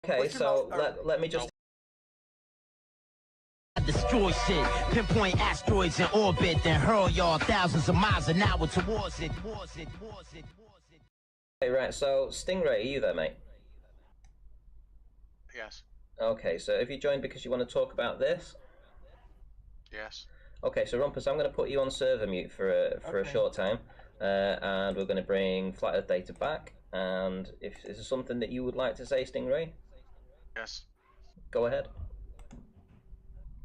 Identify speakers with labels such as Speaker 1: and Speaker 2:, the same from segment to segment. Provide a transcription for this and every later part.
Speaker 1: Okay, so let me just.
Speaker 2: Destroy shit, pinpoint asteroids in orbit, then hurl y'all thousands of miles an hour towards it.
Speaker 1: Okay, right. So Stingray, are you there, mate?
Speaker 3: Yes.
Speaker 1: Okay, so have you joined because you want to talk about this?
Speaker 3: Yes.
Speaker 1: Okay, so Rumpus, I'm going to put you on server mute for a short time, and we're going to bring Flat Earth Data back. And if this is something that you would like to say, Stingray,
Speaker 3: Yes.
Speaker 1: go ahead.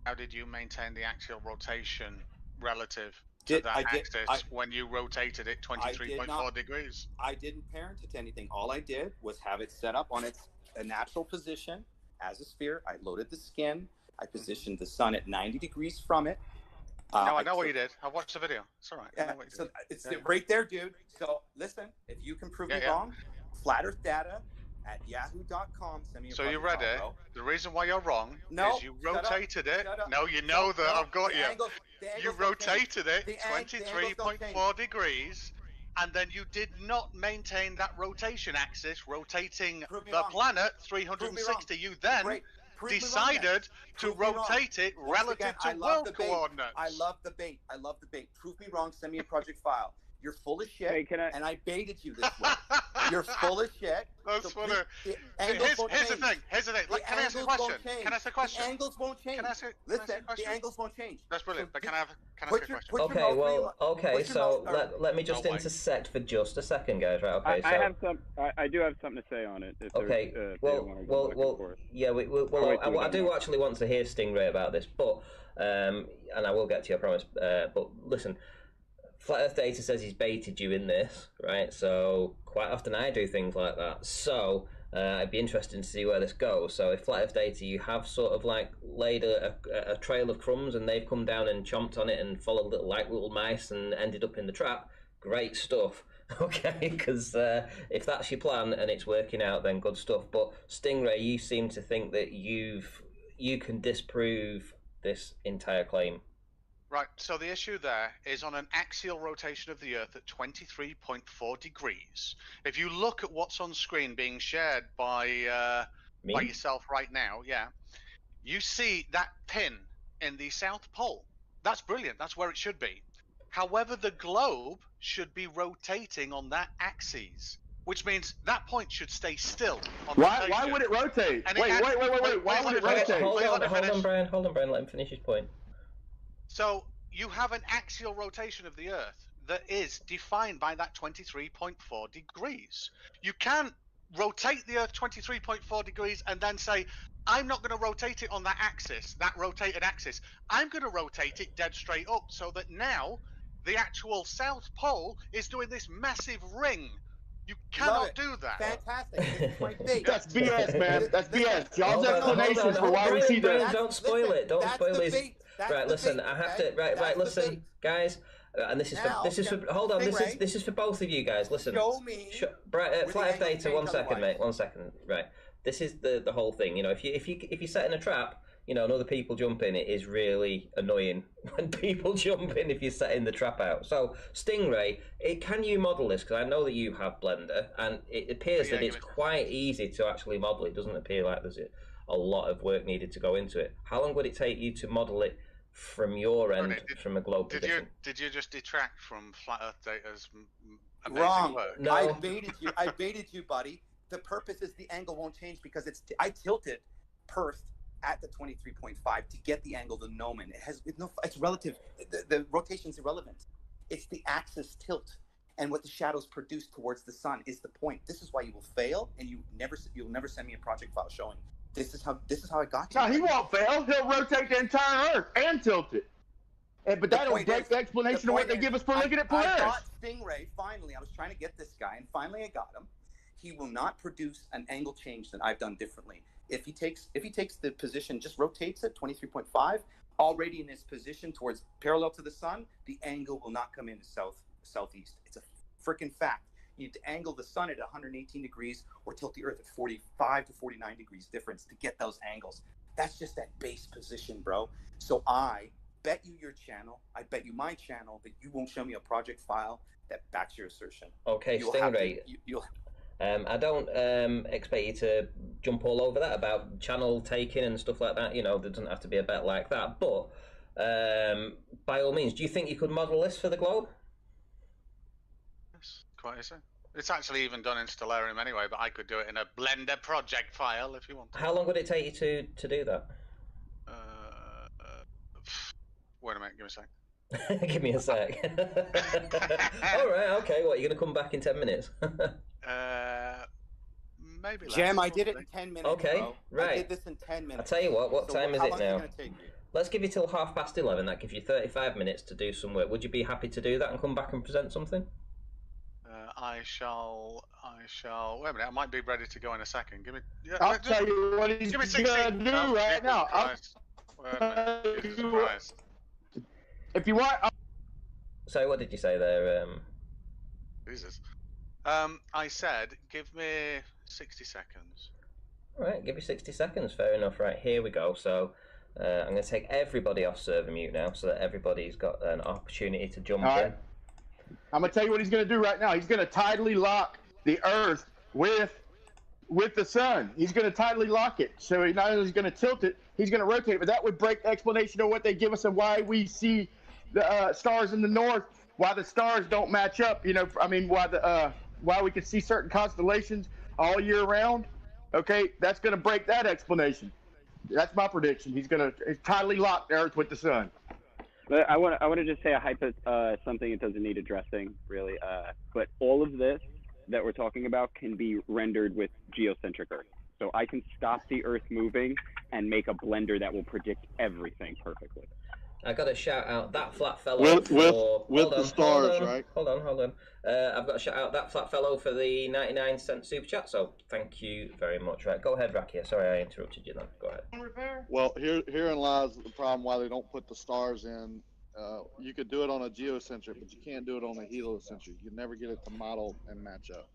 Speaker 3: How did you maintain the axial rotation relative to that axis when you rotated it 23.4 degrees?
Speaker 4: I didn't parent it to anything. All I did was have it set up on its natural position as a sphere. I loaded the skin. I positioned the sun at 90 degrees from it.
Speaker 3: No, I know what you did. I watched the video. It's all right.
Speaker 4: Yeah, so it's right there, dude. So listen, if you can prove me wrong, Flat Earth Data at yahoo.com. Send me a
Speaker 3: So you read it. The reason why you're wrong is you rotated it. No, you know that I've got you. You rotated it 23.4 degrees, and then you did not maintain that rotation axis, rotating the planet 360. You then decided to rotate it relative to world coordinates.
Speaker 4: I love the bait. Prove me wrong. Send me a project file. You're full of shit, and I baited you this way. You're full of shit.
Speaker 3: That's funny. Here's the thing. Like, can I ask a question? The
Speaker 4: angles won't change. Listen, the angles won't change.
Speaker 3: That's brilliant. But can I ask a question?
Speaker 1: Okay, well, okay. So let me just intersect for just a second, guys. Right? Okay. So
Speaker 5: I have some. I do have something to say on it.
Speaker 1: Okay. Yeah. I do actually want to hear Stingray about this, but and I will get to you, I promise. But listen. Flat Earth Data says he's baited you in this, right? So quite often I do things like that. So I'd be interested to see where this goes. So if Flat Earth Data, you have sort of like laid a trail of crumbs and they've come down and chomped on it and followed like little mice and ended up in the trap, great stuff. Okay, because if that's your plan and it's working out, then good stuff. But Stingray, you seem to think that you can disprove this entire claim.
Speaker 3: Right, so the issue there is on an axial rotation of the Earth at 23.4 degrees. If you look at what's on screen being shared by yourself right now, you see that pin in the South Pole. That's brilliant. That's where it should be. However, the globe should be rotating on that axis, which means that point should stay still.
Speaker 6: Why would it rotate? Wait. Why would it rotate?
Speaker 1: Hold on, Brian. Let him finish his point.
Speaker 3: So you have an axial rotation of the Earth that is defined by that 23.4 degrees. You can't rotate the Earth 23.4 degrees and then say, I'm not going to rotate it on that axis, that rotated axis. I'm going to rotate it dead straight up so that now the actual South Pole is doing this massive ring. You cannot do that.
Speaker 4: Fantastic.
Speaker 6: That's BS, man. That's BS. Y'all's explanations for why we see that.
Speaker 1: Don't spoil it. Don't spoil these. Right, listen. I have to. Right. Listen, guys. And this is for. Hold on. This is for both of you guys. Listen.
Speaker 4: Show me.
Speaker 1: Flat Earth Data. 1 second, mate. 1 second. Right. This is the whole thing. You know, if you set in a trap, you know, and other people jump in, it is really annoying when people jump in if you're setting the trap out. So, Stingray, can you model this? Because I know that you have Blender, and it appears that it's quite easy to actually model. It doesn't appear like there's a lot of work needed to go into it. How long would it take you to model it from your end, from a globe position?
Speaker 3: Did you just detract from Flat Earth Data's amazing
Speaker 4: Wrong.
Speaker 3: work?
Speaker 4: No. I baited you, buddy. The purpose is the angle won't change because I tilted Perth at the 23.5 to get the angle to Nomen. It's relative. The rotation's irrelevant. It's the axis tilt and what the shadows produce towards the sun is the point. This is why you will fail, and you'll never send me a project file showing. This is how I got you.
Speaker 6: No, he won't fail. He'll rotate the entire Earth and tilt it. But that'll break the explanation of what they give us for looking at Polaris.
Speaker 4: I got Stingray. Finally, I was trying to get this guy, and finally I got him. He will not produce an angle change that I've done differently. If he takes the position, just rotates it 23.5, already in his position towards parallel to the sun, the angle will not come into southeast. It's a freaking fact. You need to angle the sun at 118 degrees or tilt the Earth at 45 to 49 degrees difference to get those angles. That's just that base position, bro. So I bet you your channel, I bet you my channel that you won't show me a project file that backs your assertion.
Speaker 1: Okay, Stingray. I don't expect you to jump all over that about channel taking and stuff like that. You know, there doesn't have to be a bet like that. But by all means, do you think you could model this for the globe?
Speaker 3: Yes, quite easy. It's actually even done in Stellarium anyway, but I could do it in a Blender project file if you want.
Speaker 1: How long would it take you to do that?
Speaker 3: Wait a minute, give me a sec.
Speaker 1: Give me a sec. All right, okay. What, you're going to come back in 10 minutes?
Speaker 3: Maybe less.
Speaker 4: Jem, I did it in 10 minutes.
Speaker 1: Okay,
Speaker 4: bro.
Speaker 1: right.
Speaker 4: I did this in 10 minutes.
Speaker 1: I'll tell you what
Speaker 4: So
Speaker 1: time is
Speaker 4: how
Speaker 1: it
Speaker 4: long
Speaker 1: now?
Speaker 4: Is it gonna take you?
Speaker 1: Let's give you till 11:30. That gives you 35 minutes to do some work. Would you be happy to do that and come back and present something?
Speaker 3: I shall. Wait a minute. I might be ready to go in a second. Give me. Yeah,
Speaker 6: I'll tell you what he's
Speaker 3: give me
Speaker 6: gonna do right now.
Speaker 3: Wait a minute. Jesus Christ.
Speaker 6: If you want,
Speaker 1: So what did you say there?
Speaker 3: Jesus. I said, give me 60 seconds.
Speaker 1: All right, give you 60 seconds. Fair enough. Right, here we go. So I'm going to take everybody off server mute now, so that everybody's got an opportunity to jump in.
Speaker 6: I'm gonna tell you what he's gonna do right now. He's gonna tidally lock the Earth with the sun. He's gonna tidally lock it. So he not only is gonna tilt it, he's gonna rotate it. But that would break the explanation of what they give us of why we see the stars in the north, why the stars don't match up. You know, I mean, why we can see certain constellations all year round. Okay, that's gonna break that explanation. That's my prediction. He's gonna tidally lock the Earth with the sun.
Speaker 5: But I want to just say something that doesn't need addressing really. But all of this that we're talking about can be rendered with geocentric Earth. So I can stop the Earth moving and make a blender that will predict everything perfectly.
Speaker 1: I got to shout out that flat fellow
Speaker 7: with the stars, right?
Speaker 1: Hold on. I've got to shout out that flat fellow for the 99-cent super chat. So thank you very much. Right, go ahead, Rakia. Sorry, I interrupted you then. Go ahead.
Speaker 7: Well, herein lies the problem why they don't put the stars in. You could do it on a geocentric, but you can't do it on a heliocentric. You never get it to model and match up.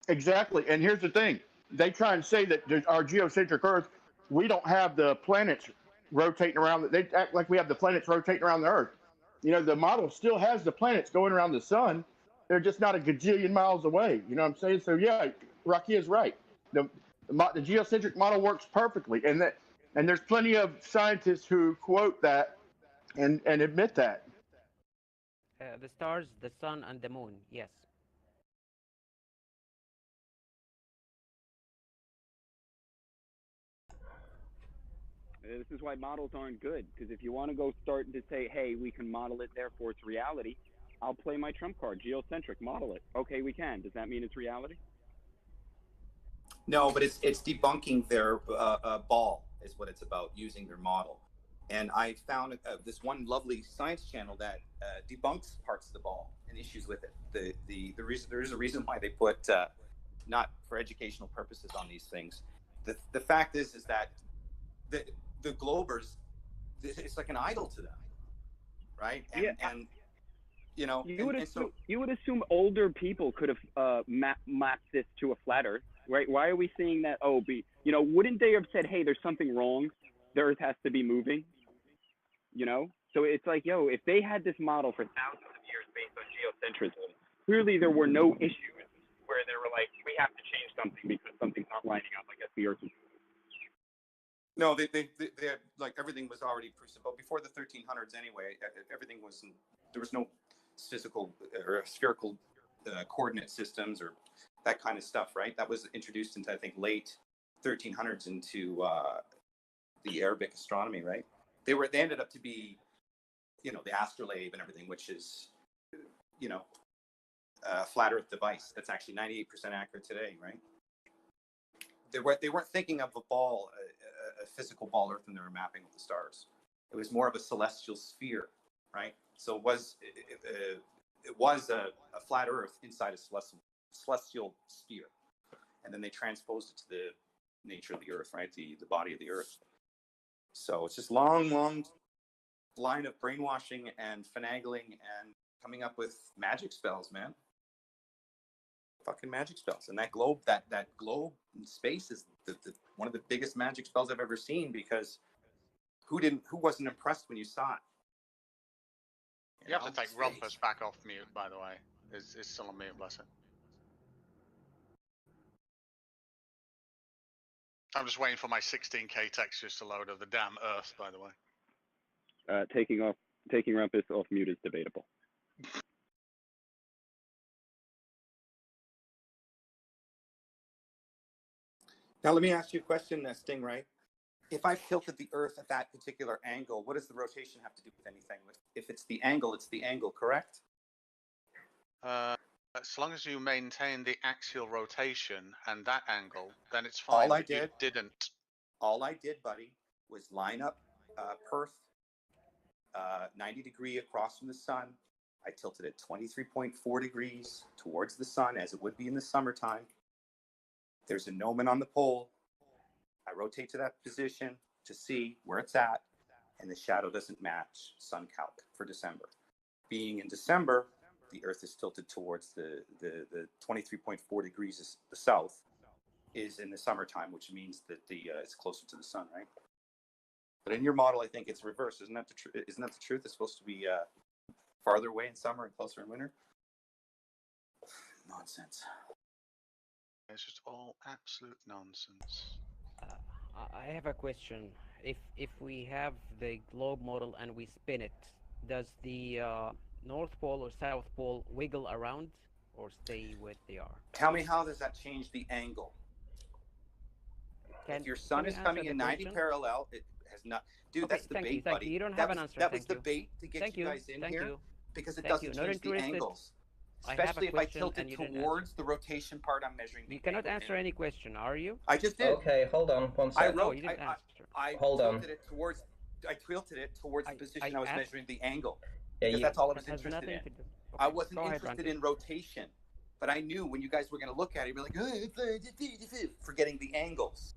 Speaker 6: Exactly. And here's the thing. They try and say that our geocentric Earth, we don't have the planets rotating around. They act like we have the planets rotating around the Earth. You know, the model still has the planets going around the sun. They're just not a gajillion miles away. You know what I'm saying? So, yeah, Rocky is right. The geocentric model works perfectly. And there's plenty of scientists who quote that and admit that.
Speaker 8: The stars, the sun, and the moon, yes.
Speaker 5: This is why models aren't good, because if you want to go start to say, hey, we can model it, therefore it's reality, I'll play my trump card, geocentric, model it. Okay, we can. Does that mean it's reality?
Speaker 4: No, but it's debunking their ball is what it's about, using their model. And I found this one lovely science channel that debunks parts of the ball and issues with it. There is a reason why they put not for educational purposes on these things. The fact is that the globers, it's like an idol to them, right? And you know,
Speaker 5: you would assume older people could have mapped this to a flat Earth, right? Why are we seeing that? Wouldn't they have said, hey, there's something wrong? The Earth has to be moving, you know? So it's like, if they had this model for thousands of years based on geocentrism, clearly there were no issues where they were like, we have to change something because something's not lining up. I guess the Earth is.
Speaker 4: No, they like everything was already but before the 1300s anyway. Everything there was no physical or spherical coordinate systems or that kind of stuff, right? That was introduced into, I think, late 1300s into the Arabic astronomy, right? They ended up to be, the astrolabe and everything, which is, a flat Earth device. That's actually 98% accurate today, right? They weren't thinking of a ball, a physical ball Earth, when they were mapping with the stars. It was more of a celestial sphere, right? So it was a flat Earth inside a celestial sphere, and then they transposed it to the nature of the Earth, right? The body of the Earth. So it's just long line of brainwashing and finagling and coming up with magic spells, man. Fucking magic spells. And that globe in space is one of the biggest magic spells I've ever seen, because who wasn't impressed when you saw it?
Speaker 3: You have to take Rumpus back off mute, by the way. Is still on mute, bless it. I'm just waiting for my 16K textures to load of the damn Earth, by the way.
Speaker 5: Taking Rumpus off mute is debatable.
Speaker 4: Now let me ask you a question, Stingray. If I tilted the Earth at that particular angle, what does the rotation have to do with anything? If it's the angle, correct?
Speaker 3: As long as you maintain the axial rotation and that angle, then it's fine.
Speaker 4: All I did,
Speaker 3: you didn't.
Speaker 4: All I did, buddy, was line up Perth 90 degree across from the sun. I tilted it 23.4 degrees towards the sun, as it would be in the summertime. There's a gnomon on the pole. I rotate to that position to see where it's at, and the shadow doesn't match sun calc for December. Being in December, the Earth is tilted towards the 23.4 degrees the south is in the summertime, which means that it's closer to the sun, right? But in your model, I think it's reversed. Isn't that the truth? It's supposed to be farther away in summer and closer in winter. Nonsense.
Speaker 3: It's just all absolute nonsense.
Speaker 8: I have a question. If we have the globe model and we spin it, does the North Pole or South Pole wiggle around or stay where they are?
Speaker 4: Tell me, how does that change the angle? If your sun is coming in 90 parallel, it has not. Dude,
Speaker 8: okay,
Speaker 4: that's the bait, buddy.
Speaker 8: You don't have an answer.
Speaker 4: That was the bait to get you guys in here because it doesn't change the angles. Especially if I tilt it towards the rotation part I'm measuring.
Speaker 8: You cannot answer any question, are you?
Speaker 4: I just did.
Speaker 1: Okay, hold on one second.
Speaker 4: I tilted it towards the position I was measuring the angle. Because that's all I was interested in. I wasn't interested in rotation. But I knew when you guys were going to look at it, you'd be like, forgetting the angles.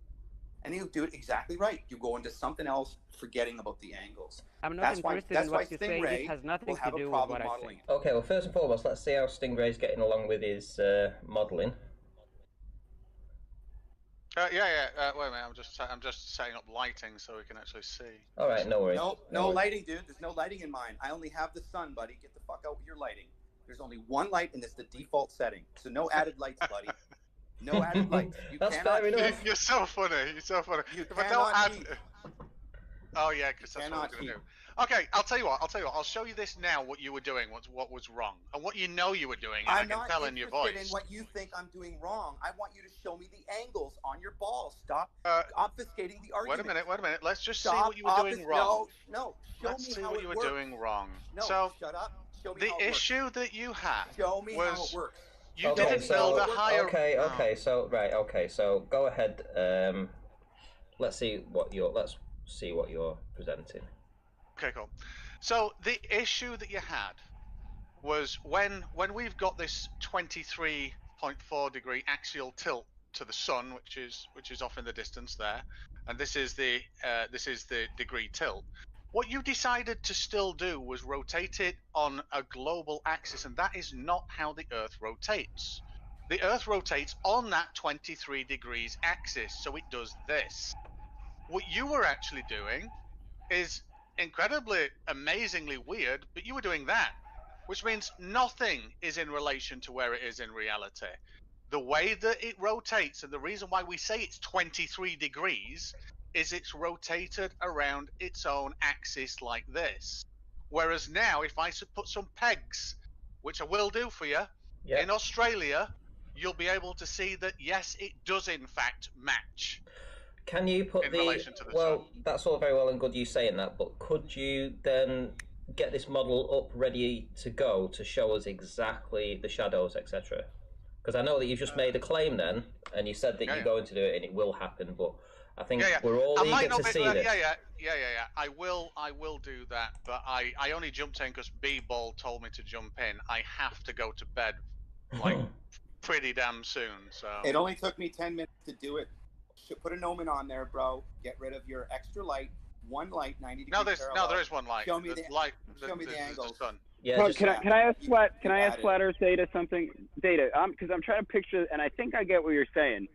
Speaker 4: And you do it exactly right. You go into something else, forgetting about the angles.
Speaker 8: I'm not interested in what you say. This has nothing to do with what I say.
Speaker 1: Okay, well, first and foremost, let's see how Stingray's getting along with his modelling.
Speaker 3: Wait a minute. I'm just setting up lighting so we can actually see.
Speaker 1: All right, no worries.
Speaker 4: No lighting, dude. There's no lighting in mine. I only have the sun, buddy. Get the fuck out with your lighting. There's only one light, and it's the default setting. So no added lights, buddy. No added lights.
Speaker 1: That's fair enough.
Speaker 3: You're so funny. You're so funny.
Speaker 4: If I don't add...
Speaker 3: Oh yeah, because that's what we're gonna do. Okay, I'll tell you what. I'll show you this now. What you were doing, what was wrong, and what you know you were doing. And I can tell in your voice.
Speaker 4: I'm not interested in what you think I'm doing wrong. I want you to show me the angles on your balls. Stop obfuscating the argument.
Speaker 3: Wait a minute. Let's just see what you were doing wrong.
Speaker 4: No.
Speaker 3: Let's see what you were doing wrong.
Speaker 4: No,
Speaker 3: so,
Speaker 4: shut up. Show me
Speaker 3: the
Speaker 4: how it
Speaker 3: issue
Speaker 4: works.
Speaker 3: That you had
Speaker 4: Show me how it works.
Speaker 3: You didn't build a higher.
Speaker 1: Okay. So go ahead. Let's see what you're presenting.
Speaker 3: Okay, cool. So the issue that you had was when we've got this 23.4 degree axial tilt to the sun, which is off in the distance there, and this is the degree tilt. What you decided to still do was rotate it on a global axis, and that is not how the Earth rotates. The Earth rotates on that 23 degrees axis, so it does this. What you were actually doing is incredibly, amazingly weird, but you were doing that, which means nothing is in relation to where it is in reality. The way that it rotates, and the reason why we say it's 23 degrees, is it's rotated around its own axis like this. Whereas now, if I put some pegs, which I will do for you, in Australia, you'll be able to see that, yes, it does in fact match.
Speaker 1: Can you put sun? That's all very well and good you saying that, but could you then get this model up ready to go to show us exactly the shadows, etc.? Because I know that you've just made a claim then, and you said that you're going to do it and it will happen, but I think we're all eager to see this.
Speaker 3: I will do that, but I only jumped in because B-Ball told me to jump in. I have to go to bed, like, pretty damn soon, so...
Speaker 4: It only took me 10 minutes to do it. Put a gnomon on there, bro. Get rid of your extra light. One light, 90 degrees parallel.
Speaker 3: No, there is one light.
Speaker 4: Show me the angles.
Speaker 5: Yeah, can I ask Flat Earth Data something? Data, because I'm trying to picture, and I think I get what you're saying.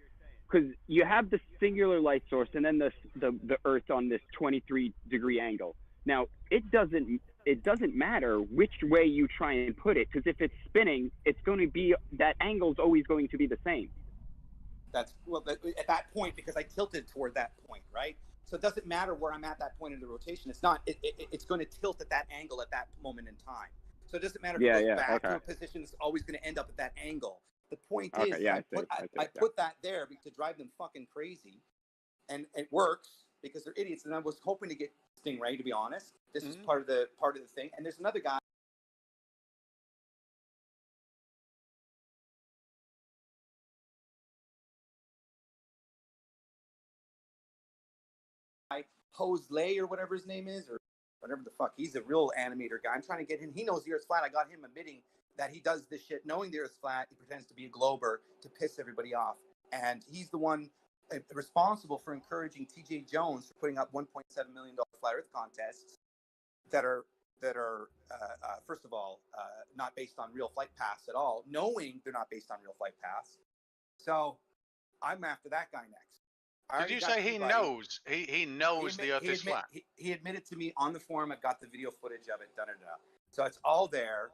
Speaker 5: Because you have the singular light source, and then the Earth on this 23-degree angle. Now, it doesn't matter which way you try and put it, because if it's spinning, it's going to be, that angle's always going to be the same.
Speaker 4: That's well at that point because I tilted toward that point, right? So it doesn't matter where I'm at that point in the rotation. It's not. It's going to tilt at that angle at that moment in time. So it doesn't matter if it goes back to a position. It's always going to end up at that angle. The point is, I put that there to drive them fucking crazy, and it works because they're idiots. And I was hoping to get Stingray, to be honest. This is part of the thing. And there's another guy. Lay or whatever his name is, or whatever the fuck. He's a real animator guy. I'm trying to get him. He knows the Earth's flat. I got him admitting that he does this shit, knowing the Earth's flat. He pretends to be a glober to piss everybody off, and he's the one responsible for encouraging T.J. Jones for putting up $1.7 million flat Earth contests that are first of all not based on real flight paths at all, knowing they're not based on real flight paths. So I'm after that guy next.
Speaker 3: Did you say he knows? He knows the Earth is flat.
Speaker 4: He admitted to me on the forum. I've got the video footage of it. So it's all there.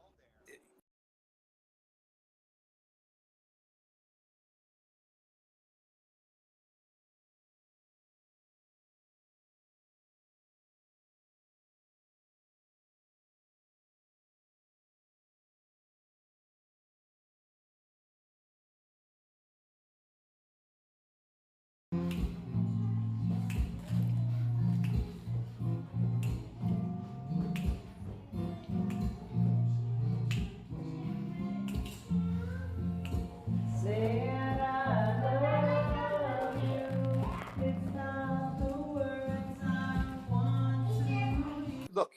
Speaker 4: Look,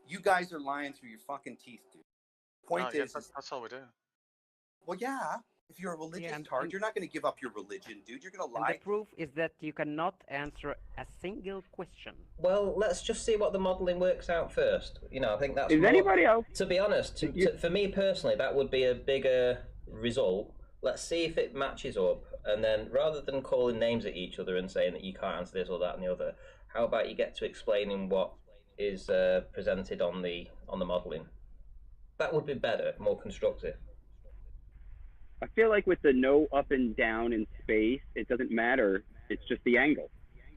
Speaker 4: you guys are lying through your fucking teeth, dude. Point is,
Speaker 3: that's all we do.
Speaker 4: Well, yeah. If you're a religious tard, you're not going to give up your religion, dude. You're going to lie.
Speaker 8: And the proof is that you cannot answer a single question.
Speaker 1: Well, let's just see what the modelling works out first. You know, I think that's.
Speaker 5: Is anybody else?
Speaker 1: To be honest, for me personally, that would be a bigger result. Let's see if it matches up, and then rather than calling names at each other and saying that you can't answer this or that and the other, how about you get to explaining what is presented on the modelling? That would be better, more constructive.
Speaker 5: I feel like with the no up and down in space, it doesn't matter. It's just the angle,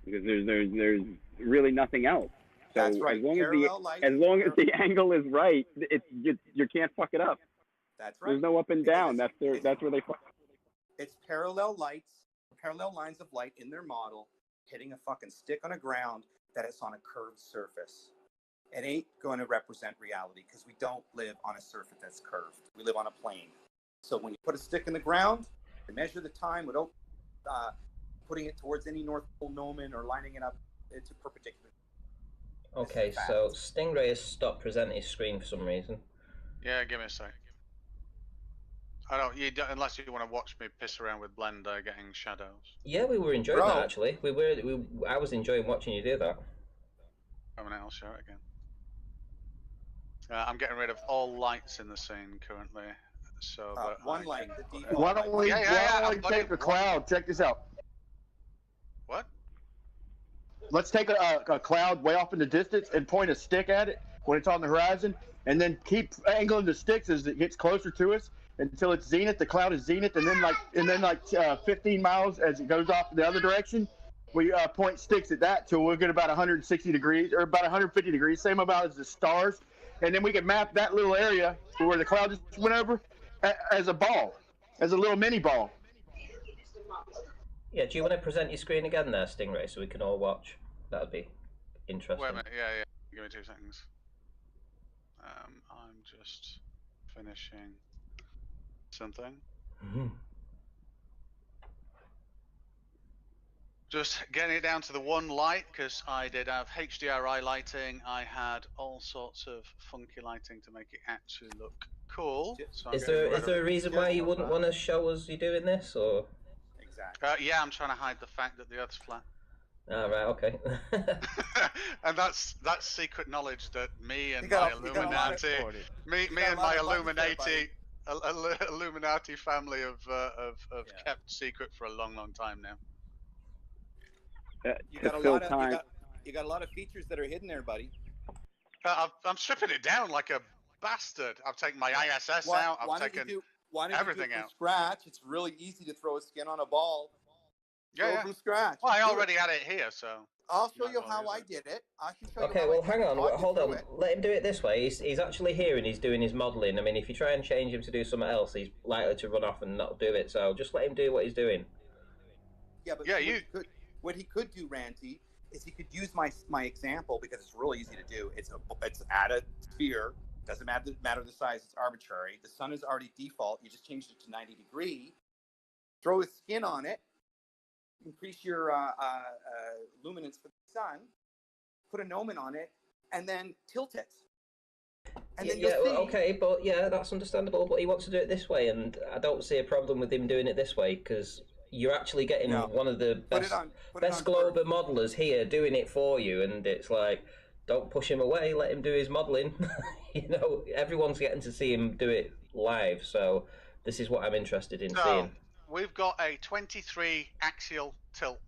Speaker 5: because there's really nothing else. So
Speaker 4: that's right.
Speaker 5: As long as the angle is right, you can't fuck it up.
Speaker 4: That's right.
Speaker 5: There's no up and down. That's where they fuck.
Speaker 4: It's parallel lines of light in their model hitting a fucking stick on a ground that is on a curved surface. It ain't going to represent reality because we don't live on a surface that's curved. We live on a plane. So when you put a stick in the ground, you measure the time without putting it towards any North Pole gnomon or lining it up into perpendicular.
Speaker 1: Okay, so Stingray has stopped presenting his screen for some reason.
Speaker 3: Yeah, give me a sec. Unless you want to watch me piss around with Blender getting shadows.
Speaker 1: Yeah, we were enjoying that actually. I was enjoying watching you do that.
Speaker 3: I'll show it again. I'm getting rid of all lights in the scene currently. So
Speaker 4: one light.
Speaker 6: Why don't we take a cloud? Check this out.
Speaker 3: What?
Speaker 6: Let's take a cloud way off in the distance and point a stick at it when it's on the horizon, and then keep angling the sticks as it gets closer to us until it's zenith. The cloud is zenith, and then like 15 miles as it goes off the other direction, we point sticks at that till we'll get about 160 degrees or about 150 degrees, same amount as the stars, and then we can map that little area where the cloud just went over as a ball, as a little mini ball.
Speaker 1: Yeah, do you want to present your screen again there, Stingray, so we can all watch? That would be interesting.
Speaker 3: Wait a minute, yeah. Give me 2 seconds. I'm just finishing something. Just getting it down to the one light, because I did have HDRI lighting. I had all sorts of funky lighting to make it actually look cool. So
Speaker 1: is there a reason why you wouldn't want to show us you doing this, or?
Speaker 3: Exactly. Yeah, I'm trying to hide the fact that the Earth's flat.
Speaker 1: Oh, right, okay.
Speaker 3: And that's secret knowledge that me and my Illuminati, Illuminati family have kept secret for a long, long time now.
Speaker 4: You got a lot of features that are hidden there, buddy.
Speaker 3: I'm stripping it down like a bastard. I've taken my ISS out.
Speaker 4: Why don't
Speaker 3: everything
Speaker 4: you do it
Speaker 3: out.
Speaker 4: from scratch? It's really easy to throw a skin on a ball. Throw it from scratch.
Speaker 3: Well, I already had it here, so.
Speaker 4: I'll show you how I did it. I can show you
Speaker 1: Okay,
Speaker 4: how
Speaker 1: well,
Speaker 4: I
Speaker 1: hang on. Hold on.
Speaker 4: it.
Speaker 1: Let him do it this way. He's actually here and he's doing his modelling. I mean, if you try and change him to do something else, he's likely to run off and not do it. So just let him do what he's doing.
Speaker 4: Yeah, but what he could do, Ranty, is he could use my example because it's really easy to do. It's add a sphere. Doesn't matter the size. It's arbitrary. The sun is already default. You just changed it to 90 degree. Throw a skin on it. Increase your luminance for the sun. Put a gnomon on it, and then tilt it. And then you'll see.
Speaker 1: Okay, but that's understandable. But he wants to do it this way, and I don't see a problem with him doing it this way because you're actually getting one of the best global modelers here doing it for you, and it's like, don't push him away. Let him do his modelling. Everyone's getting to see him do it live, so this is what I'm interested in seeing.
Speaker 3: We've got a 23 axial tilt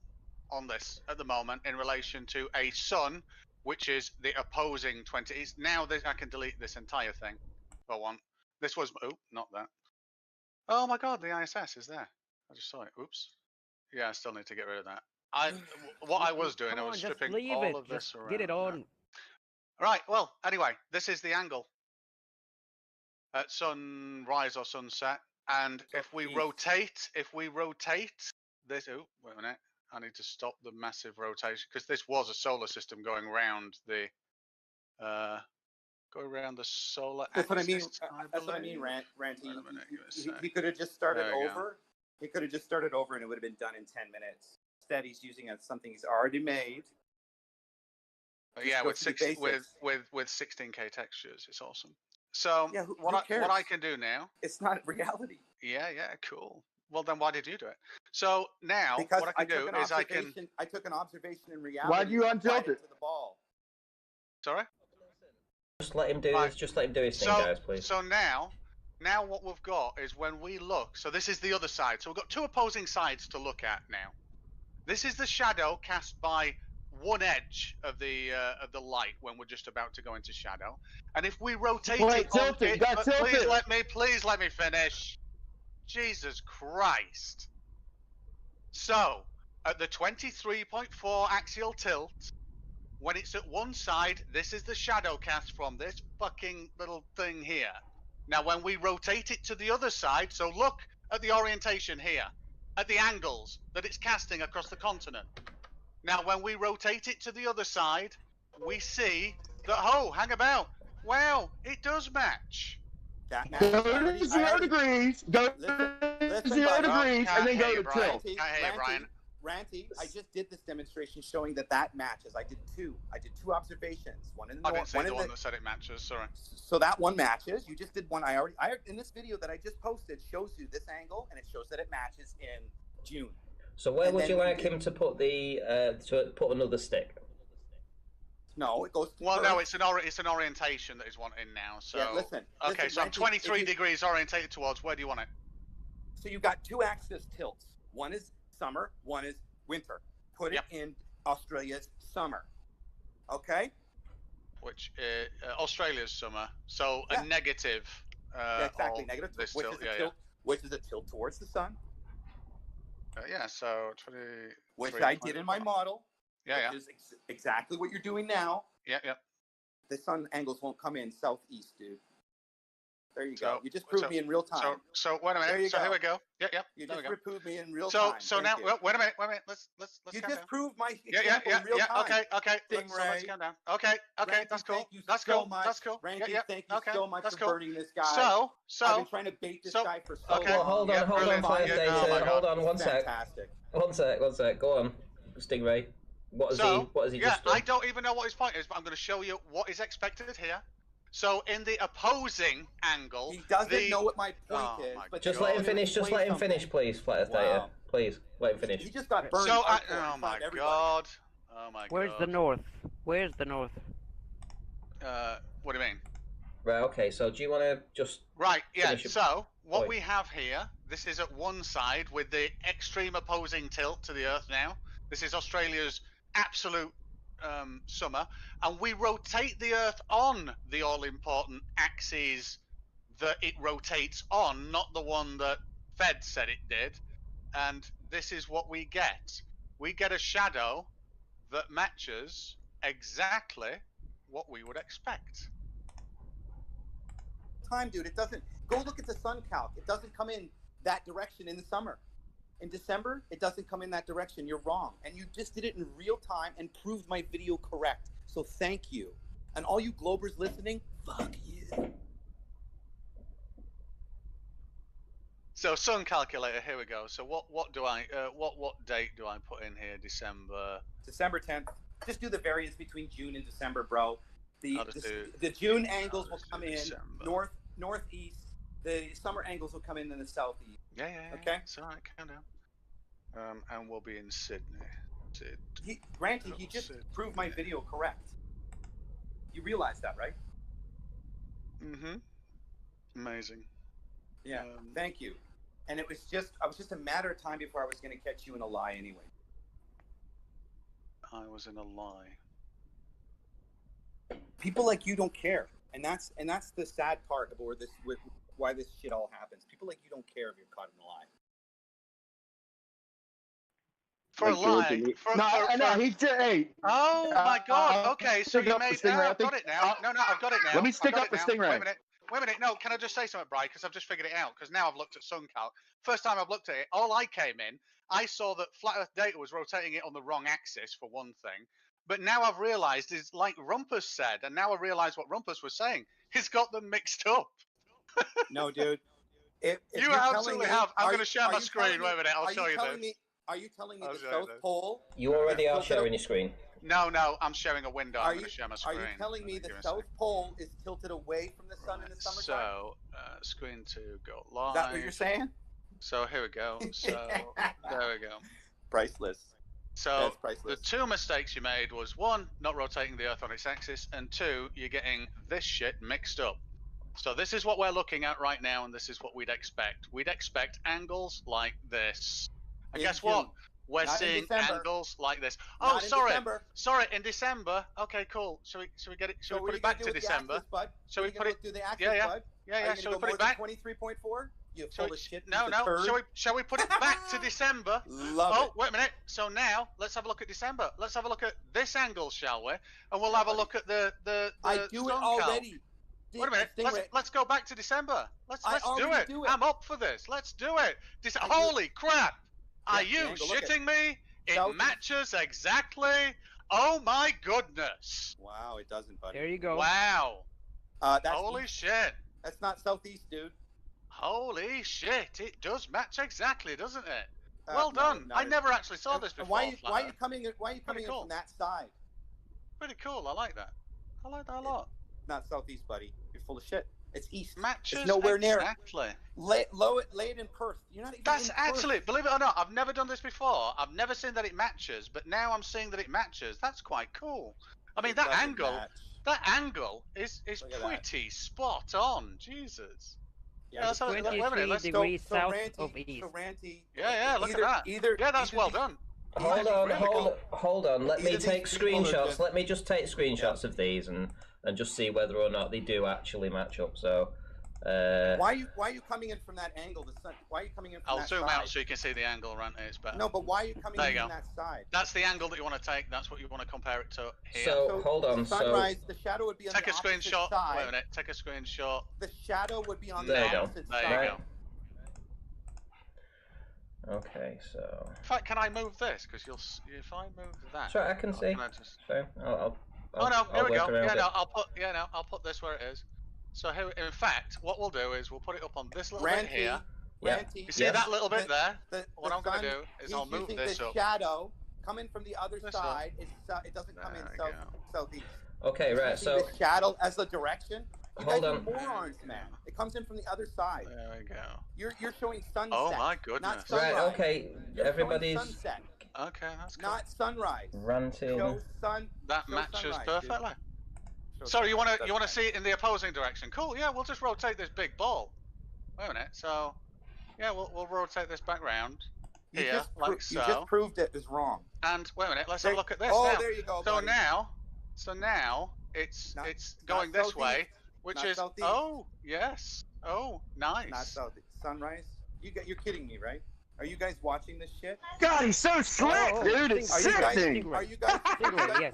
Speaker 3: on this at the moment in relation to a sun, which is the opposing 20. Now I can delete this entire thing if I want. This was, not that. Oh my God, the ISS is there. I just saw it. Oops. Yeah, I still need to get rid of that. What I was doing, I was stripping all of this around.
Speaker 8: Get it on.
Speaker 3: Right, well, anyway, this is the angle at sunrise or sunset. And if we rotate this, wait a minute, I need to stop the massive rotation because this was a solar system going around the solar axis.
Speaker 4: That's what I mean. That's what I mean, Ranty. He could have just started over. He could have just started over, and it would have been done in 10 minutes. Instead, he's using something he's already made.
Speaker 3: Yeah, with 16K textures, it's awesome. So what I can do now?
Speaker 4: It's not reality.
Speaker 3: Yeah, cool. Well, then why did you do it? So now
Speaker 4: because
Speaker 3: what I can do is I
Speaker 4: took an observation in reality.
Speaker 6: Why do you untilt it?
Speaker 4: To the ball.
Speaker 3: Sorry.
Speaker 1: Just let him do his. Just let him do his thing, guys, please.
Speaker 3: So now what we've got is when we look. So this is the other side. So we've got two opposing sides to look at now. This is the shadow cast by one edge of the light when we're just about to go into shadow, and if we rotate please let me finish. Jesus Christ! So at the 23.4 axial tilt, when it's at one side, this is the shadow cast from this fucking little thing here. Now when we rotate it to the other side, so look at the orientation here, at the angles that it's casting across the continent. Now, when we rotate it to the other side, we see that, hang about. Wow, it does match.
Speaker 6: Go to 0 degrees, go to 0 degrees, and then go to tilt.
Speaker 3: Brian.
Speaker 4: Ranty, I just did this demonstration showing that matches. I did two observations. One in the
Speaker 3: I didn't see the one that said it matches, sorry.
Speaker 4: So that one matches. You just did one. I in this video that I just posted shows you this angle, and it shows that it matches in June.
Speaker 1: So where would you like him to put another stick?
Speaker 4: No, it goes to
Speaker 3: well, no, it's an orientation that he's wanting now. So
Speaker 4: yeah, listen,
Speaker 3: okay, so I'm 23 degrees orientated towards. Where do you want it?
Speaker 4: So you've got two axis tilts. One is summer, one is winter. Put it in Australia's summer. Okay?
Speaker 3: Which Australia's summer. So a negative.
Speaker 4: Exactly, negative. Which is a tilt towards the sun.
Speaker 3: So 20.
Speaker 4: Which I did in my model.
Speaker 3: Yeah.
Speaker 4: Which is exactly what you're doing now.
Speaker 3: Yeah.
Speaker 4: The sun angles won't come in southeast, dude. There you go. You just proved me in real time.
Speaker 3: So wait a minute. Here we go. Yeah.
Speaker 4: You just proved me in real time.
Speaker 3: So now, wait a minute. Let's.
Speaker 4: You just proved my example in real time.
Speaker 3: Okay. Let's calm down. Okay. That's cool. That's cool.
Speaker 4: Randy, thank you so much for burning this guy.
Speaker 3: So
Speaker 4: I've been trying to bait this guy for so long.
Speaker 1: Well, hold on, hold on, one sec. One sec. Go on, Stingray. What has he just done?
Speaker 3: I don't even know what his point is, but I'm going to show you what is expected here. So in the opposing angle,
Speaker 4: he doesn't know what my point is. But
Speaker 1: just let him finish. Just let him finish, please, Flat Earth Data. Please let him finish.
Speaker 4: He just got burned.
Speaker 3: So oh my god.
Speaker 8: Where's the north? Where's the north?
Speaker 3: What do you mean?
Speaker 1: Right. Okay. So do you want to just?
Speaker 3: Right. Yeah. So what we have here, this is at one side with the extreme opposing tilt to the Earth. Now, this is Australia's absolute summer, and we rotate the Earth on the all-important axes that it rotates on, not the one that Fed said it did. And this is what we get. We get a shadow that matches exactly what we would expect.
Speaker 4: Time, dude, it doesn't. Go look at the sun calc. It doesn't come in that direction in the summer. In December, it doesn't come in that direction. You're wrong. And you just did it in real time and proved my video correct. So thank you. And all you Globers listening, fuck you.
Speaker 3: So sun calculator, here we go. So what do I what date do I put in here?
Speaker 4: December 10th. Just do the variance between June and December, bro. The June angles will come in northeast. The summer angles will come in the southeast.
Speaker 3: Yeah.
Speaker 4: Okay.
Speaker 3: It's all right. Calm down. And we'll be in Sydney.
Speaker 4: Granted, he just proved my video correct. You realize that, right?
Speaker 3: Mm-hmm. Amazing.
Speaker 4: Yeah. Thank you. And it was just a matter of time before I was going to catch you in a lie anyway.
Speaker 3: I was in a lie.
Speaker 4: People like you don't care, and that's the sad part about why this shit all happens. People like you don't care if you're caught in a lie.
Speaker 3: For a lie?
Speaker 6: No, he's just, hey.
Speaker 3: Oh my God! Okay, so you made. I've got it now. No, I've got it now.
Speaker 6: Let me stick up the stingray.
Speaker 3: Wait a minute. No, can I just say something, Bri? Because I've just figured it out. Because now I've looked at SunCal. First time I've looked at it, all I came in, I saw that Flat Earth Data was rotating it on the wrong axis for one thing. But now I've realised is like Rumpus said, and now I realise what Rumpus was saying. He's got them mixed up.
Speaker 4: No, dude. If
Speaker 3: you absolutely have. I'm going to share my screen. Wait a minute. I'll show you this.
Speaker 4: Are you telling me the South Pole?
Speaker 1: You already are sharing your screen.
Speaker 3: No, I'm sharing a window. I'm going to share my screen.
Speaker 4: Are you telling me the South Pole is tilted away from the sun in the summertime?
Speaker 3: So, screen to go live.
Speaker 4: Is that what you're saying?
Speaker 3: So here we go. So there we go.
Speaker 4: Priceless.
Speaker 3: So the two mistakes you made was one, not rotating the Earth on its axis, and two, you're getting this shit mixed up. So this is what we're looking at right now, and this is what we'd expect. We'd expect angles like this. And guess what? We're seeing angles like this. Oh, sorry. In December. Okay, cool. Shall we get it? Shall we put it back to December? Shall we put it?
Speaker 4: Do the axis,
Speaker 3: yeah. Shall we put it back?
Speaker 4: 23.4. You full of shit.
Speaker 3: No. Shall we put it back to December?
Speaker 4: Love it.
Speaker 3: Wait a minute. So now let's have a look at December. Let's have a look at this angle, shall we? And we'll have a look at the
Speaker 4: I do it already.
Speaker 3: Wait a minute. Let's go back to December. Let's do it. I'm up for this. Let's do it. Holy crap! Are you shitting me? It matches exactly. Oh my goodness!
Speaker 4: Wow, it doesn't, buddy.
Speaker 8: There you go.
Speaker 3: Wow. Holy
Speaker 4: east.
Speaker 3: Shit.
Speaker 4: That's not southeast, dude.
Speaker 3: Holy shit! It does match exactly, doesn't it? Well done. I never actually saw this before.
Speaker 4: Why are you coming in from that side?
Speaker 3: Pretty cool. I like that. I like that a lot.
Speaker 4: Not southeast, buddy. You're full of shit. It's east.
Speaker 3: Matches
Speaker 4: it's nowhere near.
Speaker 3: Exactly.
Speaker 4: Lay it in Perth. You're not even.
Speaker 3: That's
Speaker 4: in
Speaker 3: actually,
Speaker 4: Perth.
Speaker 3: believe it or not, I've never done this before. I've never seen that it matches, but now I'm seeing that it matches. That's quite cool. I mean, that angle is pretty spot on. Jesus.
Speaker 8: Yeah, let's 23 degrees south of east.
Speaker 3: Yeah, look at that. That's well done.
Speaker 1: Hold on. Let me take screenshots. Let me just take screenshots of these and just see whether or not they do actually match up. So,
Speaker 4: why are you coming in from that angle? The sun. Why are you coming in from that side?
Speaker 3: I'll zoom out so you can see the angle. It's better.
Speaker 4: No, but why are you coming in from that side?
Speaker 3: That's the angle that you want to take. That's what you want to compare it to here.
Speaker 1: So hold on.
Speaker 4: Sunrise, the shadow would be on the opposite side.
Speaker 3: Take a screenshot. Wait a minute. Take a screenshot.
Speaker 4: The shadow would be on the opposite side.
Speaker 3: There you go.
Speaker 1: Okay, so.
Speaker 3: In fact, can I move this? Because if I move that.
Speaker 1: Sure, I can see. So
Speaker 3: here we go. I'll put this where it is. So here, in fact, what we'll do is we'll put it up on this little bit here. You see that little bit there? What I'm going to do is I'll move this up.
Speaker 4: The shadow coming from the other side. It doesn't come in southeast.
Speaker 1: Okay, right. So
Speaker 4: the shadow as the direction.
Speaker 1: Hold on.
Speaker 4: Morons, man. It comes in from the other side.
Speaker 3: There we go.
Speaker 4: You're showing sunset.
Speaker 3: Oh my goodness.
Speaker 1: Right. Okay. Everybody's.
Speaker 4: Sunset.
Speaker 3: Okay, that's cool.
Speaker 4: Not sunrise.
Speaker 1: Ranting.
Speaker 3: That matches perfectly. Sorry, you want to see it in the opposing direction? Cool. Yeah, we'll just rotate this big ball. Wait a minute. So, yeah, we'll rotate this back round here, like so.
Speaker 4: You just proved it is wrong.
Speaker 3: And wait a minute. Let's have a look at this.
Speaker 4: Oh,
Speaker 3: now.
Speaker 4: There you go.
Speaker 3: So
Speaker 4: buddy.
Speaker 3: now it's going this way, which is southeast. Oh yes. Oh, nice.
Speaker 4: Not south. Sunrise. You're kidding me, right? Are you guys watching this shit?
Speaker 6: God, he's so slick, dude. It's sickening.
Speaker 4: Are you guys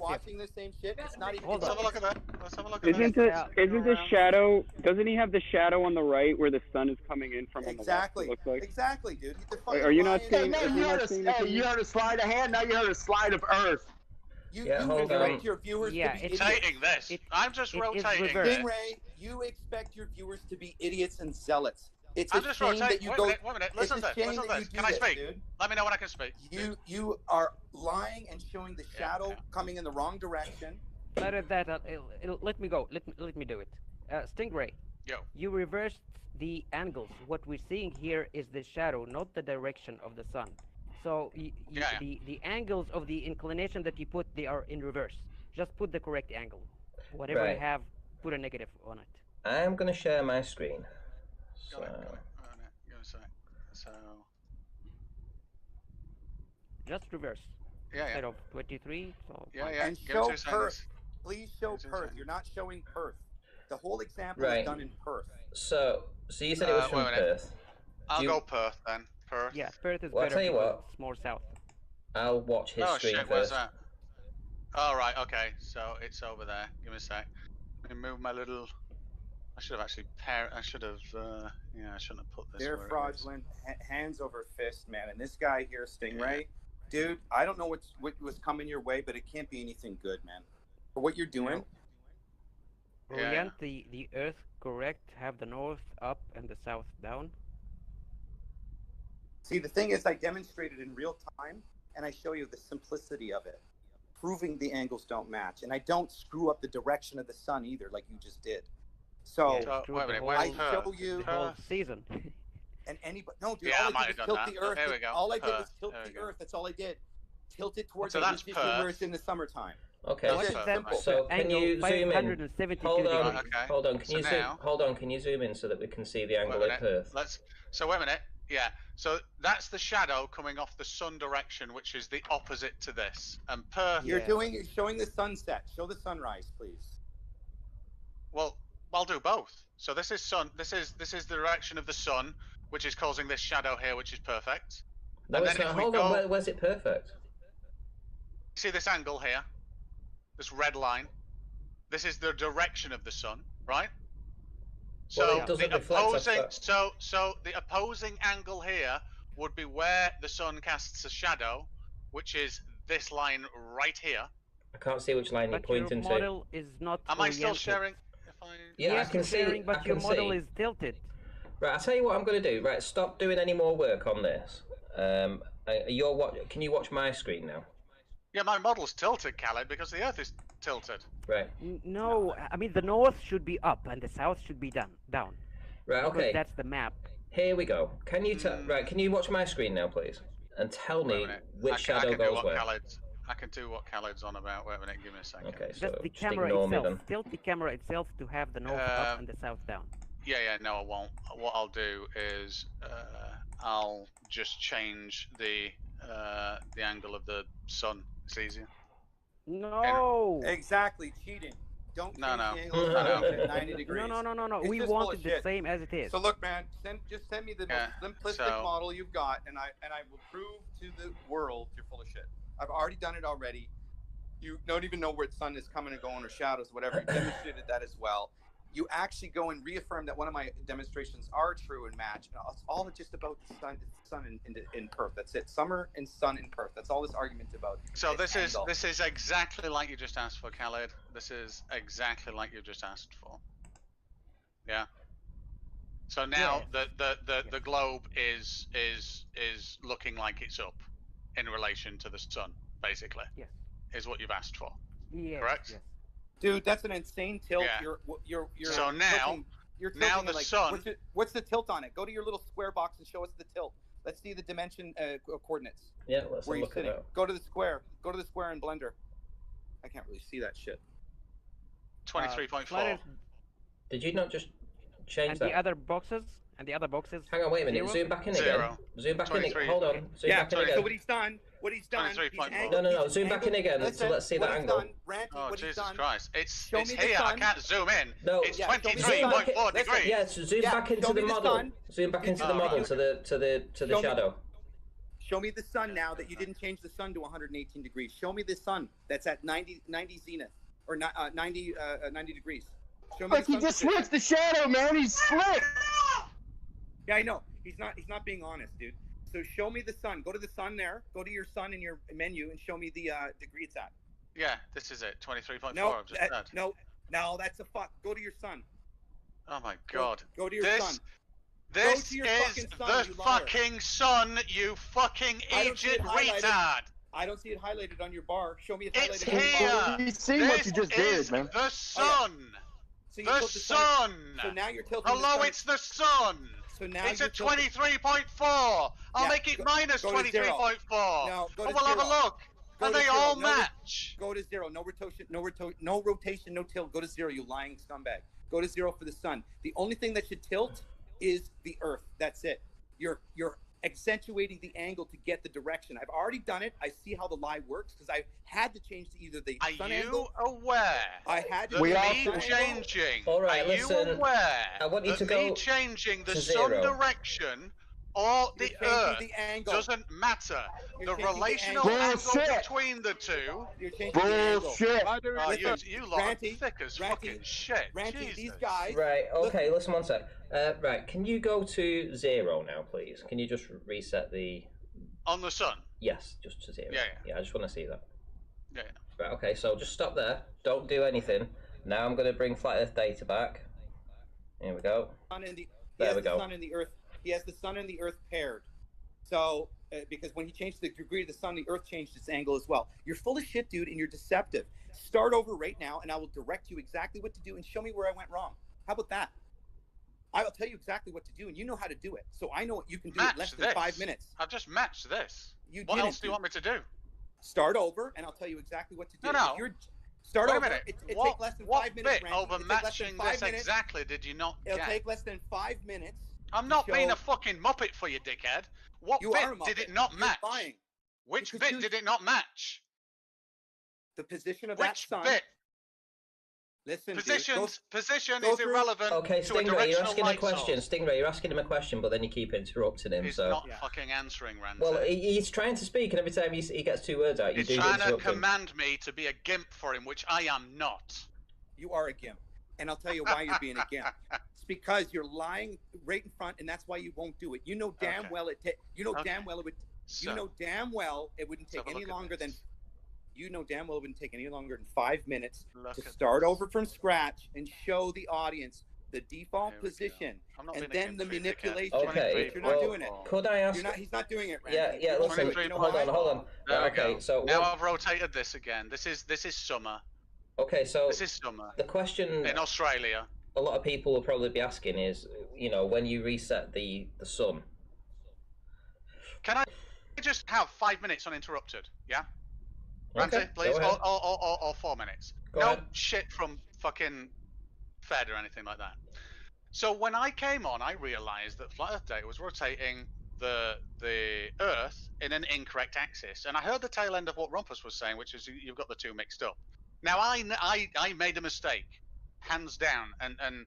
Speaker 4: watching the same shit? It's not even.
Speaker 3: Let's have a look at that. Let's have a look at that.
Speaker 5: Isn't the shadow? Doesn't he have the shadow on the right where the sun is coming in from?
Speaker 4: Exactly.
Speaker 5: On the left, it looks like?
Speaker 4: Exactly, dude.
Speaker 5: Are you not seeing?
Speaker 6: You heard a slide of hand. Now you heard a slide of Earth.
Speaker 4: You expect your viewers to be idiots.
Speaker 3: Rotating this. I'm just rotating.
Speaker 4: Stingray, you expect your viewers to be idiots and zealots. It's
Speaker 3: I'm
Speaker 4: a
Speaker 3: just
Speaker 4: shame
Speaker 3: rotating.
Speaker 4: that you
Speaker 3: Wait
Speaker 4: go.
Speaker 3: a minute. Listen to this. Can I speak?
Speaker 4: Dude.
Speaker 3: Let me know when I can speak.
Speaker 4: You are lying and showing the shadow coming in the wrong direction.
Speaker 8: Let me go. Let me do it. Stingray.
Speaker 3: Yo.
Speaker 8: You reversed the angles. What we're seeing here is the shadow, not the direction of the sun. So the angles of the inclination that you put, they are in reverse. Just put the correct angle. Whatever you have, put a negative on it.
Speaker 1: I'm going to share my screen.
Speaker 3: Go ahead. Give me a sec. So.
Speaker 8: Just reverse. Instead of 23. So.
Speaker 4: And show Perth. Please show Perth. You're not showing Perth. The whole example is done in Perth.
Speaker 1: So you said it was from Perth.
Speaker 3: I'll go Perth then. Perth.
Speaker 8: Yeah, Perth is
Speaker 1: well,
Speaker 8: better.
Speaker 1: I'll tell you what.
Speaker 8: It's more south.
Speaker 1: I'll watch his screen first.
Speaker 3: Where's that? Oh, right, okay. So it's over there. Give me a sec. Let me move my little. I should have actually I should have. I shouldn't have put this.
Speaker 4: They're fraudulent. Hands over fist, man. And this guy here, Stingray, dude. I don't know what was coming your way, but it can't be anything good, man. For what you're doing.
Speaker 8: Brilliant. The Earth correct. Have the north up and the south down.
Speaker 4: See, the thing is, I demonstrated in real time, and I show you the simplicity of it, proving the angles don't match, and I don't screw up the direction of the sun either, like you just did. So I show you
Speaker 8: the whole season.
Speaker 4: And anybody, no, dude, all I did was tilt the Earth.
Speaker 3: There we go.
Speaker 4: All I did was tilt the Earth. That's all I did. Tilt it towards the position where it's in the summertime.
Speaker 1: Okay. So can you zoom in? Hold on. Can you zoom in so that we can see the angle at Perth?
Speaker 3: So wait a minute. Yeah. So that's the shadow coming off the sun direction, which is the opposite to this. And Perth.
Speaker 4: You're showing the sunset. Show the sunrise, please.
Speaker 3: Well, I'll do both. So this is sun. This is the direction of the sun, which is causing this shadow here, which is perfect.
Speaker 1: No, it's not. Hold on. Where's it perfect?
Speaker 3: See this angle here? This red line. This is the direction of the sun, right? So the opposing angle here would be where the sun casts a shadow, which is this line right here.
Speaker 1: I can't see which line you're pointing to.
Speaker 8: Your model is not.
Speaker 3: Am I still sharing?
Speaker 1: Yeah, I can see.
Speaker 8: But your model is tilted.
Speaker 1: Right, I'll tell you what I'm going to do. Right, stop doing any more work on this. Can you watch my screen now?
Speaker 3: Yeah, my model's tilted, Khaled, because the Earth is tilted.
Speaker 1: Right.
Speaker 8: No, I mean the north should be up and the south should be down.
Speaker 1: Right. Okay.
Speaker 8: That's the map.
Speaker 1: Here we go. Can you Can you watch my screen now, please, and tell me which shadow goes where?
Speaker 3: I can do what Khaled's on about. Wait a minute. Give me a second.
Speaker 1: Okay. So
Speaker 8: just the camera itself. Tilt the camera itself to have the north up and the south down.
Speaker 3: Yeah. No, I won't. What I'll do is I'll just change the angle of the sun. It's easier.
Speaker 8: No.
Speaker 4: Exactly, cheating. Don't change the angle at 90 degrees.
Speaker 8: No. We want it the same as it is.
Speaker 4: So look, man, just send me the most simplistic model you've got, and I will prove to the world you're full of shit. I've already done it already. You don't even know where the sun is coming and going or shadows, whatever. You demonstrated that as well. You actually go and reaffirm that one of my demonstrations are true and match. And it's all just about the sun in Perth. That's it. Summer and sun in Perth. That's all this argument's about.
Speaker 3: So this is exactly like you just asked for, Khaled. This is exactly like you just asked for. Yeah. So now the globe is looking like it's up in relation to the sun, basically.
Speaker 8: Yes.
Speaker 3: Is what you've asked for.
Speaker 8: Yes.
Speaker 3: Correct?
Speaker 8: Yes.
Speaker 4: Dude, that's an insane tilt.
Speaker 3: Yeah.
Speaker 4: You're
Speaker 3: so now the sun.
Speaker 4: What's the tilt on it? Go to your little square box and show us the tilt. Let's see the dimension coordinates.
Speaker 1: Yeah, let's look at it.
Speaker 4: Go to the square. Go to the square in Blender. I can't really see that shit.
Speaker 3: 23.4.
Speaker 1: Did you not just change
Speaker 8: and
Speaker 1: that?
Speaker 8: the other boxes And the other boxes?
Speaker 1: Hang on, wait a minute.
Speaker 8: 0?
Speaker 1: Zoom back in
Speaker 3: Zero.
Speaker 1: again. Zoom back in
Speaker 3: 23.
Speaker 1: again. Hold on. Zoom back in
Speaker 4: So
Speaker 1: again.
Speaker 4: what he's done, he's
Speaker 3: 23.4.
Speaker 1: No.
Speaker 4: he's
Speaker 1: Zoom back in again.
Speaker 4: Listen,
Speaker 1: So let's see that
Speaker 4: what he's
Speaker 1: angle.
Speaker 4: done, Ranty,
Speaker 3: Oh,
Speaker 4: what he's
Speaker 3: Jesus
Speaker 4: done.
Speaker 3: Christ. It's
Speaker 4: Show me the
Speaker 3: here. I
Speaker 4: sun.
Speaker 3: can't zoom in.
Speaker 1: No.
Speaker 3: It's
Speaker 4: Yeah, show me the
Speaker 3: 23.4
Speaker 4: sun.
Speaker 3: degrees.
Speaker 1: Yeah, so zoom
Speaker 4: Yeah,
Speaker 1: back into
Speaker 4: show
Speaker 1: the
Speaker 4: me the
Speaker 1: model.
Speaker 4: sun.
Speaker 1: Zoom back into the
Speaker 3: Oh,
Speaker 1: model
Speaker 3: right.
Speaker 1: to the
Speaker 4: Show me-
Speaker 1: shadow.
Speaker 4: Show me the sun now that you didn't change the sun to 118 degrees. Show me the sun that's at 90 zenith or 90 degrees. Show me
Speaker 6: Look,
Speaker 4: the
Speaker 6: he
Speaker 4: sun
Speaker 6: just
Speaker 4: position.
Speaker 6: switched the shadow, man. He's slick.
Speaker 4: Yeah, I know. He's not being honest, dude. So show me the sun. Go to the sun there. Go to your sun in your menu and show me the degree it's at.
Speaker 3: Yeah, this is it. 23.4.
Speaker 4: No,
Speaker 3: I've just said.
Speaker 4: no, that's a fuck. Go to your sun.
Speaker 3: Oh my God.
Speaker 4: Go to your
Speaker 3: This-
Speaker 4: sun.
Speaker 3: This
Speaker 4: to your
Speaker 3: is
Speaker 4: fucking sun,
Speaker 3: the
Speaker 4: you liar.
Speaker 3: fucking sun, you fucking
Speaker 4: I don't see
Speaker 3: idiot
Speaker 4: it highlighted.
Speaker 3: retard.
Speaker 4: I don't see it highlighted on your bar. Show me it
Speaker 3: It's
Speaker 4: highlighted. on your bar.
Speaker 3: here.
Speaker 6: He's seen what you just
Speaker 3: This
Speaker 6: did, man.
Speaker 3: is the sun.
Speaker 4: So you
Speaker 3: The
Speaker 4: tilt
Speaker 3: sun.
Speaker 4: So now you're tilting the
Speaker 3: Hello,
Speaker 4: sun.
Speaker 3: it's the sun.
Speaker 4: So now
Speaker 3: It's
Speaker 4: you're
Speaker 3: a
Speaker 4: tilting-
Speaker 3: 23.4. I'll
Speaker 4: Yeah,
Speaker 3: make it
Speaker 4: go-
Speaker 3: minus
Speaker 4: go to zero.
Speaker 3: 23.4.
Speaker 4: No, go to
Speaker 3: And we'll have a
Speaker 4: zero.
Speaker 3: look.
Speaker 4: Go
Speaker 3: And
Speaker 4: to
Speaker 3: they
Speaker 4: zero.
Speaker 3: all
Speaker 4: No,
Speaker 3: match.
Speaker 4: Go to zero. No rotation, no tilt. Go to zero, you lying scumbag. Go to zero for the sun. The only thing that should tilt is the Earth. That's it. You're accentuating the angle to get the direction. I've already done it. I see how the lie works because I had to change to either the
Speaker 3: Are
Speaker 4: sun
Speaker 3: you
Speaker 4: angle.
Speaker 3: aware?
Speaker 4: I had to
Speaker 3: that
Speaker 6: We
Speaker 4: change
Speaker 6: all-
Speaker 3: me
Speaker 4: the sun angle.
Speaker 3: changing.
Speaker 1: All right,
Speaker 3: are
Speaker 1: listen,
Speaker 3: you aware?
Speaker 1: I want you
Speaker 3: that
Speaker 1: to
Speaker 3: me
Speaker 1: go
Speaker 3: changing the
Speaker 1: to
Speaker 3: sun
Speaker 1: zero.
Speaker 3: direction or
Speaker 4: You're
Speaker 3: the
Speaker 4: changing
Speaker 3: Earth
Speaker 4: the angle.
Speaker 3: doesn't matter.
Speaker 4: You're
Speaker 3: The
Speaker 4: changing the
Speaker 3: relational
Speaker 6: angle.
Speaker 3: angle
Speaker 6: Bullshit.
Speaker 3: between the two.
Speaker 4: You're changing the angle.
Speaker 6: Bullshit.
Speaker 3: Oh,
Speaker 4: Listen,
Speaker 3: you lot are
Speaker 4: Ranty,
Speaker 3: thick as
Speaker 4: Ranty,
Speaker 3: fucking shit.
Speaker 4: Ranty,
Speaker 3: Jesus.
Speaker 4: these guys.
Speaker 1: Right. Okay. Listen one sec. Right. Can you go to 0 now, please? Can you just reset the?
Speaker 3: On the sun.
Speaker 1: Yes, just to 0.
Speaker 3: Yeah.
Speaker 1: I just want to see that.
Speaker 3: Yeah.
Speaker 1: Right. Okay. So just stop there. Don't do anything. Now I'm going to bring flat Earth data back. Here we go.
Speaker 4: Sun and the,
Speaker 1: There we
Speaker 4: the
Speaker 1: go.
Speaker 4: sun and the Earth. He has the sun and the Earth paired. So because when he changed the degree of the sun, the Earth changed its angle as well. You're full of shit, dude, and you're deceptive. Start over right now, and I will direct you exactly what to do and show me where I went wrong. How about that? I will tell you exactly what to do, and you know how to do it. So I know what you can do in less than 5 minutes.
Speaker 3: I've just matched this.
Speaker 4: You
Speaker 3: What
Speaker 4: didn't,
Speaker 3: else do you want me to do?
Speaker 4: Start over, and I'll tell you exactly what to do.
Speaker 3: No.
Speaker 4: If you're, start
Speaker 3: Wait a
Speaker 4: over.
Speaker 3: minute.
Speaker 4: It
Speaker 3: what
Speaker 4: take less than
Speaker 3: what
Speaker 4: 5 minutes,
Speaker 3: bit
Speaker 4: Randy.
Speaker 3: over
Speaker 4: It take less than
Speaker 3: matching
Speaker 4: 5
Speaker 3: this
Speaker 4: minutes.
Speaker 3: exactly did you not
Speaker 4: It'll
Speaker 3: get?
Speaker 4: take less than 5 minutes.
Speaker 3: I'm not
Speaker 4: to
Speaker 3: being
Speaker 4: show-
Speaker 3: a fucking muppet for you, dickhead. What
Speaker 4: You are a
Speaker 3: bit did
Speaker 4: muppet.
Speaker 3: it not
Speaker 4: You're
Speaker 3: match?
Speaker 4: lying.
Speaker 3: Which
Speaker 4: Because
Speaker 3: bit
Speaker 4: you-
Speaker 3: did it not match?
Speaker 4: The position of that
Speaker 3: Which
Speaker 4: sun.
Speaker 3: bit?
Speaker 4: Listen,
Speaker 3: Position
Speaker 4: go
Speaker 3: is
Speaker 4: through-
Speaker 3: irrelevant
Speaker 1: Okay,
Speaker 3: to a
Speaker 1: Stingray, you're
Speaker 3: directional
Speaker 1: asking a
Speaker 3: light
Speaker 1: question.
Speaker 3: source.
Speaker 1: Stingray, you're asking him a question, but then you keep interrupting him.
Speaker 3: He's
Speaker 1: so.
Speaker 3: not
Speaker 4: Yeah.
Speaker 3: fucking answering, Randy.
Speaker 1: Well, he's trying to speak, and every time he gets 2 words out, you
Speaker 3: He's
Speaker 1: do
Speaker 3: trying to
Speaker 1: interrupt him.
Speaker 3: command me to be a gimp for him, which I am not.
Speaker 4: You are a gimp, and I'll tell you why you're being a gimp. It's because you're lying right in front, and that's why you won't do it. You know damn
Speaker 3: Okay.
Speaker 4: well
Speaker 3: Okay.
Speaker 4: damn well it would.
Speaker 3: So,
Speaker 4: You know damn well it wouldn't
Speaker 3: let's
Speaker 4: take
Speaker 3: have a
Speaker 4: any
Speaker 3: look at
Speaker 4: longer than.
Speaker 3: this.
Speaker 4: You know damn well it wouldn't take any longer than 5 minutes
Speaker 3: Look
Speaker 4: to
Speaker 3: at
Speaker 4: start
Speaker 3: this.
Speaker 4: over from scratch and show the audience the default
Speaker 3: Here we go.
Speaker 4: position,
Speaker 3: I'm not
Speaker 4: and
Speaker 3: being a
Speaker 4: then the
Speaker 3: gimp for you, dickhead.
Speaker 4: manipulation.
Speaker 1: Okay,
Speaker 4: But you're not
Speaker 1: well,
Speaker 4: doing it.
Speaker 1: Could I ask?
Speaker 4: He's not doing it. Randy.
Speaker 1: Yeah,
Speaker 4: You won't
Speaker 1: listen,
Speaker 4: do it. You know
Speaker 1: hold
Speaker 4: why?
Speaker 1: on.
Speaker 3: There we
Speaker 1: Okay,
Speaker 3: go.
Speaker 1: so
Speaker 3: Now I've rotated this again. This is summer.
Speaker 1: okay, so
Speaker 3: This is summer
Speaker 1: the question
Speaker 3: in Australia.
Speaker 1: a lot of people will probably be asking is, when you reset the sun.
Speaker 3: Can I just have 5 minutes uninterrupted? Yeah.
Speaker 1: Okay,
Speaker 3: Ramsey, please,
Speaker 1: go ahead.
Speaker 3: or 4 minutes.
Speaker 1: Go
Speaker 3: no
Speaker 1: ahead.
Speaker 3: shit from fucking Fed or anything like that. So when I came on, I realised that Flat Earth Data was rotating the Earth in an incorrect axis, and I heard the tail end of what Rumpus was saying, which is you've got the two mixed up. Now I made a mistake, hands down, and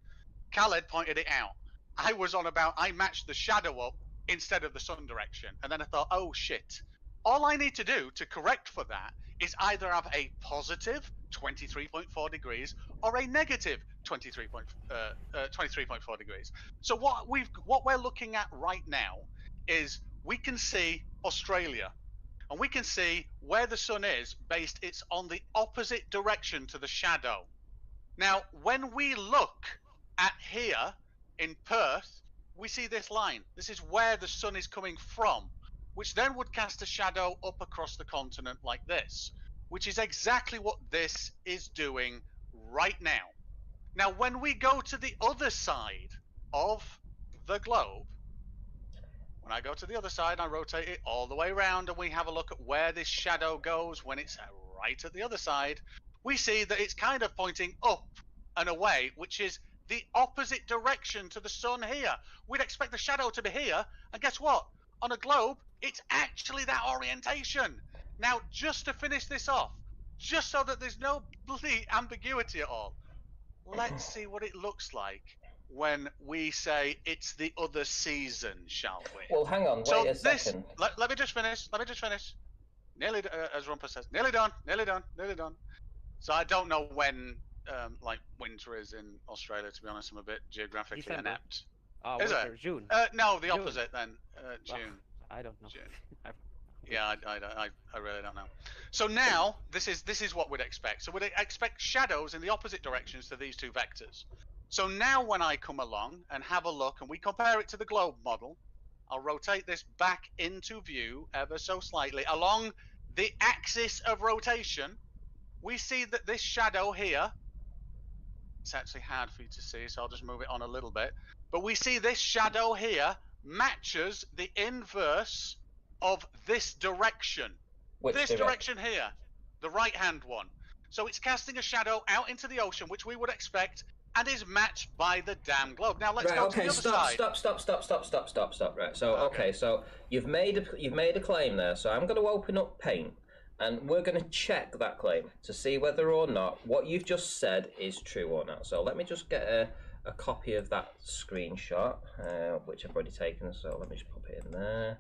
Speaker 3: Khaled pointed it out. I matched the shadow up instead of the sun direction, and then I thought, oh shit. All I need to do to correct for that is either have a positive 23.4 degrees or a negative 23.4 degrees. So what we're looking at right now is we can see Australia, and we can see where the sun is based it's on the opposite direction to the shadow. Now, when we look at here in Perth, we see this line. This is where the sun is coming from, which then would cast a shadow up across the continent like this, which is exactly what this is doing right now. Now, when we go to the other side of the globe, when I go to the other side, I rotate it all the way around, and we have a look at where this shadow goes when it's right at the other side, we see that it's kind of pointing up and away, which is the opposite direction to the sun here. We'd expect the shadow to be here, and guess what? On a globe, it's actually that orientation. Now, just to finish this off, just so that there's no bloody ambiguity at all, let's see what it looks like when we say it's the other season, shall we?
Speaker 1: Well, hang on, wait a second.
Speaker 3: Let me just finish. Nearly, as Rumpa says, nearly done. So I don't know when, like, winter is in Australia. To be honest, I'm a bit geographically
Speaker 8: December.
Speaker 3: inept.
Speaker 8: Is it June?
Speaker 3: No, the
Speaker 8: June.
Speaker 3: opposite then. June.
Speaker 8: I don't know.
Speaker 3: June. Yeah, I really don't know. So now this is what we'd expect. So we'd expect shadows in the opposite directions to these two vectors. So now when I come along and have a look and we compare it to the globe model, I'll rotate this back into view ever so slightly along the axis of rotation. We see that this shadow here, it's actually hard for you to see, so I'll just move it on a little bit. But we see this shadow here matches the inverse of this direction.
Speaker 1: Which
Speaker 3: direction here, the right-hand one. So it's casting a shadow out into the ocean, which we would expect, and is matched by the damn globe. Now let's go to the other side.
Speaker 1: Stop. Right. So okay, so you've made a claim there. So I'm going to open up Paint, and we're going to check that claim to see whether or not what you've just said is true or not. So let me just get a copy of that screenshot, which I've already taken. So let me just pop it in there.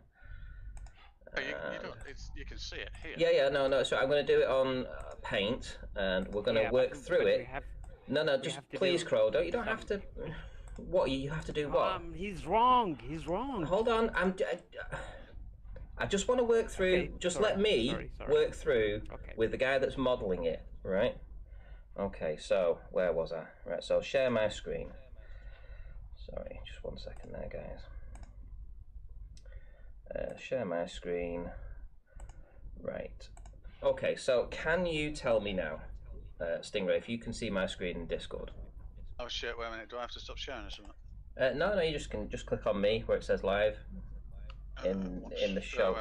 Speaker 3: You can see it here.
Speaker 1: Yeah, no. So I'm going to do it on Paint, and we're going to work through it. No, just please, Crow. You don't have to. What you have to do? What?
Speaker 8: He's wrong.
Speaker 1: Hold on. I just want to work through. Okay, let me work through with the guy that's modelling it, right? Okay. So where was I? Right. So share my screen. Sorry, just 1 second there, guys. Share my screen. Right. Okay, so can you tell me now, Stingray, if you can see my screen in Discord?
Speaker 3: Oh shit, wait a minute, do I have to stop sharing or something?
Speaker 1: No, you just click on me where it says live in the show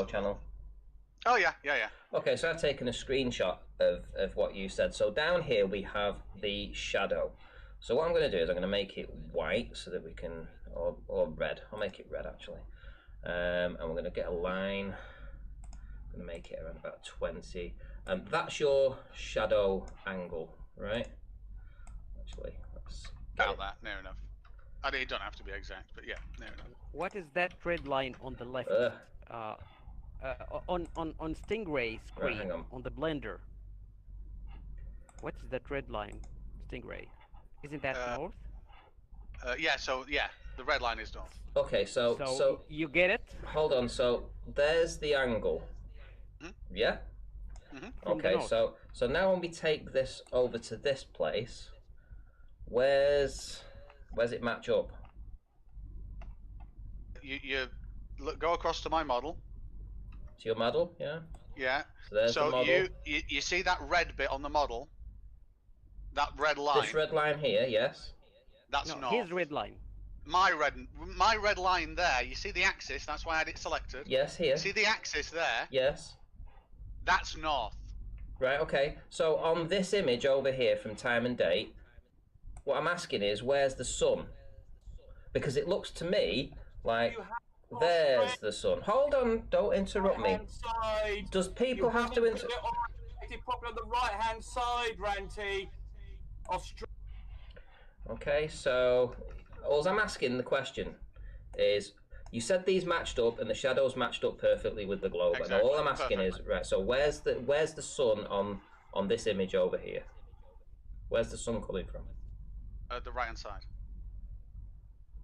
Speaker 1: channel.
Speaker 3: Oh yeah.
Speaker 1: Okay, so I've taken a screenshot of what you said. So down here we have the shadow. So what I'm going to do is I'm going to make it white so that we can, or red. I'll make it red actually. And we're going to get a line. I'm going to make it around about 20. That's your shadow angle, right? Actually, let's
Speaker 3: about that, near enough. It don't have to be exact, but yeah, near enough.
Speaker 8: What is that red line on the left? On Stingray's screen,
Speaker 1: hang
Speaker 8: on the blender. What is that red line, Stingray? Isn't that north?
Speaker 3: Yeah, the red line is north.
Speaker 1: Okay, so
Speaker 8: you get it?
Speaker 1: Hold on, so there's the angle. Yeah? Okay, so now when we take this over to this place, where's it match up?
Speaker 3: You go across to my model.
Speaker 1: To your model, yeah?
Speaker 3: Yeah.
Speaker 1: So there's the model.
Speaker 3: You see that red bit on the model? That red line?
Speaker 1: This red line here, yes.
Speaker 3: That's north.
Speaker 8: His red line.
Speaker 3: My red line there, you see the axis, that's why I had it selected.
Speaker 1: Yes, here.
Speaker 3: See the axis there?
Speaker 1: Yes.
Speaker 3: That's north.
Speaker 1: Right, okay. So on this image over here from time and date, what I'm asking is, where's the sun? Because it looks to me like there's the sun. Hold on, don't interrupt me. Does people have to interrupt?
Speaker 9: Probably on the right-hand side, Ranty.
Speaker 1: Okay, so all I'm asking the question is, you said these matched up and the shadows matched up perfectly with the globe. Exactly. And all I'm asking is, right, so where's the sun on this image over here? Where's the sun coming from?
Speaker 3: The right hand side.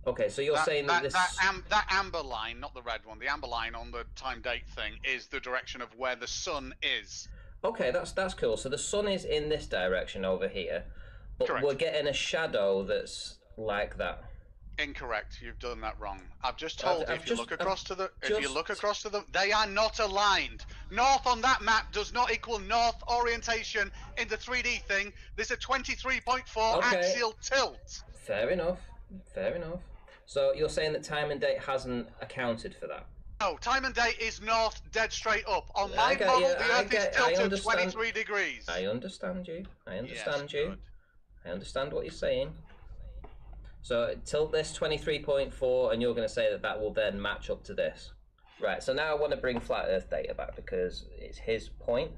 Speaker 1: Okay, so you're saying that this
Speaker 3: that amber line, not the red one, the amber line on the time date thing is the direction of where the sun is.
Speaker 1: Okay, that's cool. So the sun is in this direction over here, but
Speaker 3: Correct.
Speaker 1: We're getting a shadow that's like that.
Speaker 3: Incorrect. You've done that wrong. I've just told you. If you look across to the, they are not aligned. North on that map does not equal north orientation in the 3D thing. There's a 23.4 axial tilt.
Speaker 1: Fair enough. So you're saying that time and date hasn't accounted for that?
Speaker 3: No, time and date is north, dead straight up. On my model, the Earth is tilted 23 degrees.
Speaker 1: I understand you.
Speaker 3: Good.
Speaker 1: I understand what you're saying. So tilt this 23.4, and you're going to say that that will then match up to this. Right, so now I want to bring flat Earth data back because it's his point.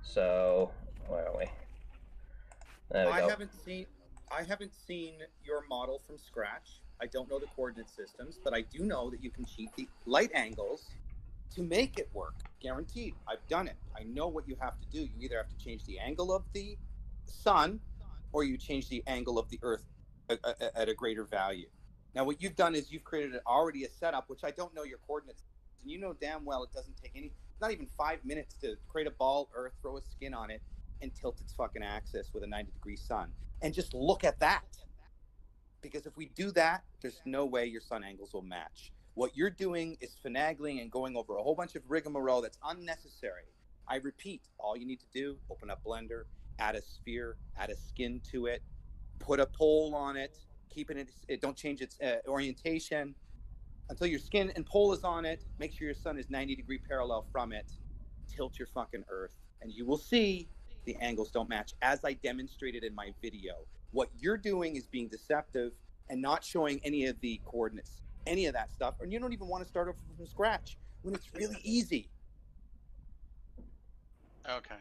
Speaker 1: So, where are we? There we go.
Speaker 4: I haven't seen your model from scratch. I don't know the coordinate systems, but I do know that you can cheat the light angles to make it work. Guaranteed. I've done it. I know what you have to do. You either have to change the angle of the sun or you change the angle of the Earth at a greater value. Now, what you've done is you've created already a setup, which I don't know your coordinates. And you know damn well it doesn't take not even 5 minutes to create a ball Earth, throw a skin on it, and tilt its fucking axis with a 90-degree sun. And just look at that. Because if we do that, there's no way your sun angles will match. What you're doing is finagling and going over a whole bunch of rigmarole that's unnecessary. I repeat, all you need to do, open up Blender, add a sphere, add a skin to it, put a pole on it, keep it don't change its orientation until your skin and pole is on it. Make sure your sun is 90-degree parallel from it. Tilt your fucking Earth, and you will see the angles don't match, as I demonstrated in my video. What you're doing is being deceptive and not showing any of the coordinates, any of that stuff, and you don't even want to start over from scratch when it's really easy.
Speaker 3: Okay.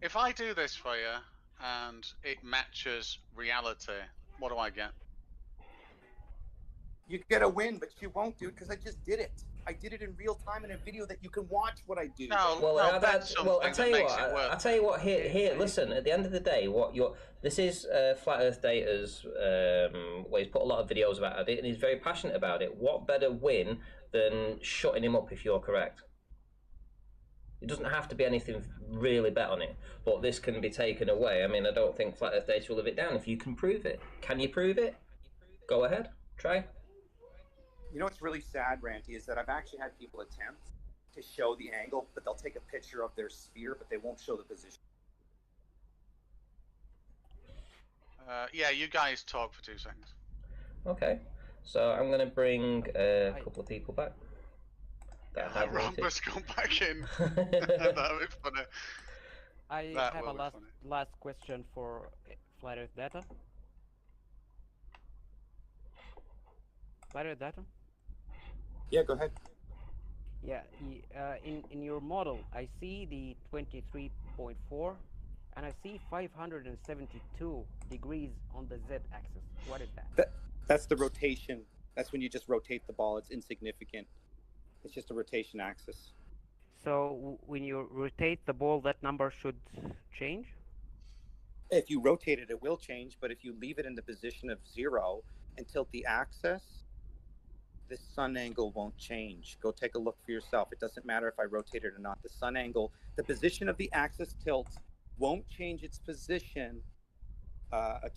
Speaker 3: If I do this for you and it matches reality, what do I get?
Speaker 4: You get a win, but you won't, dude, because I just did it. I did it in real time in a video that you can watch what I do.
Speaker 3: No, that's something that makes it worth it.
Speaker 1: I tell you what. Here. Listen. At the end of the day, this is Flat Earth Data's where he's put a lot of videos about it, and he's very passionate about it. What better win than shutting him up if you're correct? It doesn't have to be anything really bet on it, but this can be taken away. I mean, I don't think Flat Earth Data will live it down if you can prove it. Can you prove it? Go ahead. Try.
Speaker 4: You know what's really sad, Ranty, is that I've actually had people attempt to show the angle, but they'll take a picture of their sphere, but they won't show the position.
Speaker 3: Yeah, you guys talk for 2 seconds.
Speaker 1: Okay, so I'm going to bring a couple of people back.
Speaker 3: Rompus come back in. That would be funny.
Speaker 8: I have a last question for Flat Earth Data. Flat Earth Data?
Speaker 4: Yeah, go ahead.
Speaker 8: Yeah, in your model, I see the 23.4, and I see 572 degrees on the z-axis. What is that?
Speaker 4: That's the rotation. That's when you just rotate the ball. It's insignificant. It's just a rotation axis.
Speaker 8: So when you rotate the ball, that number should change?
Speaker 4: If you rotate it, it will change. But if you leave it in the position of 0 and tilt the axis, the sun angle won't change. Go take a look for yourself. It doesn't matter if I rotate it or not. The sun angle, the position of the axis tilt won't change its position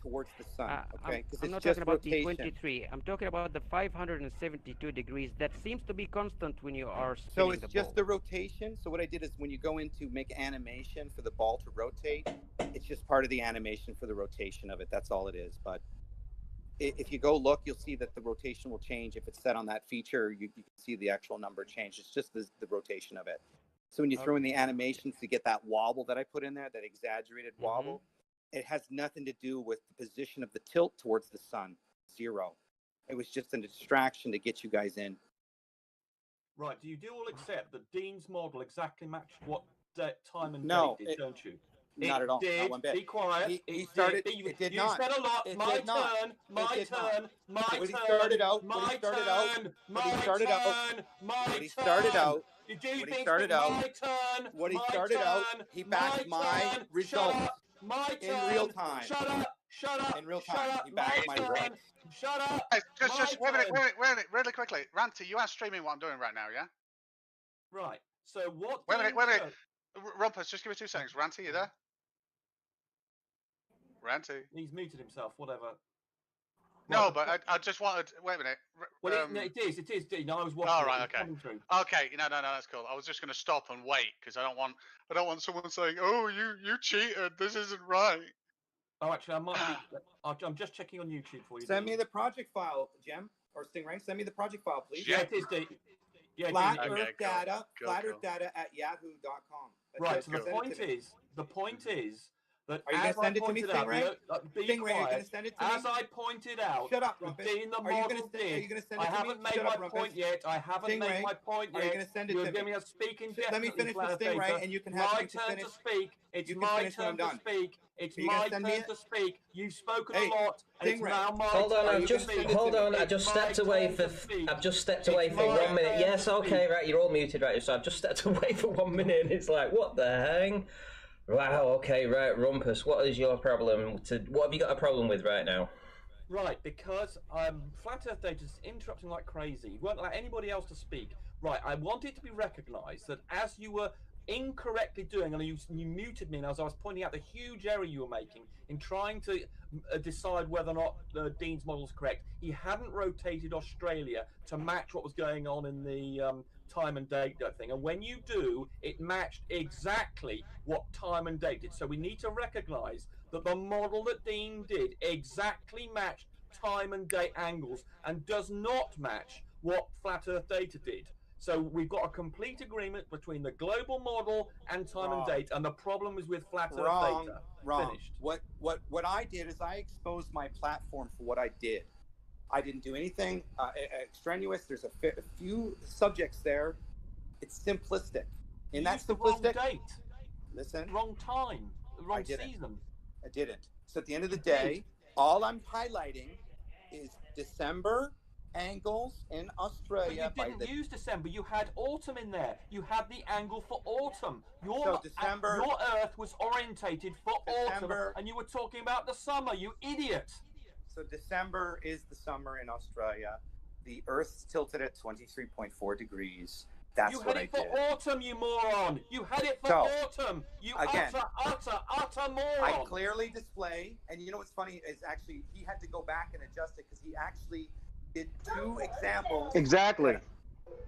Speaker 4: towards the sun. Okay, because
Speaker 8: I'm not talking about the 23. I'm talking about the 572 degrees. That seems to be constant when you are spinning the ball.
Speaker 4: So it's just the rotation. So what I did is when you go in to make animation for the ball to rotate, it's just part of the animation for the rotation of it. That's all it is. But if you go look, you'll see that the rotation will change. If it's set on that feature, you can see the actual number change. It's just the rotation of it. So when you throw in the animations to get that wobble that I put in there, that exaggerated wobble, it has nothing to do with the position of the tilt towards the sun. 0. It was just a distraction to get you guys in.
Speaker 10: Right. Do you all accept that Dean's model exactly matched what time and date did, don't you?
Speaker 4: Not at all.
Speaker 10: Did.
Speaker 4: Not one bit.
Speaker 10: Be quiet.
Speaker 4: He started.
Speaker 10: It
Speaker 4: did
Speaker 10: you
Speaker 4: not.
Speaker 10: said a lot.
Speaker 4: It
Speaker 10: My
Speaker 4: did not.
Speaker 10: turn. My
Speaker 4: It did not.
Speaker 10: turn. My turn.
Speaker 4: When he started out.
Speaker 10: My
Speaker 4: When he started out.
Speaker 10: turn.
Speaker 4: When he
Speaker 10: My
Speaker 4: started out.
Speaker 10: turn. My
Speaker 4: When he started out.
Speaker 10: Did you
Speaker 4: When he
Speaker 10: think
Speaker 4: started
Speaker 10: that
Speaker 4: out.
Speaker 10: my turn?
Speaker 4: When he
Speaker 10: My
Speaker 4: started out.
Speaker 10: turn,
Speaker 4: He backed my results.
Speaker 10: My turn.
Speaker 4: In real time.
Speaker 10: Shut up. Shut up.
Speaker 4: In real
Speaker 10: Shut
Speaker 4: time.
Speaker 10: up.
Speaker 4: He backed my
Speaker 10: turn.
Speaker 4: results.
Speaker 10: Shut up.
Speaker 3: Hey, just wait a minute,
Speaker 10: turn.
Speaker 3: wait a minute, really quickly. Ranty, you are streaming what I'm doing right now, yeah?
Speaker 10: Right. So what?
Speaker 3: Wait a minute. Rumpus, just give me 2 seconds. Ranty, you there? Ranty.
Speaker 10: He's muted himself. Whatever.
Speaker 3: No, but I just wanted. Wait a minute.
Speaker 10: Well, it is, Dean. I was watching.
Speaker 3: All right,
Speaker 10: it.
Speaker 3: okay. Okay, no, that's cool. I was just going to stop and wait because I don't want someone saying, "Oh, you cheated. This isn't right."
Speaker 10: Oh, actually, I might be. I'm just checking on YouTube for you.
Speaker 4: Send me the project file, Jem or Stingray. Send me the project file, please.
Speaker 10: Yeah, it is, Dean. Yeah,
Speaker 4: Flat Earth Data, Flat Earth Data at yahoo.com.
Speaker 10: Right. So the point is, that
Speaker 4: Are you going
Speaker 10: as
Speaker 4: to send
Speaker 10: I
Speaker 4: it to me,
Speaker 10: pointed out,
Speaker 4: Stingray?
Speaker 10: be
Speaker 4: Stingray, are you going
Speaker 10: quiet.
Speaker 4: to send it to me?
Speaker 10: As I pointed out,
Speaker 4: Shut up,
Speaker 10: the
Speaker 4: Rumpus.
Speaker 10: Dean the
Speaker 4: Are you
Speaker 10: model
Speaker 4: going
Speaker 10: did.
Speaker 4: to send
Speaker 10: I
Speaker 4: it to me?
Speaker 10: haven't made
Speaker 4: Shut
Speaker 10: my
Speaker 4: up, Rumpus.
Speaker 10: point yet. I haven't made my point
Speaker 4: are you
Speaker 10: yet.
Speaker 4: going to send it
Speaker 10: You're
Speaker 4: to me?
Speaker 10: giving us speaking
Speaker 4: Let me finish with Stingray, and you can have
Speaker 10: my turn to speak. It's my turn to speak. It's my turn to speak. You've spoken a lot. And it's now my
Speaker 1: Hold on,
Speaker 10: turn
Speaker 1: I've just
Speaker 10: to speak.
Speaker 1: hold on. I
Speaker 10: It's
Speaker 1: just
Speaker 10: my
Speaker 1: stepped away
Speaker 10: turn
Speaker 1: for.
Speaker 10: to speak.
Speaker 1: I've just stepped away
Speaker 10: It's
Speaker 1: for
Speaker 10: my
Speaker 1: 1 minute.
Speaker 10: turn
Speaker 1: Yes,
Speaker 10: to
Speaker 1: okay,
Speaker 10: speak.
Speaker 1: right. You're all muted, right? So I've just stepped away for 1 minute, and it's like, what the hang? Wow. Okay, right, Rumpus. What is your problem? What have you got a problem with right now?
Speaker 10: Right, because Flat Earth Data is interrupting like crazy. You won't allow anybody else to speak. Right, I want it to be recognised that as you were incorrectly doing, and you muted me, and as I was pointing out the huge error you were making in trying to decide whether or not Dean's model is correct, he hadn't rotated Australia to match what was going on in the time and date thing. And when you do, it matched exactly what time and date did. So we need to recognise that the model that Dean did exactly matched time and date angles and does not match what Flat Earth Data did. So we've got a complete agreement between the global model and time and date, and the problem is with Flat Earth Data. Finished.
Speaker 4: What I did is I exposed my platform for what I did. I didn't do anything extraneous. There's a few subjects there. It's simplistic. And that's
Speaker 10: the
Speaker 4: simplistic.
Speaker 10: Wrong date.
Speaker 4: Listen.
Speaker 10: Wrong time. The wrong season.
Speaker 4: I didn't. So at the end of the day, all I'm highlighting is December angles in Australia.
Speaker 10: But you didn't use December. You had autumn in there. You had the angle for autumn. Your Earth was orientated for autumn, and you were talking about the summer. You idiot.
Speaker 4: So December is the summer in Australia. The Earth's tilted at 23.4 degrees. That's what I did.
Speaker 10: You had it for autumn, you moron. You had it for autumn. You utter moron.
Speaker 4: I clearly display, and you know what's funny is actually he had to go back and adjust it because he actually did 2 examples.
Speaker 6: Exactly.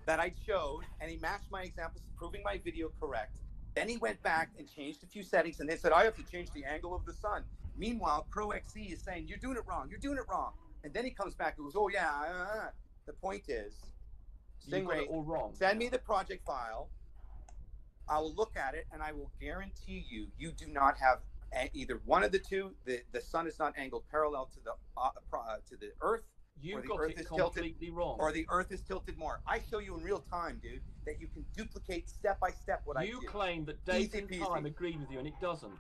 Speaker 4: That I showed, and he matched my examples, proving my video correct. Then he went back and changed a few settings, and they said, I have to change the angle of the sun. Meanwhile, ProXE is saying, you're doing it wrong. You're doing it wrong. And then he comes back and goes, oh, yeah. The point is, Stingray, send me the project file. I will look at it, and I will guarantee you do not have either one of the two. The sun is not angled parallel to the Earth.
Speaker 10: You got it completely wrong.
Speaker 4: Or the Earth is tilted more. I show you in real time, dude, that you can duplicate step by step what I do.
Speaker 10: You claim that date and time agree with you, and it doesn't.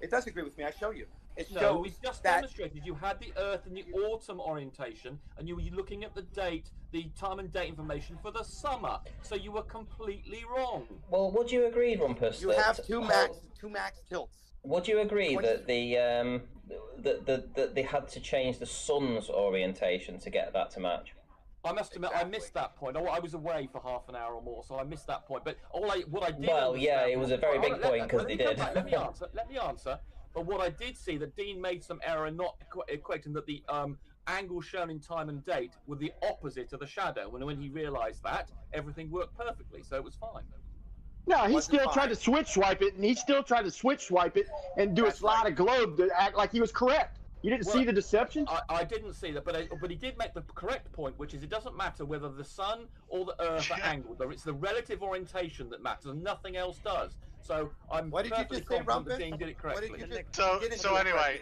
Speaker 4: It does agree with me. I show you.
Speaker 10: No, we just demonstrated you had the Earth in the autumn orientation, and you were looking at the date, the time and date information for the summer. So you were completely wrong.
Speaker 1: Well, would you agree, Rumpus?
Speaker 4: You have two max tilts.
Speaker 1: Would you agree that that they had to change the sun's orientation to get that to match?
Speaker 10: I must admit, I missed that point. I was away for half an hour or more, so I missed that point. But what I did.
Speaker 1: Well, yeah, it was a very big point because they did.
Speaker 10: Let me answer. But what I did see that Dean made some error in not equating that the angles shown in time and date were the opposite of the shadow. When he realised that, everything worked perfectly, so it was fine.
Speaker 6: No, he still tried to switch swipe it, and do a slide of globe to act like he was correct. You didn't see the deception?
Speaker 10: I didn't see that, but he did make the correct point, which is it doesn't matter whether the sun or the Earth are angled. It's the relative orientation that matters, and nothing else does. So I'm perfectly confident that Dean did it correctly.
Speaker 3: So anyway,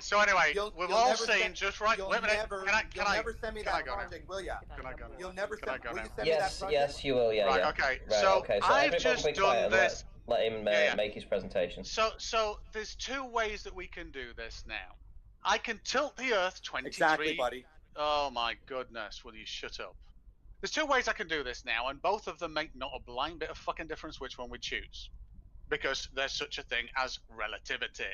Speaker 3: we've all seen just right. Wait a minute. Can I
Speaker 4: never send me that project, will ya? You'll never send me that project?
Speaker 1: Yes, you will. Yeah.
Speaker 3: Right.
Speaker 1: Yeah.
Speaker 3: Okay.
Speaker 1: Right,
Speaker 3: So
Speaker 1: okay. So
Speaker 3: I've just done this.
Speaker 1: Let him make his presentation.
Speaker 3: So there's 2 ways that we can do this now. I can tilt the Earth 23.
Speaker 4: Exactly, buddy.
Speaker 3: Oh my goodness, will you shut up? There's 2 ways I can do this now, and both of them make not a blind bit of fucking difference which one we choose. Because there's such a thing as relativity.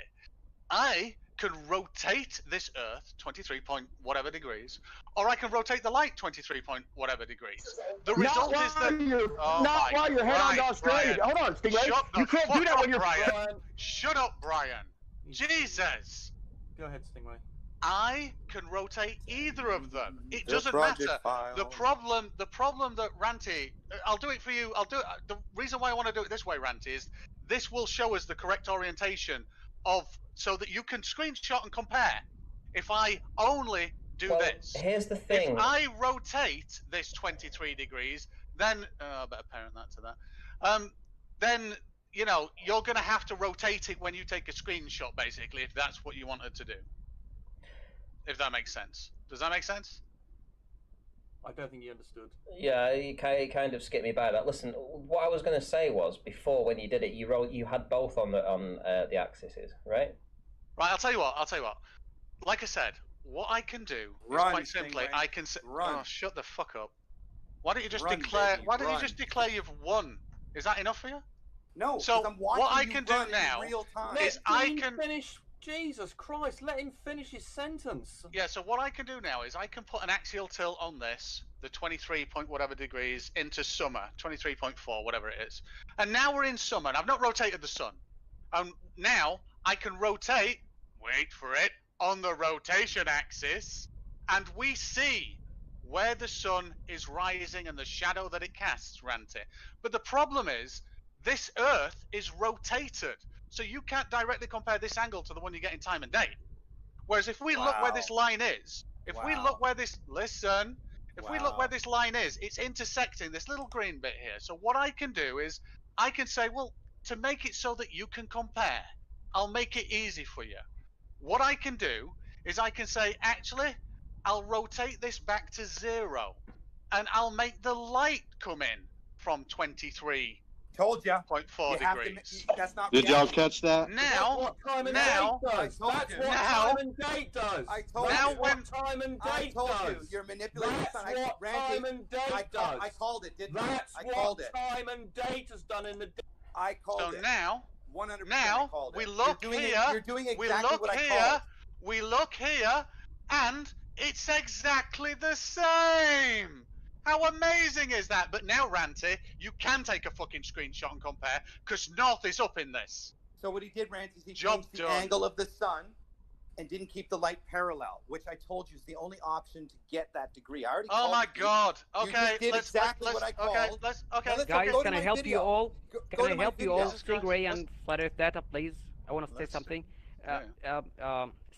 Speaker 3: I can rotate this Earth 23 point whatever degrees, or I can rotate the light 23 point whatever degrees. The result is that
Speaker 6: not while you're heading on to Australia.
Speaker 3: Brian,
Speaker 6: hold on, Stingray. You can't do that when you're
Speaker 3: Brian. Shut up, Brian. Jesus.
Speaker 10: Go ahead, Stingray.
Speaker 3: I can rotate either of them. It doesn't matter. The problem that Ranty, I'll do it for you. The reason why I want to do it this way, Ranty, is this will show us the correct orientation so that you can screenshot and compare. If I only do this.
Speaker 1: Here's the thing.
Speaker 3: If I rotate this 23 degrees, then I better parent that to that. Then you know, you're going to have to rotate it when you take a screenshot, basically, if that's what you wanted to do. If that makes sense. Does that make sense?
Speaker 10: I don't think you understood.
Speaker 1: Yeah, you kind of skipped me by that. Listen, what I was going to say was, before when you did it, you had both on the axes, right?
Speaker 3: Right, I'll tell you what. Like I said, what I can do is quite simply, I can say, oh, shut the fuck up. Why don't you just declare? Why don't you just declare you've won? Is that enough for you?
Speaker 4: No.
Speaker 3: So
Speaker 4: I'm
Speaker 3: what I can do now is I can
Speaker 10: finish. Jesus Christ! Let him finish his sentence.
Speaker 3: Yeah. So what I can do now is I can put an axial tilt on this, the 23 point whatever degrees, into summer, 23.4, whatever it is. And now we're in summer, and I've not rotated the sun. Now I can rotate. Wait for it. On the rotation axis, and we see where the sun is rising and the shadow that it casts, Ranty. But the problem is, this Earth is rotated, so you can't directly compare this angle to the one you get in time and date. Whereas if we look where this line is, if we look where this, we look where this line is, it's intersecting this little green bit here. So what I can do is, I can say, well, to make it so that you can compare, I'll make it easy for you. What I can do is I can say, actually, I'll rotate this back to 0, and I'll make the light come in from 23.
Speaker 4: Told you.
Speaker 3: 0.4 degrees.
Speaker 4: That's not.
Speaker 7: Did y'all catch that?
Speaker 3: Now,
Speaker 10: what time and date does. That's what time and date does.
Speaker 4: I told
Speaker 10: That's
Speaker 4: you.
Speaker 10: what time and date does.
Speaker 4: You're manipulating.
Speaker 10: That's what time and date does.
Speaker 4: I called it, didn't
Speaker 10: That's
Speaker 4: I? I called
Speaker 10: what
Speaker 4: it.
Speaker 10: time and date has done in the.
Speaker 4: I called it.
Speaker 3: So now,
Speaker 4: 100%.
Speaker 3: now we look here.
Speaker 4: You're doing exactly
Speaker 3: we look
Speaker 4: what I
Speaker 3: here.
Speaker 4: called.
Speaker 3: We look here, and it's exactly the same. How amazing is that? But now, Ranty, you can take a fucking screenshot and compare, because North is up in this.
Speaker 4: So what he did, Ranty, is he changed the angle of the sun and didn't keep the light parallel, which I told you is the only option to get that degree. I already
Speaker 3: Oh my God. Okay,
Speaker 4: you did exactly what I called.
Speaker 3: Okay,
Speaker 8: guys, can I help you all? Can I help you all? Stingray and Flat Earth Data, please. I want to say something.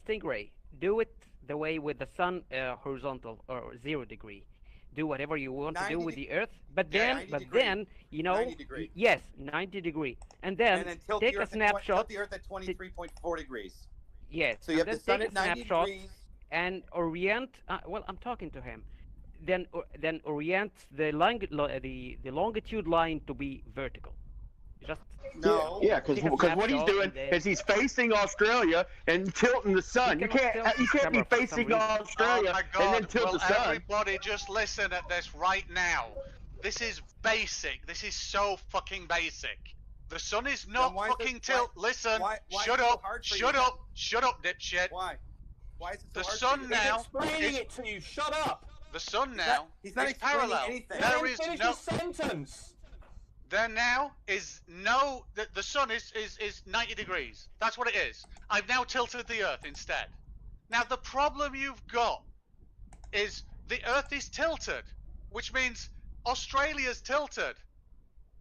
Speaker 8: Stingray, do it the way with the sun horizontal or 0 degree. Do whatever you want to do with the Earth, but then, you know,
Speaker 4: 90 degree.
Speaker 8: yes, 90 degree, and then take a snapshot.
Speaker 4: Tilt the Earth at 23.4 degrees.
Speaker 8: Yes.
Speaker 4: So you have the sun at 90 degrees.
Speaker 8: And orient. Well, I'm talking to him. Then orient the longitude line to be vertical. Just
Speaker 6: no. Yeah, because what he's doing is he's facing Australia and tilting the sun. You can't be facing Australia and then tilt the sun.
Speaker 3: Everybody, just listen at this right now. This is basic. This is so fucking basic. The sun is not fucking tilt. Listen. Shut up. Shut up. Shut up, dipshit.
Speaker 4: Why? Why is it so
Speaker 3: the
Speaker 4: hard
Speaker 3: sun
Speaker 4: for you?
Speaker 3: now?
Speaker 10: He's explaining it to you. Shut up.
Speaker 3: The sun now.
Speaker 4: He's not
Speaker 3: is parallel.
Speaker 4: anything.
Speaker 3: There is no
Speaker 10: sentence.
Speaker 3: There now is no. The sun is 90 degrees. That's what it is. I've now tilted the Earth instead. Now the problem you've got is the Earth is tilted, which means Australia's tilted.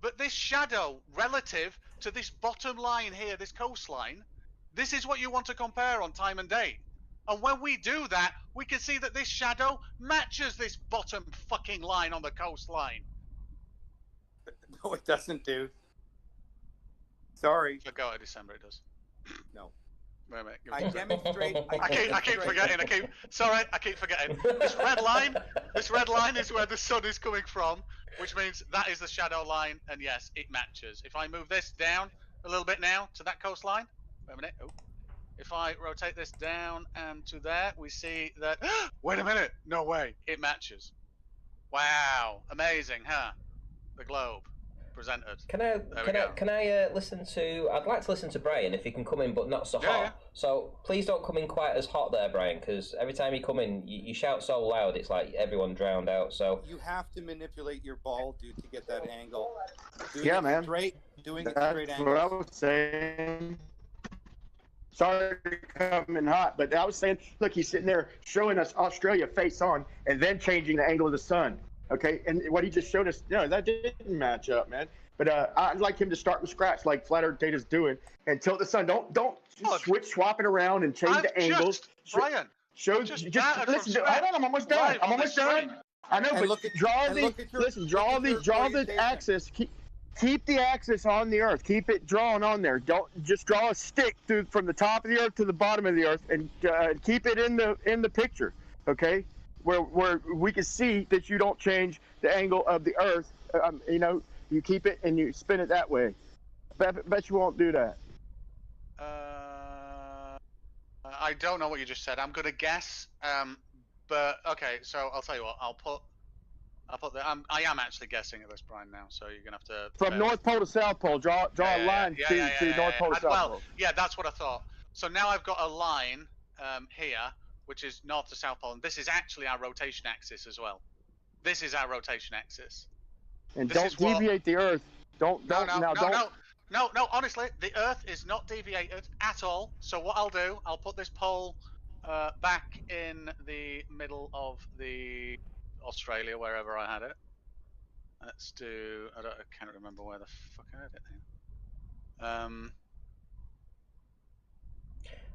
Speaker 3: But this shadow relative to this bottom line here, this coastline, this is what you want to compare on time and date. And when we do that, we can see that this shadow matches this bottom fucking line on the coastline.
Speaker 4: No, it doesn't, dude. Sorry.
Speaker 3: So go to December, it does.
Speaker 4: No.
Speaker 3: Wait a minute.
Speaker 4: I demonstrate.
Speaker 3: I keep forgetting. I keep forgetting. This red line is where the sun is coming from, which means that is the shadow line, and yes, it matches. If I move this down a little bit now to that coastline, wait a minute. Oh. If I rotate this down and to there, we see that. Wait a minute. No way. It matches. Wow. Amazing, huh? The globe presented.
Speaker 1: Can I listen to? I'd like to listen to Brian if he can come in, but not so hot.
Speaker 3: Yeah.
Speaker 1: So please don't come in quite as hot there, Brian, because every time you come in, you shout so loud, it's like everyone drowned out. So
Speaker 4: you have to manipulate your ball, dude, to get that angle.
Speaker 6: Doing it
Speaker 4: straight angle.
Speaker 6: That's what I was saying. Sorry to come in hot, but I was saying, look, he's sitting there showing us Australia face on and then changing the angle of the sun. Okay, and what he just showed us, no, that didn't match up, man. But I'd like him to start from scratch, like Flat Earth Data's doing, and tilt the sun. Don't swap it around and change the angles.
Speaker 3: Brian,
Speaker 6: listen. Hold on, I'm almost done. I'm almost done. I know, but draw the axis. keep the axis on the Earth. Keep it drawn on there. Don't just draw a stick through from the top of the Earth to the bottom of the Earth, and keep it in the picture. Okay, where we can see that you don't change the angle of the Earth. You know, you keep it and you spin it that way. Bet you won't do that.
Speaker 3: I don't know what you just said. I'm gonna guess. But okay, so I'll tell you what. I'll put the. I am actually guessing at this, Brian. Now, so you're gonna have to.
Speaker 6: From North Pole to South Pole, draw a line to North Pole to South Pole.
Speaker 3: Yeah, that's what I thought. So now I've got a line here, which is North to South Pole, and this is actually our rotation axis as well. This is our rotation axis.
Speaker 6: And don't deviate the Earth. No.
Speaker 3: Honestly, the Earth is not deviated at all. So what I'll do, I'll put this pole back in the middle of the Australia, wherever I had it. Let's do. I can't remember where the fuck I had it now.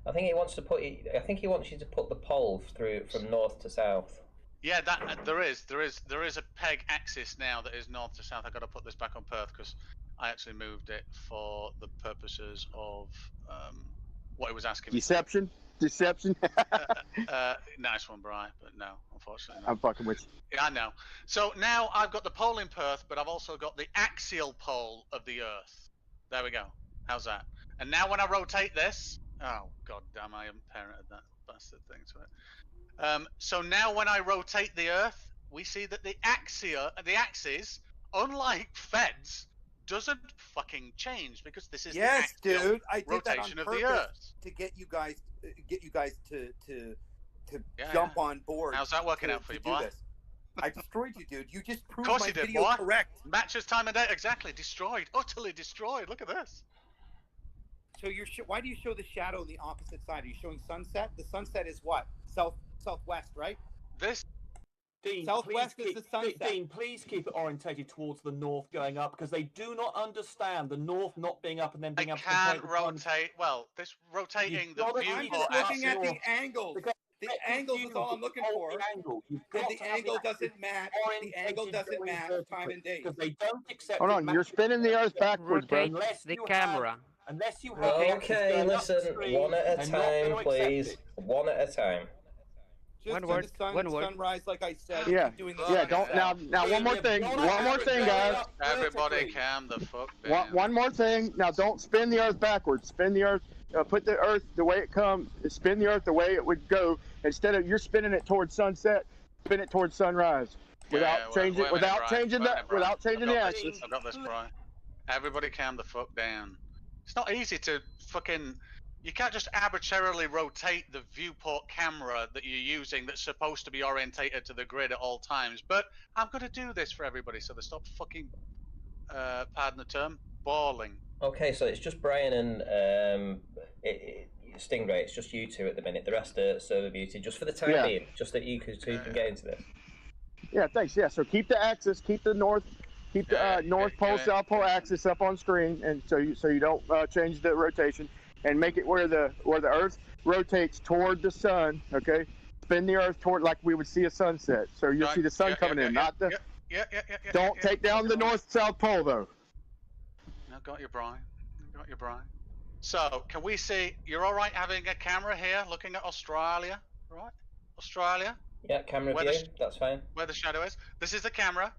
Speaker 1: I think he wants to put. I think he wants you to put the pole through from north to south.
Speaker 3: Yeah, there is a peg axis now that is north to south. I got to put this back on Perth because I actually moved it for the purposes of what it was asking.
Speaker 6: Deception.
Speaker 3: Nice one, Brian, but no, unfortunately.
Speaker 6: I'm fucking with you.
Speaker 3: Yeah, I know. So now I've got the pole in Perth, but I've also got the axial pole of the Earth. There we go. How's that? And now when I rotate this, oh god damn, I haven't parented that bastard thing to it. So now when I rotate the Earth, we see that the axis, unlike Feds, doesn't fucking change because this is the axial rotation of the Earth.
Speaker 4: To get you guys to jump on board.
Speaker 3: How's that working out for you, boy?
Speaker 4: I destroyed you, dude. You just proved
Speaker 3: my
Speaker 4: video correct.
Speaker 3: Matches time and date exactly. Destroyed. Utterly destroyed. Look at this.
Speaker 4: So why do you show the shadow on the opposite side? Are you showing sunset? The sunset is what? Southwest, right?
Speaker 3: This.
Speaker 10: Dean,
Speaker 4: Southwest is the sunset.
Speaker 10: Dean, please keep it orientated towards the north going up because they do not understand the north not being up and then being up.
Speaker 3: I can't rotate. Well, this rotating the view.
Speaker 4: I'm just looking at the angles. The angles is all I'm looking for. And the angle doesn't match. The angle doesn't match time and date.
Speaker 10: Because they don't accept.
Speaker 6: Hold on, you're spinning the Earth backwards, bro.
Speaker 8: Unless the camera.
Speaker 10: Unless you have.
Speaker 1: Okay, listen, one at a time, please. One at a time.
Speaker 4: Just one word. Sunrise, like I said.
Speaker 6: Yeah. Don't now. One more thing. Guys.
Speaker 3: Everybody, calm the fuck down.
Speaker 6: One more thing. Now, don't spin the Earth backwards. Spin the Earth. Put the Earth the way it comes. Spin the Earth the way it would go. Instead of you're spinning it towards sunset, spin it towards sunrise. Without changing the axis.
Speaker 3: I've got this, Brian. Everybody, calm the fuck down. It's not easy to fucking. You can't just arbitrarily rotate the viewport camera that you're using that's supposed to be orientated to the grid at all times. But I'm going to do this for everybody so they stop fucking, pardon the term, bawling.
Speaker 1: Okay, so it's just Brian and Stingray. It's just you two at the minute. The rest are server muted just for the time being, just that you two can get into this.
Speaker 6: Yeah, thanks. Yeah, so keep the axis, keep the North Pole, South Pole axis up on screen, and so you don't change the rotation. And make it where the Earth rotates toward the sun. Okay, spin the Earth toward like we would see a sunset. So you'll see the sun coming in, not the. Don't take down the North-South Pole though.
Speaker 3: I got you, Brian. So can we see? You're all right having a camera here, looking at Australia, right? Australia.
Speaker 1: Yeah, camera view. That's fine.
Speaker 3: Where the shadow is. This is the camera.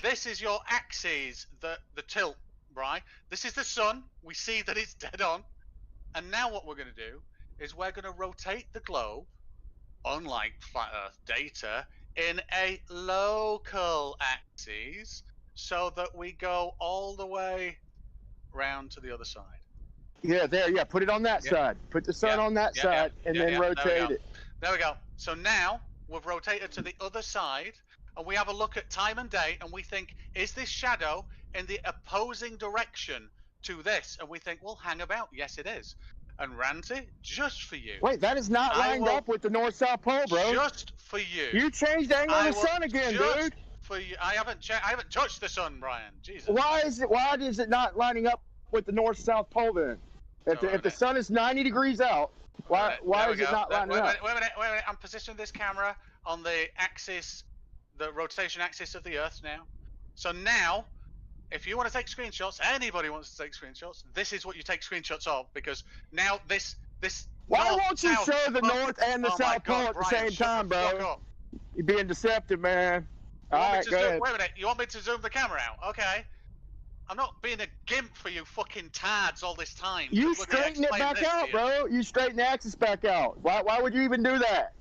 Speaker 3: This is your axes, the tilt, right? This is the sun. We see that it's dead on. And now what we're going to do is we're going to rotate the globe, unlike flat Earth data, in a local axis so that we go all the way round to the other side.
Speaker 6: Yeah, there. Yeah, put it on that side. Put the sun on that side and then rotate it.
Speaker 3: There we go. So now we've rotated to the other side and we have a look at time and day and we think, is this shadow in the opposing direction to this? And we think, well, hang about. Yes, it is. And Ranty, just for you.
Speaker 6: Wait, that is not lined up with the North-South Pole, bro.
Speaker 3: Just for you.
Speaker 6: You changed the angle of the sun again, dude.
Speaker 3: For you. I haven't touched the sun, Brian. Jesus.
Speaker 6: Why is it not lining up with the North-South Pole then? If the sun is 90 degrees out, why is it not lining up?
Speaker 3: Wait a minute. I'm positioning this camera on the axis, the rotation axis of the Earth now. So now, if you want to take screenshots, anybody wants to take screenshots, this is what you take screenshots of, because now this
Speaker 6: Why
Speaker 3: north,
Speaker 6: won't you
Speaker 3: south,
Speaker 6: show the north and the
Speaker 3: oh my
Speaker 6: south pole
Speaker 3: God,
Speaker 6: at the
Speaker 3: Brian,
Speaker 6: same
Speaker 3: shut
Speaker 6: time,
Speaker 3: the fuck
Speaker 6: bro?
Speaker 3: up.
Speaker 6: You're being deceptive, man. All right, go ahead.
Speaker 3: Wait a minute, you want me to zoom the camera out? Okay. I'm not being a gimp for you fucking tards all this time.
Speaker 6: You straighten it back out, bro. You straighten the axis back out. Why would you even do that?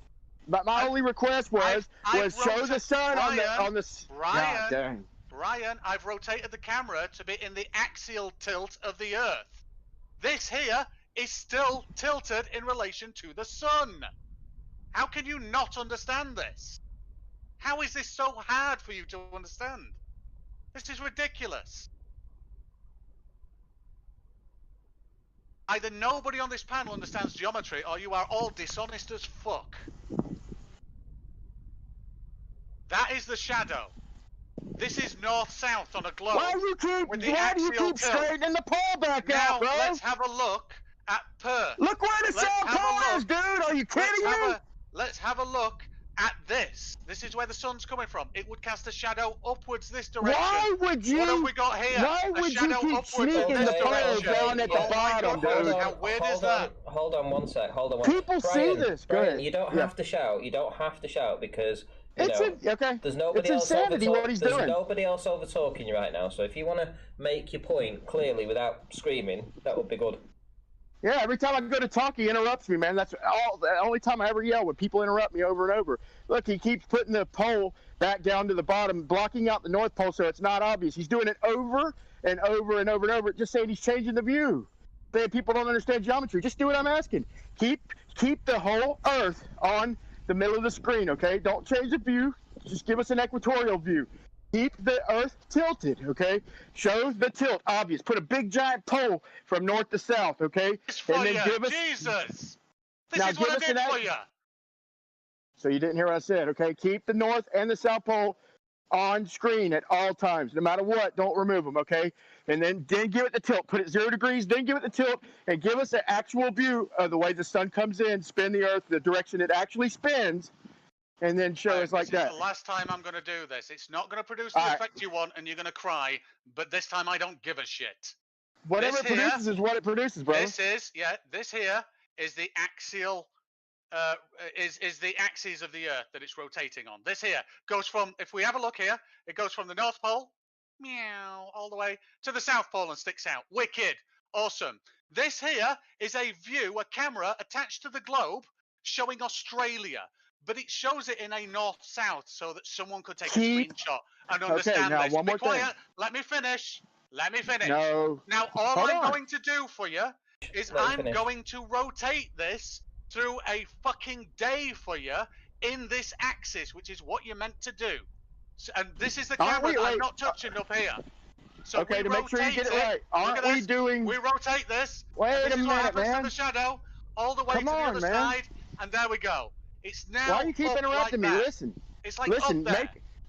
Speaker 6: But my only request was show the sun on the.
Speaker 3: Brian,
Speaker 6: God, dang.
Speaker 3: Brian, I've rotated the camera to be in the axial tilt of the Earth. This here is still tilted in relation to the sun. How can you not understand this? How is this so hard for you to understand? This is ridiculous. Either nobody on this panel understands geometry, or you are all dishonest as fuck. That is the shadow. This is north-south on a globe.
Speaker 6: Why do you keep straightening the pole back out, bro?
Speaker 3: Now, let's have a look at Perth.
Speaker 6: Look where the south pole is, dude! Are you kidding me?
Speaker 3: Let's have a look at this. This is where the sun's coming from. It would cast a shadow upwards this direction.
Speaker 6: Why would you?
Speaker 3: What have we got here?
Speaker 6: Why would you keep sneaking the pole down at the bottom, dude?
Speaker 3: How weird is that?
Speaker 1: Hold on one sec. Hold on.
Speaker 6: People see this. Go ahead.
Speaker 1: You don't have to shout. You don't have to shout because
Speaker 6: okay.
Speaker 1: There's nobody
Speaker 6: else insanity what he's doing.
Speaker 1: There's nobody else over talking you right now. So if you want to make your point clearly without screaming, that would be good.
Speaker 6: Yeah, every time I go to talk, he interrupts me, man. That's the only time I ever yell when people interrupt me over and over. Look, he keeps putting the pole back down to the bottom, blocking out the north pole so it's not obvious. He's doing it over and over and over and over, just saying he's changing the view. People don't understand geometry. Just do what I'm asking. Keep the whole Earth on the middle of the screen, okay? Don't change the view. Just give us an equatorial view. Keep the Earth tilted, okay? Show the tilt, obvious. Put a big giant pole from north to south, okay?
Speaker 3: And then give us. Jesus! This is what I did for you.
Speaker 6: So you didn't hear what I said, okay? Keep the north and the south pole on screen at all times, no matter what. Don't remove them, okay? And then give it the tilt. Put it 0 degrees, then give it the tilt, and give us an actual view of the way the sun comes in, spin the Earth, the direction it actually spins. And then show us like that.
Speaker 3: This is the last time I'm going to do this. It's not going to produce the effect you want, and you're going to cry. But this time I don't give a shit.
Speaker 6: Whatever it produces is what it produces, bro.
Speaker 3: This here is the axial, is the axis of the Earth that it's rotating on. This here goes from, if we have a look here, it goes from the North Pole, meow, all the way to the South Pole and sticks out. Wicked, awesome. This here is a view, a camera attached to the globe showing Australia. But it shows it in a north-south so that someone could take a screenshot and understand this.
Speaker 6: One more thing.
Speaker 3: Let me finish.
Speaker 6: No.
Speaker 3: Now, all I'm going to do for you is I'm going to rotate this through a fucking day for you in this axis, which is what you're meant to do. So, and this is the camera I'm not touching up here. So
Speaker 6: okay, to make sure you get it right. Aren't we doing...
Speaker 3: We rotate this.
Speaker 6: Wait a minute, man. This is what
Speaker 3: happens to the shadow all the way to the other side. And there we go. It's now.
Speaker 6: Why do you keep interrupting me? Listen.
Speaker 3: It's like
Speaker 6: listen.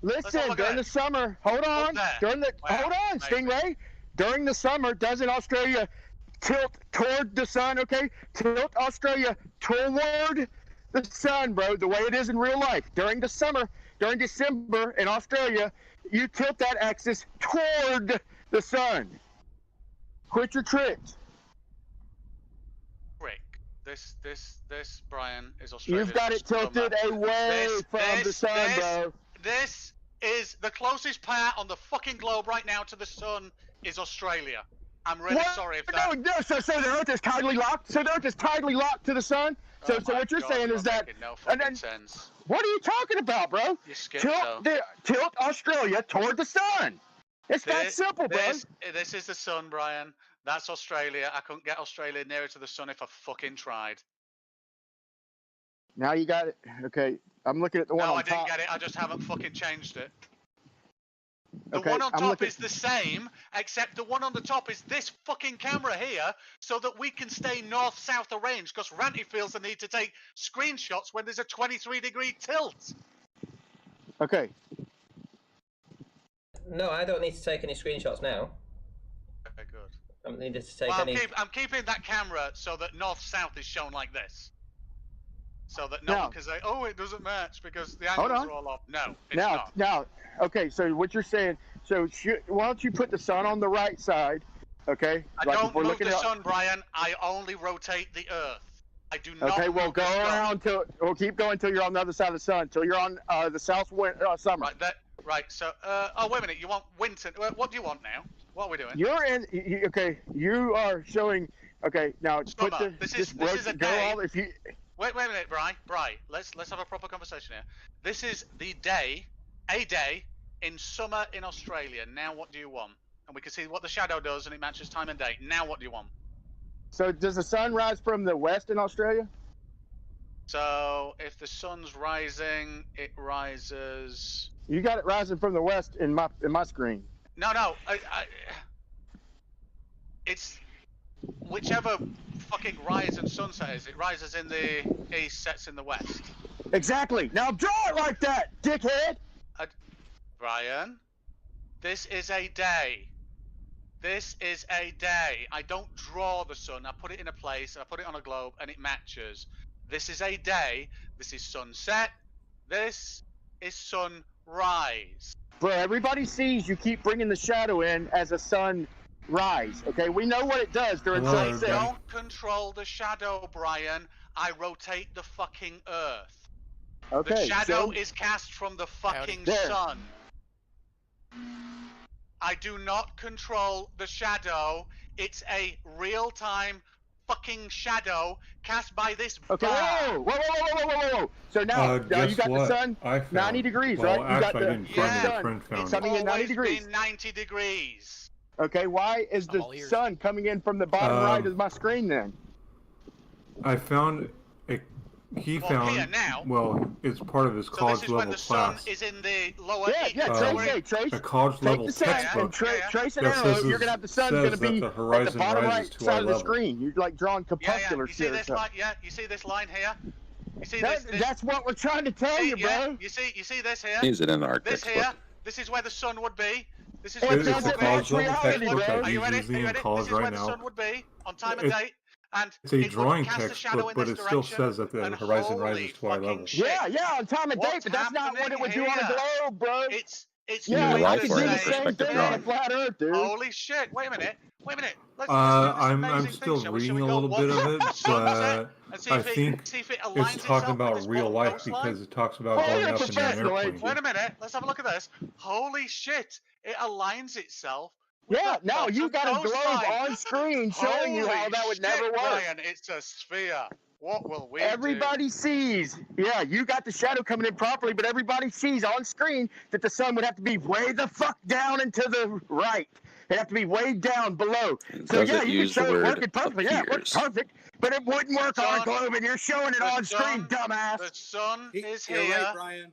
Speaker 3: Listen.
Speaker 6: During the summer, hold on. Hold on, Stingray. During the summer, doesn't Australia tilt toward the sun? Okay, tilt Australia toward the sun, bro. The way it is in real life. During the summer, during December in Australia, you tilt that axis toward the sun. Quit your tricks.
Speaker 3: This, Brian, is Australia.
Speaker 6: You've got it tilted away from the sun, bro.
Speaker 3: This is the closest part on the fucking globe right now to the sun is Australia. I'm really sorry if that...
Speaker 6: No, so the Earth is tidally locked? So the Earth is tidally locked to the sun? So what you're saying is that...
Speaker 3: No fucking sense.
Speaker 6: What are you talking about, bro? Tilt Australia toward the sun. It's that simple, bro.
Speaker 3: This is the sun, Brian. That's Australia. I couldn't get Australia nearer to the sun if I fucking tried.
Speaker 6: Now you got it. Okay, I'm looking at the one on top.
Speaker 3: No, I didn't get it. I just haven't fucking changed it. The one on top is the same, except the one on the top is this fucking camera here, so that we can stay north-south arranged, because Ranty feels the need to take screenshots when there's a 23-degree tilt.
Speaker 6: Okay.
Speaker 1: No, I don't need to take any screenshots now.
Speaker 3: Okay, good.
Speaker 1: I don't need to take
Speaker 3: I'm keeping that camera so that north-south is shown like this. so that no one can say, "Oh, it doesn't match because the angles are all off." No, it's not.
Speaker 6: Now, okay. So what you're saying? So why don't you put the sun on the right side? Okay.
Speaker 3: I don't move the sun, Brian. I only rotate the Earth. I do not.
Speaker 6: Okay. Well, go around we'll keep going till you're on the other side of the sun. Until you're on the south summer.
Speaker 3: Right. So, oh, wait a minute. You want winter? What do you want now? What are we doing?
Speaker 6: You're in. Okay. You are showing. Okay. Now put the.
Speaker 3: This is a day. Wait a minute, Bri. Let's have a proper conversation here. This is a day in summer in Australia. Now, what do you want? And we can see what the shadow does, and it matches time and date. Now, what do you want?
Speaker 6: So, does the sun rise from the west in Australia?
Speaker 3: So, if the sun's rising, it rises.
Speaker 6: You got it rising from the west in my screen.
Speaker 3: No. It's whichever fucking rise and sunset is. It rises in the east, sets in the west.
Speaker 6: Exactly. Now draw it like that, dickhead.
Speaker 3: Brian, this is a day. This is a day. I don't draw the sun. I put it in a place, and I put it on a globe, and it matches. This is a day. This is sunset. This is sunrise.
Speaker 6: Bro, everybody sees you keep bringing the shadow in as a sunrise. Okay, we know what it does during sunset.
Speaker 3: I don't control the shadow, Brian. I rotate the fucking Earth.
Speaker 6: Okay.
Speaker 3: The shadow is cast from the fucking sun. I do not control the shadow. It's a real-time fucking shadow cast by this bar.
Speaker 6: Whoa. So now you got the sun 90 degrees, right? You got the sun coming in 90 degrees.
Speaker 3: Been 90 degrees.
Speaker 6: Okay, why is the sun coming in from the bottom right of my screen then?
Speaker 11: I found he found
Speaker 3: here now.
Speaker 11: Well, it's part of his college level class.
Speaker 3: Sun is in the lower
Speaker 6: trace
Speaker 11: a college level textbook.
Speaker 6: Trace an arrow. You're gonna have the sun's gonna be at the bottom right side of the screen. You're like drawing crepuscular shit.
Speaker 3: You see this line here? You see
Speaker 6: that's what we're trying to tell you, bro.
Speaker 3: You see this here?
Speaker 12: Is it in our
Speaker 3: textbook? This is where the sun would be. This is
Speaker 11: where the
Speaker 3: Are you ready? This is where the sun would be on time and date. And
Speaker 11: it's a drawing textbook, but it still says that the horizon rises to eye level.
Speaker 6: Yeah, on time and date, but that's not what it would do on a globe, bro.
Speaker 3: It's
Speaker 6: I can do the same thing on a flat Earth, dude.
Speaker 3: Holy shit! Wait a minute.
Speaker 11: I'm still reading a little bit of it, but I think it's talking about real life because it talks about going up in an airplane.
Speaker 3: Wait a minute. Let's have a look at this. Holy shit! It aligns itself.
Speaker 6: Yeah, now you got a globe on screen showing you how that would never work.
Speaker 3: Brian, it's a sphere. What will we
Speaker 6: Everybody sees. Yeah, you got the shadow coming in properly, but everybody sees on screen that the sun would have to be way the fuck down and to the right. It'd have to be way down below. So yeah, you can show it working perfectly. Yeah, it works perfect, but it wouldn't work on a globe, and you're showing it on screen, dumbass.
Speaker 3: The sun is here.
Speaker 4: You're right, Brian.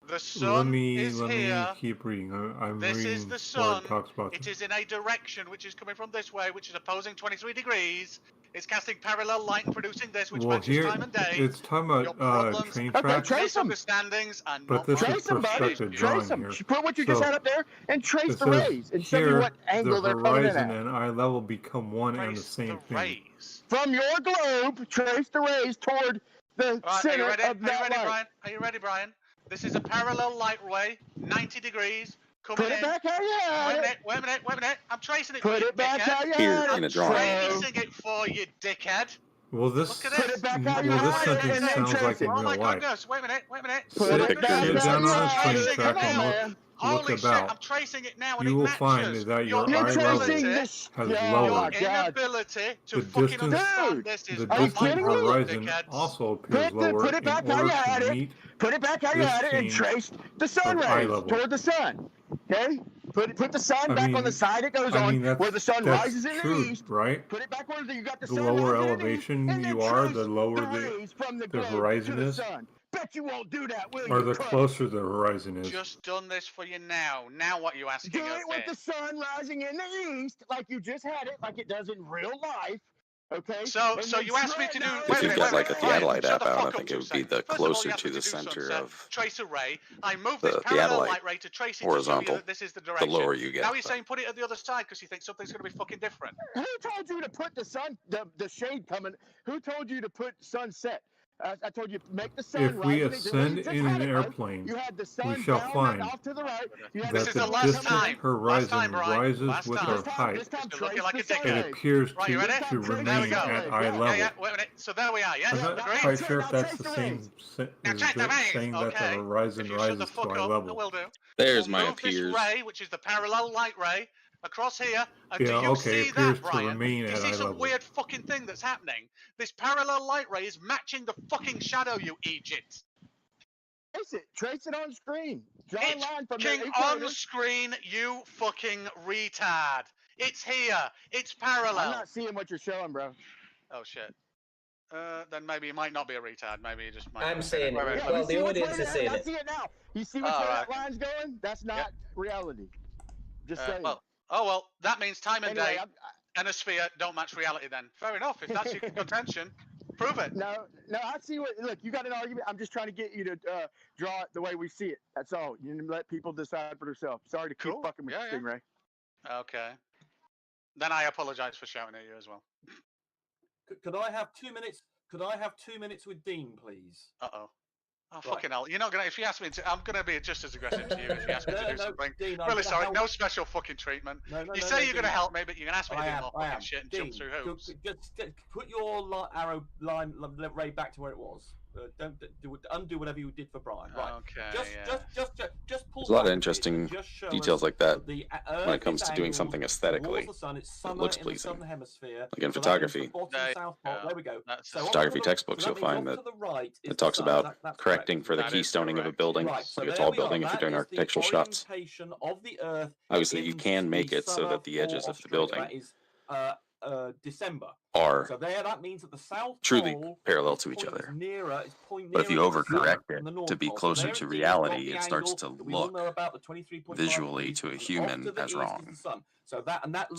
Speaker 3: The sun is
Speaker 11: here.
Speaker 3: Let
Speaker 11: me keep reading. I'm
Speaker 3: this
Speaker 11: reading
Speaker 3: is the sun.
Speaker 11: It talks about
Speaker 3: it is in a direction which is coming from this way, which is opposing 23 degrees. It's casting parallel light and producing this, which matches time and day.
Speaker 11: It's talking about train tracks.
Speaker 3: Misunderstandings and
Speaker 11: but this is perspective drawing here.
Speaker 6: Put what you just had up there and trace the rays and show you what angle they're coming in at.
Speaker 11: The horizon and eye level become one and the same thing.
Speaker 6: From your globe, trace the rays toward the center of that light.
Speaker 3: Are you ready, Brian? This is a parallel light ray, 90 degrees, coming in.
Speaker 6: Put it back how you had it.
Speaker 3: Wait a minute. I'm tracing it
Speaker 6: for you,
Speaker 3: dickhead.
Speaker 6: Put it back how you had it.
Speaker 12: In a drawing.
Speaker 3: I'm tracing it for you, dickhead.
Speaker 11: Well, this
Speaker 6: sentence
Speaker 11: sounds like in real life.
Speaker 3: Oh my goodness, wait a minute.
Speaker 11: Sit down on a train track and look about.
Speaker 3: I'm tracing it now and
Speaker 11: you will find that your eye level has lowered.
Speaker 3: Inability to
Speaker 11: the distant horizon also appears lower in order to meet
Speaker 6: Put it back how you had it and trace the sun rays toward the sun. Okay? Put the sun back on the side it goes on, where the sun rises in the east.
Speaker 11: Right?
Speaker 6: Put it back where you got the
Speaker 11: sun.
Speaker 6: The
Speaker 11: lower elevation you are, the lower the horizon is.
Speaker 6: Bet you won't do that, will you?
Speaker 11: Or the closer the horizon is.
Speaker 3: Just done this for you now. Now what are you asking?
Speaker 6: Do it with the sun rising in the east, like you just had it, like it does in real life. Okay.
Speaker 3: So you asked me to do.
Speaker 12: If you got like a theodolite app out, I think it would be the closer to the center of
Speaker 3: trace array. I moved this parallel light ray to trace it
Speaker 12: horizontal.
Speaker 3: This is the direction.
Speaker 12: The lower you get.
Speaker 3: Now you're saying put it at the other side because you think something's going to be fucking different.
Speaker 6: Who told you to put the sun, the shade coming? Who told you to put sunset? I told you, make the sun
Speaker 11: if we
Speaker 6: rise.
Speaker 11: ascend in an airplane, we shall find
Speaker 6: off to the right.
Speaker 11: that the distant horizon rises with our height. It appears to remain at eye level.
Speaker 3: Yeah, wait a minute. So there we are, yeah?
Speaker 11: I'm not quite sure if that's the same as saying that the horizon rises to eye level.
Speaker 3: Will do.
Speaker 12: There's my
Speaker 3: Move
Speaker 12: appears.
Speaker 3: this ray, which is the parallel light ray, across here, and do
Speaker 11: Yeah,
Speaker 3: you
Speaker 11: okay,
Speaker 3: see
Speaker 11: appears
Speaker 3: that,
Speaker 11: to
Speaker 3: Brian?
Speaker 11: remain
Speaker 3: Do you
Speaker 11: at
Speaker 3: see
Speaker 11: eye
Speaker 3: some
Speaker 11: level.
Speaker 3: weird fucking thing that's happening? This parallel light ray is matching the fucking shadow, you Egypt.
Speaker 6: Trace it on screen. Draw
Speaker 3: It's
Speaker 6: a line from
Speaker 3: fucking on screen, you fucking retard. It's here. It's parallel.
Speaker 6: I'm not seeing what you're showing, bro.
Speaker 3: Oh shit. Then maybe you might not be a retard. Maybe you just might.
Speaker 1: I'm seeing it.
Speaker 3: Wait.
Speaker 1: Well, the audience is seeing
Speaker 6: I
Speaker 1: it.
Speaker 6: see it now. You see which way that line's going? That's not reality. Just saying.
Speaker 3: Well, that means time and
Speaker 6: Anyway,
Speaker 3: day and a sphere don't match reality then. Fair enough. If that's your contention, prove it.
Speaker 6: No, I see what. Look, you got an argument. I'm just trying to get you to draw it the way we see it. That's all. You can let people decide for themselves. Sorry to keep fucking with you, Stingray.
Speaker 3: Okay. Then I apologize for shouting at you as well.
Speaker 10: Could I have 2 minutes? Could I have 2 minutes with Dean, please?
Speaker 3: Oh, fucking hell. You're not going to, if you ask me to, I'm going to be just as aggressive to you if you ask me to do something.
Speaker 10: Dean,
Speaker 3: really sorry, no special fucking treatment. You say you're going to help me, but you're going to ask me to do more fucking shit and jump through hoops.
Speaker 10: Just put your arrow line ray back to where it was. Don't undo whatever you did for Brian. Right.
Speaker 3: Okay.
Speaker 10: Just pull.
Speaker 12: There's a lot of interesting details like that when it comes to doing something aesthetically that looks pleasing. Like in photography.
Speaker 10: There we go.
Speaker 12: Photography textbooks, you'll find that it talks about correcting for the keystoning of a building, like a tall building, if you're doing architectural shots. Obviously, you can make it so that the edges of the building
Speaker 10: December
Speaker 12: are
Speaker 10: that means that the south
Speaker 12: truly parallel to each other. But if you overcorrect it to be closer to reality, it starts to look visually to a human as wrong.
Speaker 10: So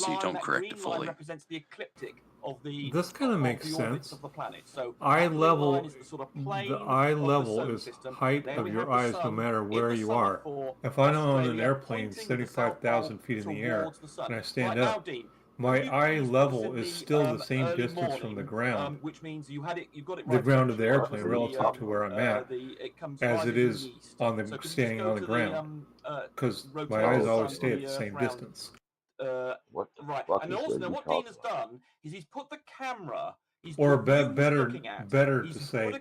Speaker 12: you don't correct it fully.
Speaker 10: Represents the ecliptic of the.
Speaker 11: This kind of makes sense.
Speaker 10: Of the planet. So
Speaker 11: eye level,
Speaker 10: the
Speaker 11: eye level is height of your eyes, no matter where you are. If I'm on an airplane 75,000 feet in the air and I stand up, my eye level is still the same distance from the ground,
Speaker 10: which means you've got it
Speaker 11: the ground of the airplane relative to where I'm at, as it is on the standing on the ground, because my eyes always stay at the same distance.
Speaker 10: Right, and also what Dean has done is he's put the camera.
Speaker 11: Or better to say,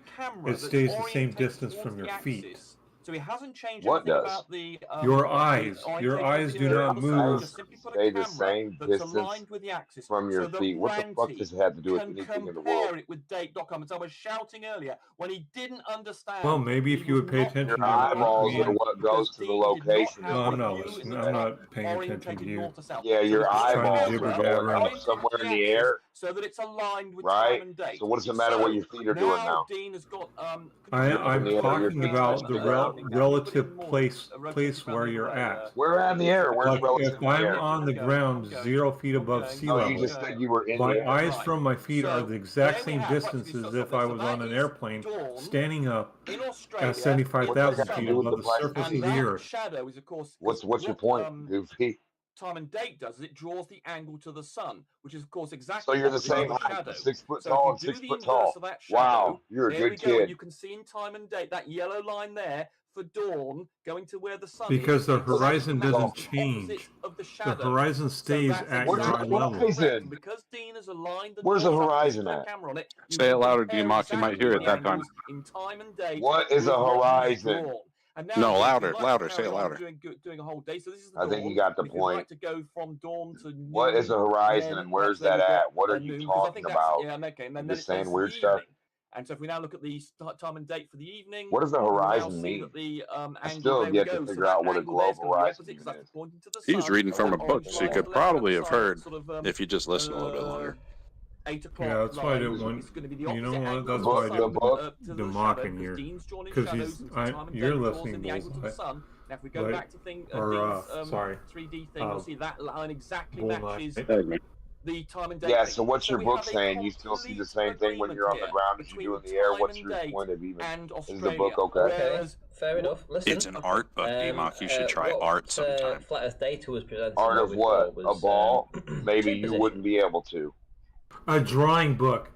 Speaker 11: it stays the same distance from your feet.
Speaker 10: So he hasn't changed anything about the
Speaker 11: your eyes. Your eyes do not move.
Speaker 13: Stay the same distance from your feet. What the fuck does it have to do with anything in the world?
Speaker 10: Compare it with date.com. As I was shouting earlier when he didn't understand.
Speaker 11: Well, maybe if you would pay attention.
Speaker 13: Your eyeballs are what goes to the location.
Speaker 11: No, I'm not listening. I'm not paying attention to you.
Speaker 13: Yeah, your eyeballs are up somewhere in the air.
Speaker 10: So that it's aligned with
Speaker 13: right?
Speaker 10: time and date.
Speaker 13: So what does it matter what your feet are doing now?
Speaker 10: Dean has got,
Speaker 11: I'm talking about the relative place where you're at.
Speaker 13: We're out in the air. Where's relative
Speaker 11: if I'm on the ground 0 feet above sea level,
Speaker 13: you just said you were in
Speaker 11: my
Speaker 13: the air.
Speaker 11: eyes from my feet are the exact same distance as if I was on an airplane standing up at 75,000 feet above the surface of the earth.
Speaker 10: Shadow is, of course,
Speaker 13: what's your point, Goofy?
Speaker 10: Time and date does is it draws the angle to the sun, which is of course exactly.
Speaker 13: So you're the same height, 6 foot tall and 6 foot tall. Wow, you're a good kid.
Speaker 10: You can see in time and date that yellow line there for dawn going to where the sun
Speaker 11: because
Speaker 10: is.
Speaker 11: the horizon doesn't change. The horizon stays at your eye level.
Speaker 10: Because Dean has aligned the
Speaker 13: where's the horizon at?
Speaker 12: Say it louder, D-Mock. You might hear it that time.
Speaker 10: In time and date.
Speaker 13: What is a horizon?
Speaker 12: No, louder. Say it louder.
Speaker 10: Doing a whole day. So this is
Speaker 13: I think you got the point.
Speaker 10: Like to go from dawn to noon,
Speaker 13: what is a horizon and where's that at? What are you talking about?
Speaker 10: Yeah, okay. And then
Speaker 13: just saying weird stuff.
Speaker 10: And so if we now look at the time and date for the evening,
Speaker 13: what does the horizon mean? I still have yet to figure out what a globe horizon is.
Speaker 12: He was reading from a book, so you could probably have heard if you just listened a little bit longer.
Speaker 10: 8 o'clock.
Speaker 11: Yeah, that's why I didn't want. You know what? That's why I didn't demock in here, because you're listening bullseye.
Speaker 10: Now, if we go back to
Speaker 11: sorry,
Speaker 10: 3D thing, you'll see that line exactly matches the time and date.
Speaker 13: Yeah. So what's your book saying? You still see the same thing when you're on the ground as you do in the air. What's your point of even? Is the book okay?
Speaker 1: Fair enough. Listen,
Speaker 12: it's an art book, D-Mock. You should try art sometime.
Speaker 1: Flat Earth Data was presented.
Speaker 13: Art of what? A ball? Maybe you wouldn't be able to.
Speaker 11: A drawing book.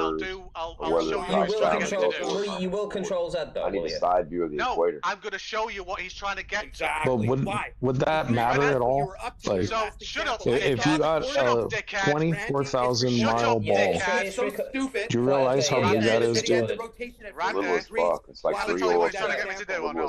Speaker 13: whether it's
Speaker 1: you will
Speaker 13: south
Speaker 1: control.
Speaker 13: or north.
Speaker 1: You will control Z though.
Speaker 13: I need a side view of the equator.
Speaker 3: I'm going to show you what he's trying to get.
Speaker 14: But would that matter at all? Like,
Speaker 3: So shut up,
Speaker 14: if you got a 24,000 mile ball, do you realize how big that is, dude?
Speaker 13: Little as fuck. It's like 3 oil changes.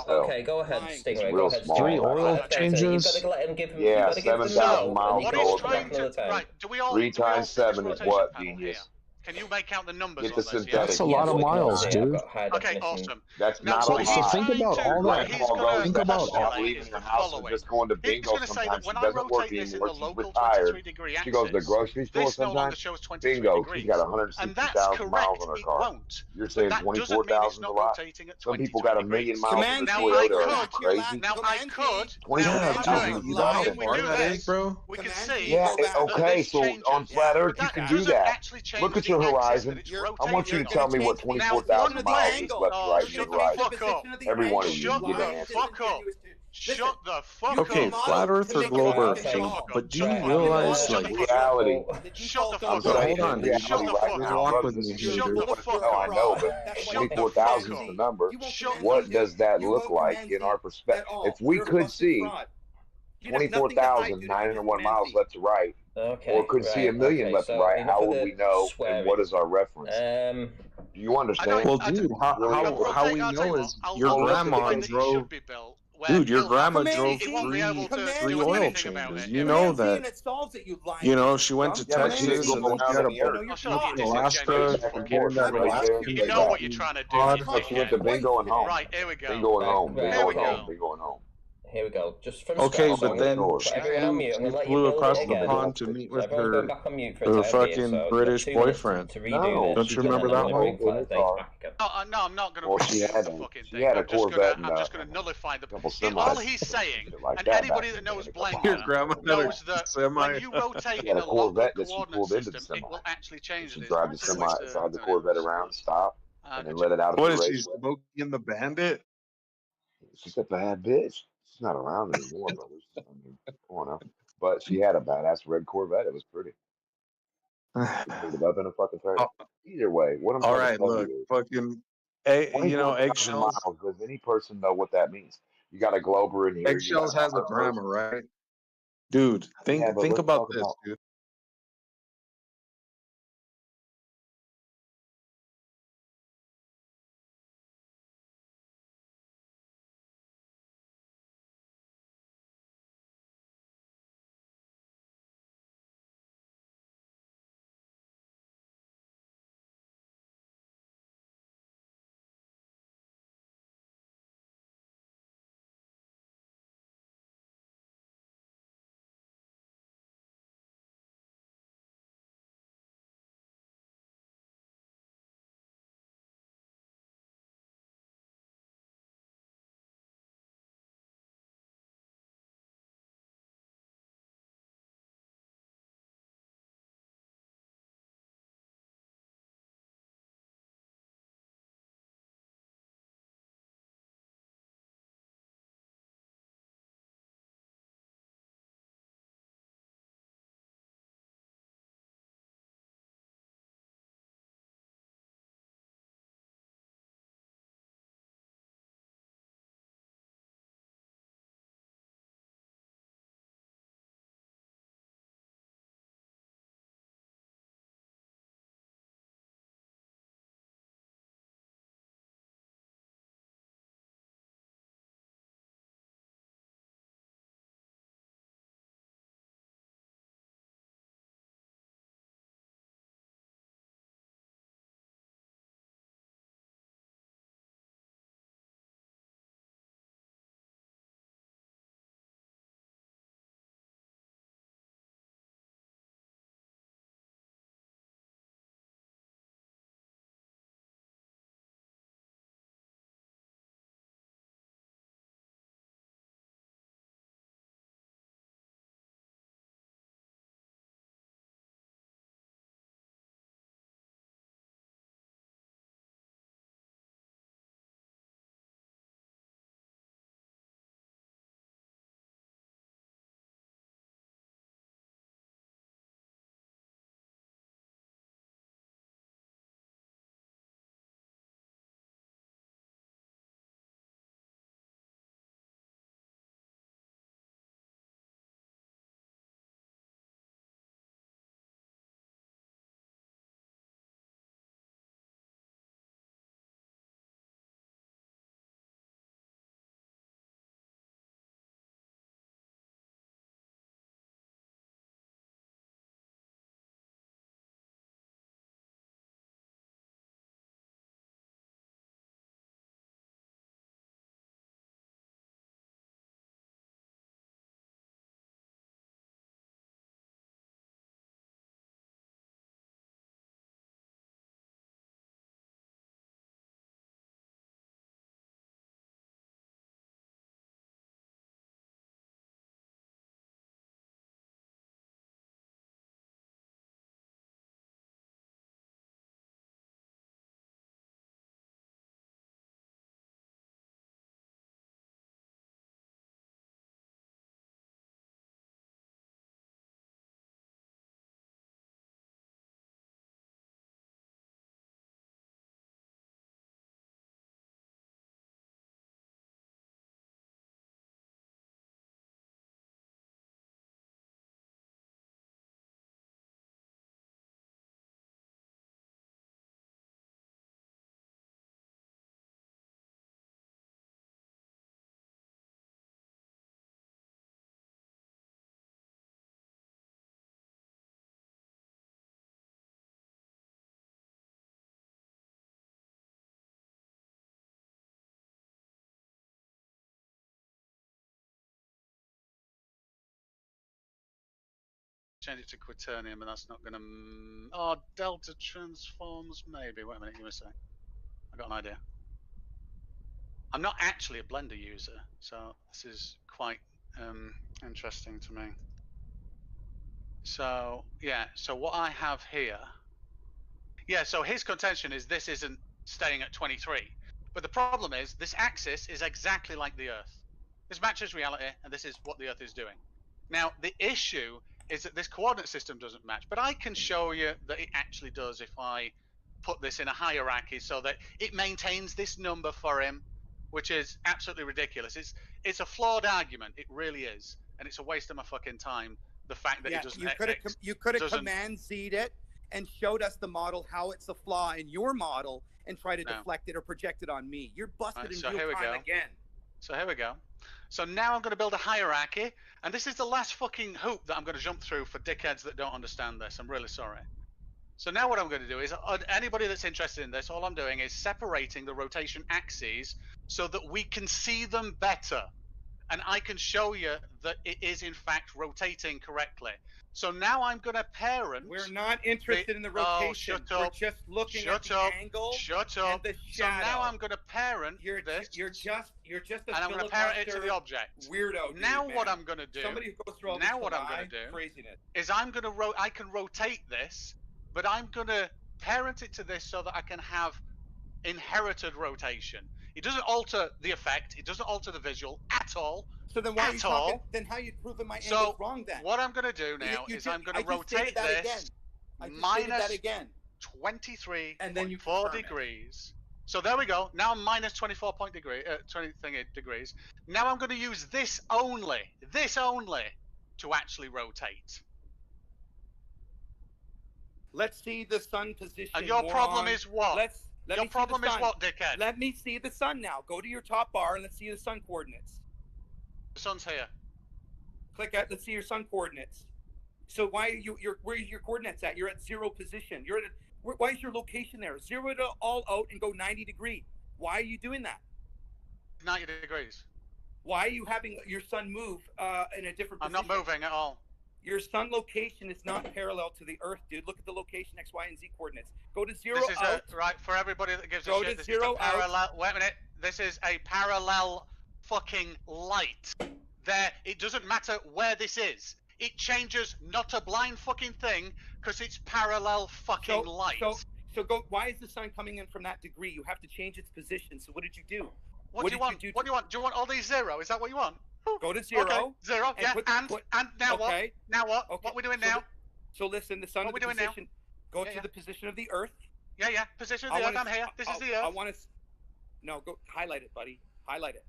Speaker 1: Okay, go ahead, Stingray. Go ahead.
Speaker 14: 3 oil changes?
Speaker 1: You've got to let him give him.
Speaker 13: Yeah, 7,000 miles.
Speaker 3: What he's trying to, right, do we all
Speaker 13: 3 times 7 is what, genius?
Speaker 3: Can you make out the numbers
Speaker 13: Get
Speaker 3: on
Speaker 13: the
Speaker 3: this?
Speaker 13: synthetic.
Speaker 14: That's a lot of miles, dude.
Speaker 3: Okay, awesome.
Speaker 13: That's
Speaker 3: Now,
Speaker 13: not
Speaker 3: so
Speaker 13: a
Speaker 3: he's
Speaker 13: lot.
Speaker 14: think about all
Speaker 3: what
Speaker 14: that.
Speaker 3: he's going to
Speaker 14: Think about
Speaker 13: not
Speaker 3: postulate
Speaker 13: leaving
Speaker 3: is
Speaker 13: the
Speaker 3: the
Speaker 13: house or
Speaker 3: following.
Speaker 13: just going to
Speaker 3: He's
Speaker 13: bingo
Speaker 3: going to say that
Speaker 13: sometimes. She
Speaker 3: when I
Speaker 13: doesn't work
Speaker 3: rotate this in
Speaker 13: anymore.
Speaker 3: the
Speaker 13: She's
Speaker 3: local
Speaker 13: retired.
Speaker 3: 23-degree
Speaker 13: She goes to the
Speaker 3: axis,
Speaker 13: grocery store
Speaker 3: this no longer
Speaker 13: sometimes.
Speaker 3: shows 23
Speaker 13: Bingo,
Speaker 3: degrees.
Speaker 13: she's got
Speaker 3: And that's
Speaker 13: 160,000 miles
Speaker 3: correct,
Speaker 13: on her
Speaker 3: it
Speaker 13: car.
Speaker 3: won't.
Speaker 13: You're
Speaker 3: But
Speaker 13: saying
Speaker 3: that doesn't mean it's
Speaker 13: 24,000 is a
Speaker 3: not
Speaker 13: lot?
Speaker 3: rotating at
Speaker 13: Some
Speaker 3: 23
Speaker 13: people got a
Speaker 3: degrees.
Speaker 13: million miles on their
Speaker 3: Now
Speaker 13: Toyota. Are you crazy?
Speaker 3: Now I could.
Speaker 13: Yeah,
Speaker 3: Now
Speaker 13: you know
Speaker 3: if we do this,
Speaker 13: bro.
Speaker 3: we can see
Speaker 13: Yeah,
Speaker 3: that
Speaker 13: okay,
Speaker 3: this
Speaker 13: so
Speaker 3: changes.
Speaker 13: on flat Earth you
Speaker 3: That
Speaker 13: can do
Speaker 3: doesn't
Speaker 13: that.
Speaker 3: actually change
Speaker 13: Look at
Speaker 3: the
Speaker 13: your
Speaker 3: axis
Speaker 13: horizon.
Speaker 3: that it's
Speaker 13: I want you to
Speaker 3: rotating
Speaker 13: tell
Speaker 3: on.
Speaker 13: me what
Speaker 3: Now,
Speaker 13: 24,000
Speaker 3: one
Speaker 13: miles
Speaker 3: day,
Speaker 13: is left to right and
Speaker 3: shut
Speaker 13: to
Speaker 3: the
Speaker 13: right.
Speaker 3: fuck up.
Speaker 13: Every one of you
Speaker 3: Shut
Speaker 13: get an
Speaker 3: the
Speaker 13: answer.
Speaker 3: fuck up. Shut the fuck
Speaker 12: Okay,
Speaker 3: up.
Speaker 12: flat Earth or globe Earth,
Speaker 3: Shut the
Speaker 12: dude.
Speaker 3: fuck up.
Speaker 12: But do
Speaker 3: Shut
Speaker 12: you
Speaker 3: the fuck up.
Speaker 12: realize,
Speaker 3: Shut
Speaker 12: like,
Speaker 3: the fuck up.
Speaker 13: Reality.
Speaker 3: Shut the
Speaker 13: I'm
Speaker 3: fuck up.
Speaker 13: saying
Speaker 12: hold on,
Speaker 13: in
Speaker 12: dude.
Speaker 3: Shut
Speaker 13: reality
Speaker 3: the
Speaker 13: right
Speaker 3: fuck
Speaker 13: now,
Speaker 3: up.
Speaker 12: Walk
Speaker 13: brother,
Speaker 12: with me
Speaker 13: this is
Speaker 12: here,
Speaker 3: Shut
Speaker 12: dude.
Speaker 3: the fuck
Speaker 13: no, I
Speaker 3: up.
Speaker 13: know, but
Speaker 3: Shut the
Speaker 13: 24,000
Speaker 3: fuck
Speaker 13: is the
Speaker 3: up.
Speaker 13: number.
Speaker 3: Shut
Speaker 13: What
Speaker 3: the
Speaker 13: does that look like in our perspective? If we could see 24,901 miles left to right, or could see a million left to right, how would we know? And what is our reference? Do you understand?
Speaker 12: Well, dude, how we know is your grandma drove. Dude, your grandma drove three oil changes. You know that. You know, she went to Texas and then she had a bunch in Alaska. From here to Alaska,
Speaker 3: You know what you're trying to do.
Speaker 13: She went to bingo and home.
Speaker 3: Right, here we go.
Speaker 13: Bingo and home.
Speaker 3: Here
Speaker 13: Bingo
Speaker 3: we
Speaker 13: and home.
Speaker 3: go.
Speaker 13: Bingo and home.
Speaker 1: Here we go. Just from
Speaker 12: okay,
Speaker 1: scratch.
Speaker 12: but then
Speaker 1: put
Speaker 12: she
Speaker 1: everyone on
Speaker 12: flew,
Speaker 1: mute. I'm going to let you
Speaker 12: flew
Speaker 1: build
Speaker 12: across
Speaker 1: it
Speaker 12: the
Speaker 1: again.
Speaker 12: pond to meet
Speaker 1: So
Speaker 12: with
Speaker 1: everyone's
Speaker 12: her,
Speaker 1: going back on mute for a time
Speaker 12: fucking
Speaker 1: being, so
Speaker 12: British
Speaker 1: you've got 2 minutes
Speaker 12: boyfriend.
Speaker 1: to redo this.
Speaker 12: Don't you remember
Speaker 1: and then
Speaker 12: that
Speaker 1: I'm
Speaker 12: one?
Speaker 1: going to bring Flat Data back again.
Speaker 3: No, I'm not going to
Speaker 13: Well,
Speaker 3: redo
Speaker 13: she had
Speaker 3: the
Speaker 13: a,
Speaker 3: fucking
Speaker 13: she
Speaker 3: thing.
Speaker 13: had a
Speaker 3: I'm just
Speaker 13: Corvette
Speaker 3: going
Speaker 13: and
Speaker 3: to nullify the.
Speaker 13: couple
Speaker 3: All
Speaker 13: semis.
Speaker 3: he's saying,
Speaker 13: Like
Speaker 3: and
Speaker 13: that
Speaker 3: anybody
Speaker 13: back
Speaker 3: that
Speaker 13: in the
Speaker 3: knows
Speaker 13: day,
Speaker 3: Blender
Speaker 12: Your grandma had
Speaker 3: knows
Speaker 12: a
Speaker 3: that
Speaker 12: semi.
Speaker 3: when you rotate
Speaker 13: She had
Speaker 3: in
Speaker 13: a
Speaker 3: a local
Speaker 13: Corvette that she
Speaker 3: coordinate
Speaker 13: pulled into the
Speaker 3: system,
Speaker 13: semi.
Speaker 3: it will actually change
Speaker 13: She
Speaker 3: this.
Speaker 13: drive the semi, drive the Corvette around, stop, and then let it out of
Speaker 12: What
Speaker 13: the
Speaker 12: is she,
Speaker 13: raceway.
Speaker 12: Smokey and the Bandit?
Speaker 13: She's a bad bitch. She's not around anymore, but I mean, come on now. But she had a badass red Corvette. It was pretty. She put it up in a fucking trailer. Either way, what I'm
Speaker 12: All
Speaker 13: trying to
Speaker 12: right,
Speaker 13: tell
Speaker 12: look,
Speaker 13: you is,
Speaker 12: fucking, you know,
Speaker 13: 24,000
Speaker 12: eggshells.
Speaker 13: miles. Does any person know what that means? You got a Glober in here. You got
Speaker 12: Eggshells has a grammar, right? Dude,
Speaker 13: yeah, but
Speaker 12: think
Speaker 13: let's
Speaker 12: about
Speaker 13: talk
Speaker 12: this,
Speaker 13: about
Speaker 12: dude.
Speaker 3: change it to quaternium, and that's not going to. Oh, delta transforms, maybe. Wait a minute, give me a sec. I got an idea. I'm not actually a Blender user, so this is quite interesting to me. So, yeah, so what I have here. Yeah, so his contention is this isn't staying at 23. But the problem is, this axis is exactly like the Earth. This matches reality, and this is what the Earth is doing. Now, the issue is that this coordinate system doesn't match, but I can show you that it actually does if I put this in a hierarchy so that it maintains this number for him, which is absolutely ridiculous. It's a flawed argument, it really is, and it's a waste of my fucking time. The fact that it doesn't.
Speaker 4: You could have command C'd it and showed us the model, how it's a flaw in your model, and try to deflect it or project it on me. You're busted in real time again.
Speaker 3: So here we go. So now I'm going to build a hierarchy, and this is the last fucking hoop that I'm going to jump through for dickheads that don't understand this. I'm really sorry. So now what I'm going to do is, anybody that's interested in this, all I'm doing is separating the rotation axes so that we can see them better. And I can show you that it is in fact rotating correctly. So now I'm going to parent.
Speaker 4: We're not interested in the rotation.
Speaker 3: Shut up.
Speaker 4: We're just looking at the angle.
Speaker 3: Shut up.
Speaker 4: And the shadow.
Speaker 3: So now I'm going to parent this.
Speaker 4: You're just a
Speaker 3: and I'm going to parent it to the object.
Speaker 4: Weirdo.
Speaker 3: Now what I'm going to do.
Speaker 4: Somebody who goes through all
Speaker 3: now what I'm going to do
Speaker 4: craziness.
Speaker 3: is I can rotate this, but I'm going to parent it to this so that I can have inherited rotation. It doesn't alter the effect. It doesn't alter the visual at all.
Speaker 4: So then why are you talking? Then how are you proving my angle wrong then?
Speaker 3: What I'm going to do now is I'm going to rotate this minus 23.4 degrees. So there we go. Now I'm minus 24 degrees. Now I'm going to use this only to actually rotate.
Speaker 4: Let's see the sun position.
Speaker 3: And your problem is what?
Speaker 4: Your
Speaker 3: problem is what, dickhead?
Speaker 4: Let me see the sun now. Go to your top bar and let's see the sun coordinates.
Speaker 3: The sun's here.
Speaker 4: Click it. Let's see your sun coordinates. So why are where's your coordinates at? You're at 0 position. You're at why is your location there? 0 to all out and go 90 degree. Why are you doing that?
Speaker 3: 90 degrees.
Speaker 4: Why are you having your sun move in a different position?
Speaker 3: I'm not moving at all.
Speaker 4: Your sun location is not parallel to the Earth, dude. Look at the location, X, Y, and Z coordinates. Go to 0
Speaker 3: this is
Speaker 4: out.
Speaker 3: Right, for everybody that gives a
Speaker 4: go
Speaker 3: shit,
Speaker 4: to
Speaker 3: this
Speaker 4: 0
Speaker 3: is a parallel.
Speaker 4: out.
Speaker 3: Wait a minute. This is a parallel fucking light. There, it doesn't matter where this is. It changes not a blind fucking thing because it's parallel fucking light.
Speaker 4: So go. Why is the sun coming in from that degree? You have to change its position. So what did you do?
Speaker 3: What do you want? What do you want? Do you want all these 0? Is that what you want?
Speaker 4: Go to 0.
Speaker 3: Okay. 0. Yeah. And now what? Now what?
Speaker 4: Okay.
Speaker 3: What are we doing now?
Speaker 4: So listen, the sun.
Speaker 3: What are we doing
Speaker 4: position,
Speaker 3: now?
Speaker 4: Go to the position of the Earth.
Speaker 3: Yeah. Position of the Earth. I'm here. This is the Earth.
Speaker 4: I want to. No, go highlight it, buddy. Highlight it.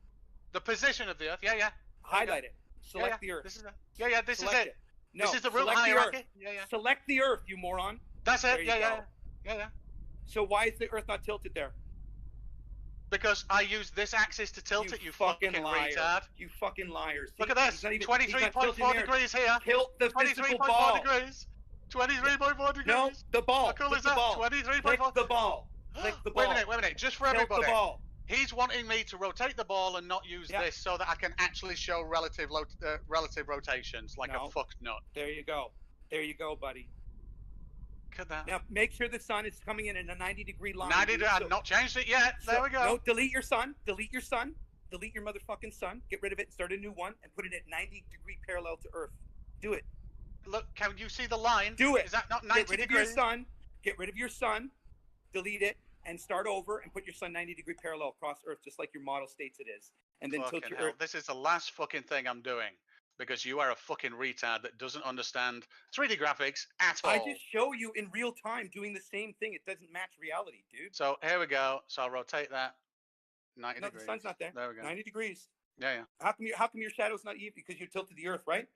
Speaker 3: The position of the Earth. Yeah.
Speaker 4: Highlight it. Select the Earth.
Speaker 3: This is This
Speaker 4: Select
Speaker 3: is it.
Speaker 4: No,
Speaker 3: this is the root hierarchy. Yeah.
Speaker 4: Select the Earth, you moron.
Speaker 3: That's it. Yeah.
Speaker 4: So why is the Earth not tilted there?
Speaker 3: Because I use this axis to tilt it, you fucking retard.
Speaker 4: You fucking liars.
Speaker 3: Look at this. 23.4 degrees here.
Speaker 4: Tilt the physical ball.
Speaker 3: 23.4 degrees.
Speaker 4: No, the ball.
Speaker 3: How cool is that? 23.4.
Speaker 4: Click the ball. Click the ball.
Speaker 3: Wait a minute. Just for everybody.
Speaker 4: The ball.
Speaker 3: He's wanting me to rotate the ball and not use this so that I can actually show relative rotations like a fucked nut.
Speaker 4: There you go, buddy.
Speaker 3: Look at that.
Speaker 4: Now make sure the sun is coming in a 90-degree line.
Speaker 3: 90 I've not changed it yet. There we go.
Speaker 4: No, delete your sun. Delete your motherfucking sun. Get rid of it and start a new one and put it at 90-degree parallel to Earth. Do it.
Speaker 3: Look, can you see the line?
Speaker 4: Do it.
Speaker 3: Is that not 90 degrees?
Speaker 4: Get rid of your sun. Delete it and start over and put your sun 90-degree parallel across Earth, just like your model states it is. And then tilt your Earth.
Speaker 3: This is the last fucking thing I'm doing. Because you are a fucking retard that doesn't understand 3D graphics at all.
Speaker 4: I just show you in real time doing the same thing. It doesn't match reality, dude.
Speaker 3: So here we go. So I'll rotate that 90 degrees.
Speaker 4: No, the sun's not there.
Speaker 3: There we go.
Speaker 4: 90 degrees.
Speaker 3: Yeah.
Speaker 4: How come your shadow's not even? Because you tilted the Earth, right?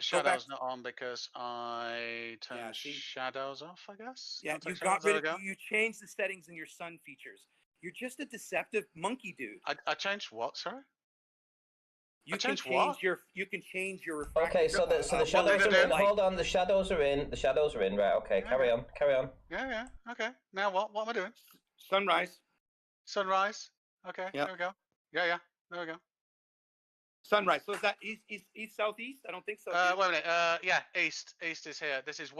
Speaker 3: Shadow's not on because I turned shadows off, I guess.
Speaker 4: Yeah, you got rid of. You changed the settings in your sun features. You're just a deceptive monkey, dude.
Speaker 3: I changed what, sorry?
Speaker 4: You can change your refraction.
Speaker 1: Okay, so the shadows are in. Hold on, the shadows are in. Right, okay, carry on.
Speaker 3: Yeah, okay. Now what? What am I doing?
Speaker 4: Sunrise.
Speaker 3: Okay, there we go. Yeah, there we go.
Speaker 4: Sunrise. So is that east, southeast? I don't think so.
Speaker 3: Wait a minute. Yeah, east is here. This is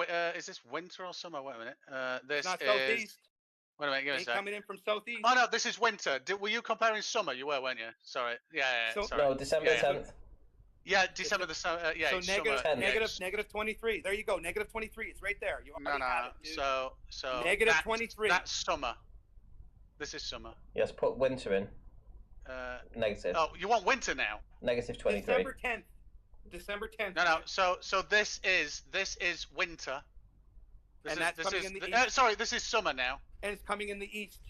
Speaker 3: this winter or summer? Wait a minute. This
Speaker 4: not
Speaker 3: is
Speaker 4: southeast.
Speaker 3: Wait a minute. Give me a sec.
Speaker 4: Coming in from southeast.
Speaker 3: Oh no, this is winter. Were you comparing summer? You were, weren't you? Sorry. Yeah.
Speaker 1: So,
Speaker 3: sorry.
Speaker 1: No, December 10th.
Speaker 3: Yeah, December the yeah.
Speaker 4: So negative 23. There you go. Negative 23. It's right there. You
Speaker 3: no. So
Speaker 4: negative 23.
Speaker 3: That's summer. This is summer.
Speaker 1: Yes, put winter in. Negative.
Speaker 3: Oh, you want winter now?
Speaker 1: Negative 23.
Speaker 4: December 10th.
Speaker 3: No. So this is winter.
Speaker 4: This coming in the east.
Speaker 3: Sorry, this is summer now.
Speaker 4: And it's coming in the east.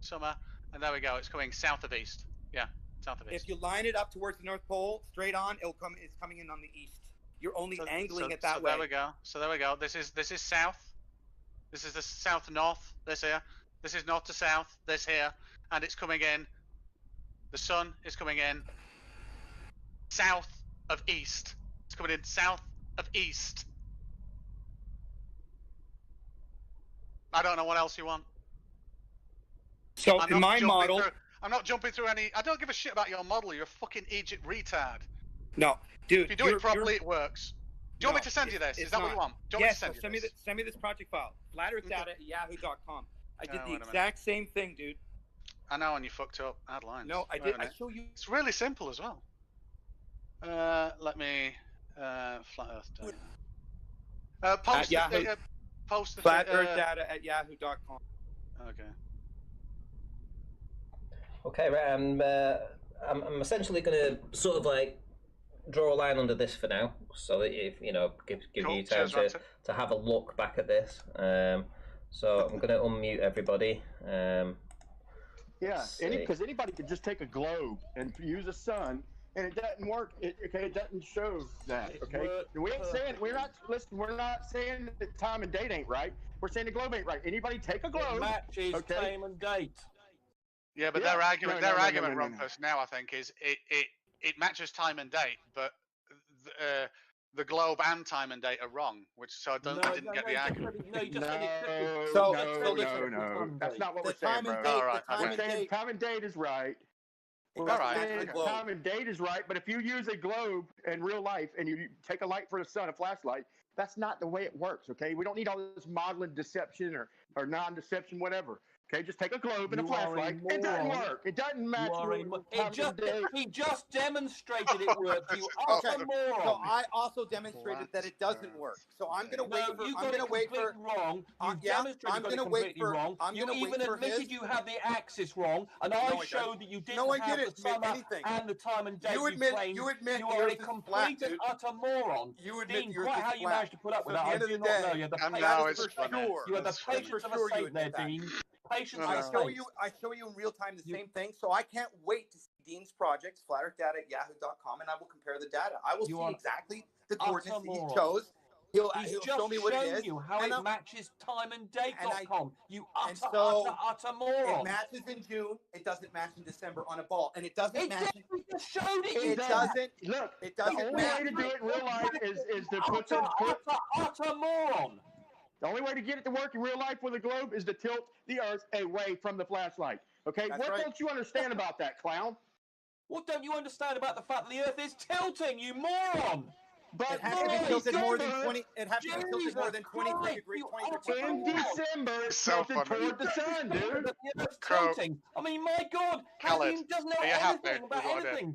Speaker 3: Summer, and there we go. It's coming south of east. Yeah, south of east.
Speaker 4: If you line it up towards the North Pole, straight on, it's coming in on the east. You're only angling it that way.
Speaker 3: There we go. So there we go. This is south. This is the south north. This here. This is north to south. This here, and it's coming in. The sun is coming in south of east. It's coming in south of east. I don't know what else you want.
Speaker 4: So in my model,
Speaker 3: I'm not jumping through any. I don't give a shit about your model. You're a fucking Egypt retard.
Speaker 4: No, dude.
Speaker 3: If you do it properly, it works. Do you want me to send you this? Is that what you want? Do you want me to send you this?
Speaker 4: Send me this project file. flatearthdata@yahoo.com. I did the exact same thing, dude.
Speaker 3: I know, and you fucked up. Add lines.
Speaker 4: No, I did. I show you.
Speaker 3: It's really simple as well. Let me flat Earth data. Post the
Speaker 4: flatearthdata@yahoo.com.
Speaker 3: Okay.
Speaker 1: Okay, right. I'm essentially going to sort of like draw a line under this for now, so that if give you time to have a look back at this. So I'm going to unmute everybody.
Speaker 6: Yeah, because anybody could just take a globe and use a sun, and it doesn't work. It doesn't show that. Okay, we ain't saying we're not saying that time and date ain't right. We're saying the globe ain't right. Anybody take a globe?
Speaker 10: It matches time and date.
Speaker 3: Yeah, but their argument, Rumpus, now I think is it matches time and date, but the globe and time and date are wrong, I didn't get the argument.
Speaker 6: No, that's not what we're saying, bro. We're saying time and date is right. Time and date is right, but if you use a globe in real life and you take a light for the sun, a flashlight, that's not the way it works, okay? We don't need all this modeling deception or non-deception, whatever. Okay, just take a globe and a flashlight. It doesn't work. It doesn't match.
Speaker 10: He just demonstrated it works. You utter moron.
Speaker 4: So I also demonstrated that it doesn't work. So I'm going to wait for. I'm going to wait for.
Speaker 10: Wrong. You demonstrated you got it completely wrong. You even admitted you had the axis wrong, and I showed that you didn't have the summer and the time and date. You admit you are a complete and utter moron.
Speaker 4: You admit
Speaker 10: Dean, quite how you managed to put up with that, I do not know. You had the patience of a saint there, Dean.
Speaker 4: I show you in real time the same thing, so I can't wait to see Dean's projects, flatearthdata@yahoo.com, and I will compare the data. I will see exactly the coordinates that he chose. He'll show me what it is.
Speaker 10: You how it matches time and date.com. You utter moron.
Speaker 4: It matches in June. It doesn't match in December on a ball, and it doesn't match.
Speaker 10: You just showed it.
Speaker 4: It doesn't.
Speaker 6: Look,
Speaker 4: it doesn't.
Speaker 6: The only way to do it in real life is to put
Speaker 10: utter moron.
Speaker 6: The only way to get it to work in real life with a globe is to tilt the Earth away from the flashlight. Okay, don't you understand about that, clown?
Speaker 10: What don't you understand about the fact that the Earth is tilting, you moron?
Speaker 4: But it has to be tilted more than 20. It has to be tilted more than 23 degrees.
Speaker 6: In December, it's tilted toward the sun, dude.
Speaker 10: The Earth's tilting. I mean, my God, he doesn't know anything about anything.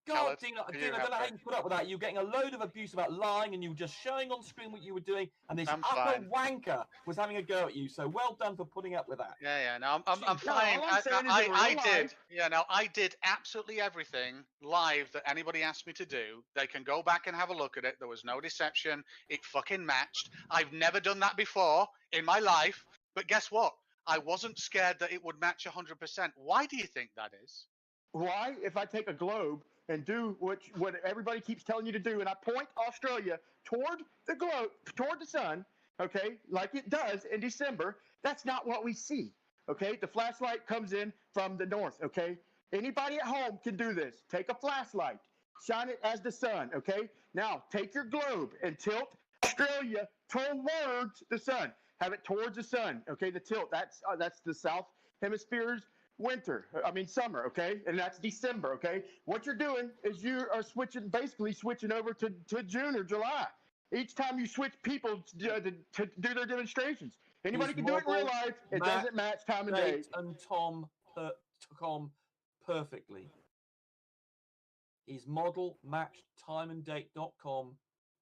Speaker 10: God, Dean, I don't know how you put up with that. You're getting a load of abuse about lying, and you were just showing on screen what you were doing, and this utter wanker was having a go at you. So well done for putting up with that.
Speaker 3: Yeah. No, I'm fine. I did absolutely everything live that anybody asked me to do. They can go back and have a look at it. There was no deception. It fucking matched. I've never done that before in my life. But guess what? I wasn't scared that it would match 100%. Why do you think that is?
Speaker 6: Why? If I take a globe and do what everybody keeps telling you to do, and I point Australia toward the globe, toward the sun, okay, like it does in December, that's not what we see, okay? The flashlight comes in from the north, okay? Anybody at home can do this. Take a flashlight, shine it as the sun, okay? Now, take your globe and tilt Australia towards the sun. Have it towards the sun, okay? The tilt, that's the south hemisphere's summer, okay? And that's December, okay? What you're doing is you are basically switching over to June or July. Each time you switch people to do their demonstrations. Anybody can do it in real life. It doesn't match time and date.
Speaker 10: And Tom perfectly. His model matched timeanddate.com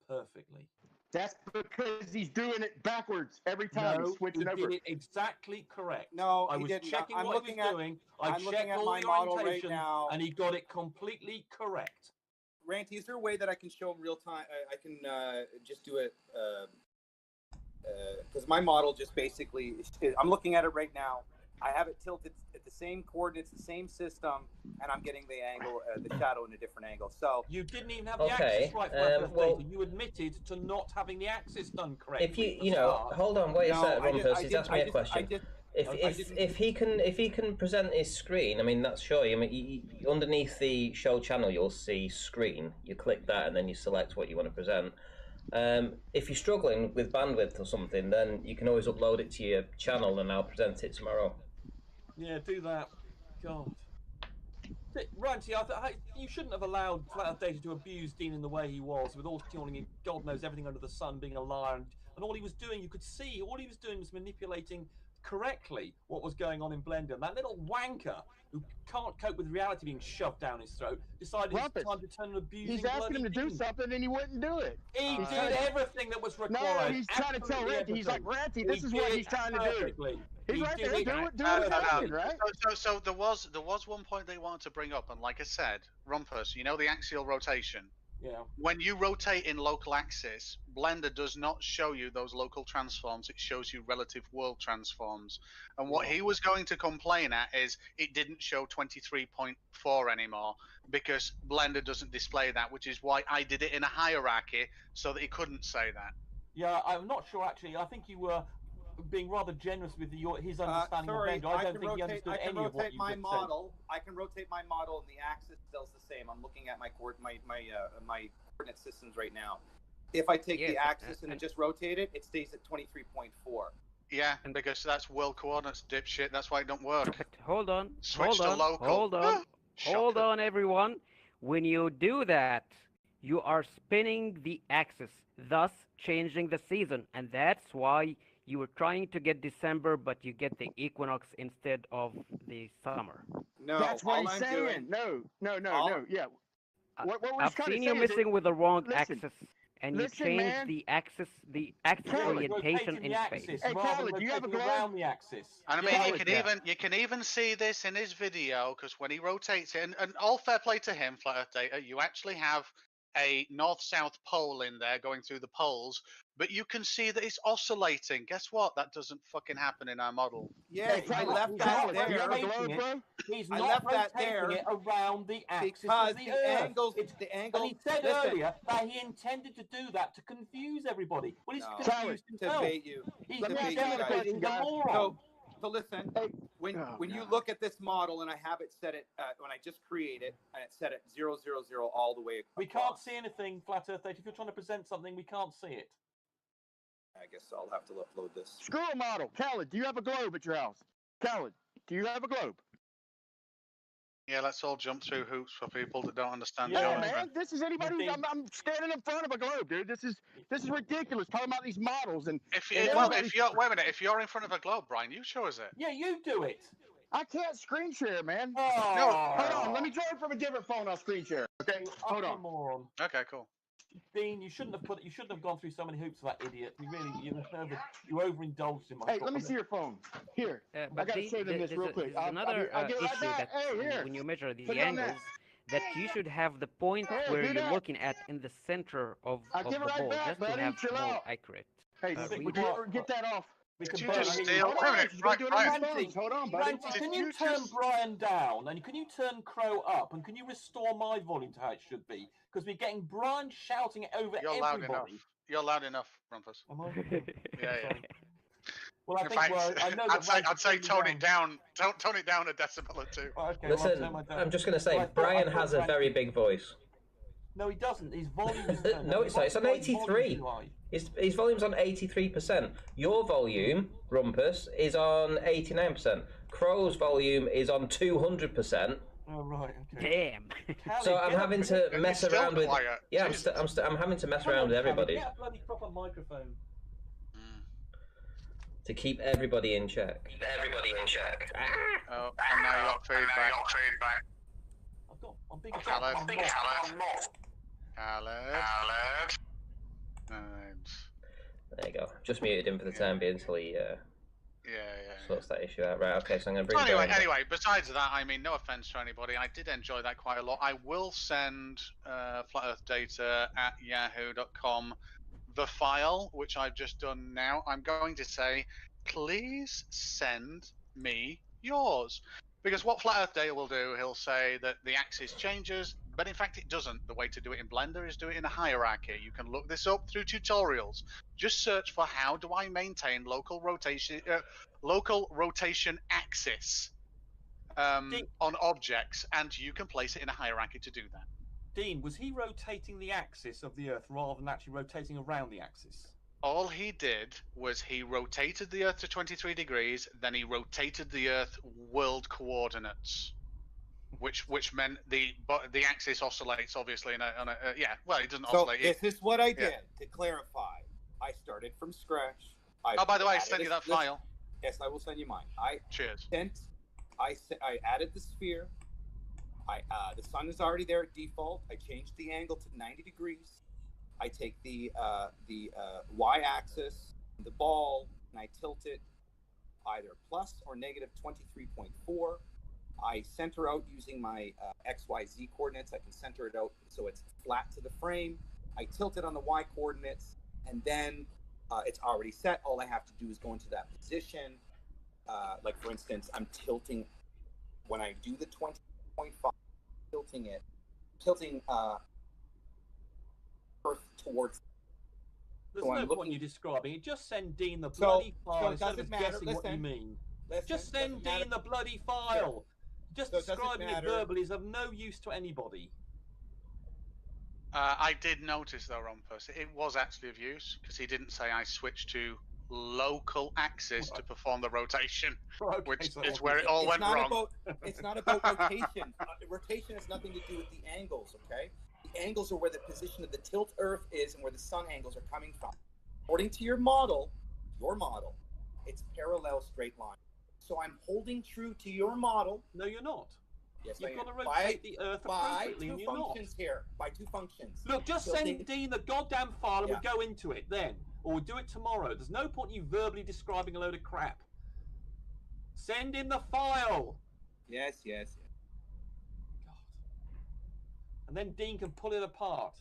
Speaker 10: perfectly.
Speaker 6: That's because he's doing it backwards every time. He's switching over.
Speaker 10: He did it exactly correct.
Speaker 4: No,
Speaker 10: I was checking what he was doing. I checked all the orientation, and he got it completely correct.
Speaker 4: Ranty, is there a way that I can show him real time? I can just do it because my model just basically. I'm looking at it right now. I have it tilted at the same coordinates, the same system, and I'm getting the angle, the shadow in a different angle. So
Speaker 10: you didn't even have the axis right for well, you admitted to not having the axis done correctly.
Speaker 1: If you know, hold on, wait a second, Rumpus. He's asked me a question. If he can present his screen, I mean that's sure. I mean, underneath the show channel, you'll see screen. You click that, and then you select what you want to present. If you're struggling with bandwidth or something, then you can always upload it to your channel, and I'll present it tomorrow.
Speaker 10: Yeah, do that. God. Ranty, you shouldn't have allowed Flat Earth Data to abuse Dean in the way he was, with all calling him God knows everything under the sun, being a liar, and all he was doing, you could see, all he was doing was manipulating correctly what was going on in Blender. And that little wanker who can't cope with reality being shoved down his throat decided it's time to turn and abusing.
Speaker 6: He's asking him to do something and he wouldn't do it.
Speaker 10: He did everything that was required.
Speaker 6: No, he's trying to tell Ranty. He's like, Ranty, this is what he's trying to do. He's right there. Do it, right?
Speaker 3: So there was one point they wanted to bring up, and like I said, Rumpus, you know the axial rotation.
Speaker 10: Yeah.
Speaker 3: When you rotate in local axis, Blender does not show you those local transforms. It shows you relative world transforms. And what he was going to complain at is it didn't show 23.4 anymore because Blender doesn't display that, which is why I did it in a hierarchy so that he couldn't say that.
Speaker 10: Yeah, I'm not sure actually. I think you were being rather generous with his understanding of Blender. I don't think he understood any of what you just said.
Speaker 4: I can rotate my model, and the axis still the same. I'm looking at my coordinate systems right now. If I take the axis and just rotate it, it stays at 23.4.
Speaker 3: Yeah, because that's world coordinates, dipshit. That's why it don't work.
Speaker 8: Hold on.
Speaker 3: Switch to local.
Speaker 8: Hold on, everyone. When you do that, you are spinning the axis, thus changing the season, and that's why you were trying to get December, but you get the equinox instead of the summer.
Speaker 6: No, that's what he's saying. No. Yeah. What
Speaker 8: I've seen you missing with the wrong axis, and you changed the axis orientation in space.
Speaker 6: Hey, Khaled, do you have a globe?
Speaker 10: The axis.
Speaker 3: And I mean, you can even see this in his video because when he rotates it, and all fair play to him, Flat Earth Data, you actually have a north-south pole in there going through the poles, but you can see that it's oscillating. Guess what? That doesn't fucking happen in our model.
Speaker 4: Yeah, I left that there.
Speaker 10: He's not rotating it around the axis
Speaker 4: because
Speaker 10: of the Earth.
Speaker 4: The angle.
Speaker 10: And he said earlier that he intended to do that to confuse everybody. Well, he's confused himself.
Speaker 4: To bait you.
Speaker 10: He's demonstrating the moron.
Speaker 4: So listen, when you look at this model, and I have it set it when I just create it, and it's set at 0, 0, 0 all the way across.
Speaker 10: We can't see anything, Flat Earth Data. If you're trying to present something, we can't see it.
Speaker 4: I guess I'll have to upload this.
Speaker 6: Screw a model. Khaled, do you have a globe at your house? Khaled, do you have a globe?
Speaker 3: Yeah, let's all jump through hoops for people that don't understand.
Speaker 6: Yeah, man. This is anybody. I'm standing in front of a globe, dude. This is ridiculous. Talking about these models and.
Speaker 3: If you're wait a minute, if you're in front of a globe, Brian, you show us it.
Speaker 10: Yeah, you do it.
Speaker 6: I can't screen share, man.
Speaker 10: Oh.
Speaker 6: No, hold on. Let me try it from a different phone. I'll screen share. Okay, hold on.
Speaker 10: Moron.
Speaker 3: Okay, cool.
Speaker 10: Dean, you shouldn't have gone through so many hoops for that idiot. You overindulged in my.
Speaker 6: Hey, let me see your phone. Here, I gotta show them this real quick.
Speaker 8: Another issue that when you measure the angles, that you should have the point where you're looking at in the center of the ball, just to have more accurate.
Speaker 6: Hey, get that off.
Speaker 3: Did you just steal? Right.
Speaker 6: Hold on, buddy.
Speaker 10: Ranty, can you turn Brian down, and can you turn Crow up, and can you restore my volume to how it should be? Because we're getting Brian shouting it over everybody.
Speaker 3: Loud enough. You're loud enough, Rumpus.
Speaker 10: Am I?
Speaker 3: Yeah.
Speaker 10: Well, I know
Speaker 3: I'd say tone it down. Tone it down a decibel or two.
Speaker 10: Okay,
Speaker 1: listen, I'm just going to say, Brian has a very big voice.
Speaker 10: No, he doesn't. His volume is
Speaker 1: no, it's not. It's on 83. His volume's on 83%. Your volume, Rumpus, is on 89%. Crow's volume is on 200%.
Speaker 10: Oh right, okay.
Speaker 8: Damn.
Speaker 1: So I'm having to mess around with.
Speaker 3: Quiet.
Speaker 1: Yeah, I'm having to mess around with everybody.
Speaker 10: Get a bloody proper microphone.
Speaker 1: To keep everybody in check.
Speaker 3: Oh, and now you got feedback.
Speaker 10: I'm being
Speaker 3: Khaled.
Speaker 1: There you go. Just muted him for the time being until he sorts that issue out. Right, okay, so I'm going to bring it
Speaker 3: Anyway, besides that, I mean, no offense to anybody, I did enjoy that quite a lot. I will send flatearthdata@yahoo.com the file, which I've just done now. I'm going to say, please send me yours. Because what Flat Earth Data will do, he'll say that the axis changes, but in fact it doesn't. The way to do it in Blender is do it in a hierarchy. You can look this up through tutorials. Just search for how do I maintain local rotation axis on objects, and you can place it in a hierarchy to do that.
Speaker 10: Dean, was he rotating the axis of the Earth rather than actually rotating around the axis?
Speaker 3: All he did was he rotated the Earth to 23 degrees, then he rotated the Earth world coordinates, which meant the axis oscillates obviously on a well, it doesn't oscillate.
Speaker 4: So this is what I did to clarify. I started from scratch.
Speaker 3: By the way, I sent you that file.
Speaker 4: Yes, I will send you mine.
Speaker 3: Cheers.
Speaker 4: I added the sphere. The sun is already there at default. I changed the angle to 90 degrees. I take the y-axis, the ball, and I tilt it either plus or negative 23.4. I center out using my XYZ coordinates. I can center it out so it's flat to the frame. I tilt it on the y coordinates, and then it's already set. All I have to do is go into that position. Like for instance, I'm tilting when I do the 20.5, tilting Earth towards.
Speaker 10: There's no point you describing it. Just send Dean the bloody file instead of guessing what you mean. Just send Dean the bloody file. Just describing it verbally is of no use to anybody.
Speaker 3: I did notice though, Rompus, it was actually of use because he didn't say I switched to local axis to perform the rotation, which is where it all went wrong.
Speaker 4: It's not about rotation. Rotation has nothing to do with the angles, okay? The angles are where the position of the tilt Earth is and where the sun angles are coming from. According to your model, it's parallel straight line. So I'm holding true to your model.
Speaker 10: No, you're not.
Speaker 4: Yes,
Speaker 10: You've got to rotate the Earth appropriately, and you're not.
Speaker 4: By two functions.
Speaker 10: Look, just send Dean the goddamn file and we'll go into it then. Or we'll do it tomorrow. There's no point in you verbally describing a load of crap. Send in the file.
Speaker 4: Yes.
Speaker 10: God. And then Dean can pull it apart.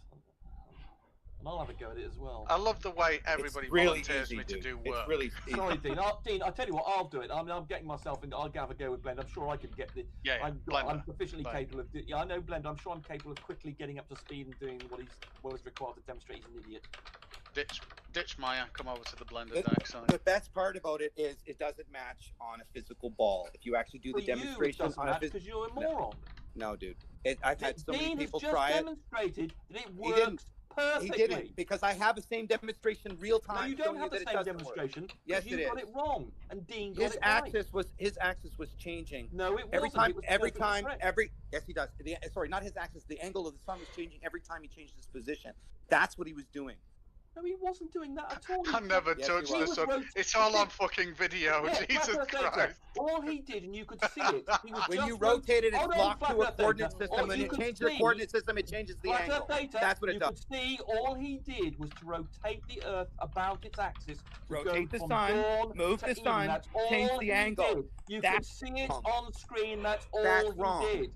Speaker 10: And I'll have a go at it as well.
Speaker 3: I love the way everybody volunteers me to do work.
Speaker 4: It's really easy.
Speaker 10: Sorry, Dean. Dean, I tell you what, I'll do it. I'm getting myself in. I'll have a go with Blender. I'm sure I can get the. I'm sufficiently capable of. I know Blender. I'm sure I'm capable of quickly getting up to speed and doing what is required to demonstrate he's an idiot.
Speaker 3: Ditch Maya. Come over to the Blender deck side.
Speaker 4: The best part about it is it doesn't match on a physical ball. If you actually do the demonstration on a
Speaker 10: because you're a moron.
Speaker 4: No, dude. I've had so many people
Speaker 10: try
Speaker 4: it.
Speaker 10: Demonstrated that it works perfectly.
Speaker 4: He didn't, because I have the same demonstration real time.
Speaker 10: No, you don't have the same demonstration.
Speaker 4: Yes,
Speaker 10: you got it wrong, and Dean got it right.
Speaker 4: His axis was changing.
Speaker 10: No, it
Speaker 4: wasn't. Yes, he does. Sorry, not his axis. The angle of the sun was changing every time he changed his position. That's what he was doing.
Speaker 10: No, he wasn't doing that at all.
Speaker 3: I never touched the sun. It's all on fucking video. Jesus Christ.
Speaker 10: All he did, and you could see it. He was
Speaker 4: when you rotated it, locked to a coordinate system, and it changed the coordinate system, it changes the angle. That's what it does.
Speaker 10: You could see all he did was to rotate the Earth about its axis.
Speaker 4: Rotate the sun, move the sun, change the angle.
Speaker 10: You could see it on screen. That's all he did.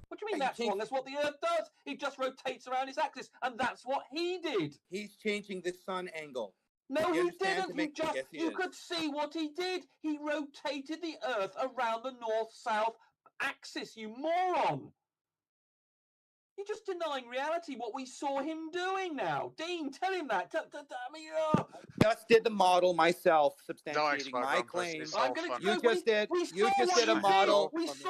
Speaker 10: What do you mean that's wrong? That's what the Earth does. It just rotates around its axis, and that's what he did.
Speaker 4: He's changing the sun angle.
Speaker 10: No, he didn't. You could see what he did. He rotated the Earth around the north-south axis, you moron. You're just denying reality, what we saw him doing now. Dean, tell him that.
Speaker 4: I just did the model myself, substantiating my claims. You just did a model. You just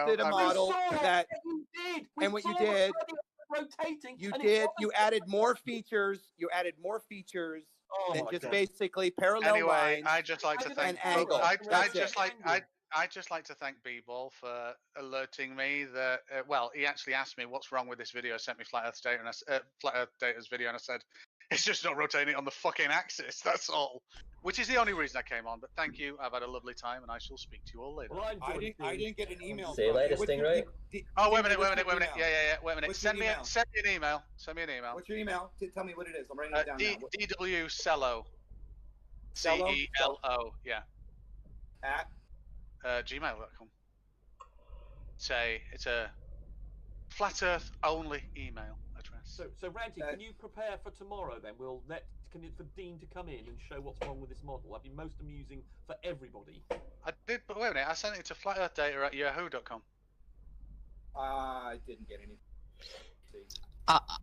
Speaker 4: did a model that. And what you did, you added more features. You added more features then just basically parallel lines.
Speaker 3: I'd just like to thank I'd just like to thank B-Ball for alerting me that. Well, he actually asked me what's wrong with this video. Sent me Flat Earth Data and Flat Earth Data's video, and I said it's just not rotating on the fucking axis. That's all. Which is the only reason I came on. But thank you. I've had a lovely time, and I shall speak to you all later.
Speaker 10: Well,
Speaker 4: I didn't get an email.
Speaker 1: See you later, Stingray.
Speaker 3: Oh, wait a minute. Yeah. Wait a minute. Send me an email.
Speaker 4: What's your email? Tell me what it is. I'm writing it down now.
Speaker 3: DW Cello. CELO. Yeah.
Speaker 4: At
Speaker 3: gmail.com. It's a flat Earth only email address.
Speaker 10: So Ranty, can you prepare for tomorrow then? We'll for Dean to come in and show what's wrong with this model. That'd be most amusing for everybody.
Speaker 3: I did, but wait a minute. I sent it to flatearthdata@yahoo.com.
Speaker 4: I didn't get any.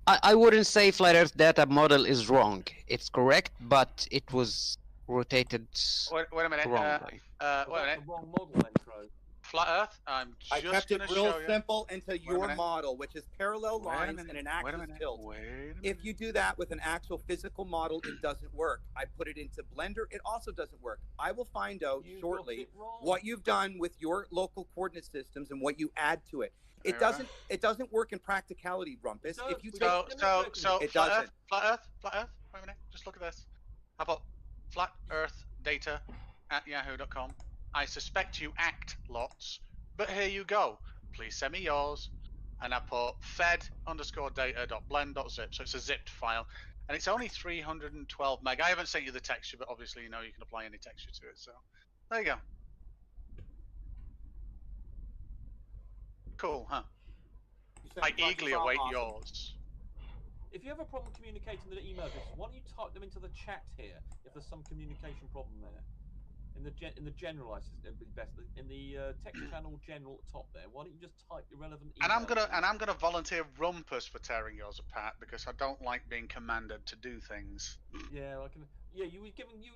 Speaker 8: I wouldn't say Flat Earth data model is wrong. It's correct, but it was rotated
Speaker 3: wait a minute.
Speaker 8: wrongly.
Speaker 10: Wait a minute. The wrong model then, Crow.
Speaker 3: Flat Earth. I
Speaker 4: kept it real simple into your model, which is parallel lines and an axis tilt. If you do that with an actual physical model, it doesn't work. I put it into Blender, it also doesn't work. I will find out shortly what you've done with your local coordinate systems and what you add to it. It doesn't work in practicality, Rumpus. If you
Speaker 3: so
Speaker 4: it
Speaker 3: Flat
Speaker 4: doesn't.
Speaker 3: Earth. Wait a minute. Just look at this. How about Flat Earth Data at yahoo.com? I suspect you act lots, but here you go. Please send me yours. And I put fed_data.blend.zip, so it's a zipped file. And it's only 312 meg. I haven't sent you the texture, but obviously you know you can apply any texture to it. So there you go. Cool, huh? I eagerly await yours.
Speaker 10: If you have a problem communicating the email addresses, why don't you type them into the chat here if there's some communication problem there? In the generalized, it'd be best. In the text channel general at the top there, why don't you just type your relevant email?
Speaker 3: And I'm gonna volunteer Rumpus for tearing yours apart because I don't like being commanded to do things.
Speaker 10: Yeah, I can. Yeah, you were given you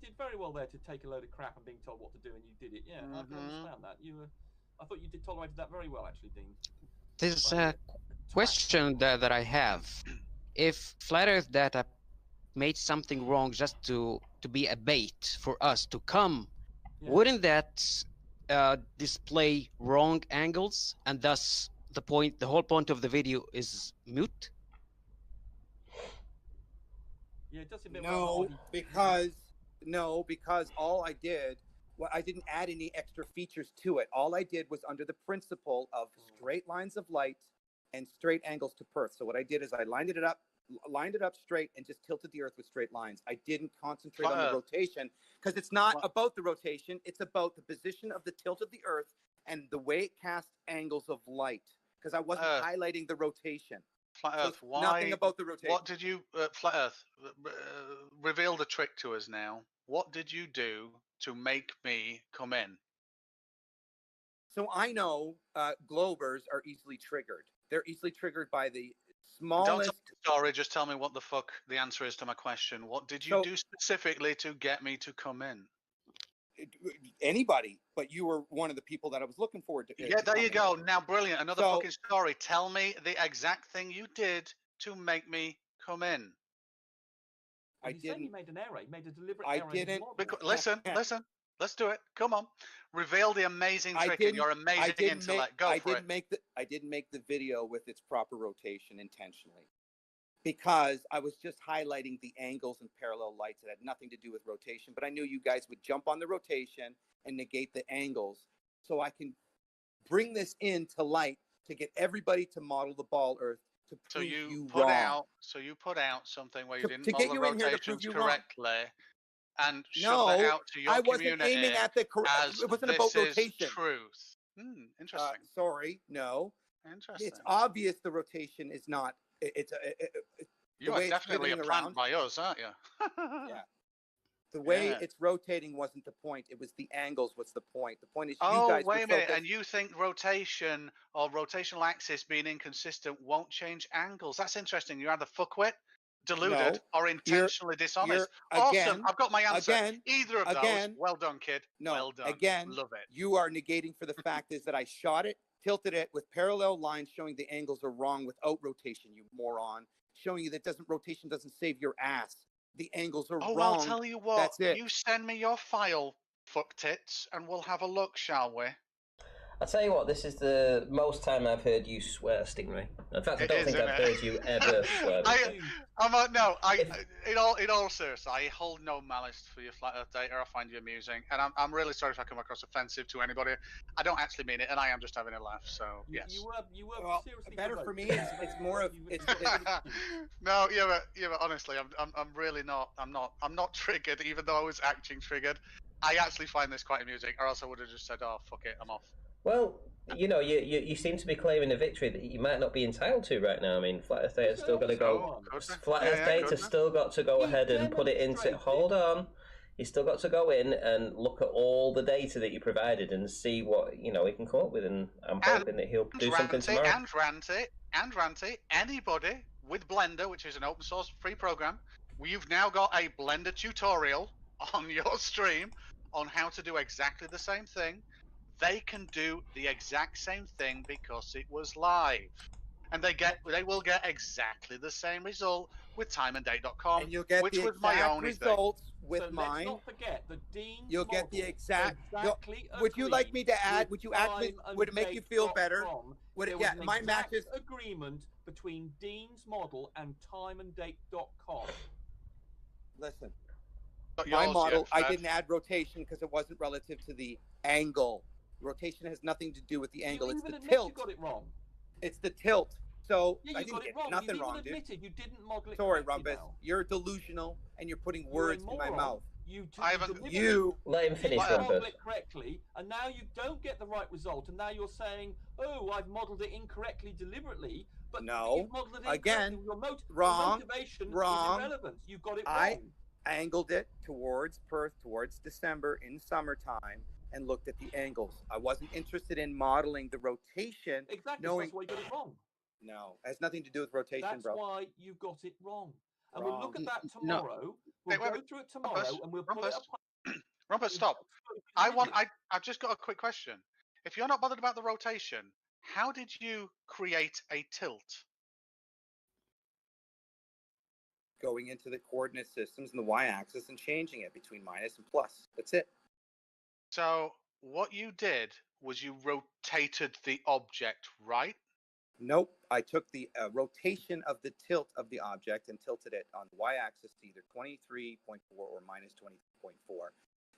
Speaker 10: did very well there to take a load of crap and being told what to do, and you did it. Yeah, I can understand that. I thought you did tolerated that very well, actually, Dean.
Speaker 8: There's a question that I have. If Flat Earth Data made something wrong just to be a bait for us to come, wouldn't that display wrong angles, and thus the whole point of the video is moot?
Speaker 10: Yeah, it does seem a bit
Speaker 4: because all I did, I didn't add any extra features to it. All I did was under the principle of straight lines of light and straight angles to Perth. So what I did is I lined it up straight and just tilted the Earth with straight lines. I didn't concentrate on the rotation because it's not about the rotation. It's about the position of the tilt of the Earth and the way it casts angles of light, because I wasn't highlighting the rotation.
Speaker 3: Flat Earth, why?
Speaker 4: Nothing about the rotation.
Speaker 3: What did you, Flat Earth, reveal the trick to us now. What did you do to make me come in?
Speaker 4: So I know globers are easily triggered. They're easily triggered by the smallest.
Speaker 3: Don't tell me the story, just tell me what the fuck the answer is to my question. What did you do specifically to get me to come in?
Speaker 4: Anybody, but you were one of the people that I was looking forward to.
Speaker 3: Yeah, there you go. Now, brilliant. Another fucking story. Tell me the exact thing you did to make me come in.
Speaker 10: I didn't. You made an error. You made a deliberate error.
Speaker 4: I didn't.
Speaker 3: Listen. Let's do it. Come on. Reveal the amazing trick in your amazing intellect. Go for it.
Speaker 4: I didn't make the video with its proper rotation intentionally, because I was just highlighting the angles and parallel lights. It had nothing to do with rotation, but I knew you guys would jump on the rotation and negate the angles, so I can bring this into light to get everybody to model the ball Earth to prove you wrong.
Speaker 3: So you put out something where you didn't model the rotations correctly. And shove that out to your
Speaker 4: I wasn't
Speaker 3: community
Speaker 4: aiming at the correct. It wasn't about rotation.
Speaker 3: Truth. Interesting.
Speaker 4: Sorry, no.
Speaker 3: Interesting.
Speaker 4: It's obvious the rotation is not.
Speaker 3: You are definitely a plant by us, aren't you?
Speaker 4: Yeah. The way it's rotating wasn't the point. It was the angles. What's the point? The point is you guys.
Speaker 3: Oh, wait a minute. And you think rotation or rotational axis being inconsistent won't change angles? That's interesting. You're either fuckwit, deluded, or intentionally dishonest. Awesome. I've got my answer. Either of those. Well done, kid. Well done.
Speaker 4: Again,
Speaker 3: love it.
Speaker 4: You are negating for the fact is that I shot it, tilted it with parallel lines showing the angles are wrong without rotation, you moron. Showing you that rotation doesn't save your ass. the angles are
Speaker 3: wrong.
Speaker 4: wrong.
Speaker 3: I'll tell you what.
Speaker 4: That's it.
Speaker 3: You send me your file, fuck tits, and we'll have a look, shall we?
Speaker 1: I'll tell you what, this is the most time I've heard you swear, Stingray. In fact, I don't think I've heard you ever swear before.
Speaker 3: In all seriousness, I hold no malice for your flat Earth data. I find you amusing, and I'm really sorry if I come across offensive to anybody. I don't actually mean it, and I am just having a laugh. So yes.
Speaker 10: You were
Speaker 4: well,
Speaker 10: seriously
Speaker 4: better for me. It's more of it's
Speaker 3: No, but honestly, I'm really not. I'm not triggered, even though I was acting triggered. I actually find this quite amusing, or else I would have just said, "Oh, fuck it, I'm off."
Speaker 1: Well, you seem to be claiming a victory that you might not be entitled to right now. I mean, Flat Earth Data's still got to go. Flat Earth Data's still got to go ahead and put it into. Hold on. He's still got to go in and look at all the data that you provided and see what he can come up with. And I'm hoping that he'll do something tomorrow.
Speaker 3: And Ranty, anybody with Blender, which is an open source free program, you've now got a Blender tutorial on your stream on how to do exactly the same thing. They can do the exact same thing because it was live, and they will get exactly the same result with timeanddate.com,
Speaker 4: and you'll get
Speaker 3: which
Speaker 4: the
Speaker 3: was my
Speaker 4: exact
Speaker 3: only
Speaker 4: results
Speaker 3: thing.
Speaker 4: with
Speaker 10: so
Speaker 4: mine.
Speaker 10: Let's not forget the Dean's
Speaker 4: You'll get the exact. Would you
Speaker 10: agreed
Speaker 4: like me to add? Would you actually? Would it make you feel better?
Speaker 10: Would it?
Speaker 4: Yeah, my matches.
Speaker 10: Agreement between Dean's model and timeanddate.com.
Speaker 4: Listen, my model. I didn't add rotation because it wasn't relative to the angle. Rotation has nothing to do with the angle. It's the tilt.
Speaker 10: You got it wrong.
Speaker 4: It's the tilt. So
Speaker 10: yeah,
Speaker 4: I didn't get
Speaker 10: wrong.
Speaker 4: nothing wrong,
Speaker 10: dude. You didn't model it.
Speaker 4: Sorry, Rumpus. You're delusional, and you're putting words in my mouth.
Speaker 10: You
Speaker 1: let him finish, Rumpus.
Speaker 10: Model it correctly, and now you don't get the right result, and now you're saying, "Oh, I've modeled it incorrectly deliberately." But
Speaker 4: no,
Speaker 10: you've modeled it
Speaker 4: again,
Speaker 10: your
Speaker 4: wrong.
Speaker 10: Motivation
Speaker 4: Wrong.
Speaker 10: is irrelevant. You got it wrong.
Speaker 4: I angled it towards Perth, towards December in summertime, and looked at the angles. I wasn't interested in modeling the rotation.
Speaker 10: Exactly.
Speaker 4: Knowing...
Speaker 10: That's why you got it wrong.
Speaker 4: No, it has nothing to do with rotation, bro.
Speaker 10: That's why you got it wrong. And
Speaker 4: wrong.
Speaker 10: we'll look at that tomorrow. We'll go through it tomorrow, and we'll pull it apart.
Speaker 3: Rumpus, stop. I've just got a quick question. If you're not bothered about the rotation, how did you create a tilt?
Speaker 4: Going into the coordinate systems and the y-axis and changing it between minus and plus. That's it.
Speaker 3: So what you did was you rotated the object, right?
Speaker 4: Nope. I took the rotation of the tilt of the object and tilted it on the y-axis to either 23.4 or minus 20.4.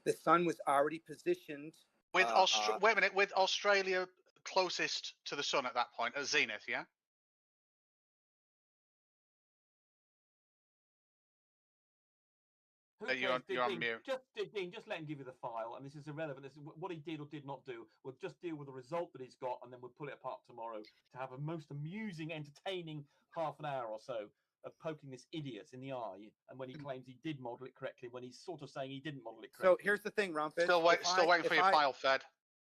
Speaker 4: The sun was already positioned.
Speaker 3: With wait a minute, with Australia closest to the sun at that point, at zenith, yeah? You're on mute.
Speaker 10: Just let him give you the file, and this is irrelevant. This is what he did or did not do. We'll just deal with the result that he's got, and then we'll pull it apart tomorrow to have a most amusing, entertaining half an hour or so of poking this idiot in the eye. And when he claims he did model it correctly, when he's sort of saying he didn't model it correctly.
Speaker 4: So here's the thing, Rumpus.
Speaker 3: Still waiting for your file, Fed.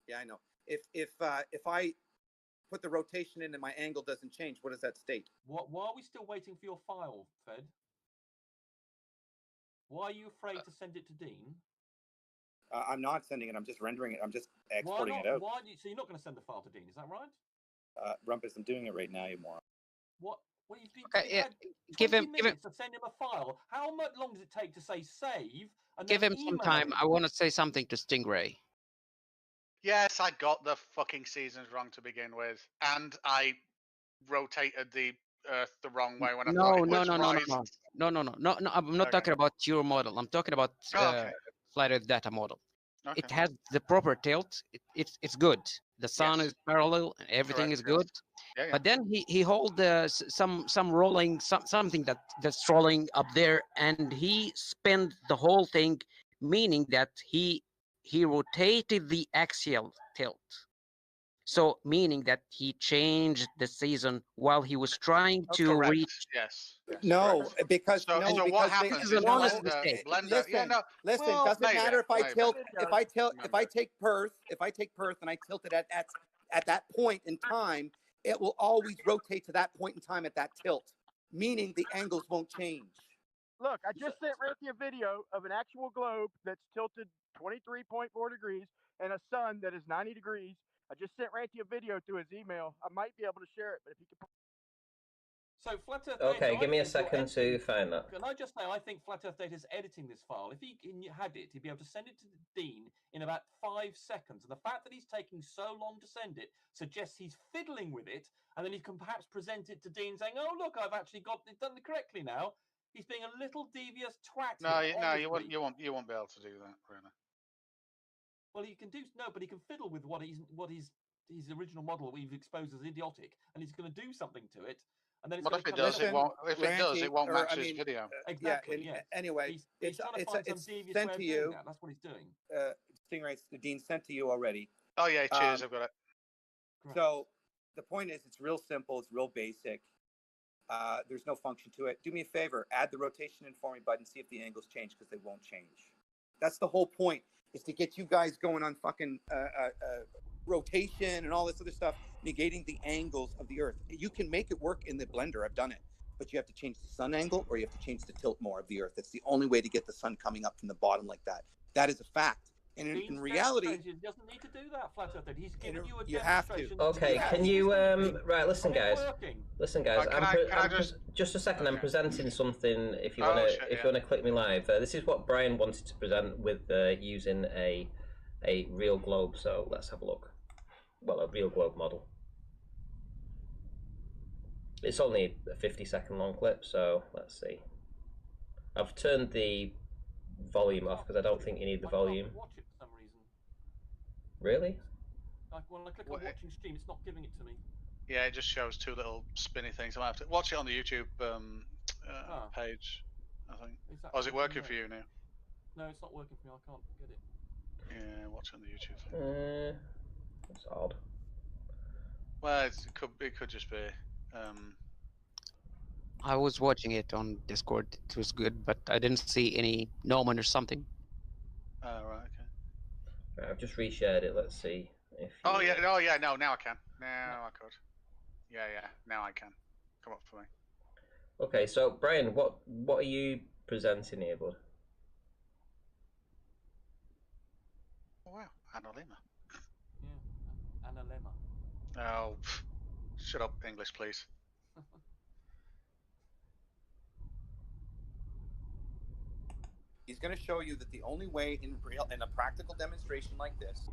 Speaker 4: Yeah, I know. If I put the rotation in and my angle doesn't change, what does that state?
Speaker 10: Why are we still waiting for your file, Fed? Why are you afraid to send it to Dean?
Speaker 4: I'm not sending it. I'm just rendering it. I'm just exporting it out.
Speaker 10: So you're not going to send the file to Dean, is that right?
Speaker 4: Rumpus, I'm doing it right now, you moron.
Speaker 10: What? Well, you've been
Speaker 15: give him
Speaker 10: to send him a file. How much long does it take to say save? And
Speaker 15: give him some time. I want to say something to Stingray.
Speaker 3: Yes, I got the fucking seasons wrong to begin with, and I rotated the Earth the wrong way when I thought it was right.
Speaker 15: No. I'm not talking about your model. I'm talking about Flat Earth data model. Okay. It has the proper tilt. It's good. The sun is parallel. And everything is good.
Speaker 3: Yeah.
Speaker 15: But then he hold some rolling something that's rolling up there, and he spent the whole thing, meaning that he rotated the axial tilt. So meaning that he changed the season while he was trying to reach.
Speaker 3: Yes.
Speaker 4: No, because
Speaker 3: so what happens?
Speaker 15: This is an honest mistake.
Speaker 4: Listen, doesn't matter if I tilt. If I take Perth and I tilt it at that point in time, it will always rotate to that point in time at that tilt, meaning the angles won't change.
Speaker 6: Look, I just sent Ranty a video of an actual globe that's tilted 23.4 degrees and a sun that is 90 degrees. I just sent Ranty a video through his email. I might be able to share it, but if you could.
Speaker 10: So Flat Earth
Speaker 1: Okay,
Speaker 10: Data,
Speaker 1: give me a second to find that.
Speaker 10: Can I just say, I think Flat Earth Data is editing this file. If he had it, he'd be able to send it to Dean in about 5 seconds. And the fact that he's taking so long to send it suggests he's fiddling with it, and then he can perhaps present it to Dean saying, "Oh, look, I've actually got it done correctly now." He's being a little devious twat.
Speaker 3: No, you won't be able to do that, really.
Speaker 10: Well, he can do but he can fiddle with what his original model we've exposed as idiotic, and he's going to do something to it. And then
Speaker 3: but if it does, it won't match his video.
Speaker 10: Exactly.
Speaker 4: Yeah. Anyway,
Speaker 10: he's trying to find some devious
Speaker 4: sent
Speaker 10: way
Speaker 4: to
Speaker 10: of
Speaker 4: you.
Speaker 10: doing that. That's what he's doing.
Speaker 4: Stingray's Dean sent to you already.
Speaker 3: Oh yeah, cheers. I've got it.
Speaker 4: So the point is, it's real simple. It's real basic. There's no function to it. Do me a favor, add the rotation informing button. See if the angles change, because they won't change. That's the whole point. Is to get you guys going on fucking rotation and all this other stuff, negating the angles of the Earth. You can make it work in the Blender. I've done it. But you have to change the sun angle, or you have to change the tilt more of the Earth. That's the only way to get the sun coming up from the bottom like that. That is a fact. And in reality,
Speaker 10: he doesn't need to do that, Flat Earth. He's giving you a
Speaker 4: you have to.
Speaker 10: demonstration.
Speaker 1: Okay, can you right? Listen, guys. Listen, guys. Just a second. Okay. I'm presenting something. If you wanna click me live. This is what Brian wanted to present with using a real globe. So let's have a look. Well, a real globe model. It's only a 50-second long clip, so let's see. I've turned the volume off because I don't think you need the volume.
Speaker 10: Watch it for some reason.
Speaker 1: Really?
Speaker 10: Like when I click on watching stream, it's not giving it to me.
Speaker 3: Yeah, it just shows two little spinny things. I might have to watch it on the YouTube page, I think. Is it working for you now?
Speaker 10: No, it's not working for me. I can't get it.
Speaker 3: Yeah, watch it on the YouTube thing.
Speaker 1: That's odd.
Speaker 3: Well, it could just be.
Speaker 15: I was watching it on Discord. It was good, but I didn't see any Noman or something.
Speaker 3: Oh, right, okay.
Speaker 1: Right, I've just reshared it. Let's see if.
Speaker 3: Oh yeah, no, now I can. Now I could. Yeah, now I can. Come up for me.
Speaker 1: Okay, so Brian, what are you presenting here, bud?
Speaker 3: Oh wow, analemma.
Speaker 10: Yeah, analemma.
Speaker 3: Oh, shut up, English, please.
Speaker 4: He's going to show you that the only way in a practical demonstration like this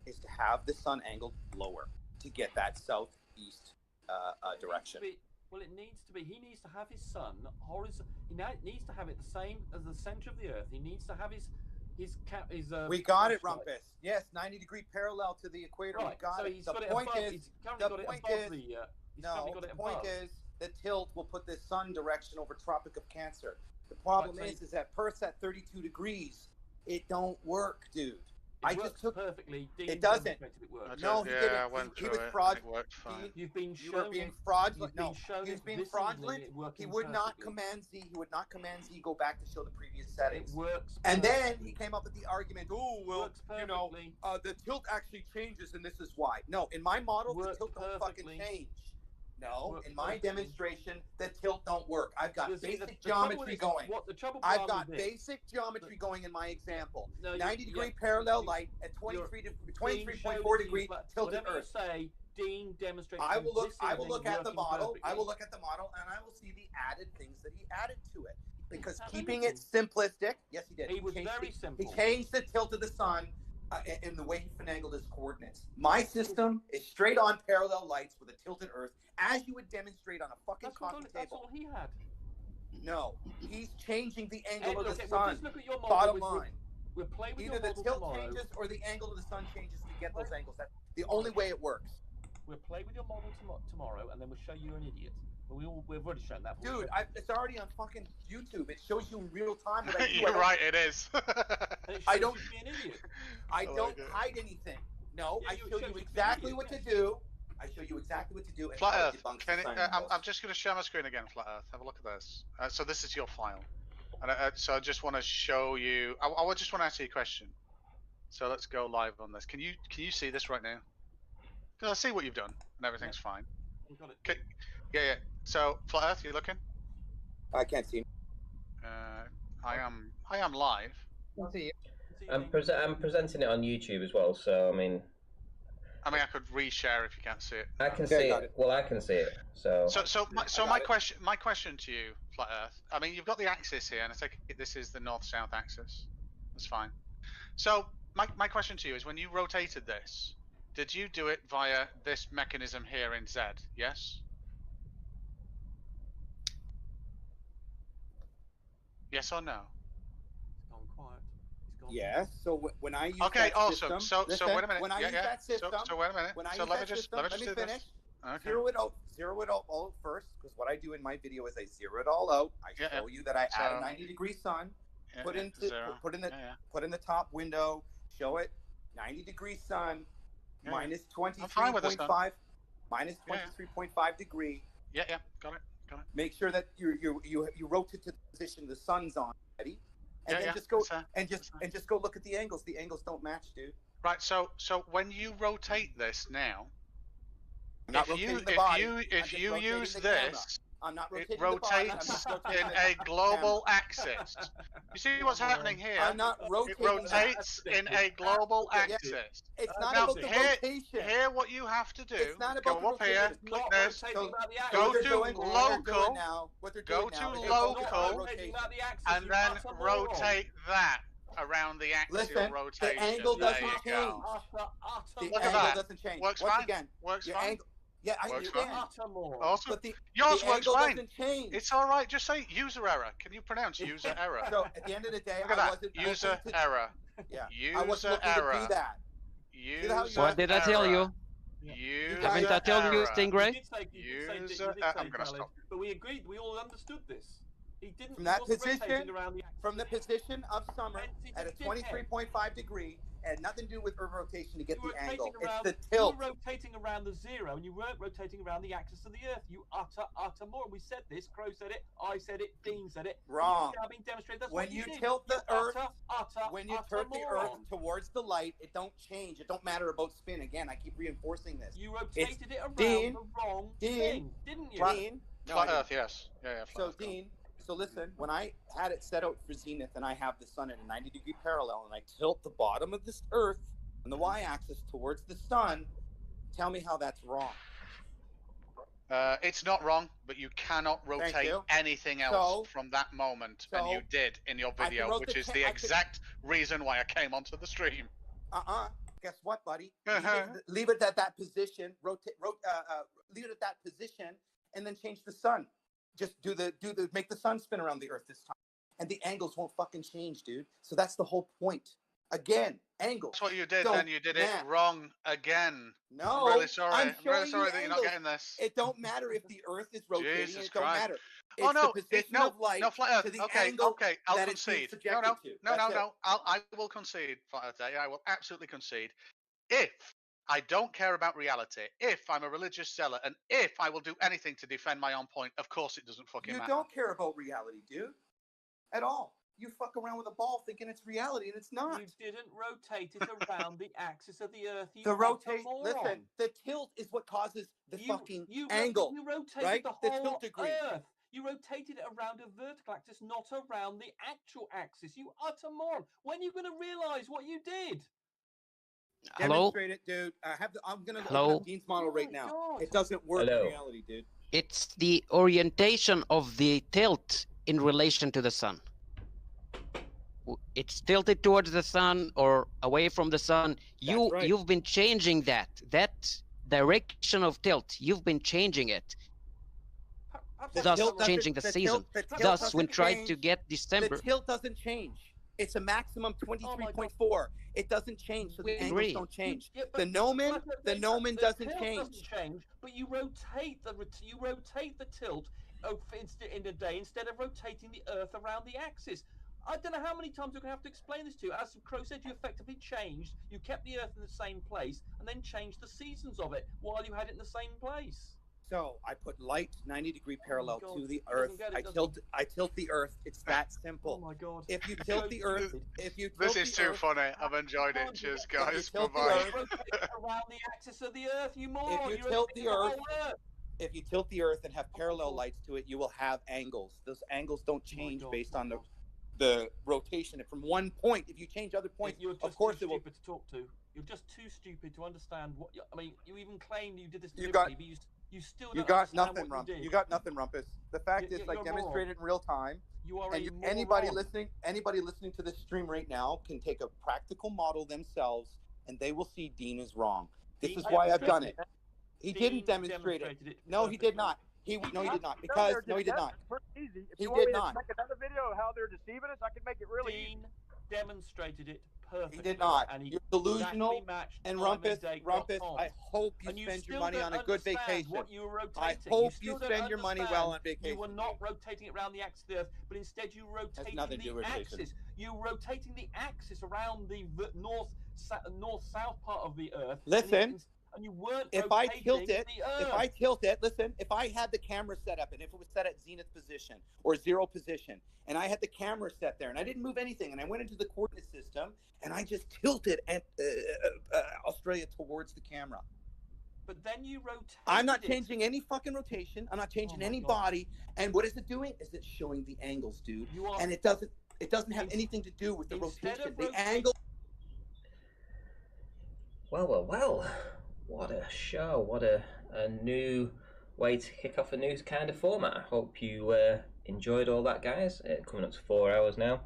Speaker 4: is to have the sun angled lower to get that southeast direction.
Speaker 10: Well, it needs to be. He needs to have his sun horizontal. He needs to have it the same as the center of the Earth. He needs to have his.
Speaker 4: We got it, Rumpus. Yes, 90-degree parallel to the equator.
Speaker 10: Right.
Speaker 4: We got
Speaker 10: so
Speaker 4: it.
Speaker 10: He's
Speaker 4: The
Speaker 10: got it
Speaker 4: point
Speaker 10: above,
Speaker 4: is,
Speaker 10: he's currently got it above the.
Speaker 4: the point is, the tilt will put the sun direction over Tropic of Cancer. The problem is that Perth's at 32 degrees. It don't work, dude.
Speaker 10: It works perfectly.
Speaker 4: It doesn't.
Speaker 10: It works.
Speaker 4: No, he didn't. He was fraudulent.
Speaker 10: You've been shown.
Speaker 4: You were being fraudulent. No,
Speaker 10: he was
Speaker 4: being fraudulent. He would not Command Z. He would not Command Z go back to show the previous settings.
Speaker 10: It works.
Speaker 4: And then he came up with the argument. Oh well,
Speaker 10: you know,
Speaker 4: the tilt actually changes, and this is why. No, in my model, the tilt don't fucking change. No, in my demonstration, the tilt don't work. I've got basic geometry going. I've got basic geometry going in my example. 90-degree parallel light at 23.4 degree tilted Earth.
Speaker 10: Say Dean demonstrates.
Speaker 4: I will look at the model. I will look at the model, and I will see the added things that he added to it. Because keeping it simplistic, yes, he did.
Speaker 10: He was very simple.
Speaker 4: He changed the tilt of the sun. In the way he finagled his coordinates. My system is straight on parallel lights with a tilted Earth, as you would demonstrate on a fucking coffee table.
Speaker 10: That's all he had.
Speaker 4: No, he's changing the angle of the sun.
Speaker 10: Well, just look at your model.
Speaker 4: Bottom line.
Speaker 10: We'll play with
Speaker 4: either the tilt changes or the angle of the sun changes to get those angles. That's the only way it works.
Speaker 10: We'll play with your model tomorrow, and then we'll show you an idiot. We've already shown that.
Speaker 4: Dude, it's already on fucking YouTube. It shows you in real time.
Speaker 3: You're right, it is.
Speaker 4: I don't hide anything. No, I show you exactly what to do. I show you exactly what to do. And
Speaker 3: Flat Earth, I'm just going to share my screen again, Flat Earth. Have a look at this. So this is your file. And so I just want to show you. I just want to ask you a question. So let's go live on this. Can you see this right now? Because I see what you've done, and everything's fine.
Speaker 10: We've got it.
Speaker 3: Okay. Yeah. So, Flat Earth, you looking?
Speaker 4: I can't see.
Speaker 3: I am live.
Speaker 4: I see you.
Speaker 1: I'm presenting it on YouTube as well. So I mean,
Speaker 3: I mean, I could reshare if you can't see it.
Speaker 1: I can see it. Well, I can see it. So
Speaker 3: My question to you, Flat Earth. I mean, you've got the axis here, and I take it this is the north-south axis. That's fine. So my question to you is, when you rotated this, did you do it via this mechanism here in Z? Yes. Yes or no?
Speaker 10: It's gone quiet.
Speaker 4: Yes. So when I use
Speaker 3: okay,
Speaker 4: that
Speaker 3: awesome.
Speaker 4: system,
Speaker 3: So wait a minute.
Speaker 4: When I use that system,
Speaker 3: so wait a minute.
Speaker 4: When I
Speaker 3: so
Speaker 4: use
Speaker 3: let me
Speaker 4: that
Speaker 3: just
Speaker 4: system,
Speaker 3: let me
Speaker 4: finish.
Speaker 3: Okay.
Speaker 4: Zero it out all first, because what I do in my video is I zero it all out. I show you that I add a 90-degree sun, put in the top window, show it 90-degree sun, minus 23.5, minus 23.5 degree.
Speaker 3: Yeah, got it.
Speaker 4: Make sure that you rotate to the position the sun's on, ready? And then just go look at the angles. The angles don't match, dude.
Speaker 3: Right. So when you rotate this now, if you use this, it rotates in a global axis. You see what's happening here?
Speaker 4: I'm not rotating.
Speaker 3: It rotates in a global axis.
Speaker 4: It's not about the rotation.
Speaker 3: Here, what you have to do.
Speaker 4: It's not about
Speaker 3: go up here, click this, go to local, and then rotate that around the axial rotation.
Speaker 4: The angle doesn't change.
Speaker 3: Look at that. Works fine. Works fine.
Speaker 4: Yeah, I understand.
Speaker 3: Awesome.
Speaker 4: But
Speaker 3: yours
Speaker 4: the
Speaker 3: works fine.
Speaker 4: Change.
Speaker 3: It's all right. Just say user error. Can you pronounce user error?
Speaker 4: So at the end of the day,
Speaker 3: look at that. User error.
Speaker 4: Yeah.
Speaker 3: User error.
Speaker 15: What did I tell you? Haven't I told you, Stingray?
Speaker 3: I'm gonna stop.
Speaker 10: But we agreed. We all understood this. He didn't.
Speaker 4: From that position, from the position of summer at a 23.5 degree, it had nothing to do with Earth rotation to get the angle. It's the tilt.
Speaker 10: You were rotating around the zero, and you weren't rotating around the axis of the Earth. You utter more. We said this. Crow said it. I said it. Dean said it.
Speaker 4: Wrong.
Speaker 10: It's now being demonstrated. That's
Speaker 4: when
Speaker 10: what
Speaker 4: you
Speaker 10: did.
Speaker 4: tilt the Earth, when you tilt the
Speaker 10: moron.
Speaker 4: Earth towards the light, it don't change. It don't matter about spin. Again, I keep reinforcing this.
Speaker 10: You rotated it around the wrong thing, didn't you?
Speaker 4: Dean.
Speaker 3: Flat Earth, yes. Yeah.
Speaker 4: So Dean. So listen, when I had it set out for zenith and I have the sun at a 90-degree parallel and I tilt the bottom of this Earth on the y-axis towards the sun, tell me how that's wrong.
Speaker 3: It's not wrong, but you cannot rotate anything else from that moment, and you did in your video, which is the exact reason why I came onto the stream.
Speaker 4: Guess what, buddy? Leave it at that position. Leave it at that position, and then change the sun. Just make the sun spin around the Earth this time, and the angles won't fucking change, dude. So that's the whole point. Again, angles.
Speaker 3: That's what you did. Then you did it wrong again.
Speaker 4: No,
Speaker 3: I'm really sorry.
Speaker 4: I'm
Speaker 3: really sorry that you're not getting this.
Speaker 4: It don't matter if the Earth is rotating.
Speaker 3: Jesus
Speaker 4: it don't
Speaker 3: Christ.
Speaker 4: matter.
Speaker 3: Oh no,
Speaker 4: the position of light
Speaker 3: no, Flat Earth.
Speaker 4: to the
Speaker 3: Okay,
Speaker 4: angle
Speaker 3: I'll
Speaker 4: that
Speaker 3: concede.
Speaker 4: It's
Speaker 3: No. I will concede, Flat Earth. I will absolutely concede. If I don't care about reality, if I'm a religious zealot, and if I will do anything to defend my own point, of course it doesn't fucking matter.
Speaker 4: You don't care about reality, dude. At all. You fuck around with a ball thinking it's reality, and it's not.
Speaker 10: You didn't rotate it around the axis of the Earth.
Speaker 4: Listen, the tilt is what causes the fucking angle.
Speaker 10: You rotated
Speaker 4: right?
Speaker 10: the whole
Speaker 4: tilt degree.
Speaker 10: Earth. You rotated it around a vertical axis, not around the actual axis. You utter moron. When are you going to realize what you did?
Speaker 15: Hello?
Speaker 4: Demonstrate it, dude. I'm gonna open up Dean's model right now.
Speaker 10: God.
Speaker 4: It doesn't work in reality, dude.
Speaker 15: It's the orientation of the tilt in relation to the sun. It's tilted towards the sun or away from the sun. You've been changing that direction of tilt. You've been changing it. Thus changing the season. Thus, when tried to get December.
Speaker 4: The tilt doesn't change. It's a maximum 23.4. It doesn't change, so the angles don't change. The gnomon doesn't change.
Speaker 10: But you rotate the tilt in a day instead of rotating the Earth around the axis. I don't know how many times we're going to have to explain this to you. As Crow said, you effectively changed. You kept the Earth in the same place and then changed the seasons of it while you had it in the same place.
Speaker 4: So I put light 90-degree parallel to the Earth. I tilt the Earth. It's that simple.
Speaker 10: Oh my God!
Speaker 4: If you tilt the Earth,
Speaker 3: this is too funny. I've enjoyed it. Cheers, guys. Bye bye.
Speaker 10: Around the axis of the Earth, you moron.
Speaker 4: If you tilt the Earth, if you tilt the Earth and have parallel lights to it, you will have angles. Those angles don't change based on the. the rotation from one point. If you change other points, of course it will.
Speaker 10: You're just too stupid to talk to. You're just too stupid to understand what. I mean, you even claimed you did this deliberately, but you still don't understand what you did.
Speaker 4: You got nothing, Rumpus. The fact is, like, demonstrated in real time.
Speaker 10: You are
Speaker 4: and anybody listening to this stream right now can take a practical model themselves, and they will see Dean is wrong. This is why I've done it. He didn't demonstrate it. No, he did not. No, he did not. Because no, he did not.
Speaker 16: Easy. If
Speaker 4: he
Speaker 16: you want
Speaker 4: did
Speaker 16: me to
Speaker 4: not.
Speaker 16: make another video of how they're deceiving us, I can make it really easy.
Speaker 10: Demonstrated it perfectly.
Speaker 4: He did not.
Speaker 10: And
Speaker 4: You're delusional. And Rumpus, I hope you spend your money on a good vacation.
Speaker 10: What you were rotating.
Speaker 4: I hope you spend your money well on vacation.
Speaker 10: You were not rotating it around the axis of the Earth, but instead you rotating the axis. You were rotating the axis around the north-south part of the Earth.
Speaker 4: Listen.
Speaker 10: And you weren't
Speaker 4: if I tilt it, listen, if I had the camera set up and if it was set at zenith position or 0 position and I had the camera set there and I didn't move anything and I went into the coordinate system and I just tilted Australia towards the camera.
Speaker 10: But then you rotate.
Speaker 4: I'm not changing any fucking rotation. I'm not changing any body. And what is it doing? Is it showing the angles, dude? And it doesn't have anything to do with the rotation. The angle.
Speaker 1: Well. What a show. What a new way to kick off a new kind of format. I hope you enjoyed all that, guys. Coming up to 4 hours now.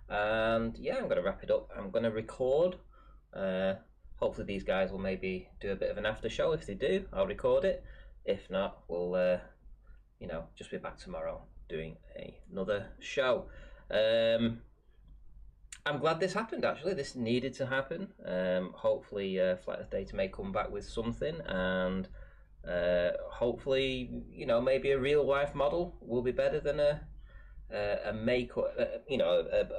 Speaker 1: And yeah, I'm going to wrap it up. I'm going to record. Hopefully these guys will maybe do a bit of an after show. If they do, I'll record it. If not, we'll just be back tomorrow doing another show. I'm glad this happened, actually. This needed to happen. Hopefully Flat Earth Data may come back with something, and hopefully, maybe a real life model will be better than a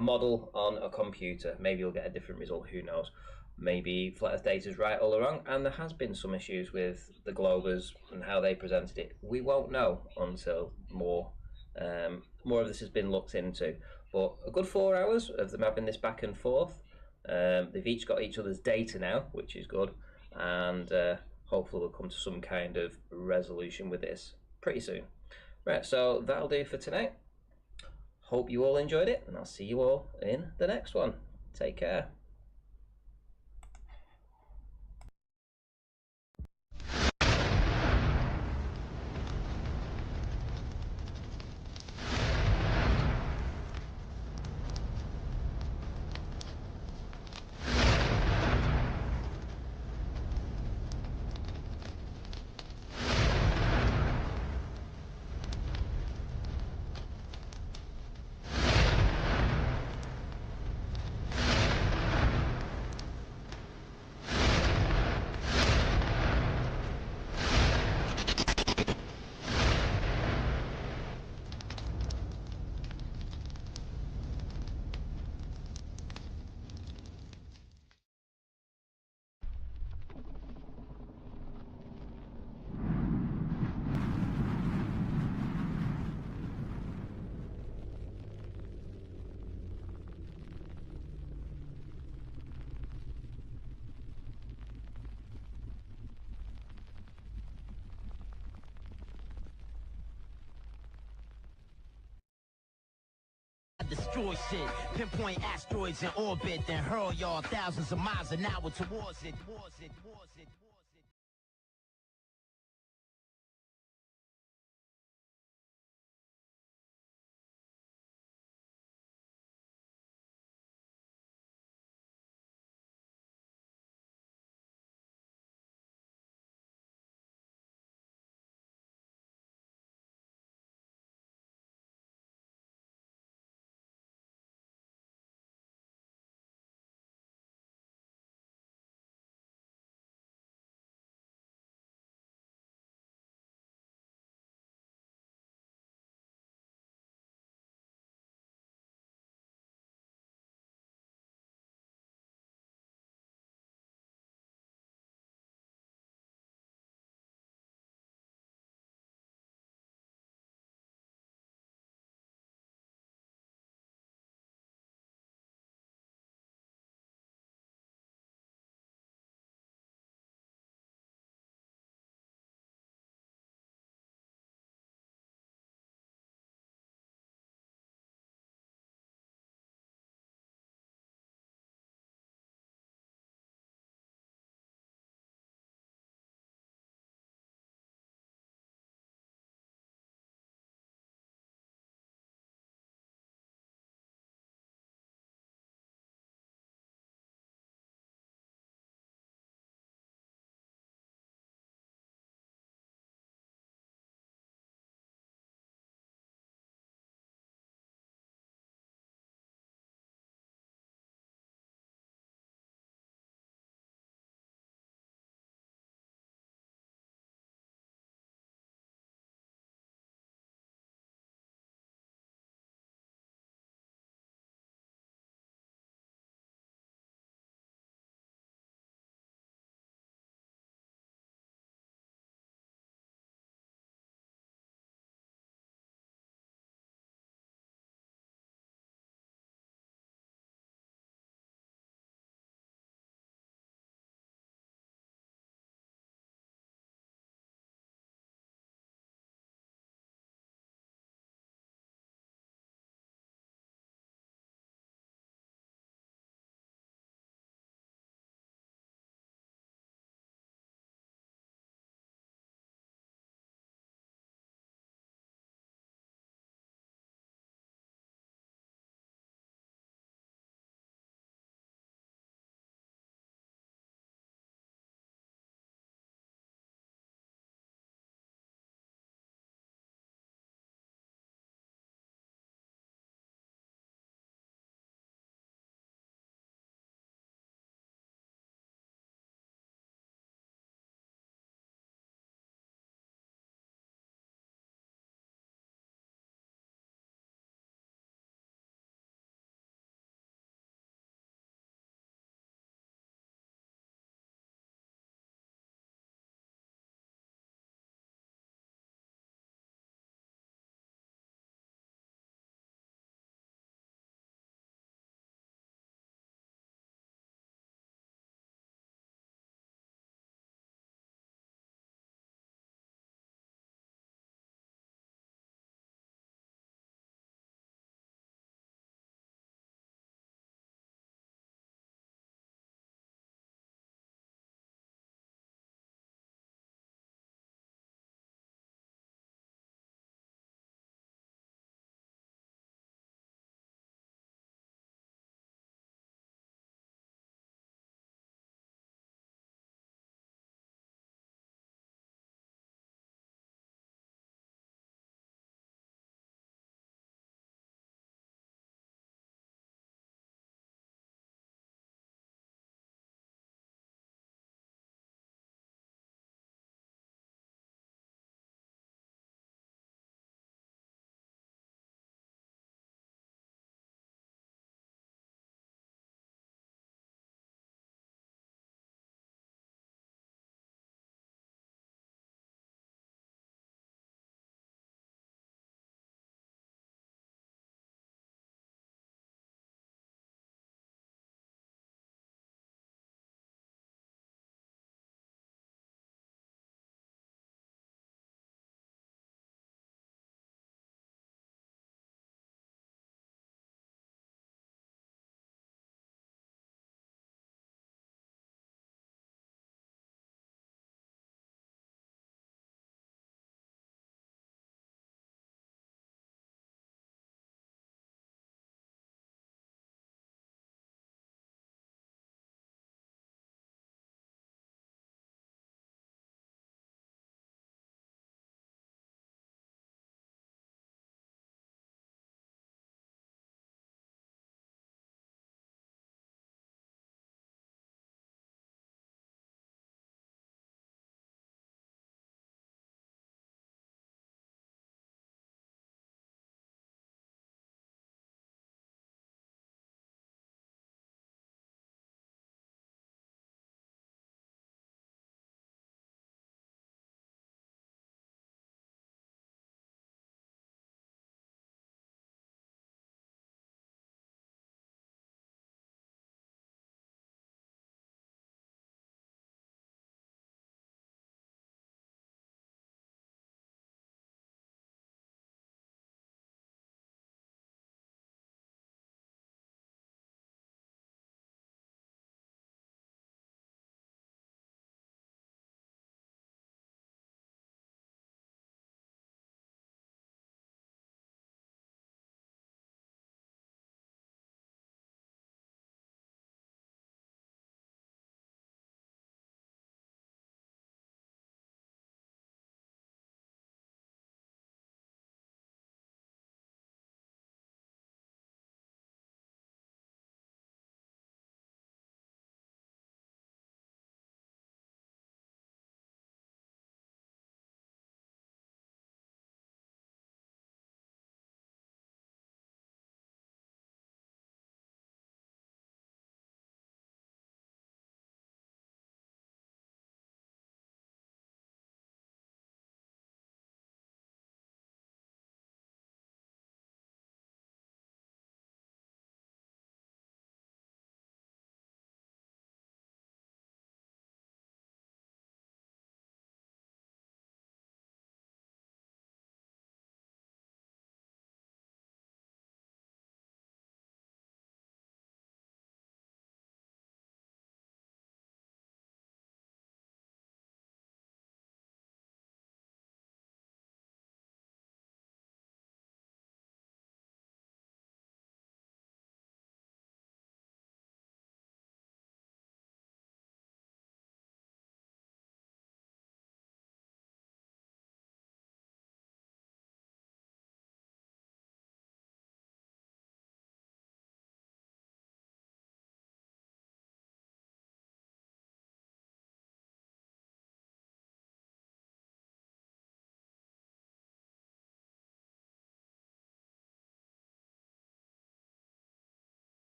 Speaker 1: model on a computer. Maybe you'll get a different result, who knows. Maybe Flat Earth Data is right all along, and there has been some issues with the Globers and how they presented it. We won't know until more of this has been looked into. But a good 4 hours of them having this back and forth. They've each got each other's data now, which is good, and hopefully we'll come to some kind of resolution with this pretty soon. Right, so that'll do for tonight. Hope you all enjoyed it, and I'll see you all in the next one. Take care.
Speaker 2: Destroy shit, pinpoint asteroids in orbit, then hurl y'all thousands of miles an hour towards it.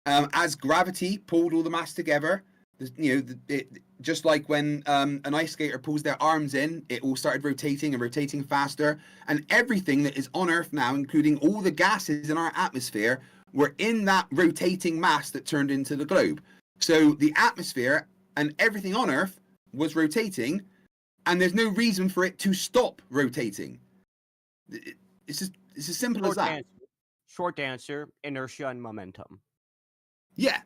Speaker 17: as gravity pulled all the mass together, just like when an ice skater pulls their arms in, it all started rotating and rotating faster. And everything that is on Earth now, including all the gases in our atmosphere, were in that rotating mass that turned into the globe. So the atmosphere and everything on Earth was rotating, and there's no reason for it to stop rotating. It's as simple as that.
Speaker 18: Short answer, inertia and momentum.
Speaker 17: Yeah.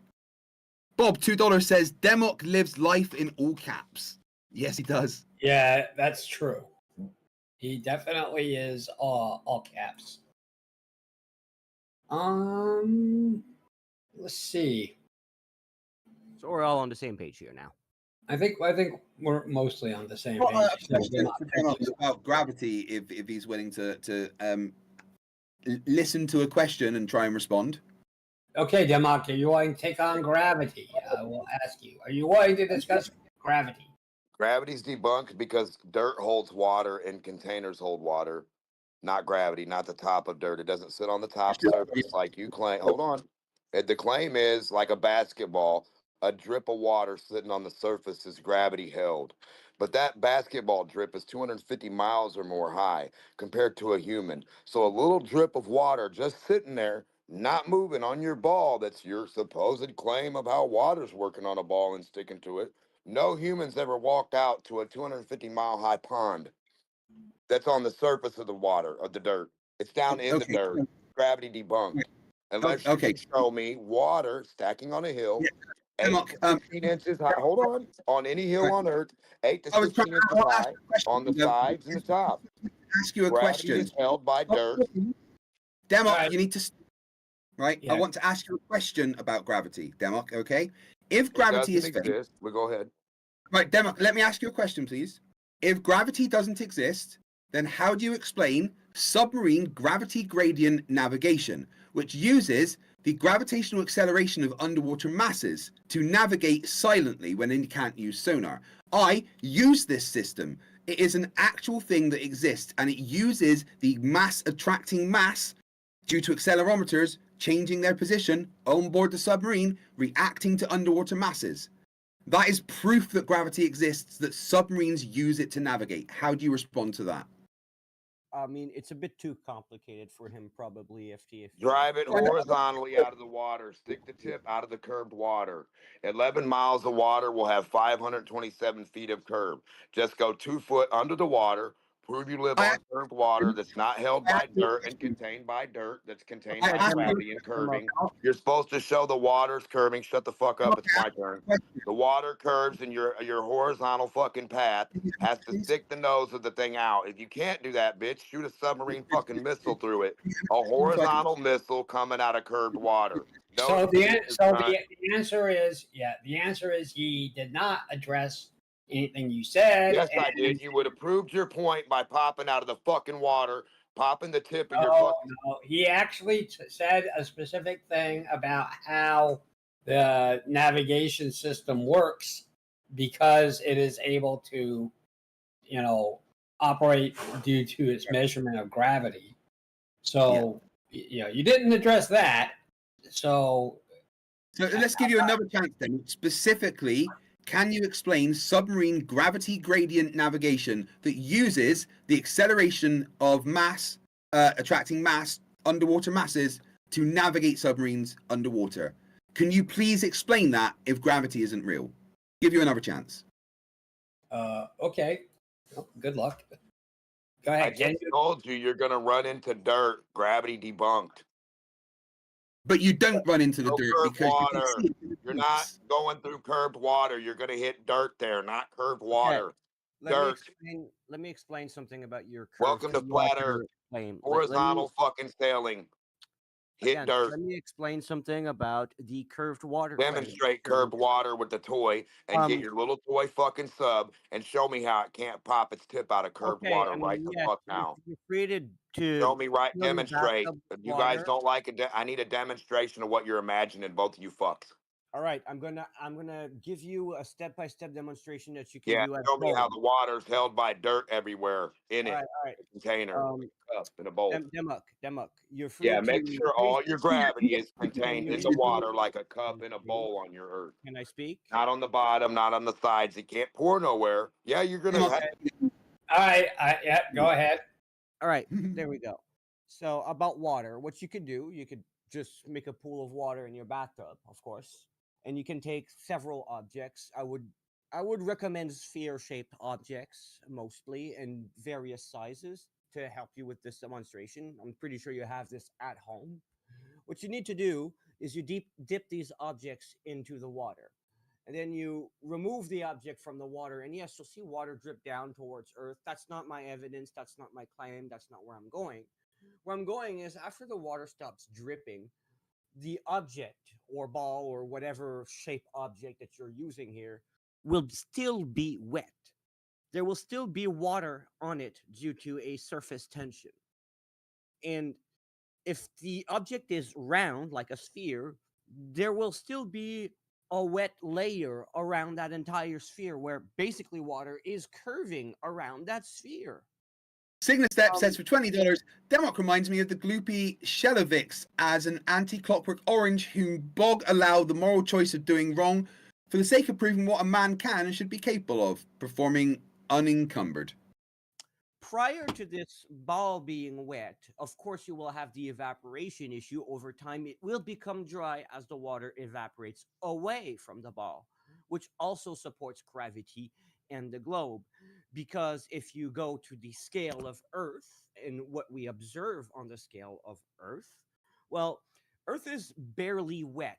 Speaker 17: Bob, $2 says, Demok lives life in all caps. Yes, he does.
Speaker 19: Yeah, that's true. He definitely is all caps. Let's see.
Speaker 18: So we're all on the same page here now.
Speaker 19: I think we're mostly on the same page.
Speaker 17: About gravity, if he's willing to listen to a question and try and respond.
Speaker 19: Okay, Demok, are you willing to take on gravity? I will ask you. Are you willing to discuss gravity?
Speaker 13: Gravity's debunked because dirt holds water and containers hold water, not gravity, not the top of dirt. It doesn't sit on the top surface like you claim. Hold on. The claim is like a basketball, a drip of water sitting on the surface is gravity held. But that basketball drip is 250 miles or more high compared to a human. So a little drip of water just sitting there, not moving on your ball, that's your supposed claim of how water's working on a ball and sticking to it. No humans ever walked out to a 250 mile high pond that's on the surface of the water, of the dirt. It's down in the dirt. Gravity debunked. Unless you can show me water stacking on a hill, 8 to 16 inches high. Hold on any hill on Earth, 8 to 16 inches high on the sides and the top.
Speaker 17: Ask you a question.
Speaker 13: Gravity is held by dirt.
Speaker 17: Demok, you need to... Right? Yeah. I want to ask you a question about gravity, Demok, okay? If gravity is fake...
Speaker 13: We'll go ahead.
Speaker 17: Right, Demok, let me ask you a question, please. If gravity doesn't exist, then how do you explain submarine gravity gradient navigation, which uses the gravitational acceleration of underwater masses to navigate silently when you can't use sonar? I use this system. It is an actual thing that exists, and it uses the mass attracting mass due to accelerometers changing their position on board the submarine, reacting to underwater masses. That is proof that gravity exists, that submarines use it to navigate. How do you respond to that?
Speaker 18: I mean, it's a bit too complicated for him, probably.
Speaker 13: Drive it horizontally out of the water. Stick the tip out of the curved water. 11 miles of water will have 527 feet of curb. Just go 2 foot under the water. Prove you live on curved water that's not held by dirt and contained by dirt, that's contained by gravity and curving. You're supposed to show the water's curving. Shut the fuck up. It's my turn. The water curves and your horizontal fucking path has to stick the nose of the thing out. If you can't do that, bitch, shoot a submarine fucking missile through it. A horizontal missile coming out of curved water.
Speaker 19: So the answer is, the answer is he did not address anything you said.
Speaker 13: Yes, I did. You would have proved your point by popping out of the fucking water, popping the tip of your fucking...
Speaker 19: No, he actually said a specific thing about how the navigation system works because it is able to, operate due to its measurement of gravity. So, you didn't address that. So
Speaker 17: let's give you another chance then. Specifically, can you explain submarine gravity gradient navigation that uses the acceleration of mass, attracting mass, underwater masses to navigate submarines underwater? Can you please explain that if gravity isn't real? Give you another chance.
Speaker 19: Okay. Well, good luck. Go ahead.
Speaker 13: I just told you you're going to run into dirt. Gravity debunked.
Speaker 17: But you don't run into the dirt because
Speaker 13: you're not going through curved water. You're going to hit dirt there, not curved water.
Speaker 18: Let me explain something about your curved
Speaker 13: Welcome to flat Earth. Horizontal fucking sailing. Hit dirt.
Speaker 18: Let me explain something about the curved water.
Speaker 13: Demonstrate curved water with the toy and get your little toy fucking sub and show me how it can't pop its tip out of curved water the fuck now.
Speaker 18: You're created to
Speaker 13: show me demonstrate. If you guys don't like it, I need a demonstration of what you're imagining, both of you fucks.
Speaker 18: All right, I'm gonna give you a step-by-step demonstration that you can
Speaker 20: Yeah,
Speaker 18: do at
Speaker 20: show me how
Speaker 18: home.
Speaker 20: the water's held by dirt everywhere in
Speaker 18: All
Speaker 20: it.
Speaker 18: right, all right.
Speaker 20: Container, cup, in a bowl.
Speaker 18: Demuk, you're free
Speaker 20: Yeah,
Speaker 18: to.
Speaker 20: make sure all your gravity is
Speaker 18: Can
Speaker 20: contained
Speaker 18: you
Speaker 20: in
Speaker 18: hear
Speaker 20: the
Speaker 18: me?
Speaker 20: water like a cup in a bowl on your earth.
Speaker 18: Can I speak?
Speaker 20: Not on the bottom, not on the sides. It can't pour nowhere. Yeah, you're gonna have.
Speaker 19: All right, yeah, go ahead.
Speaker 18: All right, there we go. So about water, what you could do, you could just make a pool of water in your bathtub, of course, and you can take several objects. I would recommend sphere-shaped objects mostly in various sizes to help you with this demonstration. I'm pretty sure you have this at home. What you need to do is you dip these objects into the water. And then you remove the object from the water. And yes, you'll see water drip down towards Earth. That's not my evidence. That's not my claim. That's not where I'm going. Where I'm going is after the water stops dripping, the object or ball or whatever shape object that you're using here will still be wet. There will still be water on it due to a surface tension. And if the object is round, like a sphere, there will still be a wet layer around that entire sphere where basically water is curving around that sphere.
Speaker 17: Signa Step says for $20, Demok reminds me of the gloopy Shelovix as an anti-clockwork orange whom Bog allowed the moral choice of doing wrong for the sake of proving what a man can and should be capable of, performing unencumbered.
Speaker 18: Prior to this ball being wet, of course, you will have the evaporation issue. Over time, it will become dry as the water evaporates away from the ball, which also supports gravity and the globe. Because if you go to the scale of Earth and what we observe on the scale of Earth, well, Earth is barely wet.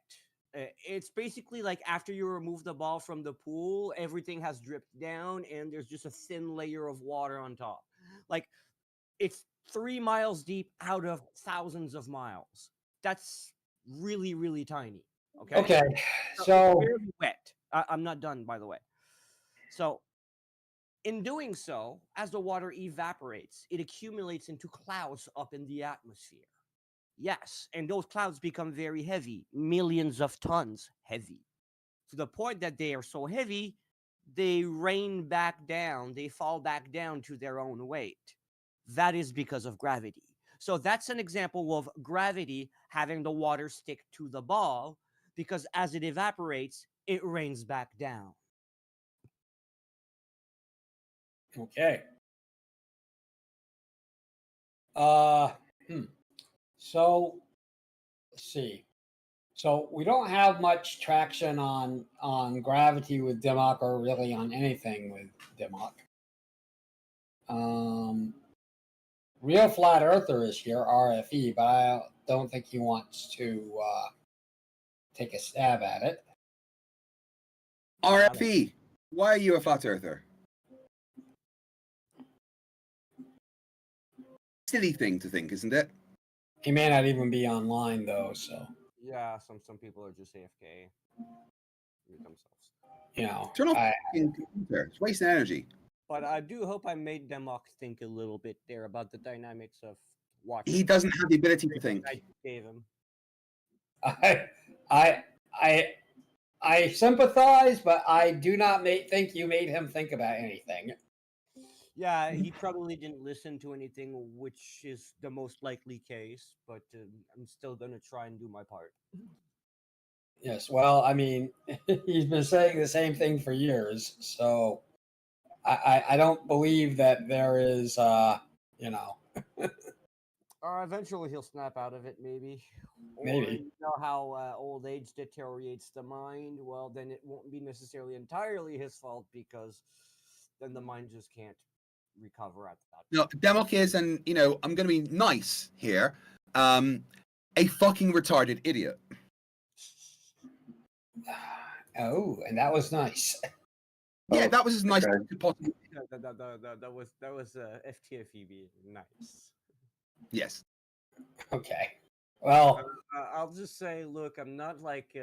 Speaker 18: It's basically like after you remove the ball from the pool, everything has dripped down and there's just a thin layer of water on top. Like it's 3 miles deep out of thousands of miles. That's really, really tiny. Okay.
Speaker 19: Okay.
Speaker 18: So
Speaker 19: So
Speaker 18: it's barely wet. I'm not done, by the way. So in doing so, as the water evaporates, it accumulates into clouds up in the atmosphere. Yes, and those clouds become very heavy, millions of tons heavy, to the point that they are so heavy, they rain back down, they fall back down to their own weight. That is because of gravity. So that's an example of gravity having the water stick to the ball, because as it evaporates, it rains back down.
Speaker 19: Okay. So let's see. So we don't have much traction on gravity with Dimmock or really on anything with Dimmock. Real Flat Earther is here, RFE, but I don't think he wants to take a stab at it.
Speaker 17: RFE, why are you a flat earther? Silly thing to think, isn't it?
Speaker 19: He may not even be online though, so
Speaker 18: yeah, some people are just AFK. Themselves.
Speaker 19: You know,
Speaker 17: turn off the computer. It's wasting energy.
Speaker 18: But I do hope I made Demok think a little bit there about the dynamics of watching.
Speaker 17: He doesn't have the ability to think.
Speaker 18: I gave him.
Speaker 19: I sympathize, but I do not think you made him think about anything.
Speaker 18: Yeah, he probably didn't listen to anything, which is the most likely case, but I'm still going to try and do my part.
Speaker 19: Yes, well, I mean, he's been saying the same thing for years, so I don't believe that there is, you know.
Speaker 18: Eventually he'll snap out of it, maybe.
Speaker 19: Maybe.
Speaker 18: Or you know how old age deteriorates the mind? Well, then it won't be necessarily entirely his fault, because then the mind just can't recover at that.
Speaker 17: No, Demok is, and you know, I'm going to be nice here, a fucking retarded idiot.
Speaker 19: Oh, and that was nice.
Speaker 17: Yeah, that was as nice as it could possibly be.
Speaker 18: That was FTFEB. Nice.
Speaker 17: Yes.
Speaker 19: Okay. Well,
Speaker 18: I'll just say, look, I'm not like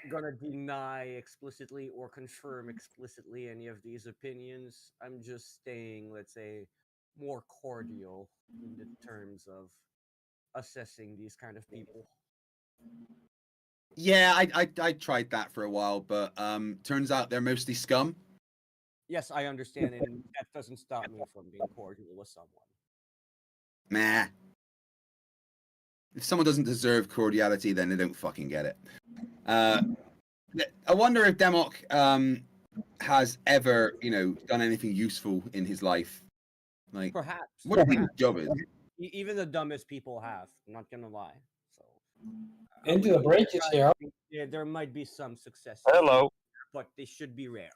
Speaker 18: gonna deny explicitly or confirm explicitly any of these opinions. I'm just staying, let's say, more cordial in the terms of assessing these kind of people.
Speaker 17: Yeah, I tried that for a while, but turns out they're mostly scum.
Speaker 18: Yes, I understand, and that doesn't stop me from being cordial with someone.
Speaker 17: Nah. If someone doesn't deserve cordiality, then they don't fucking get it. I wonder if Demok has ever, done anything useful in his life. Like,
Speaker 18: perhaps.
Speaker 17: What do you think his job is?
Speaker 18: Even the dumbest people have. I'm not gonna lie. So.
Speaker 19: Into the breaches here.
Speaker 18: Yeah, there might be some successes.
Speaker 21: Hello.
Speaker 18: But they should be rare.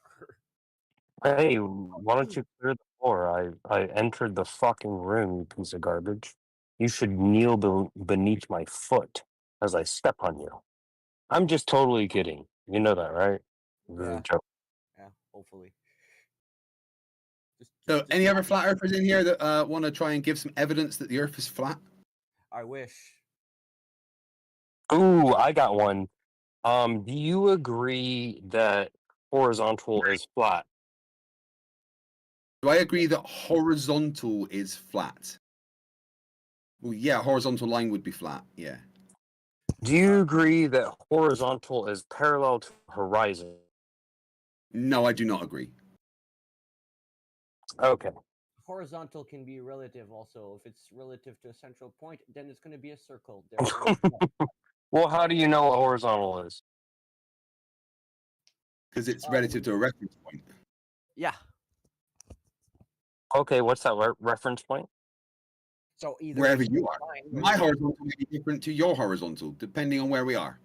Speaker 21: Hey, why don't you clear the floor? I entered the fucking room, you piece of garbage. You should kneel beneath my foot as I step on you. I'm just totally kidding. You know that, right?
Speaker 18: Yeah.
Speaker 21: Joke.
Speaker 18: Yeah, hopefully.
Speaker 17: So, any other flat earthers in here that want to try and give some evidence that the Earth is flat?
Speaker 18: I wish.
Speaker 21: Ooh, I got one. Do you agree that horizontal is flat?
Speaker 17: Do I agree that horizontal is flat? Well, yeah, horizontal line would be flat. Yeah.
Speaker 21: Do you agree that horizontal is parallel to the horizon?
Speaker 17: No, I do not agree.
Speaker 21: Okay.
Speaker 18: Horizontal can be relative also. If it's relative to a central point, then it's going to be a circle.
Speaker 21: Well, how do you know what horizontal is?
Speaker 17: Because it's relative to a reference point.
Speaker 18: Yeah.
Speaker 21: Okay, what's that reference point?
Speaker 18: So either
Speaker 17: wherever you are. My horizontal may be different to your horizontal, depending on where we are.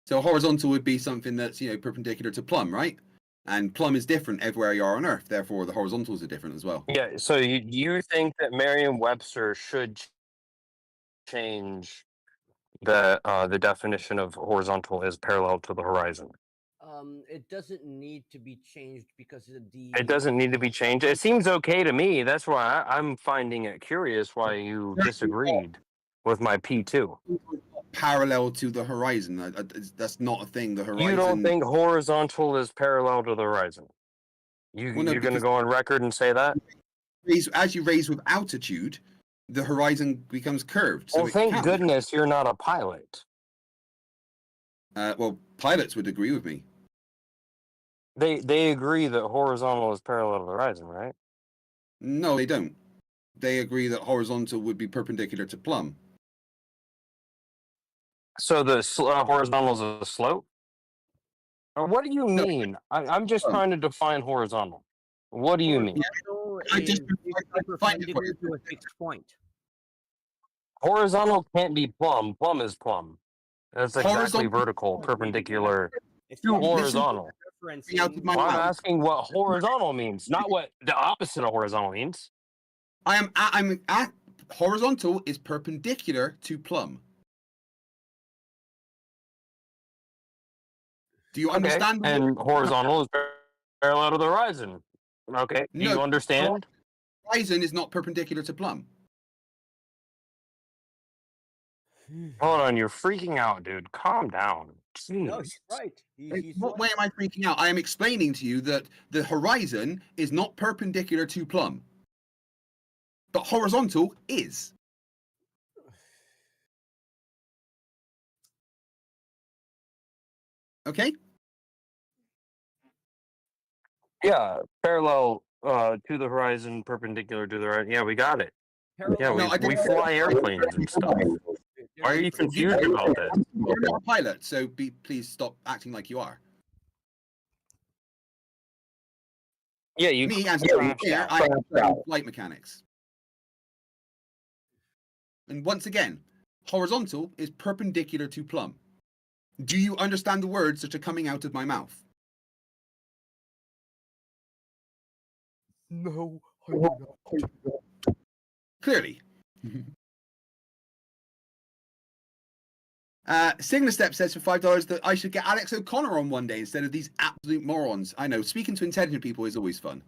Speaker 17: So horizontal would be something that's, perpendicular to plumb, right? And plumb is different everywhere you are on Earth. Therefore, the horizontals are different as well.
Speaker 21: Yeah. So you think that Merriam-Webster should change the definition of horizontal is parallel to the horizon?
Speaker 18: It doesn't need to be changed because of the.
Speaker 21: It doesn't need to be changed. It seems okay to me. That's why I'm finding it curious why you disagreed with my P2.
Speaker 17: Parallel to the horizon. That's not a thing. The horizon.
Speaker 21: You don't think horizontal is parallel to the horizon? You're going to go on record and say that?
Speaker 17: As you raise with altitude, the horizon becomes curved.
Speaker 21: Well, thank goodness you're not a pilot.
Speaker 17: Well, pilots would agree with me.
Speaker 21: They agree that horizontal is parallel to the horizon, right?
Speaker 17: No, they don't. They agree that horizontal would be perpendicular to plumb.
Speaker 21: So the horizontal is a slope? Or what do you mean? I'm just trying to define horizontal. What do you mean?
Speaker 18: I just perpendicular to a fixed point.
Speaker 21: Horizontal can't be plumb. Plumb is plumb. That's exactly vertical, perpendicular to horizontal. Well, I'm asking what horizontal means, not what the opposite of horizontal means.
Speaker 17: I'm at horizontal is perpendicular to plumb. Do you understand?
Speaker 21: And horizontal is parallel to the horizon. Okay. Do you understand?
Speaker 17: Horizon is not perpendicular to plumb.
Speaker 21: Hold on, you're freaking out, dude. Calm down. Jeez.
Speaker 18: No, he's right.
Speaker 17: What way am I freaking out? I am explaining to you that the horizon is not perpendicular to plumb, but horizontal is. Okay.
Speaker 21: Yeah, parallel to the horizon, perpendicular to the horizon. Yeah, we got it. Yeah, we fly airplanes and stuff. Why are you confused about this?
Speaker 17: You're not a pilot, so please stop acting like you are.
Speaker 21: Yeah, you.
Speaker 17: Me as an engineer, I am flight mechanics. And once again, horizontal is perpendicular to plumb. Do you understand the words that are coming out of my mouth?
Speaker 18: No, I do not.
Speaker 17: Clearly. Signastep says for $5 that I should get Alex O'Connor on one day instead of these absolute morons. I know, speaking to intelligent people is always fun.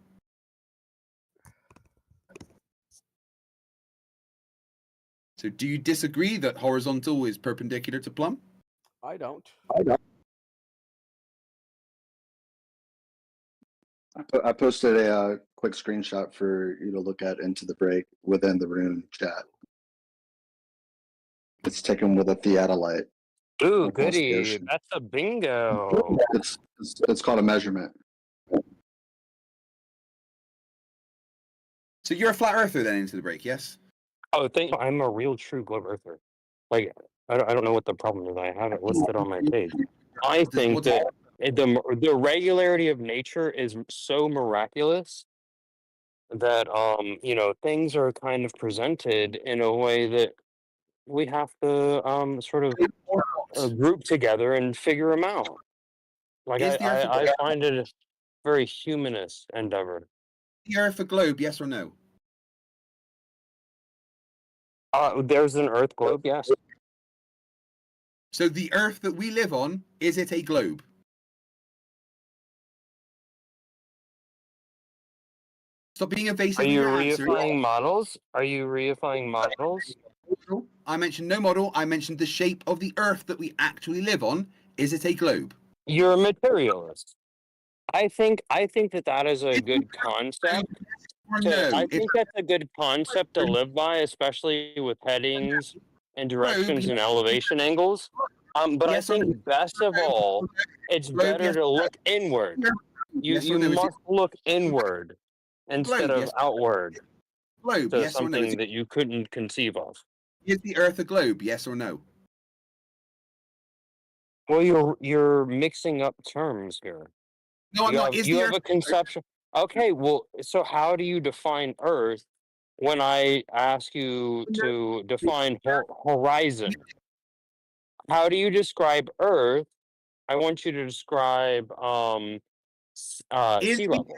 Speaker 17: So do you disagree that horizontal is perpendicular to plumb?
Speaker 18: I don't.
Speaker 22: I posted a quick screenshot for you to look at into the break within the room chat. It's taken with a theodolite.
Speaker 21: Ooh,
Speaker 22: across the
Speaker 21: goody.
Speaker 22: ocean.
Speaker 21: That's a bingo.
Speaker 22: It's called a measurement.
Speaker 17: So you're a flat earther then into the break, yes?
Speaker 21: Oh, I'm a real true globe earther. Like, I don't know what the problem is. I have it listed on my page. I think that the regularity of nature is so miraculous that things are kind of presented in a way that we have to sort of group together and figure them out. Like I find it a very humanist endeavor.
Speaker 17: The Earth a globe, yes or no?
Speaker 21: There's an Earth globe, yes.
Speaker 17: So the Earth that we live on, is it a globe? Stop being evasive.
Speaker 21: Are you reifying models? Are you reifying models?
Speaker 17: I mentioned no model. I mentioned the shape of the Earth that we actually live on. Is it a globe?
Speaker 21: You're a materialist. I think that is a good concept. I think that's a good concept to live by, especially with headings and directions and elevation angles. But I think best of all, it's better to look inward. You must look inward instead of outward.
Speaker 17: Globe,
Speaker 21: to
Speaker 17: yes or no?
Speaker 21: something that you couldn't conceive of.
Speaker 17: Is the Earth a globe, yes or no?
Speaker 21: Well, you're mixing up terms here.
Speaker 17: No, I'm not.
Speaker 21: You have a conception. Okay, well, so how do you define Earth when I ask you to define horizon? How do you describe Earth? I want you to describe sea level,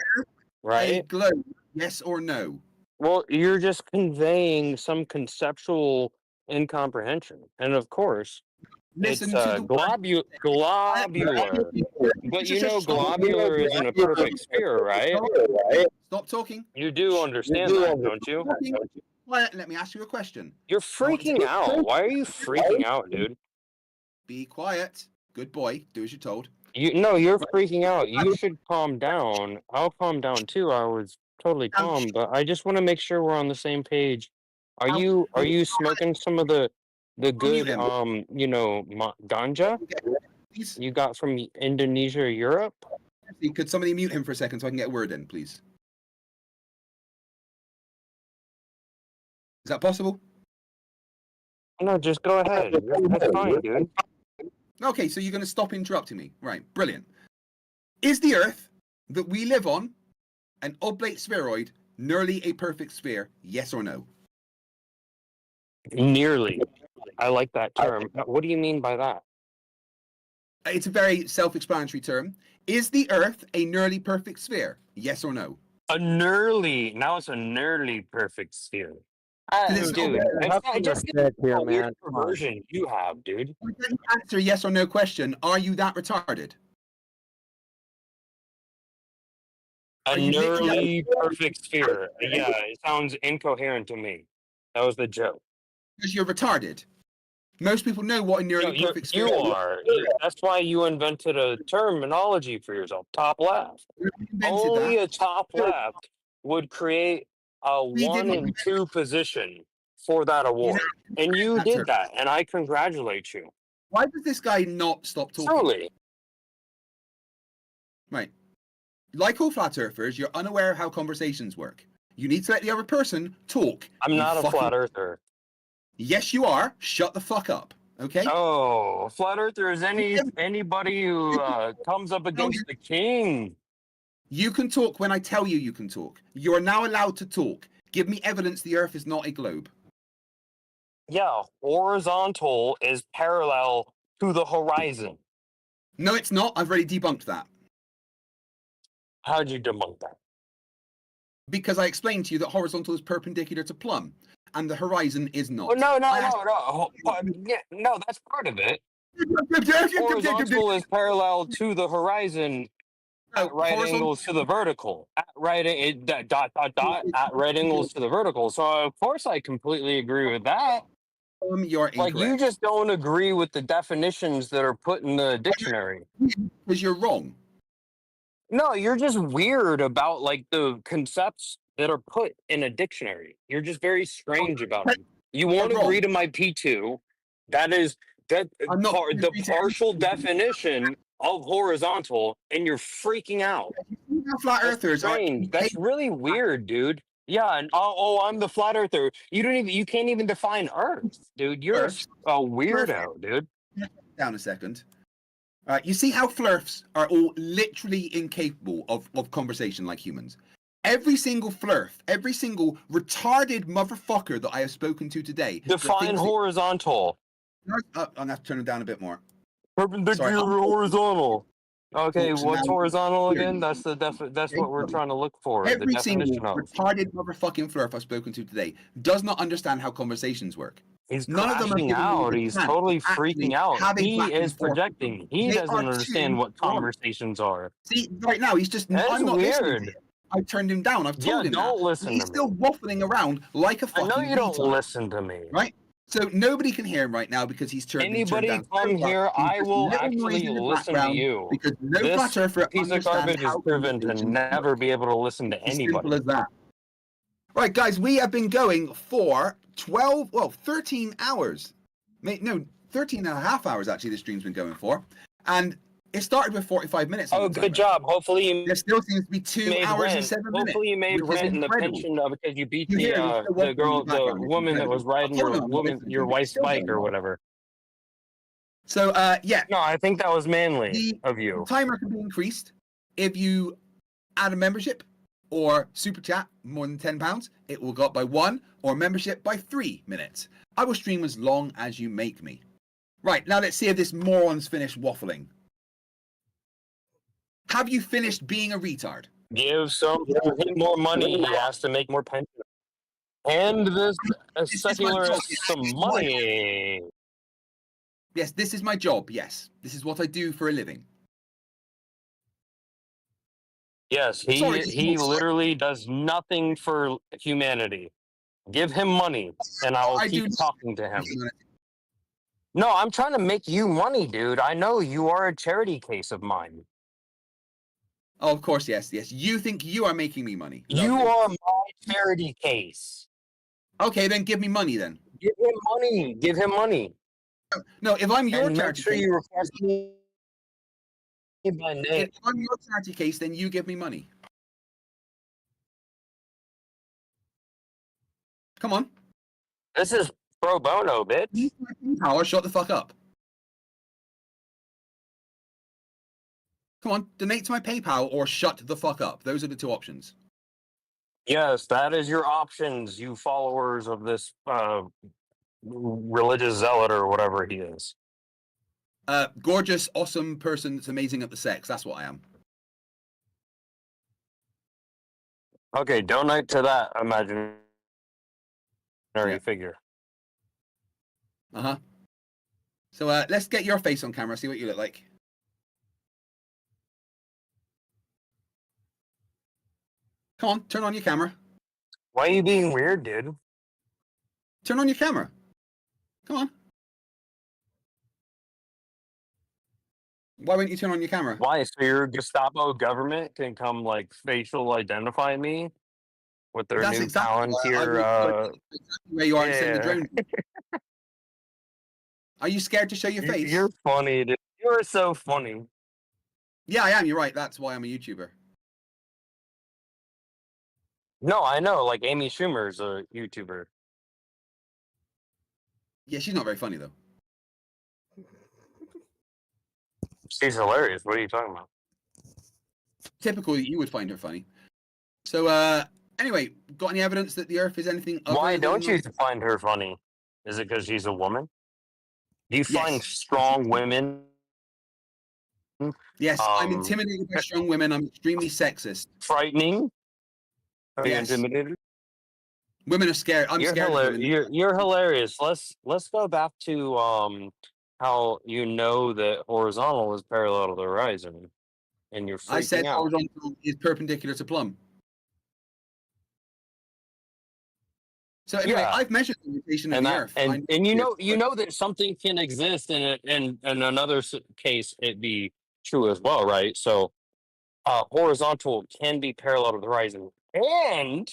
Speaker 21: right?
Speaker 17: A globe, yes or no?
Speaker 21: Well, you're just conveying some conceptual incomprehension, and of course, it's globular. But you know, globular isn't a perfect sphere, right?
Speaker 17: Stop talking.
Speaker 21: You do understand that, don't you?
Speaker 17: Well, let me ask you a question.
Speaker 21: You're freaking out. Why are you freaking out, dude?
Speaker 17: Be quiet. Good boy. Do as you're told.
Speaker 21: You're freaking out. You should calm down. I'll calm down too. I was totally calm, but I just want to make sure we're on the same page. Are you smoking some of the good ganja you got from Indonesia or Europe?
Speaker 17: Could somebody mute him for a second so I can get a word in, please? Is that possible?
Speaker 21: No, just go ahead. That's fine, dude.
Speaker 17: Okay, so you're going to stop interrupting me. Right, brilliant. Is the Earth that we live on an oblate spheroid, nearly a perfect sphere, yes or no?
Speaker 21: Nearly. I like that term. What do you mean by that?
Speaker 17: It's a very self-explanatory term. Is the Earth a nearly perfect sphere, yes or no?
Speaker 21: Now it's a nearly perfect sphere. Dude, just
Speaker 18: here, man.
Speaker 21: Version you have, dude.
Speaker 17: Answer yes or no question. Are you that retarded?
Speaker 21: A nearly perfect sphere. Yeah, it sounds incoherent to me. That was the joke.
Speaker 17: Because you're retarded. Most people know what a nearly perfect sphere is.
Speaker 21: You are. That's why you invented a terminology for yourself. Top left. Only a top left would create a 1 and 2 position for that award. And you did that, and I congratulate you.
Speaker 17: Why does this guy not stop talking?
Speaker 21: Truly.
Speaker 17: Right. Like all flat earthers, you're unaware of how conversations work. You need to let the other person talk.
Speaker 21: I'm not a flat earther.
Speaker 17: Yes, you are. Shut the fuck up. Okay?
Speaker 21: Oh, a flat earther is anybody who comes up against the king.
Speaker 17: You can talk when I tell you you can talk. You are now allowed to talk. Give me evidence the Earth is not a globe.
Speaker 21: Yeah, horizontal is parallel to the horizon.
Speaker 17: No, it's not. I've already debunked that.
Speaker 21: How'd you debunk that?
Speaker 17: Because I explained to you that horizontal is perpendicular to plumb, and the horizon is not.
Speaker 21: Oh, no, that's part of it. Horizontal is parallel to the horizon at right angles to the vertical. At right angles to the vertical. So of course I completely agree with that.
Speaker 17: You're incorrect.
Speaker 21: Like you just don't agree with the definitions that are put in the dictionary.
Speaker 17: Because you're wrong.
Speaker 21: No, you're just weird about like the concepts that are put in a dictionary. You're just very strange about it. You won't agree to my P2, That is the
Speaker 17: agree to
Speaker 21: partial definition of horizontal, and you're freaking out.
Speaker 17: Flat
Speaker 21: That's
Speaker 17: earthers
Speaker 21: strange. That's really weird, dude. Yeah, and I'm the flat earther. You can't even define Earth, dude. You're a weirdo, dude.
Speaker 17: Down a second. You see how flurfs are all literally incapable of conversation like humans? Every single flurf, every single retarded motherfucker that I have spoken to today.
Speaker 21: Define horizontal.
Speaker 17: I'm have to turn it down a bit more.
Speaker 21: Perpendicular horizontal. Okay,
Speaker 17: So
Speaker 21: what's
Speaker 17: now-
Speaker 21: horizontal again? That's that's what we're trying to look for. The
Speaker 17: Every single
Speaker 21: definition of.
Speaker 17: retarded motherfucking flurf I've spoken to today does not understand how conversations work.
Speaker 21: He's
Speaker 17: None of them have
Speaker 21: crashing
Speaker 17: given me
Speaker 21: out.
Speaker 17: the
Speaker 21: He's
Speaker 17: chance
Speaker 21: totally
Speaker 17: to actually
Speaker 21: freaking out.
Speaker 17: have a
Speaker 21: He
Speaker 17: back and
Speaker 21: is
Speaker 17: forth with
Speaker 21: projecting.
Speaker 17: them.
Speaker 21: He
Speaker 17: They
Speaker 21: doesn't
Speaker 17: are
Speaker 21: understand
Speaker 17: too
Speaker 21: what
Speaker 17: wrong.
Speaker 21: conversations are.
Speaker 17: See, right now he's just.
Speaker 21: That's
Speaker 17: I'm not listening to
Speaker 21: weird.
Speaker 17: him. I've turned him down. I've told him
Speaker 21: don't
Speaker 17: that.
Speaker 21: listen
Speaker 17: He's
Speaker 21: to
Speaker 17: still
Speaker 21: me.
Speaker 17: waffling around like a
Speaker 21: I
Speaker 17: fucking
Speaker 21: know you don't
Speaker 17: retard.
Speaker 21: listen to me.
Speaker 17: Right? So nobody can hear him right now because he's turned
Speaker 21: Anybody
Speaker 17: down.
Speaker 21: come
Speaker 17: so far.
Speaker 21: here,
Speaker 17: He's
Speaker 21: I
Speaker 17: just
Speaker 21: will
Speaker 17: little noise
Speaker 21: actually
Speaker 17: in the
Speaker 21: listen to
Speaker 17: background
Speaker 21: you.
Speaker 17: because no
Speaker 21: This
Speaker 17: flat earther
Speaker 21: piece of
Speaker 17: understands
Speaker 21: garbage is
Speaker 17: how
Speaker 21: proven to
Speaker 17: conversations
Speaker 21: never
Speaker 17: work.
Speaker 21: be able to listen to
Speaker 17: It's
Speaker 21: anybody.
Speaker 17: simple as that. Right, guys, we have been going for 13 hours. No, 13 and a half hours actually the stream's been going for. And it started with 45 minutes.
Speaker 21: Oh, good job. Hopefully
Speaker 17: there still seems to be 2
Speaker 21: made
Speaker 17: hours and
Speaker 21: rent.
Speaker 17: 7 minutes.
Speaker 21: Hopefully you made
Speaker 17: which is
Speaker 21: rent and the
Speaker 17: incredible.
Speaker 21: pension because you beat
Speaker 17: You hear it, it's still
Speaker 21: the girl,
Speaker 17: in the background.
Speaker 21: the
Speaker 17: It's
Speaker 21: woman that was
Speaker 17: incredible.
Speaker 21: riding
Speaker 17: Hold on, listen,
Speaker 21: your
Speaker 17: it's
Speaker 21: wife's
Speaker 17: still
Speaker 21: bike
Speaker 17: going
Speaker 21: or
Speaker 17: on.
Speaker 21: whatever.
Speaker 17: So, yeah.
Speaker 21: No, I think that was manly
Speaker 17: The
Speaker 21: of you.
Speaker 17: timer can be increased if you add a membership or super chat more than £10. It will go up by 1 or membership by 3 minutes. I will stream as long as you make me. Right, now let's see if this moron's finished waffling. Have you finished being a retard?
Speaker 21: Give him more money. He has to make more pension. And this secularist some money.
Speaker 17: Yes, this is my job. Yes, this is what I do for a living.
Speaker 21: Yes, he literally does nothing for humanity. Give him money, and I will keep talking to him. No, I'm trying to make you money, dude. I know you are a charity case of mine.
Speaker 17: Oh, of course, yes. You think you are making me money.
Speaker 21: You are my charity case.
Speaker 17: Okay, then give me money then.
Speaker 21: Give him money. Give him money.
Speaker 17: No, if I'm your
Speaker 21: and
Speaker 17: charity
Speaker 21: make sure
Speaker 17: case,
Speaker 21: you request me by name.
Speaker 17: If I'm your charity case, then you give me money. Come on.
Speaker 21: This is pro bono, bitch.
Speaker 17: Power, shut the fuck up. Come on, donate to my PayPal or shut the fuck up. Those are the 2 options.
Speaker 21: Yes, that is your options, you followers of this religious zealot or whatever he is.
Speaker 17: Gorgeous, awesome person that's amazing at the sex. That's what I am.
Speaker 21: Okay, donate to that imaginary figure.
Speaker 17: Uh-huh. So let's get your face on camera, see what you look like. Come on, turn on your camera.
Speaker 21: Why are you being weird, dude?
Speaker 17: Turn on your camera. Come on. Why won't you turn on your camera?
Speaker 21: Why? So your Gestapo government can come like facial identify me with their
Speaker 17: That's
Speaker 21: new
Speaker 17: exactly
Speaker 21: Palantir.
Speaker 17: Where you are and send the
Speaker 21: yeah.
Speaker 17: drone. Are you scared to show your face?
Speaker 21: You're funny, dude. You're so funny.
Speaker 17: Yeah, I am. You're right. That's why I'm a YouTuber.
Speaker 21: No, I know. Like Amy Schumer's a YouTuber.
Speaker 17: Yeah, she's not very funny though.
Speaker 21: She's hilarious. What are you talking about?
Speaker 17: Typical, you would find her funny. So, anyway, got any evidence that the Earth is anything other
Speaker 21: Why
Speaker 17: than
Speaker 21: don't you find her funny? Is it because she's a woman? Do you find strong women?
Speaker 17: Yes, I'm intimidated by strong women. I'm extremely sexist.
Speaker 21: Frightening? Are you
Speaker 17: Yes.
Speaker 21: intimidated?
Speaker 17: Women are scared. I'm
Speaker 21: You're
Speaker 17: scared of women.
Speaker 21: You're hilarious. Let's go back to how you know that horizontal is parallel to the horizon, and you're freaking
Speaker 17: I said
Speaker 21: out.
Speaker 17: horizontal is perpendicular to plumb. So anyway,
Speaker 21: Yeah.
Speaker 17: I've measured the rotation of
Speaker 21: And
Speaker 17: the
Speaker 21: that,
Speaker 17: Earth.
Speaker 21: and you know that something can exist in another case it be true as well, right? So horizontal can be parallel to the horizon, and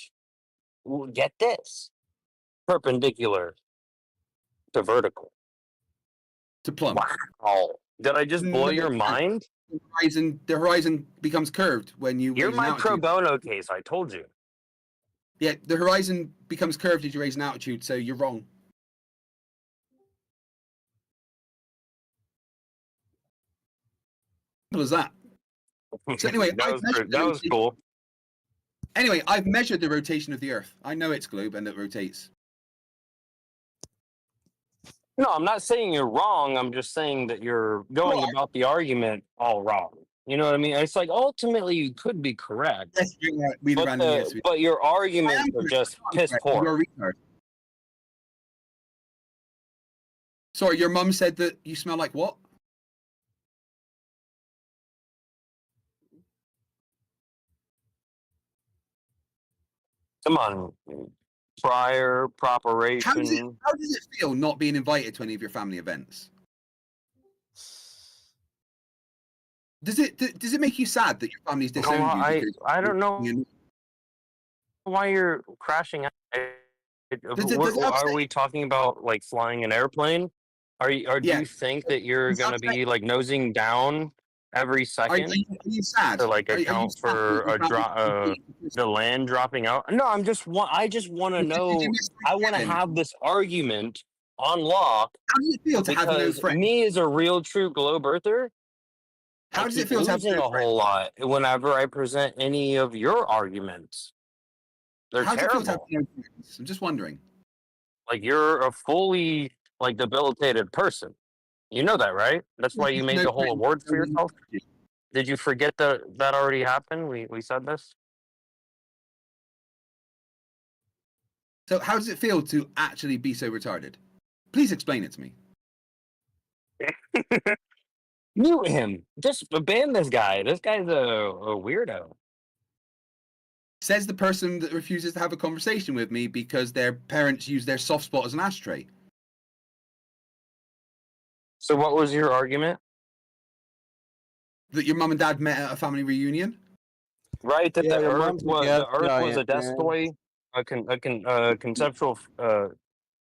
Speaker 21: get this, perpendicular to vertical.
Speaker 17: to plumb.
Speaker 12: Wow. Did I just blow your mind?
Speaker 17: The horizon becomes curved when you
Speaker 12: You're
Speaker 17: raise an
Speaker 12: my pro
Speaker 17: altitude.
Speaker 12: bono case, I told you.
Speaker 17: Yeah, the horizon becomes curved as you raise an altitude, so you're wrong. What was that? So anyway,
Speaker 12: that was cool.
Speaker 17: Anyway, I've measured the rotation of the Earth. I know its globe and it rotates.
Speaker 21: No, I'm not saying you're wrong. I'm just saying that you're going about the argument all wrong. You know what I mean? It's like ultimately you could be correct, but your arguments are just piss poor.
Speaker 17: You're a retard. Sorry, your mum said that you smell like what?
Speaker 21: Come on, prior preparation.
Speaker 17: How does it feel not being invited to any of your family events? Does it make you sad that your family's disowned you?
Speaker 21: I don't know why you're crashing out. Are we talking about like flying an airplane? Do you think that you're going to be like nosing down every second
Speaker 17: to
Speaker 21: like account for the land dropping out? No, I just want to know. I want to have this argument on lock.
Speaker 17: How does it feel to have no friends?
Speaker 21: Me as a real true globe earther,
Speaker 17: how does it feel to have
Speaker 21: losing a whole lot whenever I present any of your arguments? They're terrible.
Speaker 17: I'm just wondering.
Speaker 21: Like you're a fully like debilitated person. You know that, right? That's why you made the whole award for yourself. Did you forget that already happened? We said this.
Speaker 17: So how does it feel to actually be so retarded? Please explain it to me.
Speaker 21: Mute him. Just ban this guy. This guy's a weirdo.
Speaker 17: Says the person that refuses to have a conversation with me because their parents use their soft spot as an ashtray.
Speaker 21: So what was your argument?
Speaker 17: That your mum and dad met at a family reunion?
Speaker 21: Right, that the Earth was a desk toy, a conceptual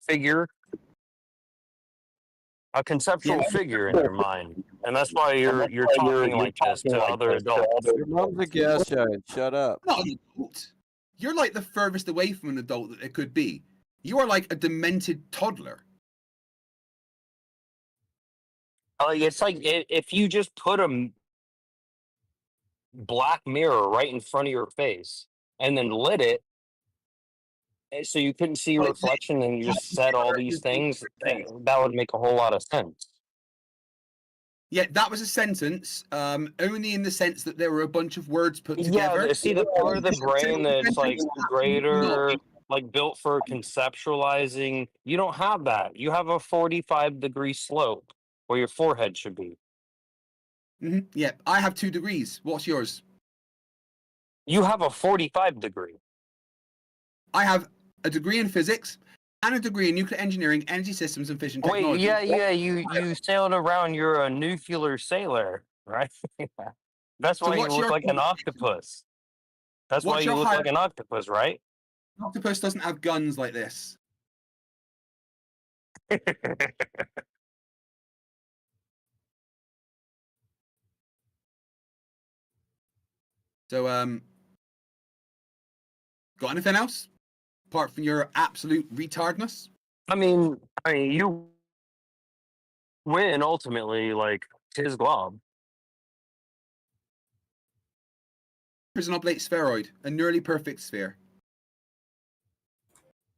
Speaker 21: figure. A conceptual figure in your mind, and that's why you're talking like this to other adults.
Speaker 5: Your mom's a gas giant. Shut up.
Speaker 17: Not an adult. You're like the furthest away from an adult that it could be. You are like a demented toddler.
Speaker 21: It's like if you just put a black mirror right in front of your face and then lit it, so you couldn't see your reflection, and you just said all these things, that would make a whole lot of sense.
Speaker 17: Yeah, that was a sentence, only in the sense that there were a bunch of words put together.
Speaker 21: Yeah, see the part of the brain that's like greater, like built for conceptualizing. You don't have that. You have a 45-degree slope where your forehead should be.
Speaker 17: Mm-hmm. Yeah, I have 2 degrees. What's yours?
Speaker 21: You have a 45-degree.
Speaker 17: I have a degree in physics and a degree in nuclear engineering, energy systems, and fission technology.
Speaker 21: Wait, yeah, you sailed around. You're a nuclear sailor, right? That's why you look like an octopus. That's why you look like an octopus, right?
Speaker 17: An octopus doesn't have guns like this. So, got anything else? Apart from your absolute retardness?
Speaker 21: I mean, you win ultimately, like his glob.
Speaker 17: Here's an oblate spheroid, a nearly perfect sphere.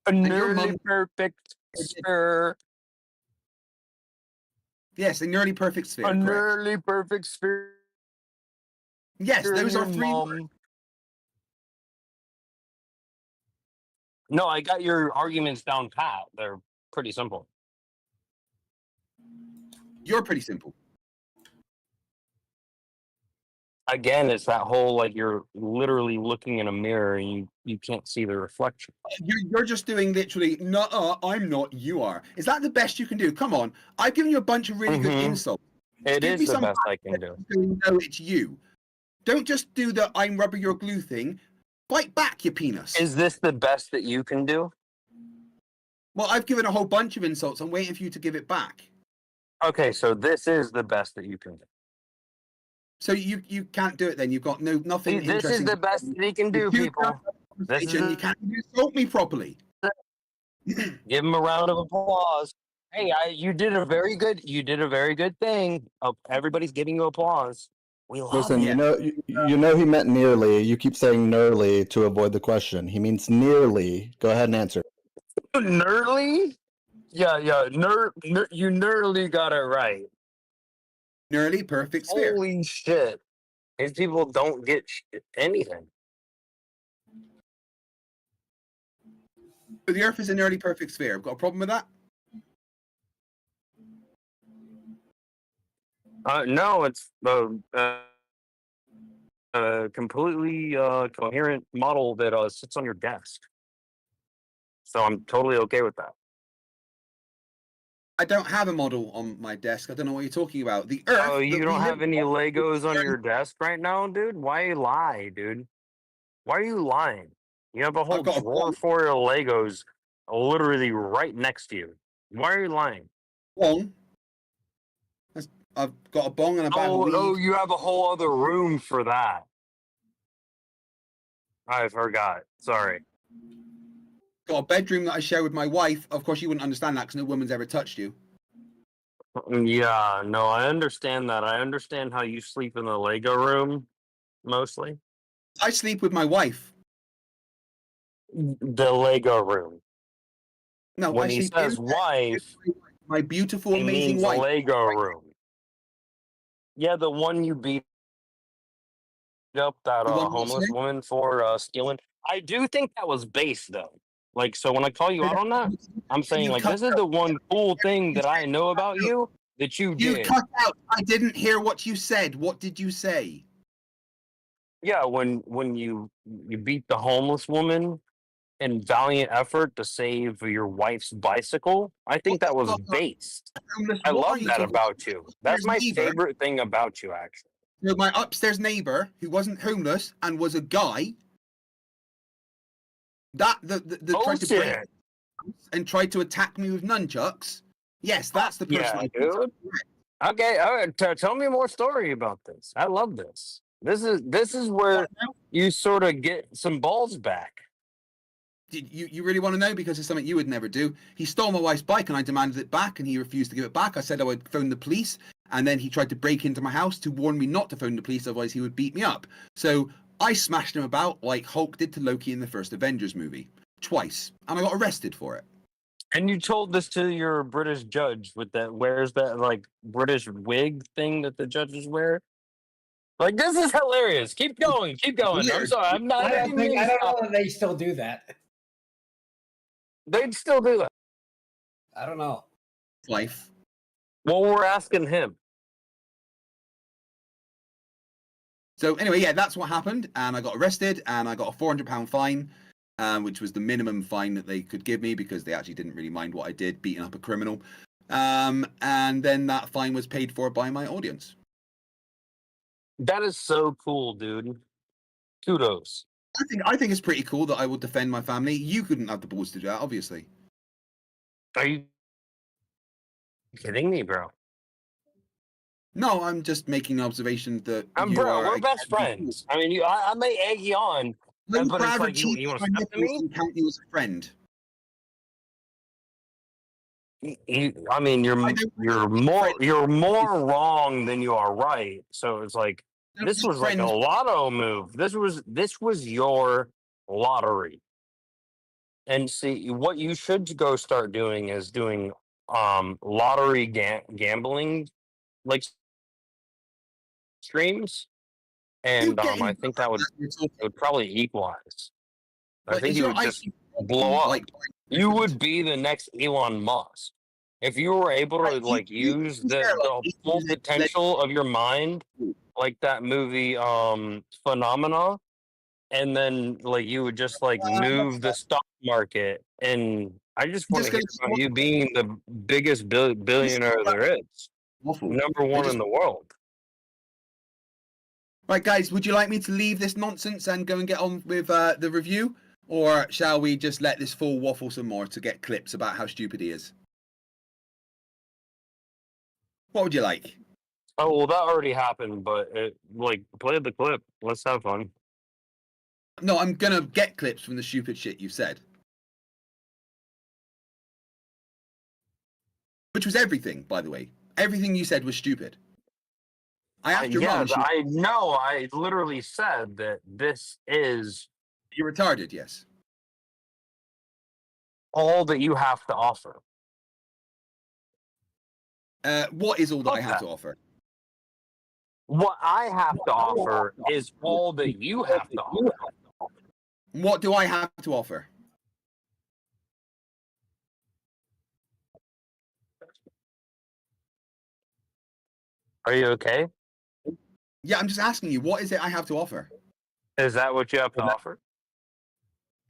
Speaker 21: A nearly perfect sphere.
Speaker 17: Yes, a nearly perfect sphere.
Speaker 21: A nearly perfect sphere.
Speaker 17: Yes, those are 3 words.
Speaker 21: No, I got your arguments down pat. They're pretty simple.
Speaker 17: You're pretty simple.
Speaker 21: Again, it's that whole like you're literally looking in a mirror and you can't see the reflection.
Speaker 17: You're just doing literally, no, I'm not, you are. Is that the best you can do? Come on. I've given you a bunch of really good insults.
Speaker 21: It is the best I can do.
Speaker 17: No, it's you. Don't just do the I'm rubber, you're glue thing. Fight back, you penis.
Speaker 21: Is this the best that you can do?
Speaker 17: Well, I've given a whole bunch of insults. I'm waiting for you to give it back.
Speaker 21: Okay, so this is the best that you can do.
Speaker 17: So you can't do it then. You've got nothing
Speaker 21: This
Speaker 17: interesting.
Speaker 21: is the best that he can do, people. This is
Speaker 17: You can't even insult me properly.
Speaker 21: Give him a round of applause. Hey, you did a very good thing. Oh, everybody's giving you applause. We love
Speaker 7: Listen,
Speaker 21: it.
Speaker 7: you know he meant nearly. You keep saying nearly to avoid the question. He means nearly. Go ahead and answer.
Speaker 21: Nearly? Yeah. You nearly got it right.
Speaker 17: Nearly perfect sphere.
Speaker 21: Holy shit. These people don't get anything.
Speaker 17: The Earth is a nearly perfect sphere. I've got a problem with that.
Speaker 21: No, it's a completely coherent model that sits on your desk. So I'm totally okay with that.
Speaker 17: I don't have a model on my desk. I don't know what you're talking about. The Earth.
Speaker 21: Oh, you don't have any Legos on your desk right now, dude? Why lie, dude? Why are you lying? You have a whole drawer full of Legos literally right next to you. Why are you lying?
Speaker 17: Bong. I've got a bong and a bag of weed.
Speaker 21: Oh, you have a whole other room for that. I forgot. Sorry.
Speaker 17: Got a bedroom that I share with my wife. Of course, you wouldn't understand that because no woman's ever touched you.
Speaker 21: Yeah, no, I understand that. I understand how you sleep in the Lego room, mostly.
Speaker 17: I sleep with my wife.
Speaker 21: The Lego room.
Speaker 17: No,
Speaker 21: when he says wife,
Speaker 17: my beautiful,
Speaker 21: he
Speaker 17: amazing
Speaker 21: means
Speaker 17: wife.
Speaker 21: Lego room. Yeah, the one you beat up that homeless woman for stealing. I do think that was base though. Like, so when I call you out on that, I'm saying like this is the one cool thing that I know about you that you did.
Speaker 17: You cut out. I didn't hear what you said. What did you say?
Speaker 21: Yeah, when you beat the homeless woman in valiant effort to save your wife's bicycle, I think that was based. I love that about you. That's my favorite thing about you, actually.
Speaker 17: So my upstairs neighbor, who wasn't homeless and was a guy, that tried to break and tried to attack me with nunchucks. Yes, that's the person.
Speaker 21: Yeah, dude. Okay, all right. Tell me more story about this. I love this. This is where you sort of get some balls back.
Speaker 17: You really want to know? Because it's something you would never do. He stole my wife's bike and I demanded it back and he refused to give it back. I said I would phone the police and then he tried to break into my house to warn me not to phone the police, otherwise he would beat me up. So I smashed him about like Hulk did to Loki in the first Avengers movie. Twice. And I got arrested for it.
Speaker 21: And you told this to your British judge with that, where's that like British wig thing that the judges wear? Like, this is hilarious. Keep going. Keep going. I'm sorry. I'm not.
Speaker 19: I don't know if they still do that.
Speaker 21: They'd still do that.
Speaker 19: I don't know.
Speaker 17: Life.
Speaker 21: Well, we're asking him.
Speaker 17: So anyway, yeah, that's what happened. And I got arrested and I got a £400 fine, which was the minimum fine that they could give me because they actually didn't really mind what I did, beating up a criminal. And then that fine was paid for by my audience.
Speaker 21: That is so cool, dude. Kudos.
Speaker 17: I think it's pretty cool that I will defend my family. You couldn't have the balls to do that, obviously.
Speaker 21: Are you kidding me, bro?
Speaker 17: No, I'm just making an observation that
Speaker 21: we're best friends. I mean, I may egg you on, but it's like you want to step to me?
Speaker 17: Count you as a friend.
Speaker 21: I mean, you're more wrong than you are right. So it's like this was like a lotto move. This was your lottery. And see, what you should go start doing is doing lottery gambling like streams, and I think that would probably equalize. I think you would just blow up. You would be the next Elon Musk if you were able to like use the full potential of your mind, like that movie Phenomena, and then like you would just like move the stock market. And I just want to hear about you being the biggest billionaire there is, number one in the world.
Speaker 17: Right, guys, would you like me to leave this nonsense and go and get on with the review? Or shall we just let this fool waffle some more to get clips about how stupid he is? What would you like?
Speaker 21: Oh, well, that already happened, but play the clip. Let's have fun.
Speaker 17: No, I'm gonna get clips from the stupid shit you said. Which was everything, by the way. Everything you said was stupid. I asked your mom.
Speaker 21: I know. I literally said that this is...
Speaker 17: You're retarded, yes.
Speaker 21: All that you have to offer.
Speaker 17: What is all that I have to offer?
Speaker 21: What I have to offer is all that you have to offer.
Speaker 17: What do I have to offer?
Speaker 21: Are you okay?
Speaker 17: Yeah, I'm just asking you, what is it I have to offer?
Speaker 21: Is that what you have to offer?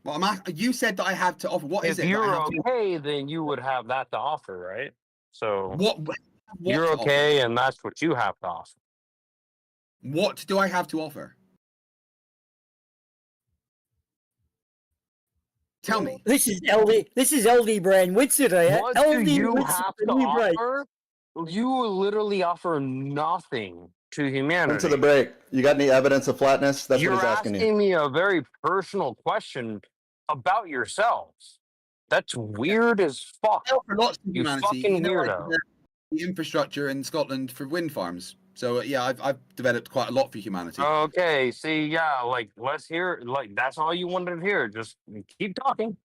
Speaker 17: Well, you said that I have to offer. What is it?
Speaker 21: If you're okay, then you would have that to offer, right? So
Speaker 17: what
Speaker 21: you're okay, and that's what you have to offer.
Speaker 17: What do I have to offer? Tell me.
Speaker 9: This is LD Brand Witcher.
Speaker 21: What do you have to offer? You literally offer nothing to humanity.
Speaker 7: Into the break. You got any evidence of flatness? That's what he's asking you.
Speaker 21: You're asking me a very personal question about yourselves. That's weird as fuck. You fucking weirdo.
Speaker 17: The infrastructure in Scotland for wind farms. So yeah, I've developed quite a lot for humanity.
Speaker 21: Okay, see, yeah, let's hear, that's all you wanted to hear. Just keep talking.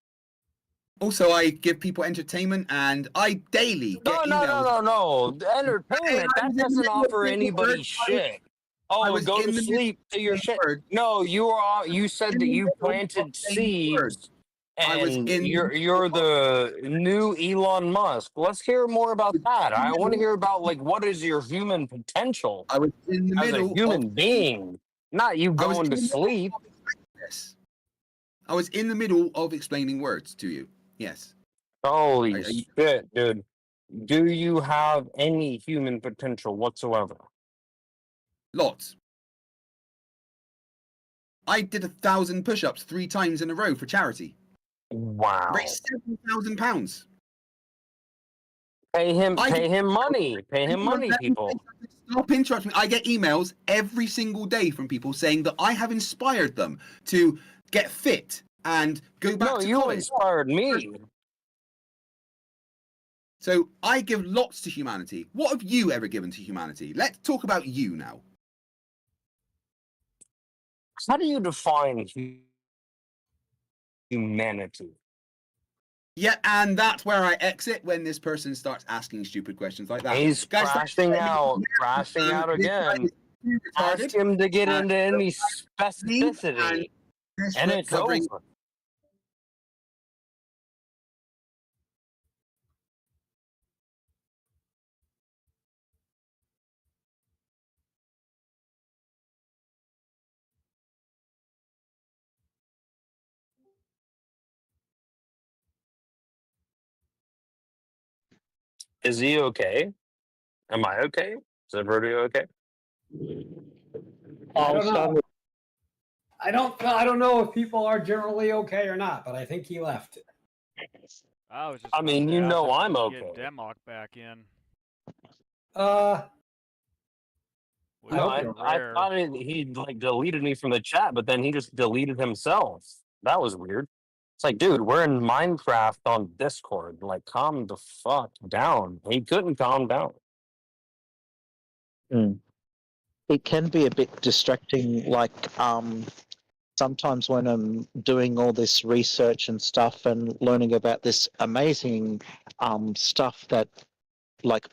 Speaker 17: Also, I give people entertainment, and I daily get emails.
Speaker 21: No. Entertainment, that doesn't offer anybody shit. Oh, go to sleep to your shit. No, you said that you planted seeds, and you're the new Elon Musk. Let's hear more about that. I want to hear about what is your human potential
Speaker 17: I was in the
Speaker 21: as a human being, not you going to sleep.
Speaker 17: I was in the middle of explaining words to you. Yes.
Speaker 21: Holy shit, dude. Do you have any human potential whatsoever?
Speaker 17: Lots. I did 1,000 push-ups 3 times in a row for charity.
Speaker 21: Wow.
Speaker 17: Raised £7,000.
Speaker 21: Pay him money. Pay him money, people.
Speaker 17: Stop interrupting me. I get emails every single day from people saying that I have inspired them to get fit and go back to college.
Speaker 21: No, you inspired me.
Speaker 17: So I give lots to humanity. What have you ever given to humanity? Let's talk about you now.
Speaker 21: How do you define humanity?
Speaker 17: Yeah, and that's where I exit when this person starts asking stupid questions like that.
Speaker 21: He's crashing out again. Ask him to get into any specificity, and it's over. Is he okay? Am I okay? Is everybody okay?
Speaker 19: I don't know if people are generally okay or not, but I think he left.
Speaker 21: I mean, you know I'm okay.
Speaker 11: Get Demok back in.
Speaker 21: I thought he deleted me from the chat, but then he just deleted himself. That was weird. It's like, dude, we're in Minecraft on Discord. Calm the fuck down. He couldn't calm down.
Speaker 23: It can be a bit distracting, sometimes when I'm doing all this research and stuff and learning about this amazing stuff that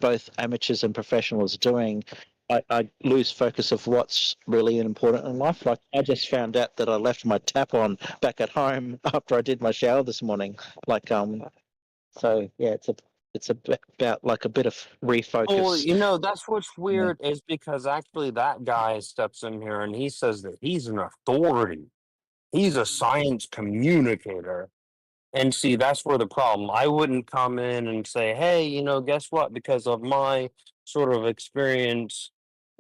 Speaker 23: both amateurs and professionals are doing, I lose focus of what's really important in life. I just found out that I left my tap on back at home after I did my shower this morning. So yeah, it's about a bit of refocus.
Speaker 21: Well, that's what's weird is because actually that guy steps in here and he says that he's an authority. He's a science communicator. And see, that's where the problem. I wouldn't come in and say, hey, guess what? Because of my sort of experience,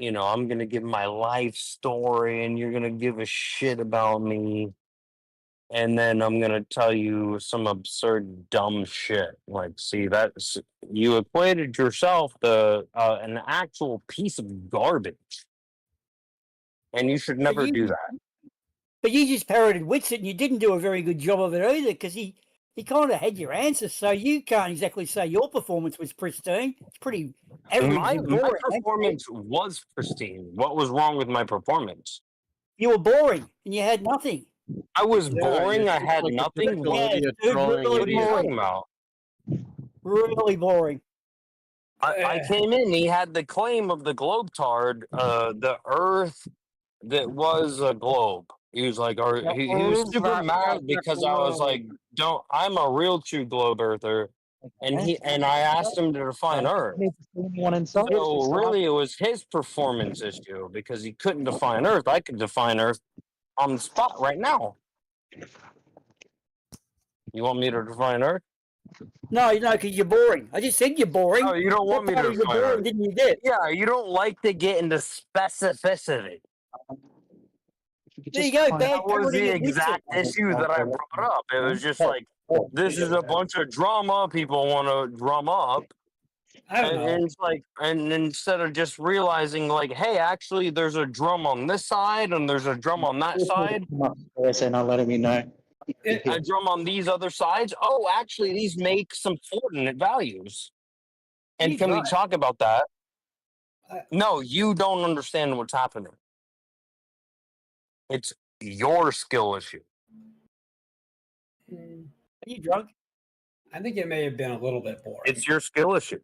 Speaker 21: I'm going to give my life story and you're going to give a shit about me. and then I'm gonna tell you some absurd dumb shit. Like, see, that's you equated yourself to an actual piece of garbage, and you should never do that.
Speaker 9: But you just parroted Whitson, and you didn't do a very good job of it either, because he kind of had your answers, so you can't exactly say your performance was pristine. It's pretty average
Speaker 21: My
Speaker 9: and boring.
Speaker 21: performance was pristine. What was wrong with my performance?
Speaker 9: You were boring, and you had nothing.
Speaker 21: I was boring. I had nothing.
Speaker 9: Yeah, dude, really
Speaker 21: What are you talking about?
Speaker 9: Really boring.
Speaker 21: I came in. He had the claim of the globetard, the Earth that was a globe. He was like, or he was super mad because I was like, "Don't." I'm a real true globe earther, and I asked him to define Earth. So really, it was his performance issue because he couldn't define Earth. I could define Earth on the spot right now. You want me to define Earth?
Speaker 9: No, because you're boring. I just said you're boring.
Speaker 21: Oh, you don't want me to
Speaker 9: define
Speaker 21: define Earth?
Speaker 9: Didn't you get?
Speaker 21: Yeah, you don't like to get into specificity.
Speaker 9: There you go.
Speaker 21: That was the exact issue that I brought up. It was just like, this is a bunch of drama people want to drum up. And it's like, and instead of just realizing, like, hey, actually, there's a drum on this side and there's a drum on that side.
Speaker 23: And not letting me know.
Speaker 21: A drum on these other sides. Oh, actually, these make some coordinate values. And can we talk about that? No, you don't understand what's happening. It's your skill issue.
Speaker 9: Are you drunk?
Speaker 19: I think it may have been a little bit boring.
Speaker 21: It's your skill issue.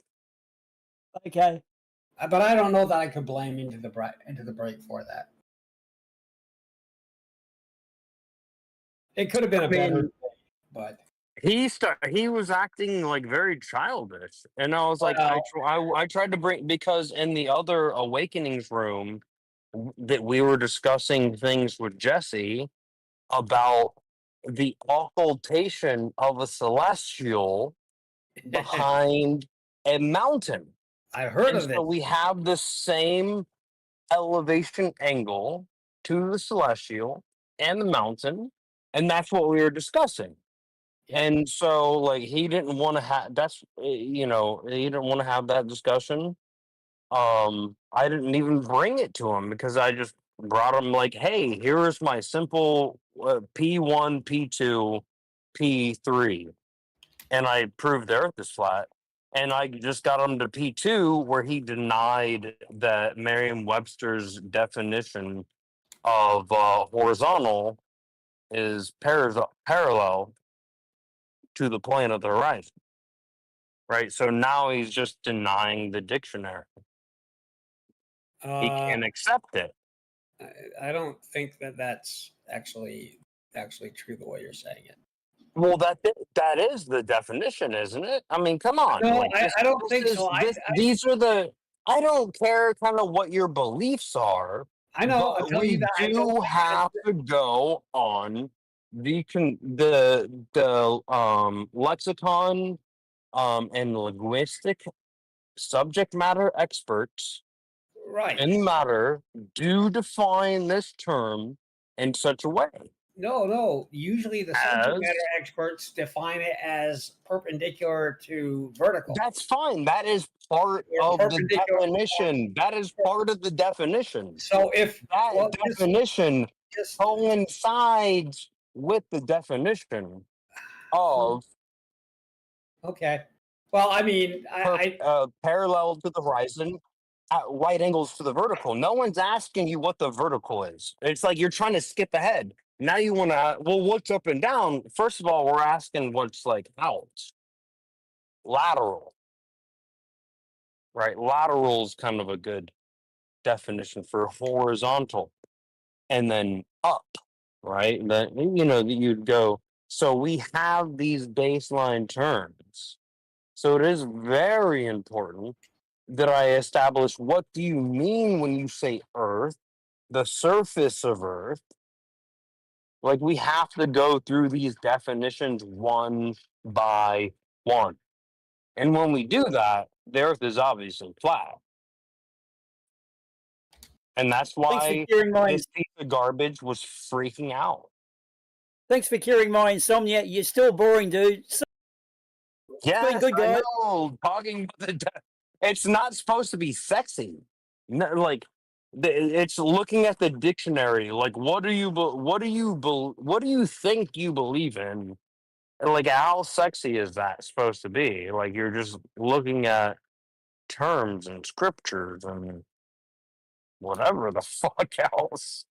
Speaker 9: Okay.
Speaker 19: But I don't know that I could blame into the break for that. It could have been better, but
Speaker 21: he was acting like very childish, and I was like, I tried to bring, because in the other Awakenings room that we were discussing things with Jesse about the occultation of a celestial behind a mountain.
Speaker 19: I heard of it.
Speaker 21: So we have the same elevation angle to the celestial and the mountain, and that's what we were discussing. And so, like, he didn't want to have he didn't want to have that discussion. I didn't even bring it to him because I just brought him like, hey, here's my simple P1, P2, P3, and I proved the Earth is flat. And I just got him to P2, where he denied that Merriam-Webster's definition of horizontal is parallel to the plane of the horizon. Right? So now he's just denying the dictionary. He can't accept it.
Speaker 19: I don't think that that's actually true the way you're saying it.
Speaker 21: Well, that is the definition, isn't it? I mean, come on.
Speaker 19: No, I don't think so.
Speaker 21: These are the. I don't care kind of what your beliefs are.
Speaker 19: I know.
Speaker 21: But we do have to go on the lexicon and linguistic subject matter experts.
Speaker 19: Right.
Speaker 21: In matter do define this term in such a way.
Speaker 19: No. Usually the subject matter experts define it as perpendicular to vertical.
Speaker 21: That's fine. That is part of the definition. That is part of the definition.
Speaker 19: So if
Speaker 21: that definition coincides with the definition of
Speaker 19: okay. Well, I mean,
Speaker 21: parallel to the horizon, at right angles to the vertical. No one's asking you what the vertical is. It's like you're trying to skip ahead. Now you want to, well, what's up and down? First of all, we're asking what's like out. Lateral. Right? Lateral is kind of a good definition for horizontal. And then up, right? That, you'd go. So we have these baseline terms. So it is very important that I establish, what do you mean when you say Earth, the surface of Earth? Like, we have to go through these definitions one by one. And when we do that, the Earth is obviously flat. And that's why this piece of garbage was freaking out.
Speaker 9: Thanks for curing my insomnia. You're still boring, dude. So,
Speaker 21: Yeah,
Speaker 9: good,
Speaker 21: I
Speaker 9: guys.
Speaker 21: know. Talking about it's not supposed to be sexy. No, like it's looking at the dictionary. Like, what do you think you believe in? Like, how sexy is that supposed to be? Like, you're just looking at terms and scriptures and whatever the fuck else.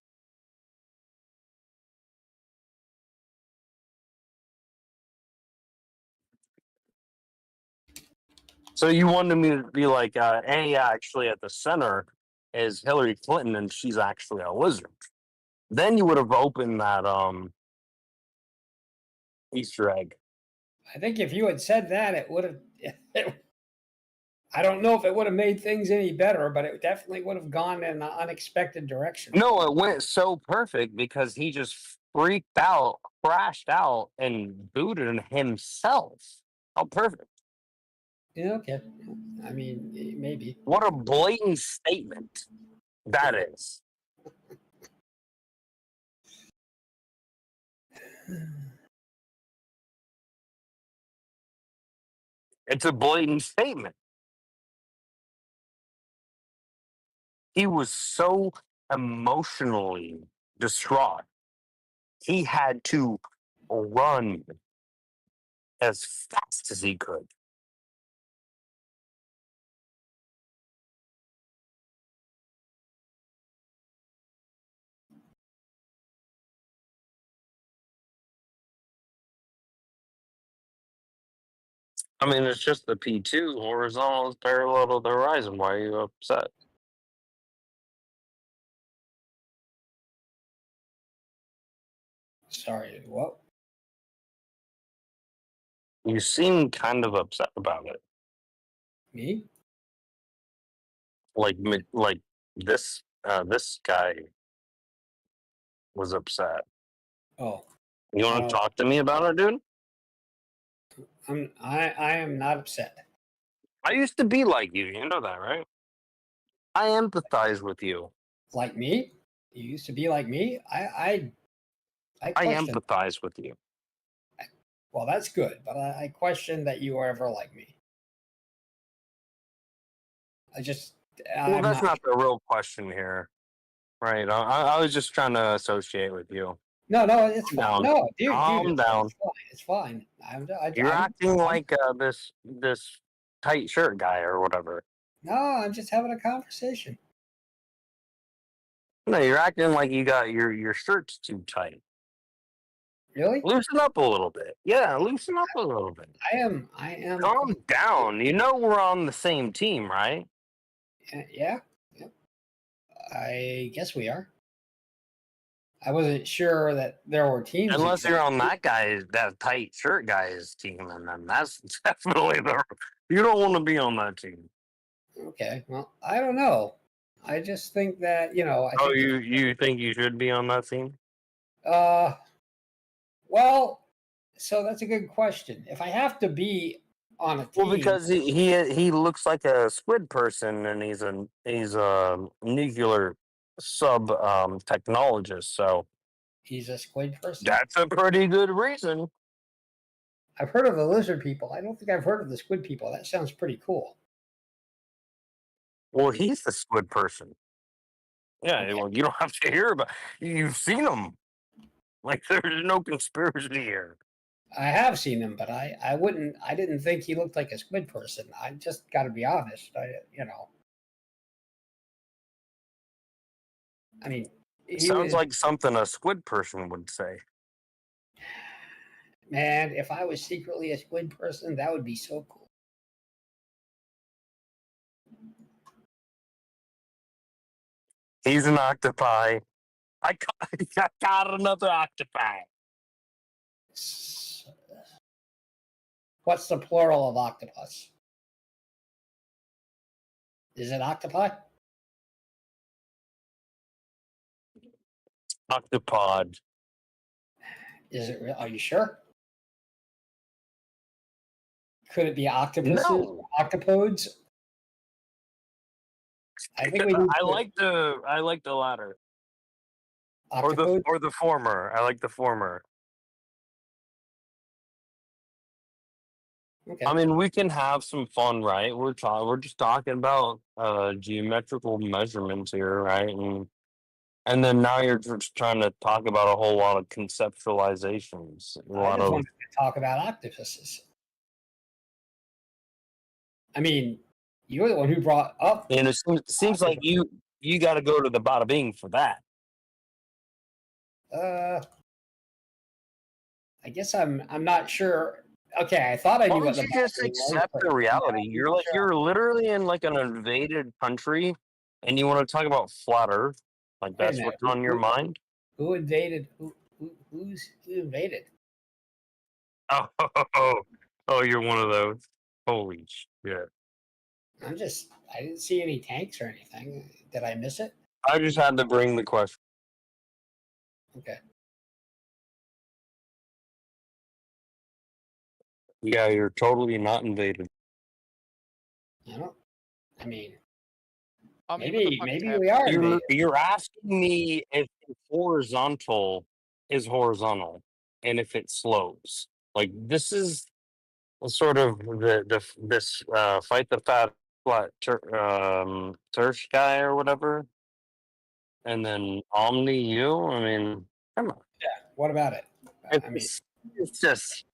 Speaker 21: So you wanted me to be like, hey, actually, at the center is Hillary Clinton, and she's actually a lizard. Then you would have opened that Easter egg.
Speaker 19: I think if you had said that, it would have. I don't know if it would have made things any better, but it definitely would have gone in an unexpected direction.
Speaker 21: No, it went so perfect because he just freaked out, crashed out, and booted himself. How perfect.
Speaker 19: Yeah, okay. I mean, maybe.
Speaker 21: What a blatant statement that is. It's a blatant statement. He was so emotionally distraught. He had to run as fast as he could. I mean, it's just the P2 horizontal is parallel to the horizon. Why are you upset?
Speaker 19: Sorry, what?
Speaker 21: You seem kind of upset about it.
Speaker 19: Me?
Speaker 21: Like this guy was upset.
Speaker 19: Oh.
Speaker 21: You want to talk to me about it, dude?
Speaker 19: I am not upset.
Speaker 21: I used to be like you. You know that, right? I empathize with you.
Speaker 19: Like me? You used to be like me? I
Speaker 21: empathize with you.
Speaker 19: Well, that's good, but I question that you are ever like me.
Speaker 21: Well, that's not the real question here, right? I was just trying to associate with you.
Speaker 19: No, it's fine. No, dude,
Speaker 21: calm down.
Speaker 19: It's fine.
Speaker 21: You're acting like this tight shirt guy or whatever.
Speaker 19: No, I'm just having a conversation.
Speaker 21: No, you're acting like you got your shirt's too tight.
Speaker 19: Really?
Speaker 21: Loosen up a little bit. Yeah, loosen up a little bit.
Speaker 19: I am.
Speaker 21: Calm down. You know we're on the same team, right?
Speaker 19: Yeah. I guess we are. I wasn't sure that there were teams.
Speaker 21: Unless you're on that tight shirt guy's team, and then that's definitely you don't want to be on that team.
Speaker 19: Okay, well, I don't know. I just think that
Speaker 21: you think you should be on that team?
Speaker 19: Well, so that's a good question. If I have to be on a team,
Speaker 21: well, because he looks like a squid person, and he's a nuclear sub technologist, so
Speaker 19: he's a squid person.
Speaker 21: That's a pretty good reason.
Speaker 19: I've heard of the lizard people. I don't think I've heard of the squid people. That sounds pretty cool.
Speaker 21: Well, he's the squid person. Yeah, okay. Well, you don't have to hear about. You've seen him. Like, there's no conspiracy here.
Speaker 19: I have seen him, but I didn't think he looked like a squid person. I just got to be honest. I mean,
Speaker 21: it sounds like something a squid person would say.
Speaker 19: Man, if I was secretly a squid person, that would be so cool.
Speaker 21: He's an octopi. I got another octopi.
Speaker 19: What's the plural of octopus? Is it octopi?
Speaker 21: Octopod.
Speaker 19: Is it real? Are you sure? Could it be octopuses?
Speaker 21: No.
Speaker 19: Octopodes? I think we.
Speaker 21: I like the latter. Octopodes? Or the former. I like the former.
Speaker 19: Okay.
Speaker 21: I mean, we can have some fun, right? We're just talking about geometrical measurements here, right? And then now you're just trying to talk about a whole lot of conceptualizations, a
Speaker 19: I
Speaker 21: lot
Speaker 19: just
Speaker 21: of.
Speaker 19: wanted to talk about octopuses. I mean, you're the one who brought up.
Speaker 21: And it seems like you got to go to the bada bing for that.
Speaker 19: I guess I'm not sure. Okay, I thought I knew
Speaker 21: Why
Speaker 19: what
Speaker 21: don't
Speaker 19: the
Speaker 21: you just
Speaker 19: Bible was,
Speaker 21: accept
Speaker 19: but
Speaker 21: the reality?
Speaker 19: yeah, I'm not sure.
Speaker 21: You're literally in like an invaded country, and you want to talk about flat Earth, like
Speaker 19: Wait a
Speaker 21: that's
Speaker 19: minute.
Speaker 21: what's on your mind.
Speaker 19: Who invaded? Who invaded?
Speaker 21: Oh, you're one of those. Holy shit!
Speaker 19: I didn't see any tanks or anything. Did I miss it?
Speaker 21: I just had to bring the question.
Speaker 19: Okay.
Speaker 21: Yeah, you're totally not invaded.
Speaker 19: I mean,
Speaker 8: maybe
Speaker 19: we are invaded.
Speaker 21: You're asking me if horizontal is horizontal and if it slows. Like this is sort of this fight the flat Tursh guy or whatever, and then Omni you. I mean, come on.
Speaker 19: Yeah. What about it?
Speaker 21: It's just.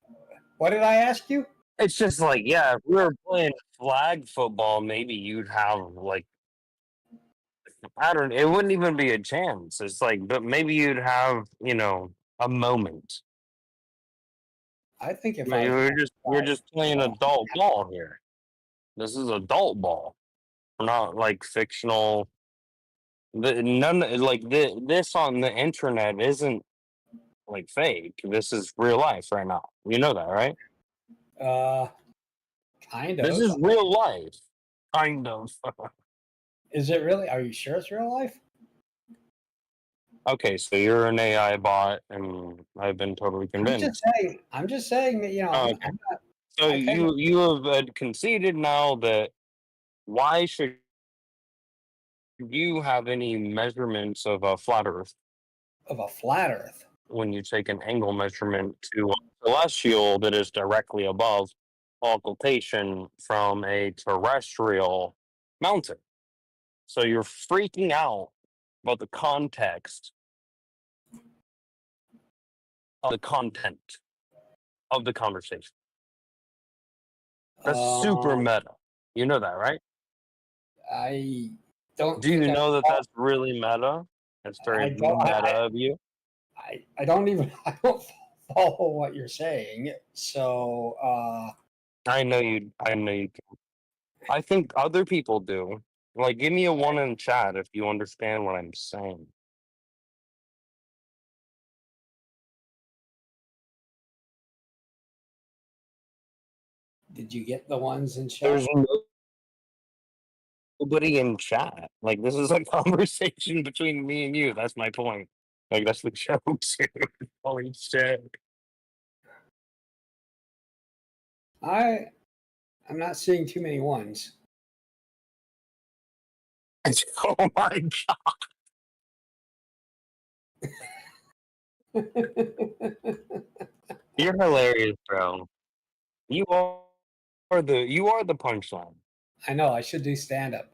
Speaker 19: What did I ask you?
Speaker 21: It's just like, yeah, if we were playing flag football, maybe you'd have like, I don't. It wouldn't even be a chance. It's like, but maybe you'd have, a moment.
Speaker 19: I think if
Speaker 21: we're just playing adult ball here. This is adult ball. We're not like fictional. This on the internet isn't like fake. This is real life right now. You know that, right?
Speaker 19: Kind of.
Speaker 21: This is real life. Kind of.
Speaker 19: Is it really? Are you sure it's real life?
Speaker 21: Okay, so you're an AI bot, and I've been totally convinced.
Speaker 19: I'm just saying that
Speaker 21: Okay.
Speaker 19: I'm not.
Speaker 21: So you have conceded now that why should you have any measurements of a flat Earth?
Speaker 19: Of a flat Earth?
Speaker 21: When you take an angle measurement to a celestial that is directly above occultation from a terrestrial mountain. So you're freaking out about the context of the content of the conversation. That's super meta. You know that, right?
Speaker 19: I don't.
Speaker 21: Do you know that that's really meta? That's very meta of you.
Speaker 19: I don't even. I don't follow what you're saying. So.
Speaker 21: I know you. Can. I think other people do. Like, give me a 1 in chat if you understand what I'm saying.
Speaker 19: Did you get the ones in chat?
Speaker 21: There's nobody in chat. Like, this is a conversation between me and you. That's my point. Like, that's the joke. Holy shit.
Speaker 19: I'm not seeing too many ones.
Speaker 21: Oh my god. You're hilarious, bro. You are the punchline.
Speaker 19: I know. I should do stand up.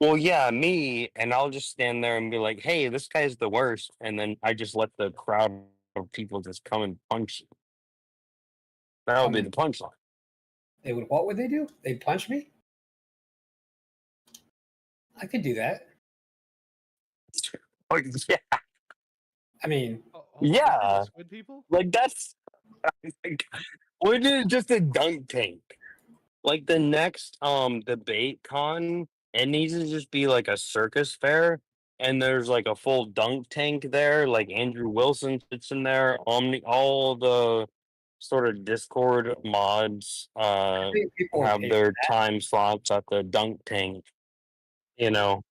Speaker 21: Well, yeah, me, and I'll just stand there and be like, "Hey, this guy's the worst," and then I just let the crowd of people just come and punch you. That would be the punchline.
Speaker 19: They would. What would they do? They'd punch me. I could do that.
Speaker 21: Oh, yeah.
Speaker 19: I mean,
Speaker 21: yeah.
Speaker 8: Squid people?
Speaker 21: Like that's. What is just a dunk tank? Like the next debate con, it needs to just be like a circus fair, and there's like a full dunk tank there. Like Andrew Wilson sits in there. All the sort of Discord mods have their time slots at the dunk tank. You know.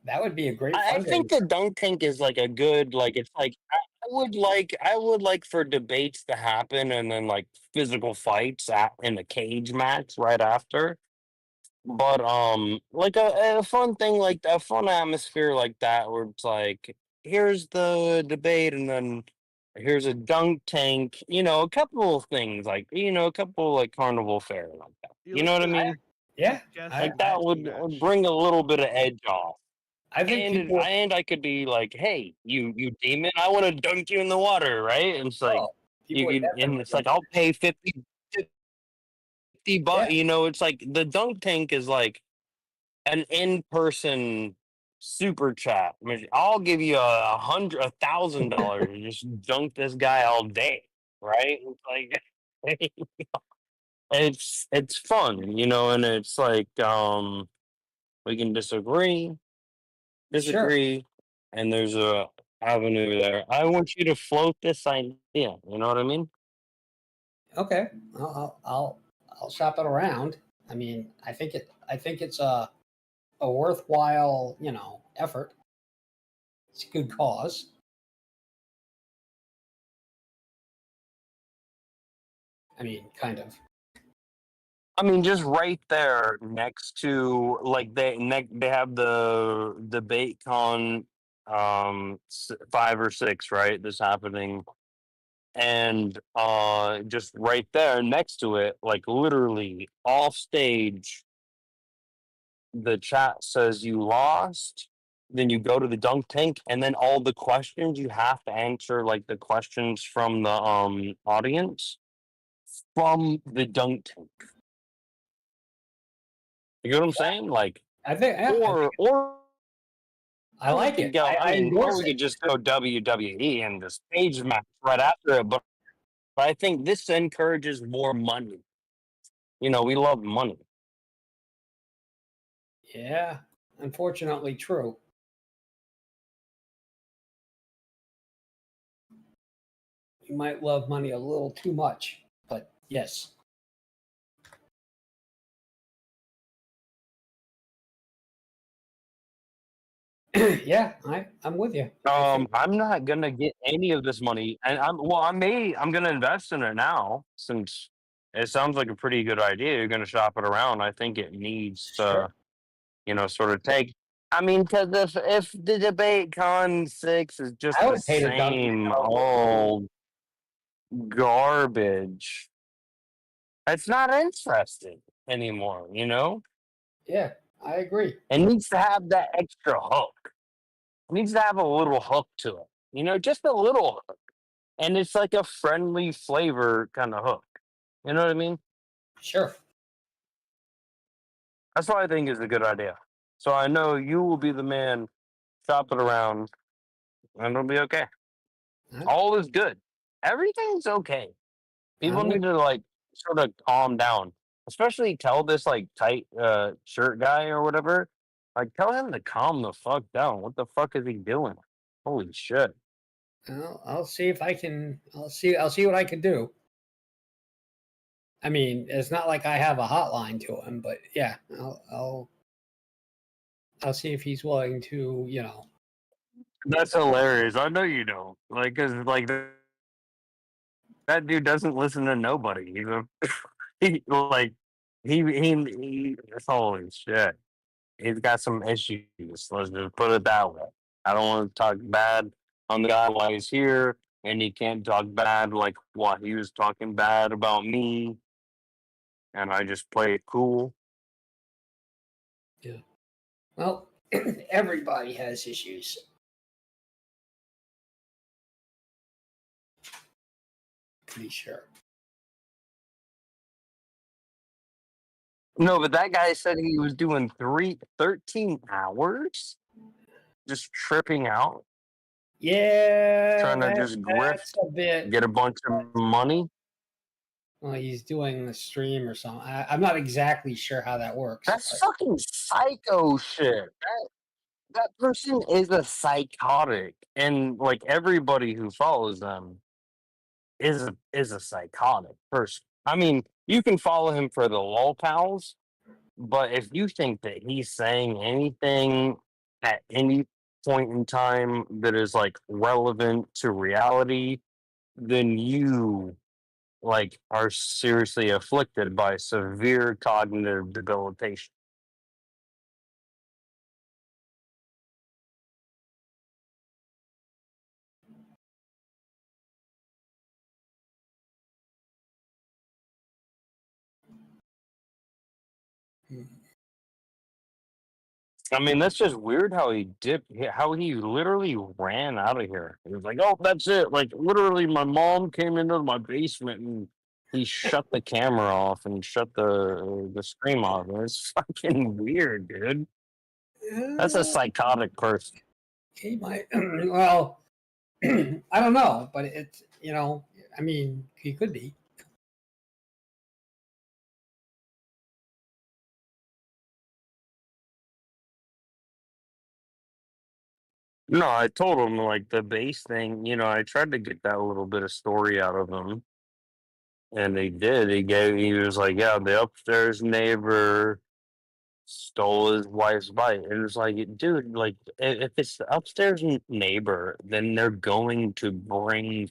Speaker 19: That would be a great.
Speaker 21: I think the dunk tank is like a good, like it's like I would like for debates to happen and then like physical fights in a cage match right after. But like a fun thing, like a fun atmosphere like that where it's like here's the debate and then Here's a dunk tank. A couple of things like a couple like carnival fare like that. You know what I mean?
Speaker 19: Yeah,
Speaker 21: Like that would bring a little bit of edge off.
Speaker 19: I think
Speaker 21: And I could be like, hey, you demon, I want to dunk you in the water, right? And it's like you could, and it's like I'll pay 50 bucks. It's like the dunk tank is like an in-person super chat. I mean, I'll give you $1,000 to just dunk this guy all day, right? It's like it's fun, and it's like we can disagree, and there's a avenue there. I want you to float this idea. You know what I mean?
Speaker 19: Okay, I'll shop it around. I mean, I think it's a worthwhile effort. It's a good cause. I mean, kind of.
Speaker 21: I mean, just right there next to like they have the debate con 5 or 6, right? This happening, and just right there next to it, like literally off stage, the chat says you lost. Then you go to the dunk tank, and then all the questions you have to answer, like the questions from the audience from the dunk tank. You know what I'm saying? Like,
Speaker 19: I think,
Speaker 21: or
Speaker 19: I like it.
Speaker 21: Or we could just go WWE and the stage match right after it. But I think this encourages more money. We love money.
Speaker 19: Yeah, unfortunately true. You might love money a little too much, but yes. Yeah, I'm with you.
Speaker 21: I'm not gonna get any of this money, and I'm gonna invest in it now since it sounds like a pretty good idea. You're gonna shop it around. I think it needs to, sort of take. I mean, because if the debate con 6 is just the same old garbage, it's not interesting anymore.
Speaker 19: Yeah, I agree.
Speaker 21: It needs to have that extra hook. It needs to have a little hook to it. Just a little hook. And it's like a friendly flavor kind of hook. You know what I mean?
Speaker 19: Sure.
Speaker 21: That's what I think is a good idea. So I know you will be the man, shop it around, and it'll be okay. All is good. Everything's okay. People need to like sort of calm down. Especially tell this like tight shirt guy or whatever. Like tell him to calm the fuck down. What the fuck is he doing? Holy shit.
Speaker 19: Well, I'll see if I can. I'll see what I can do. I mean, it's not like I have a hotline to him, but yeah, I'll see if he's willing to.
Speaker 21: That's hilarious. I know you don't. Like, cause like that dude doesn't listen to nobody. He's a he. Holy shit. He's got some issues. Let's just put it that way. I don't want to talk bad on the guy while he's here, and he can't talk bad like what he was talking bad about me, and I just play it cool.
Speaker 19: Yeah. Well, everybody has issues. Pretty sure.
Speaker 21: No, but that guy said he was doing 13 hours, just tripping out.
Speaker 19: Yeah,
Speaker 21: trying to just grift, get a bunch of money.
Speaker 19: Well, he's doing the stream or something. I'm not exactly sure how that works.
Speaker 21: That's fucking psycho shit. That person is a psychotic, and like everybody who follows them is a psychotic person. I mean, you can follow him for the lol pals, but if you think that he's saying anything at any point in time that is like relevant to reality, then you like are seriously afflicted by severe cognitive debilitation. I mean, that's just weird how how he literally ran out of here. He was like, "Oh, that's it." Like literally, my mom came into my basement and he shut the camera off and shut the screen off. It's fucking weird, dude. That's a psychotic person.
Speaker 19: He might. Well, I don't know, but it's I mean, he could be.
Speaker 21: No, I told him like the base thing. I tried to get that little bit of story out of him, and he did. He was like, "Yeah, the upstairs neighbor stole his wife's bike." And it's like, dude, like if it's the upstairs neighbor, then they're going to bring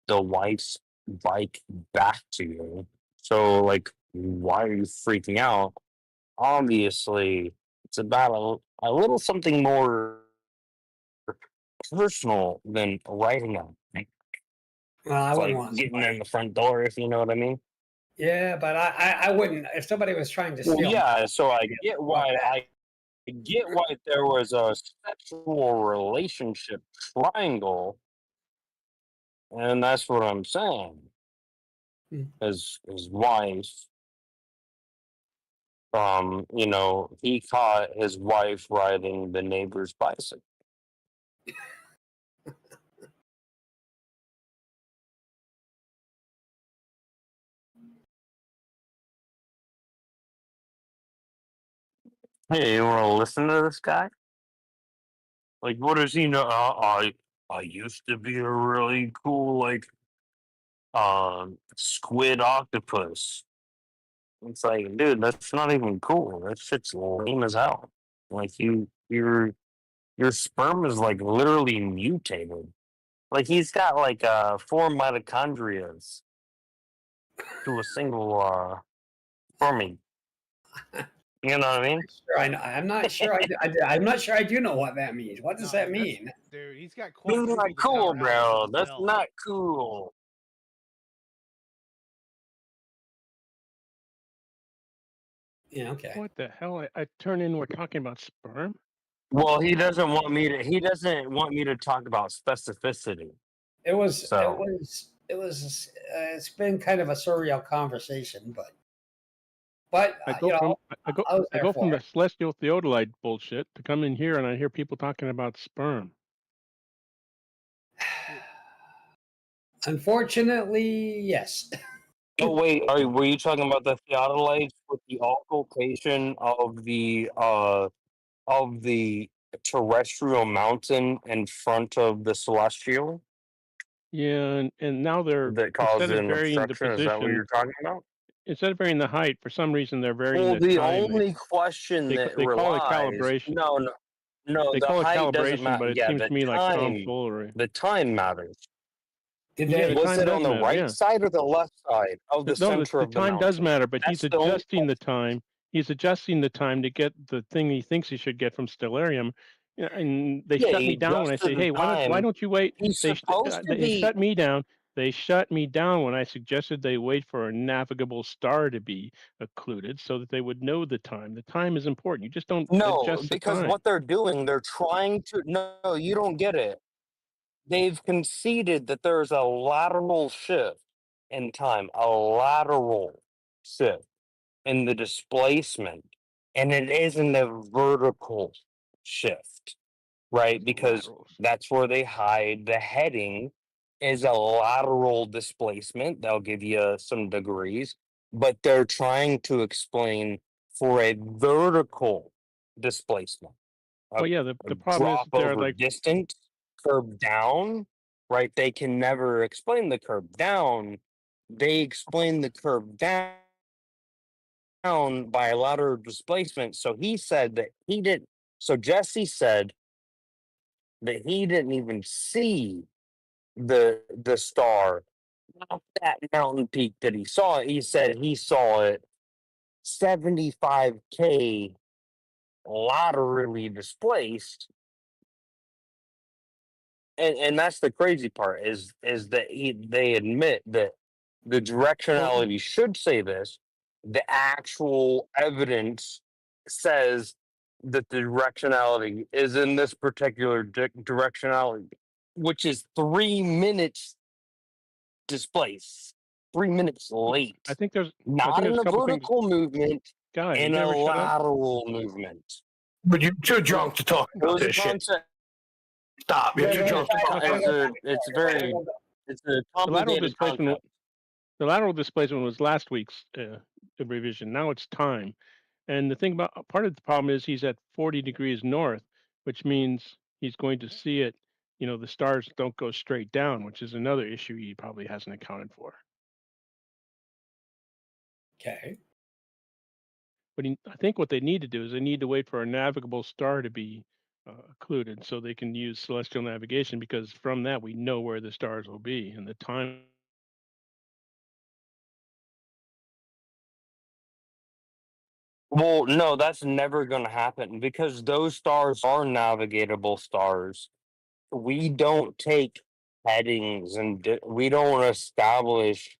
Speaker 21: the wife's bike back to you. So like, why are you freaking out? Obviously, it's about a little something more personal than writing a thing.
Speaker 19: Well, I
Speaker 21: It's
Speaker 19: wouldn't
Speaker 21: like
Speaker 19: want
Speaker 21: getting
Speaker 19: somebody.
Speaker 21: in the front door, if you know what I mean.
Speaker 19: Yeah, but I wouldn't. If somebody was trying to
Speaker 21: Well,
Speaker 19: steal,
Speaker 21: yeah. So I get why there was a sexual relationship triangle, and that's what I'm saying. His wife, he caught his wife riding the neighbor's bicycle. Hey, you want to listen to this guy? Like, what does he know? I used to be a really cool squid octopus. It's like, dude, that's not even cool. That shit's lame as hell. Like your sperm is like literally mutated. Like he's got like 4 mitochondrias to a single spermie. You know what I mean?
Speaker 19: Sure, I know. I'm not sure. I'm not sure. I do know what that means. What does that mean?
Speaker 6: Dude, he's got
Speaker 21: That's not
Speaker 6: quadruple the
Speaker 21: cool,
Speaker 6: power output
Speaker 21: bro.
Speaker 6: of the
Speaker 21: That's
Speaker 6: cell.
Speaker 21: not cool.
Speaker 19: Yeah, okay.
Speaker 6: What the hell? I turn in. We're talking about sperm.
Speaker 21: Well, he doesn't want me to. He doesn't want me to talk about specificity.
Speaker 19: It was.
Speaker 21: So
Speaker 19: It was. It's been kind of a surreal conversation, but
Speaker 6: I go from the celestial theodolite bullshit to come in here and I hear people talking about sperm.
Speaker 19: Unfortunately, yes.
Speaker 21: Oh wait, were you talking about the theodolites with the occultation of the terrestrial mountain in front of the celestial?
Speaker 6: Yeah, and now they're
Speaker 21: That caused
Speaker 6: instead of
Speaker 21: an
Speaker 6: varying the
Speaker 21: obstruction. Is that what
Speaker 6: position,
Speaker 21: you're talking about?
Speaker 6: instead of varying the height, for some reason they're varying
Speaker 21: Well,
Speaker 6: the
Speaker 21: the
Speaker 6: time.
Speaker 21: only question
Speaker 6: They
Speaker 21: that
Speaker 6: call it
Speaker 21: relies
Speaker 6: calibration.
Speaker 21: no,
Speaker 6: They
Speaker 21: the
Speaker 6: call it
Speaker 21: height doesn't
Speaker 6: calibration,
Speaker 21: matter.
Speaker 6: but it
Speaker 21: Yeah,
Speaker 6: seems
Speaker 21: the
Speaker 6: to me like
Speaker 21: time,
Speaker 6: tomfoolery.
Speaker 21: the time matters.
Speaker 6: Yeah, the
Speaker 21: Was
Speaker 6: time
Speaker 21: it
Speaker 6: does
Speaker 21: on the
Speaker 6: matter,
Speaker 21: right
Speaker 6: yeah.
Speaker 21: side or the left side of the
Speaker 6: No,
Speaker 21: center
Speaker 6: the
Speaker 21: of the
Speaker 6: time does
Speaker 21: mountain?
Speaker 6: matter, but he's
Speaker 21: That's the only
Speaker 6: adjusting the time. He's adjusting the time to get the thing he thinks he should get from Stellarium. Yeah, and they
Speaker 21: Yeah,
Speaker 6: shut
Speaker 21: he
Speaker 6: me down when I say,
Speaker 21: adjusted the
Speaker 6: "Hey, why
Speaker 21: time.
Speaker 6: don't you wait?"
Speaker 21: He's supposed to
Speaker 6: They
Speaker 21: be.
Speaker 6: shut me down. They shut me down when I suggested they wait for a navigable star to be occluded so that they would know the time. The time is important. You just don't
Speaker 21: No,
Speaker 6: adjust the
Speaker 21: because
Speaker 6: time.
Speaker 21: what they're doing, they're trying to. No, you don't get it. They've conceded that there's a lateral shift in time, a lateral shift in the displacement, and it isn't a vertical shift, right? Because that's where they hide the heading is a lateral displacement. They'll give you some degrees, but they're trying to explain for a vertical displacement.
Speaker 6: Well, yeah, the problem is
Speaker 21: Drop
Speaker 6: they're
Speaker 21: over
Speaker 6: like
Speaker 21: distance, curve down, right? They can never explain the curve down. They explain the curve down by lateral displacement. So he said that he didn't. So Jesse said that he didn't even see the star off that mountain peak that he saw. He said he saw it 75K laterally displaced. And that's the crazy part is that they admit that the directionality should say this. The actual evidence says that the directionality is in this particular directionality, which is 3 minutes displaced, 3 minutes late.
Speaker 6: I think there's
Speaker 21: not in
Speaker 6: a
Speaker 21: a
Speaker 6: couple
Speaker 21: vertical movement,
Speaker 6: Guy,
Speaker 21: in
Speaker 6: you
Speaker 21: a
Speaker 6: ever shut up?
Speaker 21: lateral movement.
Speaker 11: But you're too drunk to talk
Speaker 21: It
Speaker 11: about
Speaker 21: was a
Speaker 11: this shit.
Speaker 21: concept.
Speaker 11: Stop. You're too drunk to talk about it.
Speaker 21: It's a
Speaker 6: The lateral
Speaker 21: complicated
Speaker 6: displacement.
Speaker 21: concept.
Speaker 6: The lateral displacement was last week's revision. Now it's time, and the thing about part of the problem is he's at 40 degrees north, which means he's going to see it. You know, the stars don't go straight down, which is another issue he probably hasn't accounted for.
Speaker 19: Okay.
Speaker 6: But I think what they need to do is they need to wait for a navigable star to be occluded so they can use celestial navigation, because from that we know where the stars will be and the time.
Speaker 21: Well, no, that's never going to happen because those stars are navigatable stars. We don't take headings and we don't establish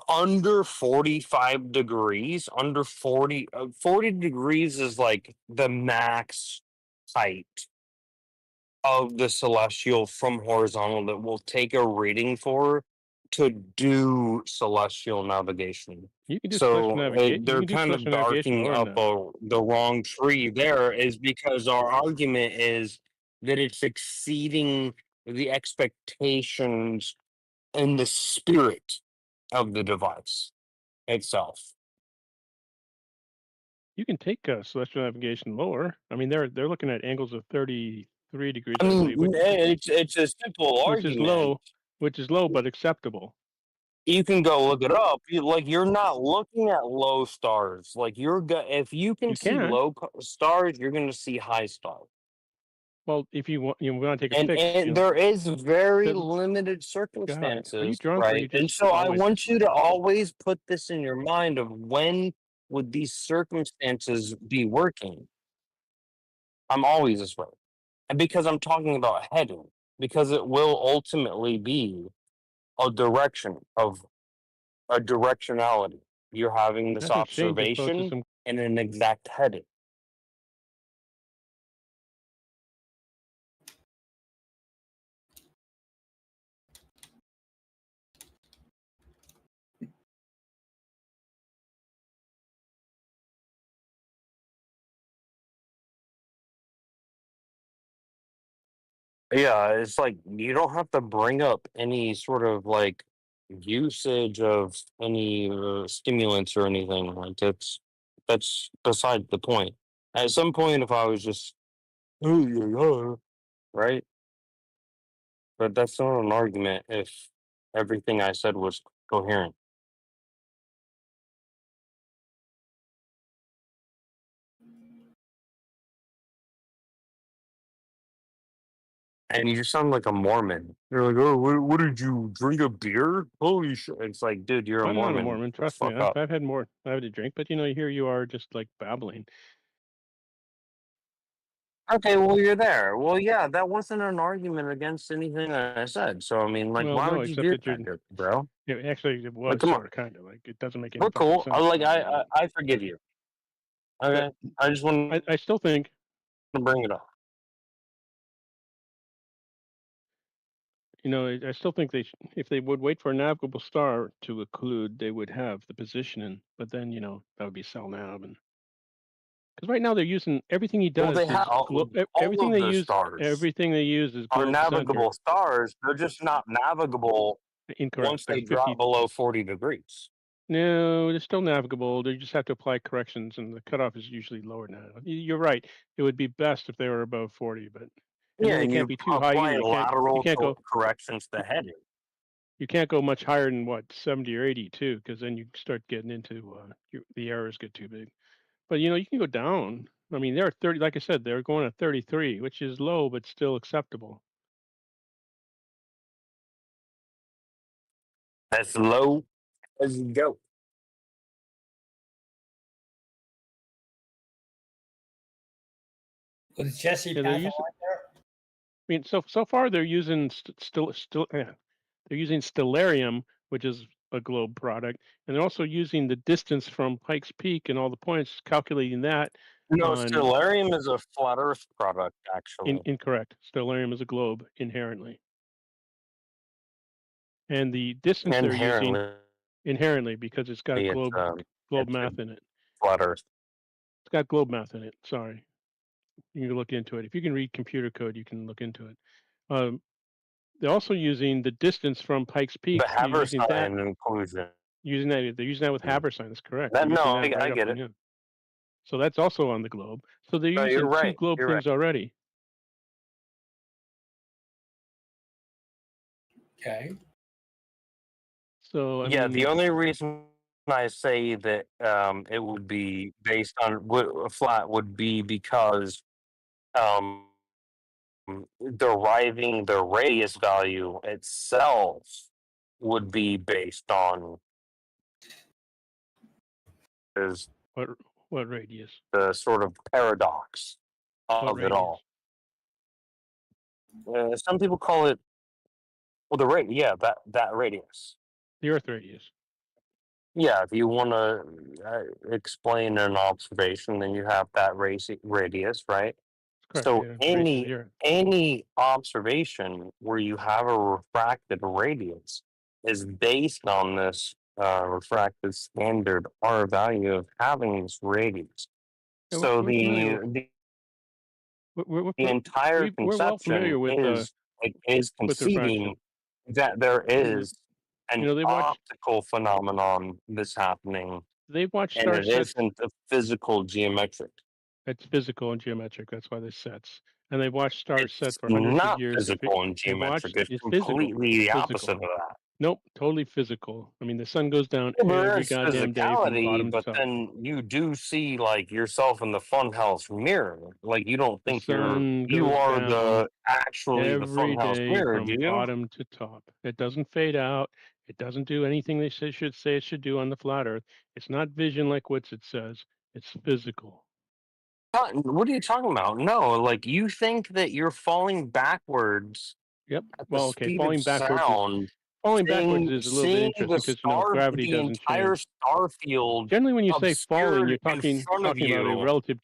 Speaker 21: under 45 degrees. Under 40 degrees is like the max height of the celestial from horizontal that we'll take a reading for to do celestial navigation.
Speaker 6: You can do
Speaker 21: So they're
Speaker 6: you can do
Speaker 21: kind of
Speaker 6: celestial navigation
Speaker 21: barking
Speaker 6: lower than
Speaker 21: up
Speaker 6: that.
Speaker 21: the wrong tree there, is because our argument is that it's exceeding the expectations and the spirit of the device itself.
Speaker 6: You can take celestial navigation lower. I mean, they're looking at angles of 33 degrees.
Speaker 21: I mean,
Speaker 6: believe,
Speaker 21: it's a simple argument.
Speaker 6: Which is low but acceptable.
Speaker 21: You can go look it up. You're not looking at low stars. Like if you can see low stars, you're going to see high stars.
Speaker 6: Well, if you want to take a pic,
Speaker 21: and there is very limited circumstances,
Speaker 6: are you drunk, or
Speaker 21: right?
Speaker 6: you just
Speaker 21: And so I
Speaker 6: always...
Speaker 21: want you to always put this in your mind of when would these circumstances be working. I'm always this way, and because I'm talking about heading, because it will ultimately be a directionality. You're having this observation and an exact heading. Yeah, it's like you don't have to bring up any sort of like usage of any stimulants or anything. Like that's beside the point. At some point, if I was just right, but that's not an argument if everything I said was coherent. And you just sound like a Mormon. You're like, oh, what did you drink a beer? Holy shit! It's like, dude, you're
Speaker 6: I'm
Speaker 21: a Mormon.
Speaker 6: not a Mormon. Trust me. I've had more. I had a drink, but here you are, just like babbling.
Speaker 21: Okay, well, you're there. Well, yeah, that wasn't an argument against anything I said. So, I mean, like, why would you do that, bro?
Speaker 6: Yeah, actually, it was sort of, kind of. Like, it doesn't make any
Speaker 21: We're cool.
Speaker 6: sense.
Speaker 21: I forgive you. Okay, I just want.
Speaker 6: I still think
Speaker 21: to bring it up.
Speaker 6: I still think if they would wait for a navigable star to occlude, they would have the positioning. But then, that would be cell nav, and because right now they're using everything he does.
Speaker 21: Well, they have
Speaker 6: everything they use.
Speaker 21: Stars
Speaker 6: Everything they use is
Speaker 21: are
Speaker 6: globe
Speaker 21: navigable
Speaker 6: center.
Speaker 21: stars. They're just not navigable once they drop below 40 degrees.
Speaker 6: No, they're still navigable. They just have to apply corrections, and the cutoff is usually lower now. You're right. It would be best if they were above 40, but
Speaker 21: yeah,
Speaker 6: it can't be too high either. You can't go
Speaker 21: corrections to heading.
Speaker 6: You can't go much higher than 70 or 80 too, because then you start getting into the errors get too big. But you can go down. I mean, they're 30. Like I said, they're going at 33, which is low but still acceptable.
Speaker 21: As low as you go.
Speaker 19: Was Jesse
Speaker 6: they're using,
Speaker 19: there?
Speaker 6: I mean, so far they're using they're using stellarium, which is a globe product, and they're also using the distance from Pikes Peak and all the points, calculating that
Speaker 21: No,
Speaker 6: on
Speaker 21: Stellarium is a flat Earth product, actually.
Speaker 6: incorrect. Stellarium is a globe inherently, and the distance they're using inherently because it's got globe math in it.
Speaker 21: Flat Earth.
Speaker 6: It's got globe math in it. Sorry, you can look into it. If you can read computer code, you can look into it. They're also using the distance from Pikes Peak.
Speaker 21: The Haversine inclusion.
Speaker 6: They're using that with Haversine. That's correct.
Speaker 21: I get it.
Speaker 6: Yeah. So that's also on the globe. So they're
Speaker 21: No,
Speaker 6: using
Speaker 21: you're right.
Speaker 6: two globe
Speaker 21: You're
Speaker 6: things already.
Speaker 19: Okay.
Speaker 6: So I
Speaker 21: yeah,
Speaker 6: mean,
Speaker 21: the only reason I say that it would be based on flat would be because deriving the radius value itself would be based on is
Speaker 6: what radius?
Speaker 21: the sort of paradox of it all. Some people call it the rate. Yeah, that radius.
Speaker 6: The Earth radius.
Speaker 21: Yeah, if you want to explain an observation, then you have that radius, right?
Speaker 6: Correct,
Speaker 21: So
Speaker 6: yeah,
Speaker 21: any observation where you have a refracted radius is based on this refracted standard R value of having this radius. So the entire conception is conceding that there is an optical phenomenon that's happening.
Speaker 6: They've watched
Speaker 21: and
Speaker 6: star
Speaker 21: it
Speaker 6: sets.
Speaker 21: isn't a physical geometric.
Speaker 6: It's physical and geometric. That's why they sets. And they've watched stars set for
Speaker 21: It's
Speaker 6: hundreds
Speaker 21: not
Speaker 6: of years.
Speaker 21: physical and geometric. It's completely the opposite of that.
Speaker 6: Nope, totally physical. I mean, the sun goes down
Speaker 21: There
Speaker 6: every
Speaker 21: is
Speaker 6: goddamn day from
Speaker 21: physicality,
Speaker 6: bottom to
Speaker 21: but
Speaker 6: top.
Speaker 21: then you do see like yourself in the funhouse mirror. Like you don't think you are the funhouse
Speaker 6: day
Speaker 21: mirror,
Speaker 6: from
Speaker 21: do you?
Speaker 6: bottom to top. It doesn't fade out. It doesn't do anything they should say it should do on the flat Earth. It's not vision like Witsit says. It's physical.
Speaker 21: What are you talking about? No, like you think that you're falling backwards.
Speaker 6: Yep.
Speaker 21: At the
Speaker 6: Well, okay,
Speaker 21: speed
Speaker 6: falling
Speaker 21: of
Speaker 6: backwards.
Speaker 21: Sound,
Speaker 6: Falling backwards is a little bit interesting because gravity
Speaker 21: the
Speaker 6: doesn't
Speaker 21: entire
Speaker 6: change.
Speaker 21: star field.
Speaker 6: Generally, when you say falling, you're
Speaker 21: in
Speaker 6: talking
Speaker 21: front of
Speaker 6: about a
Speaker 21: you.
Speaker 6: relative.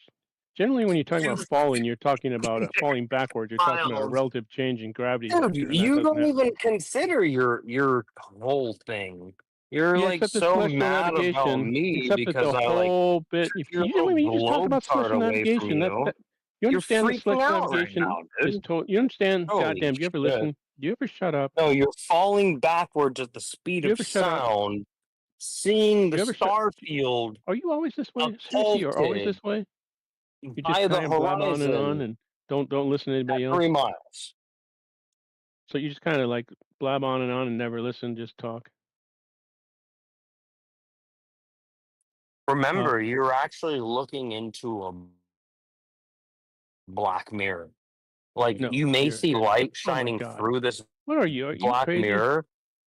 Speaker 6: Generally, when you're talking about falling, you're talking about falling backwards. You're talking about a relative change in gravity.
Speaker 21: Dude,
Speaker 6: vector,
Speaker 21: you don't even consider your whole thing. You're like so mad about me because I like took your little globe tart away from you.
Speaker 6: You understand that
Speaker 21: freaking out
Speaker 6: navigation
Speaker 21: right now,
Speaker 6: is you understand?
Speaker 21: Holy
Speaker 6: Goddamn! Do you ever
Speaker 21: shit.
Speaker 6: listen? Do you ever shut up?
Speaker 21: No, you're falling backwards at the speed
Speaker 6: Do you
Speaker 21: of
Speaker 6: ever shut up?
Speaker 21: sound, seeing the
Speaker 6: You ever
Speaker 21: star field.
Speaker 6: Are you always this way? Seriously, you're always this way? You just
Speaker 21: by the
Speaker 6: kind of blab on
Speaker 21: horizon
Speaker 6: and don't listen to anybody else.
Speaker 21: 3 miles.
Speaker 6: So you just kind of like blab on and never listen, just talk.
Speaker 21: Remember, you're actually looking into a black mirror. Like you may see light shining through this
Speaker 6: What are you? Are you
Speaker 21: black
Speaker 6: crazy?
Speaker 21: mirror,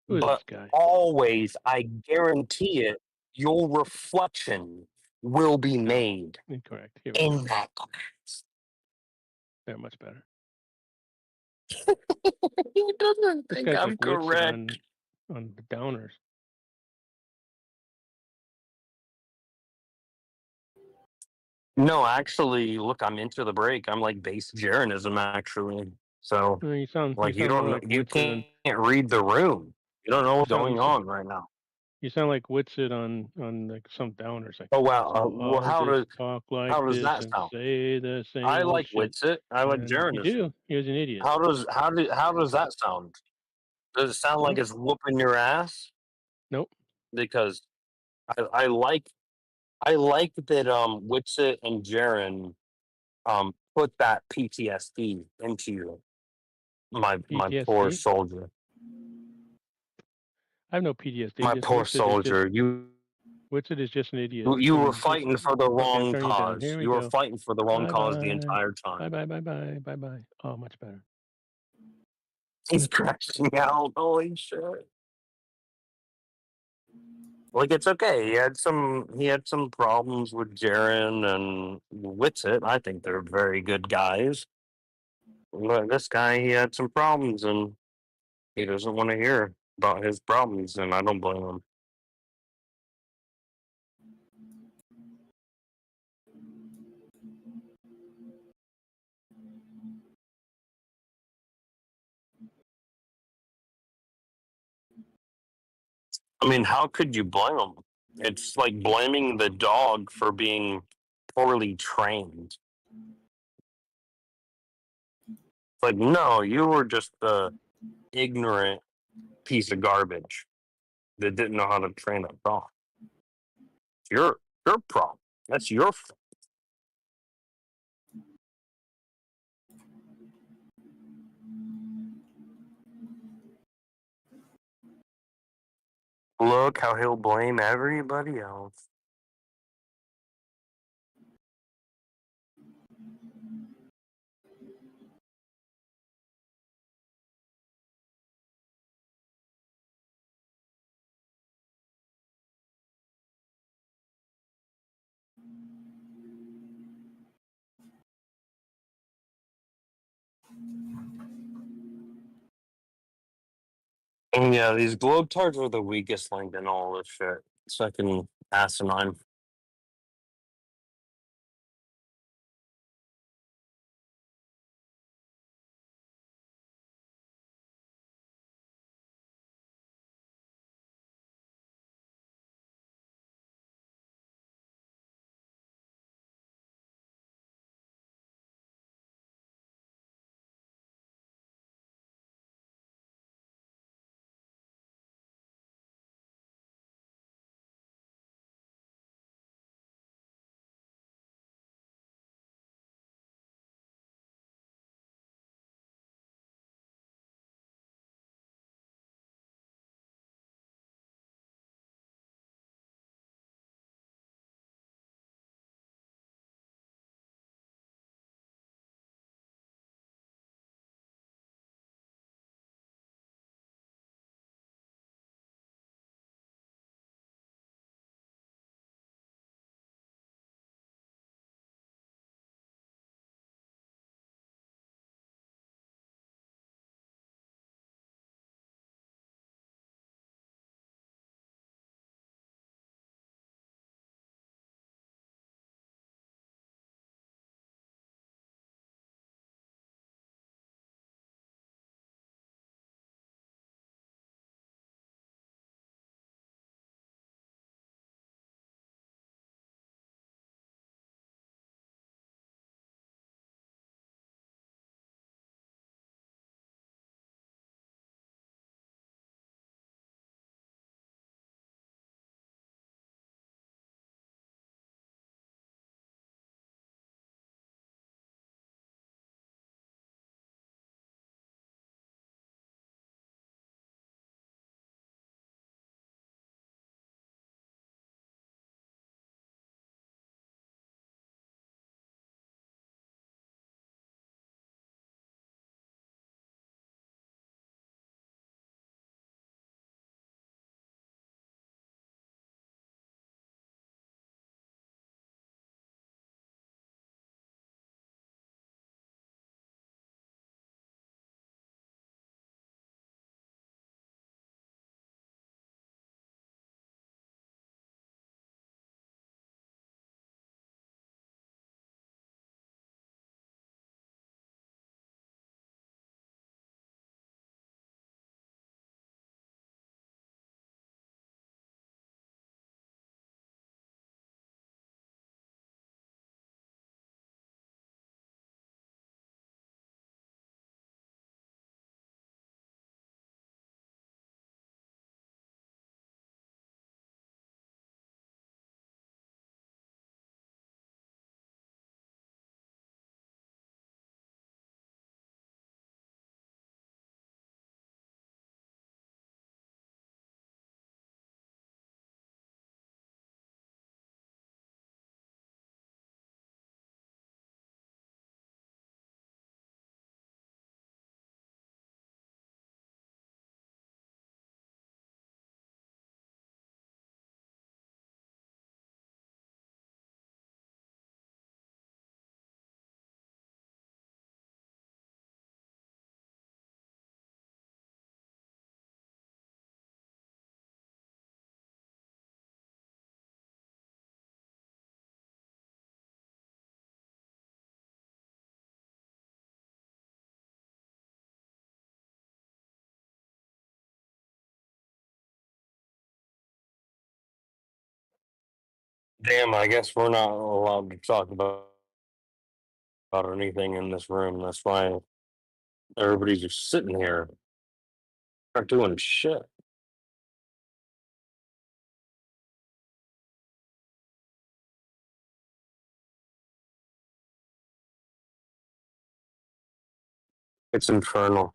Speaker 6: Who is
Speaker 21: but
Speaker 6: this guy?
Speaker 21: always, I guarantee it, your reflection will be made
Speaker 6: Incorrect.
Speaker 21: in that glass.
Speaker 6: They're much better.
Speaker 21: He doesn't
Speaker 6: This
Speaker 21: think
Speaker 6: guy's
Speaker 21: I'm
Speaker 6: like Witsit
Speaker 21: correct.
Speaker 6: on the downers.
Speaker 21: No, actually, look, I'm into the break. I'm like base Jeranism, actually. So,
Speaker 6: You sound
Speaker 21: like,
Speaker 6: you
Speaker 21: you
Speaker 6: sound more
Speaker 21: don't,
Speaker 6: like
Speaker 21: you
Speaker 6: Witsit
Speaker 21: can't read the room. You don't know what's
Speaker 6: You sound-
Speaker 21: going on right now.
Speaker 6: You sound like Witsit on like some downers. Like,
Speaker 21: Oh wow!
Speaker 6: so
Speaker 21: Well,
Speaker 6: I'll just talk like
Speaker 21: how does
Speaker 6: this
Speaker 21: that
Speaker 6: and
Speaker 21: sound?
Speaker 6: say the same
Speaker 21: I
Speaker 6: old
Speaker 21: like
Speaker 6: shit.
Speaker 21: Witsit. I like
Speaker 6: And
Speaker 21: Jeranism.
Speaker 6: You do. He was an idiot.
Speaker 21: How does that sound? Does it sound like it's whooping your ass?
Speaker 6: Nope.
Speaker 21: Because I like that Witsit and Jaren put that PTSD into you. My poor
Speaker 6: PTSD?
Speaker 21: soldier.
Speaker 6: I have no PTSD.
Speaker 21: My
Speaker 6: just
Speaker 21: poor
Speaker 6: Witsit is
Speaker 21: soldier.
Speaker 6: Witsit is just an idiot.
Speaker 21: You were
Speaker 6: and
Speaker 21: fighting
Speaker 6: just-
Speaker 21: for the
Speaker 6: okay,
Speaker 21: wrong
Speaker 6: turn you down.
Speaker 21: cause.
Speaker 6: Here we
Speaker 21: You were
Speaker 6: go.
Speaker 21: fighting for the wrong cause the
Speaker 6: Bye-bye.
Speaker 21: entire time.
Speaker 6: Bye. Oh, much better.
Speaker 21: He's crashing out. Holy shit. Like it's okay. He had some problems with Jaren and Witsit. I think they're very good guys. But this guy, he had some problems and he doesn't want to hear about his problems, and I don't blame him. I mean, how could you blame them? It's like blaming the dog for being poorly trained. Like, no, you were just a ignorant piece of garbage that didn't know how to train a dog. Your problem. That's your fault. Look how he'll blame everybody else. And yeah, these globetards are the weakest link in all this shit. Second asinine. Damn, I guess we're not allowed to talk about anything in this room. That's why everybody's just sitting here, not doing shit. It's infernal.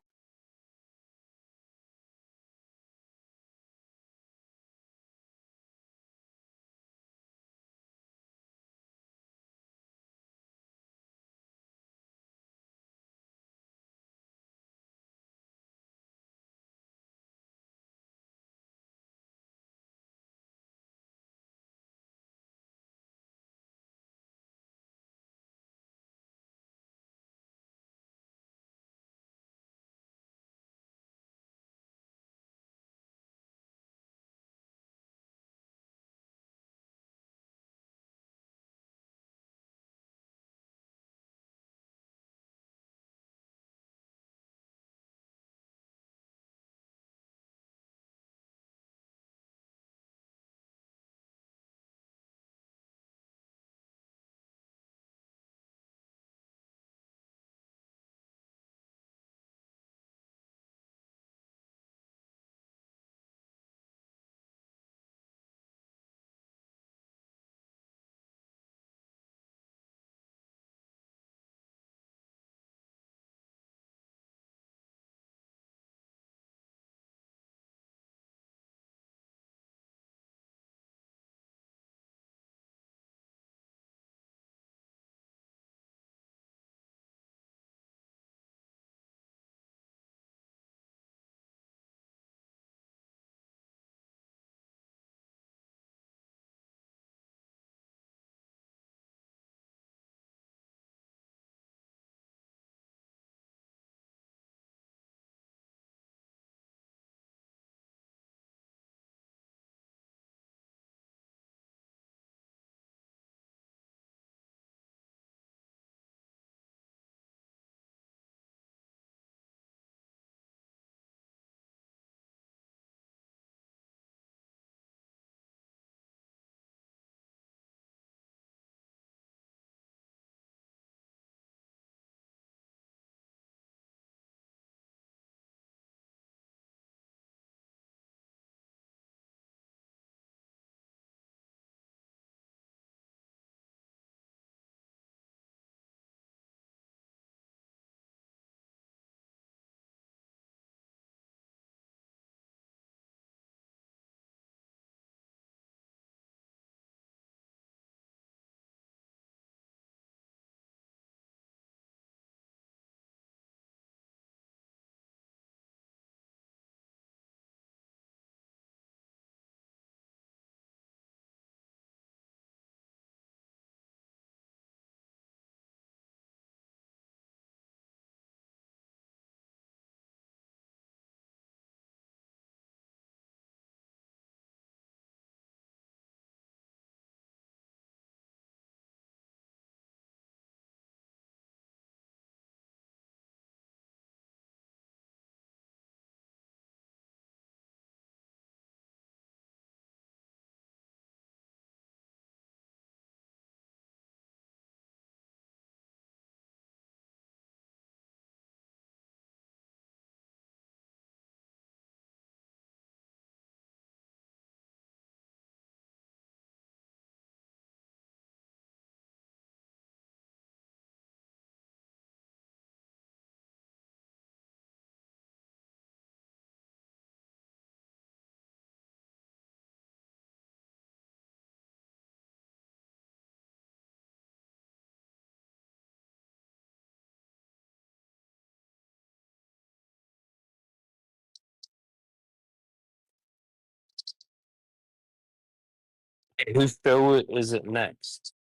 Speaker 21: Whose show is it next?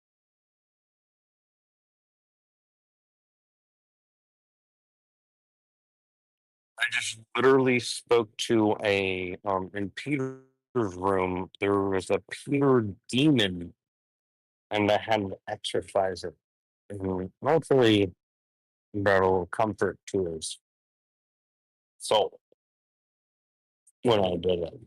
Speaker 21: I just literally spoke to a in Peter's room. There was a Peter demon, and I had to exorcise it. And hopefully, brought a little comfort to his soul when I did it.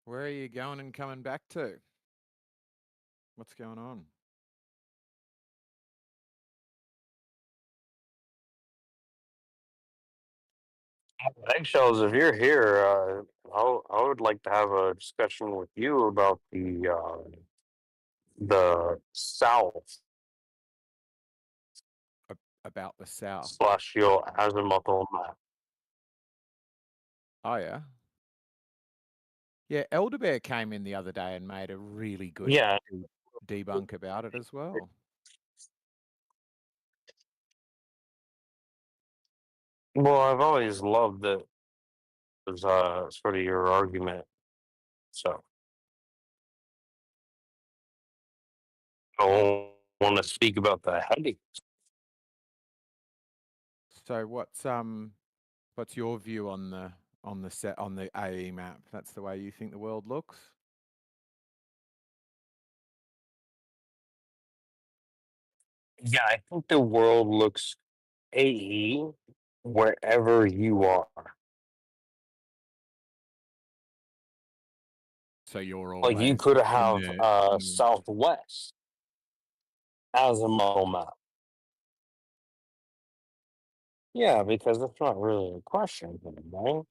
Speaker 5: Where are you going and coming back to? What's going on?
Speaker 21: Eggshells, if you're here, I would like to have a discussion with you about the South
Speaker 5: About the South.
Speaker 21: celestial azimuthal map.
Speaker 5: Oh yeah. Yeah, Elderbear came in the other day and made a really good debunk about it as well.
Speaker 21: Well, I've always loved it as sort of your argument. So I don't want to speak about the heading.
Speaker 5: So what's your view on the AE map? That's the way you think the world looks?
Speaker 21: Yeah, I think the world looks AE wherever you are.
Speaker 5: So you're always
Speaker 21: Like you could have Southwest as a model map. Yeah, because that's not really a question, right?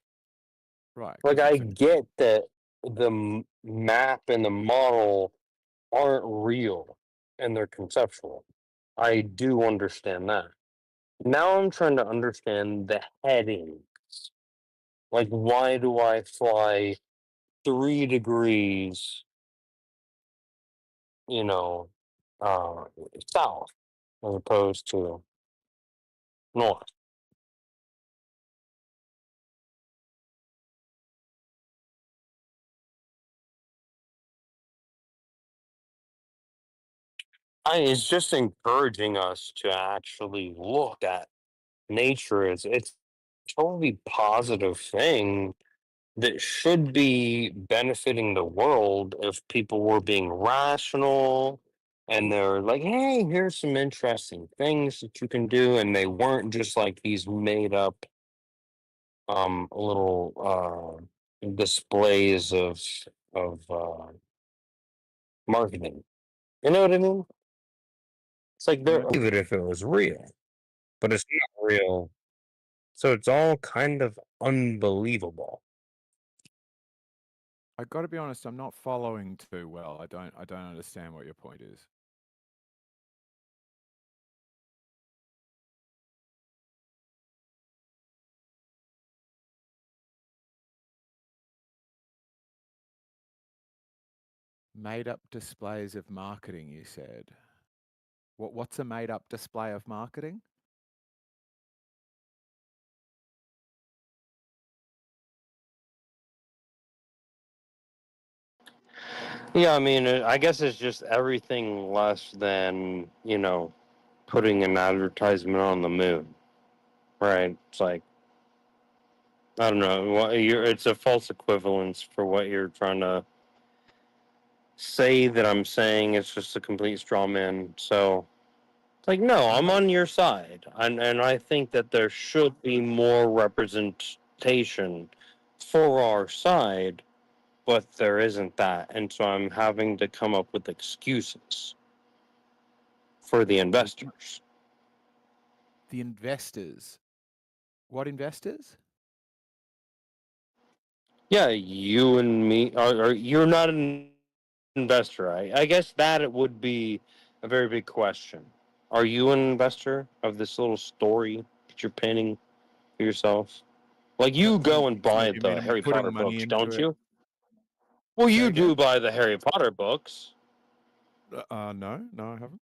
Speaker 5: Right.
Speaker 21: Like I get that the map and the model aren't real and they're conceptual. I do understand that. Now I'm trying to understand the headings. Like, why do I fly 3 degrees, south as opposed to north? It's just encouraging us to actually look at nature. It's a totally positive thing that should be benefiting the world if people were being rational and they're like, hey, here's some interesting things that you can do, and they weren't just like these made up little displays of marketing. You know what I mean? It's like they're even if it was real, but it's not real. So it's all kind of unbelievable.
Speaker 5: I got to be honest, I'm not following too well. I don't understand what your point is. Made up displays of marketing, you said. What's a made up display of marketing?
Speaker 21: Yeah, I mean, I guess it's just everything less than, putting an advertisement on the moon, right? It's like, I don't know, it's a false equivalence for what you're trying to say that I'm saying. It's just a complete straw man. So, it's like, no, I'm on your side. And I think that there should be more representation for our side, but there isn't that. And so I'm having to come up with excuses for the investors.
Speaker 5: The investors? What investors?
Speaker 21: Yeah, you and me are you're not an investor. I guess that it would be a very big question. Are you an investor of this little story that you're painting for yourself? Like you go and buy
Speaker 5: You
Speaker 21: the
Speaker 5: mean I'm
Speaker 21: Harry
Speaker 5: putting
Speaker 21: Potter
Speaker 5: money
Speaker 21: books,
Speaker 5: into
Speaker 21: don't
Speaker 5: it?
Speaker 21: you? Well,
Speaker 5: Say
Speaker 21: you
Speaker 5: again?
Speaker 21: do buy the Harry Potter books.
Speaker 5: No, I haven't.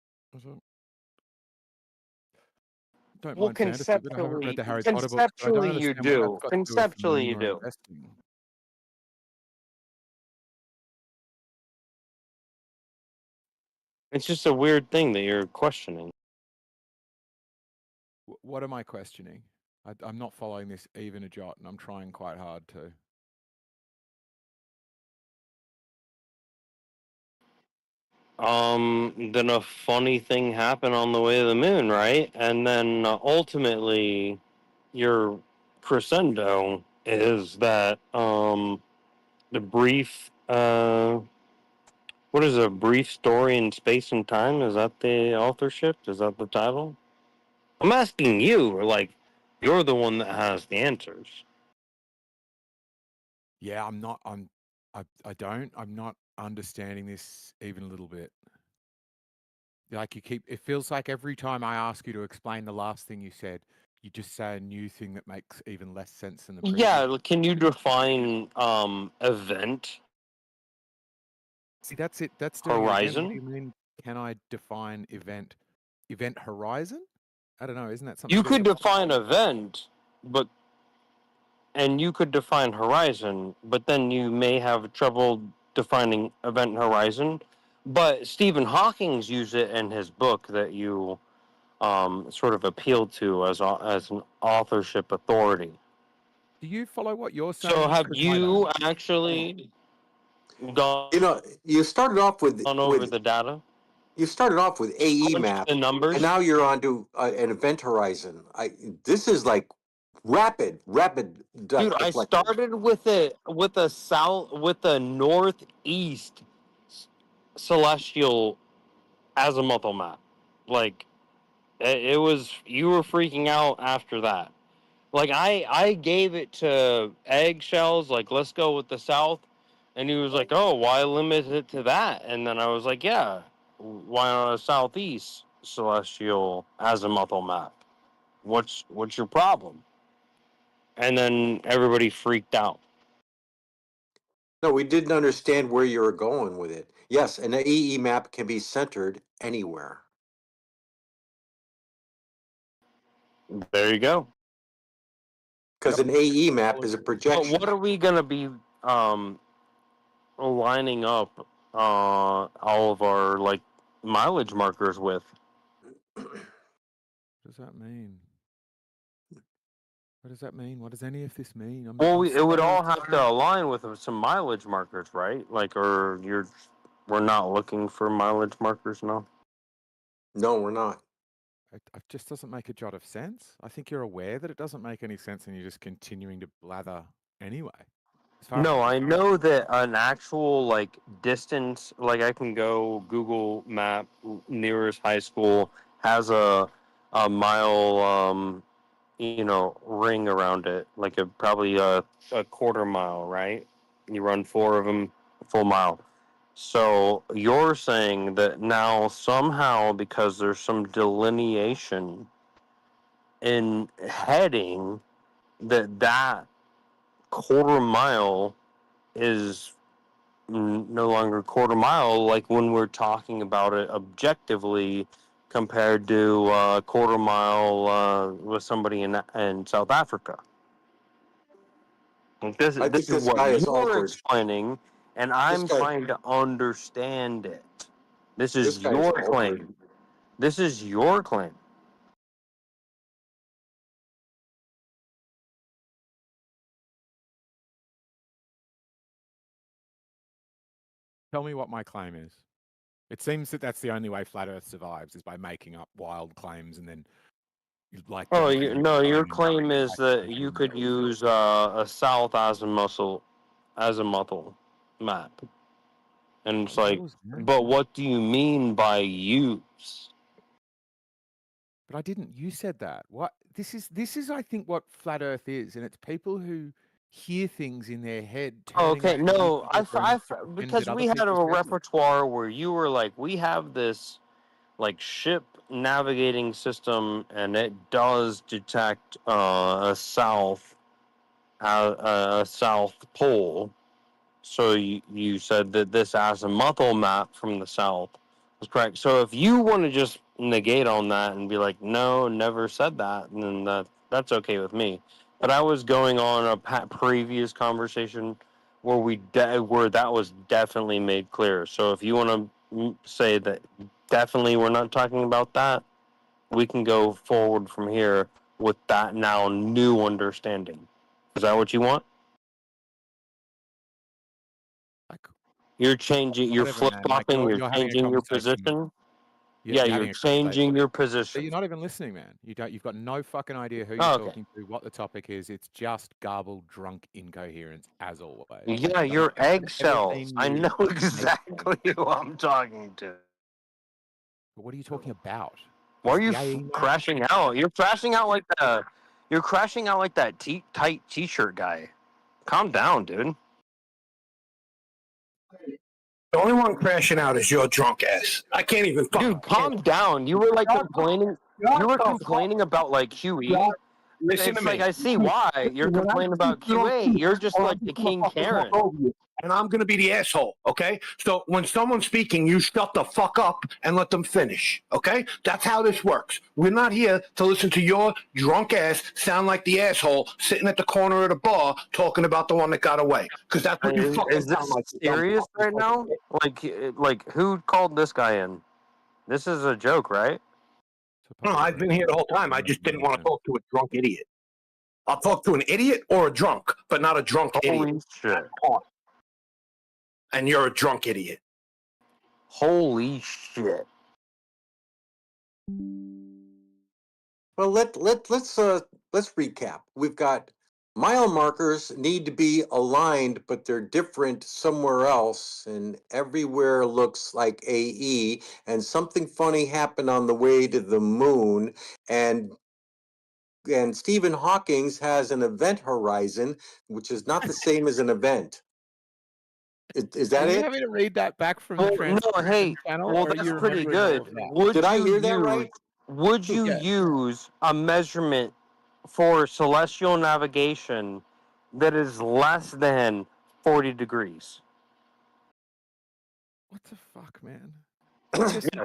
Speaker 5: Don't
Speaker 21: Well,
Speaker 5: mind fantasy, but I haven't read the Harry Potter books. But I don't
Speaker 21: conceptually you
Speaker 5: understand what that's
Speaker 21: do.
Speaker 5: got to do with the
Speaker 21: Conceptually
Speaker 5: moon
Speaker 21: you
Speaker 5: or
Speaker 21: do.
Speaker 5: investing.
Speaker 21: It's just a weird thing that you're questioning.
Speaker 5: What am I questioning? I'm not following this even a jot, and I'm trying quite hard to.
Speaker 21: Then a funny thing happened on the way to the moon, right? And then ultimately, your crescendo is that the brief What is A Brief Story in Space and Time? Is that the authorship? Is that the title? I'm asking you, like, you're the one that has the answers.
Speaker 5: Yeah, I'm not understanding this even a little bit. Like it feels like every time I ask you to explain the last thing you said, you just say a new thing that makes even less sense than the previous.
Speaker 21: Yeah, can you define event?
Speaker 5: See, that's it. That's doing
Speaker 21: Horizon?
Speaker 5: It again. What do you mean? Can I define event horizon? I don't know. Isn't that something
Speaker 21: You could define event, and you could define horizon, but then you may have trouble defining event horizon. But Stephen Hawking's used it in his book that you sort of appealed to as an authorship authority.
Speaker 5: Do you follow what you're saying?
Speaker 21: So have you actually gone?
Speaker 3: You know, you started off with
Speaker 21: the data.
Speaker 3: You started off with AE map,
Speaker 21: the numbers,
Speaker 3: and now you're on to an event horizon. This is like rapid.
Speaker 21: Dude, I started with a northeast celestial azimuthal map. Like it was, you were freaking out after that. Like I gave it to Eggshells, like let's go with the south, and he was like, oh, why limit it to that? And then I was like, yeah, why not a southeast celestial azimuthal map? What's your problem? And then everybody freaked out.
Speaker 3: No, we didn't understand where you were going with it. Yes, an AE map can be centered anywhere.
Speaker 21: There you go.
Speaker 3: Because an AE map is a projection.
Speaker 21: But what are we going to be lining up all of our like mileage markers with?
Speaker 5: What does that mean? What does that mean? What does any of this mean?
Speaker 21: It would all have to align with some mileage markers, right? Like, or we're not looking for mileage markers now?
Speaker 3: No, we're not.
Speaker 5: It just doesn't make a jot of sense. I think you're aware that it doesn't make any sense and you're just continuing to blather anyway.
Speaker 21: No, I know that an actual like distance, like I can go Google Map nearest high school has a mile ring around it, like probably a quarter mile, right? You run 4 of them, full mile. So you're saying that now somehow, because there's some delineation in heading, that quarter mile is no longer quarter mile, like when we're talking about it objectively compared to quarter mile with somebody in South Africa. Like this is what you're explaining, and I'm trying to understand it. This is your claim. This is your claim.
Speaker 5: Tell me what my claim is. It seems that that's the only way Flat Earth survives, is by making up wild claims and then like.
Speaker 21: Oh, your claim is that you could use a south azimuthal map, and it's like, but what do you mean by use?
Speaker 5: But I didn't. You said that. What this is, I think, what Flat Earth is, and it's people who hear things in their head.
Speaker 21: Okay, no, because we had a repertoire where you were like, we have this like ship navigating system, and it does detect a south pole. So you said that this azimuthal map from the south was correct. So if you want to just negate on that and be like, no, never said that, then that's okay with me. But I was going on a previous conversation where where that was definitely made clear. So if you want to say that definitely we're not talking about that, we can go forward from here with that now new understanding. Is that what you want? You're changing, you're flip-flopping, you're changing your position?
Speaker 5: You're
Speaker 21: changing your
Speaker 5: So
Speaker 21: position.
Speaker 5: you're not even listening, man. You've got no fucking idea who you're talking to, what the topic is. It's just garbled, drunk incoherence, as always.
Speaker 21: Yeah, you're eggshells. I know exactly who I'm talking to.
Speaker 5: But what are you talking about?
Speaker 21: Why are you crashing out? You're crashing out like that tight t-shirt guy. Calm down, dude.
Speaker 11: The only one crashing out is your drunk ass. I can't even.
Speaker 21: Dude, calm down. You were like complaining. You were complaining about like QE.
Speaker 11: Listen to me.
Speaker 21: Like I see why you're complaining about QA. You're just like the king Karen.
Speaker 11: And I'm going to be the asshole, okay? So when someone's speaking, you shut the fuck up and let them finish, okay? That's how this works. We're not here to listen to your drunk ass sound like the asshole sitting at the corner of the bar talking about the one that got away. Because that's what you fucking
Speaker 21: Is this
Speaker 11: sound like.
Speaker 21: serious right now? Like who called this guy in? This is a joke, right?
Speaker 11: No, I've been here the whole time. I just didn't want to talk to a drunk idiot. I'll talk to an idiot or a drunk, but not a drunk idiot.
Speaker 21: Shit.
Speaker 11: And you're a drunk idiot.
Speaker 21: Holy shit.
Speaker 3: Well, let's recap. We've got mile markers need to be aligned, but they're different somewhere else, and everywhere looks like AE. And something funny happened on the way to the moon, and Stephen Hawking's has an event horizon, which is not the same as an event. Is that it?
Speaker 5: You want me to read that back from the
Speaker 21: No,
Speaker 5: transcription channel?
Speaker 21: well,
Speaker 5: or
Speaker 21: that's
Speaker 5: you
Speaker 21: pretty
Speaker 5: remembering
Speaker 21: good.
Speaker 5: all of that?
Speaker 3: Did I hear that right?
Speaker 21: Would you use a measurement for celestial navigation that is less than 40 degrees?
Speaker 5: What the fuck, man?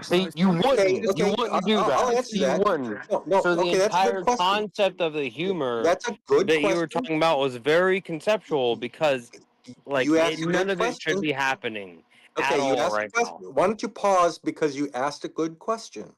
Speaker 21: See, you wouldn't. You wouldn't do that.
Speaker 3: I'll answer that.
Speaker 21: You wouldn't.
Speaker 3: No,
Speaker 21: So the
Speaker 3: okay, that's a good
Speaker 21: entire
Speaker 3: question.
Speaker 21: concept of the humor
Speaker 3: That's a good
Speaker 21: that
Speaker 3: question.
Speaker 21: you were talking about was very conceptual because, like,
Speaker 3: You asked a good
Speaker 21: none of it should
Speaker 3: question.
Speaker 21: be happening
Speaker 3: Okay,
Speaker 21: at
Speaker 3: you
Speaker 21: all
Speaker 3: asked
Speaker 21: right
Speaker 3: a question.
Speaker 21: now.
Speaker 3: Why don't you pause because you asked a good question?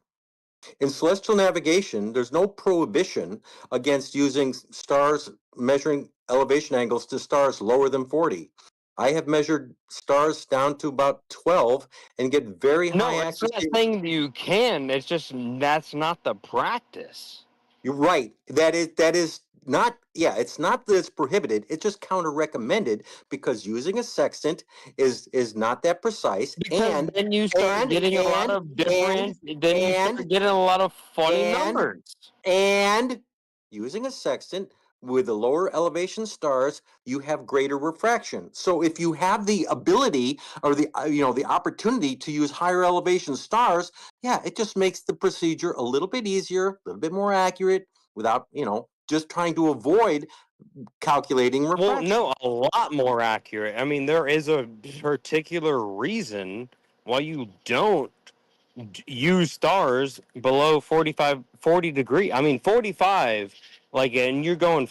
Speaker 3: In celestial navigation, there's no prohibition against using stars, measuring elevation angles to stars lower than 40. I have measured stars down to about 12 and get very high
Speaker 21: it's
Speaker 3: accuracy.
Speaker 21: not saying that you can. It's just that's not the practice.
Speaker 3: You're right. That is not. Yeah, it's not that it's prohibited. It's just counter recommended because using a sextant is not that precise.
Speaker 21: Because then you start getting a lot of different. Then you start getting a lot of funny numbers.
Speaker 3: And using a sextant with the lower elevation stars, you have greater refraction. So if you have the ability or the the opportunity to use higher elevation stars, yeah, it just makes the procedure a little bit easier, a little bit more accurate without, just trying to avoid calculating refraction.
Speaker 21: Well, no, a lot more accurate. I mean, there is a particular reason why you don't use stars below 40 degree. I mean, 45, and you're going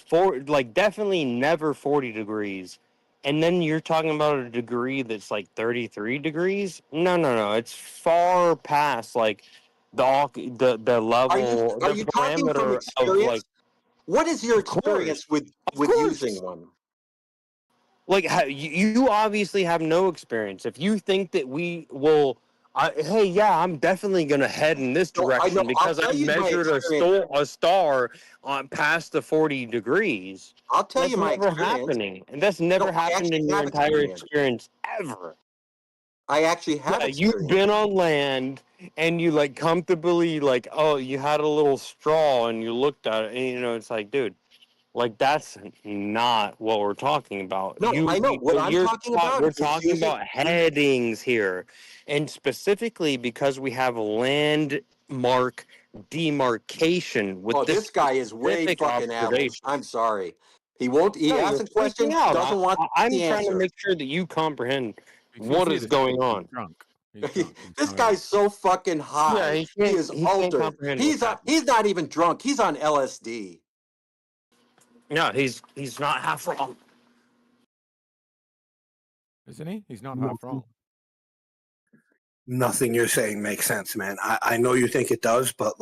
Speaker 21: definitely never 40 degrees. And then you're talking about a degree that's like 33 degrees. No. It's far past the level,
Speaker 3: Are you talking from experience? What is your experience with using one?
Speaker 21: You obviously have no experience. If you think that we will, I'm definitely going to head in this direction because I measured a star on past the 40 degrees.
Speaker 3: I'll tell you my experience.
Speaker 21: That's never happening, and that's never happened in your entire experience ever.
Speaker 3: I actually have experience.
Speaker 21: You've been on land and you comfortably you had a little straw and you looked at it and it's like, dude, that's not what we're talking about.
Speaker 3: No, I know what I'm talking about.
Speaker 21: We're talking about headings here, and specifically because we have landmark demarcation with
Speaker 3: this guy is way fucking average. I'm sorry. He won't. He asks a question. Doesn't want
Speaker 21: I'm
Speaker 3: the
Speaker 21: trying
Speaker 3: answer.
Speaker 21: to make sure that you comprehend what is going on.
Speaker 3: This guy's so fucking high.
Speaker 21: Yeah,
Speaker 3: he is altered. He's not even drunk. He's on LSD.
Speaker 21: No, he's not half wrong.
Speaker 5: Isn't he? He's not half wrong.
Speaker 11: Nothing you're saying makes sense, man. I know you think it does, but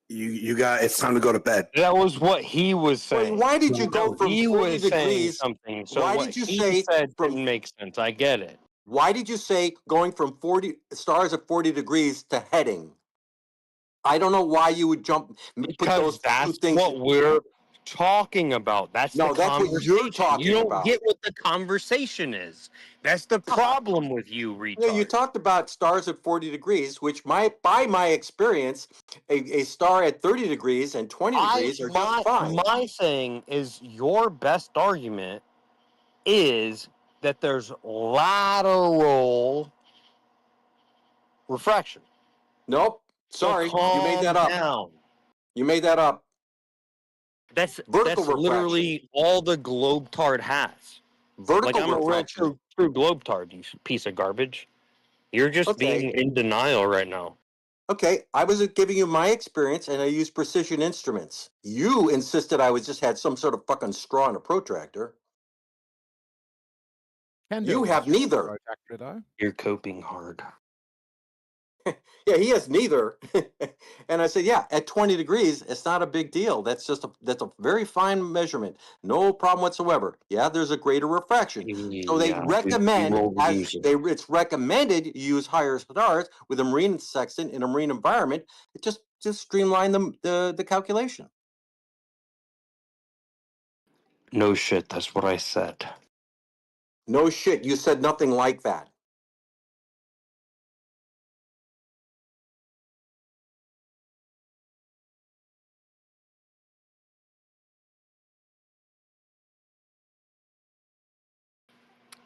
Speaker 11: you got it's time to go to bed.
Speaker 21: That was what he was saying.
Speaker 3: Why did you go from 40 degrees?
Speaker 21: Something. So
Speaker 3: why
Speaker 21: what
Speaker 3: did you
Speaker 21: he
Speaker 3: say
Speaker 21: said didn't make sense. I get it.
Speaker 3: Why did you say going from 40 stars at 40 degrees to heading? I don't know why you would put those
Speaker 14: that's
Speaker 3: two things.
Speaker 14: what we're talking about. That's
Speaker 3: No,
Speaker 14: the
Speaker 3: that's what you're
Speaker 14: conversation. You
Speaker 3: talking
Speaker 14: don't
Speaker 3: about.
Speaker 14: get what the conversation is. That's the problem with you,
Speaker 3: Yeah,
Speaker 14: retard.
Speaker 3: you talked about stars at 40 degrees, which by my experience, a star at 30 degrees and 20 degrees are just fine.
Speaker 14: My thing is your best argument is that there's lateral refraction.
Speaker 3: Nope. Sorry, you made that up.
Speaker 14: Down.
Speaker 3: You made that up.
Speaker 14: That's
Speaker 3: vertical refraction.
Speaker 14: Literally all the globetard has.
Speaker 3: Vertical
Speaker 14: I'm
Speaker 3: refraction.
Speaker 14: a real true globetard, you piece of garbage. You're just being in denial right now.
Speaker 3: Okay, I was giving you my experience, and I used precision instruments. You insisted I just had some sort of fucking straw and a protractor. You have neither.
Speaker 14: You're coping hard.
Speaker 3: Yeah, he has neither. And I said, yeah, at 20 degrees, it's not a big deal. That's a very fine measurement. No problem whatsoever. Yeah, there's a greater refraction. So they recommend, it's recommended you use higher stars with a marine sextant in a marine environment. It just streamline the calculation.
Speaker 14: No shit, that's what I said.
Speaker 3: No shit, you said nothing like that.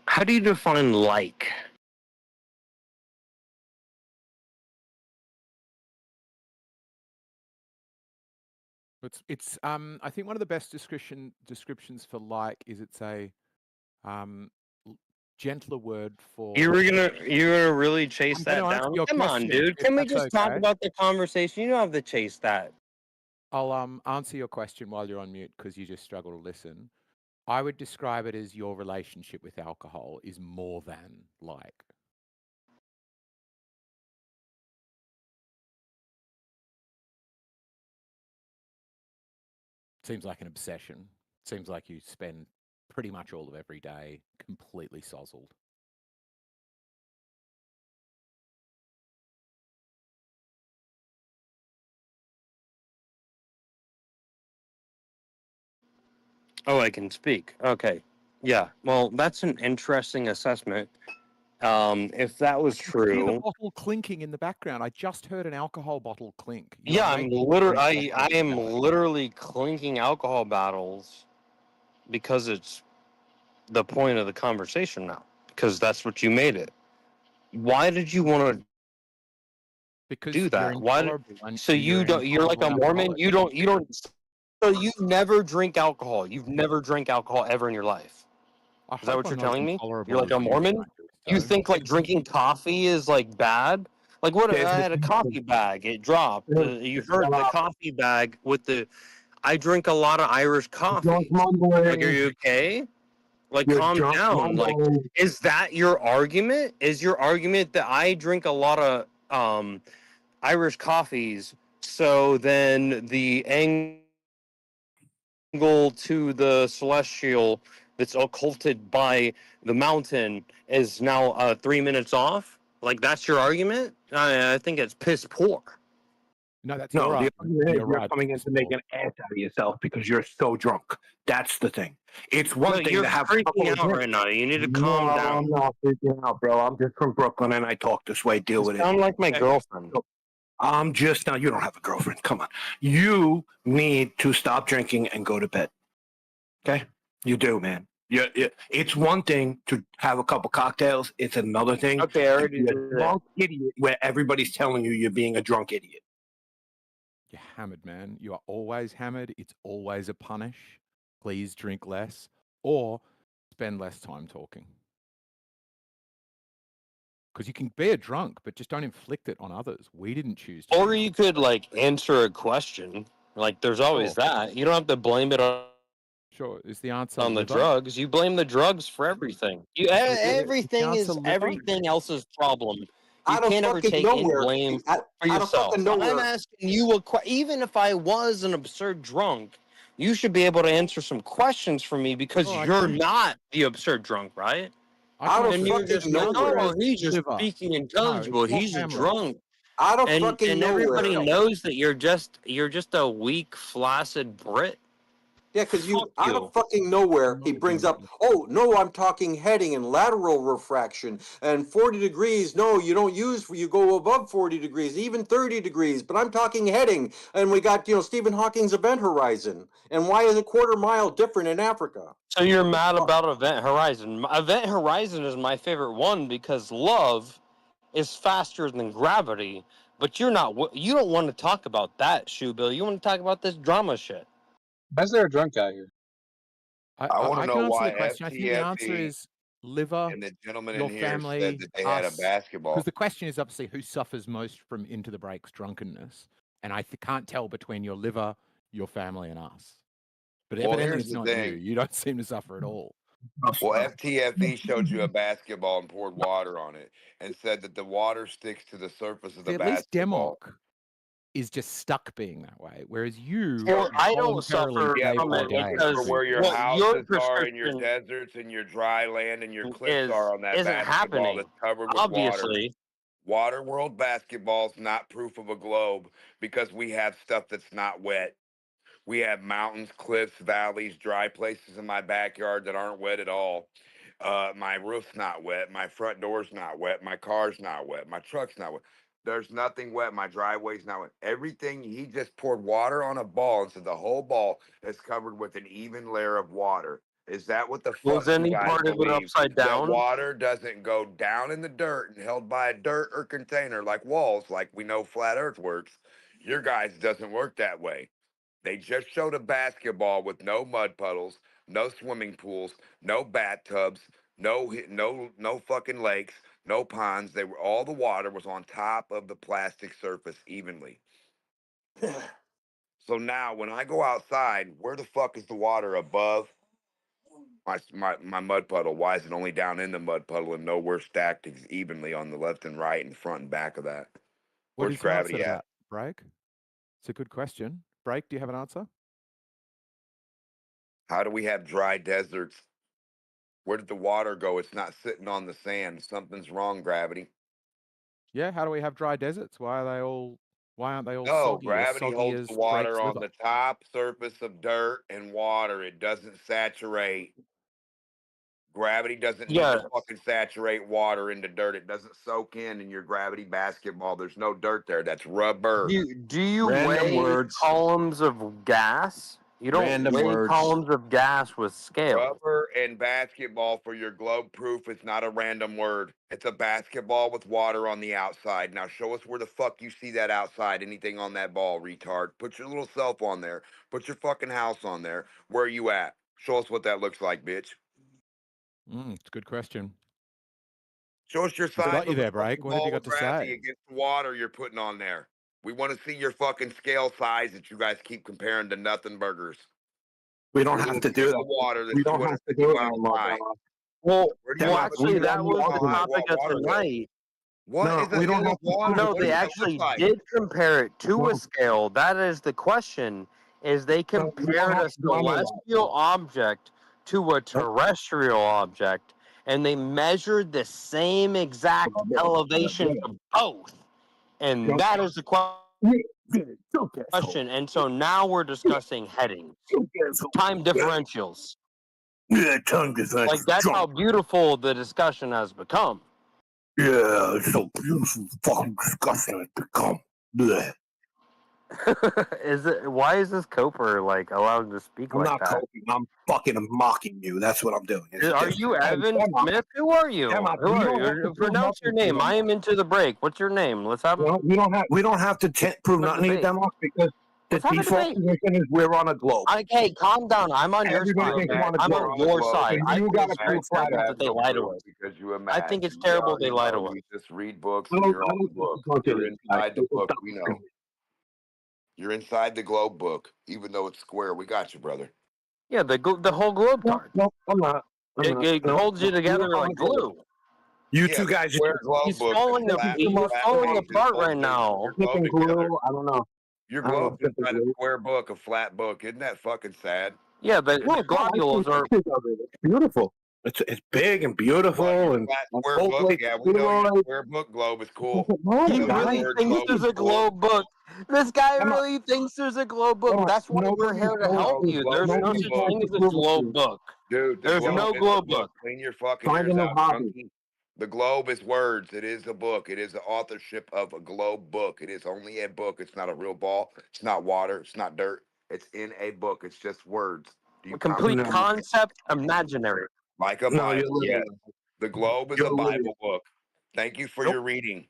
Speaker 14: How do you define like?
Speaker 5: It's I think one of the best descriptions for like is it's a gentler word for.
Speaker 14: You're gonna really chase that down? Come on, dude. Can we just talk about the conversation? You don't have to chase that.
Speaker 5: I'll answer your question while you're on mute because you just struggle to listen. I would describe it as your relationship with alcohol is more than like. Seems like an obsession. Seems like you spend pretty much all of every day completely sozzled.
Speaker 14: Oh, I can speak. Okay. Yeah. Well, that's an interesting assessment. If that was true.
Speaker 5: See the bottle clinking in the background. I just heard an alcohol bottle clink.
Speaker 14: Yeah, I am literally clinking alcohol bottles because it's the point of the conversation now. Because that's what you made it. Why did you want to do that? Why? So you don't? You're like a Mormon. You don't. So you never drink alcohol. You've never drank alcohol ever in your life. Is that what you're telling me? You're like a Mormon? You think like drinking coffee is like bad? Like what? I had a coffee bag. It dropped. You heard the coffee bag with the. I drink a lot of Irish coffee. Like, are you okay? Like, calm down. Like, is that your argument? Is your argument that I drink a lot of Irish coffees, so then the angle to the celestial that's occulted by the mountain is now 3 minutes off? Like, that's your argument? I think it's piss poor.
Speaker 5: No, that's
Speaker 11: no.
Speaker 5: right.
Speaker 11: You're coming in to make an ass out of yourself because you're so drunk. That's the thing. It's one thing to have.
Speaker 14: You're freaking out right now. You need to calm down.
Speaker 11: I'm not freaking out, bro. I'm just from Brooklyn and I talk this way. Deal with it.
Speaker 14: Sound like my girlfriend.
Speaker 11: I'm just now. You don't have a girlfriend. Come on. You need to stop drinking and go to bed. Okay, you do, man. Yeah. It's one thing to have a couple cocktails. It's another thing.
Speaker 14: Okay, I already
Speaker 11: to be
Speaker 14: did
Speaker 11: a drunk idiot where everybody's telling you you're being a drunk idiot.
Speaker 5: You're hammered, man. You are always hammered. It's always a punish. Please drink less or spend less time talking. Because you can be a drunk, but just don't inflict it on others. We didn't choose to.
Speaker 14: Or you could like answer a question. Like there's always that. You don't have to blame it on.
Speaker 5: Sure, is the answer
Speaker 14: on the
Speaker 5: liver?
Speaker 14: Drugs? You blame the drugs for everything. Everything is everything else's problem. You can't ever take any blame for yourself. I'm asking you even if I was an absurd drunk, you should be able to answer some questions for me because you're not the absurd drunk, right?
Speaker 3: Out of
Speaker 14: And you're
Speaker 3: fucking
Speaker 14: just like,
Speaker 3: nowhere.
Speaker 14: oh, he's just
Speaker 5: Liver.
Speaker 14: speaking
Speaker 5: No,
Speaker 14: intelligible.
Speaker 5: it's your
Speaker 14: He's just
Speaker 5: family.
Speaker 14: drunk.
Speaker 3: Out of fucking
Speaker 14: And
Speaker 3: nowhere.
Speaker 14: everybody knows that you're just a weak, flaccid Brit.
Speaker 3: Yeah, because you
Speaker 14: Fuck
Speaker 3: out
Speaker 14: you.
Speaker 3: of fucking nowhere, he brings up, oh no, I'm talking heading and lateral refraction and 40 degrees. No, you don't use, you go above 40 degrees, even 30 degrees. But I'm talking heading, and we got Stephen Hawking's event horizon. And why is a quarter mile different in Africa?
Speaker 14: So you're mad about Event Horizon? Event Horizon is my favorite one because love is faster than gravity. But you don't want to talk about that, Shoebill. You want to talk about this drama shit.
Speaker 22: Why is there a drunk guy here?
Speaker 20: I want to
Speaker 5: I
Speaker 20: know
Speaker 5: can answer
Speaker 20: why
Speaker 5: the question. I think the answer
Speaker 20: FTFE
Speaker 5: is liver,
Speaker 20: and the gentleman
Speaker 5: your
Speaker 20: in here
Speaker 5: family,
Speaker 20: said that they had a
Speaker 5: us.
Speaker 20: basketball.
Speaker 5: Because the question is obviously who suffers most from Into the Breaks drunkenness. And I can't tell between your liver, your family, and us. But
Speaker 20: Well,
Speaker 5: evidently
Speaker 20: here's
Speaker 5: it's
Speaker 20: the
Speaker 5: not
Speaker 20: thing.
Speaker 5: you. You don't seem to suffer at all.
Speaker 20: Well, FTFE showed you a basketball and poured water on it and said that the water sticks to the surface of the
Speaker 5: See, at least
Speaker 20: basketball.
Speaker 5: Demok is just stuck being that way, whereas you
Speaker 14: Well, I don't
Speaker 5: voluntarily
Speaker 14: suffer
Speaker 20: Yeah,
Speaker 5: day
Speaker 20: but
Speaker 5: by
Speaker 20: we're
Speaker 5: day
Speaker 20: looking
Speaker 14: because
Speaker 20: for where your
Speaker 14: what your
Speaker 20: houses are and your
Speaker 14: prescription
Speaker 20: deserts and your dry land and your cliffs are on that
Speaker 14: isn't
Speaker 20: basketball
Speaker 14: happening.
Speaker 20: that's covered with water.
Speaker 14: Obviously.
Speaker 20: Water World basketball's not proof of a globe because we have stuff that's not wet. We have mountains, cliffs, valleys, dry places in my backyard that aren't wet at all. My roof's not wet. My front door's not wet. My car's not wet. My truck's not wet. There's nothing wet. My driveway's not wet. Everything, he just poured water on a ball and said the whole ball is covered with an even layer of water. Is that what the
Speaker 14: Was
Speaker 20: fuck you
Speaker 14: any
Speaker 20: guys
Speaker 14: part of it
Speaker 20: believe?
Speaker 14: upside
Speaker 20: That
Speaker 14: down?
Speaker 20: water doesn't go down in the dirt and held by a dirt or container like walls, like we know flat earth works. Your guys doesn't work that way. They just showed a basketball with no mud puddles, no swimming pools, no bathtubs, no fucking lakes, no ponds. They were all the water was on top of the plastic surface evenly. So now when I go outside, where the fuck is the water above my mud puddle? Why is it only down in the mud puddle and nowhere stacked evenly on the left and right and front and back of that?
Speaker 5: What
Speaker 20: Where's
Speaker 5: is your answer
Speaker 20: gravity
Speaker 5: to
Speaker 20: at?
Speaker 5: that, Break? It's a good question. Break, do you have an answer?
Speaker 20: How do we have dry deserts? Where did the water go? It's not sitting on the sand. Something's wrong, gravity.
Speaker 5: Yeah, how do we have dry deserts? Why aren't they all
Speaker 20: No,
Speaker 5: soggy
Speaker 20: gravity holds
Speaker 5: as
Speaker 20: the water
Speaker 5: Drake's
Speaker 20: on
Speaker 5: liver?
Speaker 20: the top surface of dirt and water. It doesn't saturate. Gravity doesn't need
Speaker 14: Yeah.
Speaker 20: to fucking saturate water into dirt. It doesn't soak in your gravity basketball. There's no dirt there. That's rubber.
Speaker 14: Do you
Speaker 7: Random
Speaker 14: weigh
Speaker 7: words.
Speaker 14: columns of gas? You don't
Speaker 7: Random
Speaker 14: weigh
Speaker 7: words.
Speaker 14: columns of gas with scale.
Speaker 20: Rubber and basketball for your globe proof is not a random word. It's a basketball with water on the outside. Now show us where the fuck you see that outside. Anything on that ball, retard. Put your little self on there. Put your fucking house on there. Where are you at? Show us what that looks like, bitch.
Speaker 5: It's a good question.
Speaker 20: Show us your
Speaker 5: I've
Speaker 20: side
Speaker 5: got you
Speaker 20: of
Speaker 5: there,
Speaker 20: the
Speaker 5: Break.
Speaker 20: fucking
Speaker 5: What have you
Speaker 20: ball
Speaker 5: got
Speaker 20: with
Speaker 5: to
Speaker 20: gravity
Speaker 5: say?
Speaker 20: against the water you're putting on there. We want to see your fucking scale size that you guys keep comparing to nothing burgers.
Speaker 11: We don't
Speaker 20: Your
Speaker 11: have
Speaker 20: little
Speaker 11: to do
Speaker 20: piece
Speaker 11: that.
Speaker 20: of water that's
Speaker 11: We don't have to do
Speaker 20: 250
Speaker 11: it
Speaker 20: miles
Speaker 11: anymore.
Speaker 20: high.
Speaker 14: Well,
Speaker 20: Where do you have a
Speaker 14: actually, that
Speaker 20: 250
Speaker 14: was
Speaker 20: mile
Speaker 14: the
Speaker 20: high
Speaker 14: topic of
Speaker 20: water list?
Speaker 14: tonight.
Speaker 20: What
Speaker 11: No,
Speaker 20: is a
Speaker 11: we don't
Speaker 20: hill
Speaker 11: have
Speaker 20: of
Speaker 11: to
Speaker 20: water?
Speaker 14: No,
Speaker 20: What
Speaker 14: they
Speaker 20: does that
Speaker 14: actually
Speaker 20: look like?
Speaker 14: did compare it to a scale. That is the question. Is they
Speaker 11: we don't
Speaker 14: compared
Speaker 11: have
Speaker 14: a
Speaker 11: to do any of that.
Speaker 14: celestial object to a terrestrial object, and they measured the same exact elevation to both. And that is the question. And so now we're discussing headings, time differentials.
Speaker 11: Yeah, time differential.
Speaker 14: Like, that's how beautiful the discussion has become.
Speaker 11: Yeah, it's so beautiful. Fucking disgusting it's become. Blech.
Speaker 14: Why is this Coper like allowed to speak
Speaker 11: I'm
Speaker 14: like
Speaker 11: not
Speaker 14: that?
Speaker 11: coping. I'm fucking mocking you. That's what I'm doing.
Speaker 14: Are you Evan Smith? Who are you?
Speaker 11: Emma,
Speaker 14: Who
Speaker 11: we
Speaker 14: are
Speaker 11: don't have to
Speaker 14: you?
Speaker 11: prove
Speaker 14: Pronounce your
Speaker 11: nothing to
Speaker 14: name.
Speaker 11: them.
Speaker 14: I am into the break. What's your name? Let's have
Speaker 11: We don't have to prove
Speaker 14: Let's
Speaker 11: nothing to you,
Speaker 14: debate.
Speaker 11: Denmark, because the
Speaker 14: Let's have a
Speaker 11: default
Speaker 14: debate.
Speaker 11: position is we're on a globe.
Speaker 14: Okay, calm down. I'm on your
Speaker 11: Everybody
Speaker 14: side.
Speaker 11: thinks we're on a
Speaker 14: I'm
Speaker 11: globe.
Speaker 14: on your side.
Speaker 11: So
Speaker 14: I
Speaker 11: you
Speaker 14: think
Speaker 11: got
Speaker 14: it's
Speaker 11: to prove flat
Speaker 14: terrible
Speaker 11: Earth.
Speaker 14: that they lie to us.
Speaker 20: Because you
Speaker 14: I think it's
Speaker 20: imagine.
Speaker 14: terrible they lie to us.
Speaker 20: You just read books
Speaker 11: I
Speaker 20: and
Speaker 11: don't-
Speaker 20: you're
Speaker 11: I
Speaker 20: on the
Speaker 11: don't
Speaker 20: book.
Speaker 11: think
Speaker 20: You're
Speaker 11: it's like-
Speaker 20: inside the book. We know. You're inside the globe book, even though it's square. We got you, brother.
Speaker 14: Yeah, the whole globe card.
Speaker 11: No, I'm not.
Speaker 14: It holds you together like glue.
Speaker 11: You
Speaker 20: Yeah,
Speaker 11: two
Speaker 20: the
Speaker 11: guys
Speaker 20: square globe
Speaker 14: He's
Speaker 20: book.
Speaker 14: falling
Speaker 20: is
Speaker 14: apart.
Speaker 20: flat-
Speaker 14: He's
Speaker 20: flat
Speaker 14: falling
Speaker 20: pages
Speaker 14: apart
Speaker 20: holding
Speaker 14: right now.
Speaker 20: Your globe
Speaker 11: flipping
Speaker 20: together.
Speaker 11: glue. I don't know.
Speaker 20: Your
Speaker 11: I don't know
Speaker 20: globe's
Speaker 11: if it's
Speaker 20: inside a
Speaker 11: glue.
Speaker 20: square book, a flat book. Isn't that fucking sad?
Speaker 14: Yeah, the
Speaker 11: No, I
Speaker 14: globules
Speaker 11: see
Speaker 14: are.
Speaker 11: pictures of it. It's beautiful. It's big and beautiful and
Speaker 20: Square
Speaker 11: full
Speaker 20: book,
Speaker 11: plate
Speaker 20: yeah, we know your
Speaker 11: steroids.
Speaker 20: square book globe is cool.
Speaker 14: He
Speaker 20: The
Speaker 14: really
Speaker 20: word
Speaker 14: thinks
Speaker 20: globe
Speaker 14: there's
Speaker 20: is
Speaker 14: a
Speaker 20: cool.
Speaker 14: globe book. This guy
Speaker 11: Emma,
Speaker 14: really thinks there's a globe book.
Speaker 11: Emma,
Speaker 14: That's why we're
Speaker 11: nobody's
Speaker 14: here to
Speaker 11: going
Speaker 14: help
Speaker 20: No, the
Speaker 14: you.
Speaker 20: globe
Speaker 14: There's no
Speaker 20: is a
Speaker 14: such
Speaker 20: book.
Speaker 14: thing as a globe book.
Speaker 20: Dude, the
Speaker 14: There's
Speaker 20: globe
Speaker 14: no
Speaker 20: is a
Speaker 14: globe
Speaker 20: book.
Speaker 14: book.
Speaker 20: Clean your fucking
Speaker 11: Find a
Speaker 20: ears
Speaker 11: new
Speaker 20: out,
Speaker 11: hobby.
Speaker 20: junkie. The globe is words. It is a book. It is the authorship of a globe book. It is only a book. It's not a real ball. It's not water. It's not dirt. It's in a book. It's just words. Do you
Speaker 14: Complete
Speaker 20: comprehend?
Speaker 14: concept, imaginary.
Speaker 20: Like a
Speaker 11: No, you're
Speaker 20: Bible, yes.
Speaker 11: literally.
Speaker 20: The globe is
Speaker 11: You're
Speaker 20: a
Speaker 11: literally.
Speaker 20: Bible book. Thank you for
Speaker 11: Nope.
Speaker 20: your reading.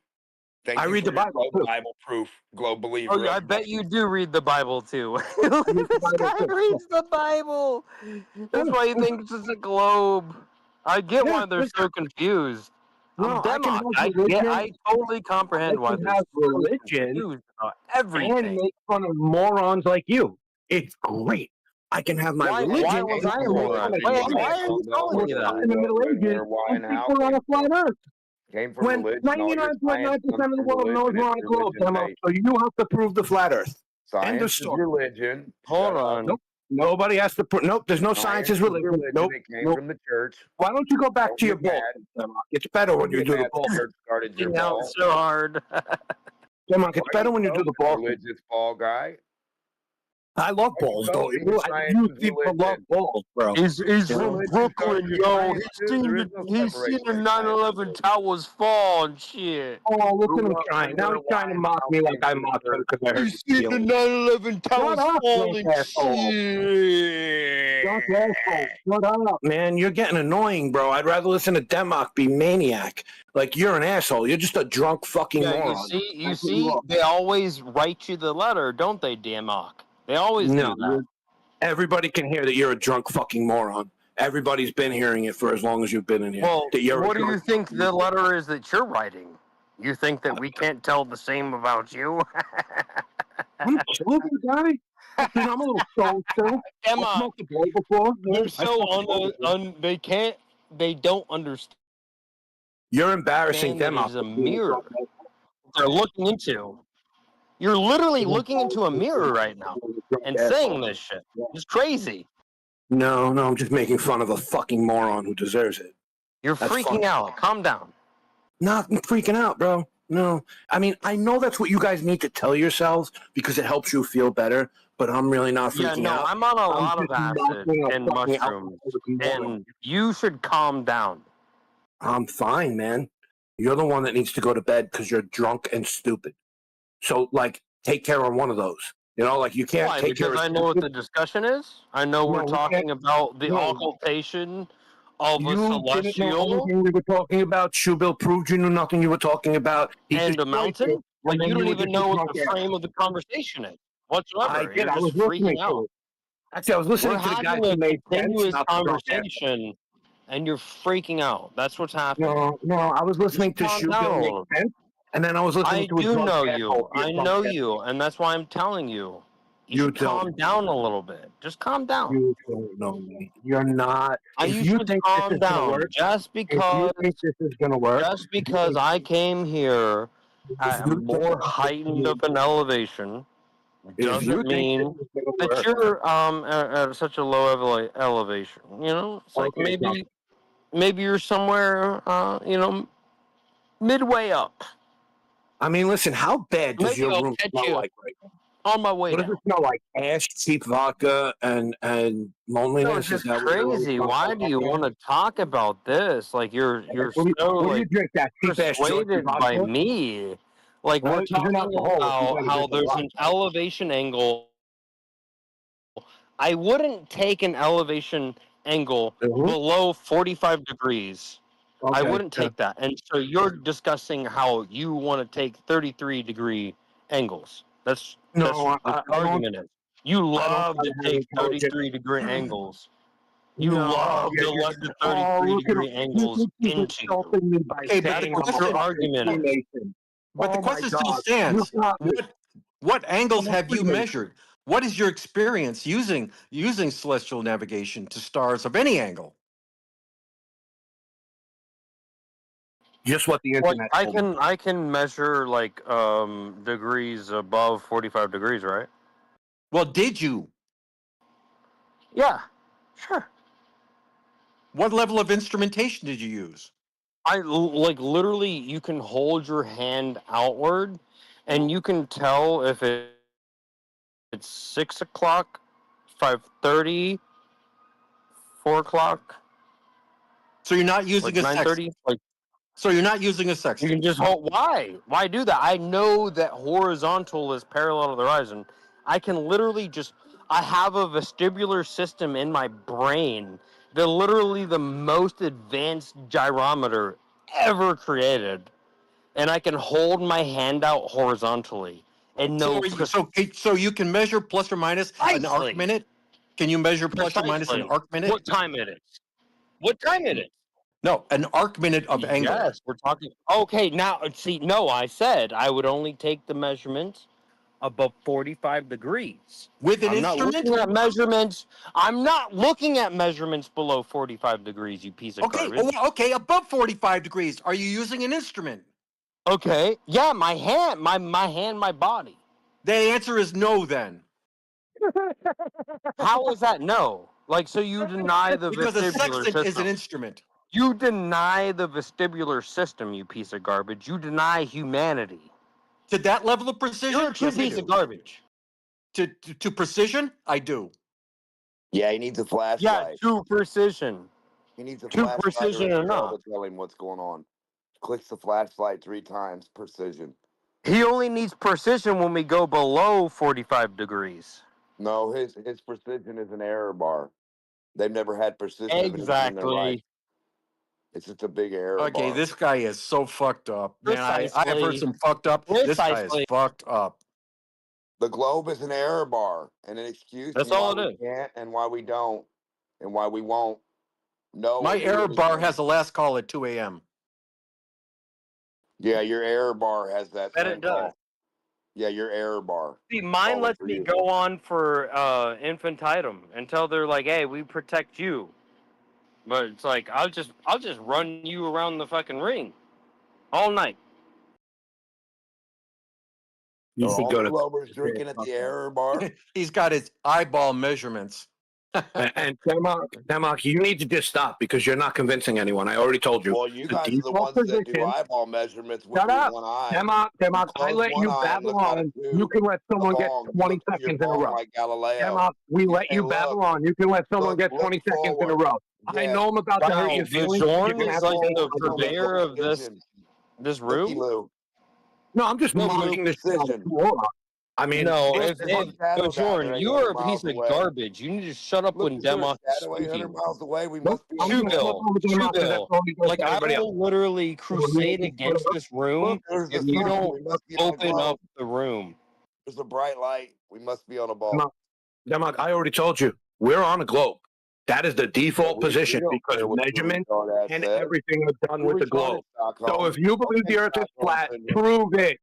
Speaker 20: Thank
Speaker 11: I
Speaker 20: you
Speaker 11: read
Speaker 20: for
Speaker 11: the
Speaker 20: your
Speaker 11: Bible
Speaker 20: globe
Speaker 11: too.
Speaker 20: Bible proof, globe
Speaker 14: Oh,
Speaker 20: believer
Speaker 14: yeah,
Speaker 20: of
Speaker 14: I
Speaker 20: your
Speaker 14: bet you do read the Bible too.
Speaker 11: I read the
Speaker 14: This
Speaker 11: Bible
Speaker 14: guy
Speaker 11: too.
Speaker 14: reads the Bible. That's why he thinks it's a globe. I get why they're so confused.
Speaker 11: No, I can
Speaker 14: Demok.
Speaker 11: have religion.
Speaker 14: I totally
Speaker 11: I
Speaker 14: comprehend why
Speaker 11: can
Speaker 14: they're
Speaker 11: have
Speaker 14: so
Speaker 11: religion
Speaker 14: confused about
Speaker 11: and
Speaker 14: everything.
Speaker 11: make fun of morons like you. It's great. I can have my
Speaker 14: Why
Speaker 11: religion
Speaker 14: was
Speaker 11: and
Speaker 14: I a
Speaker 11: make
Speaker 14: moron?
Speaker 11: fun of
Speaker 14: Why
Speaker 11: dumbass
Speaker 14: are you telling
Speaker 11: who
Speaker 14: me
Speaker 11: are stuck
Speaker 14: that?
Speaker 11: in the Middle Ages
Speaker 20: why
Speaker 11: and
Speaker 20: and
Speaker 11: think
Speaker 20: how
Speaker 11: we're on
Speaker 20: came
Speaker 11: a flat
Speaker 20: from.
Speaker 11: Earth.
Speaker 20: Came from
Speaker 11: When
Speaker 20: religion. All your science
Speaker 11: 99.9%
Speaker 20: comes
Speaker 11: of the
Speaker 20: from
Speaker 11: world knows
Speaker 20: religion.
Speaker 11: we're on
Speaker 20: It's
Speaker 11: a globe,
Speaker 20: religion
Speaker 11: Demo.
Speaker 20: based.
Speaker 11: So you have to prove the flat Earth. End of
Speaker 20: Science is
Speaker 11: story.
Speaker 20: religion.
Speaker 14: Hold
Speaker 20: Shut up.
Speaker 14: on.
Speaker 11: Nope. Nobody has to prove. Nope. There's no science is religion. Nope.
Speaker 20: It came
Speaker 11: Nope.
Speaker 20: from the church.
Speaker 11: Why don't you go back
Speaker 20: Don't
Speaker 11: to your
Speaker 20: get
Speaker 11: ball?
Speaker 20: mad.
Speaker 11: Demo? It's better when
Speaker 20: Don't
Speaker 11: you
Speaker 20: get
Speaker 11: do the
Speaker 20: mad.
Speaker 11: ball.
Speaker 20: The church started your
Speaker 14: Getting out
Speaker 20: ball.
Speaker 14: so hard.
Speaker 11: Demo, it's
Speaker 20: Why
Speaker 11: better
Speaker 20: you
Speaker 11: when you do
Speaker 20: so
Speaker 11: the ball.
Speaker 20: religious ball guy?
Speaker 11: I love
Speaker 20: Why you
Speaker 11: balls,
Speaker 20: so
Speaker 11: though.
Speaker 20: into science
Speaker 11: You
Speaker 20: is
Speaker 11: people love
Speaker 20: religion?
Speaker 11: balls, bro.
Speaker 14: He's
Speaker 11: You know?
Speaker 14: from
Speaker 20: Religion
Speaker 14: Brooklyn,
Speaker 20: started your
Speaker 14: yo.
Speaker 20: science too. There is no
Speaker 14: He's
Speaker 20: separation
Speaker 14: seen the
Speaker 20: in science and
Speaker 14: 9/11
Speaker 20: religion.
Speaker 14: towers fall and shit.
Speaker 11: Oh, look
Speaker 20: Grew
Speaker 11: at him
Speaker 20: up
Speaker 11: trying. Now
Speaker 20: wondering
Speaker 11: he's trying
Speaker 20: why
Speaker 11: to
Speaker 20: and
Speaker 11: mock
Speaker 20: how
Speaker 11: me like
Speaker 20: came
Speaker 11: I
Speaker 20: from the
Speaker 11: mocked him
Speaker 20: church.
Speaker 11: because I heard
Speaker 14: He's
Speaker 11: his
Speaker 14: seen the
Speaker 11: feelings.
Speaker 14: 9/11 towers
Speaker 11: Shut up,
Speaker 14: fall
Speaker 11: drunk
Speaker 14: and
Speaker 11: asshole.
Speaker 14: shit.
Speaker 11: Drunk asshole. Shut up, man. You're getting annoying, bro. I'd rather listen to Demok be maniac. Like, you're an asshole. You're just a drunk fucking
Speaker 14: Yeah,
Speaker 11: moron.
Speaker 14: you see, they always write you the letter, don't they, Damok? They always
Speaker 11: No,
Speaker 14: do that.
Speaker 11: everybody can hear that you're a drunk fucking moron. Everybody's been hearing it for as long as you've been in here.
Speaker 14: Well,
Speaker 11: That you're
Speaker 14: what
Speaker 11: a
Speaker 14: do you
Speaker 11: drunk
Speaker 14: think
Speaker 11: fucking
Speaker 14: the
Speaker 11: moron.
Speaker 14: letter is that you're writing? You think that we can't tell the same about you?
Speaker 11: I'm sober, guy. Dude, I'm a little stoned still. I
Speaker 14: Emma,
Speaker 11: smoked a bowl before.
Speaker 14: they're
Speaker 11: I
Speaker 14: so
Speaker 11: smoked a bowl before.
Speaker 14: they don't understand
Speaker 11: You're embarrassing
Speaker 14: that
Speaker 11: them.
Speaker 14: it is a mirror they're looking into. You're literally looking into a mirror right now and saying this shit. It's crazy.
Speaker 11: No, I'm just making fun of a fucking moron who deserves it.
Speaker 14: You're
Speaker 11: That's
Speaker 14: freaking
Speaker 11: funny.
Speaker 14: out. Calm down.
Speaker 11: Not freaking out, bro. No. I mean, I know that's what you guys need to tell yourselves because it helps you feel better, but I'm really not freaking out.
Speaker 14: I'm on a lot of
Speaker 11: just
Speaker 14: acid
Speaker 11: mocking a
Speaker 14: and
Speaker 11: fucking
Speaker 14: mushrooms,
Speaker 11: alcoholic moron.
Speaker 14: and you should calm down.
Speaker 11: I'm fine, man. You're the one that needs to go to bed because you're drunk and stupid. So, like, take care of one of those. You know, like, you can't
Speaker 14: Why?
Speaker 11: take care
Speaker 14: Because
Speaker 11: of
Speaker 14: I know what the discussion is. I know we're
Speaker 11: No, we
Speaker 14: talking
Speaker 11: can't-
Speaker 14: about the
Speaker 11: no.
Speaker 14: occultation of a
Speaker 11: You didn't know
Speaker 14: celestial
Speaker 11: anything we were talking about. Shubil proved you knew nothing you were talking about. He
Speaker 14: and a
Speaker 11: destroyed
Speaker 14: mountain.
Speaker 11: you,
Speaker 14: Like,
Speaker 11: and then
Speaker 14: you don't
Speaker 11: were
Speaker 14: even
Speaker 11: just a
Speaker 14: know what
Speaker 11: drunk
Speaker 14: the
Speaker 11: asshole.
Speaker 14: frame of the conversation is whatsoever.
Speaker 11: I did.
Speaker 14: You're
Speaker 11: I was
Speaker 14: just
Speaker 11: listening
Speaker 14: freaking
Speaker 11: to
Speaker 14: out.
Speaker 11: it. Actually, I was listening
Speaker 14: We're
Speaker 11: to the guy
Speaker 14: having
Speaker 11: who
Speaker 14: a
Speaker 11: made sense,
Speaker 14: continuous
Speaker 11: not the drunk asshole.
Speaker 14: conversation, and you're freaking out. That's what's happening.
Speaker 11: No, I was listening to
Speaker 14: Calm
Speaker 11: Shubil
Speaker 14: down.
Speaker 11: make sense, and then I was listening
Speaker 14: I
Speaker 11: to a
Speaker 14: do
Speaker 11: drunk
Speaker 14: know
Speaker 11: asshole.
Speaker 14: you. I know you, and that's why I'm telling you. You should calm
Speaker 11: don't.
Speaker 14: down a little bit. Just calm down.
Speaker 11: You don't know me. You're not.
Speaker 14: You
Speaker 11: If you
Speaker 14: should
Speaker 11: think this
Speaker 14: calm
Speaker 11: is gonna
Speaker 14: down.
Speaker 11: work,
Speaker 14: Just
Speaker 11: if you
Speaker 14: because
Speaker 11: think this is gonna work,
Speaker 14: I came here at a
Speaker 11: you think
Speaker 14: more
Speaker 11: this is
Speaker 14: heightened
Speaker 11: gonna
Speaker 14: of an elevation
Speaker 11: If you
Speaker 14: doesn't
Speaker 11: think
Speaker 14: mean
Speaker 11: this is gonna
Speaker 14: that
Speaker 11: work,
Speaker 14: you're at such a low elevation. You know, it's like
Speaker 11: okay,
Speaker 14: maybe you're somewhere midway up.
Speaker 11: I mean, listen, how bad does
Speaker 14: Maybe
Speaker 11: your
Speaker 14: I'll
Speaker 11: room
Speaker 14: catch
Speaker 11: smell
Speaker 14: you
Speaker 11: like right now?
Speaker 14: on my way
Speaker 11: What does
Speaker 14: down.
Speaker 11: it smell like? Ash, cheap vodka, and
Speaker 14: No,
Speaker 11: loneliness?
Speaker 14: it's just
Speaker 11: Is that what it really
Speaker 14: crazy.
Speaker 11: smells
Speaker 14: Why
Speaker 11: like
Speaker 14: do
Speaker 11: up
Speaker 14: you
Speaker 11: there?
Speaker 14: want to talk about this? Like you're
Speaker 11: What do
Speaker 14: so
Speaker 11: you
Speaker 14: like
Speaker 11: drink? That cheap ass Georgia
Speaker 14: persuaded by
Speaker 11: vodka?
Speaker 14: me. Like
Speaker 11: Well,
Speaker 14: we're
Speaker 11: he's an
Speaker 14: talking
Speaker 11: alcoholic. You
Speaker 14: about
Speaker 11: gotta
Speaker 14: how
Speaker 11: drink a
Speaker 14: there's
Speaker 11: lot.
Speaker 14: an elevation angle. I wouldn't take an elevation angle below 45 degrees. I
Speaker 11: Okay,
Speaker 14: wouldn't take that. And so you're discussing how you want to take 33-degree angles. That's
Speaker 11: No,
Speaker 14: the
Speaker 11: I don't.
Speaker 14: argument is. You
Speaker 11: I don't
Speaker 14: love
Speaker 11: try
Speaker 14: to
Speaker 11: to have
Speaker 14: take
Speaker 11: intelligent.
Speaker 14: 33-degree angles. You
Speaker 11: No,
Speaker 14: love to let the 33-degree angles
Speaker 11: he's
Speaker 14: into you.
Speaker 11: insulting me by
Speaker 3: Okay, but the
Speaker 11: saying I'm a
Speaker 14: That's your
Speaker 3: question,
Speaker 11: fucking
Speaker 14: argument is.
Speaker 11: Freemason.
Speaker 3: but the
Speaker 11: Oh my
Speaker 3: question still
Speaker 11: God, you
Speaker 3: stands.
Speaker 11: got me.
Speaker 3: What angles
Speaker 11: I'm a
Speaker 3: have you
Speaker 11: Freemason.
Speaker 3: measured? What is your experience using celestial navigation to stars of any angle?
Speaker 11: Just what the
Speaker 14: Like
Speaker 11: internet told me.
Speaker 14: I can measure like degrees above 45 degrees, right?
Speaker 3: Well, did you?
Speaker 14: Yeah, sure.
Speaker 3: What level of instrumentation did you use?
Speaker 14: Like literally, you can hold your hand outward, and you can tell if it's 6 o'clock, 5:30, 4 o'clock.
Speaker 3: So you're not using
Speaker 14: like
Speaker 3: a
Speaker 14: 9:30.
Speaker 3: sextant. So you're not using a
Speaker 14: You
Speaker 3: sextant.
Speaker 14: can just hold. Why do that? I know that horizontal is parallel to the horizon. I can literally I have a vestibular system in my brain. They're literally the most advanced gyrometer ever created. And I can hold my hand out horizontally and know.
Speaker 3: So you can measure plus or minus an arc minute? Can you measure plus or minus an arc minute?
Speaker 14: What time it is? What time it is?
Speaker 3: No, an arc minute of angle.
Speaker 14: Yes, we're talking. Okay, now see. No, I said I would only take the measurements above 45 degrees.
Speaker 3: With an
Speaker 14: I'm not
Speaker 3: instrument?
Speaker 14: looking at measurements. I'm not looking at measurements below 45 degrees. You piece of
Speaker 3: Okay.
Speaker 14: garbage.
Speaker 3: Okay. Above 45 degrees. Are you using an instrument?
Speaker 14: Okay. Yeah, my hand, my body.
Speaker 3: The answer is no. Then.
Speaker 14: How is that no? Like, so you deny the
Speaker 3: Because a
Speaker 14: vestibular
Speaker 3: sextant
Speaker 14: system.
Speaker 3: is an instrument.
Speaker 14: You deny the vestibular system, you piece of garbage. You deny humanity.
Speaker 3: To that level of precision?
Speaker 14: You're a true piece of garbage.
Speaker 3: To precision? I do.
Speaker 20: Yeah, he needs a flashlight.
Speaker 14: Yeah, to precision.
Speaker 20: He needs a
Speaker 14: to
Speaker 20: flashlight
Speaker 14: precision
Speaker 20: or
Speaker 14: or not.
Speaker 20: to tell him what's going on. Clicks the flashlight 3 times, precision.
Speaker 14: He only needs precision when we go below 45 degrees.
Speaker 20: No, his precision is an error bar. They've never had precision of anything in their life. It's just a big error bar.
Speaker 3: Okay, this guy is so fucked up. Man, I have heard some fucked up. This guy is fucked up.
Speaker 20: The globe is an error bar and an excuse.
Speaker 14: That's
Speaker 20: and
Speaker 14: all
Speaker 20: why
Speaker 14: it
Speaker 20: we
Speaker 14: is.
Speaker 20: Can't and why we don't and why we won't. No.
Speaker 3: My error bar has a last call at 2 a.m.
Speaker 20: Yeah, your error bar has that
Speaker 14: Bet
Speaker 20: same
Speaker 14: it does.
Speaker 20: call. Yeah, your error bar.
Speaker 14: See, mine lets me go on for infinitum until they're like, "Hey, we protect you." But it's like I'll just run you around the fucking ring all night.
Speaker 11: You should go to
Speaker 20: Glover's drinking at the error bar.
Speaker 3: He's got his eyeball measurements.
Speaker 11: And Denmark, you need to just stop because you're not convincing anyone. I already told you.
Speaker 20: Well, you guys are the ones that do eyeball measurements with
Speaker 11: Shut
Speaker 20: your
Speaker 11: up.
Speaker 20: one eye.
Speaker 11: Denmark, I let you babble on. You can let someone get 20 seconds in a row.
Speaker 20: Like Galileo.
Speaker 11: Denmark, we let you babble on. You can let someone get 20 seconds in a row. I know I'm about to hurt your feelings.
Speaker 14: Bjorn is like the purveyor of this room.
Speaker 11: No, I'm just mocking this show. I mean,
Speaker 14: no, if Bjorn, you are a piece of garbage. You need to shut up when Demok is speaking.
Speaker 20: 800 miles away, we must be
Speaker 14: Truebill. Like, I will literally crusade against this room if you don't open up the room.
Speaker 20: There's a bright light. We must be on a ball.
Speaker 11: Demok, I already told you. We're on a globe. That is the default position because measurement and everything is done with the globe. So if you believe the Earth is flat, prove it.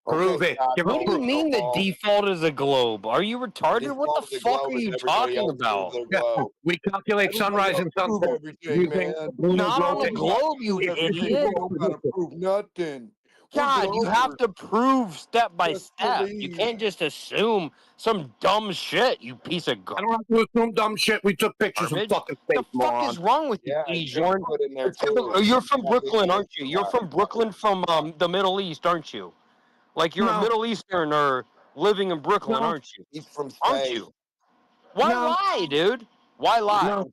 Speaker 11: Prove it.
Speaker 14: What do you mean the default is a globe? Are you retarded? What the fuck are you talking about?
Speaker 11: Yeah, we calculate sunrise and sunset.
Speaker 14: Not on a globe, you idiot.
Speaker 20: Prove nothing.
Speaker 14: God, you have to prove step by step. You can't just assume some dumb shit, you piece of garbage.
Speaker 11: I don't have to assume dumb shit. We took pictures of fucking space,
Speaker 14: What the fuck is wrong with you, Bjorn? You're from Brooklyn, aren't you? You're from Brooklyn, from the Middle East, aren't you? Like, you're a Middle Easterner living in Brooklyn, aren't you?
Speaker 20: He's from space.
Speaker 14: Aren't you? Why lie, dude? Why lie?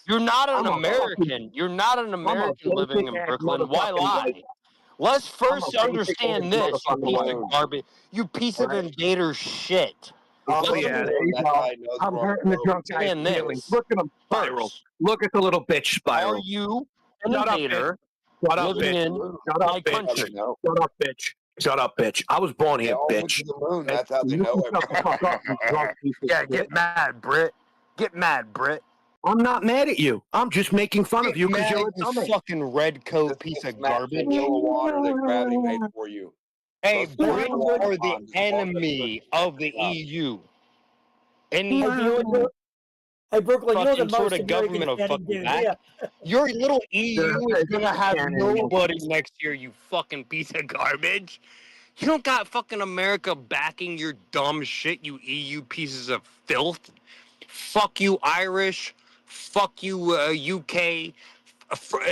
Speaker 14: You're not an American. You're not an American living in Brooklyn. Why lie? Let's first understand this, you piece of garbage. You piece of invader shit.
Speaker 11: Oh, yeah, there you go. I'm hurting the drunk guy's feelings. Look at him spiral. Look at the little bitch spiral.
Speaker 14: Are you an invader living in my country?
Speaker 11: Shut up, bitch. Shut up, bitch. I was born here, bitch.
Speaker 20: That's how they know everything.
Speaker 14: Yeah, get mad, Brit. Get mad, Brit.
Speaker 11: I'm not mad at you. I'm just making fun of you because you're a dummy.
Speaker 14: Fucking red coat piece of garbage.
Speaker 20: Water that gravity made for you.
Speaker 14: Hey, Brits are the enemy of the EU. And
Speaker 9: hey, Brooklyn, you're the most
Speaker 14: sort of government of fucking back. Your little EU is gonna have nobody next year, you fucking piece of garbage. You don't got fucking America backing your dumb shit, you EU pieces of filth. Fuck you, Irish. fuck you, UK.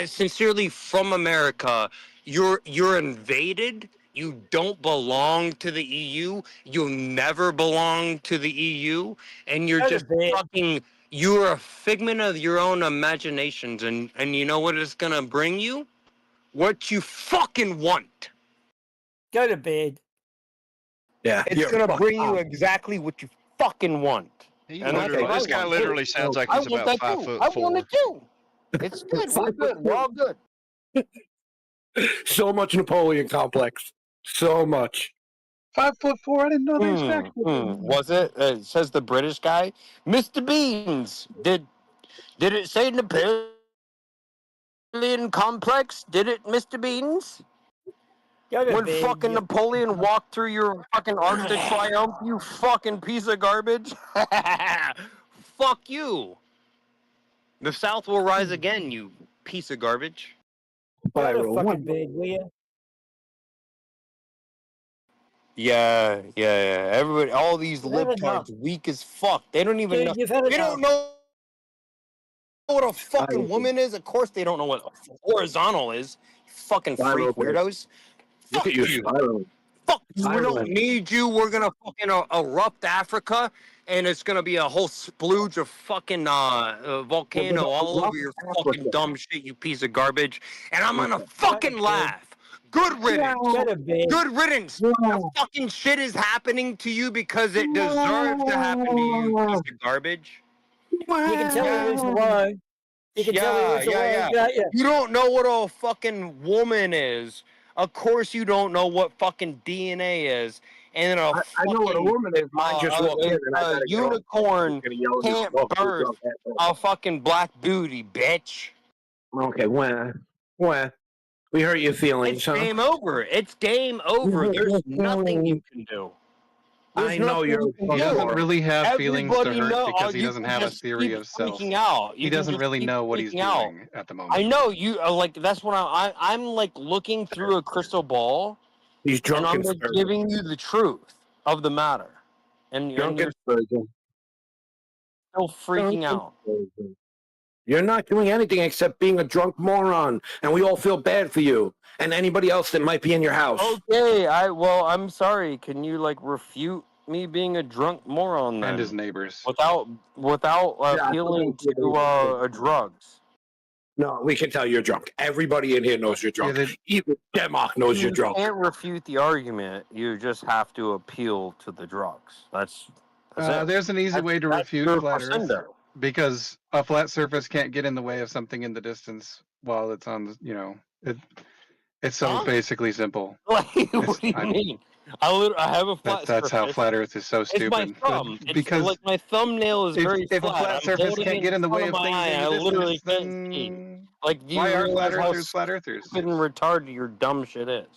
Speaker 14: Sincerely from America, you're invaded. You don't belong to the EU. You'll never belong to the EU, and you're just fucking. You're a figment of your own imaginations, and you know what it's gonna bring you? What you fucking want.
Speaker 9: Go to bed.
Speaker 11: Yeah,
Speaker 14: it's gonna bring you exactly what you fucking want. And
Speaker 10: This guy literally sounds like he's about 5'4".
Speaker 14: I want it too. It's good. We're good. We're all good.
Speaker 11: So much Napoleon complex. So much.
Speaker 22: 5'4". I didn't know they stacked.
Speaker 14: Was it? It says the British guy, Mr. Beans. Did it say Napoleon complex? Did it, Mr. Beans? When fucking Napoleon walked through your fucking Arc de Triomphe, you fucking piece of garbage. Fuck you. The South will rise again, you piece of garbage.
Speaker 9: Go to fucking bed, will you?
Speaker 14: Yeah. Everybody, all these libtards, weak as fuck. They don't even know. They don't know what a fucking woman is. Of course, they don't know what horizontal is. Fucking freak weirdos.
Speaker 11: Look at you spiraling.
Speaker 14: Fuck you. We don't need you. We're gonna fucking erupt Africa, and it's gonna be a whole splooge of fucking volcano all over your fucking dumb shit, you piece of garbage. And I'm gonna fucking laugh. Good riddance. Good riddance. The fucking shit is happening to you because it deserves to happen to you, piece of garbage.
Speaker 9: You can tell me who's why. You can tell me who's why.
Speaker 14: You don't know what a fucking woman is. Of course you don't know what fucking DNA is. And then
Speaker 11: I know what a woman is. Mine just walked in and
Speaker 14: a unicorn can't birth a fucking black booty, bitch.
Speaker 11: Okay, when? We hurt your feelings,
Speaker 14: It's game over. It's game over. There's nothing you can do.
Speaker 11: I know you're.
Speaker 10: He doesn't really have feelings to hurt because he doesn't have a theory of self. He doesn't really know what he's doing at the moment.
Speaker 14: I know you like. That's what I'm like looking through a crystal ball.
Speaker 11: He's drunk
Speaker 14: and I'm like giving you the truth of the matter, and you're still freaking out.
Speaker 11: You're not doing anything except being a drunk moron, and we all feel bad for you and anybody else that might be in your house.
Speaker 14: Okay, I'm sorry. Can you like refute me being a drunk moron then?
Speaker 10: And his neighbors.
Speaker 14: Without appealing to drugs.
Speaker 11: No, we can tell you're drunk. Everybody in here knows you're drunk. Even Denmark knows you're drunk.
Speaker 14: You can't refute the argument. You just have to appeal to the drugs. That's it.
Speaker 10: There's an easy way to refute flat Earth. Because a flat surface can't get in the way of something in the distance while it's on the, it's so basically simple.
Speaker 14: Like, what do you mean? I have a flat surface.
Speaker 10: That's how flat Earth is so stupid.
Speaker 14: It's my thumb.
Speaker 10: Because
Speaker 14: like my thumbnail is very flat.
Speaker 10: If a flat surface can't get in the way of things in the
Speaker 14: literally
Speaker 10: distance,
Speaker 14: can't see. Like, do you
Speaker 10: why are
Speaker 14: realize
Speaker 10: flat
Speaker 14: how
Speaker 10: Earthers flat Earthers?
Speaker 14: stupid and retarded your dumb shit is?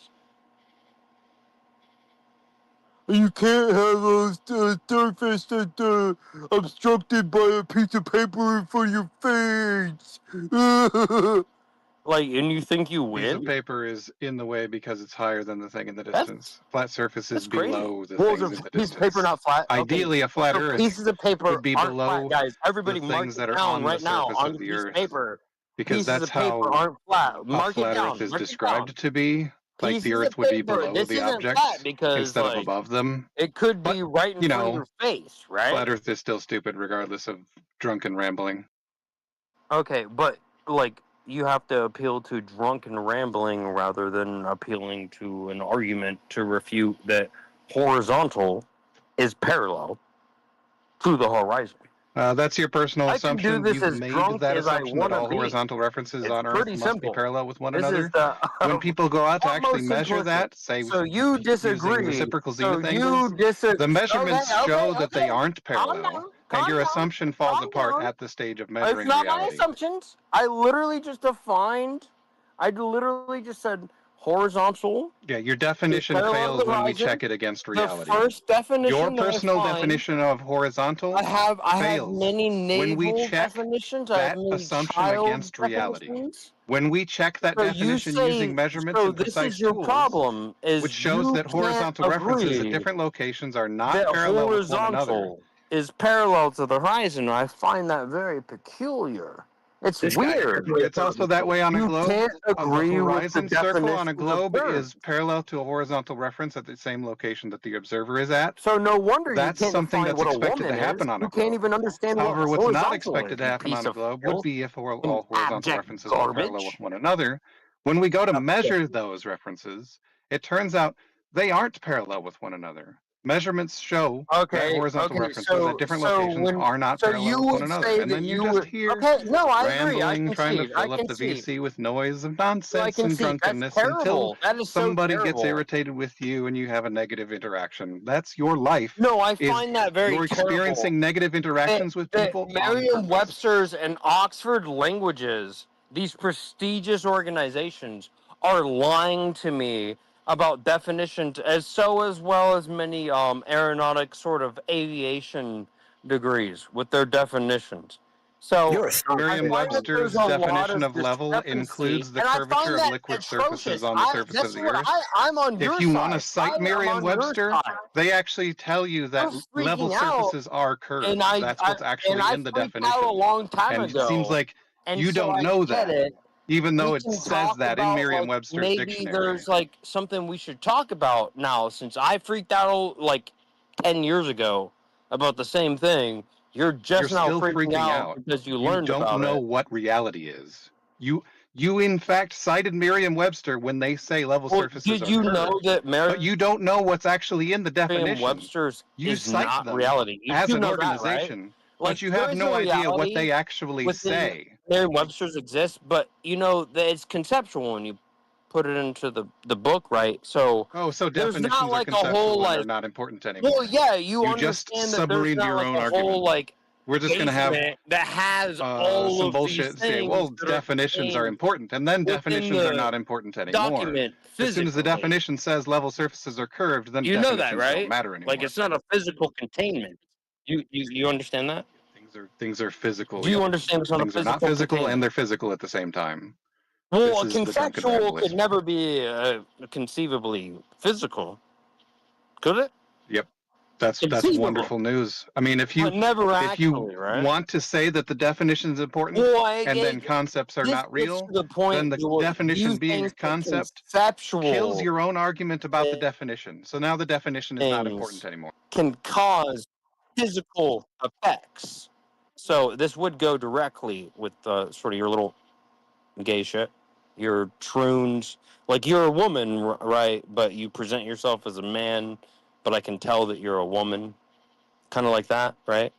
Speaker 14: You can't have a surface that's obstructed by a piece of paper in front of your face. Like, and you think you win?
Speaker 10: Piece of paper is in the way because it's higher than the thing in the distance. Flat surface is below the things in the distance.
Speaker 14: Piece of paper not flat?
Speaker 10: Ideally, a flat Earth
Speaker 14: pieces of paper
Speaker 10: would be
Speaker 14: aren't
Speaker 10: below
Speaker 14: flat, guys. Everybody
Speaker 10: the
Speaker 14: mark
Speaker 10: things
Speaker 14: it
Speaker 10: that are
Speaker 14: down
Speaker 10: on
Speaker 14: right
Speaker 10: the
Speaker 14: now
Speaker 10: surface
Speaker 14: on
Speaker 10: of the
Speaker 14: piece of
Speaker 10: Earth.
Speaker 14: paper.
Speaker 10: Because
Speaker 14: Pieces
Speaker 10: that's
Speaker 14: of paper aren't flat. Mark
Speaker 10: flat
Speaker 14: it down.
Speaker 10: Earth is
Speaker 14: Mark
Speaker 10: described
Speaker 14: it
Speaker 10: to be. Like
Speaker 14: Pieces
Speaker 10: the
Speaker 14: of
Speaker 10: Earth would be
Speaker 14: paper.
Speaker 10: below
Speaker 14: This
Speaker 10: the
Speaker 14: isn't
Speaker 10: objects
Speaker 14: flat because,
Speaker 10: instead
Speaker 14: like,
Speaker 10: of above them.
Speaker 14: It could be right in front of your face, right?
Speaker 10: Flat Earth is still stupid regardless of drunken rambling.
Speaker 14: Okay, but like you have to appeal to drunken rambling rather than appealing to an argument to refute that horizontal is parallel to the horizon.
Speaker 10: That's your personal
Speaker 14: I
Speaker 10: assumption.
Speaker 14: can do this
Speaker 10: You've
Speaker 14: as
Speaker 10: made
Speaker 14: drunk
Speaker 10: that
Speaker 14: as I
Speaker 10: assumption that
Speaker 14: wanna
Speaker 10: all
Speaker 14: be.
Speaker 10: horizontal references
Speaker 14: It's
Speaker 10: on Earth
Speaker 14: pretty
Speaker 10: must
Speaker 14: simple.
Speaker 10: be parallel with one
Speaker 14: This
Speaker 10: another.
Speaker 14: is the
Speaker 10: When people go out to actually
Speaker 14: almost
Speaker 10: measure
Speaker 14: simplistic.
Speaker 10: that, say
Speaker 14: So you disagree.
Speaker 10: using reciprocal
Speaker 14: So
Speaker 10: zenith
Speaker 14: you
Speaker 10: angles,
Speaker 14: disagree.
Speaker 10: the measurements show that they aren't
Speaker 14: Calm
Speaker 10: parallel,
Speaker 14: down.
Speaker 10: and your
Speaker 14: Calm down.
Speaker 10: assumption falls
Speaker 14: Calm
Speaker 10: apart
Speaker 14: down.
Speaker 10: at the stage of
Speaker 14: It's
Speaker 10: measuring
Speaker 14: not my
Speaker 10: reality.
Speaker 14: assumptions. I literally just defined. I literally just said horizontal.
Speaker 10: Yeah, your definition
Speaker 14: parallel
Speaker 10: fails
Speaker 14: to the
Speaker 10: when we
Speaker 14: horizon.
Speaker 10: check it against
Speaker 14: The
Speaker 10: reality.
Speaker 14: first definition
Speaker 10: Your
Speaker 14: that I
Speaker 10: personal
Speaker 14: find-
Speaker 10: definition of horizontal
Speaker 14: I have
Speaker 10: fails.
Speaker 14: many
Speaker 10: When we
Speaker 14: naval
Speaker 10: check
Speaker 14: definitions. I have
Speaker 10: that
Speaker 14: many
Speaker 10: assumption
Speaker 14: child
Speaker 10: against reality.
Speaker 14: definitions.
Speaker 10: When we check that
Speaker 14: So
Speaker 10: definition
Speaker 14: you say,
Speaker 10: using measurements
Speaker 14: so
Speaker 10: and
Speaker 14: this
Speaker 10: precise
Speaker 14: is your
Speaker 10: tools,
Speaker 14: problem, is
Speaker 10: which shows
Speaker 14: you
Speaker 10: that horizontal
Speaker 14: can't
Speaker 10: references at
Speaker 14: agree
Speaker 10: different locations are not
Speaker 14: that
Speaker 10: parallel with one another,
Speaker 14: horizontal is parallel to the horizon. I find that very peculiar. It's weird.
Speaker 10: It's also that way on a globe.
Speaker 14: Can't
Speaker 10: The
Speaker 14: agree with the
Speaker 10: horizon circle on a
Speaker 14: definitions of
Speaker 10: globe
Speaker 14: purge.
Speaker 10: is parallel to a horizontal reference at the same location that the observer is at.
Speaker 14: So no wonder
Speaker 10: That's
Speaker 14: you can't
Speaker 10: something
Speaker 14: define
Speaker 10: that's
Speaker 14: what a
Speaker 10: expected
Speaker 14: woman
Speaker 10: to happen
Speaker 14: is.
Speaker 10: on a
Speaker 14: You
Speaker 10: globe.
Speaker 14: can't even understand
Speaker 10: However,
Speaker 14: what
Speaker 10: what's not
Speaker 14: horizontal
Speaker 10: expected
Speaker 14: is,
Speaker 10: to
Speaker 14: you
Speaker 10: happen
Speaker 14: piece
Speaker 10: on a
Speaker 14: of
Speaker 10: globe would
Speaker 14: filth
Speaker 10: be if all
Speaker 14: and
Speaker 10: horizontal
Speaker 14: abject
Speaker 10: references were parallel
Speaker 14: garbage.
Speaker 10: with one another. When we go to measure those references, it turns out they aren't parallel with one another. Measurements show that horizontal references at different locations are not parallel with one another. And then you're just here rambling, trying to fill up the VC with noise of nonsense and drunkenness until somebody gets irritated with you and you have a negative interaction. That's your life.
Speaker 14: No, I find that very
Speaker 10: You're experiencing negative interactions with people on purpose.
Speaker 14: Merriam-Webster's and Oxford Languages, these prestigious organizations, are lying to me about definitions, as well as many aeronautic sort of aviation degrees with their definitions. So
Speaker 10: Merriam-Webster's definition of level includes the curvature of liquid surfaces on the surface of the Earth.
Speaker 14: I'm on your
Speaker 10: If you want to
Speaker 14: side.
Speaker 10: cite Merriam-Webster, they actually tell you that level surfaces are curved. That's what's actually in the definition.
Speaker 14: A long time
Speaker 10: and
Speaker 14: ago.
Speaker 10: it seems like you don't know that, even though it says that in Merriam-Webster's dictionary.
Speaker 14: There's like something we should talk about now, since I freaked out like 10 years ago about the same thing. You're just now
Speaker 10: still
Speaker 14: freaking out because you learned about it.
Speaker 10: You don't know what reality is. You in fact cited Merriam-Webster when they say level surfaces
Speaker 14: did you
Speaker 10: are
Speaker 14: know
Speaker 10: curved,
Speaker 14: that
Speaker 10: but you don't know what's actually in the definition.
Speaker 14: Merriam-Webster's
Speaker 10: You
Speaker 14: is
Speaker 10: cite
Speaker 14: not
Speaker 10: them
Speaker 14: reality. You
Speaker 10: as
Speaker 14: do
Speaker 10: an
Speaker 14: know that, right?
Speaker 10: organization,
Speaker 14: Like,
Speaker 10: but you
Speaker 14: there
Speaker 10: have
Speaker 14: is
Speaker 10: no
Speaker 14: a
Speaker 10: idea what
Speaker 14: reality
Speaker 10: they actually
Speaker 14: within
Speaker 10: say.
Speaker 14: Merriam-Webster's exists, but you know that it's conceptual when you put it into the book, right? So
Speaker 10: so
Speaker 14: there's
Speaker 10: definitions
Speaker 14: not
Speaker 10: are
Speaker 14: like a
Speaker 10: conceptual
Speaker 14: whole
Speaker 10: and are
Speaker 14: like
Speaker 10: not important anymore.
Speaker 14: well, yeah, you
Speaker 10: just
Speaker 14: understand that there's
Speaker 10: submarined
Speaker 14: not
Speaker 10: your
Speaker 14: like
Speaker 10: own
Speaker 14: a
Speaker 10: argument.
Speaker 14: whole like
Speaker 10: We're just going to have
Speaker 14: that has all
Speaker 10: some
Speaker 14: of
Speaker 10: bullshit
Speaker 14: these
Speaker 10: say,
Speaker 14: things
Speaker 10: well,
Speaker 14: that are
Speaker 10: definitions are
Speaker 14: contained
Speaker 10: important, and then
Speaker 14: within
Speaker 10: definitions are
Speaker 14: the
Speaker 10: not important anymore.
Speaker 14: document
Speaker 10: As soon as the
Speaker 14: physically.
Speaker 10: definition says level surfaces are curved, then
Speaker 14: You know
Speaker 10: definitions
Speaker 14: that, right?
Speaker 10: don't matter anymore.
Speaker 14: Like it's not a physical containment. You understand that?
Speaker 10: Things are physical.
Speaker 14: Do you understand it's not
Speaker 10: Things
Speaker 14: a
Speaker 10: are not
Speaker 14: physical
Speaker 10: physical
Speaker 14: containment?
Speaker 10: and they're physical at the same time.
Speaker 14: Well, a
Speaker 10: This is the drunken
Speaker 14: conceptual
Speaker 10: ramblers.
Speaker 14: could never be conceivably physical, could it?
Speaker 10: Yep. That's
Speaker 14: Conceivable.
Speaker 10: wonderful news. I mean, if you
Speaker 14: But never actually, right?
Speaker 10: want to say that the definition is important and then concepts are not real, then the definition being a concept kills your own argument about the definition. So now the definition is not important anymore.
Speaker 14: Can cause physical effects. So this would go directly with sort of your little gay shit, your troons. Like you're a woman, right? But you present yourself as a man, but I can tell that you're a woman. Kind of like that, right?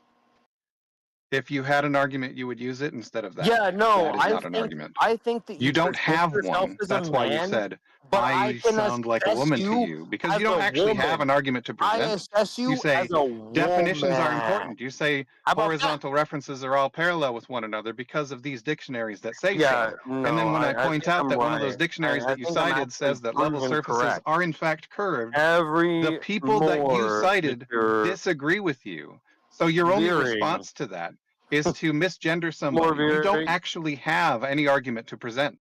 Speaker 10: If you had an argument, you would use it instead of that.
Speaker 14: Yeah, no,
Speaker 10: that is not an argument.
Speaker 14: I think that
Speaker 10: you don't have one. That's why you said I sound like a woman to you, because you don't actually have an argument to present. You say definitions are important. You say horizontal references are all parallel with one another because of these dictionaries that say so. And then when I point out that one of those dictionaries that you cited says that level surfaces are in fact curved, the people that you cited disagree with you. So your only response to that is to misgender somebody. You don't actually have any argument to present.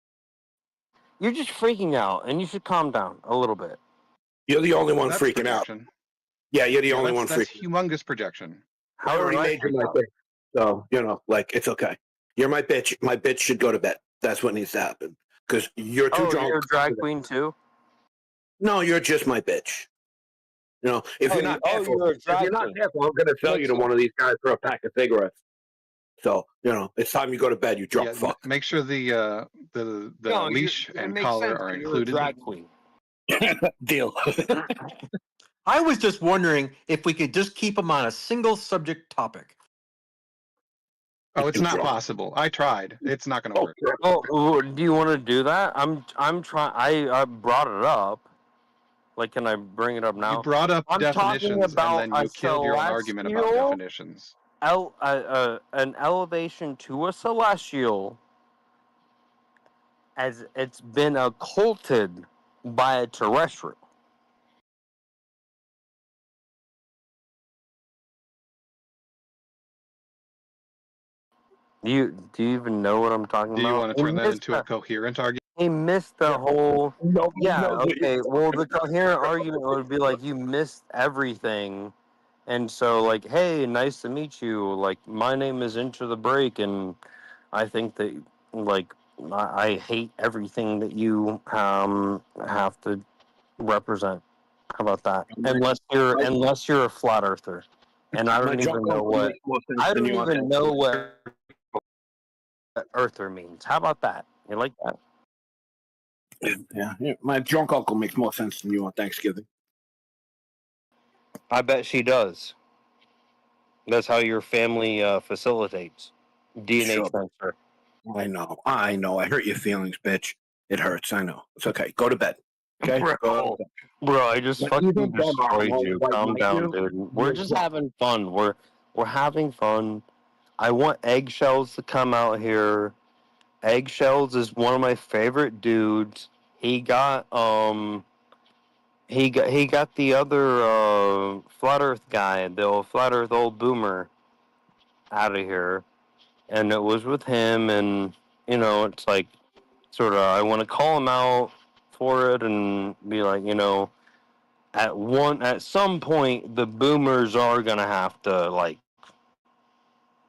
Speaker 14: You're just freaking out, and you should calm down a little bit.
Speaker 11: You're the only one freaking out. Yeah, you're the only one freaking out.
Speaker 10: That's humongous projection.
Speaker 11: I already made you my bitch. So, like, it's okay. You're my bitch. My bitch should go to bed. That's what needs to happen. Because you're too drunk.
Speaker 14: You're a drag queen, too?
Speaker 11: No, you're just my bitch. If you're not careful, I'm going to sell you to one of these guys for a pack of cigarettes. So, it's time you go to bed, you drunk fuck.
Speaker 10: Make sure the leash and collar are included.
Speaker 14: Drag queen.
Speaker 11: Deal.
Speaker 3: I was just wondering if we could just keep them on a single subject topic.
Speaker 10: Oh, it's not possible. I tried. It's not going to work.
Speaker 14: Oh, do you want to do that? I'm trying. I brought it up. Like, can I bring it up now?
Speaker 10: You brought up definitions,
Speaker 14: about
Speaker 10: and then you killed your own argument about definitions.
Speaker 14: An elevation to a celestial, as it's been occulted by a terrestrial. Do you even know what I'm talking about?
Speaker 10: Do you want to turn that into a coherent argument?
Speaker 14: He missed the whole. Okay. Well, the coherent argument would be like you missed everything, And so, like, hey, nice to meet you. Like, my name is Into the Break, and I think that, like, I hate everything that you have to represent. How about that? Unless you're a flat earther, and I don't even know what earther means. How about that? You like that?
Speaker 11: Yeah. My drunk uncle makes more sense than you on Thanksgiving.
Speaker 14: I bet she does. That's how your family facilitates DNA transfer.
Speaker 11: I know. I hurt your feelings, bitch. It hurts. I know. It's okay. Go to bed. Okay?
Speaker 14: Bro, I just fucking destroyed you. Calm down, dude. We're just having fun. We're having fun. I want Eggshells to come out here. Eggshells is one of my favorite dudes. He got he got the other flat Earth guy, the old flat Earth old boomer, out of here, and it was with him. And it's like sort of I want to call him out for it and be like, at some point the boomers are gonna have to like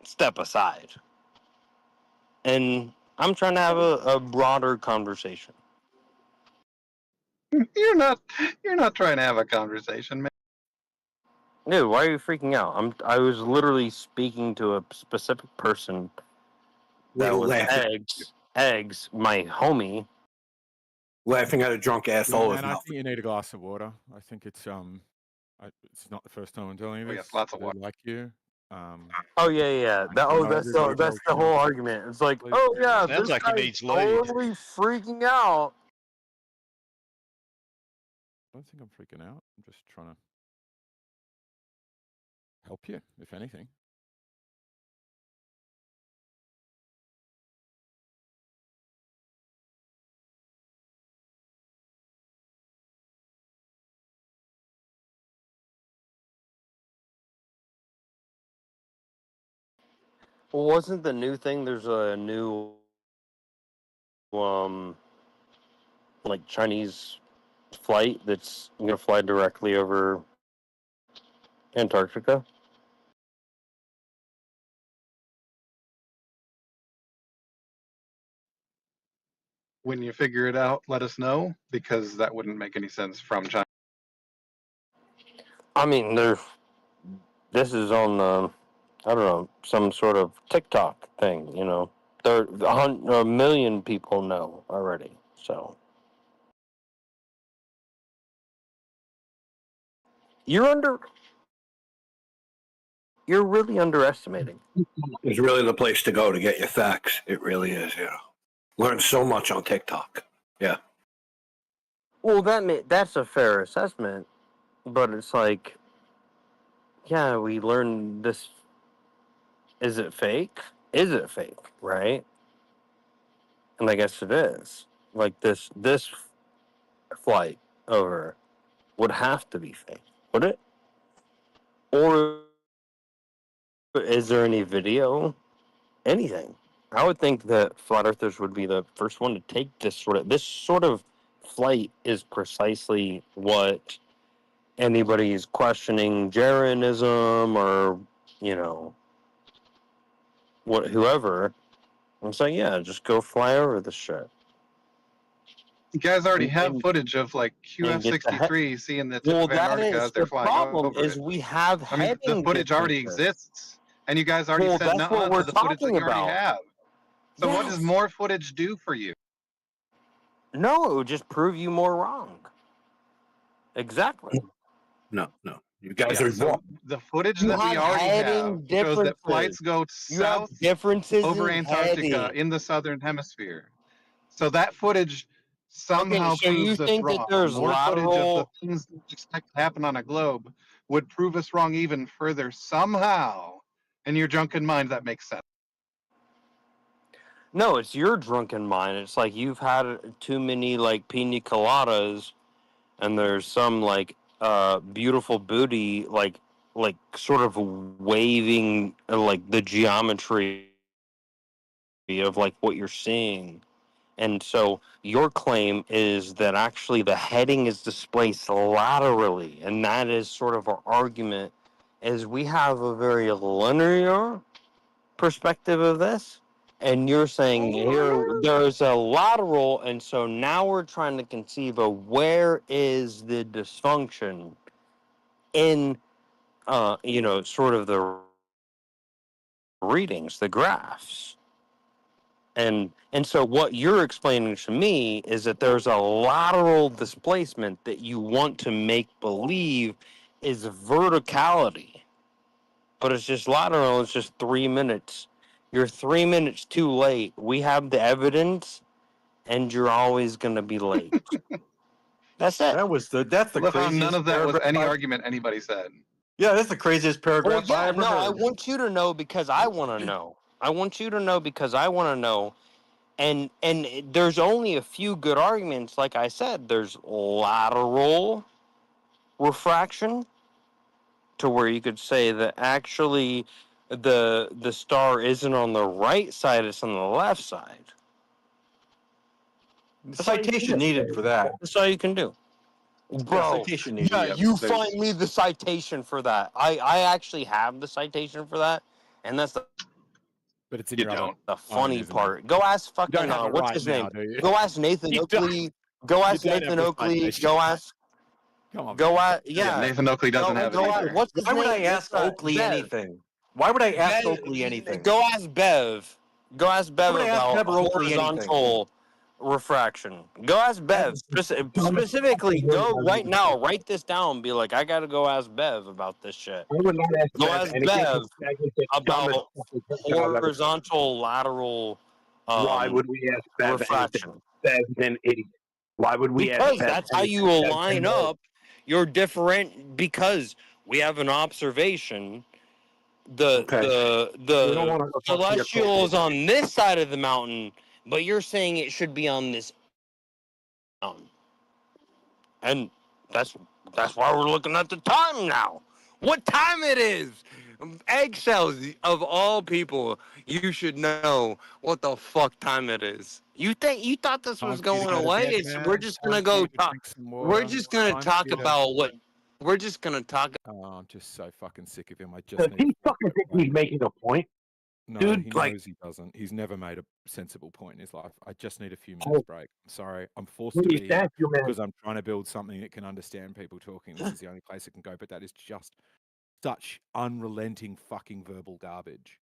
Speaker 14: step aside, and I'm trying to have a broader conversation.
Speaker 10: You're not trying to have a conversation, man.
Speaker 14: Dude, why are you freaking out? I was literally speaking to a specific person that was eggs, my homie.
Speaker 11: Laughing at a drunk asshole is
Speaker 5: And I
Speaker 11: nothing.
Speaker 5: think you need a glass of water. I think it's it's not the first time I'm telling you this.
Speaker 10: Yes, lots of
Speaker 5: I
Speaker 10: water.
Speaker 5: like you.
Speaker 14: Oh yeah. That's the whole argument. It's like, oh yeah,
Speaker 4: Sounds
Speaker 14: this
Speaker 4: like he
Speaker 14: guy's
Speaker 4: needs lead.
Speaker 14: totally freaking out.
Speaker 5: I don't think I'm freaking out. I'm just trying to help you, if anything.
Speaker 14: Well, wasn't the new thing? There's a new like Chinese flight that's gonna fly directly over Antarctica.
Speaker 10: When you figure it out, let us know, because that wouldn't make any sense from China.
Speaker 14: I mean, this is on I don't know, some sort of TikTok thing. There a million people know already. So you're really underestimating.
Speaker 11: It's really the place to go to get your facts. It really is. Learn so much on TikTok. Yeah.
Speaker 14: Well, that's a fair assessment, but it's like, yeah, we learned this. Is it fake? Is it fake? Right? And I guess it is. Like this flight over would have to be fake, would it? Or is there any video? Anything? I would think that flat earthers would be the first one to take this sort of flight is precisely what anybody is questioning Jeranism or whoever. I'm saying, yeah, just go fly over the shit.
Speaker 10: You guys already have footage of like QF-63 seeing the tip of Antarctica as they're flying over it.
Speaker 14: We have
Speaker 10: the footage already exists, and you guys already sent on to the footage that you already have. So what does more footage do for you?
Speaker 14: No, it would just prove you more wrong. Exactly.
Speaker 11: No. You guys are wrong.
Speaker 10: The footage that we already have shows that flights go south over Antarctica in the southern hemisphere. So that footage somehow proves us wrong. More footage of the things that we expect to happen on a globe would prove us wrong even further somehow. In your drunken mind, that makes sense.
Speaker 14: No, it's your drunken mind. It's like you've had too many like pina coladas, and there's some like beautiful booty like sort of waving like the geometry of like what you're seeing. And so your claim is that actually the heading is displaced laterally, and that is sort of our argument is we have a very linear perspective of this, and you're saying here there's a lateral, and so now we're trying to conceive of where is the dysfunction in sort of the readings, the graphs. And so what you're explaining to me is that there's a lateral displacement that you want to make believe is verticality. But it's just lateral, it's just 3 minutes. You're 3 minutes too late. We have the evidence, and you're always gonna be late. That's it.
Speaker 3: That's the
Speaker 10: Look how
Speaker 3: craziest
Speaker 10: none of that was
Speaker 3: paragraph
Speaker 10: any
Speaker 3: I've-
Speaker 10: argument anybody said.
Speaker 3: Yeah, that's the craziest paragraph
Speaker 14: Well,
Speaker 3: I
Speaker 14: yeah,
Speaker 3: ever
Speaker 14: no, I
Speaker 3: heard.
Speaker 14: want you to know because I want to know. I want you to know because I want to know. And there's only a few good arguments. Like I said, there's lateral refraction, to where you could say that actually the star isn't on the right side; it's on the left side.
Speaker 3: Citation needed for that.
Speaker 14: That's all you can do. Bro,
Speaker 3: citation needed.
Speaker 14: yeah, you
Speaker 3: there's-
Speaker 14: find me the citation for that. I actually have the citation for that, and that's the
Speaker 5: But it's in your other
Speaker 14: the
Speaker 5: phone,
Speaker 14: funny
Speaker 5: isn't it?
Speaker 14: part. Go ask
Speaker 5: You don't
Speaker 14: fucking
Speaker 5: have it
Speaker 14: what's
Speaker 5: right
Speaker 14: his
Speaker 5: now,
Speaker 14: name?
Speaker 5: do you?
Speaker 14: Go ask Nathan
Speaker 5: You don't.
Speaker 14: Oakley. Go ask
Speaker 5: You don't have
Speaker 14: Nathan
Speaker 5: the
Speaker 14: Oakley.
Speaker 5: citation.
Speaker 14: Go ask.
Speaker 5: Come on.
Speaker 14: Go
Speaker 5: man.
Speaker 14: at yeah.
Speaker 10: Nathan Oakley doesn't have it
Speaker 14: Go
Speaker 10: either.
Speaker 14: what's his
Speaker 3: Why would
Speaker 14: name?
Speaker 3: I ask
Speaker 14: What's that?
Speaker 3: Oakley
Speaker 14: Bev.
Speaker 3: anything? Why would I ask
Speaker 14: Bev-
Speaker 3: Oakley anything?
Speaker 14: Go ask Bev. Go ask Bev
Speaker 3: would I ask
Speaker 14: about
Speaker 3: Bev or Oakley anything?
Speaker 14: horizontal refraction. Go ask Bev specifically. Go right now. Write this down. And be like, I gotta go ask Bev about this shit.
Speaker 11: I would not ask
Speaker 14: Go
Speaker 11: Bev
Speaker 14: ask
Speaker 11: anything.
Speaker 14: Bev
Speaker 11: I think the
Speaker 14: about
Speaker 11: dumbest fucking question I've ever heard.
Speaker 14: horizontal lateral.
Speaker 11: Why would we ask Bev
Speaker 14: refraction?
Speaker 11: anything? Bev's an idiot. Why would we ask
Speaker 14: Because
Speaker 11: Bev
Speaker 14: that's how you
Speaker 11: anything?
Speaker 14: align up your different. Because we have an observation. The
Speaker 11: We don't wanna go talk to your
Speaker 14: celestial is
Speaker 11: coach.
Speaker 14: on this side of the mountain, but you're saying it should be on this mountain, and that's why we're looking at the time now. What time it is? Eggshells, of all people, you should know what the fuck time it is. You thought this was
Speaker 5: Time for you to
Speaker 14: going
Speaker 5: go to
Speaker 14: away?
Speaker 5: bed,
Speaker 14: We're
Speaker 5: man.
Speaker 14: just
Speaker 5: Time
Speaker 14: gonna
Speaker 5: for
Speaker 14: go
Speaker 5: you to
Speaker 14: talk.
Speaker 5: drink some
Speaker 14: We're
Speaker 5: water.
Speaker 14: just gonna
Speaker 5: Time
Speaker 14: talk
Speaker 5: for you to-
Speaker 14: about what. We're just gonna talk.
Speaker 5: Oh, I'm just so fucking sick of him. I just
Speaker 11: Does
Speaker 5: need
Speaker 11: he fucking think he's making a point?
Speaker 5: No,
Speaker 11: Dude,
Speaker 5: he
Speaker 11: like-
Speaker 5: knows he doesn't. He's never made a sensible point in his life. I just need a few
Speaker 11: Oh.
Speaker 5: minutes break. I'm sorry. I'm forced to
Speaker 11: Please,
Speaker 5: be here
Speaker 11: thank you, man.
Speaker 5: because I'm trying to build something that can understand people talking. This is the only place it can go, but that is just such unrelenting fucking verbal garbage.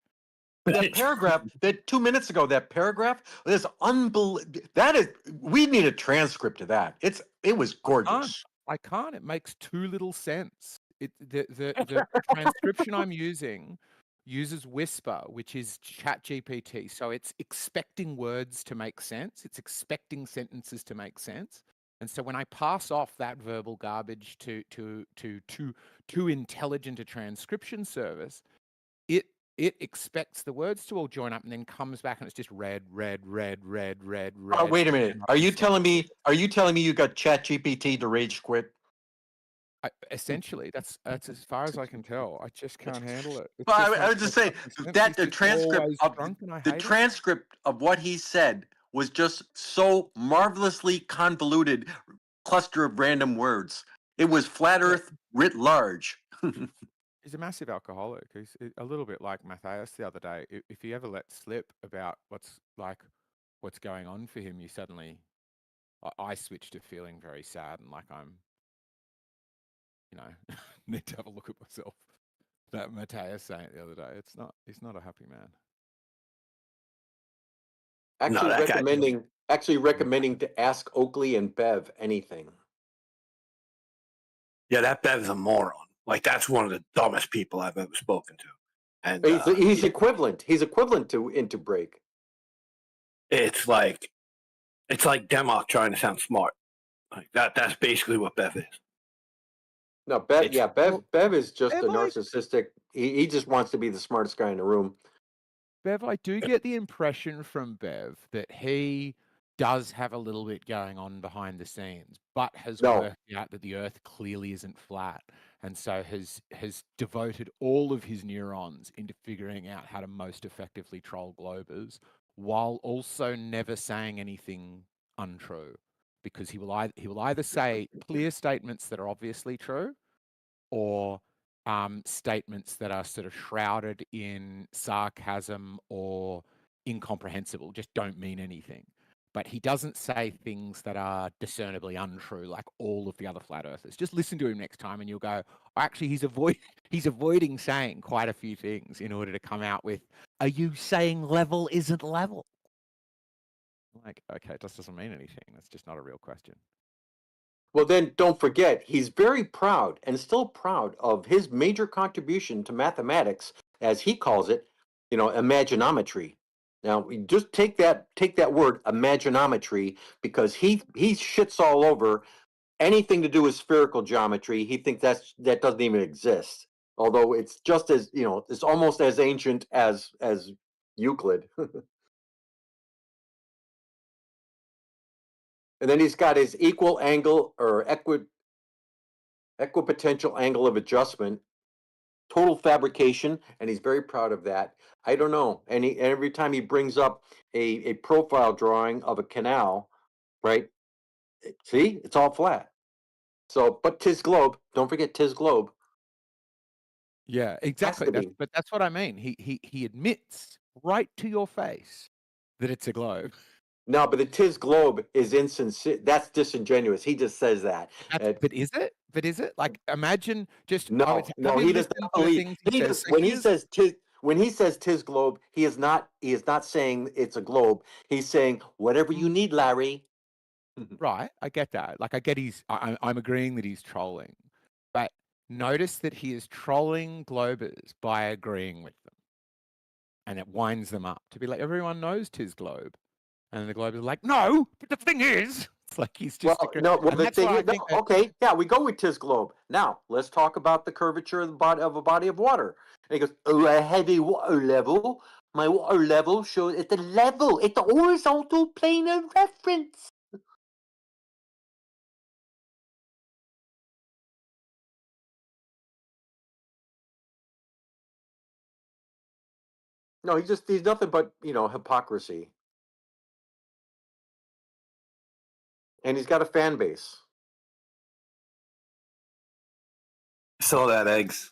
Speaker 3: That paragraph, that 2 minutes ago, that paragraph is unbelievable. That is, we need a transcript of that. It was gorgeous.
Speaker 5: I can't. It makes too little sense. The transcription I'm using uses Whisper, which is ChatGPT. So it's expecting words to make sense. It's expecting sentences to make sense. And so when I pass off that verbal garbage to too intelligent a transcription service, it expects the words to all join up and then comes back and it's just red.
Speaker 3: Oh, wait a minute. Are you telling me you got ChatGPT to rage quit?
Speaker 5: Essentially, that's as far as I can tell. I just can't handle it. It's
Speaker 3: Well,
Speaker 5: just
Speaker 3: I
Speaker 5: not
Speaker 3: would just
Speaker 5: making
Speaker 3: say
Speaker 5: sense.
Speaker 3: that
Speaker 5: He's
Speaker 3: the
Speaker 5: just
Speaker 3: transcript
Speaker 5: always
Speaker 3: of
Speaker 5: drunk and I
Speaker 3: the
Speaker 5: hate it.
Speaker 3: transcript of what he said was just so marvelously convoluted cluster of random words. It was flat Earth writ large.
Speaker 5: He's a massive alcoholic. He's a little bit like Matthias the other day. If he ever let slip about what's going on for him, you suddenly, I switch to feeling very sad and like I'm, need to have a look at myself. That Matthias saying it the other day. He's not a happy man.
Speaker 3: Actually recommending to ask Oakley and Bev anything.
Speaker 11: Yeah, that Bev's a moron. Like, that's one of the dumbest people I've ever spoken to. And
Speaker 3: He's equivalent. He's equivalent to Into Break.
Speaker 11: it's like Democ trying to sound smart. Like that's basically what Bev is.
Speaker 3: No, Bev. Yeah, Bev is just a narcissistic. He just wants to be the smartest guy in the room.
Speaker 5: Bev, I do get the impression from Bev that he does have a little bit going on behind the scenes, but has worked out that the Earth clearly isn't flat, and so has devoted all of his neurons into figuring out how to most effectively troll Globers, while also never saying anything untrue, because he will either say clear statements that are obviously true, or statements that are sort of shrouded in sarcasm or incomprehensible, just don't mean anything. But he doesn't say things that are discernibly untrue, like all of the other flat earthers. Just listen to him next time and you'll go, actually, he's avoiding saying quite a few things in order to come out with, are you saying level isn't level? Like, okay, this doesn't mean anything. That's just not a real question.
Speaker 3: Well, then don't forget, he's very proud and still proud of his major contribution to mathematics, as he calls it, imaginometry. Now, we just take that word imaginometry, because he shits all over anything to do with spherical geometry. He thinks that doesn't even exist, although it's just as it's almost as ancient as Euclid. And then he's got his equal angle or equipotential angle of adjustment, total fabrication, and he's very proud of that. I don't know. And every time he brings up a profile drawing of a canal, right? See, it's all flat. So, but tis globe. Don't forget tis globe.
Speaker 5: Yeah, exactly. But that's what I mean. He admits right to your face that it's a globe.
Speaker 3: No, but the tis globe is insincere. That's disingenuous. He just says that.
Speaker 5: But is it? But is it? Like, imagine just
Speaker 3: no. He does not believe. When he says tis globe, he is not saying it's a globe. He's saying whatever you need, Larry.
Speaker 5: Right, I get that. Like, I get I'm agreeing that he's trolling, but notice that he is trolling globers by agreeing with them, and it winds them up to be like, everyone knows tis globe, and the globers are like, no, but the thing is, it's like he's just
Speaker 3: the thing is, okay, yeah, we go with tis globe. Now let's talk about the curvature of a body of water. And he goes, oh, a heavy water level. My water level shows it's the level. It's the horizontal plane of reference. No, he's nothing but hypocrisy. And he's got a fan base.
Speaker 11: Saw that, eggs.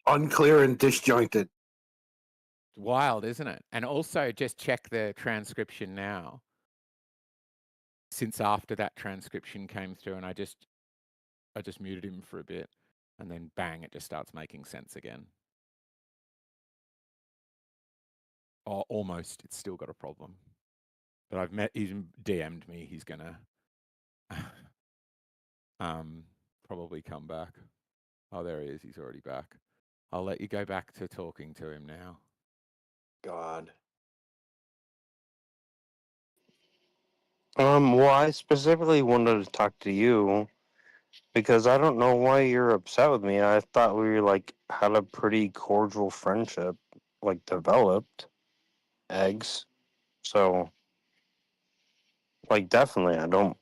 Speaker 11: Unclear and disjointed.
Speaker 5: It's wild, isn't it? And also, just check the transcription now. Since after that transcription came through, and I just muted him for a bit, and then bang, it just starts making sense again. Or almost, it's still got a problem. But he's DM'd me. He's gonna probably come back. Oh, there he is. He's already back. I'll let you go back to talking to him now.
Speaker 3: God.
Speaker 14: Well, I specifically wanted to talk to you because I don't know why you're upset with me. I thought we had a pretty cordial friendship, developed, eggs. So, definitely, I don't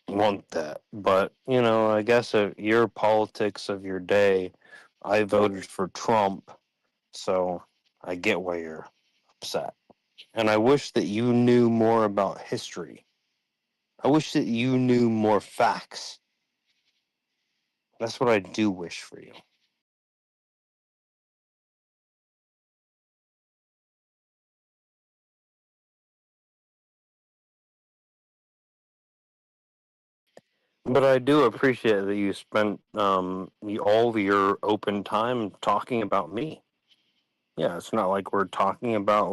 Speaker 14: want that. But I guess your politics of your day, I voted for Trump, so I get why you're upset. And I wish that you knew more about history. I wish that you knew more facts. That's what I do wish for you. But I do appreciate that you spent all your open time talking about me. Yeah, it's not like we're talking about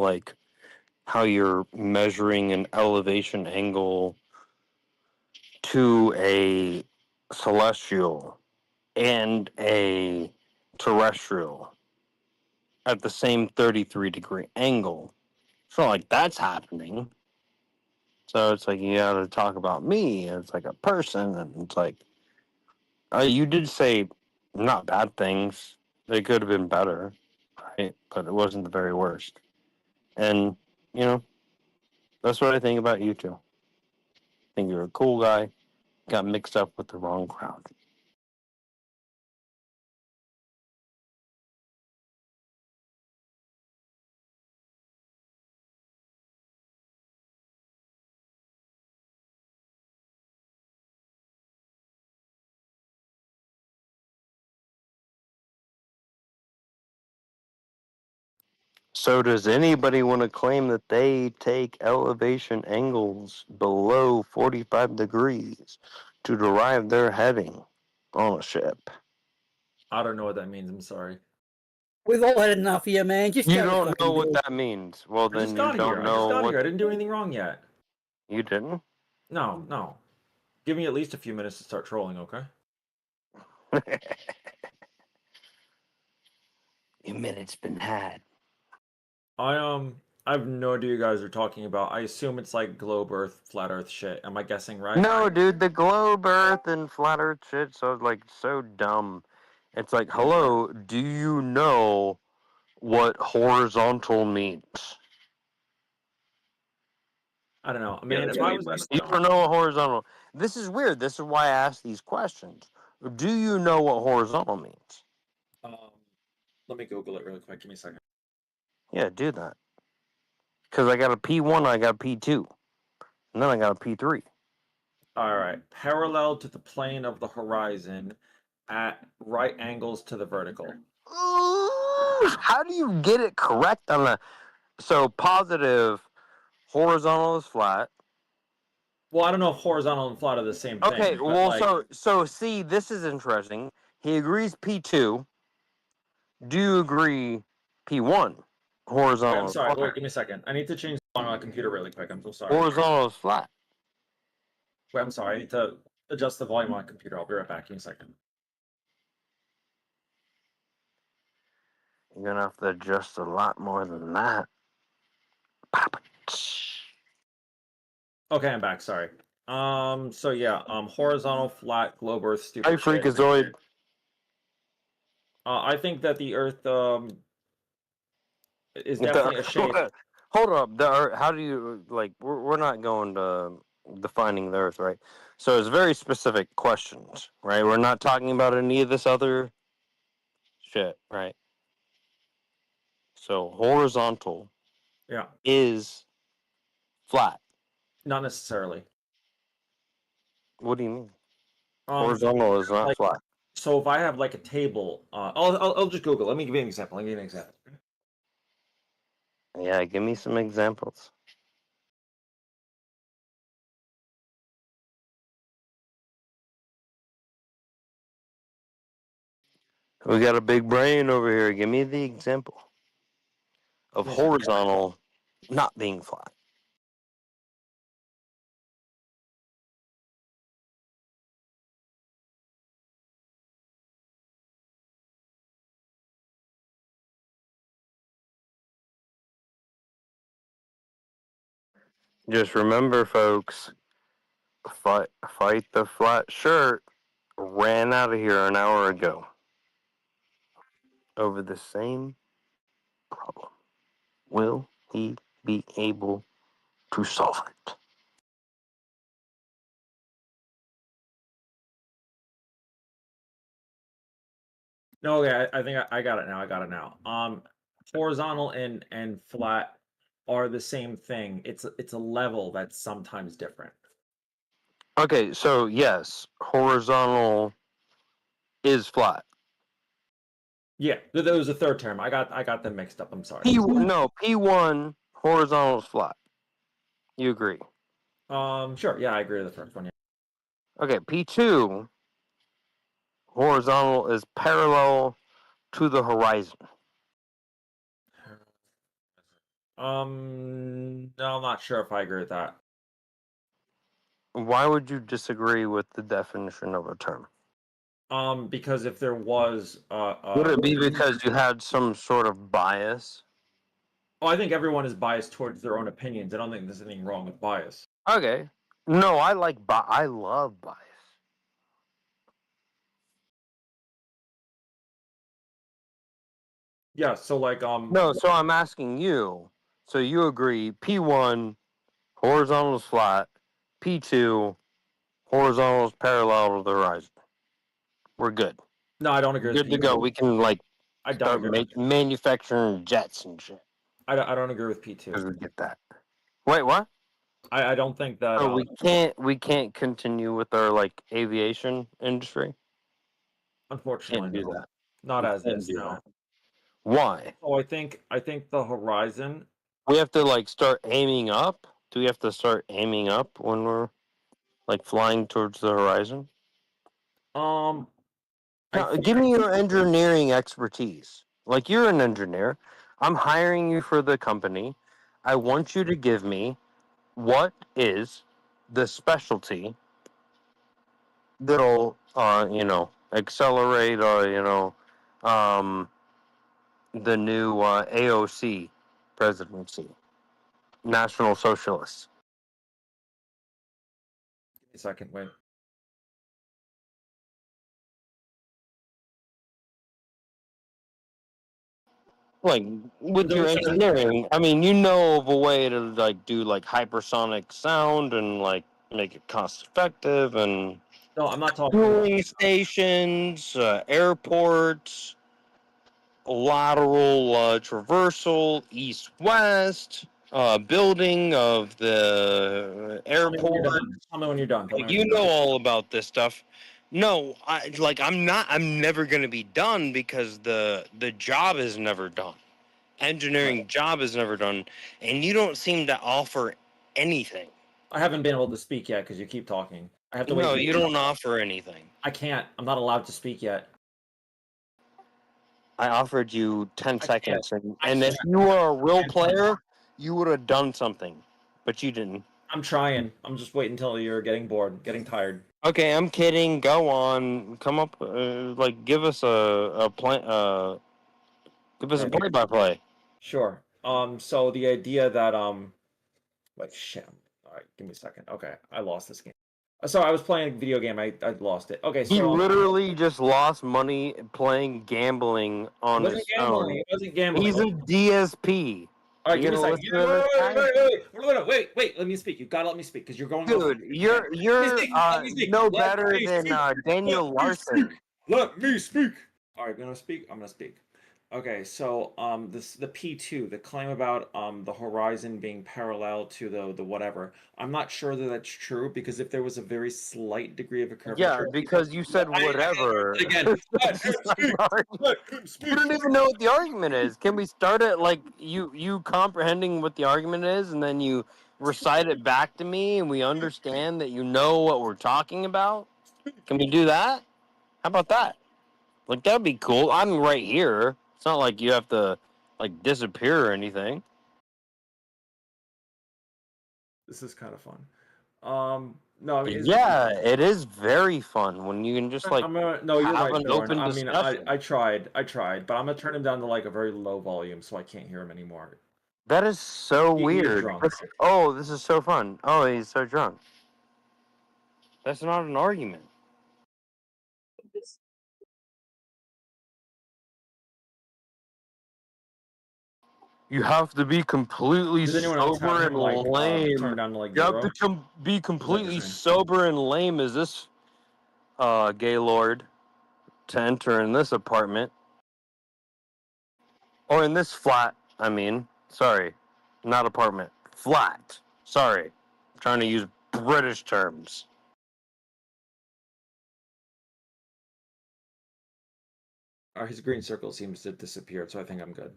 Speaker 14: how you're measuring an elevation angle to a celestial and a terrestrial at the same 33-degree angle. It's not like that's happening. So it's like you got to talk about me as a person, and it's like you did say not bad things. They could have been better, right? But it wasn't the very worst. And that's what I think about you too. I think you're a cool guy. Got mixed up with the wrong crowd. So does anybody want to claim that they take elevation angles below 45 degrees to derive their heading on a ship?
Speaker 4: I don't know what that means. I'm sorry.
Speaker 9: We've all had enough here, man. Just
Speaker 14: You
Speaker 9: go to
Speaker 14: don't
Speaker 9: fucking
Speaker 14: know what
Speaker 9: bed.
Speaker 14: that means. Well,
Speaker 4: I
Speaker 14: then
Speaker 4: just
Speaker 14: you
Speaker 4: got
Speaker 14: don't
Speaker 4: here. I
Speaker 14: know
Speaker 4: just got
Speaker 14: what
Speaker 4: here. I didn't do anything wrong yet.
Speaker 14: you didn't.
Speaker 4: No. Give me at least a few minutes to start trolling, okay?
Speaker 14: Your minute's been had.
Speaker 4: I have no idea what you guys are talking about. I assume it's like globe Earth, flat Earth shit. Am I guessing right?
Speaker 14: No, dude, the globe Earth and flat Earth shit so dumb. It's like, hello, do you know what horizontal means?
Speaker 4: I don't know. I mean, if I was
Speaker 14: You don't know what horizontal. This is weird. This is why I ask these questions. Do you know what horizontal means?
Speaker 4: let me Google it really quick. Give me a second.
Speaker 14: Yeah, do that. Because I got a P1, I got a P2, and then I got a P3.
Speaker 4: All right, parallel to the plane of the horizon, at right angles to the vertical.
Speaker 14: Ooh, how do you get it correct on the? So positive, horizontal is flat.
Speaker 4: Well, I don't know if horizontal and flat are the same thing.
Speaker 14: Okay,
Speaker 4: but
Speaker 14: well,
Speaker 4: like,
Speaker 14: so see, this is interesting. He agrees P2. Do you agree P1? Horizontal.
Speaker 4: I'm sorry. Wait, give me a second. I need to change the on my computer really quick. I'm so sorry.
Speaker 14: Horizontal is flat.
Speaker 4: Wait, I'm sorry. I need to adjust the volume on my computer. I'll be right back. Give me a second.
Speaker 14: You're gonna have to adjust a lot more than that.
Speaker 4: Okay, I'm back. Sorry. So yeah. Horizontal, flat, globe, Earth, stupid
Speaker 14: Hi,
Speaker 4: shit.
Speaker 14: Freakazoid.
Speaker 4: I think that the Earth is definitely a shape.
Speaker 14: Hold up. The Earth, how do you like? We're not going to defining the Earth, right? So it's very specific questions, right? We're not talking about any of this other shit, right? So horizontal,
Speaker 4: Yeah,
Speaker 14: is flat.
Speaker 4: Not necessarily.
Speaker 14: What do you mean? Horizontal is not
Speaker 4: like,
Speaker 14: flat.
Speaker 4: So if I have like a table, I'll just Google. Let me give you an example.
Speaker 14: Yeah, give me some examples. We got a big brain over here. Give me the example of horizontal not being flat. Just remember, folks, fight the flat shirt ran out of here an hour ago over the same problem. Will he be able to solve it?
Speaker 4: No, okay, I think I got it now. Horizontal and flat are the same thing. It's a level that's sometimes different.
Speaker 14: Okay, so yes, horizontal is flat.
Speaker 4: Yeah, there was a third term. I got them mixed up. I'm sorry.
Speaker 14: P1 horizontal is flat. You agree?
Speaker 4: Sure. Yeah, I agree with the first one. Yeah.
Speaker 14: Okay, P2 horizontal is parallel to the horizon.
Speaker 4: No, I'm not sure if I agree with that.
Speaker 14: Why would you disagree with the definition of a term?
Speaker 4: Because if there was,
Speaker 14: would it be because you had some sort of bias?
Speaker 4: Oh, I think everyone is biased towards their own opinions. I don't think there's anything wrong with bias.
Speaker 14: Okay. No, I love bias.
Speaker 4: Yeah, so like
Speaker 14: No, so I'm asking you. So you agree P1 horizontal is flat, P2 horizontal is parallel to the horizon. We're good.
Speaker 4: No, I don't agree.
Speaker 14: Good to go. We can start manufacturing jets and shit.
Speaker 4: I don't agree with P2.
Speaker 14: Because we get that. Wait, what?
Speaker 4: I don't think that.
Speaker 14: So we can't continue with our aviation industry.
Speaker 4: Unfortunately,
Speaker 14: Can't do
Speaker 4: no.
Speaker 14: that.
Speaker 4: Not as this. No.
Speaker 14: Why?
Speaker 4: Oh, I think the horizon.
Speaker 14: We have to like start aiming up. Do we have to start aiming up when we're like flying towards the horizon? Now, give me your engineering expertise. Like you're an engineer. I'm hiring you for the company. I want you to give me what is the specialty that'll accelerate the new AOC presidency, National Socialists.
Speaker 4: Give me a second, wait.
Speaker 14: Like with your engineering, I mean, you know of a way to like do like hypersonic sound and like make it cost effective and
Speaker 4: no, I'm not talking
Speaker 14: fueling stations, airports, lateral traversal, east-west, building of the airport.
Speaker 4: Tell me when you're done.
Speaker 14: Like, you know all about this stuff. No, I'm never going to be done because the job is never done. Engineering job is never done, and you don't seem to offer anything.
Speaker 4: I haven't been able to speak yet because you keep talking. I have to wait.
Speaker 14: No, you don't offer anything.
Speaker 4: I can't. I'm not allowed to speak yet.
Speaker 14: I offered you 10 seconds, and if you were a real player, you would have done something, but you didn't.
Speaker 4: I'm trying. I'm just waiting until you're getting bored, getting tired.
Speaker 14: Okay, I'm kidding. Go on. Come up. Give us a plan. Give us a play-by-play.
Speaker 4: Sure. So the idea that like shit. All right, give me a second. Okay, I lost this game. So I was playing a video game. I lost it. Okay, so
Speaker 14: he literally just lost money playing gambling on his phone.
Speaker 4: It wasn't gambling.
Speaker 14: He's a DSP.
Speaker 4: All right, give me a second. Wait. Let me speak. You gotta let me speak because you're going.
Speaker 14: Dude, you're no better than Daniel Larson.
Speaker 4: Let me speak. All right, I'm gonna speak. Okay, so the P2, the claim about the horizon being parallel to the whatever. I'm not sure that that's true because if there was a very slight degree of a curvature.
Speaker 14: Yeah, because you said whatever.
Speaker 4: Again,
Speaker 14: You don't even know what the argument is. Can we start it like you comprehending what the argument is, and then you recite it back to me, and we understand that you know what we're talking about? Can we do that? How about that? Like that'd be cool. I'm right here. It's not like you have to like disappear or anything.
Speaker 4: This is kind of fun. No, I mean,
Speaker 14: yeah, it is very fun when you can just like
Speaker 4: you're
Speaker 14: have
Speaker 4: right,
Speaker 14: an open discussion.
Speaker 4: I mean, I tried, but I'm gonna turn him down to like a very low volume so I can't hear him anymore.
Speaker 14: That is so weird. Oh, this is so fun. Oh, he's so drunk. That's not an argument. You have to be completely sober and lame.
Speaker 4: Turn down to like
Speaker 14: you have to be completely sober and lame as this Gaylord to enter in this apartment. Or in this flat, I mean. Sorry. Not apartment. Flat. Sorry. I'm trying to use British terms.
Speaker 4: His green circle seems to have disappeared, so I think I'm good.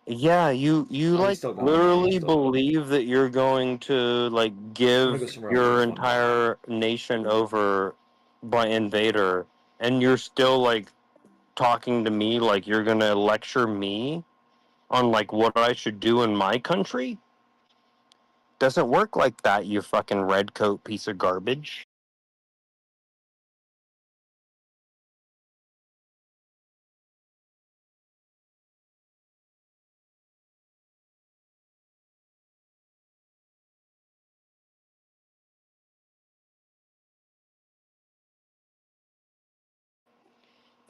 Speaker 14: Yeah, you like literally believe that you're going to like give your entire nation over by invader, and you're still like talking to me like you're gonna lecture me on like what I should do in my country? Doesn't work like that, you fucking redcoat piece of garbage.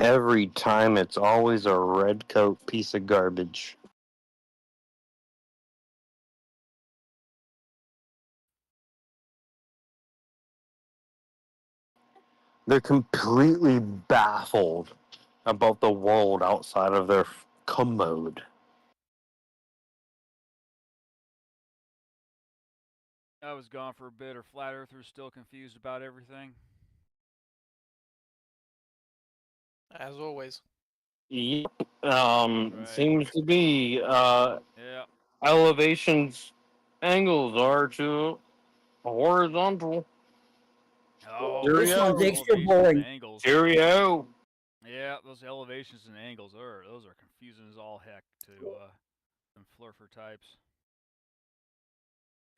Speaker 14: Every time it's always a redcoat piece of garbage. They're completely baffled about the world outside of their commode.
Speaker 1: I was gone for a bit. Are flat earthers still confused about everything?
Speaker 2: As always.
Speaker 14: Yep.
Speaker 1: Right.
Speaker 14: Seems to be
Speaker 1: Yeah.
Speaker 14: elevations angles are to horizontal.
Speaker 1: Oh,
Speaker 9: This
Speaker 1: those
Speaker 9: one's extra
Speaker 1: elevations and
Speaker 9: boring.
Speaker 1: angles.
Speaker 14: Cheerio.
Speaker 1: Yeah, those elevations and angles those are confusing as all heck to them flurfer types.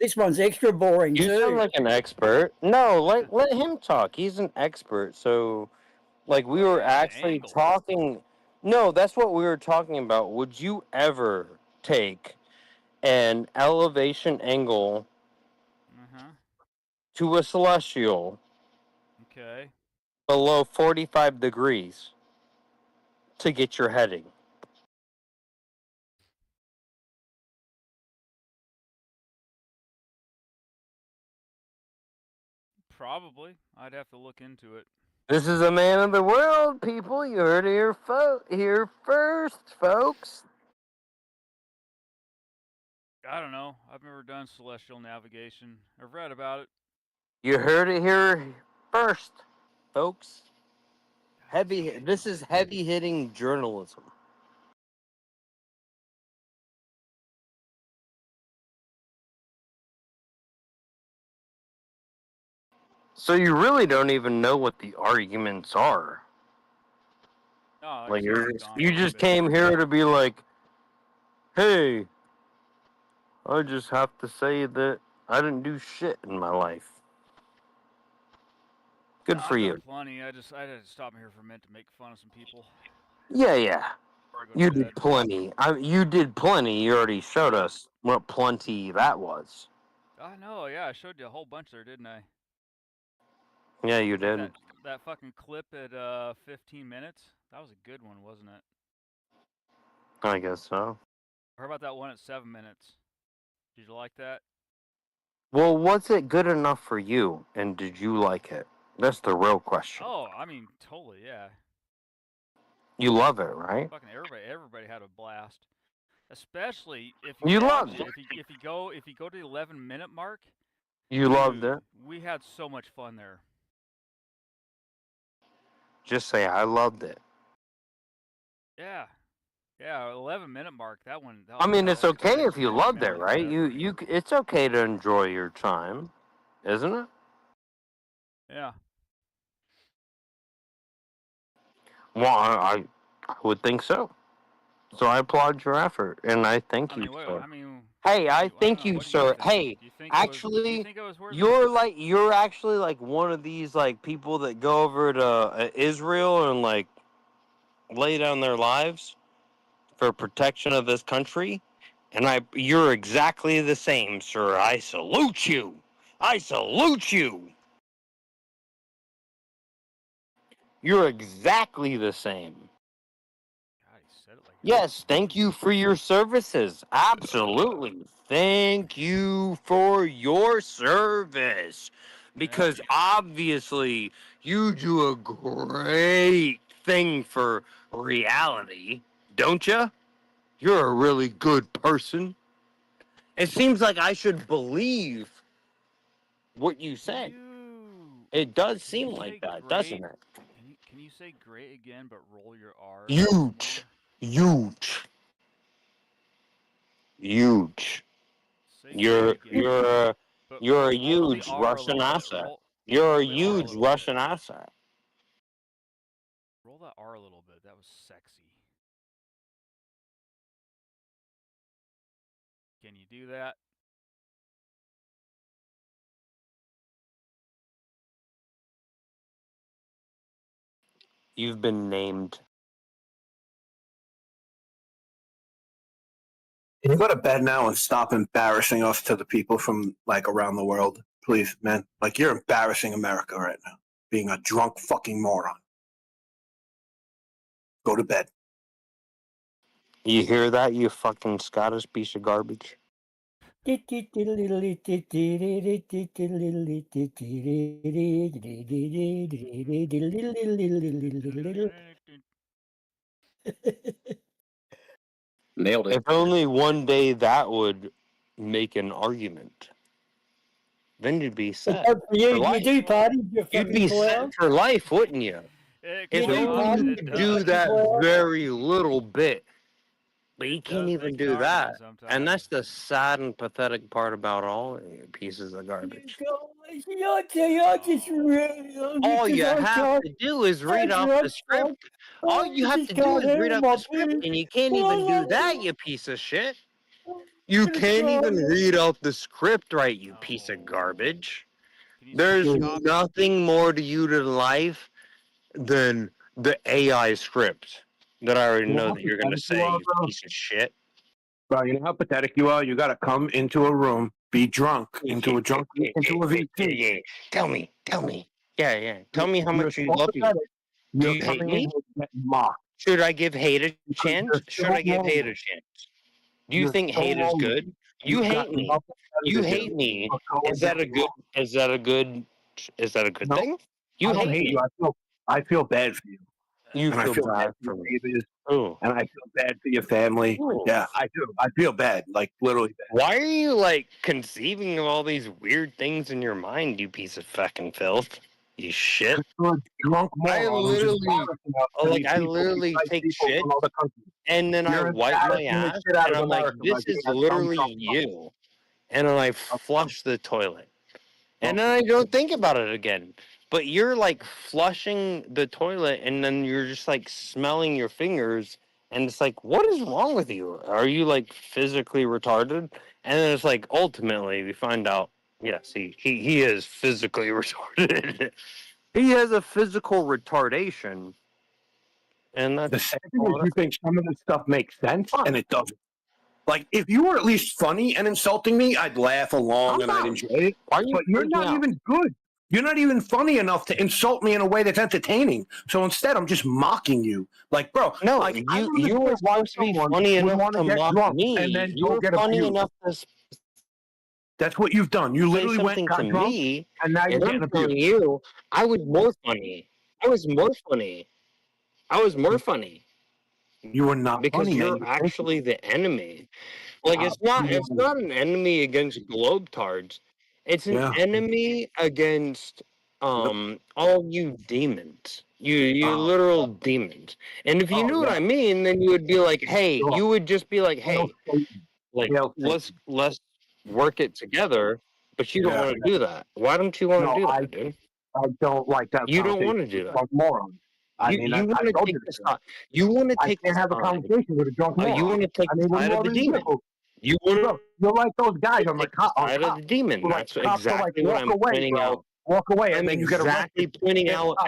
Speaker 9: This one's extra boring
Speaker 14: You
Speaker 9: too.
Speaker 14: sound like an expert. No, let him talk. He's an expert. So, like, we were
Speaker 1: yeah, the
Speaker 14: actually
Speaker 1: angles.
Speaker 14: talking. No, that's what we were talking about. Would you ever take an elevation angle to a celestial
Speaker 1: Okay.
Speaker 14: below 45 degrees to get your heading?
Speaker 1: Probably. I'd have to look into it.
Speaker 14: This is a man of the world, people. You heard it here first, folks.
Speaker 1: I don't know. I've never done celestial navigation. I've read about it.
Speaker 14: You heard it here first, folks. This is heavy hitting journalism. So you really don't even know what the arguments are.
Speaker 1: No,
Speaker 14: Like
Speaker 1: I've
Speaker 14: you just came here to be like, hey, I just have to say that I didn't do shit in my life. Good for
Speaker 1: I've
Speaker 14: you.
Speaker 1: done plenty. I had to stop here for a minute to make fun of some people.
Speaker 14: Yeah.
Speaker 1: Before I go to
Speaker 14: You
Speaker 1: bed.
Speaker 14: did plenty. You did plenty. You already showed us what plenty that was.
Speaker 1: I know. Yeah, I showed you a whole bunch there, didn't I?
Speaker 14: Yeah, you did.
Speaker 1: That fucking clip at 15 minutes. That was a good one, wasn't it?
Speaker 14: I guess so.
Speaker 1: Or how about that one at 7 minutes? Did you like that?
Speaker 14: Well, was it good enough for you, and did you like it? That's the real question.
Speaker 1: Oh, I mean, totally, yeah.
Speaker 14: You love it, right?
Speaker 1: Fucking everybody had a blast. Especially if
Speaker 14: You
Speaker 1: watch
Speaker 14: loved
Speaker 1: it. If you go to the 11-minute mark.
Speaker 14: You loved it.
Speaker 1: We had so much fun there.
Speaker 14: Just say I loved it.
Speaker 1: Yeah. Yeah, 11-minute mark. That one.
Speaker 14: I mean, it's okay if you loved it,
Speaker 1: memory
Speaker 14: right?
Speaker 1: forever.
Speaker 14: It's okay to enjoy your time, isn't it?
Speaker 1: Yeah.
Speaker 14: Well, I would think so. So I applaud your effort, and I thank you, sir. Hey, I thank you, sir. Hey, actually, you're actually like one of these like people that go over to Israel and like lay down their lives for protection of this country, and you're exactly the same, sir. I salute you. I salute you. You're exactly the same. Yes, thank you for your services. Absolutely. Thank you for your service. Because obviously you do a great thing for reality, don't you? You're a really good person. It seems like I should believe what you said. It does seem like that, doesn't it?
Speaker 1: Can you say great again, but roll your R?
Speaker 14: Huge. Huge. Huge. You're a huge Russian asset. You're a huge Russian asset.
Speaker 1: Roll that R a little bit. That was sexy. Can you do that?
Speaker 14: You've been named.
Speaker 11: Can you go to bed now and stop embarrassing us to the people from like around the world, please, man? Like you're embarrassing America right now, being a drunk fucking moron. Go to bed.
Speaker 14: You hear that, you fucking Scottish piece of garbage?
Speaker 12: Nailed it.
Speaker 14: If only one day that would make an argument. Then you'd be set.
Speaker 9: For you,
Speaker 14: for life.
Speaker 9: you do party.
Speaker 14: You'd be set for life, wouldn't you? If
Speaker 1: can,
Speaker 14: only you
Speaker 1: it
Speaker 14: could
Speaker 1: does.
Speaker 14: do that very little bit, but you
Speaker 1: It
Speaker 14: can't
Speaker 1: does
Speaker 14: even
Speaker 1: make the
Speaker 14: do that.
Speaker 1: argument sometimes.
Speaker 14: And that's the sad and pathetic part about all you pieces of garbage.
Speaker 9: You're just really
Speaker 14: All you have to do is read off the script. All you have to do is read off the script, and you can't even do that, you piece of shit. You can't even read off the script right, you piece of garbage. There's nothing more to you to life than the AI script that I already know that you're going to say, you piece of shit.
Speaker 11: Bro, you know how pathetic you are? You got to come into a room, be drunk, into a VC.
Speaker 14: Yeah. Tell me. Yeah. Tell me how much you love me. Do you hate me? Should I give hate a chance? Should I give hate a chance? Do you think hate is good? You hate me. You hate me. Is that a good thing? You hate me.
Speaker 11: I feel bad for you.
Speaker 14: You
Speaker 11: and
Speaker 14: feel
Speaker 11: I feel
Speaker 14: bad
Speaker 11: bad
Speaker 14: for
Speaker 11: for
Speaker 14: me.
Speaker 11: your
Speaker 14: Ooh.
Speaker 11: and I feel bad for your family.
Speaker 14: Ooh.
Speaker 11: Yeah, I do. I feel bad, like literally bad.
Speaker 14: Why are you like conceiving of all these weird things in your mind, you piece of fucking filth? You shit.
Speaker 11: Drunk
Speaker 14: I literally take shit and then I wipe my ass and I'm like, this is literally you. And then I flush the toilet. And then I don't think about it again. But you're like flushing the toilet and then you're just like smelling your fingers. And it's like, what is wrong with you? Are you like physically retarded? And then it's like, ultimately, we find out, yes, he is physically retarded. He has a physical retardation. And that's
Speaker 11: the sad thing is you think some of this stuff makes sense and it doesn't. Like, if you were at least funny and insulting me, I'd laugh along and I'd enjoy it. But you're not even good. You're not even funny enough to insult me in a way that's entertaining. So instead, I'm just mocking you. Like, bro,
Speaker 14: no,
Speaker 11: like,
Speaker 14: you were supposed to be funny enough to mock me.
Speaker 11: And then
Speaker 14: you were funny enough to
Speaker 11: That's what you've done. You literally went
Speaker 14: something
Speaker 11: got
Speaker 14: to
Speaker 11: drunk,
Speaker 14: me,
Speaker 11: and now you're getting
Speaker 14: I'm telling
Speaker 11: abused.
Speaker 14: you, I was more funny. I was more funny.
Speaker 11: You were not
Speaker 14: because
Speaker 11: funny,
Speaker 14: you're
Speaker 11: man.
Speaker 14: actually the enemy. Like it's not an enemy against globetards. It's an enemy against all you demons. You literal demons. And if you knew what I mean, then you would be like, hey, you would just be like, hey, like let's work it together. But you don't want to do that. Why don't you want to do that, dude?
Speaker 11: I don't like that.
Speaker 14: You don't want to do that.
Speaker 11: Like morons.
Speaker 14: You want to take the side. You want to take
Speaker 11: I can't have a conversation with a drunk moron.
Speaker 14: You want to take the side of the demon. You
Speaker 11: Bro, you're like those guys on the
Speaker 14: side of the demon. That's exactly what I'm pointing out.
Speaker 11: Walk away,
Speaker 14: I'm
Speaker 11: and then you get
Speaker 14: exactly pointing out.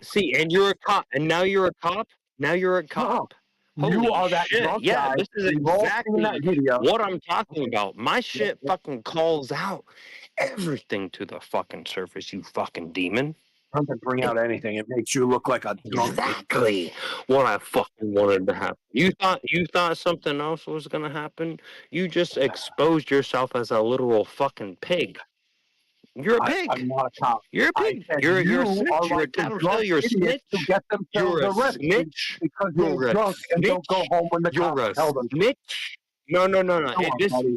Speaker 14: See, and you're a cop, and now you're a cop. Now you're a cop. Holy
Speaker 11: you are that
Speaker 14: shit!
Speaker 11: drunk
Speaker 14: Yeah,
Speaker 11: guy.
Speaker 14: this is
Speaker 11: We've all seen
Speaker 14: exactly
Speaker 11: that video.
Speaker 14: what I'm talking about. My shit fucking calls out everything to the fucking surface. You fucking demon.
Speaker 11: Doesn't bring out anything. It makes you look like a drunk.
Speaker 14: Exactly what I fucking wanted to happen. You thought something else was gonna happen. You just exposed yourself as a literal fucking pig. You're a pig.
Speaker 11: I'm not a cop.
Speaker 14: You're a pig. You're a snitch. You're a tattletale. You're a snitch. You're a snitch.
Speaker 11: Because you're drunk and don't go home when the cops tell them.
Speaker 14: Snitch. No.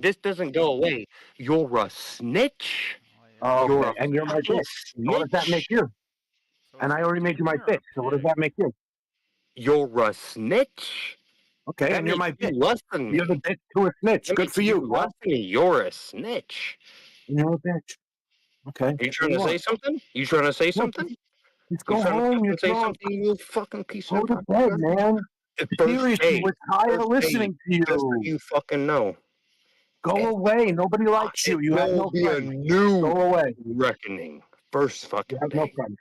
Speaker 14: This doesn't go away. You're a snitch.
Speaker 11: Okay, and you're my bitch. What does that make you? And I already made you my bitch. So what does that make you?
Speaker 14: You're a snitch.
Speaker 11: Okay, and you're my bitch. You're the bitch to a snitch. Good for you.
Speaker 14: You're a snitch.
Speaker 11: You're a bitch. Okay.
Speaker 14: Are you trying to say something? You trying to say something?
Speaker 11: Just go home. You're
Speaker 14: say
Speaker 11: drunk.
Speaker 14: something, you fucking piece
Speaker 11: Go
Speaker 14: of
Speaker 11: to bed, man. Seriously, we're tired of listening to you.
Speaker 14: Just so you fucking know.
Speaker 11: Go away. Nobody likes you. You have no friends. Go away.
Speaker 14: Reckoning. First fucking
Speaker 11: You have no friends.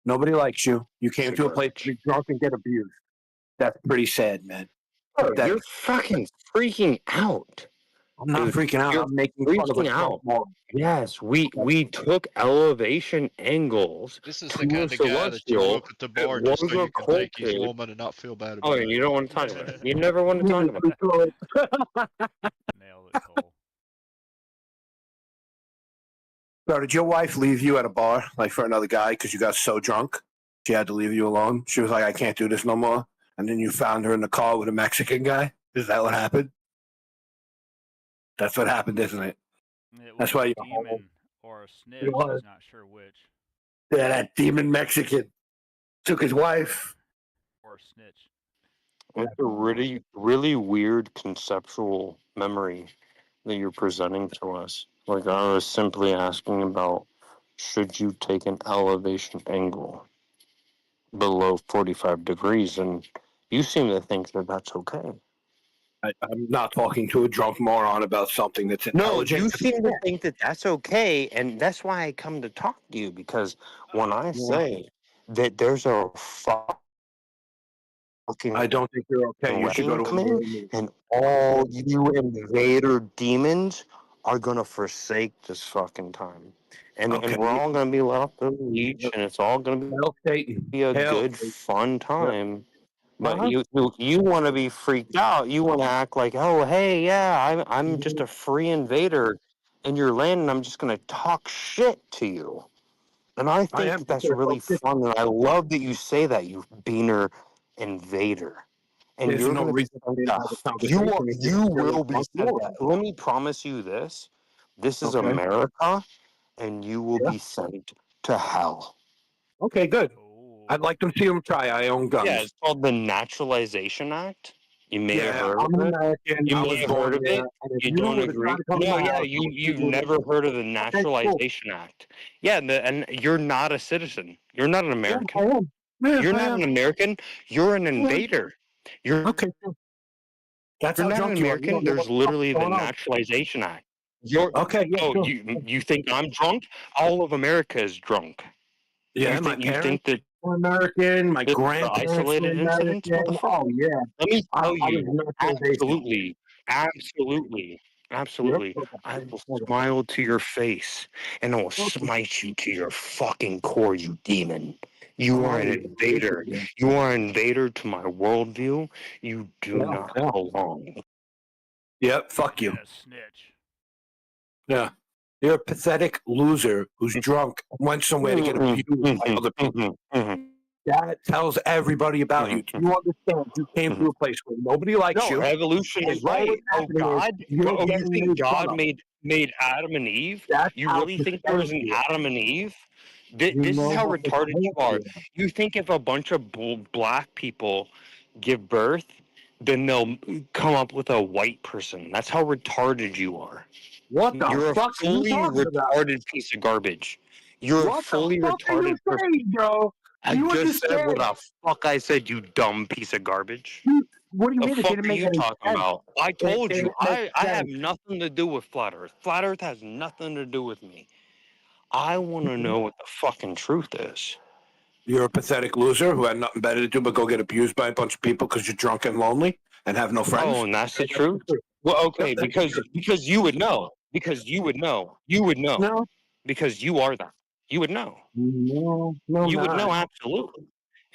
Speaker 11: Nobody likes you. You came to a place to be drunk and get abused. That's pretty sad, man.
Speaker 14: Bro, you're fucking freaking out.
Speaker 11: I'm not freaking out. I'm making fun of a drunk moron.
Speaker 14: Yes, we took elevation angles.
Speaker 2: This is the kind of guy that you look at the bar just so you can thank his woman and not feel bad about
Speaker 14: Oh,
Speaker 2: it.
Speaker 14: you don't want to talk about it. You never want to talk about it.
Speaker 1: Nailed it, Cole.
Speaker 11: Bro, did your wife leave you at a bar, like for another guy, because you got so drunk? She had to leave you alone? She was like, I can't do this no more. And then you found her in the car with a Mexican guy? Is that what happened? That's what happened, isn't it? That's why you're
Speaker 1: demon or a snitch.
Speaker 11: You are.
Speaker 1: He's not sure which.
Speaker 11: Yeah, that demon Mexican. Took his wife.
Speaker 1: Or a snitch.
Speaker 14: It's a really, really weird conceptual memory that you're presenting to us. Like, I was simply asking about, should you take an elevation angle below 45 degrees? And you seem to think that that's okay.
Speaker 11: I'm not talking to a drunk moron about something that's
Speaker 14: No,
Speaker 11: intelligent.
Speaker 14: you seem to think that that's okay, and that's why I come to talk to you, because when I say that there's a fucking
Speaker 11: I don't think you're okay. You should go to a
Speaker 14: coming, and all you invader demons are gonna forsake this fucking time, and we're all gonna be left on the beach, and it's all gonna be a good, fun time. But you want to be freaked out. You want to act like, oh, hey, yeah, I'm just a free invader in your land, and I'm just gonna talk shit to you. And I think that's really fun, and I love that you say that, you beaner invader. And
Speaker 11: There's
Speaker 14: you're
Speaker 11: no
Speaker 14: going to be
Speaker 11: reason for me to have a
Speaker 14: you
Speaker 11: conversation if
Speaker 14: you
Speaker 11: you're
Speaker 14: will
Speaker 11: a
Speaker 14: be
Speaker 11: drunk
Speaker 14: said
Speaker 11: moron.
Speaker 14: that. Let me promise you this: this is
Speaker 11: Okay.
Speaker 14: America, and you will be sent to hell.
Speaker 11: Okay, good. I'd like to see them try. I own guns.
Speaker 14: Yeah, it's called the Naturalization Act. You may have heard
Speaker 11: I'm
Speaker 14: of it.
Speaker 11: American.
Speaker 14: You
Speaker 11: I
Speaker 14: may
Speaker 11: was
Speaker 14: have
Speaker 11: born
Speaker 14: heard of
Speaker 11: there,
Speaker 14: it.
Speaker 11: and if
Speaker 14: You
Speaker 11: you
Speaker 14: don't
Speaker 11: were to try
Speaker 14: agree?
Speaker 11: to come to
Speaker 14: No,
Speaker 11: my
Speaker 14: yeah,
Speaker 11: house,
Speaker 14: you've never heard of the Naturalization Act. Yeah, and you're not a citizen. You're not an American.
Speaker 11: I am. Yeah,
Speaker 14: You're
Speaker 11: I
Speaker 14: not
Speaker 11: am.
Speaker 14: an American. You're an invader. You're
Speaker 11: okay. That's
Speaker 14: you're
Speaker 11: how
Speaker 14: not an
Speaker 11: drunk you are. You
Speaker 14: American.
Speaker 11: don't know
Speaker 14: There's
Speaker 11: what the fuck's
Speaker 14: literally the
Speaker 11: going on.
Speaker 14: Naturalization Act. You're
Speaker 11: Okay, yeah,
Speaker 14: oh,
Speaker 11: sure.
Speaker 14: you think I'm drunk? All of America is drunk.
Speaker 11: Yeah, my
Speaker 14: You think
Speaker 11: parents
Speaker 14: that
Speaker 11: were American. My
Speaker 14: this is an
Speaker 11: grandparents were
Speaker 14: isolated incident,
Speaker 11: American.
Speaker 14: motherfucker?
Speaker 11: Oh yeah.
Speaker 14: Let me
Speaker 11: I
Speaker 14: tell
Speaker 11: was
Speaker 14: you,
Speaker 11: naturalization.
Speaker 14: absolutely. I will smile to your face, and I will smite you to your fucking core, you demon. You are an invader. You are an invader to my worldview. You do not belong.
Speaker 11: Yep, fuck you.
Speaker 1: Yeah, snitch.
Speaker 11: Yeah. You're a pathetic loser who's drunk, went somewhere to get abused by other people. That tells everybody about you. Do you understand? You came to a place where nobody likes you.
Speaker 14: Evolution
Speaker 11: and
Speaker 14: is
Speaker 11: all
Speaker 14: right.
Speaker 11: that's
Speaker 14: Oh,
Speaker 11: happening is
Speaker 14: God.
Speaker 11: you're
Speaker 14: Oh, you
Speaker 11: getting
Speaker 14: think
Speaker 11: made fun
Speaker 14: God
Speaker 11: of.
Speaker 14: made Adam and Eve?
Speaker 11: That's
Speaker 14: You
Speaker 11: how
Speaker 14: really think there was an
Speaker 11: pathetic you are.
Speaker 14: Adam and Eve?
Speaker 11: You
Speaker 14: This is
Speaker 11: know
Speaker 14: how
Speaker 11: how
Speaker 14: retarded you
Speaker 11: pathetic
Speaker 14: are.
Speaker 11: you are.
Speaker 14: You think if a bunch of black people give birth, then they'll come up with a white person. That's how retarded you are.
Speaker 11: What the
Speaker 14: You're a
Speaker 11: fuck are you
Speaker 14: fully
Speaker 11: talking about?
Speaker 14: retarded piece of garbage. You're a
Speaker 11: What
Speaker 14: fully
Speaker 11: the fuck are you
Speaker 14: retarded person.
Speaker 11: saying, bro?
Speaker 14: I
Speaker 11: You
Speaker 14: just said what
Speaker 11: understand?
Speaker 14: the fuck I said, you dumb piece of garbage.
Speaker 11: What do you
Speaker 14: The
Speaker 11: mean it
Speaker 14: fuck
Speaker 11: didn't
Speaker 14: are
Speaker 11: make
Speaker 14: you
Speaker 11: any
Speaker 14: talking
Speaker 11: sense?
Speaker 14: about? I told you,
Speaker 11: It makes
Speaker 14: I have
Speaker 11: sense.
Speaker 14: nothing to do with Flat Earth. Flat Earth has nothing to do with me. I want to know what the fucking truth is.
Speaker 11: You're a pathetic loser who had nothing better to do but go get abused by a bunch of people because you're drunk and lonely and have no friends.
Speaker 14: Oh, and that's the truth? Well, okay, because you would know. Because you would know. You would know.
Speaker 11: No.
Speaker 14: Because you are that. You would know.
Speaker 11: No,
Speaker 14: You would know, absolutely.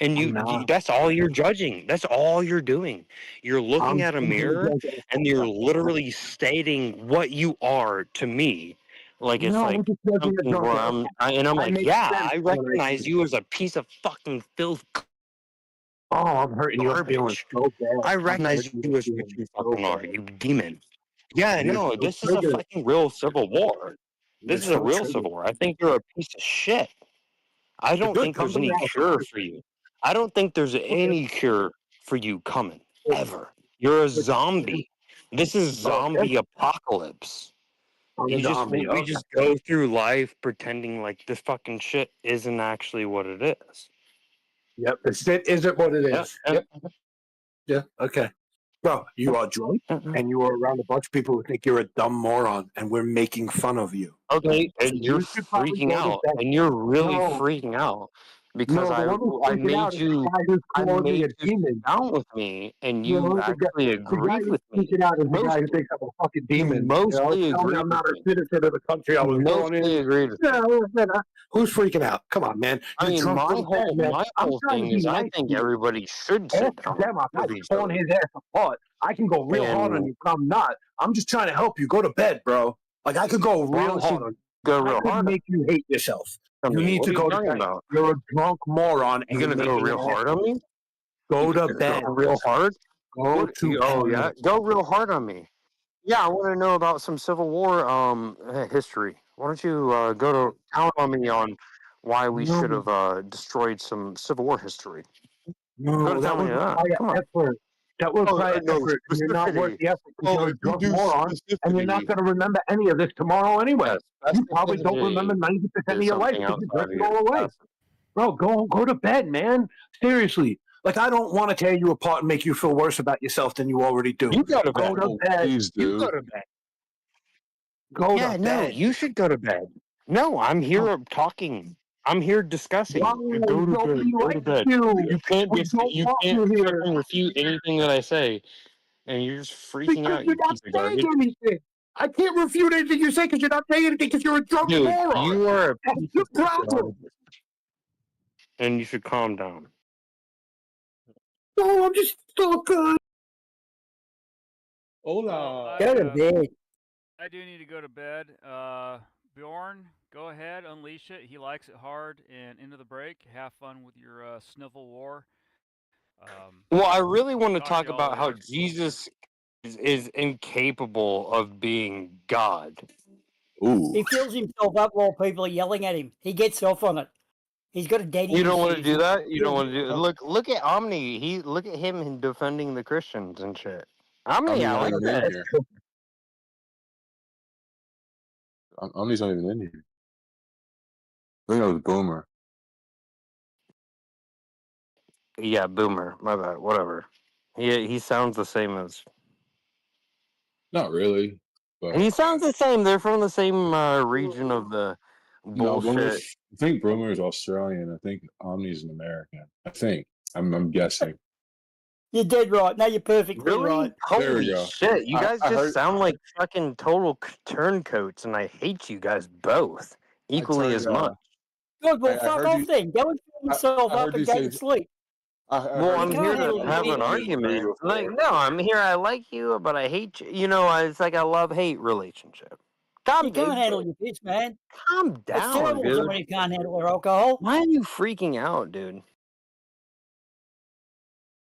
Speaker 14: And that's all you're judging. That's all you're doing. You're looking at a mirror and you're literally stating what you are to me. Like it's like something where I'm like, yeah, I recognize you as a piece of fucking filth.
Speaker 11: Oh, I'm hurting your feelings so bad.
Speaker 14: I recognize you as what you fucking are, you demon. Yeah, no, this is a fucking real civil war. This is a real civil war. I think you're a piece of shit. I don't think there's any cure for you. I don't think there's any cure for you coming, ever. You're a zombie. This is zombie apocalypse. We just go through life pretending like this fucking shit isn't actually what it is.
Speaker 11: Yep, the shit isn't what it is. Yep. Yeah, okay. Bro, you are drunk and you are around a bunch of people who think you're a dumb moron and we're making fun of you.
Speaker 14: Okay, and you're freaking out, and you're really freaking out because I made you sit down with me, and you actually agreed with me.
Speaker 11: Out is the guy who thinks I'm a fucking demon.
Speaker 14: Mostly
Speaker 11: Tell me
Speaker 14: agreed
Speaker 11: I'm not a
Speaker 14: with me.
Speaker 11: citizen of the country I was born in.
Speaker 14: Mostly agreed with
Speaker 11: Yeah, who's freaking out? Come on, man.
Speaker 14: I mean,
Speaker 11: drunk
Speaker 14: my
Speaker 11: little bad, man.
Speaker 14: whole thing is I think everybody should sit down with each other.
Speaker 11: His ass apart. I can go real hard on you, but I'm not. I'm just trying to help you. Go to bed, bro. Like I could go real hard on you.
Speaker 14: Go real
Speaker 11: I
Speaker 14: hard.
Speaker 11: Make you hate yourself. You need to go to bed. You're a drunk moron.
Speaker 14: You gonna go real hard on me?
Speaker 11: Go to bed.
Speaker 14: Go real hard?
Speaker 11: Go to
Speaker 14: oh yeah, go real hard on me. Yeah, I want to know about some Civil War history. Why don't you go to town on me on why we
Speaker 11: No.
Speaker 14: should have destroyed some Civil War history.
Speaker 11: No, that was a prior effort. That was prior effort, and you're not worth the effort because you're a drunk moron, and you're not going to remember any of this tomorrow anyway. You probably don't remember 90% of your life because you drank it all away. Bro, go to bed, man. Seriously. Like, I don't want to tear you apart and make you feel worse about yourself than you already do.
Speaker 14: You go to bed.
Speaker 11: Go to bed.
Speaker 14: Please do.
Speaker 11: You go to bed. Go
Speaker 14: Yeah,
Speaker 11: to
Speaker 14: no,
Speaker 11: bed.
Speaker 14: you should go to bed. No, I'm here talking. I'm here discussing.
Speaker 11: Wow,
Speaker 14: Go to
Speaker 11: nobody
Speaker 14: bed. Go to
Speaker 11: likes
Speaker 14: bed.
Speaker 11: you.
Speaker 14: You can't
Speaker 11: We
Speaker 14: be.
Speaker 11: don't
Speaker 14: You
Speaker 11: want
Speaker 14: can't
Speaker 11: you here.
Speaker 14: fucking refute anything that I say, and you're just freaking
Speaker 11: Because
Speaker 14: out.
Speaker 11: you're
Speaker 14: You
Speaker 11: not
Speaker 14: piece of
Speaker 11: saying
Speaker 14: garbage.
Speaker 11: anything. I can't refute anything you say because you're not saying anything because you're a drunk
Speaker 14: Dude,
Speaker 11: moron.
Speaker 14: you are a
Speaker 11: That's
Speaker 14: piece
Speaker 11: the
Speaker 14: of
Speaker 11: problem.
Speaker 14: garbage, and you should calm down.
Speaker 11: No, I'm just so good.
Speaker 1: Hola.
Speaker 9: Go to bed.
Speaker 1: I do need to go to bed. Bjorn, go ahead, unleash it. He likes it hard, and into the break. Have fun with your snivel war.
Speaker 14: Well, I really want to
Speaker 1: Talk
Speaker 14: talk
Speaker 1: to y'all
Speaker 14: about how
Speaker 1: later.
Speaker 14: Jesus is incapable of being God.
Speaker 9: He fills himself up while people are yelling at him. He gets off on it. He's got a daddy
Speaker 14: You don't want to
Speaker 9: issues
Speaker 14: do
Speaker 9: and
Speaker 14: that. You don't
Speaker 9: fills
Speaker 14: want to do.
Speaker 9: himself up.
Speaker 14: Look at Omni. Look at him defending the Christians and shit. Omni,
Speaker 13: Omni's
Speaker 14: I
Speaker 13: not
Speaker 14: like
Speaker 13: even in
Speaker 14: that.
Speaker 13: here. Omni's not even in here. I think that was Boomer.
Speaker 14: Yeah, Boomer. My bad. Whatever. He sounds the same as.
Speaker 13: Not really, but
Speaker 14: He sounds the same. They're from the same region of the
Speaker 13: no,
Speaker 14: bullshit.
Speaker 13: I think Boomer is Australian. I think Omni's an American. I think. I'm guessing.
Speaker 9: You're dead right. No, you're perfectly
Speaker 14: Really?
Speaker 9: right.
Speaker 13: There we
Speaker 14: Holy
Speaker 13: go.
Speaker 14: shit! You guys
Speaker 13: I
Speaker 14: just
Speaker 13: heard-
Speaker 14: sound like fucking total turncoats, and I hate you guys both equally
Speaker 13: turned,
Speaker 14: as much.
Speaker 9: Good, well,
Speaker 13: I
Speaker 9: fuck
Speaker 13: heard
Speaker 9: off
Speaker 13: you-
Speaker 9: then. Go and fill himself
Speaker 13: I
Speaker 9: up
Speaker 13: heard
Speaker 9: and
Speaker 13: you
Speaker 9: go
Speaker 13: say-
Speaker 9: to sleep.
Speaker 14: Well, I'm
Speaker 9: You
Speaker 14: here
Speaker 9: can't handle
Speaker 14: to
Speaker 9: your
Speaker 14: have an
Speaker 9: business.
Speaker 14: argument. Like, no, I'm here. I like you, but I hate you. You know, it's like a love-hate relationship.
Speaker 9: You can't handle your piss, man.
Speaker 14: Calm
Speaker 9: It's
Speaker 14: down,
Speaker 9: terrible
Speaker 14: dude.
Speaker 9: someone who can't handle their alcohol.
Speaker 14: Why are you freaking out, dude?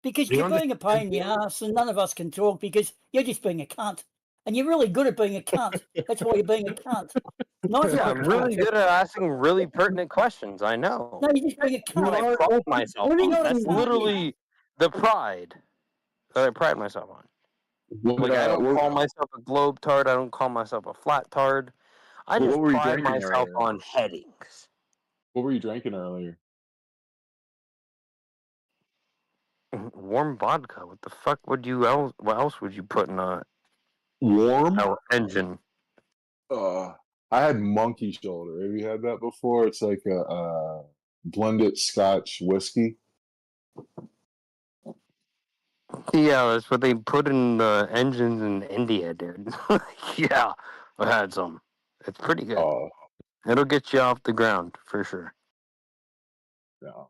Speaker 9: Because
Speaker 14: Do you
Speaker 9: you're being a pain in the ass and none of us can talk because you're just being a cunt. And you're really good at being a cunt. That's why you're being a cunt. Nice
Speaker 14: Yeah,
Speaker 9: one,
Speaker 14: I'm really
Speaker 9: cunt.
Speaker 14: good at asking really pertinent questions. I know.
Speaker 9: No, you're just being a cunt.
Speaker 14: What I pride myself
Speaker 9: What are
Speaker 14: on.
Speaker 9: you
Speaker 14: That's
Speaker 9: doing?
Speaker 14: literally the pride that I pride myself on. Like, I don't call myself a globe tard. I don't call myself a flat tard. I
Speaker 13: What
Speaker 14: just
Speaker 13: were you
Speaker 14: pride
Speaker 13: drinking
Speaker 14: myself
Speaker 13: earlier?
Speaker 14: on headings.
Speaker 13: What were you drinking earlier?
Speaker 14: Warm vodka. What the fuck would you else? What else would you put in a
Speaker 13: warm
Speaker 14: engine?
Speaker 13: I had monkey shoulder. Have you had that before? It's like a blended Scotch whiskey.
Speaker 14: Yeah, that's what they put in the engines in India, dude. Yeah, I had some. It's pretty good.
Speaker 13: Oh,
Speaker 14: It'll get you off the ground for sure.
Speaker 13: no.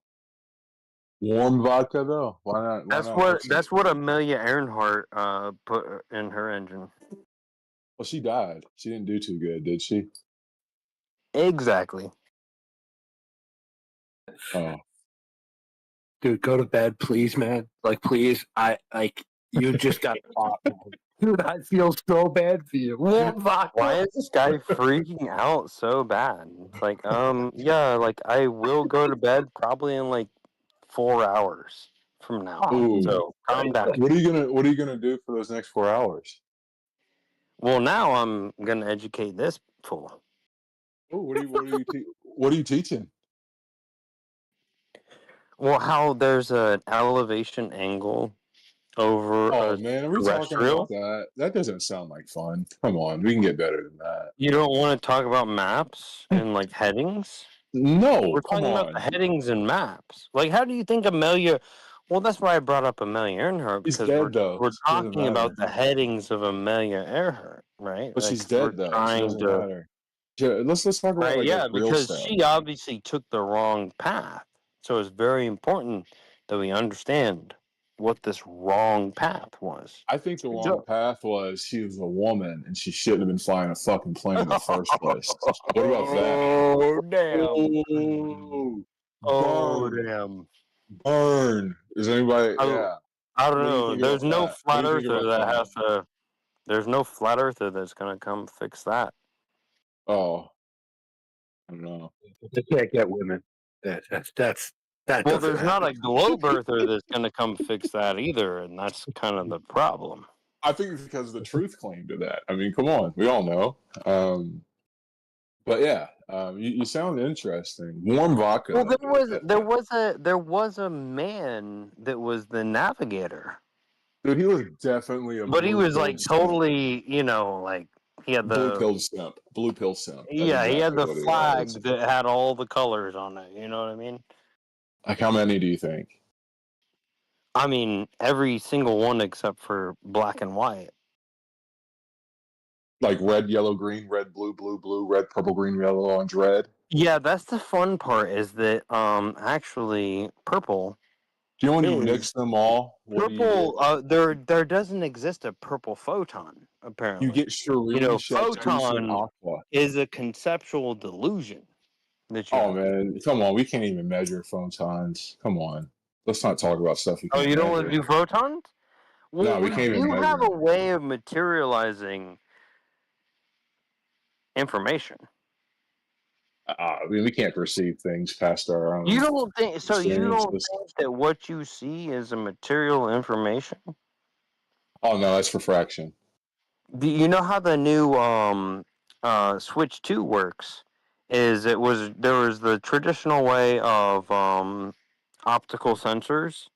Speaker 13: Warm vodka though. Why not?
Speaker 14: That's what Amelia Earhart put in her engine.
Speaker 13: Well, she died. She didn't do too good, did she?
Speaker 14: Exactly.
Speaker 13: Oh.
Speaker 11: Dude, go to bed, please, man. Like, please. You just got caught, man. Dude, I feel so bad for you. Warm vodka.
Speaker 14: Why is this guy freaking out so bad? It's like, yeah, like I will go to bed probably in like 4 hours from now.
Speaker 13: Ooh.
Speaker 14: So calm down.
Speaker 13: What are you gonna do for those next 4 hours?
Speaker 14: Well, now I'm gonna educate this fool.
Speaker 13: Oh, what are you teaching?
Speaker 14: Well, how there's an elevation angle over
Speaker 13: Oh man, are we talking
Speaker 14: terrestrial.
Speaker 13: about that? That doesn't sound like fun. Come on, we can get better than that.
Speaker 14: You don't want to talk about maps and like headings?
Speaker 13: No,
Speaker 14: we're
Speaker 13: come
Speaker 14: talking about
Speaker 13: on.
Speaker 14: the headings and maps. Like, how do you think Amelia? Well, that's why I brought up Amelia Earhart
Speaker 13: She's
Speaker 14: because
Speaker 13: dead, though.
Speaker 14: we're
Speaker 13: It doesn't
Speaker 14: talking about
Speaker 13: matter.
Speaker 14: the headings of Amelia Earhart, right?
Speaker 13: But
Speaker 14: Like,
Speaker 13: she's
Speaker 14: we're
Speaker 13: dead though. She
Speaker 14: trying
Speaker 13: doesn't
Speaker 14: to-
Speaker 13: matter. Yeah, let's talk about
Speaker 14: Right,
Speaker 13: like
Speaker 14: yeah,
Speaker 13: real
Speaker 14: because
Speaker 13: stuff.
Speaker 14: she obviously took the wrong path. So it's very important that we understand what this wrong path was.
Speaker 13: I think the wrong path was she was a woman and she shouldn't have been flying a fucking plane in the first place. What about that?
Speaker 14: Oh damn!
Speaker 13: Oh, burn.
Speaker 14: Damn!
Speaker 13: Burn. Is anybody? Yeah.
Speaker 14: I don't
Speaker 13: What do you
Speaker 14: know.
Speaker 13: think
Speaker 14: There's
Speaker 13: about
Speaker 14: no
Speaker 13: that?
Speaker 14: flat
Speaker 13: What do you think
Speaker 14: earther
Speaker 13: about
Speaker 14: that has to. There's no flat earther that's gonna come fix that.
Speaker 13: Oh. know.
Speaker 11: They can't get women. That
Speaker 14: Well,
Speaker 11: doesn't
Speaker 14: there's not a
Speaker 11: happen.
Speaker 14: globe earther that's going to come fix that either, and that's kind of the problem.
Speaker 13: I think it's because of the truth claim to that. I mean, come on, we all know. But yeah, you sound interesting. Warm vodka.
Speaker 14: Well, there was a man that was the navigator.
Speaker 13: Dude, he was definitely a.
Speaker 14: But he was like
Speaker 13: blue-pilled simp.
Speaker 14: totally, like he had the
Speaker 13: blue pill simp. Blue pill simp. That's
Speaker 14: yeah, he had
Speaker 13: exactly
Speaker 14: the
Speaker 13: what he
Speaker 14: flag
Speaker 13: was.
Speaker 14: that had all the colors on it. You know what I mean?
Speaker 13: Like, how many do you think?
Speaker 14: I mean, every single one except for black and white.
Speaker 13: Like red, yellow, green, red, blue, blue, blue, red, purple, green, yellow, orange, red.
Speaker 14: Yeah, that's the fun part. Is that actually purple?
Speaker 13: Do you know when you mix them all?
Speaker 14: Purple. There doesn't exist a purple photon. Apparently,
Speaker 13: you get Shireen,
Speaker 14: photon
Speaker 13: aqua.
Speaker 14: is a conceptual delusion. That you
Speaker 13: man, come on, we can't even measure photons. Come on, let's not talk about stuff we can't.
Speaker 14: You don't want to do photons? Well,
Speaker 13: no, we can't even.
Speaker 14: You have a way of materializing information.
Speaker 13: I mean, we can't perceive things past our own.
Speaker 14: You don't think so? You don't think that what you see is a material information?
Speaker 13: Oh no, that's refraction.
Speaker 14: Do you know how the new Switch 2 works? There was the traditional way of optical sensors,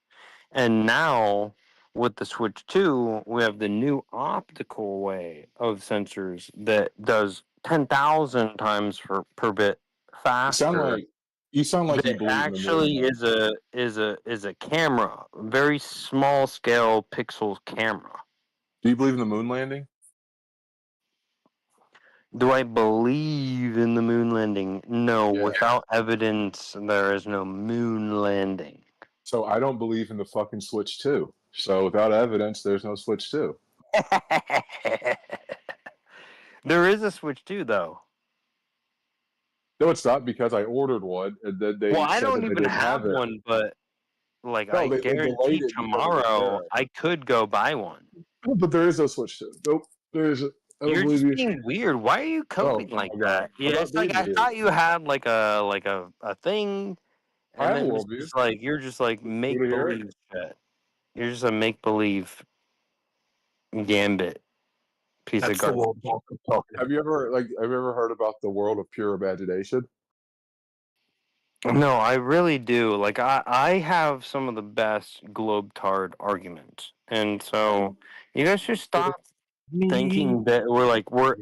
Speaker 14: and now with the Switch 2, we have the new optical way of sensors that does 10,000 times per bit faster.
Speaker 13: You sound like you
Speaker 14: It
Speaker 13: believe
Speaker 14: actually
Speaker 13: in the
Speaker 14: is a camera, very small scale pixel camera.
Speaker 13: Do you believe in the moon landing?
Speaker 14: Do I believe in the moon landing? No, without evidence, there is no moon landing.
Speaker 13: So I don't believe in the fucking Switch 2. So without evidence, there's no Switch 2.
Speaker 14: There is a Switch 2, though.
Speaker 13: No, it's not, because I ordered one, and then they
Speaker 14: I
Speaker 13: said
Speaker 14: don't
Speaker 13: that
Speaker 14: even
Speaker 13: they didn't
Speaker 14: have
Speaker 13: it.
Speaker 14: one, but I
Speaker 13: they
Speaker 14: guarantee tomorrow I could go buy one.
Speaker 13: But there is no Switch 2. Nope, there isn't.
Speaker 14: You're just being weird. Why are you coping like that? Yeah, it's like I thought you had like a thing, and then it's just like you're just like make believe shit. You're just a make believe gambit piece of garbage.
Speaker 13: Have you ever heard about the world of pure imagination?
Speaker 14: No, I really do. Like I have some of the best globetard arguments, and so you guys should stop thinking that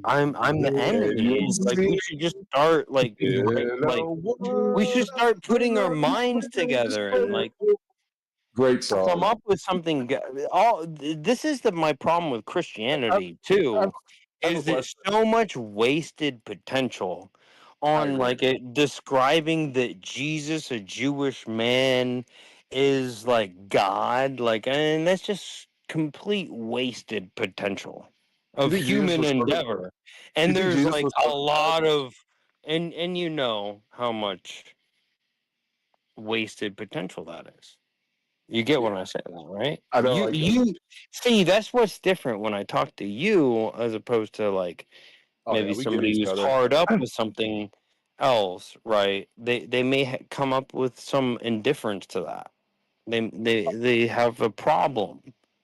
Speaker 14: I'm the enemy. Like we should just start we should start putting our minds together and
Speaker 13: great song.
Speaker 14: Come up with something. This is my problem with Christianity too, is there's so much wasted potential on describing that Jesus, a Jewish man, is like God, and that's just complete wasted potential of human endeavor. And there's a lot of and you know how much wasted potential that is. You get what I say, right?
Speaker 13: I know.
Speaker 14: You see, that's what's different when I talk to you, as opposed to maybe somebody who's hard up with something else, right? They may come up with some indifference to that. They have a problem,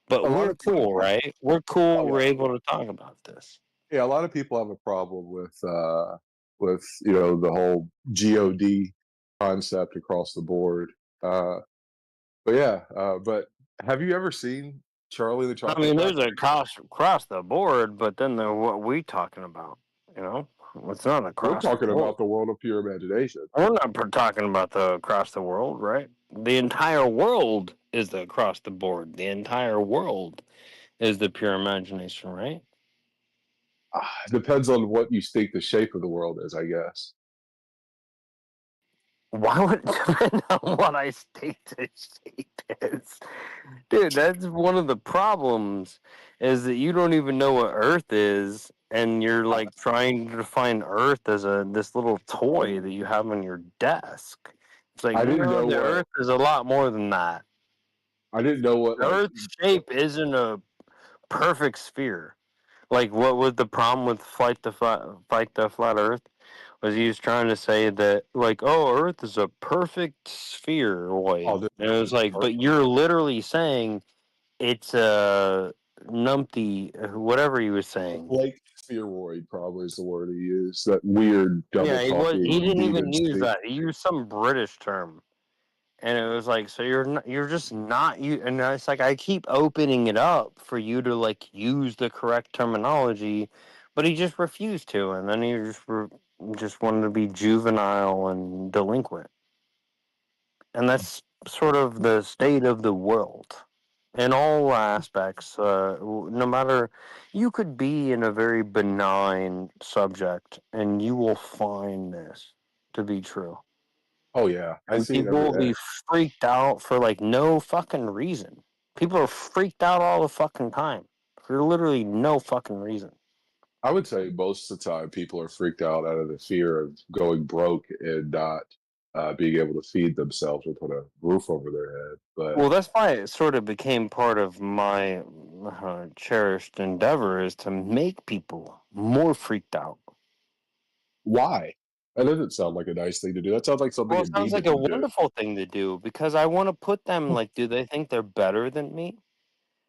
Speaker 14: but we're cool, right? We're cool. We're able to talk about this.
Speaker 13: Yeah, a lot of people have a problem with the whole God concept across the board. But have you ever seen Charlie the Chocolate?
Speaker 14: I mean, there's a across the board, but then what we talking about? It's not across.
Speaker 13: We're talking about the world of pure imagination.
Speaker 14: We're not talking about the across the world, right? The entire world is the across the board. The entire world is the pure imagination, right?
Speaker 13: Depends on what you think the shape of the world is, I guess.
Speaker 14: Why would it depend on what I think the shape is? Dude, that's one of the problems, is that you don't even know what Earth is, and you're trying to define Earth as this little toy that you have on your desk. It's like, the Earth is a lot more than that.
Speaker 13: I didn't know what
Speaker 14: Earth's shape isn't a perfect sphere. Like, what was the problem with Flight to Flat Earth? was he was trying to say that, like, oh, Earth is a perfect spheroid.
Speaker 13: Oh,
Speaker 14: and it was like, but you're literally saying it's a numpty, whatever he was saying.
Speaker 13: Lake spheroid probably is the word he used. That weird double
Speaker 14: Yeah,
Speaker 13: talking.
Speaker 14: he didn't even
Speaker 13: demon
Speaker 14: use
Speaker 13: speak.
Speaker 14: that. He used some British term. And it was like, so you're just not you. And it's like, I keep opening it up for you to like use the correct terminology, but he just refused to. And then he just wanted to be juvenile and delinquent. And that's sort of the state of the world in all aspects. No matter, you could be in a very benign subject, and you will find this to be true.
Speaker 13: Oh yeah, I
Speaker 14: And
Speaker 13: see it
Speaker 14: people
Speaker 13: every
Speaker 14: will
Speaker 13: day.
Speaker 14: be freaked out for like no fucking reason. People are freaked out all the fucking time for literally no fucking reason.
Speaker 13: I would say most of the time people are freaked out of the fear of going broke and not being able to feed themselves or put a roof over their head. But
Speaker 14: Well, that's why it sort of became part of my cherished endeavor is to make people more freaked out.
Speaker 13: why? That doesn't sound like a nice thing to do. That sounds like something
Speaker 14: Well,
Speaker 13: a
Speaker 14: it sounds
Speaker 13: demon
Speaker 14: like a
Speaker 13: would do.
Speaker 14: wonderful thing to do because I want to put them like, do they think they're better than me?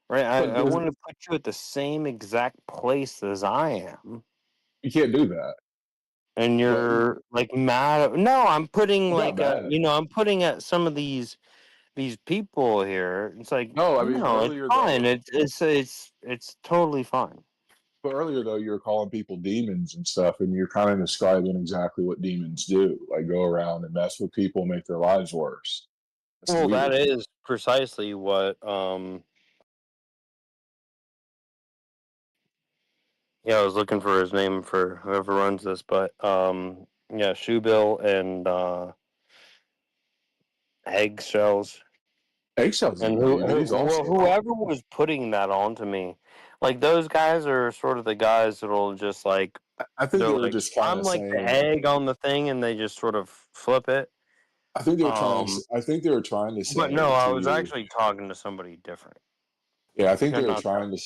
Speaker 14: Right? I want to put you at the same exact place as I am.
Speaker 13: You can't do that.
Speaker 14: And you're like mad. No, I'm putting
Speaker 13: I'm
Speaker 14: like
Speaker 13: not mad.
Speaker 14: I'm putting at some of these people here. It's like
Speaker 13: No, I mean
Speaker 14: no, it's
Speaker 13: earlier
Speaker 14: fine.
Speaker 13: though.
Speaker 14: It's totally fine.
Speaker 13: But earlier though, you were calling people demons and stuff, and you're kind of describing exactly what demons do, like go around and mess with people, make their lives worse. That's
Speaker 14: Well, that
Speaker 13: weird.
Speaker 14: is precisely what yeah, I was looking for his name for whoever runs this, but yeah, Shoebill and Eggshells.
Speaker 13: Eggshells is
Speaker 14: And
Speaker 13: weird, and he's also
Speaker 14: whoever was putting that onto me, like those guys are sort of the guys that'll just like
Speaker 13: I think
Speaker 14: they're
Speaker 13: they were
Speaker 14: like
Speaker 13: just kind
Speaker 14: I'm
Speaker 13: of
Speaker 14: like the
Speaker 13: saying.
Speaker 14: egg on the thing, and they just sort of flip it.
Speaker 13: I think they were trying to. I think they were trying to
Speaker 14: But no,
Speaker 13: say
Speaker 14: I
Speaker 13: to
Speaker 14: was
Speaker 13: you.
Speaker 14: actually talking to somebody different.
Speaker 13: Yeah, I think
Speaker 14: Yeah,
Speaker 13: they were
Speaker 14: not that.
Speaker 13: trying to.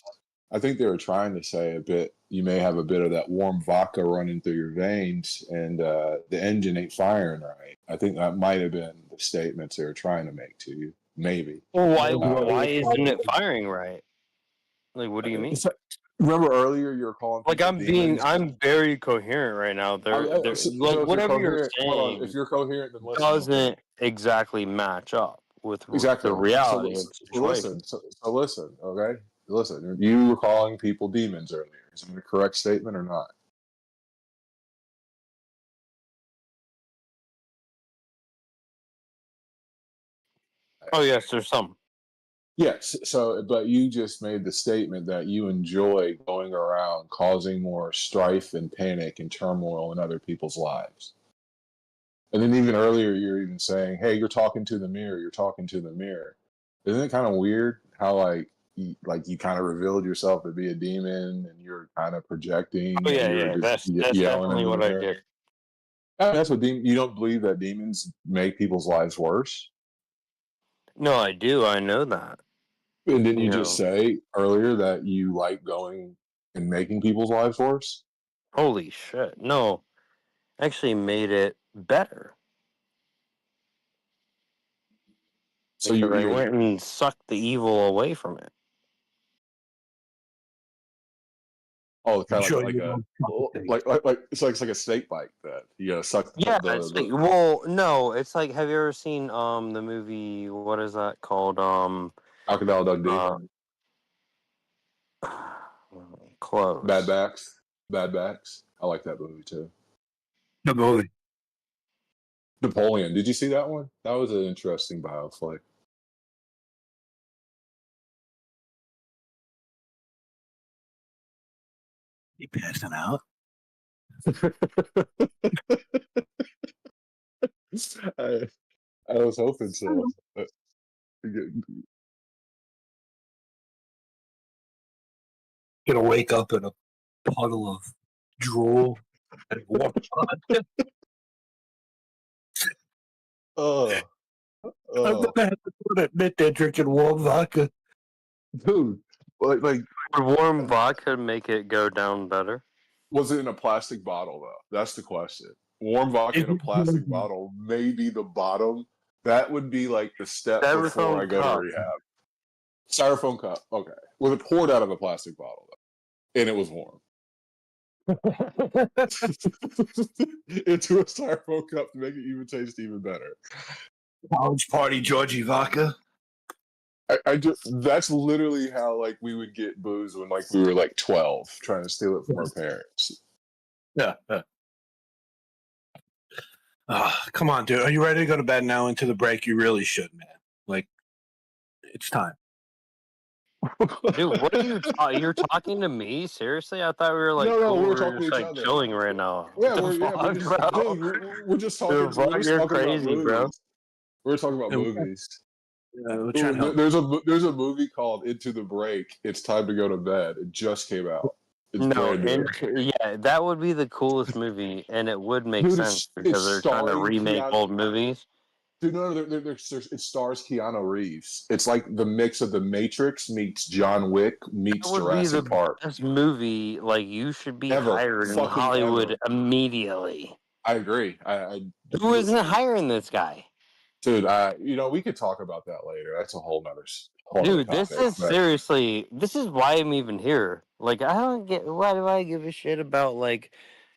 Speaker 13: I think they were trying to say a bit. You may have a bit of that warm vodka running through your veins, and the engine ain't firing right. I think that might have been the statements they were trying to make to you. Maybe.
Speaker 14: Well, why isn't it firing right? Like, what do you mean?
Speaker 13: Remember earlier you were calling
Speaker 14: Like
Speaker 13: people demons?
Speaker 14: I'm very coherent right now. They're like
Speaker 13: if
Speaker 14: whatever
Speaker 13: you're
Speaker 14: you're
Speaker 13: coherent, hold on. If
Speaker 14: saying
Speaker 13: you're coherent, then listen.
Speaker 14: doesn't
Speaker 13: Okay.
Speaker 14: exactly match up with
Speaker 13: Exactly.
Speaker 14: the reality of the
Speaker 13: So
Speaker 14: situation.
Speaker 13: listen. So listen. Okay. Listen. You were calling people demons earlier. Is that a correct statement or not?
Speaker 14: Oh yes, there's some.
Speaker 13: Yes. So, but you just made the statement that you enjoy going around causing more strife and panic and turmoil in other people's lives. And then even earlier, you're even saying, "Hey, you're talking to the mirror. You're talking to the mirror." Isn't it kind of weird how you kind of revealed yourself to be a demon and you're kind of projecting
Speaker 14: Oh
Speaker 13: and
Speaker 14: yeah,
Speaker 13: you're
Speaker 14: yeah.
Speaker 13: just
Speaker 14: That's
Speaker 13: yelling
Speaker 14: definitely
Speaker 13: into the
Speaker 14: what I
Speaker 13: mirror?
Speaker 14: did.
Speaker 13: That's what you don't believe that demons make people's lives worse?
Speaker 14: No, I do. I know that.
Speaker 13: And didn't you just
Speaker 14: know.
Speaker 13: say earlier that you like going and making people's lives worse?
Speaker 14: Holy shit! No, actually made it better.
Speaker 13: So
Speaker 14: Because I
Speaker 13: you're
Speaker 14: went and sucked the evil away from it.
Speaker 13: oh, kind of
Speaker 11: Sure
Speaker 13: like
Speaker 11: you
Speaker 13: a
Speaker 11: don't
Speaker 13: like it's like a snake bite that you gotta suck
Speaker 14: Yeah, it's like, well, no, it's like, have you ever seen the movie? What is that called?
Speaker 13: Crocodile Dundee.
Speaker 14: Close.
Speaker 13: Bad Backs. I like that movie too.
Speaker 11: The movie.
Speaker 13: Napoleon. Did you see that one? That was an interesting bioflick.
Speaker 11: You passing out?
Speaker 13: I was hoping so.
Speaker 11: Gonna wake up in a puddle of drool and warm vodka.
Speaker 13: Oh,
Speaker 11: I'm gonna have to admit they're drinking warm vodka.
Speaker 13: Dude, like
Speaker 14: Would warm vodka make it go down better?
Speaker 13: was it in a plastic bottle though? That's the question. warm vodka in a plastic bottle may be the bottom. That would be like the step before I go to rehab. Styrofoam cup. Okay. Was it poured out of a plastic bottle, though? And it was warm. Into a styrofoam cup to make it even taste even better.
Speaker 11: College party Georgie vodka.
Speaker 13: That's literally how like we would get booze when like we were like 12, trying to steal it from our parents.
Speaker 11: Yeah. Come on, dude. Are you ready to go to bed now into the break? You really should, man. Like, it's time.
Speaker 14: Dude, what are you? You're talking to me? Seriously? I thought we were like,
Speaker 13: No,
Speaker 14: cool.
Speaker 13: we're
Speaker 14: We're
Speaker 13: talking to
Speaker 14: just
Speaker 13: each
Speaker 14: like
Speaker 13: other.
Speaker 14: chilling right now.
Speaker 13: Yeah,
Speaker 14: What the fuck, bro?
Speaker 13: we're just talking.
Speaker 14: You're crazy,
Speaker 13: about
Speaker 14: bro.
Speaker 13: movies. We're talking about movies.
Speaker 11: We're trying to help.
Speaker 13: There's a movie called Into the Break. It's time to go to bed. It just came out. It's brand new.
Speaker 14: Yeah, that would be the coolest movie, and it would make
Speaker 13: Dude,
Speaker 14: sense because they're trying to remake old movies.
Speaker 13: Dude, no, it stars Keanu Reeves. It's like the mix of The Matrix meets John Wick meets Jurassic Park.
Speaker 14: Best movie. Like, you should be
Speaker 13: Ever.
Speaker 14: hired in
Speaker 13: Fucking
Speaker 14: Hollywood
Speaker 13: ever.
Speaker 14: immediately.
Speaker 13: I agree.
Speaker 14: Who isn't hiring this guy?
Speaker 13: Dude, we could talk about that later. That's a whole nother
Speaker 14: Dude,
Speaker 13: topic,
Speaker 14: this is seriously, this is why I'm even here. Like, I don't get, why do I give a shit about, like,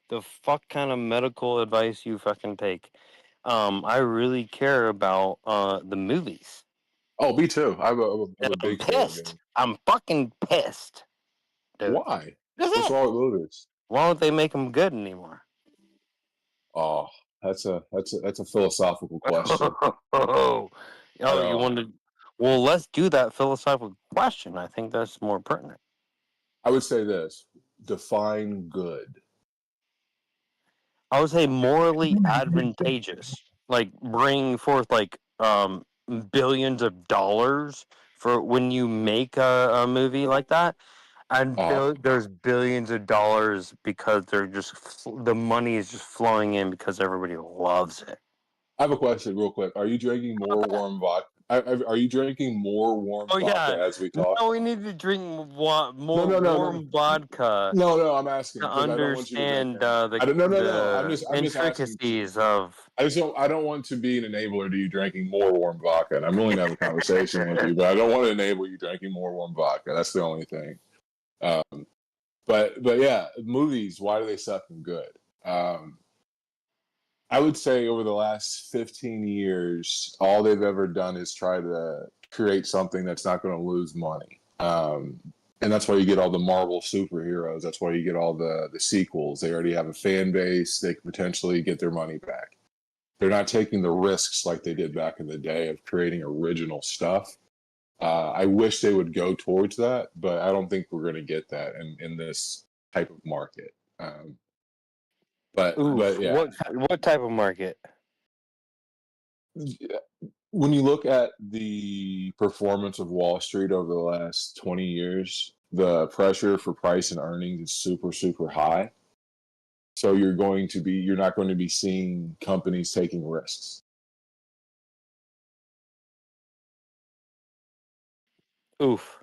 Speaker 14: the fuck kind of medical advice you fucking take? I really care about the movies.
Speaker 13: Oh, me too. I'm a big
Speaker 14: pissed. I'm fucking pissed. Dude.
Speaker 13: Why? What's wrong with movies?
Speaker 14: Why don't they make them good anymore?
Speaker 13: Oh, that's a philosophical question.
Speaker 14: You want to? Well, let's do that philosophical question. I think that's more pertinent.
Speaker 13: I would say this: define good.
Speaker 14: I would say morally advantageous, like bring forth like billions of dollars for when you make a movie like that, and there's billions of dollars because they're just the money is just flowing in because everybody loves it.
Speaker 13: I have a question, real quick. Are you drinking more warm vodka? Are you drinking more warm vodka as we talk?
Speaker 14: No, we need to drink more warm vodka.
Speaker 13: No, I'm asking
Speaker 14: to understand the intricacies of.
Speaker 13: I don't want to be an enabler to you drinking more warm vodka, and I'm willing to have a conversation with you, but I don't want to enable you drinking more warm vodka. That's the only thing. But yeah, movies. Why do they suck and good? I would say over the last 15 years, all they've ever done is try to create something that's not going to lose money. And that's why you get all the Marvel superheroes. That's why you get all the sequels. They already have a fan base. They can potentially get their money back. They're not taking the risks like they did back in the day of creating original stuff. I wish they would go towards that, but I don't think we're going to get that in this type of market. But yeah.
Speaker 14: What type of market?
Speaker 13: When you look at the performance of Wall Street over the last 20 years, the pressure for price and earnings is super, super high. So you're not going to be seeing companies taking risks.
Speaker 14: Oof.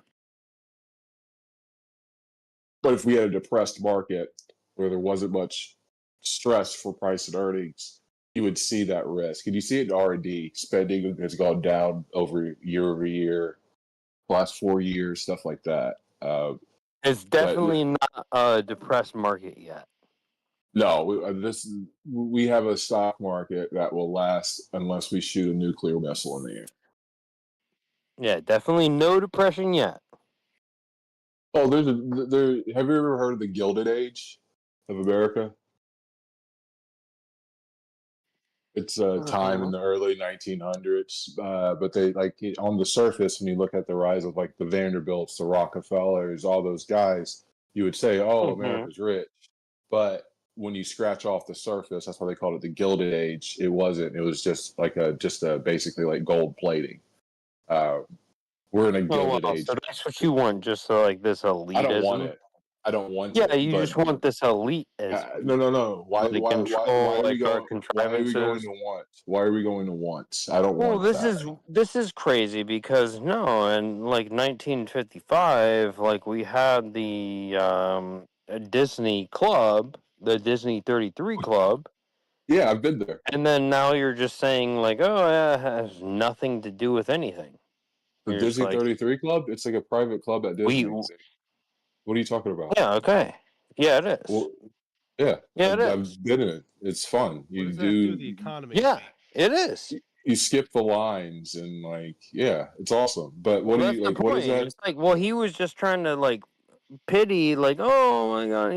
Speaker 13: But if we had a depressed market where there wasn't much stress for price and earnings, you would see that risk. And you see it in R&D. Spending has gone down over year, last 4 years, stuff like that.
Speaker 14: It's definitely not a depressed market yet.
Speaker 13: No, we have a stock market that will last unless we shoot a nuclear missile in the air.
Speaker 14: Yeah, definitely no depression yet.
Speaker 13: Oh, have you ever heard of the Gilded Age of America? It's a time in the early 1900s, but they on the surface, when you look at the rise of like the Vanderbilts, the Rockefellers, all those guys, you would say, "Oh, America's rich," but when you scratch off the surface, that's why they called it the Gilded Age. It wasn't. It was just basically like gold plating. We're in a Gilded Age.
Speaker 14: So that's what you want, just like this elitism.
Speaker 13: I don't want it. I don't want
Speaker 14: it.
Speaker 13: Yeah,
Speaker 14: you just want this elitism.
Speaker 13: No. Why are we going to
Speaker 14: contrivances.
Speaker 13: Why are we going to want? I don't want that.
Speaker 14: This is crazy because in like 1955, like we had the Disney Club, the Disney 33 Club,
Speaker 13: Yeah, I've been there.
Speaker 14: And then now you're just saying like, oh, yeah, it has nothing to do with anything.
Speaker 13: The
Speaker 14: You're just
Speaker 13: Disney
Speaker 14: like,
Speaker 13: 33 Club? It's like a private club at Disney. What are you talking about?
Speaker 14: Yeah, okay. Yeah, it is.
Speaker 13: Well, yeah,
Speaker 14: Yeah, it
Speaker 13: I've
Speaker 14: is.
Speaker 13: been in it. It's fun.
Speaker 15: What does that have to do with the economy?
Speaker 14: Yeah, it is.
Speaker 13: You skip the lines and like, yeah, it's awesome. But what do
Speaker 14: That's
Speaker 13: you
Speaker 14: the
Speaker 13: like? What is
Speaker 14: point.
Speaker 13: that?
Speaker 14: It's like, well, he was just trying to like pity, like, oh my god,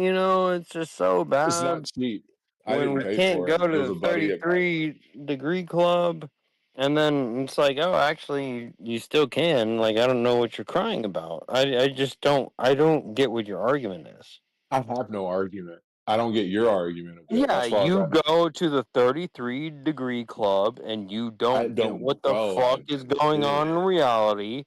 Speaker 14: it's just so bad.
Speaker 13: It's not cheap. I
Speaker 14: When
Speaker 13: didn't
Speaker 14: we
Speaker 13: pay
Speaker 14: can't
Speaker 13: for
Speaker 14: go
Speaker 13: it.
Speaker 14: to
Speaker 13: It was
Speaker 14: the
Speaker 13: a buddy of mine.
Speaker 14: 33-degree club, and then it's like, oh, actually, you still can. Like, I don't know what you're crying about. I just don't. I don't get what your argument is.
Speaker 13: I have no argument. I don't get your argument of it.
Speaker 14: Yeah,
Speaker 13: That's why
Speaker 14: you go to the 33-degree club and you don't get
Speaker 13: don't
Speaker 14: what the
Speaker 13: go.
Speaker 14: fuck is going on in reality.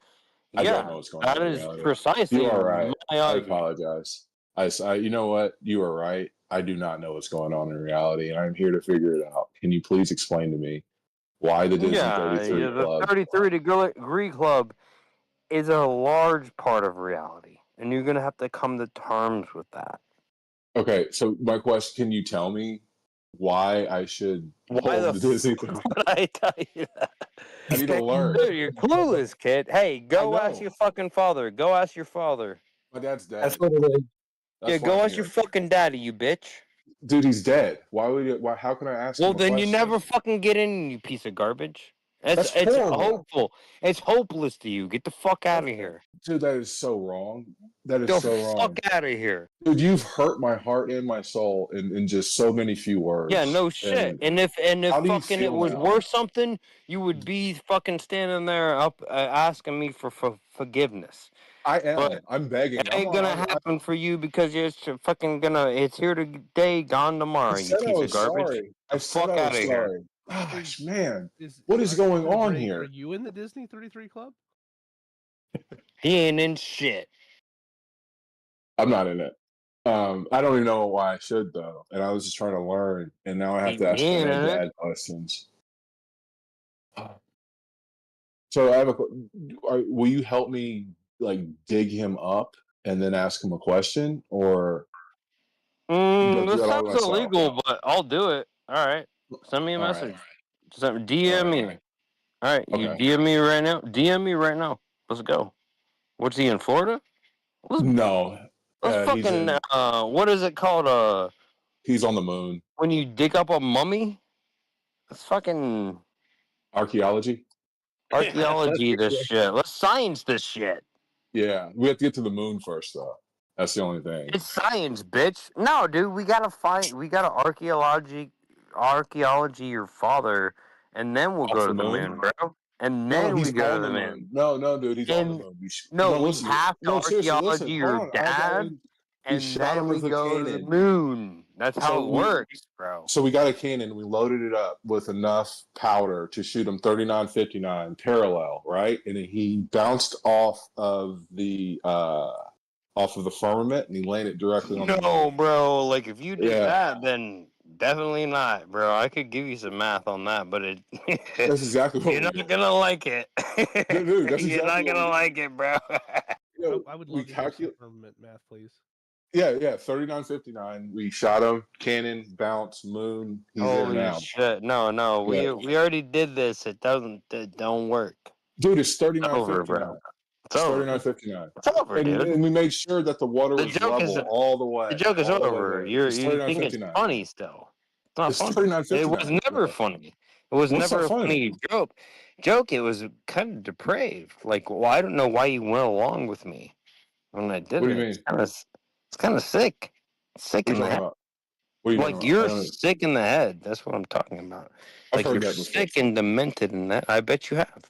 Speaker 13: I don't
Speaker 14: Yeah,
Speaker 13: know what's going
Speaker 14: that
Speaker 13: on in
Speaker 14: is
Speaker 13: reality.
Speaker 14: precisely
Speaker 13: You are right.
Speaker 14: my
Speaker 13: I
Speaker 14: argument.
Speaker 13: apologize. You know what? You are right. I do not know what's going on in reality, and I'm here to figure it out. Can you please explain to me why the Disney 33
Speaker 14: the
Speaker 13: Club?
Speaker 14: 33-degree club is a large part of reality, and you're gonna have to come to terms with that.
Speaker 13: Okay, so my question: can you tell me why I should
Speaker 14: Why the
Speaker 13: hold the Disney?
Speaker 14: fuck would I tell you that?
Speaker 13: I need to learn.
Speaker 14: Dude, you're clueless, kid. Hey, go ask your fucking father. Go ask your father.
Speaker 13: My dad's dead.
Speaker 14: That's what it is.
Speaker 13: That's
Speaker 14: Yeah, go
Speaker 13: why I'm
Speaker 14: ask your
Speaker 13: here.
Speaker 14: fucking daddy, you bitch.
Speaker 13: Dude, he's dead. Why would you? Why? How can I ask
Speaker 14: Well,
Speaker 13: him a
Speaker 14: then you
Speaker 13: question?
Speaker 14: never fucking get in, you piece of garbage.
Speaker 13: That's
Speaker 14: It's
Speaker 13: horrible.
Speaker 14: hopeful. It's hopeless to you. Get the fuck out of here.
Speaker 13: Dude, that is so wrong. That is
Speaker 14: The
Speaker 13: so wrong.
Speaker 14: fuck out of here.
Speaker 13: Dude, you've hurt my heart and my soul in just so many few words.
Speaker 14: Yeah, no shit. And if
Speaker 13: how do you
Speaker 14: fucking it
Speaker 13: feel
Speaker 14: was
Speaker 13: now?
Speaker 14: worth something, you would be fucking standing there up asking me for forgiveness.
Speaker 13: I am.
Speaker 14: But
Speaker 13: I'm begging.
Speaker 14: it ain't gonna happen for you because it's fucking gonna. It's here today, gone tomorrow.
Speaker 13: I
Speaker 14: You
Speaker 13: said I
Speaker 14: piece of
Speaker 13: was
Speaker 14: garbage.
Speaker 13: sorry.
Speaker 14: The
Speaker 13: I said
Speaker 14: fuck
Speaker 13: I
Speaker 14: out
Speaker 13: was
Speaker 14: of here.
Speaker 13: sorry. Gosh, man, what is going on here?
Speaker 15: Are you in the Disney 33 Club?
Speaker 14: He ain't in shit.
Speaker 13: I'm not in it. I don't even know why I should though, and I was just trying to learn, and now I have to ask my dad questions. So I have will you help me like dig him up and then ask him a question, or
Speaker 14: This sounds illegal, but I'll do it. All right, send me a
Speaker 13: All right.
Speaker 14: message. DM me. All right, you
Speaker 13: Okay.
Speaker 14: DM me right now. DM me right now. Let's go. What's he in Florida?
Speaker 13: No,
Speaker 14: Let's
Speaker 13: he's
Speaker 14: fucking
Speaker 13: in,
Speaker 14: what is it called?
Speaker 13: he's on the moon.
Speaker 14: When you dig up a mummy? Let's fucking
Speaker 13: Archaeology.
Speaker 14: archaeology this shit. Let's science this shit.
Speaker 13: Yeah, we have to get to the moon first, though. That's the only thing.
Speaker 14: It's science, bitch. No, dude, we gotta archaeology your father, and then we'll go to the moon, bro. And then we go to the moon.
Speaker 13: No, dude, he's on the moon.
Speaker 14: No, we
Speaker 13: listen.
Speaker 14: have to
Speaker 13: No, seriously,
Speaker 14: archaeology
Speaker 13: listen.
Speaker 14: your
Speaker 13: Hold on. I got
Speaker 14: dad,
Speaker 13: it.
Speaker 14: and
Speaker 13: shot him
Speaker 14: then we
Speaker 13: with a
Speaker 14: go to the
Speaker 13: cannon.
Speaker 14: moon. That's how it works, bro.
Speaker 13: So we got a cannon. We loaded it up with enough powder to shoot him 39-59 parallel, right? And he bounced off of the firmament, and he landed directly on the moon.
Speaker 14: No, bro. Like if you did
Speaker 13: Yeah.
Speaker 14: that, then definitely not, bro. I could give you some math on that, but
Speaker 13: That's exactly what
Speaker 14: you're not gonna like it.
Speaker 13: Dude, that's
Speaker 14: You're not
Speaker 13: exactly
Speaker 14: gonna like it, bro.
Speaker 15: I would love to hear some firmament math, please.
Speaker 13: Yeah, 39-59. We shot him, cannon, bounce, moon. He's there
Speaker 14: Holy
Speaker 13: now.
Speaker 14: shit! No.
Speaker 13: Yeah.
Speaker 14: We already did this. It don't work.
Speaker 13: Dude, it's 39-59.
Speaker 14: Over, bro.
Speaker 13: It's 39-59.
Speaker 14: It's over, dude.
Speaker 13: And we made sure that the water was level all the way.
Speaker 14: The joke is
Speaker 13: all the way
Speaker 14: over.
Speaker 13: there.
Speaker 14: You
Speaker 13: It's
Speaker 14: think it's
Speaker 13: 39-59.
Speaker 14: funny still? It's not
Speaker 13: It's
Speaker 14: funny.
Speaker 13: 39-59.
Speaker 14: It was never funny. It was
Speaker 13: What's
Speaker 14: never
Speaker 13: not
Speaker 14: a
Speaker 13: funny?
Speaker 14: funny joke. It was kind of depraved. Like, well, I don't know why you went along with me when I did
Speaker 13: What do
Speaker 14: it.
Speaker 13: you mean?
Speaker 14: It's kind of sick. Sick
Speaker 13: What
Speaker 14: in
Speaker 13: are you
Speaker 14: the head.
Speaker 13: talking about? What are you
Speaker 14: Like
Speaker 13: talking about?
Speaker 14: you're
Speaker 13: I don't know.
Speaker 14: sick in the head. That's what I'm talking about.
Speaker 13: I've
Speaker 14: Like
Speaker 13: heard
Speaker 14: you're
Speaker 13: that before.
Speaker 14: sick and demented in that. I bet you have.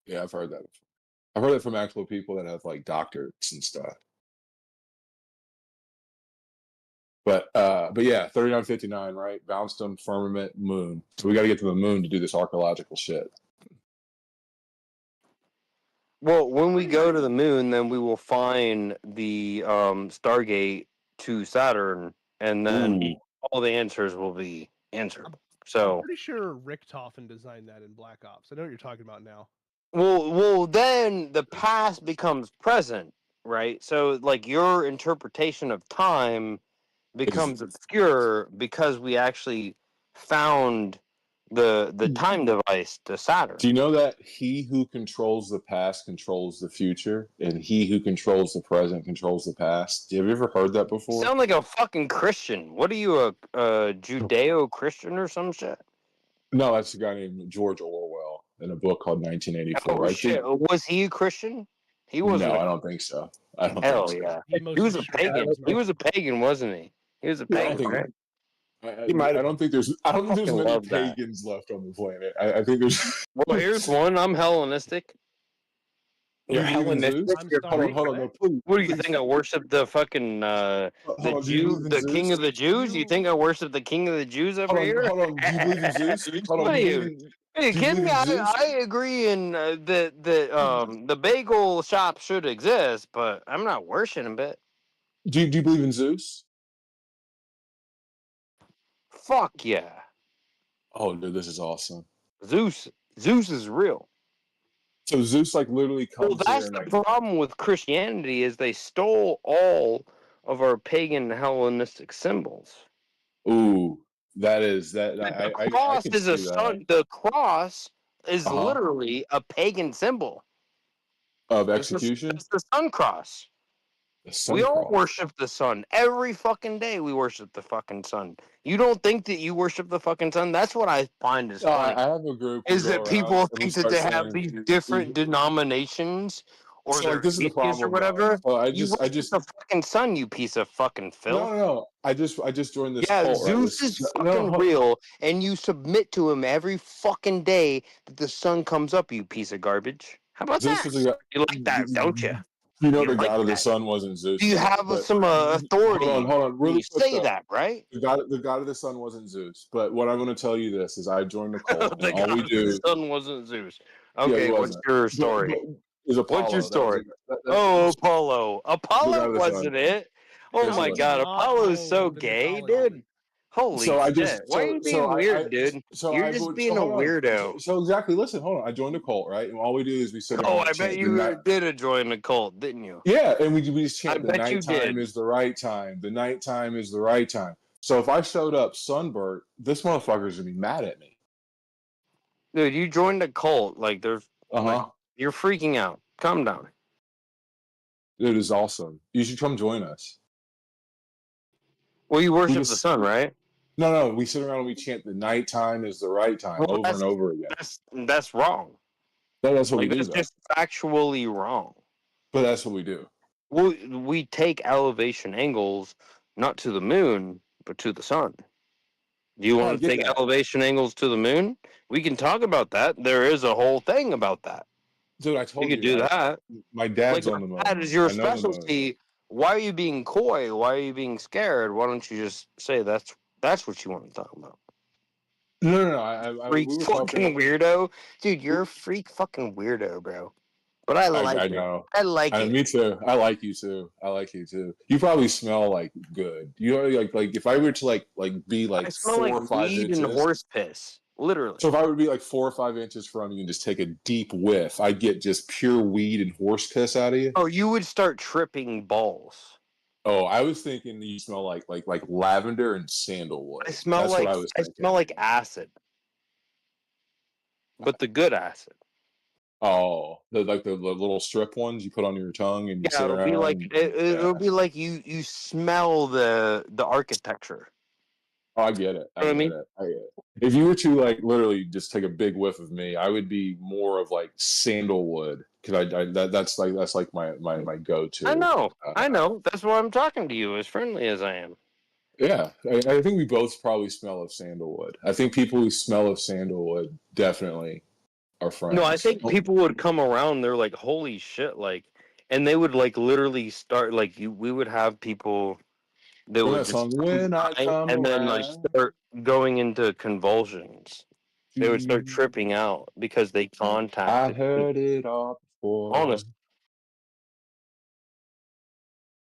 Speaker 13: Yeah, I've heard that before. I've heard it from actual people that have like doctorates and stuff. But yeah, 39-59, right? Bounced them, firmament, moon. So we got to get to the moon to do this archaeological shit.
Speaker 14: Well, when we go to the moon, then we will find the Stargate to Saturn, and then all the answers will be answered. So
Speaker 15: I'm pretty sure Richtofen designed that in Black Ops. I know what you're talking about now.
Speaker 14: Well, then the past becomes present, right? So, like, your interpretation of time becomes obscure because we actually found the time device to Saturn.
Speaker 13: Do you know that he who controls the past controls the future, and he who controls the present controls the past? Have you ever heard that
Speaker 14: You
Speaker 13: before?
Speaker 14: sound like a fucking Christian. What are you, a Judeo-Christian or some shit?
Speaker 13: No, that's a guy named George Orwell in a book called 1984.
Speaker 14: Oh
Speaker 13: I
Speaker 14: shit!
Speaker 13: think.
Speaker 14: Was he a Christian? He wasn't.
Speaker 13: No, I don't think so. I don't
Speaker 14: Hell
Speaker 13: think so.
Speaker 14: yeah! He was a pagan. He was a pagan, wasn't he? He was a
Speaker 13: Yeah, I
Speaker 14: pagan,
Speaker 13: think.
Speaker 14: right?
Speaker 13: I don't think there's. I don't think there's
Speaker 14: Fucking
Speaker 13: many
Speaker 14: love that.
Speaker 13: pagans left on the planet. I think there's.
Speaker 14: Well, here's one. I'm Hellenistic.
Speaker 13: You're Hellenistic. Hold on. No, please.
Speaker 14: What do you think? I worship the fucking the Jew, the king of the Jews? You think I worship the king of the Jews over here?
Speaker 13: Hold on. Do you believe in Zeus? Hold on.
Speaker 14: What are you? Hey, kidding me? I agree in that the bagel shop should exist, but I'm not worshiping it.
Speaker 13: Do you believe in Zeus?
Speaker 14: Fuck yeah.
Speaker 13: Oh, dude, this is awesome.
Speaker 14: Zeus is real.
Speaker 13: So Zeus like literally comes
Speaker 14: Well, that's
Speaker 13: here and
Speaker 14: the problem with Christianity is they stole all of our pagan Hellenistic symbols.
Speaker 13: Ooh, that is that.
Speaker 14: The
Speaker 13: I
Speaker 14: cross
Speaker 13: can
Speaker 14: is a
Speaker 13: see that.
Speaker 14: sun. The cross is
Speaker 13: Uh-huh.
Speaker 14: literally a pagan symbol
Speaker 13: Of execution.
Speaker 14: It's the sun cross.
Speaker 13: The sun
Speaker 14: We all
Speaker 13: cross.
Speaker 14: worship the sun every fucking day. We worship the fucking sun. You don't think that you worship the fucking sun? That's what I find is funny.
Speaker 13: I have a group. who
Speaker 14: Is
Speaker 13: go
Speaker 14: that
Speaker 13: around
Speaker 14: people
Speaker 13: and we
Speaker 14: think that
Speaker 13: start
Speaker 14: they have
Speaker 13: saying,
Speaker 14: these different denominations or
Speaker 13: So,
Speaker 14: they're
Speaker 13: like, this is the
Speaker 14: atheists or
Speaker 13: problem, though.
Speaker 14: whatever?
Speaker 13: Well,
Speaker 14: You worship the fucking sun, you piece of fucking filth.
Speaker 13: No. I just joined this
Speaker 14: Yeah,
Speaker 13: cult. Right?
Speaker 14: Zeus is fucking real, and you submit to him every fucking day that the sun comes up, you piece of garbage. How about
Speaker 13: Zeus
Speaker 14: that?
Speaker 13: was a.
Speaker 14: You like that, don't you?
Speaker 13: You know,
Speaker 14: You
Speaker 13: the
Speaker 14: like
Speaker 13: god of the
Speaker 14: that.
Speaker 13: sun wasn't Zeus.
Speaker 14: Do you
Speaker 13: though,
Speaker 14: have
Speaker 13: but-
Speaker 14: some authority?
Speaker 13: Hold on.
Speaker 14: when
Speaker 13: Really
Speaker 14: you
Speaker 13: quick,
Speaker 14: say
Speaker 13: though.
Speaker 14: that, right?
Speaker 13: The god of the sun wasn't Zeus. But what I'm going to tell you this is, I joined the cult,
Speaker 14: The
Speaker 13: and all
Speaker 14: god
Speaker 13: we
Speaker 14: of
Speaker 13: do.
Speaker 14: the sun wasn't Zeus.
Speaker 13: Yeah,
Speaker 14: Okay,
Speaker 13: he
Speaker 14: what's
Speaker 13: wasn't.
Speaker 14: your story?
Speaker 13: Is Apollo.
Speaker 14: What's your
Speaker 13: That was
Speaker 14: story?
Speaker 13: that-
Speaker 14: Apollo.
Speaker 13: the god
Speaker 14: Apollo
Speaker 13: of the sun.
Speaker 14: wasn't it? Oh
Speaker 13: Yes,
Speaker 14: my
Speaker 13: it was.
Speaker 14: god, Apollo is so gay, dude. Holy
Speaker 13: So I
Speaker 14: shit.
Speaker 13: just
Speaker 14: Why are you being weird, dude? You're just being a
Speaker 13: hold on.
Speaker 14: weirdo.
Speaker 13: So exactly, listen, hold on. I joined the cult, right? And all we do is we sit
Speaker 14: Oh,
Speaker 13: around.
Speaker 14: I bet you did join the cult, didn't you?
Speaker 13: Yeah, and we just chant the
Speaker 14: bet you
Speaker 13: nighttime
Speaker 14: did.
Speaker 13: is the right time. The nighttime is the right time. So if I showed up sunburnt, this motherfucker's gonna be mad at me.
Speaker 14: Dude, you joined a cult. Like, there's. Like, you're freaking out. Calm down.
Speaker 13: It is awesome. You should come join us.
Speaker 14: Well, you worship the sun, right?
Speaker 13: No. We sit around and we chant the nighttime is the right time over and over again.
Speaker 14: That's wrong.
Speaker 13: That's what we do.
Speaker 14: That's
Speaker 13: Though.
Speaker 14: just factually wrong.
Speaker 13: But that's what we do.
Speaker 14: We take elevation angles not to the moon, but to the sun. Do you want to take elevation angles to the moon? We can talk about that. There is a whole thing about that.
Speaker 13: Dude, I told you.
Speaker 14: You could do that.
Speaker 13: My dad's on the moon.
Speaker 14: That is your specialty. Why are you being coy? Why are you being scared? Why don't you just say that's what you want to talk about?
Speaker 13: No.
Speaker 14: Freak fucking weirdo. Dude, you're a freak fucking weirdo, bro. But I like
Speaker 13: I
Speaker 14: it.
Speaker 13: know.
Speaker 14: I like it.
Speaker 13: Me too. I like you too. You probably smell like good. You know, like if I were to like be like
Speaker 14: I smell
Speaker 13: 4
Speaker 14: like
Speaker 13: or 5
Speaker 14: weed
Speaker 13: inches,
Speaker 14: and horse piss. Literally.
Speaker 13: So if I would be like 4 or 5 inches from you and just take a deep whiff, I'd get just pure weed and horse piss out of you.
Speaker 14: Oh, you would start tripping balls.
Speaker 13: Oh, I was thinking you smell like lavender and sandalwood.
Speaker 14: I smell like acid. But the good acid.
Speaker 13: Oh, the little strip ones you put on your tongue and you sit
Speaker 14: it'll
Speaker 13: around.
Speaker 14: Be like it'll be like you smell the architecture.
Speaker 13: Oh, I get it.
Speaker 14: You know what I mean?
Speaker 13: I get it. If you were to like literally just take a big whiff of me, I would be more of like sandalwood because that's like my go-to.
Speaker 14: I know. That's why I'm talking to you, as friendly as I am.
Speaker 13: Yeah, I think we both probably smell of sandalwood. I think people who smell of sandalwood definitely are friends.
Speaker 14: No, I think people would come around. They're like, "Holy shit!" Like, and they would like literally start like we would have people. They would just and then like start going into convulsions. They would start tripping out because they contacted.
Speaker 13: I heard it all before.
Speaker 14: Honest.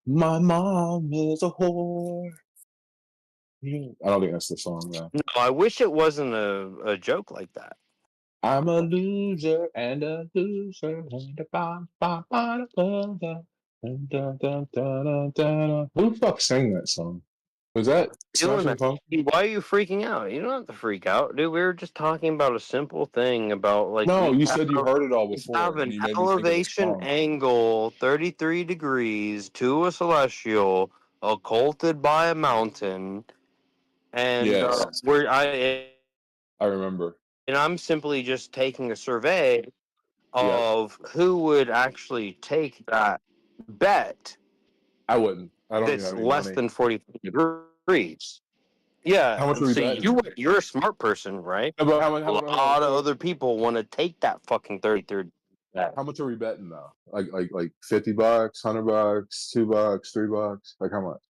Speaker 13: My mom is a whore. I don't think that's the song though.
Speaker 14: No, I wish it wasn't a joke like that.
Speaker 13: I'm a loser and a loser and a Who the fuck sang that song? Was that
Speaker 14: Doing
Speaker 13: Smashing
Speaker 14: that.
Speaker 13: Pumpkins?
Speaker 14: Why are you freaking out? You don't have to freak out, dude. We were just talking about a simple thing about like
Speaker 13: No,
Speaker 14: we
Speaker 13: you
Speaker 14: have,
Speaker 13: said you heard it all
Speaker 14: we
Speaker 13: before,
Speaker 14: have
Speaker 13: and then
Speaker 14: an
Speaker 13: you made me think it was
Speaker 14: elevation
Speaker 13: punk.
Speaker 14: angle 33 degrees to a celestial occulted by a mountain, and
Speaker 13: Yes, I remember.
Speaker 14: and I'm simply just taking a survey
Speaker 13: Yep.
Speaker 14: of who would actually take that bet
Speaker 13: I wouldn't. I don't even
Speaker 14: that's
Speaker 13: have any
Speaker 14: less
Speaker 13: money.
Speaker 14: than 43 degrees. Yeah,
Speaker 13: How much are we
Speaker 14: see,
Speaker 13: betting?
Speaker 14: you're a smart person, right?
Speaker 13: How about
Speaker 14: A lot of other people want to take that fucking 33 bet.
Speaker 13: how much are we betting though? Like $50, $100, $2, $3. Like how much?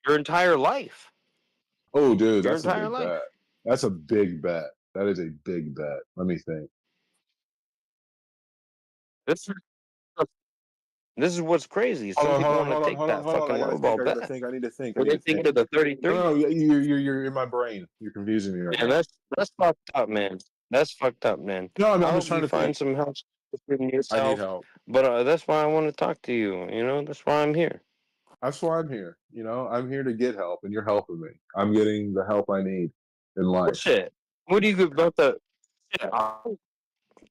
Speaker 14: Your entire life.
Speaker 13: Oh, dude,
Speaker 14: Your
Speaker 13: that's a
Speaker 14: entire
Speaker 13: big
Speaker 14: life.
Speaker 13: bet. That's a big bet. That is a big bet. Let me think.
Speaker 14: This is what's crazy. Some
Speaker 13: Hold
Speaker 14: people
Speaker 13: on,
Speaker 14: want to
Speaker 13: hold on,
Speaker 14: take
Speaker 13: hold on,
Speaker 14: that
Speaker 13: hold on.
Speaker 14: fucking
Speaker 13: I gotta
Speaker 14: lowball
Speaker 13: think. I gotta
Speaker 14: bet.
Speaker 13: think. I need to think. I
Speaker 14: What
Speaker 13: need
Speaker 14: do you
Speaker 13: to
Speaker 14: think
Speaker 13: think.
Speaker 14: of the 33?
Speaker 13: No, you're in my brain. You're confusing me right
Speaker 14: Man,
Speaker 13: now.
Speaker 14: that's fucked up, man. That's fucked up, man.
Speaker 13: No, I'm
Speaker 14: I
Speaker 13: just
Speaker 14: hope
Speaker 13: trying
Speaker 14: you
Speaker 13: to
Speaker 14: find
Speaker 13: think.
Speaker 14: some help within
Speaker 13: I need
Speaker 14: yourself.
Speaker 13: help.
Speaker 14: But that's why I want to talk to you. You know, that's why I'm here.
Speaker 13: That's why I'm here. You know, I'm here to get help, and you're helping me. I'm getting the help I need in life.
Speaker 14: Shit. What do you think about the?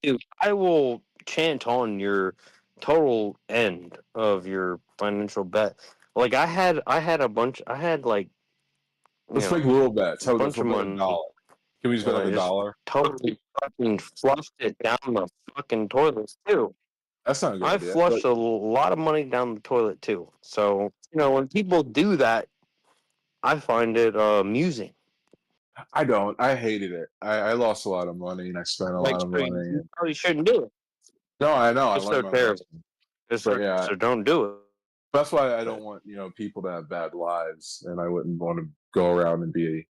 Speaker 14: Dude, I will chant on your total end of your financial bet. Like I had a bunch. I had like
Speaker 13: Let's make little bets.
Speaker 14: a
Speaker 13: How about
Speaker 14: bunch
Speaker 13: if we
Speaker 14: of
Speaker 13: bet
Speaker 14: money.
Speaker 13: $1? Can we just bet
Speaker 14: And
Speaker 13: like
Speaker 14: I just
Speaker 13: $1?
Speaker 14: totally fucking flushed it down the fucking toilet too.
Speaker 13: That's not a good
Speaker 14: I
Speaker 13: idea.
Speaker 14: flushed a lot of money down the toilet too. So when people do that, I find it amusing.
Speaker 13: I don't. I hated it. I lost a lot of money, and I spent a
Speaker 14: Like
Speaker 13: lot of
Speaker 14: so
Speaker 13: money.
Speaker 14: you probably shouldn't do it.
Speaker 13: No, I know. I
Speaker 14: It's so
Speaker 13: learned my
Speaker 14: terrible.
Speaker 13: lesson.
Speaker 14: So don't do it.
Speaker 13: That's why I don't want people to have bad lives, and I wouldn't want to go around and be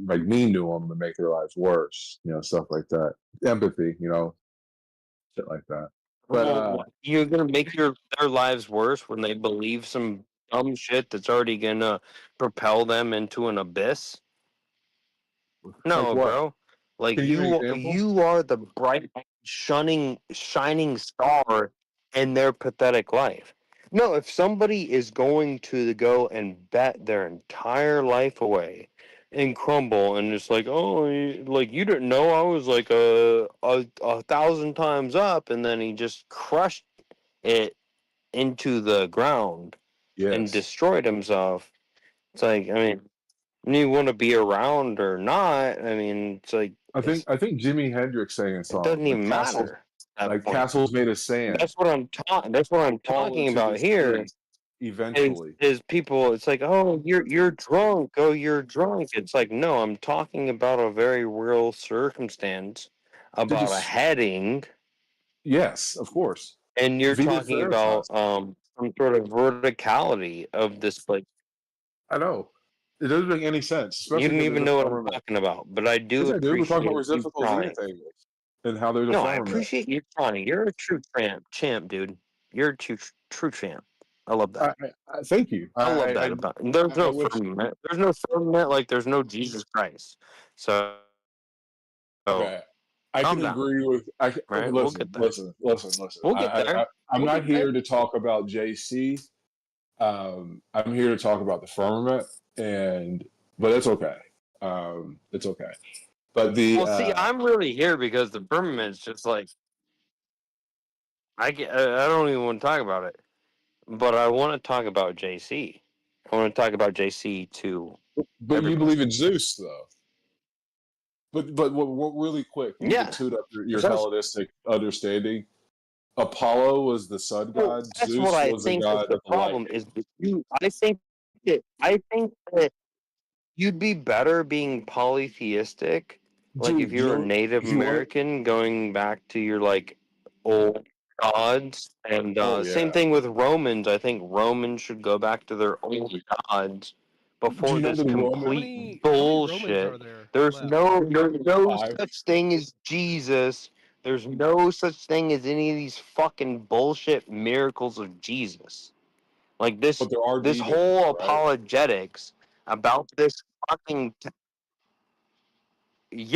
Speaker 13: like mean to them and make their lives worse. Stuff like that. Empathy, shit like that. But
Speaker 14: Well, you're gonna make their lives worse when they believe some dumb shit that's already gonna propel them into an abyss.
Speaker 13: like
Speaker 14: No,
Speaker 13: what?
Speaker 14: bro. Like
Speaker 13: Can you give me an example?
Speaker 14: you are the bright shining star in their pathetic life. No, if somebody is going to go and bet their entire life away and crumble and it's like, oh, like you didn't know I was like a 1,000 times up, and then he just crushed it into the ground and
Speaker 13: Yes.
Speaker 14: destroyed himself. It's like, I mean, you want to be around or not. I mean, it's like
Speaker 13: I think Jimi Hendrix sang a song.
Speaker 14: it doesn't
Speaker 13: Like
Speaker 14: even matter.
Speaker 13: like castles made of sand.
Speaker 14: That's what I'm talking. That's what I'm
Speaker 13: Fall
Speaker 14: talking
Speaker 13: into
Speaker 14: about
Speaker 13: the
Speaker 14: here.
Speaker 13: sea eventually.
Speaker 14: Is people? It's like, oh, you're drunk. Oh, you're drunk. It's like, no, I'm talking about a very real circumstance, about a heading.
Speaker 13: Yes, of course.
Speaker 14: And you're
Speaker 13: Venus
Speaker 14: talking
Speaker 13: Veritas.
Speaker 14: about some sort of verticality of this place.
Speaker 13: I know. It doesn't make any sense.
Speaker 14: You
Speaker 13: Especially
Speaker 14: don't
Speaker 13: because
Speaker 14: even
Speaker 13: there's a
Speaker 14: know what I'm
Speaker 13: firmament.
Speaker 14: talking about, but I do
Speaker 13: Yes, I do. We're talking about
Speaker 14: appreciate you
Speaker 13: reciprocal
Speaker 14: trying.
Speaker 13: zenith angles and how there's a
Speaker 14: No, I
Speaker 13: firmament.
Speaker 14: appreciate you trying. You're a true champ, dude. You're a true champ. I love that.
Speaker 13: Thank you.
Speaker 14: I love that about. There's no firmament. There's no firmament like there's no Jesus Christ. So
Speaker 13: Okay. I
Speaker 14: calm
Speaker 13: can
Speaker 14: down.
Speaker 13: agree with. Okay,
Speaker 14: Right? We'll
Speaker 13: listen,
Speaker 14: get there.
Speaker 13: listen.
Speaker 14: We'll get there.
Speaker 13: I'm
Speaker 14: We'll
Speaker 13: not
Speaker 14: get there.
Speaker 13: here to talk about JC. I'm here to talk about the firmament, but it's okay. It's okay. But
Speaker 14: Well, see, I'm really here because the firmament's just like I don't even want to talk about it, but I want to talk about JC. I want to talk about JC too.
Speaker 13: But you believe in Zeus, though. But what really quick, you can toot up your Hellenistic understanding. Apollo was the sun god.
Speaker 14: That's
Speaker 13: Zeus
Speaker 14: what I
Speaker 13: was the
Speaker 14: think is
Speaker 13: god
Speaker 14: the
Speaker 13: of
Speaker 14: problem.
Speaker 13: lightning.
Speaker 14: Is that I think that you'd be better being polytheistic. Like
Speaker 13: Dude,
Speaker 14: if you're a Native
Speaker 13: if you want
Speaker 14: American, going back to your like old gods, and same thing with Romans. I think Romans should go back to their old gods before
Speaker 13: know
Speaker 14: this
Speaker 13: the
Speaker 14: complete
Speaker 15: Romans are
Speaker 14: bullshit.
Speaker 15: there
Speaker 14: There's
Speaker 15: left?
Speaker 14: no such thing as Jesus. There's no such thing as any of these fucking bullshit miracles of Jesus. Like this
Speaker 13: But there are
Speaker 14: this
Speaker 13: demons,
Speaker 14: whole
Speaker 13: right?
Speaker 14: apologetics about this fucking it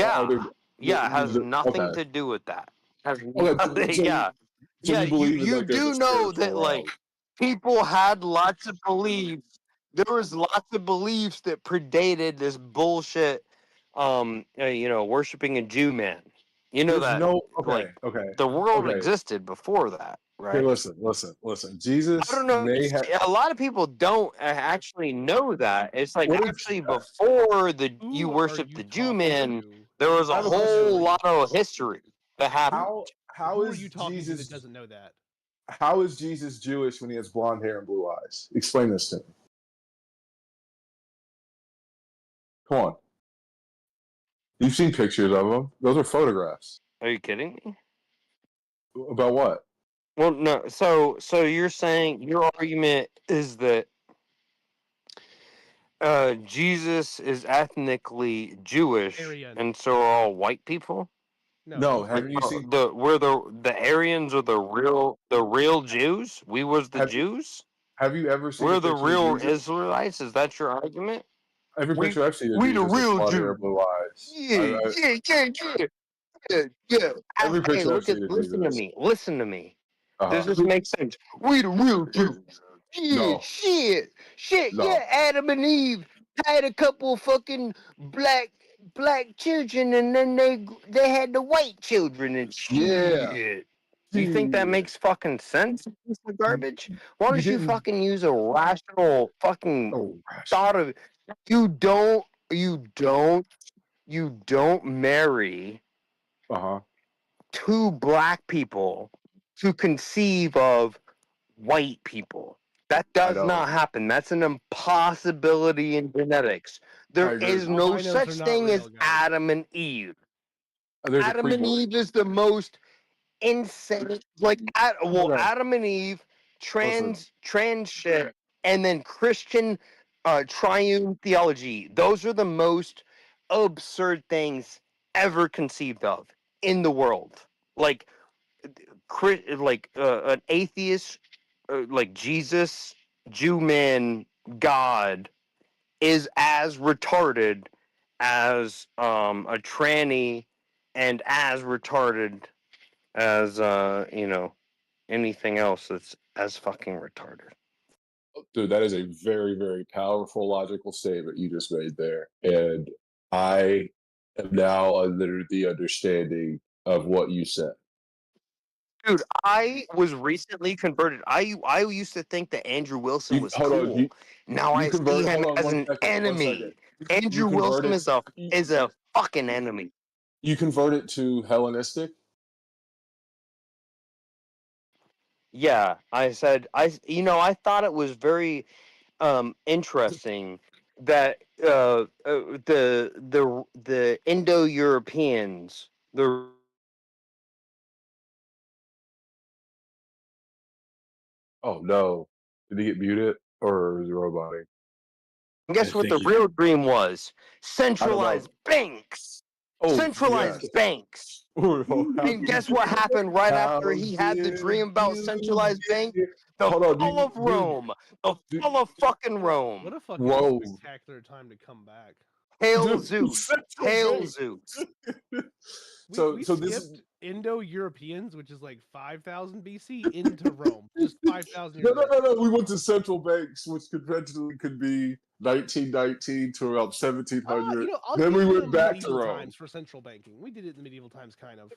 Speaker 14: has nothing to do with that. Has nothing,
Speaker 13: So you believe in
Speaker 14: you
Speaker 13: like there's a
Speaker 14: do know
Speaker 13: spiritual
Speaker 14: that
Speaker 13: realm.
Speaker 14: like people had lots of beliefs there was lots of beliefs that predated this bullshit. Worshiping a Jew man. You know
Speaker 13: There's
Speaker 14: that,
Speaker 13: no
Speaker 14: like,
Speaker 13: okay.
Speaker 14: the world
Speaker 13: Okay.
Speaker 14: existed before that,
Speaker 13: Here,
Speaker 14: right?
Speaker 13: listen.
Speaker 14: I
Speaker 13: Jesus
Speaker 14: don't know.
Speaker 13: may have.
Speaker 14: A lot of people don't actually know that. It's like
Speaker 13: What is-
Speaker 14: actually before you
Speaker 15: Who
Speaker 14: worship
Speaker 15: are
Speaker 14: the
Speaker 15: you
Speaker 14: Jew
Speaker 15: talking
Speaker 14: man,
Speaker 15: to?
Speaker 14: there was a
Speaker 13: I have a question.
Speaker 14: whole lot of history that happened.
Speaker 13: How
Speaker 15: Who are
Speaker 13: is
Speaker 15: you talking to that
Speaker 13: Jesus?
Speaker 15: doesn't know that?
Speaker 13: How is Jesus Jewish when he has blonde hair and blue eyes? Explain this to me. Come on. You've seen pictures of him. Those are photographs.
Speaker 14: Are you kidding me?
Speaker 13: About what?
Speaker 14: Well, no. So you're saying your argument is that Jesus is ethnically Jewish,
Speaker 15: Aryan.
Speaker 14: and so are all white people?
Speaker 13: No, haven't you seen?
Speaker 14: the Aryans are the real Jews? We was the Jews?
Speaker 13: Have you ever seen
Speaker 14: We're
Speaker 13: a
Speaker 14: the
Speaker 13: picture of
Speaker 14: real
Speaker 13: Jesus?
Speaker 14: Israelites? Is that your argument?
Speaker 13: Every picture I've seen of
Speaker 14: We the
Speaker 13: Jesus has
Speaker 14: real
Speaker 13: blonde hair
Speaker 14: Jews.
Speaker 13: and blue eyes.
Speaker 14: Yeah.
Speaker 13: Every
Speaker 14: Hey,
Speaker 13: picture I've
Speaker 14: look at
Speaker 13: seen of
Speaker 14: listen to
Speaker 13: Jesus.
Speaker 14: me. Listen to me. Does
Speaker 13: Uh-huh.
Speaker 14: this make sense? We the real Jews. Yeah,
Speaker 13: No.
Speaker 14: shit.
Speaker 13: No.
Speaker 14: Yeah, Adam and Eve had a couple of fucking black children, and then they had the white children and shit.
Speaker 13: Yeah.
Speaker 14: You think that
Speaker 13: Shit.
Speaker 14: makes fucking sense? Piece of garbage. Why don't you
Speaker 13: didn't-
Speaker 14: fucking use a rational fucking thought of? You don't marry two black people to conceive of white people. That does not happen. That's an impossibility in genetics. There is no
Speaker 15: Albinos
Speaker 14: such
Speaker 15: are not
Speaker 14: thing
Speaker 15: real,
Speaker 14: as
Speaker 15: guys.
Speaker 14: Adam and Eve.
Speaker 13: There's a
Speaker 14: Adam and
Speaker 13: pre-birth.
Speaker 14: Eve is the most insane. Like,
Speaker 13: Okay.
Speaker 14: Adam and Eve, trans shit, and then Christian triune theology. Those are the most absurd things ever conceived of in the world. Like, an atheist, like Jesus, Jew man, God is as retarded as a tranny, and as retarded as anything else that's as fucking retarded.
Speaker 13: Dude, that is a very, very powerful logical statement you just made there. And I am now under the understanding of what you said.
Speaker 14: Dude, I was recently converted. I used to think that Andrew Wilson was
Speaker 13: Hold
Speaker 14: cool.
Speaker 13: on,
Speaker 14: Now I see him as an enemy. Andrew Wilson is a fucking enemy.
Speaker 13: You converted to Hellenistic?
Speaker 14: Yeah, I said I thought it was very interesting that the Indo-Europeans,
Speaker 13: Oh no. Did he get muted or is it roboting?
Speaker 14: guess what the real dream was? Centralized
Speaker 13: know.
Speaker 14: banks.
Speaker 13: Oh,
Speaker 14: Centralized
Speaker 13: yes.
Speaker 14: banks. And guess what happened right after he had the dream about centralized banks? The fall of Rome. The fall of fucking Rome.
Speaker 15: What a fucking spectacular time to come back.
Speaker 14: Hail Zeus. Hail Zeus.
Speaker 15: We skipped Indo-Europeans, which is like 5,000 BC, into Rome. Just 5,000 years ago.
Speaker 13: No. We went to central banks, which conventionally could be 1919 to around 1700. Then we went back to Rome.
Speaker 15: Times for central banking. We did it in the medieval times, kind of.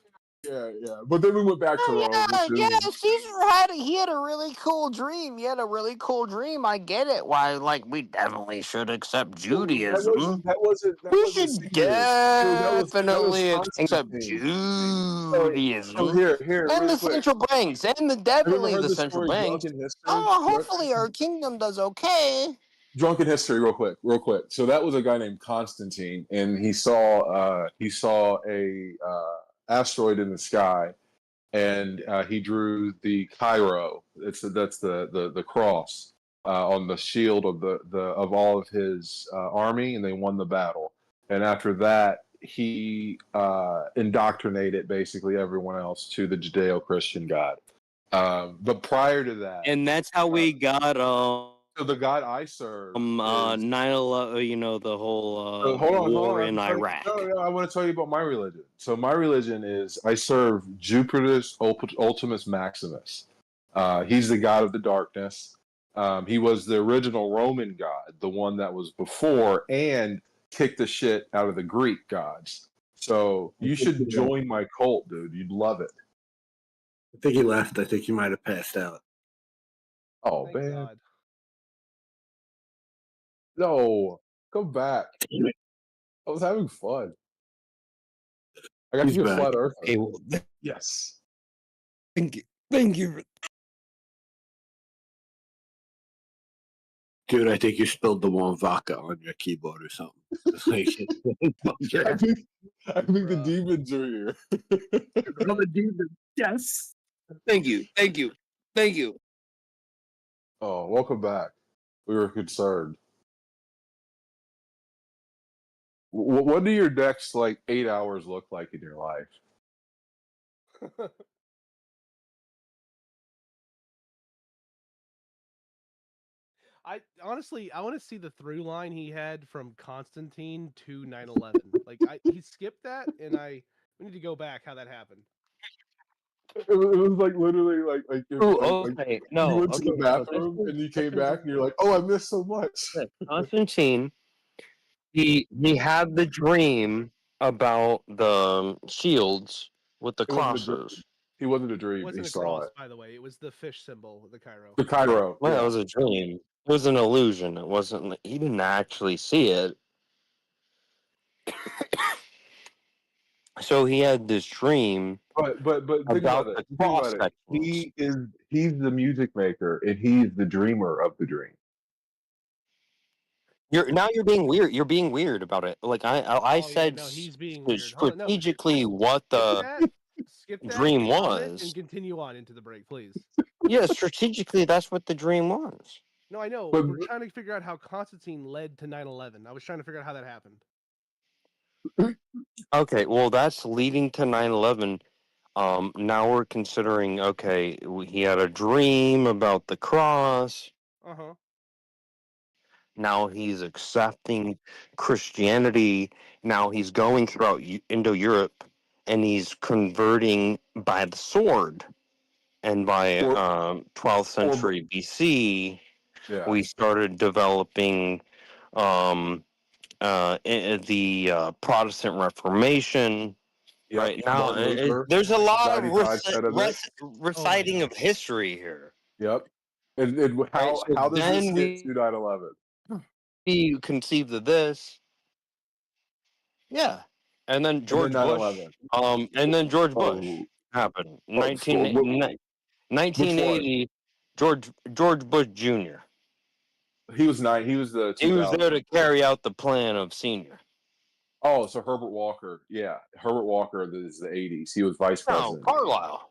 Speaker 13: Yeah. But then we went back to Rome.
Speaker 14: Caesar he had a really cool dream. He had a really cool dream. I get it. Why, like, we definitely should accept Judaism.
Speaker 13: That wasn't
Speaker 14: We should definitely accept Judaism.
Speaker 13: So here,
Speaker 14: and the central banks, and definitely the central banks.
Speaker 13: Drunken History?
Speaker 14: Hopefully our kingdom does okay.
Speaker 13: Drunken History, real quick. So that was a guy named Constantine, and he saw a asteroid in the sky, and he drew the Cairo. That's the cross on the shield of all of his army, and they won the battle. And after that, he indoctrinated basically everyone else to the Judeo-Christian God. But prior to that,
Speaker 14: and that's how we got
Speaker 13: so the God I serve
Speaker 14: 9/11, the whole
Speaker 13: hold on,
Speaker 14: war in Iraq.
Speaker 13: No, I want to tell you about my religion. So my religion is I serve Jupiter's Ultimus Maximus. He's the god of the darkness. He was the original Roman god, the one that was before, and kicked the shit out of the Greek gods. So you should join my cult, dude. You'd love it.
Speaker 11: I think he left. I think he might have passed out.
Speaker 13: Oh,
Speaker 15: Thank
Speaker 13: man.
Speaker 15: God.
Speaker 13: No, come back. I was having fun. I got
Speaker 11: He's
Speaker 13: to be a
Speaker 11: back.
Speaker 13: flat earther.
Speaker 11: Hey, well,
Speaker 13: Yes.
Speaker 11: Thank you. Thank you. Dude, I think you spilled the wrong vodka on your keyboard or something.
Speaker 13: I think the demons are here.
Speaker 11: Another demon. Yes. Thank you. Thank you. Thank you.
Speaker 13: Oh, welcome back. We were concerned. What do your next 8 hours look like in your life?
Speaker 15: I honestly, I want to see the through line he had from Constantine to 9/11. He skipped that, and we need to go back how that happened.
Speaker 13: It was literally
Speaker 14: okay,
Speaker 13: you went to the
Speaker 14: so
Speaker 13: bathroom and you came back and you're like, oh, I missed so much.
Speaker 14: Constantine, he had the dream about the shields with the
Speaker 13: It wasn't a dream.
Speaker 14: crosses.
Speaker 13: He wasn't a
Speaker 15: It
Speaker 13: dream.
Speaker 15: wasn't
Speaker 13: He
Speaker 15: a
Speaker 13: saw
Speaker 15: cross,
Speaker 13: it.
Speaker 15: by the way. It was the fish symbol, the Cairo.
Speaker 13: The Cairo.
Speaker 14: Well,
Speaker 13: yeah.
Speaker 14: it was a dream. It was an illusion. It wasn't. He didn't actually see it. So he had this dream.
Speaker 13: But think about it.
Speaker 14: the
Speaker 13: Think
Speaker 14: cross
Speaker 13: about it.
Speaker 14: sections.
Speaker 13: He's the music maker and he's the dreamer of the dream.
Speaker 14: You're being weird. You're being weird about it. Like I said,
Speaker 15: no, he's being weird. Hold on, no.
Speaker 14: strategically what the
Speaker 15: Skip that,
Speaker 14: dream
Speaker 15: comment,
Speaker 14: was.
Speaker 15: and continue on into the break, please.
Speaker 14: Yeah, strategically, that's what the dream was.
Speaker 15: No, I know.
Speaker 13: But-
Speaker 15: We're trying to figure out how Constantine led to 9/11. I was trying to figure out how that happened.
Speaker 14: Okay, well, that's leading to 9/11. Now we're considering, okay, he had a dream about the cross.
Speaker 15: Uh-huh.
Speaker 14: Now he's accepting Christianity. Now he's going throughout Indo-Europe, and he's converting by the sword. And by 12th century BC, we started developing the Protestant Reformation.
Speaker 13: Yep.
Speaker 14: Right now,
Speaker 13: Martin Luther,
Speaker 14: there's a lot of
Speaker 13: 95
Speaker 14: reciting of history here.
Speaker 13: Yep. And how does this get to 9/11?
Speaker 14: We conceived of this. Yeah. And then George Bush.
Speaker 13: 9/11.
Speaker 14: And then George Bush happened. 1980. George Bush Jr.
Speaker 13: He was He was the 2000.
Speaker 14: He was there to carry out the plan of Senior.
Speaker 13: Oh, so Herbert Walker. Yeah, Herbert Walker is the 80s. He was vice president.
Speaker 14: No, Carlisle.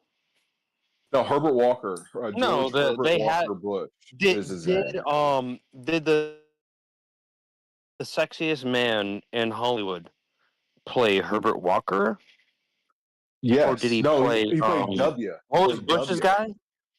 Speaker 13: No, Herbert Walker.
Speaker 14: No,
Speaker 13: Herbert
Speaker 14: they
Speaker 13: Walker
Speaker 14: had
Speaker 13: Bush
Speaker 14: did
Speaker 13: is his name.
Speaker 14: did the sexiest man in Hollywood play Herbert Walker?
Speaker 13: Yes.
Speaker 14: Or did he
Speaker 13: No,
Speaker 14: play?
Speaker 13: he played W.
Speaker 14: What was Bush's guy?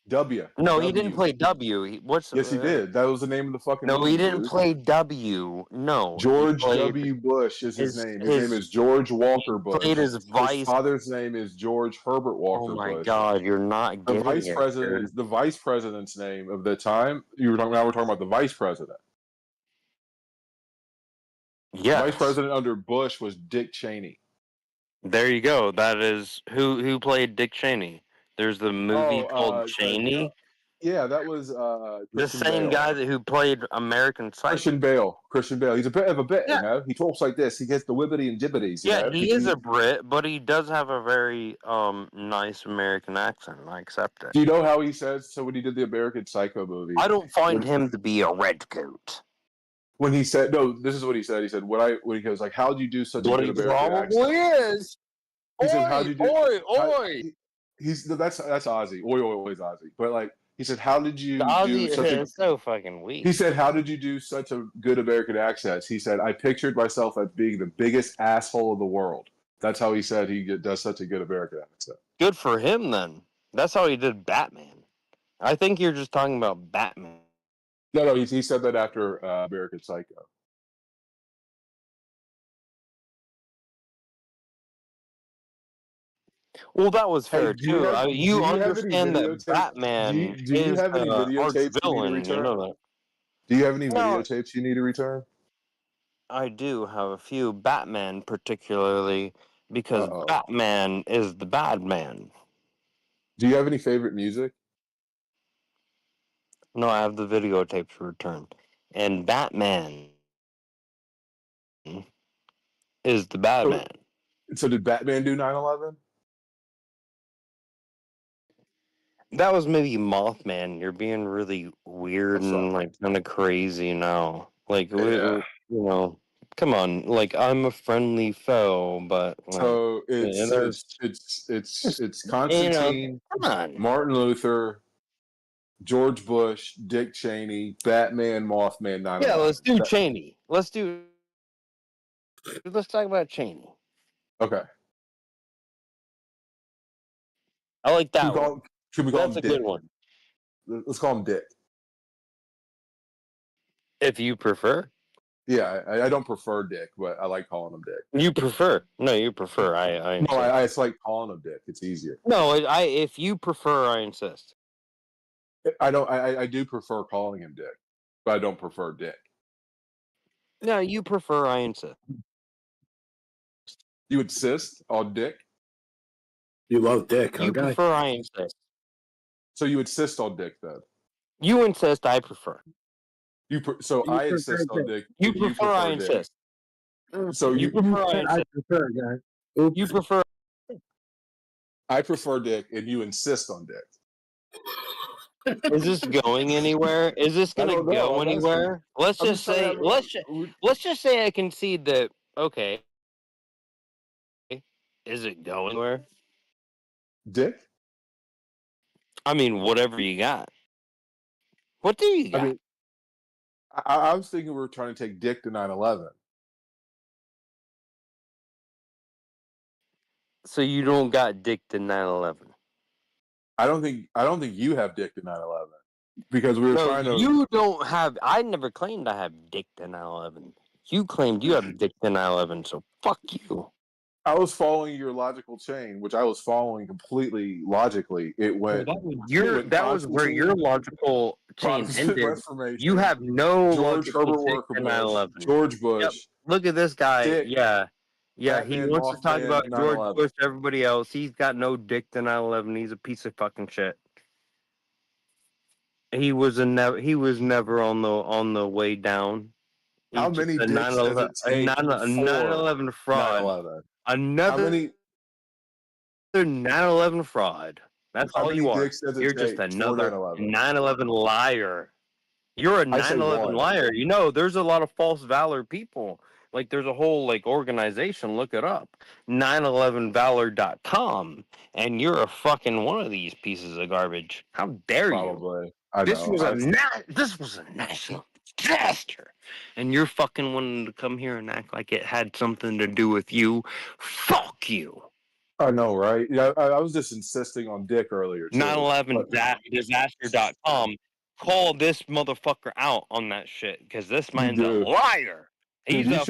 Speaker 13: W.
Speaker 14: No, he didn't play W.
Speaker 13: Yes, he did. That was the name of the fucking
Speaker 14: No,
Speaker 13: movie,
Speaker 14: he didn't
Speaker 13: dude.
Speaker 14: play W. No.
Speaker 13: George W. Bush is his name. His name is George Walker Bush.
Speaker 14: Played his vice.
Speaker 13: Father's name is George Herbert Walker Bush.
Speaker 14: Oh my God, you're not getting it.
Speaker 13: The vice president's name of the time. Now we're talking about the vice president.
Speaker 14: Yeah.
Speaker 13: Vice president under Bush was Dick Cheney.
Speaker 14: There you go. That is who played Dick Cheney. There's the movie called Cheney.
Speaker 13: Yeah, that was
Speaker 14: the same guy who played American Psycho.
Speaker 13: Christian Bale. He's a bit of a bit, you know. He talks like this. He gets the wibbity and jibbities.
Speaker 14: Yeah,
Speaker 13: you know?
Speaker 14: he is a Brit, but he does have a very nice American accent. I accept it.
Speaker 13: Do you know how he says? So when he did the American Psycho movie,
Speaker 14: I don't find him to be a redcoat.
Speaker 13: When he said, no, this is what he said. He said, when he goes like, how'd you do such a good American accent?
Speaker 14: Is.
Speaker 13: He said, how'd you do?
Speaker 14: Oi.
Speaker 13: That's Ozzy. Oi is Ozzy. But like, he said, how did you
Speaker 14: Ozzy
Speaker 13: do such a...
Speaker 14: is so fucking weak.
Speaker 13: He said, how did you do such a good American accent? He said, I pictured myself as being the biggest asshole in the world. That's how he said he does such a good American accent.
Speaker 14: Good for him, then. That's how he did Batman. I think you're just talking about Batman.
Speaker 13: No, he said that after American Psycho.
Speaker 14: Well, that was
Speaker 13: Hey,
Speaker 14: fair too.
Speaker 13: do
Speaker 14: You
Speaker 13: you have any
Speaker 14: understand that
Speaker 13: videotapes?
Speaker 14: Batman
Speaker 13: Do you
Speaker 14: is
Speaker 13: have any
Speaker 14: the arch
Speaker 13: videotapes you need to
Speaker 14: villain. You
Speaker 13: return?
Speaker 14: know that.
Speaker 13: Do you have any
Speaker 14: No,
Speaker 13: videotapes you need to return?
Speaker 14: I do have a few. Batman, particularly, because
Speaker 13: Uh-oh.
Speaker 14: Batman is the bad man.
Speaker 13: Do you have any favorite music?
Speaker 14: No, I have the videotapes returned. And Batman is the bad
Speaker 13: So,
Speaker 14: man.
Speaker 13: so did Batman do 9/11?
Speaker 14: That was maybe Mothman. You're being really weird
Speaker 13: I'm sorry.
Speaker 14: and like kind of crazy now. Like
Speaker 13: Yeah.
Speaker 14: you know, come on. Like I'm a friendly foe, but like,
Speaker 13: So
Speaker 14: and there's
Speaker 13: it's
Speaker 14: you know,
Speaker 13: Constantine,
Speaker 14: come on.
Speaker 13: Martin Luther, George Bush, Dick Cheney, Batman, Mothman, 9/11.
Speaker 14: Yeah, let's do Cheney. Let's talk about Cheney.
Speaker 13: Okay.
Speaker 14: I like that
Speaker 13: Can
Speaker 14: one.
Speaker 13: we call
Speaker 14: That's
Speaker 13: him
Speaker 14: a
Speaker 13: Dick?
Speaker 14: good one.
Speaker 13: Let's call him Dick.
Speaker 14: If you prefer.
Speaker 13: Yeah, I don't prefer Dick, but I like calling him Dick.
Speaker 14: You prefer. No, you prefer. I insist.
Speaker 13: No, I just like calling him Dick. It's easier.
Speaker 14: No, if you prefer, I insist.
Speaker 13: I don't. I do prefer calling him Dick, but I don't prefer Dick.
Speaker 14: No, you prefer, I insist.
Speaker 13: You insist on Dick?
Speaker 11: You love Dick,
Speaker 14: You
Speaker 11: okay?
Speaker 14: prefer, I insist.
Speaker 13: So you insist on Dick then?
Speaker 14: You insist, I prefer.
Speaker 13: So
Speaker 11: You
Speaker 13: I
Speaker 11: prefer
Speaker 13: insist on
Speaker 11: Dick.
Speaker 13: Dick.
Speaker 14: You
Speaker 13: but
Speaker 14: prefer, I
Speaker 13: Dick.
Speaker 14: insist.
Speaker 13: So
Speaker 14: you prefer, I
Speaker 11: I
Speaker 14: insist.
Speaker 11: prefer, guy. Oops.
Speaker 14: You prefer.
Speaker 13: I prefer Dick, and you insist on Dick.
Speaker 14: Is this going anywhere? Is this
Speaker 13: I
Speaker 14: gonna
Speaker 13: don't know.
Speaker 14: go
Speaker 13: I'm
Speaker 14: anywhere? Let's
Speaker 13: I'm
Speaker 14: just
Speaker 13: trying to
Speaker 14: say.
Speaker 13: have a-
Speaker 14: Let's just say I concede that. Okay. Is it going anywhere?
Speaker 13: Dick?
Speaker 14: I mean, whatever you got. What do you got?
Speaker 13: I mean, I was thinking we were trying to take Dick to 9/11.
Speaker 14: So you don't got Dick to 9/11.
Speaker 13: I don't think you have Dick to 9/11 because we were
Speaker 14: No,
Speaker 13: trying to.
Speaker 14: you don't have. I never claimed I have Dick to 9/11. You claimed you have Dick to 9/11. So fuck you.
Speaker 13: I was following your logical chain, which I was following completely logically. It went.
Speaker 14: That was where your logical chain
Speaker 13: Protestant
Speaker 14: ended.
Speaker 13: Reformation,
Speaker 14: You have no
Speaker 13: George
Speaker 14: logical
Speaker 13: Herbert
Speaker 14: Dick to
Speaker 13: Walker Bush,
Speaker 14: 9/11.
Speaker 13: George Bush.
Speaker 14: Yep. Look at this guy.
Speaker 13: Dick,
Speaker 14: yeah, he
Speaker 13: Batman,
Speaker 14: wants to talk
Speaker 13: Mothman,
Speaker 14: about George
Speaker 13: 9/11.
Speaker 14: Bush. Everybody else, he's got no Dick to 9/11. He's a piece of fucking shit. He was never on the way down.
Speaker 13: How many dicks does it take
Speaker 14: a 9/11 fraud.
Speaker 13: 9/11?
Speaker 14: Another
Speaker 13: How many
Speaker 14: 9/11 fraud. That's
Speaker 13: How
Speaker 14: all
Speaker 13: many
Speaker 14: you are.
Speaker 13: dicks does it
Speaker 14: You're just
Speaker 13: take for
Speaker 14: another
Speaker 13: 9/11?
Speaker 14: 9/11 liar. You're a
Speaker 13: I say
Speaker 14: 9/11
Speaker 13: one.
Speaker 14: liar. You know, there's a lot of false valor people. Like, there's a whole like organization. Look it up, 911valor.com, and you're a fucking one of these pieces of garbage. How dare you?
Speaker 13: Probably. I
Speaker 14: This
Speaker 13: know.
Speaker 14: was a national disaster, and you're fucking wanting to come here and act like it had something to do with you. Fuck you.
Speaker 13: I know, right? Yeah, I was just insisting on Dick earlier too.
Speaker 14: 911disaster.com. Call this motherfucker out on that shit because this man's a liar.
Speaker 13: Dude,
Speaker 14: He's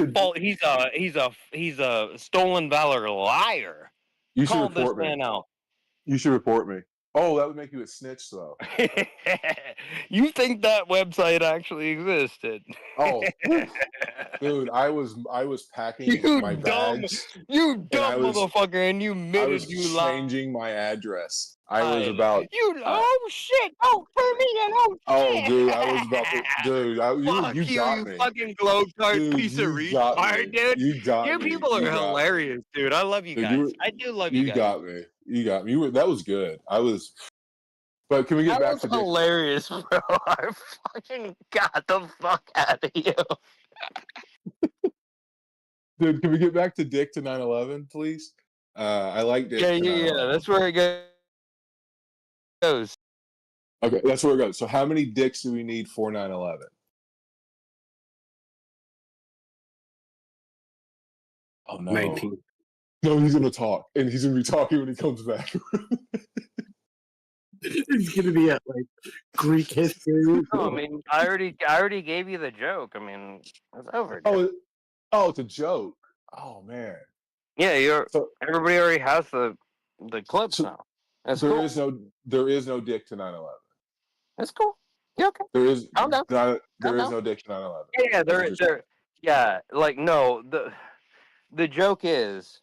Speaker 14: he's a stolen valor liar.
Speaker 13: You should
Speaker 14: Call this
Speaker 13: report me.
Speaker 14: man out.
Speaker 13: You should report me. Oh, that would make you a snitch, though.
Speaker 14: You think that website actually existed?
Speaker 13: Oh, dude, I was packing my bags.
Speaker 14: You dumb motherfucker, and you admitted you lied.
Speaker 13: Changing my address. I was about.
Speaker 14: Oh shit! Oh, turn me in! Oh shit!
Speaker 13: Dude, I was about to. Dude, you got me.
Speaker 14: You fucking globe-card piece of retard, dude.
Speaker 13: You got me.
Speaker 14: You people are hilarious, dude. I love you guys. I do love you guys.
Speaker 13: You got me. You got me. That was good. I was. But can we get back to
Speaker 14: Dick? Hilarious, bro. I fucking got the fuck out of you.
Speaker 13: Dude, can we get back to Dick to 9/11, please? I like Dick.
Speaker 14: Yeah. That's where it goes.
Speaker 13: Okay, that's where it goes. So, how many dicks do we need for 9/11? Oh no!
Speaker 11: 19.
Speaker 13: No, he's gonna talk, and he's gonna be talking when he comes back.
Speaker 11: It's gonna be at like Greek history.
Speaker 14: No, I mean, I already gave you the joke. I mean, it's over. Dude.
Speaker 13: Oh, it's a joke. Oh man.
Speaker 14: Yeah, everybody already has the the clips
Speaker 13: So
Speaker 14: now. That's
Speaker 13: there
Speaker 14: cool.
Speaker 13: is no dick to 9/11.
Speaker 14: That's cool. Yeah, okay.
Speaker 13: There is
Speaker 14: Calm down.
Speaker 13: there is no dick to 9/11.
Speaker 14: Yeah, there. Yeah, like no. The joke is,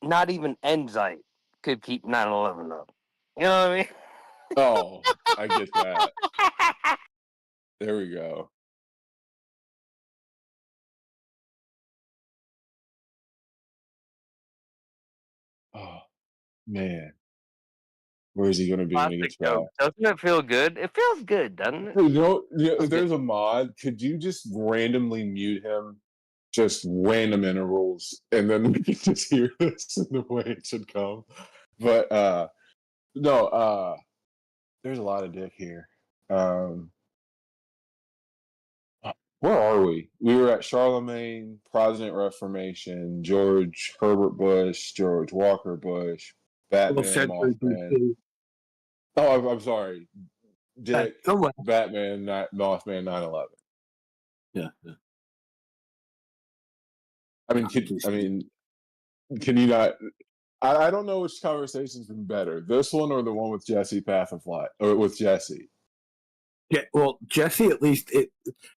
Speaker 14: not even Enzyte could keep 9/11 up. You know what I mean?
Speaker 13: Oh, I get that. There we go. Oh man, where is he going to be when he gets back?
Speaker 14: Doesn't it feel good? It feels good, doesn't it?
Speaker 13: Hey, if there's a mod, could you just randomly mute him? Just random intervals, and then we can just hear this in the way it should come. But no, there's a lot of dick here. Where are we? We were at Charlemagne, Protestant Reformation, George Herbert Bush, George Walker Bush, Batman, Mothman. Oh, I'm sorry. Dick, Batman, Mothman, 9/11.
Speaker 11: Yeah.
Speaker 13: I mean, can you not? I don't know which conversation's been better, this one or the one with Jesse Path of Light, or with Jesse.
Speaker 11: Yeah, well, Jesse, at least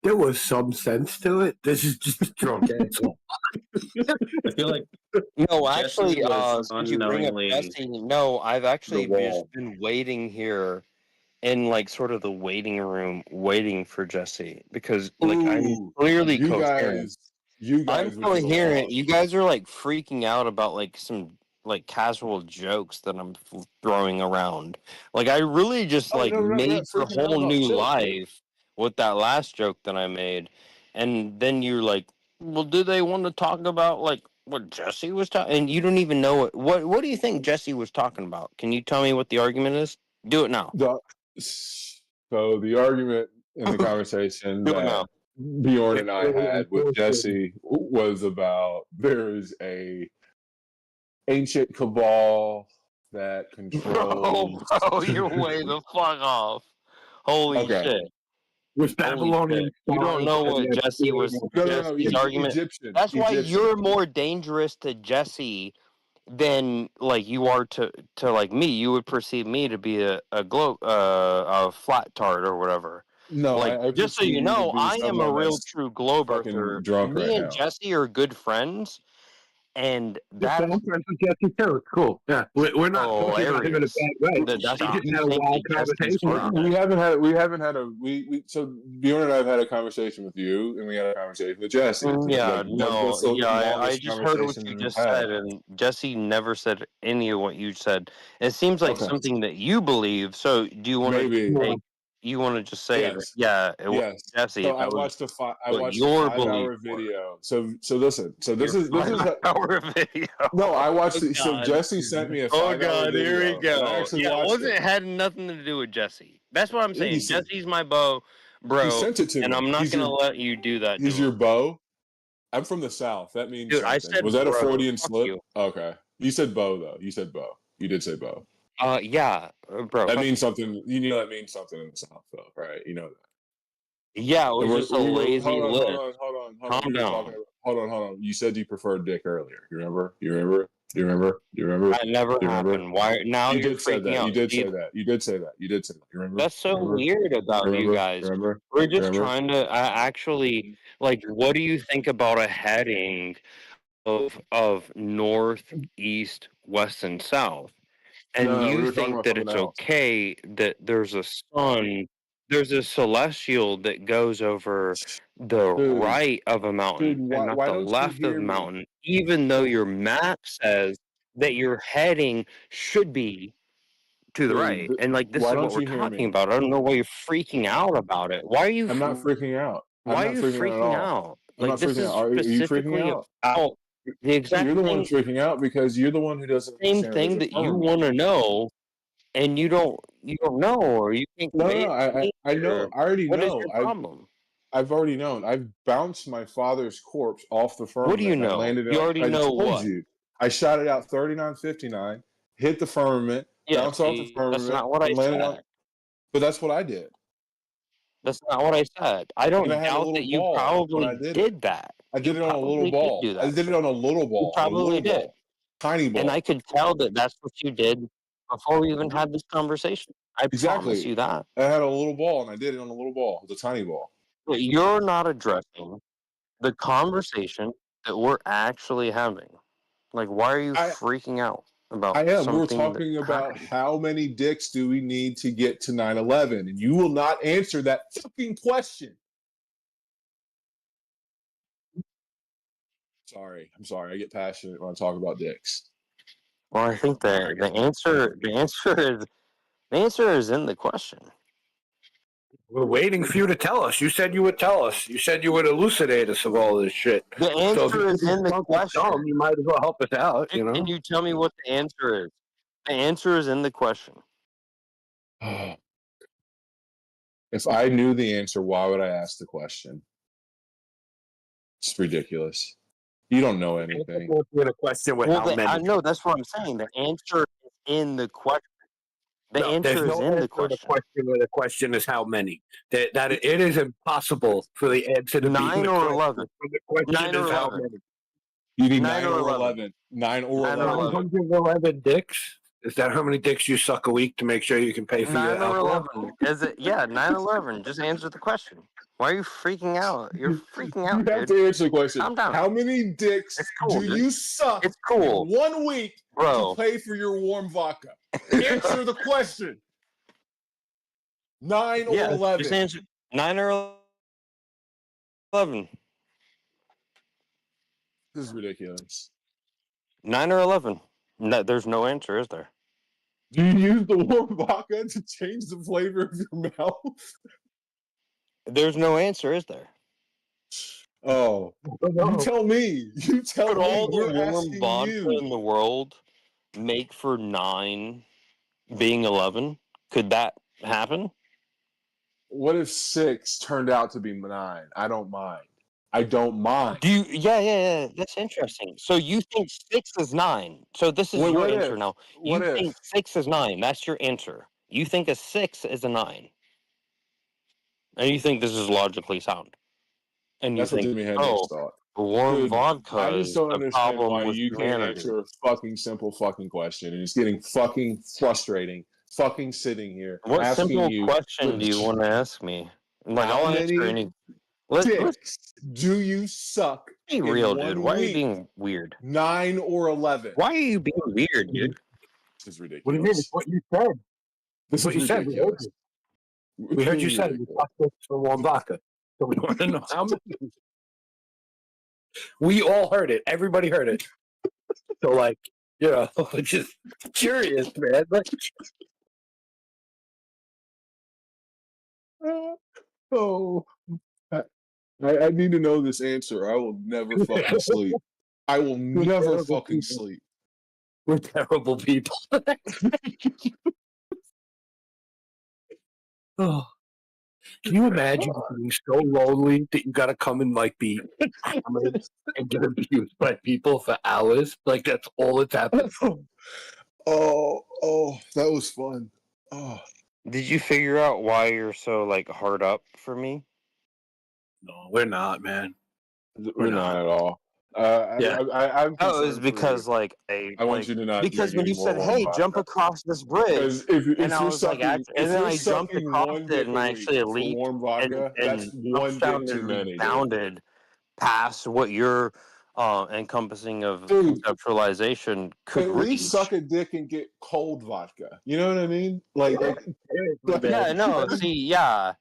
Speaker 11: there was some sense to it. This is just a drunk asshole.
Speaker 21: I feel like
Speaker 14: no, actually,
Speaker 21: was
Speaker 14: since you bring up
Speaker 21: unknowingly
Speaker 14: Jesse, no, I've actually
Speaker 21: the wall.
Speaker 14: just been waiting here in like sort of the waiting room, waiting for Jesse because like I'm clearly coherent.
Speaker 13: You guys,
Speaker 14: I'm coherent. You guys are like freaking out about like some like casual jokes that I'm throwing around. Like I really just made a whole new life with that last joke that I made, and then you're like, well, do they want to talk about like what Jesse was talking? And you don't even know what do you think Jesse was talking about? Can you tell me what the argument is? Do it now.
Speaker 13: So the argument in the conversation that Bjorn and I had with Jesse was about there is a ancient cabal that controls.
Speaker 14: Oh, you're way the fuck off. Holy shit.
Speaker 11: With Babylonian.
Speaker 14: You don't know what Jesse was. Jesse's argument.
Speaker 13: Egyptian.
Speaker 14: That's why you're more dangerous to Jesse than like you are to like me. You would perceive me to be a flat tart or whatever.
Speaker 13: No,
Speaker 14: like
Speaker 13: I
Speaker 14: just so you know, I am a real true globe
Speaker 13: fucking
Speaker 14: earther.
Speaker 13: drunk
Speaker 14: Me
Speaker 13: right
Speaker 14: and
Speaker 13: now.
Speaker 14: Jesse are good friends, and that's
Speaker 11: I'm friends with Jesse too. It's cool. Yeah, we're not talking about him in a bad way.
Speaker 14: That's
Speaker 11: We just had a wild conversation.
Speaker 13: We haven't had a so Bjorn and I have had a conversation with you, and we had a conversation with Jesse.
Speaker 14: Yeah,
Speaker 13: What's the
Speaker 14: I
Speaker 13: longest
Speaker 14: just heard what
Speaker 13: conversation
Speaker 14: you
Speaker 13: we've
Speaker 14: just
Speaker 13: had?
Speaker 14: said, and Jesse never said any of what you said. It seems like something that you believe. So, do you want to? You want to just say,
Speaker 13: Yes.
Speaker 14: That, yeah, it was Jesse.
Speaker 13: So I watched a 5-hour video. So listen. So this is
Speaker 14: 5-hour video.
Speaker 13: No, I watched it. So Jesse sent me a 5-hour video.
Speaker 14: Here we go.
Speaker 13: I actually
Speaker 14: It
Speaker 13: watched
Speaker 14: had nothing to do with Jesse. That's what I'm saying. Jesse's my bro.
Speaker 13: He sent it to
Speaker 14: and
Speaker 13: me.
Speaker 14: I'm not gonna let you do that.
Speaker 13: He's your beau. I'm from the South. That means
Speaker 14: Dude,
Speaker 13: something.
Speaker 14: I said
Speaker 13: was that a
Speaker 14: bro.
Speaker 13: Freudian
Speaker 14: Fuck
Speaker 13: slip?
Speaker 14: you.
Speaker 13: Okay. You said beau though. You said beau. You did say beau.
Speaker 14: Yeah, bro.
Speaker 13: That means something. You know that means something in the South, though, right? You know that.
Speaker 14: Yeah, it was just a lazy list.
Speaker 13: Hold on.
Speaker 14: Calm down.
Speaker 13: Hold on. You said you preferred dick earlier. You remember?
Speaker 14: That never happened. Why now?
Speaker 13: You
Speaker 14: You're
Speaker 13: did say
Speaker 14: freaking
Speaker 13: that.
Speaker 14: out.
Speaker 13: You did say that. You did say that. You remember?
Speaker 14: That's so weird about you guys. We're just trying to actually like. What do you think about a heading of north, east, west, and south? And
Speaker 13: No, we
Speaker 14: you
Speaker 13: were talking
Speaker 14: think
Speaker 13: about
Speaker 14: that it's
Speaker 13: something else.
Speaker 14: okay that there's a sun, there's a celestial that goes over the right of a mountain and not
Speaker 13: why
Speaker 14: the
Speaker 13: don't you
Speaker 14: left of
Speaker 13: hear
Speaker 14: the
Speaker 13: me?
Speaker 14: mountain, even though your map says that your heading should be to the right. And like this
Speaker 13: why
Speaker 14: is what
Speaker 13: don't
Speaker 14: we're
Speaker 13: you hear
Speaker 14: talking
Speaker 13: me?
Speaker 14: about. I don't know why you're freaking out about it. Why are you?
Speaker 13: I'm not freaking out.
Speaker 14: Why are you freaking out?
Speaker 13: I'm
Speaker 14: Like
Speaker 13: not
Speaker 14: this
Speaker 13: freaking
Speaker 14: is
Speaker 13: out. Are you freaking
Speaker 14: specifically
Speaker 13: out?
Speaker 14: about the exact
Speaker 13: You're the one
Speaker 14: thing,
Speaker 13: freaking out because you're the one who doesn't
Speaker 14: same
Speaker 13: understand
Speaker 14: thing
Speaker 13: there's a
Speaker 14: that you
Speaker 13: firmament.
Speaker 14: want to know, and you don't know, or you can't convey it to me,
Speaker 13: I know.
Speaker 14: or
Speaker 13: I already
Speaker 14: what is
Speaker 13: know.
Speaker 14: your problem?
Speaker 13: I've already known. I've bounced my father's corpse off the firmament.
Speaker 14: What do you
Speaker 13: and I
Speaker 14: know?
Speaker 13: landed
Speaker 14: You
Speaker 13: on,
Speaker 14: already
Speaker 13: I
Speaker 14: know
Speaker 13: told
Speaker 14: what?
Speaker 13: you. I shot it out 39.59, hit the firmament,
Speaker 14: Yeah,
Speaker 13: bounced off the
Speaker 14: see,
Speaker 13: firmament,
Speaker 14: that's not what I
Speaker 13: and landed on.
Speaker 14: said.
Speaker 13: But that's what I did.
Speaker 14: That's not what I said. I
Speaker 13: And
Speaker 14: don't
Speaker 13: I had a
Speaker 14: doubt
Speaker 13: little
Speaker 14: that you
Speaker 13: ball when
Speaker 14: probably
Speaker 13: I did it.
Speaker 14: did that.
Speaker 13: I did it on a little
Speaker 14: probably did
Speaker 13: ball.
Speaker 14: do
Speaker 13: I
Speaker 14: that.
Speaker 13: did it on a little ball.
Speaker 14: You probably did.
Speaker 13: Tiny ball.
Speaker 14: And I could tell that that's what you did before we even had this conversation. I promise you that.
Speaker 13: I had a little ball, and I did it on a little ball. It's a tiny ball.
Speaker 14: But you're not addressing the conversation that we're actually having. Like, why are you freaking out about
Speaker 13: I am.
Speaker 14: something
Speaker 13: We're talking
Speaker 14: that
Speaker 13: about
Speaker 14: happened?
Speaker 13: how many dicks do we need to get to 9/11, and you will not answer that fucking question. I'm sorry. I get passionate when I talk about dicks.
Speaker 14: Well, I think the answer is in the question.
Speaker 11: We're waiting for you to tell us. You said you would tell us. You said you would elucidate us of all this shit.
Speaker 14: The answer is in the question.
Speaker 11: You might as well help us out.
Speaker 14: Can you tell me what the answer is? The answer is in the question.
Speaker 13: If I knew the answer, why would I ask the question? It's ridiculous. You don't know anything.
Speaker 11: With a question with how many?
Speaker 14: I know that's what I'm saying. The answer is in the question. The answer
Speaker 11: there's
Speaker 14: is
Speaker 11: no
Speaker 14: in the
Speaker 11: answer to
Speaker 14: question.
Speaker 11: the question where the question is how many. That it is impossible for the answer to be
Speaker 14: 9 or 11.
Speaker 11: The question
Speaker 14: 9 or
Speaker 11: is how
Speaker 14: 11.
Speaker 11: many.
Speaker 13: You need
Speaker 14: 9 or
Speaker 13: 11. 9 or 11.
Speaker 11: 911 dicks? Is that how many dicks you suck a week to make sure you can pay for
Speaker 14: 9
Speaker 11: your
Speaker 14: or
Speaker 11: alcohol?
Speaker 14: 11. Is it? Yeah, 9 or 11. Just answer the question. Why are you freaking out? You're freaking out,
Speaker 13: You have
Speaker 14: dude.
Speaker 13: to answer the question.
Speaker 14: Calm down.
Speaker 13: How many dicks do
Speaker 14: dude.
Speaker 13: you suck
Speaker 14: It's cool.
Speaker 13: in 1 week
Speaker 14: Bro.
Speaker 13: to pay for your warm vodka? Answer the question. 9 or 11.
Speaker 14: Just answer 9 or 11.
Speaker 13: This is ridiculous.
Speaker 14: 9 or 11. No, there's no answer, is there?
Speaker 13: Do you use the warm vodka to change the flavor of your mouth?
Speaker 14: There's no answer, is there?
Speaker 13: Oh, you tell me. You tell
Speaker 14: Could
Speaker 13: me.
Speaker 14: all the
Speaker 13: We're
Speaker 14: warm
Speaker 13: asking
Speaker 14: vodka
Speaker 13: you.
Speaker 14: in the world make for 9 being 11? Could that happen?
Speaker 13: What if 6 turned out to be 9? I don't mind. I don't mind.
Speaker 14: Do you? Yeah. That's interesting. So you think 6 is 9? So this is your answer now. You think 6 is 9? That's your answer. You think a 6 is a 9, and you think this is logically sound. And you
Speaker 13: That's what
Speaker 14: think,
Speaker 13: Jimi Hendrix thought.
Speaker 14: warm
Speaker 13: Dude,
Speaker 14: vodka
Speaker 13: I
Speaker 14: is
Speaker 13: just don't
Speaker 14: the
Speaker 13: understand
Speaker 14: problem
Speaker 13: why
Speaker 14: with
Speaker 13: you can't
Speaker 14: humanity.
Speaker 13: answer a fucking simple fucking question, and it's getting fucking frustrating. Fucking sitting here
Speaker 14: What
Speaker 13: asking
Speaker 14: simple
Speaker 13: you
Speaker 14: question do you want to ask me? Like,
Speaker 13: how
Speaker 14: I'll answer
Speaker 13: many
Speaker 14: any.
Speaker 13: dicks do you suck
Speaker 14: Be
Speaker 13: in
Speaker 14: real,
Speaker 13: 1
Speaker 14: dude. Why are you
Speaker 13: week?
Speaker 14: being weird?
Speaker 13: 9 or 11?
Speaker 14: Why are you being weird, dude?
Speaker 13: This is ridiculous.
Speaker 11: What do you mean? It's what you said.
Speaker 13: This
Speaker 11: It's what
Speaker 13: is
Speaker 11: you said.
Speaker 13: ridiculous.
Speaker 11: We heard you say you suck dicks for warm vodka. So we want to know how many. We all heard it. Everybody heard it. So, like, just curious, man. Like,
Speaker 13: Oh, I need to know this answer. I will never fucking sleep. I will never fucking sleep.
Speaker 11: We're terrible people. Oh. Can you imagine being so lonely that you got to come and like be hammered and get abused by people for hours? Like that's all that's happening.
Speaker 13: Oh, that was fun. Oh.
Speaker 14: Did you figure out why you're so like hard up for me?
Speaker 11: No, we're not, man.
Speaker 13: We're not at all.
Speaker 11: Yeah.
Speaker 13: I'm
Speaker 14: it's
Speaker 13: concerned
Speaker 14: because
Speaker 13: for you.
Speaker 14: like
Speaker 13: I want you to not
Speaker 14: because
Speaker 13: drink
Speaker 14: when you
Speaker 13: any more
Speaker 14: said,
Speaker 13: warm
Speaker 14: "Hey,
Speaker 13: vodka.
Speaker 14: jump across this bridge,"
Speaker 13: If
Speaker 14: and I
Speaker 13: you're
Speaker 14: was like,
Speaker 13: sucking,
Speaker 14: and
Speaker 13: if
Speaker 14: then
Speaker 13: you're
Speaker 14: I jumped
Speaker 13: sucking
Speaker 14: across
Speaker 13: one
Speaker 14: it
Speaker 13: dick
Speaker 14: and
Speaker 13: a
Speaker 14: I
Speaker 13: week
Speaker 14: actually
Speaker 13: for
Speaker 14: leaped
Speaker 13: warm vodka, that's one dick too many, dude.
Speaker 14: bounded past what your encompassing of
Speaker 13: Dude,
Speaker 14: conceptualization could
Speaker 13: At
Speaker 14: reach.
Speaker 13: least suck a dick and get cold vodka. You know what I mean? Like
Speaker 14: Yeah, no, see, yeah.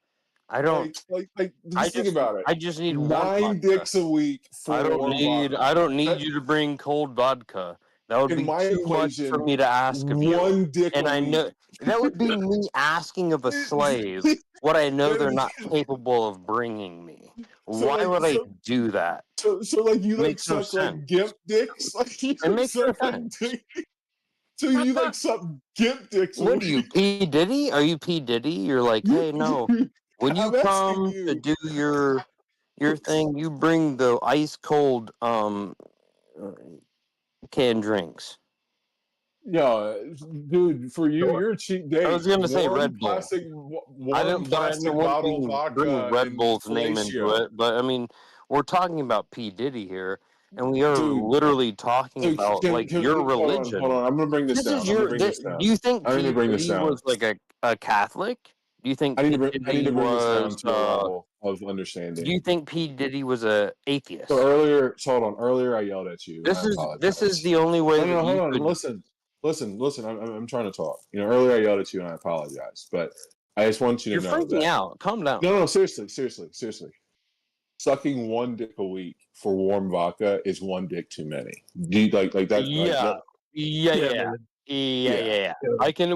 Speaker 14: I don't.
Speaker 13: Just think about it.
Speaker 14: I just need warm
Speaker 13: 9
Speaker 14: vodka.
Speaker 13: dicks a week for warm vodka.
Speaker 14: I don't need you to bring cold vodka. That would
Speaker 13: In
Speaker 14: be
Speaker 13: my
Speaker 14: too much for
Speaker 13: equation,
Speaker 14: me to ask of you.
Speaker 13: 1 dick
Speaker 14: And
Speaker 13: a
Speaker 14: I know
Speaker 13: week.
Speaker 14: that would be me asking of a slave what I know they're not capable of bringing me. Why would I do that?
Speaker 13: So like you like
Speaker 14: Makes no
Speaker 13: suck like
Speaker 14: sense.
Speaker 13: gimp dicks? Like you
Speaker 14: It makes no
Speaker 13: suck like
Speaker 14: sense.
Speaker 13: dick. So you like suck gimp dicks?
Speaker 14: What are you, P Diddy? Are you P Diddy? You're like, hey, no. When you come to do your thing, you bring the ice cold canned drinks.
Speaker 13: Yeah, dude, for you, you're a cheap date.
Speaker 14: I was gonna say
Speaker 13: Warm
Speaker 14: Red Bull.
Speaker 13: plastic,
Speaker 14: I
Speaker 13: warm
Speaker 14: didn't
Speaker 13: plastic
Speaker 14: want
Speaker 13: bottle
Speaker 14: to
Speaker 13: vodka
Speaker 14: bring Red
Speaker 13: and
Speaker 14: Bull's name into
Speaker 13: fellatio.
Speaker 14: it, but I mean, we're talking about P Diddy here, and we are literally talking about like your religion.
Speaker 13: Hold on. I'm gonna bring this down.
Speaker 14: Is your. Do you think
Speaker 13: I need to bring this
Speaker 14: P.
Speaker 13: down.
Speaker 14: was like a Catholic? Do you think
Speaker 13: I need
Speaker 14: P.
Speaker 13: to
Speaker 14: Diddy
Speaker 13: bring this down
Speaker 14: was?
Speaker 13: to a level of understanding.
Speaker 14: Do you think P. Diddy was a atheist?
Speaker 13: So earlier, hold on. Earlier, I yelled at you.
Speaker 14: This
Speaker 13: and I
Speaker 14: is
Speaker 13: apologize.
Speaker 14: the only way.
Speaker 13: No,
Speaker 14: that
Speaker 13: hold
Speaker 14: you
Speaker 13: on.
Speaker 14: could...
Speaker 13: Listen. I'm trying to talk. You know, earlier I yelled at you, and I apologize. But I just want you to know
Speaker 14: You're freaking
Speaker 13: that.
Speaker 14: out. Calm down.
Speaker 13: No, seriously. Sucking one dick a week for warm vodka is one dick too many. Do you like that?
Speaker 14: Yeah. Yeah.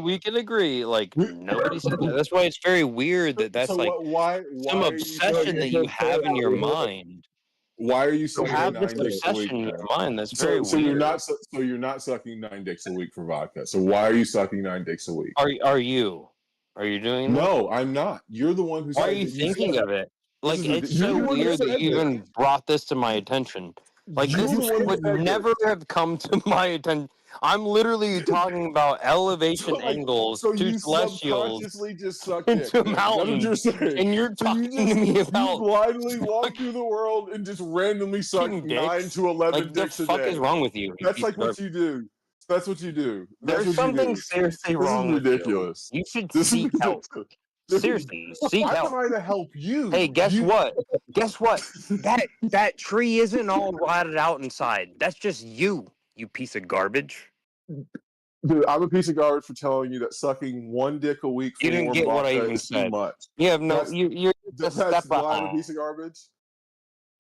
Speaker 14: We can agree. Like nobody said that. That's why it's very weird that's
Speaker 13: so
Speaker 14: like
Speaker 13: why
Speaker 14: some obsession that you have in your mind.
Speaker 13: Why are you sucking
Speaker 14: have
Speaker 13: 9
Speaker 14: this
Speaker 13: dicks a week?
Speaker 14: obsession in your mind that's very
Speaker 13: so
Speaker 14: weird.
Speaker 13: you're not sucking 9 dicks a week for vodka. So why are you sucking 9 dicks a week?
Speaker 14: Are you? Are you doing that?
Speaker 13: No, I'm not. You're the one who's.
Speaker 14: Why are you thinking of it? Like it's so weird that you even brought this to my attention. Like this would never have come to my attention. I'm literally talking about elevation angles to celestials
Speaker 13: just suck
Speaker 14: into
Speaker 13: dick.
Speaker 14: mountains,
Speaker 13: That's what you're saying.
Speaker 14: and you're talking to me about
Speaker 13: you blindly walk through the world and just randomly suck 9 to 11 dicks a day.
Speaker 14: What the fuck is wrong with you?
Speaker 13: That's like what you do. That's what you do.
Speaker 14: There's something seriously wrong with you.
Speaker 13: This is ridiculous.
Speaker 14: You should seek help. Seriously, seek help.
Speaker 13: I'm trying to help you.
Speaker 14: Hey, guess what? That tree isn't all rotted out inside. That's just you piece of garbage.
Speaker 13: Dude, I'm a piece of garbage for telling you that sucking one dick a week for
Speaker 14: you didn't get what I even said.
Speaker 13: Too much.
Speaker 14: You have no. You're a step
Speaker 13: behind. I'm a piece of garbage.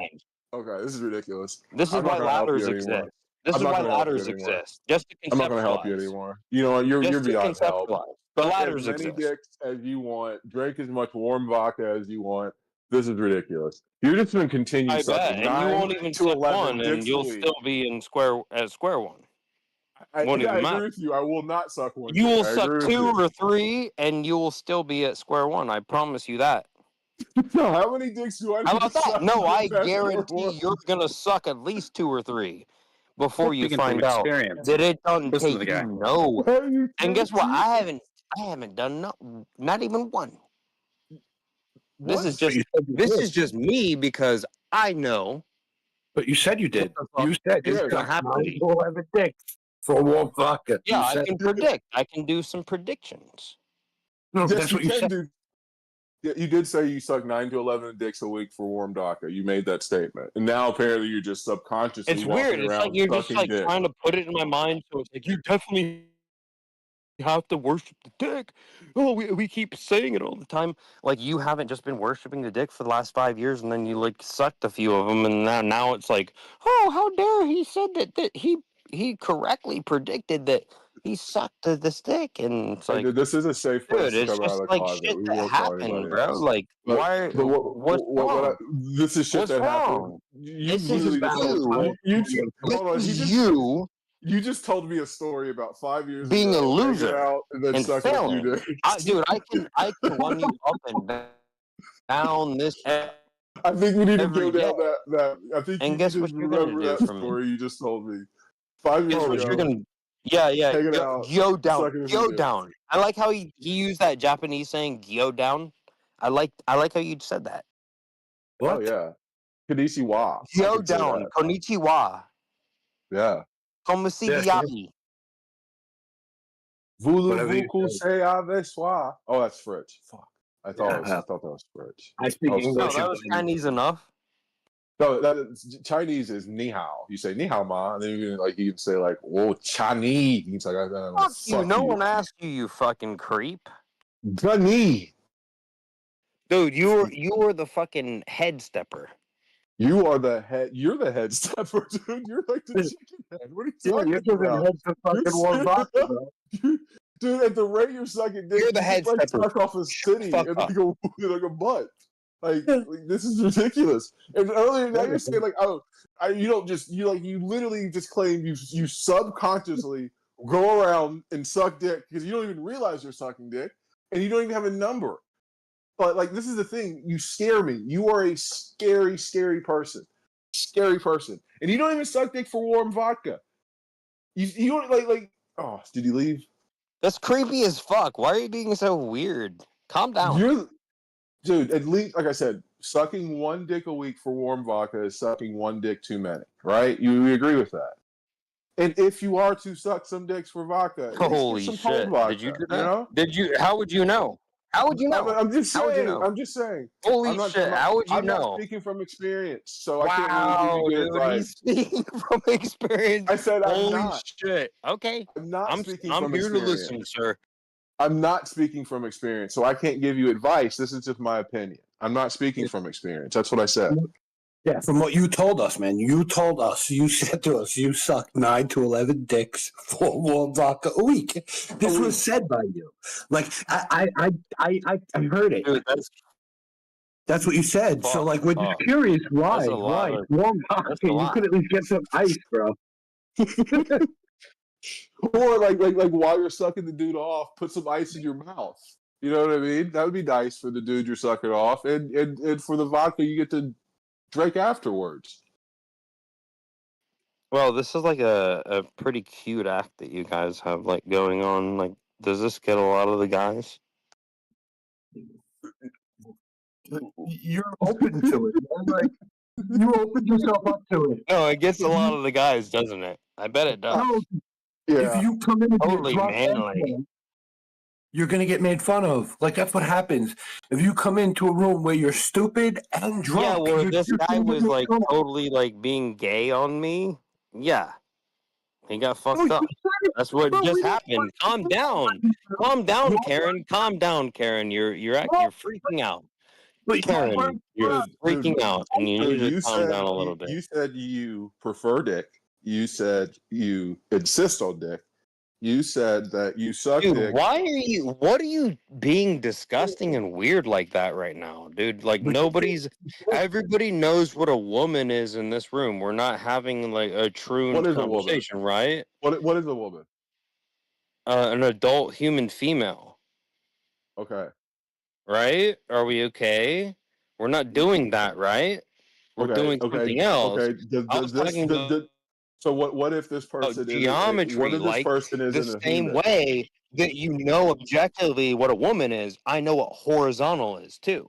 Speaker 13: Okay, this is ridiculous.
Speaker 14: This is why ladders exist. This is why ladders exist. Just to conceptualize.
Speaker 13: I'm not going to help you anymore. You know what? You're beyond help.
Speaker 14: The ladders
Speaker 13: as many
Speaker 14: exist.
Speaker 13: dicks as you want. Drink as much warm vodka as you want. This is ridiculous. You're just going to continue.
Speaker 14: I bet, and you won't even suck one, and you'll still be in square one.
Speaker 13: I agree with you. I will not suck one.
Speaker 14: You will suck 2 or 3, and you will still be at square one. I promise you that.
Speaker 13: No, how many dicks do I need
Speaker 14: How about
Speaker 13: to suck?
Speaker 14: that? No, I guarantee you're gonna suck at least 2 or 3 before you find out that it doesn't take you nowhere. And guess what? I haven't done not even one. This is just me because I know.
Speaker 11: But you said you did. You said
Speaker 14: it's gonna happen.
Speaker 11: We'll have a dick for warm vodka.
Speaker 14: Yeah, I can predict. I can do some predictions.
Speaker 11: No, that's what you said.
Speaker 13: Do. Yeah, you did say you suck 9 to 11 dicks a week for warm vodka. You made that statement, and now apparently you're just subconsciously.
Speaker 14: It's weird. It's like you're just like trying to put it in my mind, so it's like you definitely have to worship the dick. Oh, we keep saying it all the time. Like you haven't just been worshiping the dick for the last 5 years, and then you like sucked a few of them, and now it's like, oh, how dare he said that he correctly predicted that. He sucked to this dick, and it's like,
Speaker 13: dude, this is a safe place to come out of the closet.
Speaker 14: Shit that happened, bro. Like, why? What's wrong?
Speaker 13: This is shit that happened.
Speaker 14: This is you.
Speaker 13: You just told me a story about 5 years
Speaker 14: being
Speaker 13: ago,
Speaker 14: a loser
Speaker 13: out and then sucking a few dicks.
Speaker 14: Dude, I can run you up and down this.
Speaker 13: I think we need to go down that. I think.
Speaker 14: And guess what you're gonna do from
Speaker 13: story you just told me 5 years ago.
Speaker 14: You're gonna. Yeah. Gyo down. I like how he used that Japanese saying "gyo down." I like how you said that.
Speaker 13: What? Oh yeah, konnichiwa.
Speaker 14: Gyo down. Konnichiwa.
Speaker 13: Yeah.
Speaker 14: Komasigiami.
Speaker 13: Voulez-vous say avec soi? Oh, that's French. Fuck. I thought that was French.
Speaker 11: I speak English.
Speaker 14: No, that was Chinese enough.
Speaker 13: No, Chinese is ni hao. You say ni hao ma, and then you can say like, "Whoa, Chinese." He's like,
Speaker 14: "Fuck you!" No one asked you, you fucking creep.
Speaker 13: Bunny.
Speaker 14: Dude, you were the fucking head stepper.
Speaker 13: You are the head. You're the head stepper, dude. You're like the chicken head. What are you talking about?
Speaker 11: Head to fucking warm vodka, bro.
Speaker 13: Dude, at the rate you're sucking dick,
Speaker 14: you're the head stepper.
Speaker 13: Suck off a city and like a butt. Like this is ridiculous. And earlier now you're saying like, you literally just claim you subconsciously go around and suck dick because you don't even realize you're sucking dick and you don't even have a number. But like this is the thing, you scare me. You are a scary, scary person. Scary person. And you don't even suck dick for warm vodka. You don't like oh, did he leave?
Speaker 14: That's creepy as fuck. Why are you being so weird? Calm down.
Speaker 13: Dude, at least, like I said, sucking one dick a week for warm vodka is sucking one dick too many, right? You agree with that? And if you are to suck some dicks for vodka, at least get
Speaker 14: Holy
Speaker 13: some cold
Speaker 14: shit!
Speaker 13: vodka.
Speaker 14: Did you do
Speaker 13: You
Speaker 14: that?
Speaker 13: know?
Speaker 14: Did you? How would you know? How would you know?
Speaker 13: I'm just
Speaker 14: How would you
Speaker 13: saying.
Speaker 14: know?
Speaker 13: I'm just saying.
Speaker 14: Holy
Speaker 13: I'm not.
Speaker 14: shit! How would you
Speaker 13: I'm not
Speaker 14: know?
Speaker 13: speaking from experience, so I can't really give
Speaker 14: Wow,
Speaker 13: you good
Speaker 14: dude, he's
Speaker 13: advice.
Speaker 14: speaking from experience.
Speaker 13: I said I'm
Speaker 14: Holy
Speaker 13: not.
Speaker 14: shit! Okay,
Speaker 13: I'm not speaking
Speaker 14: I'm
Speaker 13: from
Speaker 14: here to
Speaker 13: experience.
Speaker 14: listen, sir.
Speaker 13: I'm not speaking from experience, so I can't give you advice. This is just my opinion. I'm not speaking from experience. That's what I said.
Speaker 11: Yeah, from what you told us, man. You told us. You said to us, you suck 9 to 11 dicks for warm vodka a week. This was said by you. Like I heard it.
Speaker 14: Dude,
Speaker 11: That's what you said. So like, we're just curious why.
Speaker 14: That's a lot.
Speaker 11: Why warm vodka? You could at least get some ice, bro.
Speaker 13: Or like while you're sucking the dude off, put some ice in your mouth. You know what I mean? That would be nice for the dude you're sucking off, and for the vodka you get to drink afterwards.
Speaker 14: Well, this is like a pretty cute act that you guys have like going on. Like, does this get a lot of the guys?
Speaker 11: You're open to it. Man. Like you open yourself up to it.
Speaker 14: No, it gets a lot of the guys, doesn't it? I bet it does.
Speaker 11: No, if you come in and
Speaker 14: Totally
Speaker 11: you're drunk
Speaker 14: manly.
Speaker 11: asshole, you're gonna get made fun of. Like that's what happens if you come into a room where you're stupid and drunk.
Speaker 14: Yeah, well,
Speaker 11: you're
Speaker 14: this
Speaker 11: just
Speaker 14: guy
Speaker 11: gonna get
Speaker 14: was
Speaker 11: made
Speaker 14: like
Speaker 11: fun of.
Speaker 14: totally like being gay on me. Yeah, he got fucked
Speaker 11: No,
Speaker 14: up. That's what just happened. Calm down, Karen. Calm down, Karen. You're freaking out. Karen, you're freaking out, and you need to calm down a little bit.
Speaker 13: You said you prefer dick. You said you insist on dick. You said that you suck
Speaker 14: Dude,
Speaker 13: dick.
Speaker 14: what are you being disgusting and weird like that right now, dude? Like everybody knows what a woman is in this room. We're not having like a true conversation, right?
Speaker 13: What is a woman?
Speaker 14: An adult human female.
Speaker 13: Okay.
Speaker 14: Right? Are we okay? We're not doing that, right? We're doing something else.
Speaker 13: Okay. So what if this person
Speaker 14: geometry,
Speaker 13: what if this
Speaker 14: like
Speaker 13: person
Speaker 14: the
Speaker 13: isn't a
Speaker 14: same
Speaker 13: female?
Speaker 14: way that you know objectively what a woman is, I know what horizontal is too.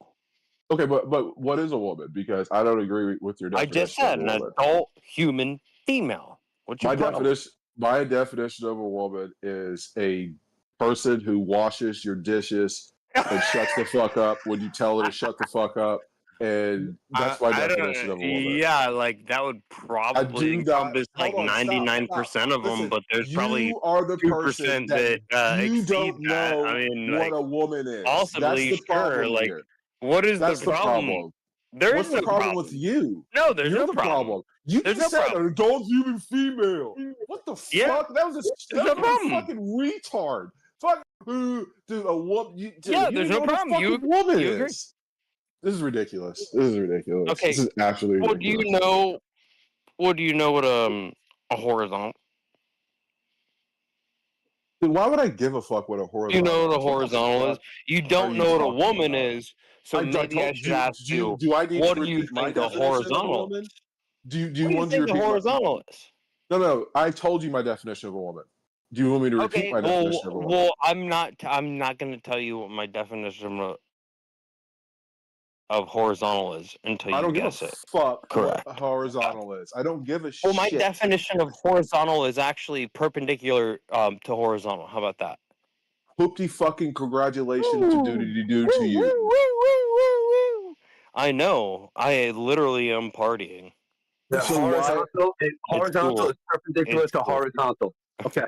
Speaker 13: Okay, but what is a woman? Because I don't agree with your
Speaker 14: I
Speaker 13: definition.
Speaker 14: just said an adult human female. What's your problem?
Speaker 13: My definition of a woman is a person who washes your dishes and shuts the fuck up when you tell her to shut the fuck up. And that's my definition of a woman.
Speaker 14: Yeah, like that would probably encompass like 99% of them, but there's probably 2% that exceed that. I mean,
Speaker 13: what a woman is.
Speaker 14: Possibly, sure. Like, what is the problem? There is no problem
Speaker 13: with you.
Speaker 14: No, there's no problem.
Speaker 13: You just said an adult human female. What the fuck? That was a fucking retard. Fuck, dude. A woman.
Speaker 14: There's no problem. You agree?
Speaker 13: This is ridiculous.
Speaker 14: Okay.
Speaker 13: This is absolutely ridiculous.
Speaker 14: What do you know what a horizontal?
Speaker 13: Dude, why would I give a fuck what a horizontal is?
Speaker 14: You know what a horizontal is? You don't know what a woman is, so maybe I should ask you, what do you think a horizontal is?
Speaker 13: Do you want to repeat
Speaker 14: a horizontal is?
Speaker 13: No, I told you my definition of a woman. Do you want me to repeat my definition of a woman?
Speaker 14: Well, I'm not going to tell you what my definition of horizontal is until you guess it.
Speaker 13: Fuck
Speaker 14: correct.
Speaker 13: What horizontal is. I don't give a shit.
Speaker 14: Well, my definition of horizontal is actually perpendicular to horizontal. How about that?
Speaker 13: Hoopty fucking congratulations to you.
Speaker 14: I know. I literally am partying.
Speaker 11: The horizontal is perpendicular to horizontal. Okay.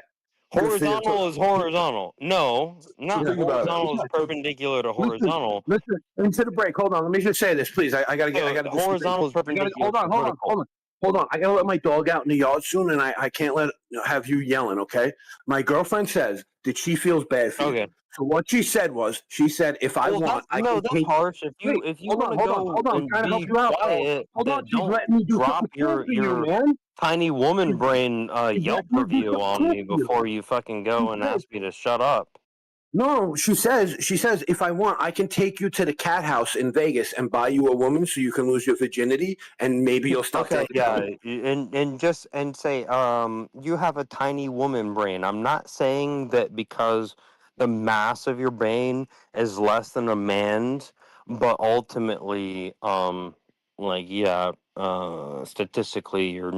Speaker 14: Horizontal is horizontal. No, not horizontal is perpendicular to horizontal.
Speaker 11: Listen, into the break. Hold on. Let me just say this, please. I gotta get.
Speaker 14: Horizontal is perpendicular.
Speaker 11: Hold on. I gotta let my dog out in the yard soon, and I can't have you yelling. Okay. My girlfriend says that she feels bad for you. So what she said was, she said, if I want, I can
Speaker 14: that's
Speaker 11: take.
Speaker 14: harsh. If you want to go
Speaker 11: I'm trying to help you out.
Speaker 14: Quiet,
Speaker 11: hold on, she's
Speaker 14: don't
Speaker 11: letting me do
Speaker 14: drop your
Speaker 11: man.
Speaker 14: tiny woman brain Yelp review on me before you fucking go and ask me to shut up.
Speaker 11: No, she says, if I want, I can take you to the cat house in Vegas and buy you a woman so you can lose your virginity and maybe you'll stop.
Speaker 14: Okay, yeah, and say, you have a tiny woman brain. I'm not saying that because the mass of your brain is less than a man's. but ultimately, like, yeah, statistically, you're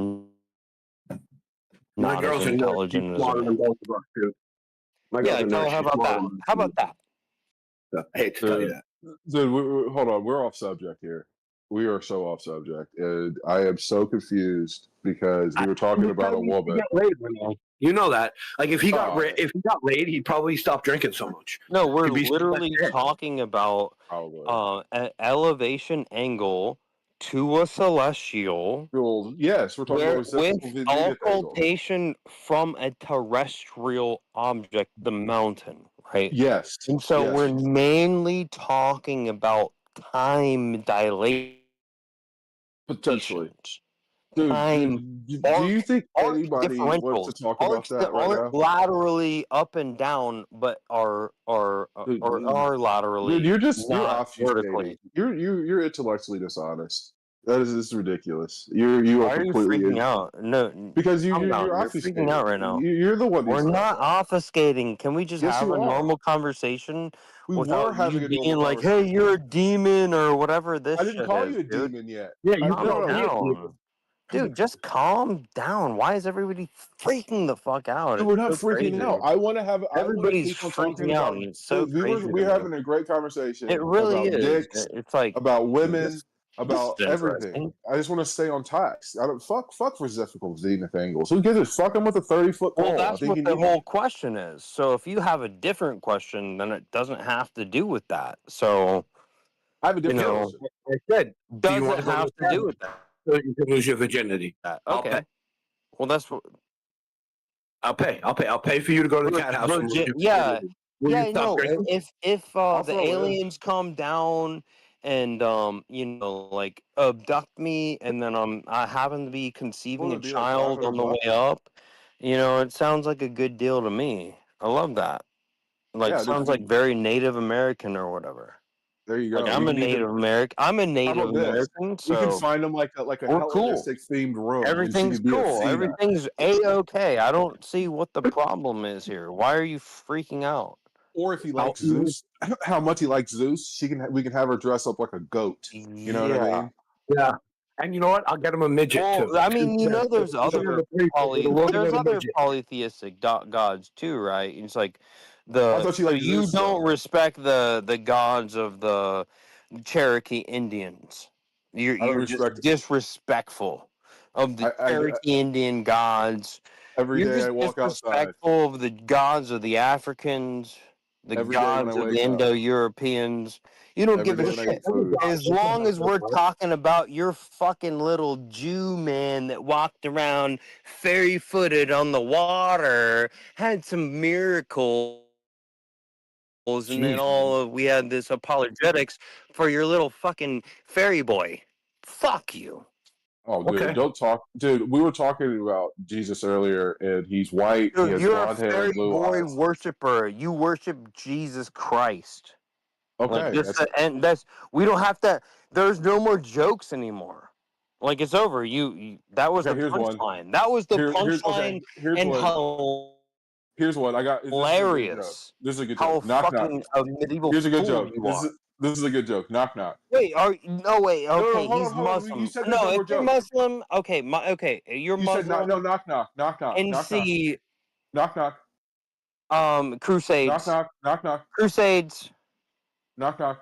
Speaker 11: My
Speaker 14: not as
Speaker 11: girl's a nurse. She's
Speaker 14: intelligent as a
Speaker 11: smarter than
Speaker 14: man.
Speaker 11: both of us, too. My girl's
Speaker 14: Yeah,
Speaker 11: a nurse.
Speaker 14: how
Speaker 11: She's
Speaker 14: about
Speaker 11: smarter
Speaker 14: that?
Speaker 11: than
Speaker 14: How about that?
Speaker 11: I hate to tell you that.
Speaker 13: Dude, hold on. We're off subject here. We are so off subject. And I am so confused because we were talking about a woman.
Speaker 11: You know that. Like if he got laid, he'd probably stop drinking so much.
Speaker 14: No, we're
Speaker 11: He'd be
Speaker 14: literally talking about an elevation angle to a celestial.
Speaker 13: Yes, we're talking about reciprocal
Speaker 14: with
Speaker 13: zenith angle.
Speaker 14: occultation from a terrestrial object, the mountain, right?
Speaker 13: Yes.
Speaker 14: And so
Speaker 13: yes.
Speaker 14: we're mainly talking about time dilation.
Speaker 13: Potentially. Dude, do you think anybody wants to talk about that right now?
Speaker 14: Laterally up and down, but are laterally.
Speaker 13: Dude, you're
Speaker 14: not
Speaker 13: obfuscating.
Speaker 14: vertically.
Speaker 13: You're intellectually dishonest. This is ridiculous. You
Speaker 14: Why
Speaker 13: are
Speaker 14: are you
Speaker 13: completely
Speaker 14: freaking out? No,
Speaker 13: because you're
Speaker 14: you're
Speaker 13: obfuscating.
Speaker 14: freaking out right now.
Speaker 13: You're the one.
Speaker 14: We're not obfuscating. Can we just
Speaker 13: Yes,
Speaker 14: have
Speaker 13: you
Speaker 14: a
Speaker 13: are.
Speaker 14: normal conversation
Speaker 13: We
Speaker 14: without
Speaker 13: were having
Speaker 14: you
Speaker 13: a normal
Speaker 14: being like, "Hey,
Speaker 13: conversation.
Speaker 14: you're a demon" or whatever this
Speaker 13: I didn't
Speaker 14: shit
Speaker 13: call
Speaker 14: is,
Speaker 13: you a
Speaker 14: dude?
Speaker 13: demon yet.
Speaker 11: Yeah, you
Speaker 14: Calm down. Dude, just calm down. Why is everybody freaking the fuck out?
Speaker 13: Dude,
Speaker 14: It's
Speaker 13: we're not
Speaker 14: so
Speaker 13: freaking
Speaker 14: crazy.
Speaker 13: out. I want to have.
Speaker 14: Everybody's
Speaker 13: keep on talking
Speaker 14: freaking out,
Speaker 13: about.
Speaker 14: and it's so
Speaker 13: Dude,
Speaker 14: crazy.
Speaker 13: we're having a great conversation.
Speaker 14: It really
Speaker 13: about
Speaker 14: is.
Speaker 13: dicks.
Speaker 14: It's like
Speaker 13: about women.
Speaker 14: this
Speaker 13: About
Speaker 14: is
Speaker 13: everything.
Speaker 14: interesting.
Speaker 13: I just want to stay on task. I don't fuck reciprocal zenith angles. Who gives a fuck? Him with a 30-foot pole.
Speaker 14: Well,
Speaker 13: I
Speaker 14: that's
Speaker 13: think
Speaker 14: what the whole question is. So if you have a different question, then it doesn't have to do with that. So
Speaker 13: I have a different question.
Speaker 11: I said, do you want
Speaker 14: doesn't
Speaker 11: to go
Speaker 14: have
Speaker 11: to
Speaker 14: to do with that.
Speaker 11: so you can lose your virginity?
Speaker 14: Okay. Well, that's what.
Speaker 11: I'll pay. I'll pay for you to go to the cat house. And lose your virginity. Will you stop
Speaker 14: No.
Speaker 11: drinking?
Speaker 14: If
Speaker 13: I'll
Speaker 14: the
Speaker 13: throw in.
Speaker 14: aliens come down and like abduct me, and then I happen to be conceiving a
Speaker 13: It'd be like
Speaker 14: child on the way
Speaker 13: $500.
Speaker 14: up, it sounds like a good deal to me. I love that. Like
Speaker 13: Yeah,
Speaker 14: sounds like very Native American or whatever.
Speaker 13: There you go.
Speaker 14: Like I'm a Native American. I'm a
Speaker 13: How
Speaker 14: Native
Speaker 13: about this?
Speaker 14: American,
Speaker 13: We can
Speaker 14: so
Speaker 13: find them like a
Speaker 14: we're cool.
Speaker 13: Hellenistic themed room.
Speaker 14: Everything's cool. Everything's a-okay. I don't see what the problem is here. Why are you freaking out?
Speaker 13: Or if he likes Zeus, how much he likes Zeus, we can have her dress up like a goat. You know what I mean?
Speaker 11: Yeah. And you know what? I'll get him a midget too.
Speaker 14: I mean, there's other polytheistic gods too, right? It's like
Speaker 13: I thought you liked
Speaker 14: you
Speaker 13: Zeus,
Speaker 14: don't respect the gods of the Cherokee Indians. You're just disrespectful of the Cherokee Indian gods.
Speaker 13: Every day I walk outside.
Speaker 14: Disrespectful of the gods of the Africans, the
Speaker 13: Every day when
Speaker 14: gods
Speaker 13: I
Speaker 14: of the
Speaker 13: wake up.
Speaker 14: Indo-Europeans. You don't
Speaker 13: Every
Speaker 14: give
Speaker 13: day
Speaker 14: a
Speaker 13: when I
Speaker 14: shit.
Speaker 13: get food.
Speaker 14: As long as we're talking about your fucking little Jew man that walked around fairy-footed on the water, had some miracles, and then we had this apologetics for your little fucking fairy boy. Fuck you.
Speaker 13: Oh, dude, don't talk. Dude, we were talking about Jesus earlier, and he's white.
Speaker 14: Dude,
Speaker 13: he has
Speaker 14: you're a
Speaker 13: blonde hair,
Speaker 14: fairy
Speaker 13: blue
Speaker 14: boy
Speaker 13: eyes.
Speaker 14: worshiper. You worship Jesus Christ.
Speaker 13: Okay,
Speaker 14: And we don't have to. There's no more jokes anymore. Like it's over. That was the punchline. That was the punchline.
Speaker 13: Here's one. I got.
Speaker 14: Hilarious.
Speaker 13: This is a good
Speaker 14: How
Speaker 13: joke. Knock knock.
Speaker 14: fucking a medieval
Speaker 13: Here's a good
Speaker 14: fool
Speaker 13: joke.
Speaker 14: you are.
Speaker 13: This is a good joke. Knock knock.
Speaker 14: Wait, okay,
Speaker 13: hold
Speaker 14: he's
Speaker 13: on.
Speaker 14: Muslim.
Speaker 13: You said there's no more
Speaker 14: if you're
Speaker 13: jokes.
Speaker 14: Muslim, okay, you're
Speaker 13: You
Speaker 14: Muslim.
Speaker 13: said knock knock.
Speaker 14: NC.
Speaker 13: Knock knock.
Speaker 14: Crusades.
Speaker 13: Knock.
Speaker 14: Crusades.
Speaker 13: Knock.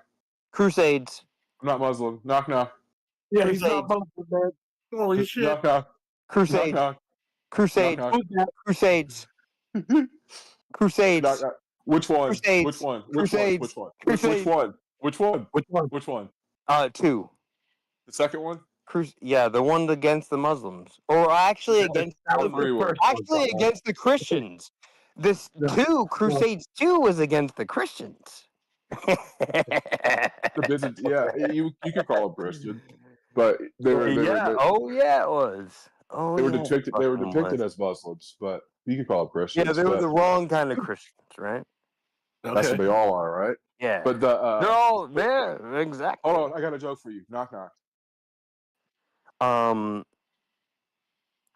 Speaker 14: Crusades.
Speaker 13: I'm not Muslim. Knock.
Speaker 11: Yeah, he's not Muslim, man. Holy shit.
Speaker 13: Knock.
Speaker 14: Crusades.
Speaker 13: Knock.
Speaker 14: Crusades.
Speaker 13: Knock.
Speaker 14: Crusades. Crusades.
Speaker 13: Knock. Which one?
Speaker 14: Crusades.
Speaker 13: Which one?
Speaker 14: Crusades.
Speaker 13: Which one?
Speaker 14: Crusades.
Speaker 13: Which one?
Speaker 11: Which one?
Speaker 14: 2.
Speaker 13: The second one?
Speaker 14: Yeah, the one against the Muslims, or actually against against the Christians. This 2 Crusades 2 was against the Christians.
Speaker 13: You could call them Christian, but they were.
Speaker 14: it was.
Speaker 13: They were depicted as Muslims, but you could call them Christians.
Speaker 14: Yeah, they were the wrong kind of Christians, right?
Speaker 13: That's what they all are, right?
Speaker 14: Yeah,
Speaker 13: but
Speaker 14: they're all there. Exactly.
Speaker 13: Hold on, I got a joke for you. Knock.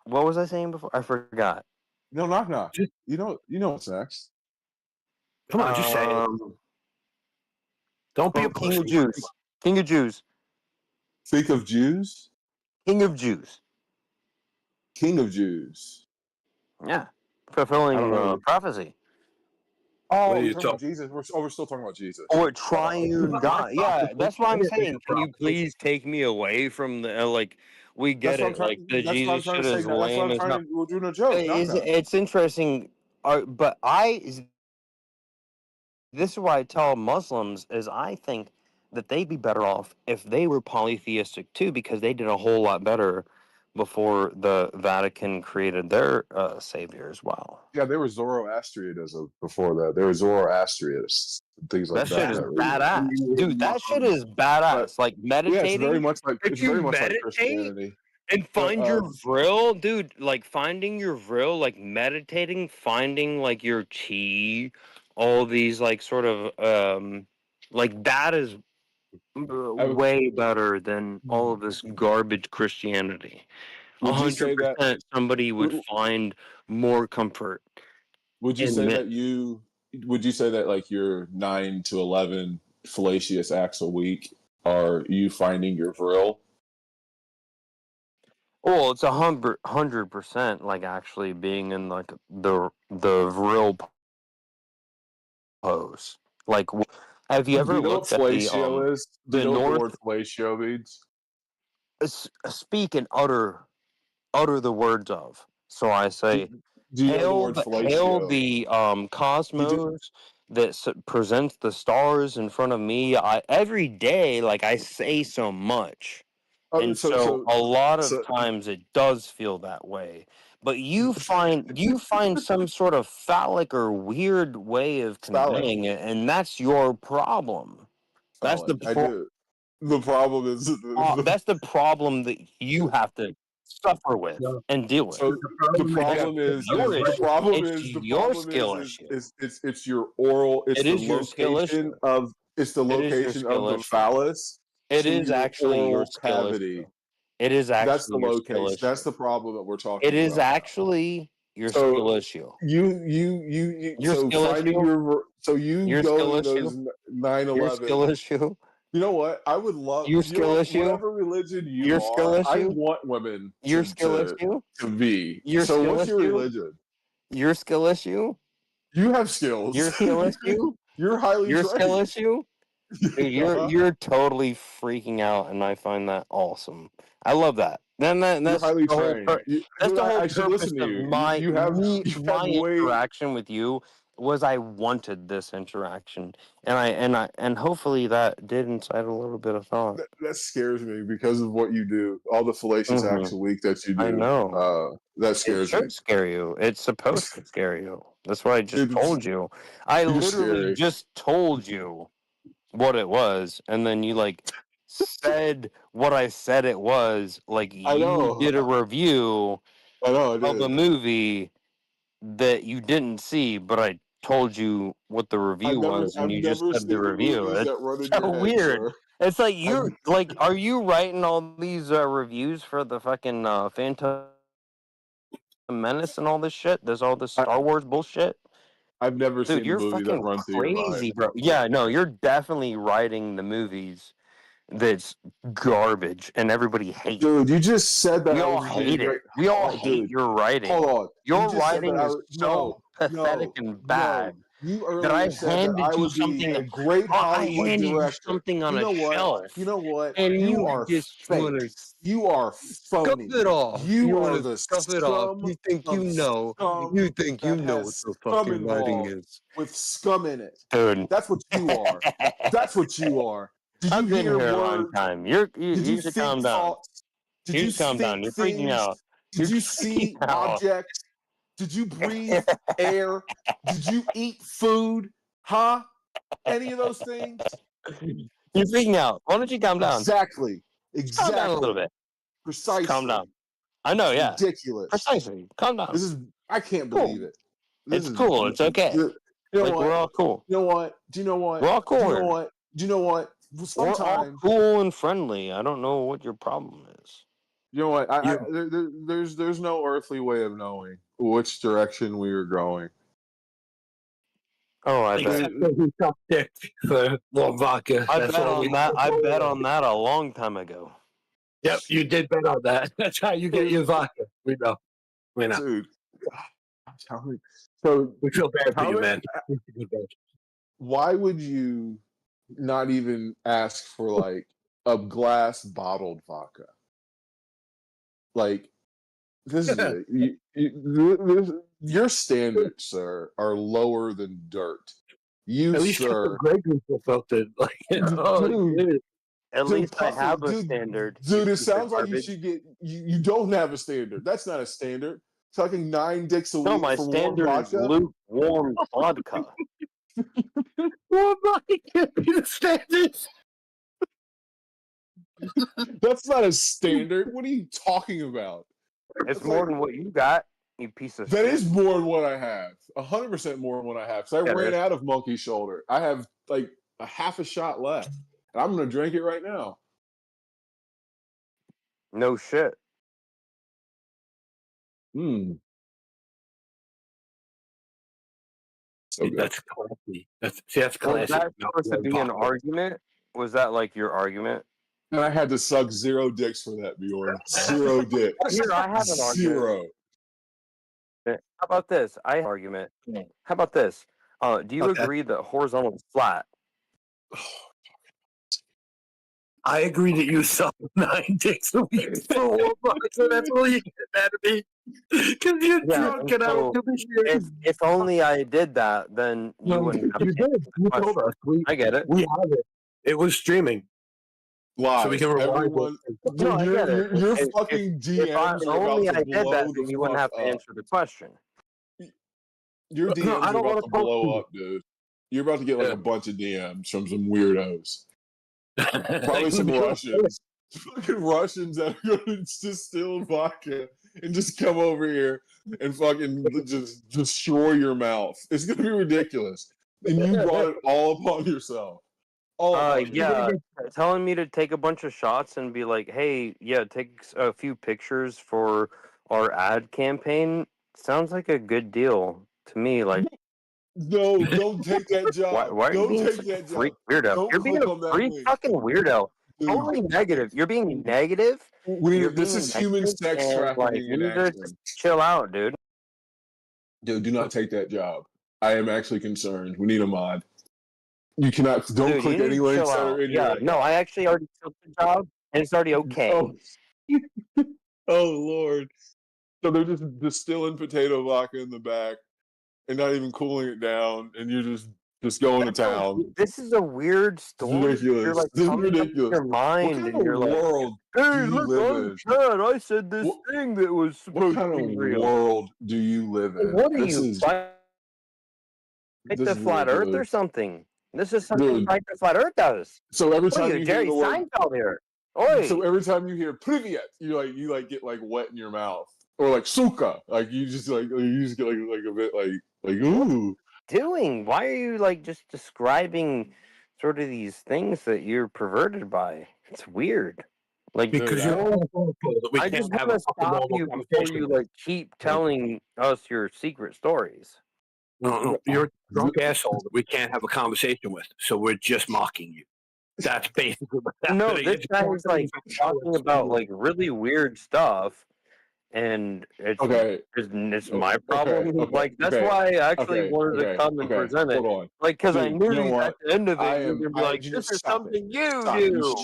Speaker 14: What was I saying before? I forgot.
Speaker 13: No, knock. You know what's next.
Speaker 11: Come on, just say it. Don't be a
Speaker 14: King
Speaker 11: pussy.
Speaker 14: of Juice. King of Jews.
Speaker 13: Think of Jews?
Speaker 14: King of Jews.
Speaker 13: King of Jews.
Speaker 14: Yeah. Fulfilling prophecy.
Speaker 13: Oh, you're talking about Jesus? We're still talking about Jesus.
Speaker 14: Or triune God. Yeah, that's what I'm saying. Can you please take me away from the we get it. Like the Jesus shit is lame as hell.
Speaker 13: We're doing a joke.
Speaker 14: It's interesting. But this is why I tell Muslims is I think that they'd be better off if they were polytheistic too, because they did a whole lot better before the Vatican created their savior as well.
Speaker 13: Yeah, there was Zoroastrianism before that. There was Zoroastrianists and things like
Speaker 14: That shit is badass, dude. That shit is badass. Like meditating.
Speaker 13: Yeah, it's very much like
Speaker 14: meditate
Speaker 13: Christianity.
Speaker 14: and find your vril, dude. Like finding your vril, like meditating, finding like your chi, all these like sort of like that is way better than all of this garbage Christianity. 100% somebody would find more comfort.
Speaker 13: Would you say that like your 9 to 11 fallacious acts a week are you finding your vril?
Speaker 14: Well, it's 100% like actually being in like the vril pose. Like, have you ever looked at
Speaker 13: fellatio is? Do you know what the
Speaker 14: north?
Speaker 13: word fellatio means?
Speaker 14: Speak and utter the words of. So I say,
Speaker 13: do you know the word
Speaker 14: hail
Speaker 13: fellatio?
Speaker 14: the cosmos that presents the stars in front of me. Every day, like I say so much. And so a lot of times it does feel that way. But you find some sort of phallic or weird way of conveying it, and that's your problem. That's the
Speaker 13: The problem is
Speaker 14: that's the problem that you have to suffer with and deal with.
Speaker 13: So the problem is it's your oral. It's the location of the phallus.
Speaker 14: It is actually your cavity. It is actually
Speaker 13: that's the location. That's the problem that we're talking about.
Speaker 14: It is actually your skill issue.
Speaker 13: You
Speaker 14: your
Speaker 13: so
Speaker 14: skill
Speaker 13: finding
Speaker 14: issue?
Speaker 13: your going those 9/11.
Speaker 14: Your skill issue.
Speaker 13: You know what? I would love
Speaker 14: your skill issue.
Speaker 13: Whatever religion you
Speaker 14: your
Speaker 13: are.
Speaker 14: Skill issue?
Speaker 13: I want women
Speaker 14: your skill issue
Speaker 13: to be.
Speaker 14: Your
Speaker 13: so
Speaker 14: skill
Speaker 13: what's your
Speaker 14: issue?
Speaker 13: religion?
Speaker 14: Your skill issue.
Speaker 13: You have skills.
Speaker 14: Your skill issue.
Speaker 13: You're highly
Speaker 14: your
Speaker 13: trained.
Speaker 14: Skill issue. Dude, you're totally freaking out, and I find that awesome. I love that. Then that's
Speaker 13: highly
Speaker 14: the whole
Speaker 13: trained.
Speaker 14: that's the whole
Speaker 13: I should
Speaker 14: purpose
Speaker 13: listen to
Speaker 14: of
Speaker 13: you.
Speaker 14: my
Speaker 13: You have
Speaker 14: interaction with you was I wanted this interaction, and hopefully that did incite a little bit of thought.
Speaker 13: That scares me because of what you do, all the fallacious acts a week that you do.
Speaker 14: I know.
Speaker 13: That scares me.
Speaker 14: It should scare you. It's supposed to scare you. That's what I just told you. I literally just told you what it was, and then you like said what I said it was. Like you did a review of a movie that you didn't see, but I told you what the review was, and you just said the review. It's so weird. It's like you're like, are you writing all these reviews for the fucking Phantom Menace and all this shit? There's all this Star Wars bullshit.
Speaker 13: I've never
Speaker 14: Dude,
Speaker 13: seen
Speaker 14: you're
Speaker 13: a movie that
Speaker 14: fucking
Speaker 13: runs through your
Speaker 14: crazy,
Speaker 13: mind.
Speaker 14: bro. Yeah, no, you're definitely writing the movies that's garbage and everybody hates.
Speaker 13: Dude, you just said that
Speaker 14: we all hate it. We all hate your writing.
Speaker 13: Hold on.
Speaker 14: Your writing is so pathetic and bad.
Speaker 13: You earlier
Speaker 14: that I
Speaker 13: said
Speaker 14: handed
Speaker 13: that I
Speaker 14: you
Speaker 13: would
Speaker 14: something.
Speaker 13: be a great Hollywood
Speaker 14: I handed
Speaker 13: director.
Speaker 14: you something on a shelf.
Speaker 13: You know what?
Speaker 14: And
Speaker 13: you are fake. You are phony.
Speaker 14: Scuff it off.
Speaker 13: You are the
Speaker 14: scuff it off. You think you know. You think you know what the fucking writing is.
Speaker 13: With scum in it.
Speaker 14: Dude.
Speaker 13: That's what you are. That's what you are. Did you
Speaker 14: I've been
Speaker 13: hear
Speaker 14: here
Speaker 13: words?
Speaker 14: a long time. You should calm down.
Speaker 13: Did you
Speaker 14: calm down. You're freaking out.
Speaker 13: Did you see objects? Did you breathe air? Did you eat food? Huh? Any of those things?
Speaker 14: You're freaking out. Why don't you calm down?
Speaker 13: Exactly.
Speaker 14: Calm down a little bit.
Speaker 13: Precisely.
Speaker 14: Just calm down. I know, yeah.
Speaker 13: Ridiculous.
Speaker 14: Precisely. Calm down.
Speaker 13: I can't believe it.
Speaker 14: It's cool. It's okay.
Speaker 13: You know what?
Speaker 14: We're all cool.
Speaker 13: You know what? Do you know what?
Speaker 14: We're all cool.
Speaker 13: Do you know what? Do you know what?
Speaker 14: We're all cool and friendly. I don't know what your problem is.
Speaker 13: You know what? There's no earthly way of knowing which direction we are going.
Speaker 14: Oh, I bet.
Speaker 11: Except for he sucked dick for warm vodka.
Speaker 14: I
Speaker 11: That's
Speaker 14: bet
Speaker 11: all
Speaker 14: on
Speaker 11: we
Speaker 14: that. I bet on that a long time ago.
Speaker 11: Yep, you did bet on that. That's how you get your vodka. We know. We know.
Speaker 13: Dude, so
Speaker 11: we feel bad for
Speaker 13: how
Speaker 11: you,
Speaker 13: many-
Speaker 11: man.
Speaker 13: Why would you not even ask for like a glass bottled vodka? Like this is your standards, sir, are lower than dirt. You,
Speaker 11: At least
Speaker 13: sir,
Speaker 11: some Grey Goose or something. Like,
Speaker 13: dude,
Speaker 14: At
Speaker 13: dude,
Speaker 14: least I
Speaker 13: Puffy,
Speaker 14: have a
Speaker 13: dude,
Speaker 14: standard.
Speaker 13: Dude,
Speaker 14: you
Speaker 13: it
Speaker 14: piece of
Speaker 13: sounds like you
Speaker 14: garbage.
Speaker 13: should get. You don't have a standard. That's not a standard. Fucking 9 dicks a
Speaker 14: No,
Speaker 13: week
Speaker 14: my
Speaker 13: for warm
Speaker 14: standard is
Speaker 13: vodka.
Speaker 14: lukewarm vodka.
Speaker 11: Warm vodka, your standards.
Speaker 13: That's not a standard. What are you talking about?
Speaker 14: It's
Speaker 13: That's
Speaker 14: more
Speaker 13: like-
Speaker 14: than what you got, you piece of
Speaker 13: That
Speaker 14: shit.
Speaker 13: is more than what I have. 100% more than what I have. Because I
Speaker 14: Yeah,
Speaker 13: ran
Speaker 14: it is.
Speaker 13: out of Monkey Shoulder. I have like a half a shot left. And I'm going to drink it right now.
Speaker 14: No shit.
Speaker 13: So good.
Speaker 11: That's classy. That's
Speaker 14: Was
Speaker 11: classy.
Speaker 14: that supposed to be an argument? Was that like your argument?
Speaker 13: And I had to suck 0 dicks for that, Bjorn. 0 dicks.
Speaker 14: Here, I have an argument.
Speaker 13: 0.
Speaker 14: How about this? I have an argument. How about this? Do you agree that horizontal is flat?
Speaker 11: I agree that you suck 9 dicks a week for warm vodka. That's all you get mad at me. Because you're drunk and I don't give a shit.
Speaker 14: If only I did that, then you wouldn't have
Speaker 11: You did. You told us.
Speaker 14: I get it.
Speaker 11: We have it. It was streaming.
Speaker 13: Live.
Speaker 11: So we can rewind
Speaker 13: Everyone,
Speaker 11: it.
Speaker 13: dude,
Speaker 14: No, I get it.
Speaker 13: your
Speaker 14: If-
Speaker 13: fucking
Speaker 14: if
Speaker 13: DMs are about
Speaker 14: only
Speaker 13: to
Speaker 14: I did
Speaker 13: blow
Speaker 14: that,
Speaker 13: the
Speaker 14: then you wouldn't have
Speaker 13: fuck
Speaker 14: to
Speaker 13: up.
Speaker 14: answer the question.
Speaker 13: Your DMs
Speaker 11: No, I
Speaker 13: are
Speaker 11: don't
Speaker 13: about
Speaker 11: wanna
Speaker 13: to
Speaker 11: talk to
Speaker 13: blow
Speaker 11: you.
Speaker 13: up, dude. You're about to get like a bunch of DMs from some weirdos. Probably some Russians. Fucking Russians that are going to distill vodka and just come over here and fucking just destroy your mouth. It's going to be ridiculous. And you brought it all upon yourself.
Speaker 14: Yeah, telling me to take a bunch of shots and be like, hey, yeah, take a few pictures for our ad campaign sounds like a good deal to me. Like,
Speaker 13: no, don't take that job.
Speaker 14: why are you
Speaker 13: don't
Speaker 14: being
Speaker 13: take
Speaker 14: such a
Speaker 13: that
Speaker 14: freak
Speaker 13: job.
Speaker 14: weirdo?
Speaker 13: Don't
Speaker 14: You're being
Speaker 13: click
Speaker 14: a
Speaker 13: on that
Speaker 14: freak
Speaker 13: link.
Speaker 14: fucking weirdo.
Speaker 13: Dude.
Speaker 14: Totally negative. You're being negative. You're
Speaker 13: This
Speaker 14: being
Speaker 13: is human
Speaker 14: negative,
Speaker 13: sex
Speaker 14: and,
Speaker 13: trafficking
Speaker 14: like,
Speaker 13: in
Speaker 14: you need to
Speaker 13: action.
Speaker 14: just chill out, dude.
Speaker 13: Dude, do not take that job. I am actually concerned. We need a mod. You cannot. Don't
Speaker 14: Dude,
Speaker 13: click
Speaker 14: you need
Speaker 13: any
Speaker 14: to
Speaker 13: links
Speaker 14: chill
Speaker 13: that
Speaker 14: out.
Speaker 13: are in
Speaker 14: Yeah,
Speaker 13: here.
Speaker 14: no, I actually already took the job, and it's already okay.
Speaker 13: Oh Lord! So they're just distilling potato vodka in the back, and not even cooling it down, and you're just going to town.
Speaker 14: This is a weird story.
Speaker 13: Ridiculous.
Speaker 14: You're like
Speaker 13: This is
Speaker 14: coming up with
Speaker 13: ridiculous.
Speaker 14: your mind,
Speaker 13: What kind
Speaker 14: and you're
Speaker 13: of
Speaker 14: like,
Speaker 13: world
Speaker 14: "Hey,
Speaker 13: do you
Speaker 14: look,
Speaker 13: live
Speaker 14: I'm
Speaker 13: in?
Speaker 14: Chad. I said this thing that was
Speaker 13: What
Speaker 14: supposed
Speaker 13: kind
Speaker 14: to
Speaker 13: of
Speaker 14: be real."
Speaker 13: world do you live in?
Speaker 14: What are
Speaker 13: This
Speaker 14: you
Speaker 13: is
Speaker 14: like
Speaker 13: this
Speaker 14: the
Speaker 13: is
Speaker 14: flat Earth or
Speaker 13: ridiculous.
Speaker 14: something? This is something
Speaker 13: Dude.
Speaker 14: like the flat Earth does.
Speaker 13: So every
Speaker 14: What are
Speaker 13: time
Speaker 14: you,
Speaker 13: you hear
Speaker 14: Jerry
Speaker 13: the word,
Speaker 14: Seinfeld here? Oi.
Speaker 13: so every time you hear "privyet," you get like wet in your mouth, or like "suka," like you just get like a bit like ooh.
Speaker 14: Doing? Why are you like just describing sort of these things that you're perverted by? It's weird. Like,
Speaker 11: Because you're on a phone call that we
Speaker 14: I
Speaker 11: can't
Speaker 14: just
Speaker 11: have
Speaker 14: want
Speaker 11: a
Speaker 14: to
Speaker 11: fucking
Speaker 14: stop
Speaker 11: normal
Speaker 14: you before
Speaker 11: conversation.
Speaker 14: you like keep telling us your secret stories.
Speaker 11: No, you're a drunk asshole that we can't have a conversation with, so we're just mocking you. That's basically what's
Speaker 14: No,
Speaker 11: happening.
Speaker 14: this
Speaker 11: It's
Speaker 14: guy
Speaker 11: not
Speaker 14: is like talking about like really weird stuff, and it's
Speaker 13: Okay.
Speaker 14: it's my problem. Like that's why I actually wanted to come and present it.
Speaker 13: Hold on.
Speaker 14: Like because I
Speaker 13: Dude,
Speaker 14: knew
Speaker 13: you know
Speaker 14: at
Speaker 13: what?
Speaker 14: the end of
Speaker 13: I
Speaker 14: it, you're
Speaker 13: am.
Speaker 14: gonna be like, "This is
Speaker 13: Stop
Speaker 14: something
Speaker 13: it.
Speaker 14: you
Speaker 13: Stop
Speaker 14: do,"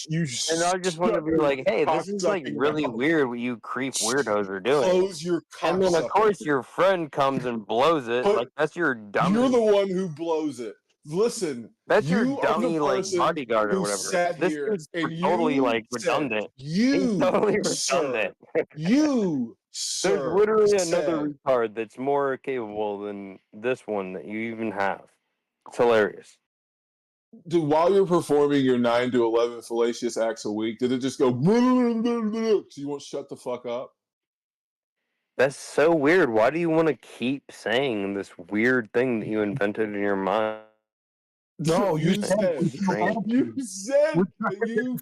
Speaker 13: You
Speaker 14: and I just want to be like, "Hey, this is like really weird what you creep weirdos are doing."
Speaker 13: Close your
Speaker 14: And then of
Speaker 13: cocksucker.
Speaker 14: course your friend comes and blows it.
Speaker 13: But
Speaker 14: Like that's your dummy.
Speaker 13: You're the one who blows it. Listen,
Speaker 14: That's
Speaker 13: you
Speaker 14: your
Speaker 13: are the
Speaker 14: dummy like
Speaker 13: person
Speaker 14: bodyguard or
Speaker 13: who
Speaker 14: whatever.
Speaker 13: sat
Speaker 14: This
Speaker 13: here
Speaker 14: dude's
Speaker 13: and
Speaker 14: totally
Speaker 13: you
Speaker 14: like
Speaker 13: said,
Speaker 14: redundant.
Speaker 13: you,
Speaker 14: He's totally
Speaker 13: sir,
Speaker 14: redundant.
Speaker 13: you,
Speaker 14: There's
Speaker 13: sir,
Speaker 14: literally another
Speaker 13: said,
Speaker 14: retard that's more capable than this one that you even have. It's hilarious.
Speaker 13: dude, while you're performing your 9 to 11 fallacious acts a week, did it just go, so you won't shut the fuck up?
Speaker 14: That's so weird. Why do you want to keep saying this weird thing that you invented in your mind?
Speaker 11: No, you said
Speaker 13: you said that you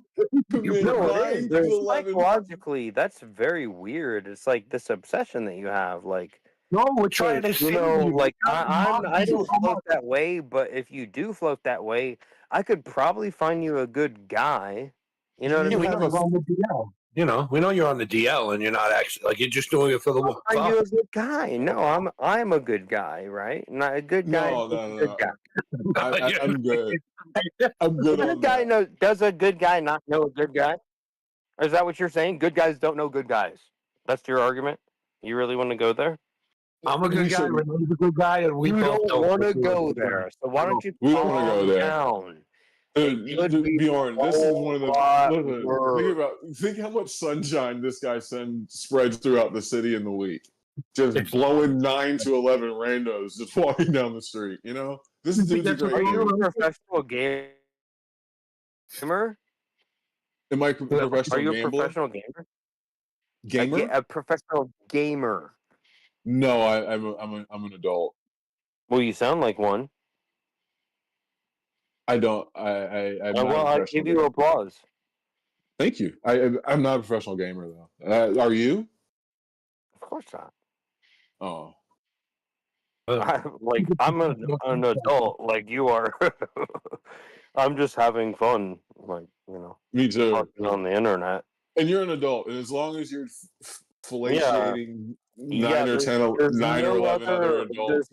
Speaker 13: commit
Speaker 14: No,
Speaker 13: 9
Speaker 14: it
Speaker 13: to
Speaker 14: is.
Speaker 13: 11.
Speaker 14: Psychologically, that's very weird. It's like this obsession that you have. Like,
Speaker 11: No, we're trying to save you.
Speaker 14: Like
Speaker 11: We got
Speaker 14: I
Speaker 11: you.
Speaker 14: don't float that way, but if you do float that way, I could probably find you a good guy. You know what I
Speaker 11: Yeah, we
Speaker 14: mean?
Speaker 11: know you're on the DL. You know, we know you're on the DL, and you're not actually like you're just doing it for the
Speaker 14: I'll find you a good guy. No, I'm a good guy, right? Not a good guy.
Speaker 13: No,
Speaker 14: is
Speaker 13: no,
Speaker 14: a
Speaker 13: no,
Speaker 14: good
Speaker 13: no.
Speaker 14: guy.
Speaker 13: I'm good. I'm good
Speaker 14: Good
Speaker 13: on
Speaker 14: guy
Speaker 13: that.
Speaker 14: does a good guy not know a good guy? Or is that what you're saying? Good guys don't know good guys. That's your argument? You really want to go there?
Speaker 11: I'm a good guy. Renee's a good guy, and we
Speaker 14: You
Speaker 11: both
Speaker 14: don't want to
Speaker 11: think you're a
Speaker 14: go
Speaker 11: good guy.
Speaker 14: there. So why don't you
Speaker 13: We don't want to go
Speaker 14: calm
Speaker 13: there.
Speaker 14: down?
Speaker 13: Dude, Bjorn, this is one of the listen,
Speaker 14: worse.
Speaker 13: think how much sunshine this guy spreads throughout the city in the week. Just blowing 9 to 11 randos just walking down the street, you know? This dude's a great
Speaker 14: Are you a
Speaker 13: dude.
Speaker 14: professional gamer?
Speaker 13: Am I a professional
Speaker 14: Are you a
Speaker 13: gambler?
Speaker 14: professional gamer?
Speaker 13: Gamer?
Speaker 14: A professional gamer.
Speaker 13: No, I'm an adult.
Speaker 14: Well, you sound like one.
Speaker 13: I'm not
Speaker 14: Well,
Speaker 13: a
Speaker 14: I
Speaker 13: professional
Speaker 14: give you
Speaker 13: gamer.
Speaker 14: applause.
Speaker 13: Thank you. I'm not a professional gamer though. Are you?
Speaker 14: Of course not.
Speaker 13: Oh.
Speaker 14: I'm an adult like you are. I'm just having fun, like, you know.
Speaker 13: Me too.
Speaker 14: Talking on the internet.
Speaker 13: And you're an adult, and as long as you're fellatiating nine or 11 other adults,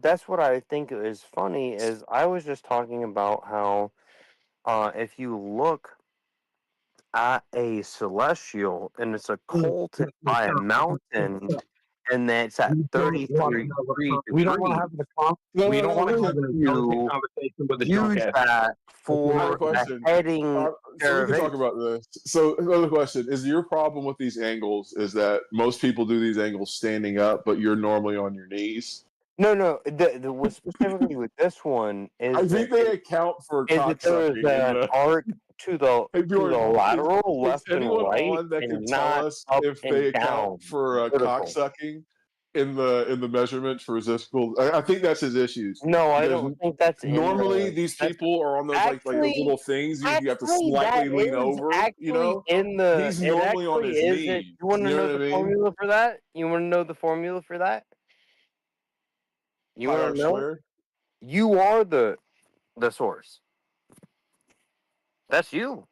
Speaker 14: that's what I think is funny. Is I was just talking about how if you look at a celestial and it's occulted by a mountain, and that's at 33
Speaker 11: We don't want to have the we don't want to have an intelligent conversation with the drunk
Speaker 14: use
Speaker 11: ass.
Speaker 14: that for a heading.
Speaker 13: So we can talk about this. So another question is: your problem with these angles is that most people do these angles standing up, but you're normally on your knees.
Speaker 14: No. What specifically with this one is
Speaker 13: I think they account for
Speaker 14: there's
Speaker 13: cocksucking.
Speaker 14: an arc to the lateral, left
Speaker 13: is anyone
Speaker 14: and right,
Speaker 13: on that
Speaker 14: and
Speaker 13: can
Speaker 14: not
Speaker 13: tell us
Speaker 14: up
Speaker 13: if
Speaker 14: and
Speaker 13: they
Speaker 14: down.
Speaker 13: account for
Speaker 14: vertical.
Speaker 13: cocksucking in the measurements for resistical? I think that's his issues.
Speaker 14: No, I don't think that's
Speaker 13: normally these people are on those like those little things you have to slightly lean over. You know, he's normally on his knees.
Speaker 14: You want to
Speaker 13: You
Speaker 14: know
Speaker 13: know
Speaker 14: the
Speaker 13: what I mean?
Speaker 14: formula for that? You want to know the formula for that? You
Speaker 13: Pi
Speaker 14: want
Speaker 13: r
Speaker 14: to know?
Speaker 13: squared?
Speaker 14: You are the source. That's you.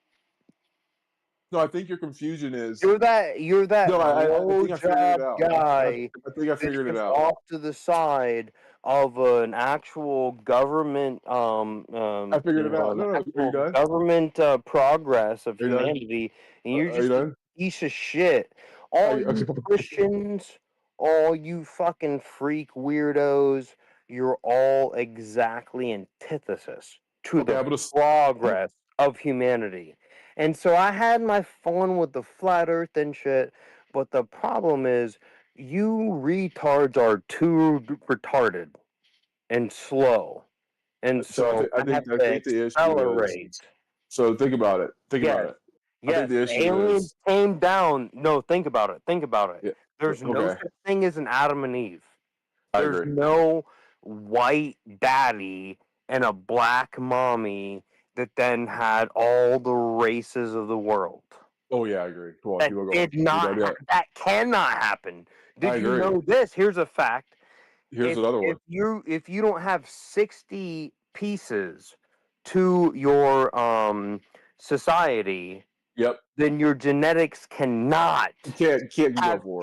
Speaker 13: No, I think your confusion is
Speaker 14: You're that
Speaker 13: No, I
Speaker 14: low
Speaker 13: think I figured it
Speaker 14: job
Speaker 13: out.
Speaker 14: guy.
Speaker 13: I think I figured it
Speaker 14: that's
Speaker 13: out.
Speaker 14: off to the side of an actual government
Speaker 13: I figured it out. No, are you done?
Speaker 14: government progress of
Speaker 13: Are you done?
Speaker 14: humanity, and you're
Speaker 13: Are you
Speaker 14: just a
Speaker 13: done?
Speaker 14: piece of shit. All you
Speaker 13: okay.
Speaker 14: Christians, all you fucking freak weirdos, you're all exactly antithesis to the progress of humanity. And so I had my fun with the flat earth and shit, but the problem is you retards are too retarded and slow. And so
Speaker 13: I think the issue is.
Speaker 14: accelerate.
Speaker 13: So think about it. Think about it. I think the issue
Speaker 14: aliens
Speaker 13: is.
Speaker 14: came down. No, think about it. Think about it.
Speaker 13: Yeah,
Speaker 14: There's no
Speaker 13: okay.
Speaker 14: such thing as an Adam and Eve.
Speaker 13: I
Speaker 14: There's
Speaker 13: agree.
Speaker 14: no white daddy and a black mommy that then had all the races of the world.
Speaker 13: Oh yeah, I agree. Come on,
Speaker 14: That
Speaker 13: keep on
Speaker 14: did not. That cannot happen. Did you know this? Here's a fact.
Speaker 13: Here's another one.
Speaker 14: If you don't have 60 pieces to your society,
Speaker 13: yep,
Speaker 14: then your genetics cannot
Speaker 13: can't
Speaker 14: have
Speaker 13: go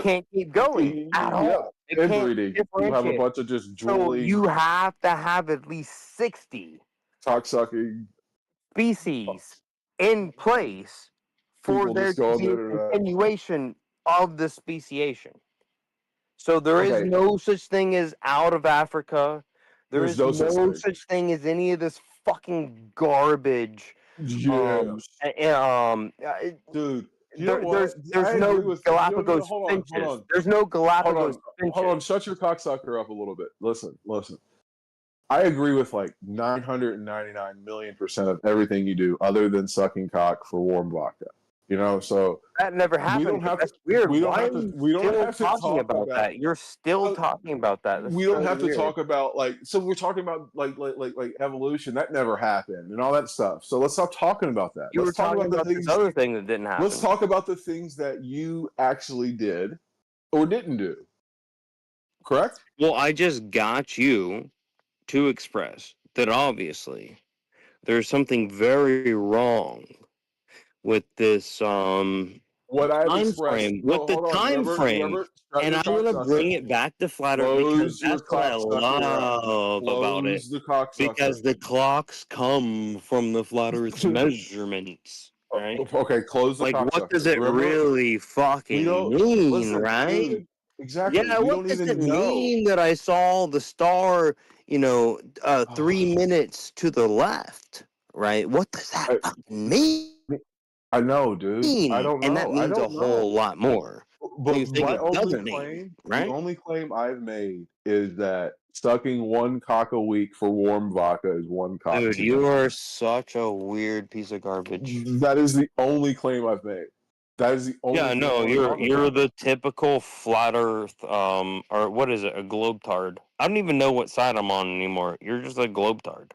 Speaker 14: can't keep going at all. It can't
Speaker 13: Inbreeding. You have a
Speaker 14: differentiate.
Speaker 13: bunch of just
Speaker 14: So
Speaker 13: drooling,
Speaker 14: you have to have at least 60
Speaker 13: cocksucking
Speaker 14: species in place for
Speaker 13: people
Speaker 14: there
Speaker 13: just
Speaker 14: to
Speaker 13: go on
Speaker 14: be
Speaker 13: the
Speaker 14: a
Speaker 13: internet.
Speaker 14: continuation of the speciation. So there is
Speaker 13: Okay.
Speaker 14: no such thing as out of Africa. There's
Speaker 13: no
Speaker 14: no
Speaker 13: such
Speaker 14: such thing as any of this fucking garbage.
Speaker 13: Yes. Dude, you know what?
Speaker 14: There's no Galapagos
Speaker 13: hold
Speaker 14: finches.
Speaker 13: on.
Speaker 14: There's no Galapagos finches.
Speaker 13: Hold on, shut your cocksucker up a little bit. Listen. I agree with like 999,000,000% of everything you do, other than sucking cock for warm vodka. You know, so
Speaker 14: that never happened. That's weird. Why are you still talking about that? You're still talking about that.
Speaker 13: We don't have to talk about so we're talking about like evolution. That never happened and all that stuff. So let's stop talking about that.
Speaker 14: You were talking about this other thing that didn't happen.
Speaker 13: Let's talk about the things that you actually did or didn't do. Correct?
Speaker 14: Well, I just got you to express that obviously there's something very wrong with this
Speaker 13: what I've
Speaker 14: time
Speaker 13: expressed.
Speaker 14: frame,
Speaker 13: No,
Speaker 14: with the
Speaker 13: hold on.
Speaker 14: time frame,
Speaker 13: Remember, shut
Speaker 14: and
Speaker 13: your
Speaker 14: I'm gonna
Speaker 13: cocksucker.
Speaker 14: bring it back to flat Earth because
Speaker 13: Close your
Speaker 14: that's what I
Speaker 13: cocksucker app.
Speaker 14: love about it.
Speaker 13: Close the cocksucker.
Speaker 14: Because the clocks come from the flat Earth measurements, right?
Speaker 13: Okay, close the
Speaker 14: Like,
Speaker 13: cocksucker.
Speaker 14: what does it
Speaker 13: Remember,
Speaker 14: really fucking mean,
Speaker 13: listen,
Speaker 14: right?
Speaker 13: dude, exactly.
Speaker 14: Yeah,
Speaker 13: We
Speaker 14: what
Speaker 13: don't
Speaker 14: does
Speaker 13: even
Speaker 14: it
Speaker 13: know.
Speaker 14: mean that I saw the star, 3 minutes to the left, right? What does that fucking mean?
Speaker 13: I know, dude. I don't know.
Speaker 14: And that means a whole lot more.
Speaker 13: But
Speaker 14: You think
Speaker 13: my
Speaker 14: it
Speaker 13: only
Speaker 14: doesn't
Speaker 13: claim,
Speaker 14: mean, right?
Speaker 13: the only claim I've made is that sucking one cock a week for warm vodka is one cock.
Speaker 14: Dude,
Speaker 13: too
Speaker 14: you
Speaker 13: many.
Speaker 14: are such a weird piece of garbage.
Speaker 13: That is the only claim I've made. That is the only.
Speaker 14: Yeah, no,
Speaker 13: claim
Speaker 14: you're the typical flat Earth, or what is it, a globetard? I don't even know what side I'm on anymore. You're just a globetard.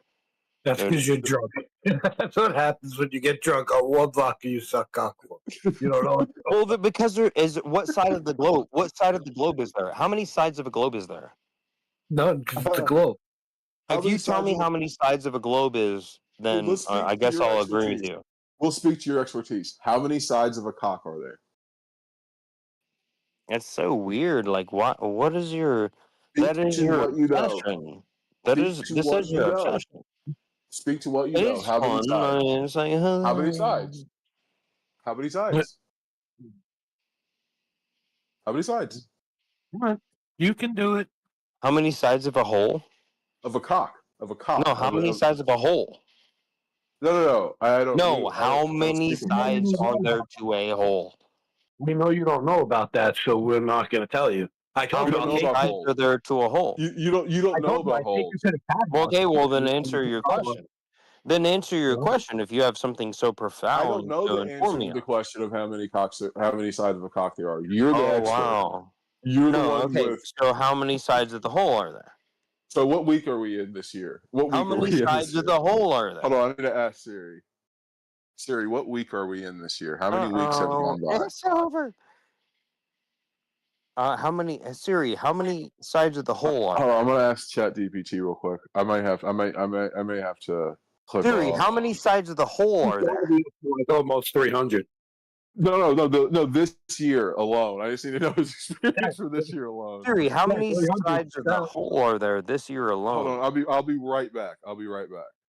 Speaker 11: That's because you're drunk. That's what happens when you get drunk. On one vodka, you suck cock for. You don't know.
Speaker 14: Well, because there is. What side of the globe? What side of the globe is there? How many sides of a globe is there?
Speaker 11: None, because it's a globe.
Speaker 14: If you tell me how many sides of a globe is, then
Speaker 13: Let's speak
Speaker 14: I
Speaker 13: to
Speaker 14: guess
Speaker 13: your
Speaker 14: I'll agree with
Speaker 13: expertise.
Speaker 14: you.
Speaker 13: We'll speak to your expertise. How many sides of a cock are there?
Speaker 14: It's so weird. Like, what is your?
Speaker 13: Speak
Speaker 14: That is
Speaker 13: to
Speaker 14: your
Speaker 13: what you know.
Speaker 14: obsession. This
Speaker 13: what
Speaker 14: is
Speaker 13: you
Speaker 14: your
Speaker 13: know.
Speaker 14: obsession.
Speaker 13: Speak to what you know.
Speaker 14: It's
Speaker 13: How many
Speaker 14: fun.
Speaker 13: sides?
Speaker 14: I mean, it's like,
Speaker 13: How many sides? How many sides? How many sides?
Speaker 11: You can do it.
Speaker 14: How many sides of a hole?
Speaker 13: Of a cock. Of a cock.
Speaker 14: No, how many sides of a hole?
Speaker 13: No. I don't.
Speaker 14: No, how many sides are there to a hole?
Speaker 11: We know you don't know about that, so we're not going to tell you. I told you.
Speaker 14: How many sides are there to a hole?
Speaker 13: You don't know about holes.
Speaker 14: Okay, well then answer your question. Then answer your question if you have something so profound.
Speaker 13: I don't know
Speaker 14: to
Speaker 13: the answer to the question of how many sides of a cock there are. You're the expert.
Speaker 14: Wow.
Speaker 13: You're the one
Speaker 14: okay.
Speaker 13: with.
Speaker 14: So how many sides of the hole are there?
Speaker 13: So what week are we in this year?
Speaker 14: How many sides of the hole are there?
Speaker 13: Hold on, I need to ask Siri. Siri, what week are we in this year? How many weeks have gone by?
Speaker 14: It's over. How many Siri? How many sides of the hole are?
Speaker 13: Hold on, I'm gonna ask ChatGPT real quick. I may have to click
Speaker 14: Siri,
Speaker 13: off.
Speaker 14: how many sides of the hole are there?
Speaker 11: Like almost 300.
Speaker 13: No. This year alone. I just need to know his experience for this year alone.
Speaker 14: Siri, how many sides of the hole are there this year alone?
Speaker 13: Hold on, I'll be right back. Hold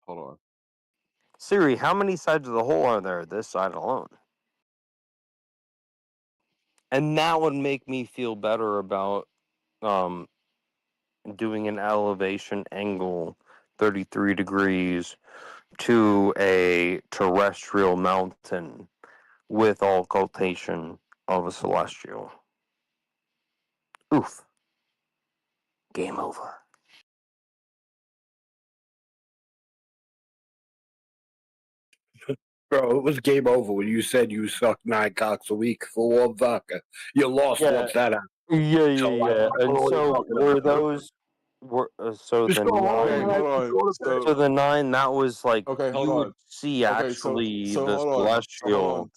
Speaker 13: on.
Speaker 14: Siri, how many sides of the hole are there this side alone? And that would make me feel better about doing an elevation angle 33 degrees to a terrestrial mountain with occultation of a celestial. Oof. Game over.
Speaker 11: Bro, it was game over when you said you sucked 9 cocks a week for one vodka. You lost once that happened.
Speaker 14: Yeah. And so were those so
Speaker 11: Just
Speaker 14: the
Speaker 11: go home,
Speaker 14: nine,
Speaker 11: man. Just go to
Speaker 14: so the 9 that was like
Speaker 13: Okay, hold
Speaker 14: you
Speaker 13: on.
Speaker 14: would see actually
Speaker 13: so
Speaker 14: the
Speaker 13: hold on.
Speaker 14: celestial
Speaker 13: Hold on.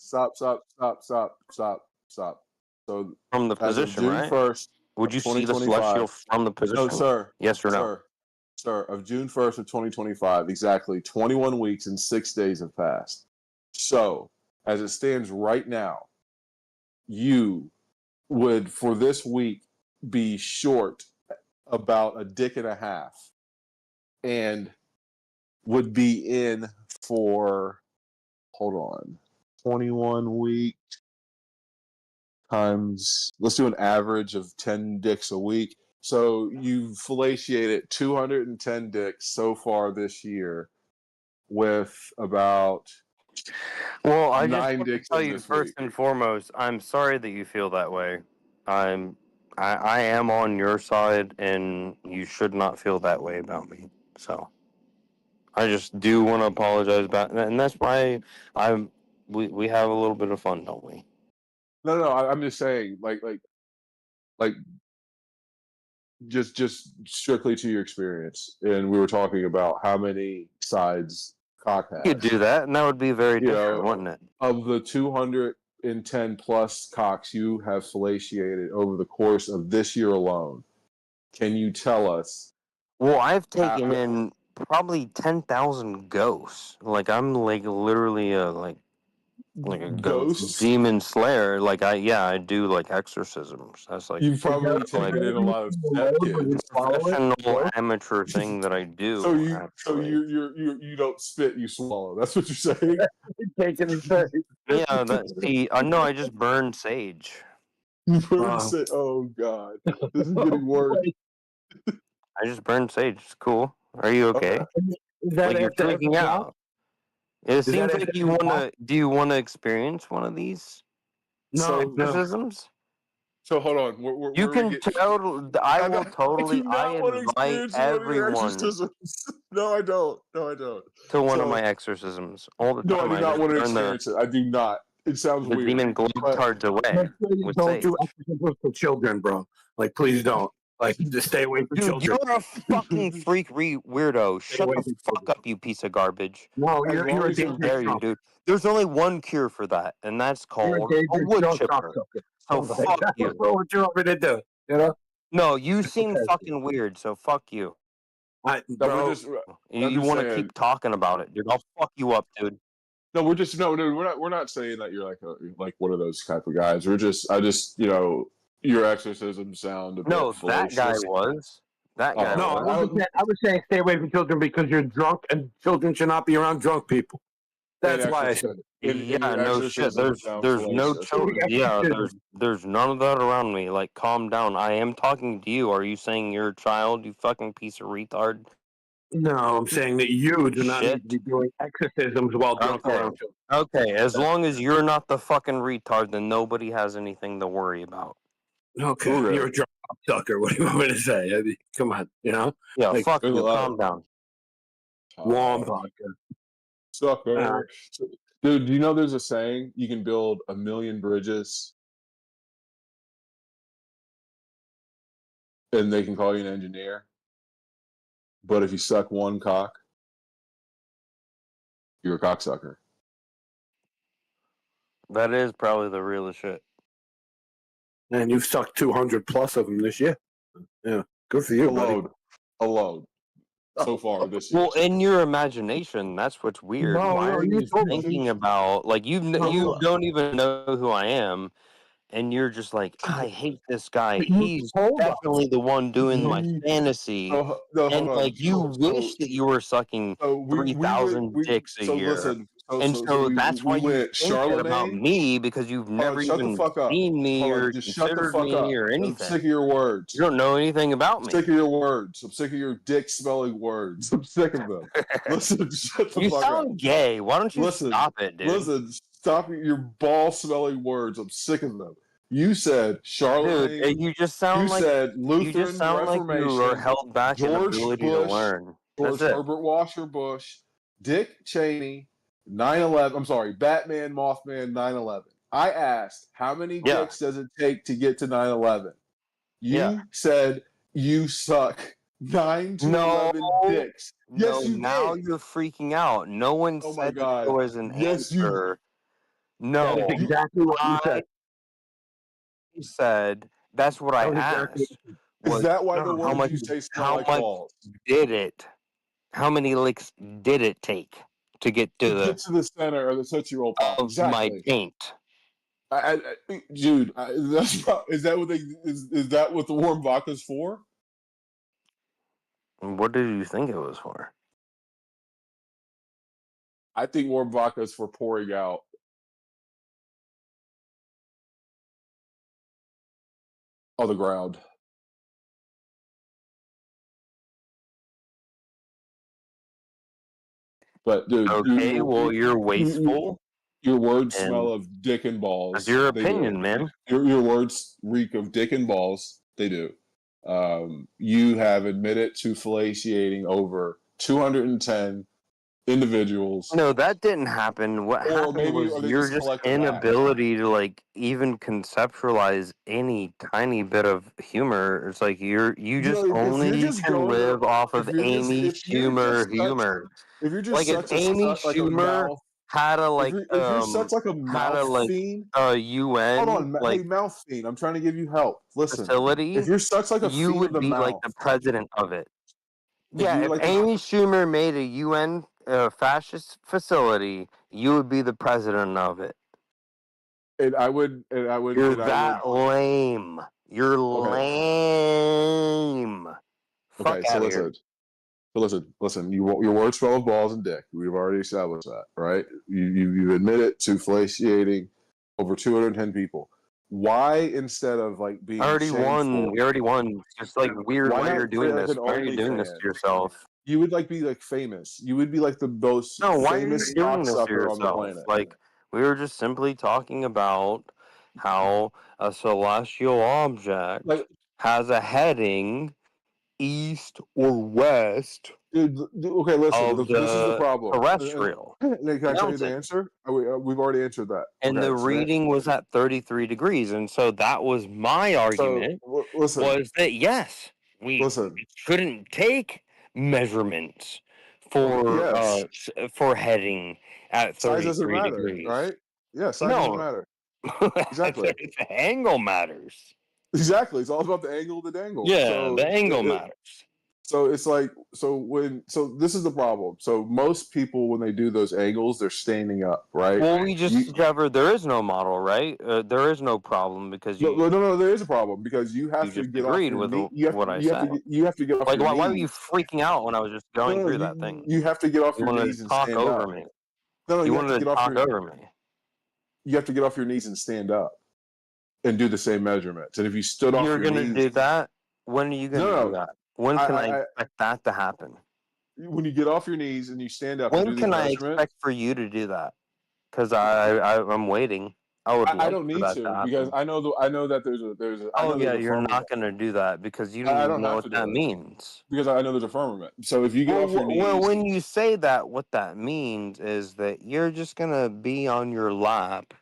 Speaker 13: Stop. So
Speaker 14: from the
Speaker 13: as of
Speaker 14: position,
Speaker 13: June
Speaker 14: right?
Speaker 13: 1st,
Speaker 14: Would you see the celestial from the position?
Speaker 13: No, sir.
Speaker 14: Yes or no?
Speaker 13: Sir, of June 1st of 2025, exactly 21 weeks and 6 days have passed. So, as it stands right now, you would, for this week, be short about a dick and a half and would be in for, hold on, 21 weeks times, let's do an average of 10 dicks a week. So you've fellatiated 210 dicks so far this year with about
Speaker 14: Well, I just
Speaker 13: 9
Speaker 14: want to
Speaker 13: dicks
Speaker 14: tell
Speaker 13: in
Speaker 14: you
Speaker 13: this
Speaker 14: first
Speaker 13: week.
Speaker 14: and foremost, I'm sorry that you feel that way. I am on your side, and you should not feel that way about me. So I just do want to apologize about, and that's why we have a little bit of fun, don't we?
Speaker 13: No, I'm just saying, like, just strictly to your experience. And we were talking about how many sides cock has.
Speaker 14: You could do that, and that would be very different, wouldn't it?
Speaker 13: Of the 200 210 plus cocks you have fellatiated over the course of this year alone. Can you tell us?
Speaker 14: Well, I've taken in probably 10,000 ghosts. Like I'm like literally a a ghost demon slayer. Like I do like exorcisms. That's like
Speaker 13: You've probably taken in a lot of step kids.
Speaker 14: Professional amateur thing that I do.
Speaker 13: So you
Speaker 14: actually.
Speaker 13: you don't spit, you swallow. That's what you're saying.
Speaker 14: Yeah, no, I just burn sage.
Speaker 13: You burn sage. Oh god, this is getting worse.
Speaker 14: I just burn sage. It's cool. Are you okay?
Speaker 11: Is that
Speaker 14: like you're
Speaker 11: after every
Speaker 14: freaking
Speaker 11: drop?
Speaker 14: out. It
Speaker 11: Is that
Speaker 14: seems
Speaker 11: after
Speaker 14: like you
Speaker 11: every
Speaker 14: want
Speaker 11: drop?
Speaker 14: to. Do you want to experience one of these exorcisms?
Speaker 13: So hold on.
Speaker 14: You can totally. I will totally. I
Speaker 13: want to
Speaker 14: invite
Speaker 13: experience one of your
Speaker 14: everyone
Speaker 13: exorcisms. No, I don't. No, I don't.
Speaker 14: to one of
Speaker 13: So-
Speaker 14: my exorcisms all the
Speaker 13: No,
Speaker 14: time.
Speaker 13: I do not
Speaker 14: just
Speaker 13: want to
Speaker 14: burn
Speaker 13: experience it. I do not. It sounds
Speaker 14: the
Speaker 13: weird.
Speaker 14: demon globetards away with
Speaker 11: Don't
Speaker 14: sage.
Speaker 11: do exorcisms for children, bro. Like, please don't. Like, just stay away from
Speaker 14: Dude,
Speaker 11: children.
Speaker 14: you're a fucking freak weirdo. Shut the fuck up, you piece of garbage.
Speaker 11: No, you're a
Speaker 14: How
Speaker 11: dangerous
Speaker 14: dare you,
Speaker 11: drunk.
Speaker 14: dude. There's only one cure for that, and that's
Speaker 11: You're a
Speaker 14: called a
Speaker 11: dangerous
Speaker 14: wood
Speaker 11: drunk
Speaker 14: chipper.
Speaker 11: cocksucker.
Speaker 14: So
Speaker 11: Like,
Speaker 14: fuck
Speaker 11: that's
Speaker 14: you.
Speaker 11: what you want me to do, you know?
Speaker 14: No, you seem fucking weird, so fuck you.
Speaker 11: Bro,
Speaker 14: You want to keep talking about it, dude. I'll fuck you up, dude.
Speaker 13: No, we're just we're not saying that you're like one of those type of guys. Your exorcism sound a bit
Speaker 14: No, that guy
Speaker 13: fallacious.
Speaker 14: was. That guy
Speaker 11: No,
Speaker 14: was.
Speaker 11: I was saying stay away from children because you're drunk and children should not be around drunk people. That's why I said it.
Speaker 14: Yeah, no shit. There's no children. Yeah, there's none of that around me. Like, calm down. I am talking to you. Are you saying you're a child? You fucking piece of retard.
Speaker 11: No, I'm saying that you do not need to be doing exorcisms while drunk around children.
Speaker 14: Okay, as long as you're not the fucking retard, then nobody has anything to worry about.
Speaker 11: Okay, you're a drunk sucker. What do you want me to say? I mean, come on, you know?
Speaker 14: Yeah,
Speaker 11: Like,
Speaker 14: fuck you. Calm down.
Speaker 11: Warm vodka.
Speaker 13: Sucker. Dude, do you know there's a saying you can build 1,000,000 bridges and they can call you an engineer, but if you suck one cock, you're a cocksucker.
Speaker 14: That is probably the realest shit.
Speaker 11: And you've sucked 200 plus of them this year. Yeah, good for you,
Speaker 13: Alone. So far this year.
Speaker 14: Well, in your imagination, that's what's weird. Why are you thinking about you don't even know who I am, and you're just like, I hate this guy. He's definitely the one doing my fantasy. And like you wish that you were sucking 3,000 dicks a year.
Speaker 13: Listen,
Speaker 14: that's why you
Speaker 13: went
Speaker 14: think that about
Speaker 13: Charlemagne.
Speaker 14: me, because you've never
Speaker 13: shut the
Speaker 14: even
Speaker 13: fuck up.
Speaker 14: seen me
Speaker 13: Hold on,
Speaker 14: or
Speaker 13: just shut the
Speaker 14: considered
Speaker 13: fuck
Speaker 14: me
Speaker 13: up.
Speaker 14: or
Speaker 13: I'm
Speaker 14: anything.
Speaker 13: sick of your words.
Speaker 14: You don't know anything about me.
Speaker 13: I'm sick of your words. I'm sick of your dick smelling words. I'm sick of them. Listen, shut the
Speaker 14: You
Speaker 13: fuck
Speaker 14: sound
Speaker 13: up.
Speaker 14: gay. Why don't you stop it, dude?
Speaker 13: Listen, stop your ball smelling words. I'm sick of them. You said Charlemagne.
Speaker 14: Dude, you just sound
Speaker 13: you
Speaker 14: like
Speaker 13: said Lutheran
Speaker 14: you just sound
Speaker 13: Reformation.
Speaker 14: like you are held back in
Speaker 13: George
Speaker 14: ability
Speaker 13: Bush,
Speaker 14: to learn.
Speaker 13: George
Speaker 14: That's it.
Speaker 13: Herbert Washer Bush, Dick Cheney, 9/11. I'm sorry, Batman, Mothman, 9/11. I asked, how many dicks does it take to get to 9/11? You said you suck 9 to 11 dicks. Yes, you
Speaker 14: now
Speaker 13: did.
Speaker 14: you're freaking out. No one
Speaker 13: Oh my
Speaker 14: said
Speaker 13: God.
Speaker 14: there was an
Speaker 13: Yes, you-
Speaker 14: answer. No,
Speaker 11: That is exactly what you said.
Speaker 14: You said that's what I
Speaker 11: was
Speaker 14: asked.
Speaker 11: exactly-
Speaker 13: Is that why the
Speaker 14: how
Speaker 13: words
Speaker 14: much,
Speaker 13: you say smell
Speaker 14: how
Speaker 13: like
Speaker 14: much
Speaker 13: balls?
Speaker 14: did it? How many licks did it take to get to
Speaker 13: Get to the center of the Tootsie Roll Pop.
Speaker 14: of my
Speaker 13: Exactly.
Speaker 14: paint?
Speaker 13: Dude, is that what the warm vodka's for?
Speaker 14: What did you think it was for?
Speaker 13: I think warm vodka is for pouring out. On the ground. But dude,
Speaker 14: Okay, well you're wasteful.
Speaker 13: Your words
Speaker 14: and
Speaker 13: smell of dick and balls.
Speaker 14: That's your
Speaker 13: They do.
Speaker 14: opinion, man.
Speaker 13: Your words reek of dick and balls. They do. You have admitted to fellatiating over 210 individuals.
Speaker 14: No, that didn't happen. What
Speaker 13: Or
Speaker 14: happened
Speaker 13: maybe-
Speaker 14: was
Speaker 13: or they
Speaker 14: your
Speaker 13: just
Speaker 14: just
Speaker 13: collect a bag.
Speaker 14: inability to like even conceptualize any tiny bit of humor. It's like you just
Speaker 13: if you're
Speaker 14: only
Speaker 13: just
Speaker 14: can
Speaker 13: going-
Speaker 14: live off
Speaker 13: if
Speaker 14: of
Speaker 13: you're just-
Speaker 14: Amy
Speaker 13: if you're
Speaker 14: Schumer
Speaker 13: just such-
Speaker 14: humor.
Speaker 13: If you're just
Speaker 14: Like if
Speaker 13: such a
Speaker 14: Amy
Speaker 13: like a
Speaker 14: Schumer
Speaker 13: mouth,
Speaker 14: had a
Speaker 13: if you're such like a mouth fiend,
Speaker 14: UN
Speaker 13: hold on,
Speaker 14: like
Speaker 13: hey mouth fiend, I'm trying to give you help. Listen,
Speaker 14: facility,
Speaker 13: if you're such like a
Speaker 14: you
Speaker 13: fiend of
Speaker 14: would
Speaker 13: the
Speaker 14: be like
Speaker 13: mouth,
Speaker 14: the president of it.
Speaker 13: if
Speaker 14: Yeah,
Speaker 13: you
Speaker 14: if
Speaker 13: like,
Speaker 14: Amy Schumer made a UN fascist facility, you would be the president of it.
Speaker 13: and I would,
Speaker 14: You're that lame. You're lame. Fuck
Speaker 13: okay, so
Speaker 14: out of here.
Speaker 13: listen. Your words smell of balls and dick. We've already established that, right? You admitted to flaciating over 210 people. Why instead of like being
Speaker 14: I already won. You already won. It's like weird why you're doing
Speaker 13: like
Speaker 14: this.
Speaker 13: an
Speaker 14: Why are you doing this
Speaker 13: OnlyFans?
Speaker 14: to yourself?
Speaker 13: You would like be like famous. You would be like the most
Speaker 14: No, why are you
Speaker 13: famous
Speaker 14: doing this to
Speaker 13: cocksucker on the
Speaker 14: yourself?
Speaker 13: planet.
Speaker 14: Like, we were just simply talking about how a celestial object has a heading east or west
Speaker 13: Dude, okay, listen.
Speaker 14: of
Speaker 13: This is the
Speaker 14: the
Speaker 13: problem.
Speaker 14: terrestrial
Speaker 13: Can I tell you the
Speaker 14: mountain.
Speaker 13: answer? We've already answered that.
Speaker 14: And
Speaker 13: Okay,
Speaker 14: the
Speaker 13: so
Speaker 14: reading was at 33 degrees. And so that was my argument,
Speaker 13: listen.
Speaker 14: was that, yes, we shouldn't take measurements for heading at
Speaker 13: Size doesn't
Speaker 14: 33
Speaker 13: matter,
Speaker 14: degrees.
Speaker 13: right? Yeah, size doesn't
Speaker 14: No.
Speaker 13: matter. Exactly.
Speaker 14: The angle matters.
Speaker 13: Exactly. It's all about the angle of the dangle.
Speaker 14: Yeah,
Speaker 13: so
Speaker 14: the angle matters.
Speaker 13: So it's like so this is the problem. So most people when they do those angles, they're standing up, right?
Speaker 14: Well, we just discovered there is no model, right? There is no problem because you.
Speaker 13: No, there is a problem because you have to
Speaker 14: just
Speaker 13: get off
Speaker 14: agreed
Speaker 13: your
Speaker 14: with
Speaker 13: knee.
Speaker 14: what I
Speaker 13: You have
Speaker 14: said.
Speaker 13: you have to get off
Speaker 14: Like,
Speaker 13: your
Speaker 14: why were
Speaker 13: knees.
Speaker 14: you freaking out when I was just going through that thing?
Speaker 13: You have to get off
Speaker 14: You
Speaker 13: your
Speaker 14: wanted
Speaker 13: knees
Speaker 14: to
Speaker 13: and
Speaker 14: talk
Speaker 13: stand
Speaker 14: over
Speaker 13: up.
Speaker 14: me.
Speaker 13: No,
Speaker 14: You
Speaker 13: you have to
Speaker 14: wanted
Speaker 13: get
Speaker 14: to
Speaker 13: off
Speaker 14: talk
Speaker 13: your.
Speaker 14: over me.
Speaker 13: You have to get off your knees and stand up, and do the same measurements. And if you stood off
Speaker 14: You're
Speaker 13: your
Speaker 14: gonna
Speaker 13: knees,
Speaker 14: do that? When are you gonna do that? When can I expect that to happen?
Speaker 13: When you get off your knees and you stand up and
Speaker 14: When
Speaker 13: do these
Speaker 14: can I
Speaker 13: measurements,
Speaker 14: expect for you to do that? Because I'm waiting. I would.
Speaker 13: I
Speaker 14: Like
Speaker 13: don't
Speaker 14: for
Speaker 13: need
Speaker 14: that
Speaker 13: to
Speaker 14: happen.
Speaker 13: because I know that there's a I
Speaker 14: Oh
Speaker 13: know
Speaker 14: yeah,
Speaker 13: there's a
Speaker 14: you're
Speaker 13: firmament.
Speaker 14: not gonna do that because you don't
Speaker 13: I
Speaker 14: even
Speaker 13: don't
Speaker 14: know
Speaker 13: have
Speaker 14: what
Speaker 13: to
Speaker 14: that
Speaker 13: do it
Speaker 14: means.
Speaker 13: because I know there's a firmament. So if you get off your knees,
Speaker 14: Well, when you say that, what that means is that you're just gonna be on your lap,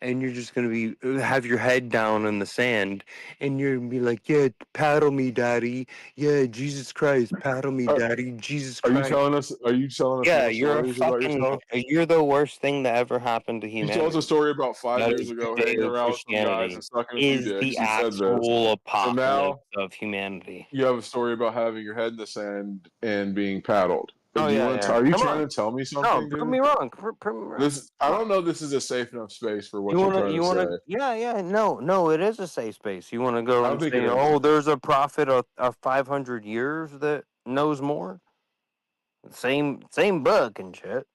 Speaker 14: and you're just gonna be have your head down in the sand, and you're gonna be like, "Yeah, paddle me, daddy. Yeah, Jesus Christ, paddle me, daddy. Jesus
Speaker 13: are you
Speaker 14: Christ."
Speaker 13: telling us? Are you telling us
Speaker 14: Yeah,
Speaker 13: more
Speaker 14: you're a
Speaker 13: stories about
Speaker 14: fucking.
Speaker 13: yourself?
Speaker 14: You're the worst thing that ever happened to
Speaker 13: You told us
Speaker 14: humanity.
Speaker 13: a story about 5
Speaker 14: That
Speaker 13: years
Speaker 14: is
Speaker 13: ago hanging around with some guys
Speaker 14: Judeo-Christianity.
Speaker 13: and sucking a few
Speaker 14: Is
Speaker 13: dicks.
Speaker 14: the
Speaker 13: You said this,
Speaker 14: actual
Speaker 13: and now
Speaker 14: apocalypse of humanity.
Speaker 13: you have a story about having your head in the sand and being paddled.
Speaker 14: Oh
Speaker 13: Do you
Speaker 14: yeah,
Speaker 13: want
Speaker 14: yeah.
Speaker 13: are you
Speaker 14: Come
Speaker 13: trying
Speaker 14: on.
Speaker 13: to tell me
Speaker 14: No,
Speaker 13: something,
Speaker 14: prove
Speaker 13: dude?
Speaker 14: me wrong. Prove me wrong.
Speaker 13: This I don't know. This is a safe enough space for what
Speaker 14: You
Speaker 13: you're
Speaker 14: wanna,
Speaker 13: trying to say.
Speaker 14: yeah, no, it is a safe space. You wanna go
Speaker 13: I don't
Speaker 14: and
Speaker 13: think
Speaker 14: say,
Speaker 13: it is.
Speaker 14: oh, there's a prophet of 500 years that knows more? Same book and shit.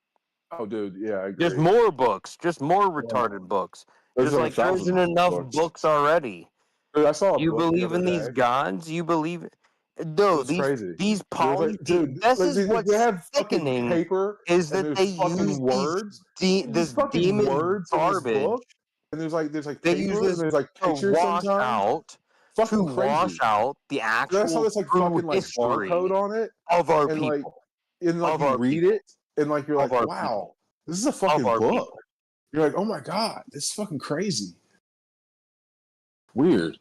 Speaker 13: Oh, dude, yeah, I agree.
Speaker 14: Just more books, just more retarded books.
Speaker 13: There's
Speaker 14: Just
Speaker 13: like
Speaker 14: like there isn't
Speaker 13: thousands of
Speaker 14: enough books already.
Speaker 13: Dude, I saw a
Speaker 14: You
Speaker 13: book the
Speaker 14: believe
Speaker 13: other
Speaker 14: in these
Speaker 13: day.
Speaker 14: gods? You believe no,
Speaker 13: It's crazy.
Speaker 14: these
Speaker 13: They're like, dude,
Speaker 14: this
Speaker 13: like,
Speaker 14: is
Speaker 13: they
Speaker 14: what's
Speaker 13: have fucking
Speaker 14: sickening
Speaker 13: paper
Speaker 14: is
Speaker 13: and
Speaker 14: that they
Speaker 13: there's
Speaker 14: use
Speaker 13: fucking words.
Speaker 14: this
Speaker 13: These fucking
Speaker 14: demon
Speaker 13: words in this
Speaker 14: garbage.
Speaker 13: book, and there's like
Speaker 14: They use
Speaker 13: paper and
Speaker 14: this
Speaker 13: there's like
Speaker 14: to
Speaker 13: pictures
Speaker 14: wash
Speaker 13: sometimes.
Speaker 14: out
Speaker 13: Fucking crazy.
Speaker 14: the
Speaker 13: Dude, I saw
Speaker 14: actual
Speaker 13: this like
Speaker 14: true
Speaker 13: fucking like barcode
Speaker 14: history
Speaker 13: on it,
Speaker 14: of our
Speaker 13: and like
Speaker 14: people.
Speaker 13: you
Speaker 14: Our
Speaker 13: read
Speaker 14: people.
Speaker 13: it, and like you're
Speaker 14: Of
Speaker 13: like,
Speaker 14: our
Speaker 13: wow,
Speaker 14: people.
Speaker 13: this is a
Speaker 14: Of
Speaker 13: fucking
Speaker 14: our
Speaker 13: book.
Speaker 14: people.
Speaker 13: You're like, oh my god, this is fucking crazy. Weird.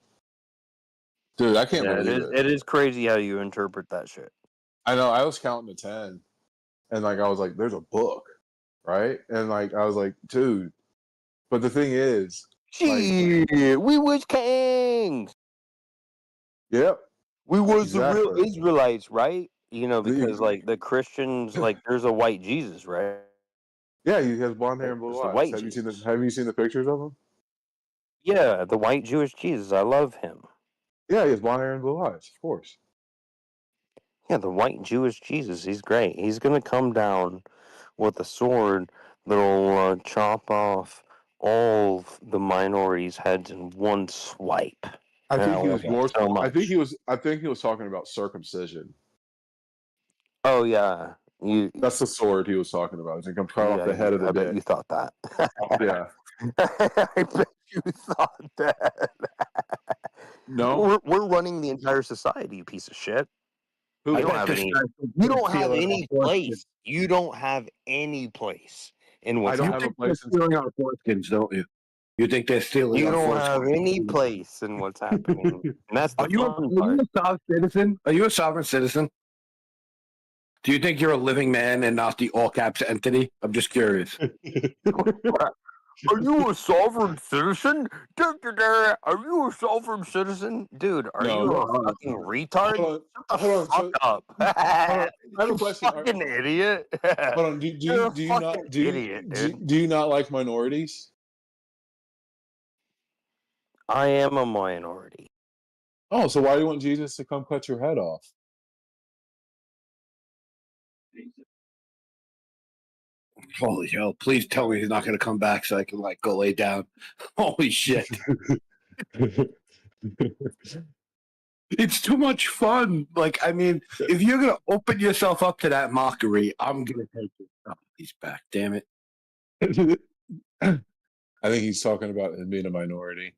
Speaker 13: Dude, I can't believe it.
Speaker 14: It is crazy how you interpret that shit.
Speaker 13: I know. I was counting to 10, and like I was like, "There's a book, right?" And like I was like, "Dude," but the thing is,
Speaker 14: Shit, we was kings.
Speaker 13: Yep.
Speaker 14: We was the real
Speaker 13: Exactly.
Speaker 14: Israelites, right? You know,
Speaker 13: The-
Speaker 14: because like the Christians, like there's a white Jesus, right?
Speaker 13: yeah, he has blonde hair and blue
Speaker 14: There's the
Speaker 13: eyes.
Speaker 14: white
Speaker 13: Have you seen
Speaker 14: Jesus.
Speaker 13: Have you seen the pictures of him?
Speaker 14: Yeah, the white Jewish Jesus. I love him.
Speaker 13: Yeah, he has blonde hair and blue eyes. Of course.
Speaker 14: Yeah, the white Jewish Jesus. He's great. He's gonna come down with a sword that'll chop off all of the minorities' heads in one swipe.
Speaker 13: I
Speaker 14: And
Speaker 13: think he
Speaker 14: love
Speaker 13: was
Speaker 14: that
Speaker 13: more.
Speaker 14: so much.
Speaker 13: I think he was talking about circumcision.
Speaker 14: Oh yeah,
Speaker 13: That's the sword he was talking about. He's gonna cut off
Speaker 14: yeah,
Speaker 13: the head of the
Speaker 14: I bet
Speaker 13: dick.
Speaker 14: you thought that.
Speaker 13: Yeah.
Speaker 14: I bet you thought that.
Speaker 13: No.
Speaker 14: We're running the entire society, you piece of shit.
Speaker 13: Who
Speaker 14: You
Speaker 13: is?
Speaker 14: don't have any. You don't have any place. You don't have any place in what's
Speaker 13: I don't
Speaker 14: happening.
Speaker 13: have a place in.
Speaker 11: Stealing our foreskins, don't you? You think they're stealing
Speaker 14: You
Speaker 11: our
Speaker 14: don't have
Speaker 11: foreskins?
Speaker 14: any place in what's happening. And that's the
Speaker 11: Are you
Speaker 14: fun part.
Speaker 11: a sovereign citizen? Are you a sovereign citizen? Do you think you're a living man and not the all caps entity? I'm just curious.
Speaker 14: Are you a sovereign citizen? Are you a sovereign citizen? Dude, are
Speaker 13: No,
Speaker 14: you a
Speaker 13: no.
Speaker 14: fucking retard?
Speaker 13: Hold on.
Speaker 14: Shut the fuck up.
Speaker 13: Hold on. I have a
Speaker 14: You
Speaker 13: question.
Speaker 14: fucking idiot.
Speaker 13: Hold on. Do
Speaker 14: You're a
Speaker 13: you
Speaker 14: fucking
Speaker 13: not
Speaker 14: idiot, dude.
Speaker 13: do you not like minorities?
Speaker 14: I am a minority.
Speaker 13: Oh, so why do you want Jesus to come cut your head off?
Speaker 11: Holy hell! Please tell me he's not going to come back so I can like go lay down. Holy shit! It's too much fun. Like, I mean, if you're going to open yourself up to that mockery, I'm going to take it. Oh, he's back. Damn it!
Speaker 13: I think he's talking about him being a minority.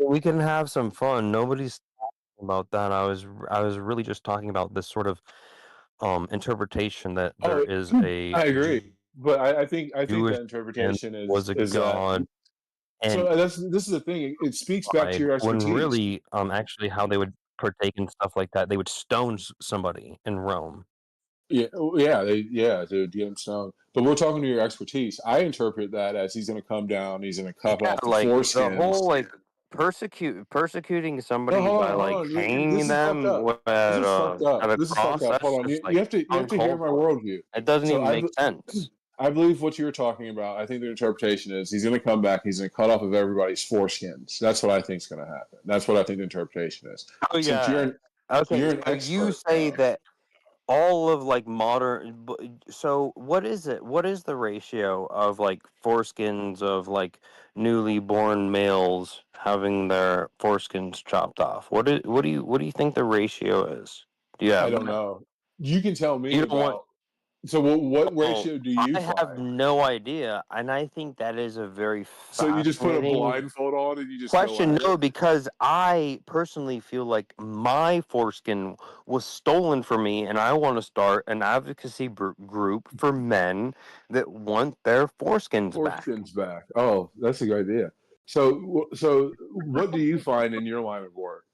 Speaker 14: We can have some fun. Nobody's talking about that. I was really just talking about this sort of interpretation that there is a
Speaker 13: I agree, but I think
Speaker 14: Jewish
Speaker 13: that interpretation
Speaker 14: was a
Speaker 13: is
Speaker 14: god.
Speaker 13: that.
Speaker 14: And
Speaker 13: So this is the thing. It speaks back to your expertise.
Speaker 14: when really, actually, how they would partake in stuff like that, they would stone somebody in Rome.
Speaker 13: Yeah, they would get him stoned. But we're talking to your expertise. I interpret that as he's going to come down, he's going to cut off the
Speaker 14: Like
Speaker 13: foreskins.
Speaker 14: the whole like persecuting somebody
Speaker 13: hold
Speaker 14: by
Speaker 13: on.
Speaker 14: like hanging
Speaker 13: This is
Speaker 14: them
Speaker 13: fucked up.
Speaker 14: at
Speaker 13: This is fucked up.
Speaker 14: a
Speaker 13: This is
Speaker 14: cross.
Speaker 13: fucked up.
Speaker 14: That's
Speaker 13: Hold on.
Speaker 14: just,
Speaker 13: You have to hear
Speaker 14: uncalled
Speaker 13: my
Speaker 14: for.
Speaker 13: worldview.
Speaker 14: It doesn't even make sense.
Speaker 13: I believe what you're talking about. I think the interpretation is he's going to come back. He's going to cut off of everybody's foreskins. That's what I think is going to happen. That's what I think the interpretation is.
Speaker 14: Oh yeah.
Speaker 13: You're an
Speaker 14: So you
Speaker 13: expert,
Speaker 14: say
Speaker 13: though.
Speaker 14: that all of like modern. So what is it? What is the ratio of like foreskins of like newly born males having their foreskins chopped off? What do you think the ratio is? Do you have?
Speaker 13: I don't know. You can tell me
Speaker 14: You don't want.
Speaker 13: about. So what ratio do you
Speaker 14: I have
Speaker 13: find?
Speaker 14: no idea, and I think that is a very
Speaker 13: So you just put a
Speaker 14: fascinating
Speaker 13: blindfold on and you just
Speaker 14: question.
Speaker 13: go at
Speaker 14: No,
Speaker 13: it?
Speaker 14: because I personally feel like my foreskin was stolen from me, and I want to start an advocacy group for men that want their foreskins back.
Speaker 13: Foreskins back. Oh, that's a good idea. So what do you find in your line of work?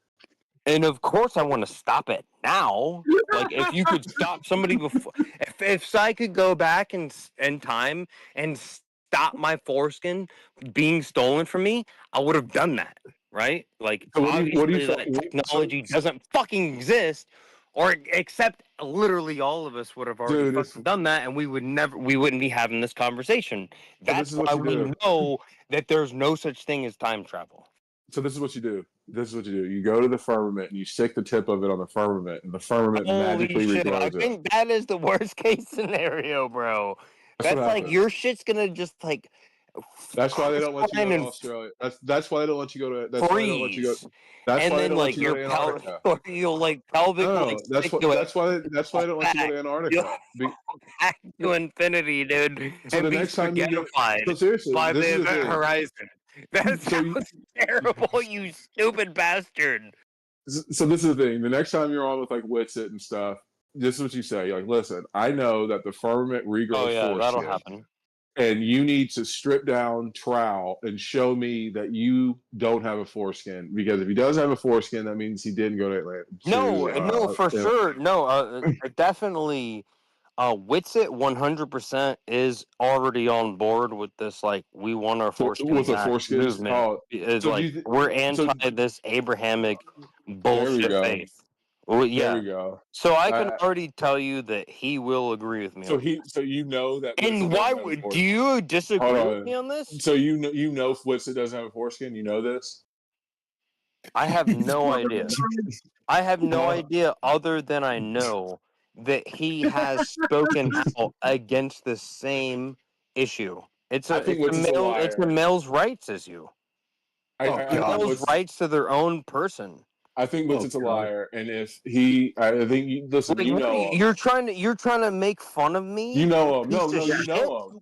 Speaker 14: And of course, I want to stop it now. Like, if you could stop somebody before, if I could go back in time and stop my foreskin being stolen from me, I would have done that, right? Like,
Speaker 13: So
Speaker 14: obviously, that technology doesn't fucking exist, or except literally all of us would have already fucking done that, and we wouldn't be having this conversation. That's why we know that there's no such thing as time travel.
Speaker 13: So this is what you do. You go to the firmament and you stick the tip of it on the firmament, and the firmament magically regrows
Speaker 14: I
Speaker 13: it.
Speaker 14: think that is the worst case scenario, bro. That's
Speaker 13: what
Speaker 14: like
Speaker 13: happens.
Speaker 14: your shit's gonna just like.
Speaker 13: That's why they don't let you go to Australia. That's why they don't let you go to. That's why they don't let you go. That's why they don't let you go to Antarctica.
Speaker 14: Or you'll like pelvic.
Speaker 13: No, that's why they don't let you go to Antarctica.
Speaker 14: Back to infinity, dude.
Speaker 13: So
Speaker 14: and
Speaker 13: the
Speaker 14: be
Speaker 13: next time you go,
Speaker 14: spaghettified
Speaker 13: seriously,
Speaker 14: by
Speaker 13: this
Speaker 14: the
Speaker 13: is the
Speaker 14: event
Speaker 13: thing.
Speaker 14: horizon. That sounds terrible, you stupid bastard.
Speaker 13: So this is the thing. The next time you're on with like Witsit and stuff, this is what you say. You're like, listen, I know that the firmament regrows
Speaker 14: that'll
Speaker 13: foreskin,
Speaker 14: happen.
Speaker 13: and you need to strip down trowel and show me that you don't have a foreskin. Because if he does have a foreskin, that means he didn't go to Atlanta.
Speaker 14: No, for sure. No, definitely. Witsit 100% is already on board with this. Like, we want our foreskin back movement.
Speaker 13: Oh,
Speaker 14: It's
Speaker 13: so
Speaker 14: like we're anti this Abrahamic bullshit faith. Well, yeah.
Speaker 13: There we go.
Speaker 14: So I can already tell you that he will agree with me.
Speaker 13: So you know that.
Speaker 14: And why would do you disagree with me on this?
Speaker 13: So you know Witsit doesn't have a foreskin. You know this.
Speaker 14: I have no idea. I have no idea other than I know that he has spoken out against the same issue. It's a male's rights issue. Male's rights to their own person.
Speaker 13: I think Witsit's a liar, and if he, I think listen,
Speaker 14: like,
Speaker 13: you know him.
Speaker 14: You're trying to make fun of me.
Speaker 13: You know him. No, you know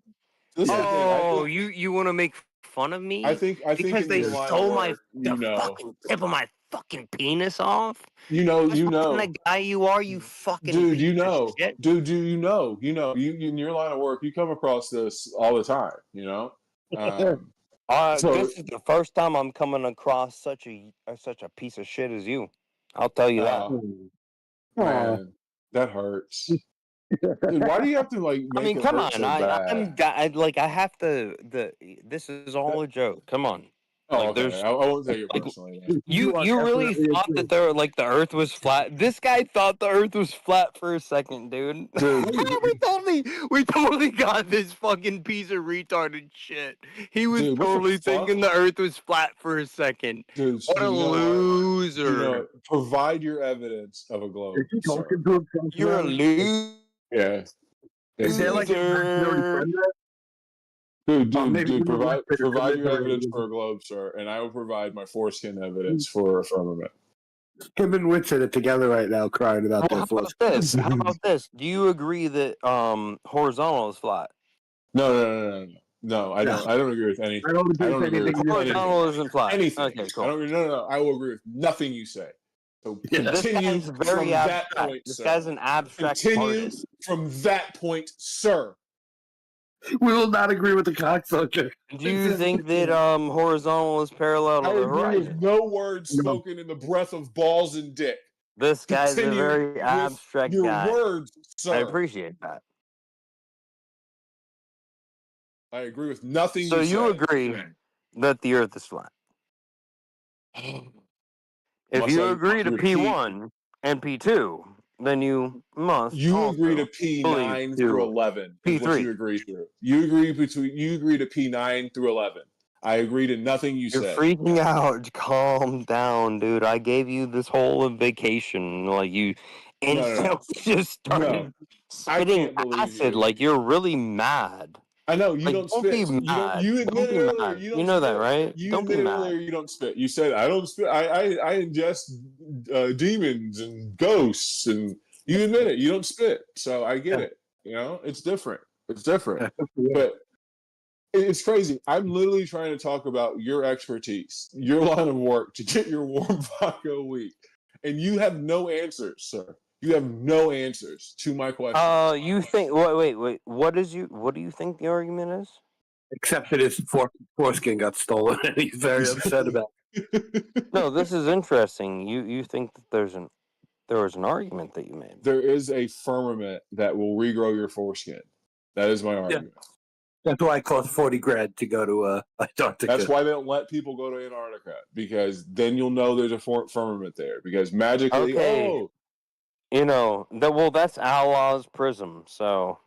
Speaker 13: him.
Speaker 14: You want to make fun of me?
Speaker 13: I think
Speaker 14: because they stole fucking tip of my fucking penis off.
Speaker 13: You know.
Speaker 14: The guy you are, you fucking
Speaker 13: dude. You know,
Speaker 14: shit.
Speaker 13: dude. Do you know? You in your line of work, you come across this all the time. You know.
Speaker 14: This is the first time I'm coming across such a piece of shit as you. I'll tell you that.
Speaker 13: Man. That hurts. Dude, why do you have to like make
Speaker 14: I mean,
Speaker 13: it
Speaker 14: come
Speaker 13: hurt
Speaker 14: on.
Speaker 13: so bad?
Speaker 14: I have to. This is all a joke. Come on.
Speaker 13: Oh,
Speaker 14: Like,
Speaker 13: okay.
Speaker 14: there's
Speaker 13: I won't take it personally. Then.
Speaker 14: you really thought that the Earth was flat. This guy thought the Earth was flat for a second, dude.
Speaker 13: Dude,
Speaker 14: we totally got this fucking piece of retarded shit. He was
Speaker 13: dude, what the
Speaker 14: totally
Speaker 13: fuck?
Speaker 14: thinking the Earth was flat for a second.
Speaker 13: Dude,
Speaker 14: What a
Speaker 13: you know
Speaker 14: loser!
Speaker 13: You know, provide your evidence of a globe.
Speaker 11: Is he
Speaker 13: sir.
Speaker 11: talking to himself?
Speaker 14: You're a
Speaker 11: now?
Speaker 14: loser.
Speaker 13: Yeah.
Speaker 11: Is there like a
Speaker 13: Dude, provide your evidence for a globe, sir, and I will provide my foreskin evidence for a firmament.
Speaker 11: Him and Witch are together right now, crying about their
Speaker 14: How about this? How about this? Do you agree that horizontal is flat?
Speaker 13: No, I don't. I don't agree with anything.
Speaker 11: I don't agree with anything.
Speaker 14: Horizontal isn't flat.
Speaker 13: Anything.
Speaker 14: Okay, cool.
Speaker 13: I don't. No. I will agree with nothing you say. So
Speaker 14: This
Speaker 13: continue
Speaker 14: guy's very
Speaker 13: from that
Speaker 14: abstract.
Speaker 13: point,
Speaker 14: This
Speaker 13: sir.
Speaker 14: guy's an abstract
Speaker 13: Continue
Speaker 14: artist.
Speaker 13: from that point, sir.
Speaker 11: We will not agree with the cocksucker.
Speaker 14: Do you think that horizontal is parallel to
Speaker 13: I
Speaker 14: the
Speaker 13: agree
Speaker 14: horizon?
Speaker 13: with no words spoken in the breath of balls and dick.
Speaker 14: This guy's a
Speaker 13: Continue
Speaker 14: very
Speaker 13: with
Speaker 14: abstract
Speaker 13: your
Speaker 14: guy.
Speaker 13: words, sir.
Speaker 14: I appreciate that.
Speaker 13: I agree with nothing
Speaker 14: So
Speaker 13: you
Speaker 14: you
Speaker 13: say.
Speaker 14: agree that the Earth is flat? If
Speaker 13: Must
Speaker 14: you
Speaker 13: I
Speaker 14: agree to
Speaker 13: repeat?
Speaker 14: P1 and P2, then you must.
Speaker 13: You agree to
Speaker 14: also
Speaker 13: P9
Speaker 14: believe
Speaker 13: through
Speaker 14: to
Speaker 13: 11 is what
Speaker 14: P3.
Speaker 13: you agree to. You agree to P9 through 11. I agree to nothing you
Speaker 14: You're
Speaker 13: said.
Speaker 14: freaking out. Calm down, dude. I gave you this whole vacation. Like, you instantly just started spitting acid. Like, you're really mad.
Speaker 13: I know you
Speaker 14: Like,
Speaker 13: don't
Speaker 14: don't
Speaker 13: spit.
Speaker 14: be mad.
Speaker 13: You
Speaker 14: Don't
Speaker 13: admitted
Speaker 14: be
Speaker 13: earlier
Speaker 14: mad.
Speaker 13: you don't
Speaker 14: You know that,
Speaker 13: spit.
Speaker 14: right?
Speaker 13: You
Speaker 14: Don't be
Speaker 13: admitted
Speaker 14: mad.
Speaker 13: earlier you don't spit. You said I don't spit. I ingest demons and ghosts, and you admit it. You don't spit. So I get it. You know, it's different. It's different. But it's crazy. I'm literally trying to talk about your expertise, your line of work to get your warm vodka week, and you have no answers, sir. You have no answers to my question.
Speaker 14: You think? Wait. What do you think the argument is?
Speaker 11: Except that his foreskin got stolen, and he's very upset about it.
Speaker 14: No, this is interesting. You think that there was an argument that you made?
Speaker 13: There is a firmament that will regrow your foreskin. That is my argument.
Speaker 11: That's why it costs $40,000 to go to Antarctica.
Speaker 13: That's why they don't let people go to Antarctica, because then you'll know there's a firmament there. Because magically,
Speaker 14: Okay. You know that's Allah's prism. So,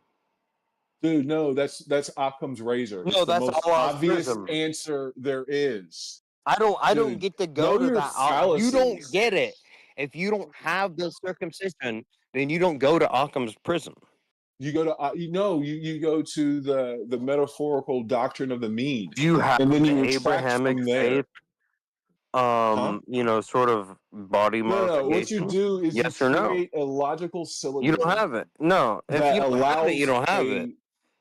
Speaker 13: dude, no, that's Occam's razor.
Speaker 14: No,
Speaker 13: it's the
Speaker 14: that's
Speaker 13: most
Speaker 14: Allah's
Speaker 13: obvious
Speaker 14: prism.
Speaker 13: answer there is.
Speaker 14: I don't
Speaker 13: Dude,
Speaker 14: get to go
Speaker 13: know
Speaker 14: to
Speaker 13: your
Speaker 14: that. You don't
Speaker 13: fallacies.
Speaker 14: get it. If you don't have the circumcision, then you don't go to Occam's prism.
Speaker 13: You go to you go to the metaphorical doctrine of the mean.
Speaker 14: You have
Speaker 13: and then you
Speaker 14: the
Speaker 13: retract
Speaker 14: Abrahamic
Speaker 13: from there.
Speaker 14: faith. Sort of body modification.
Speaker 13: No. What you do is
Speaker 14: yes
Speaker 13: you
Speaker 14: or no.
Speaker 13: create a logical syllogism.
Speaker 14: You don't have it. No, if
Speaker 13: that
Speaker 14: you don't have it, you
Speaker 13: allows
Speaker 14: don't have it.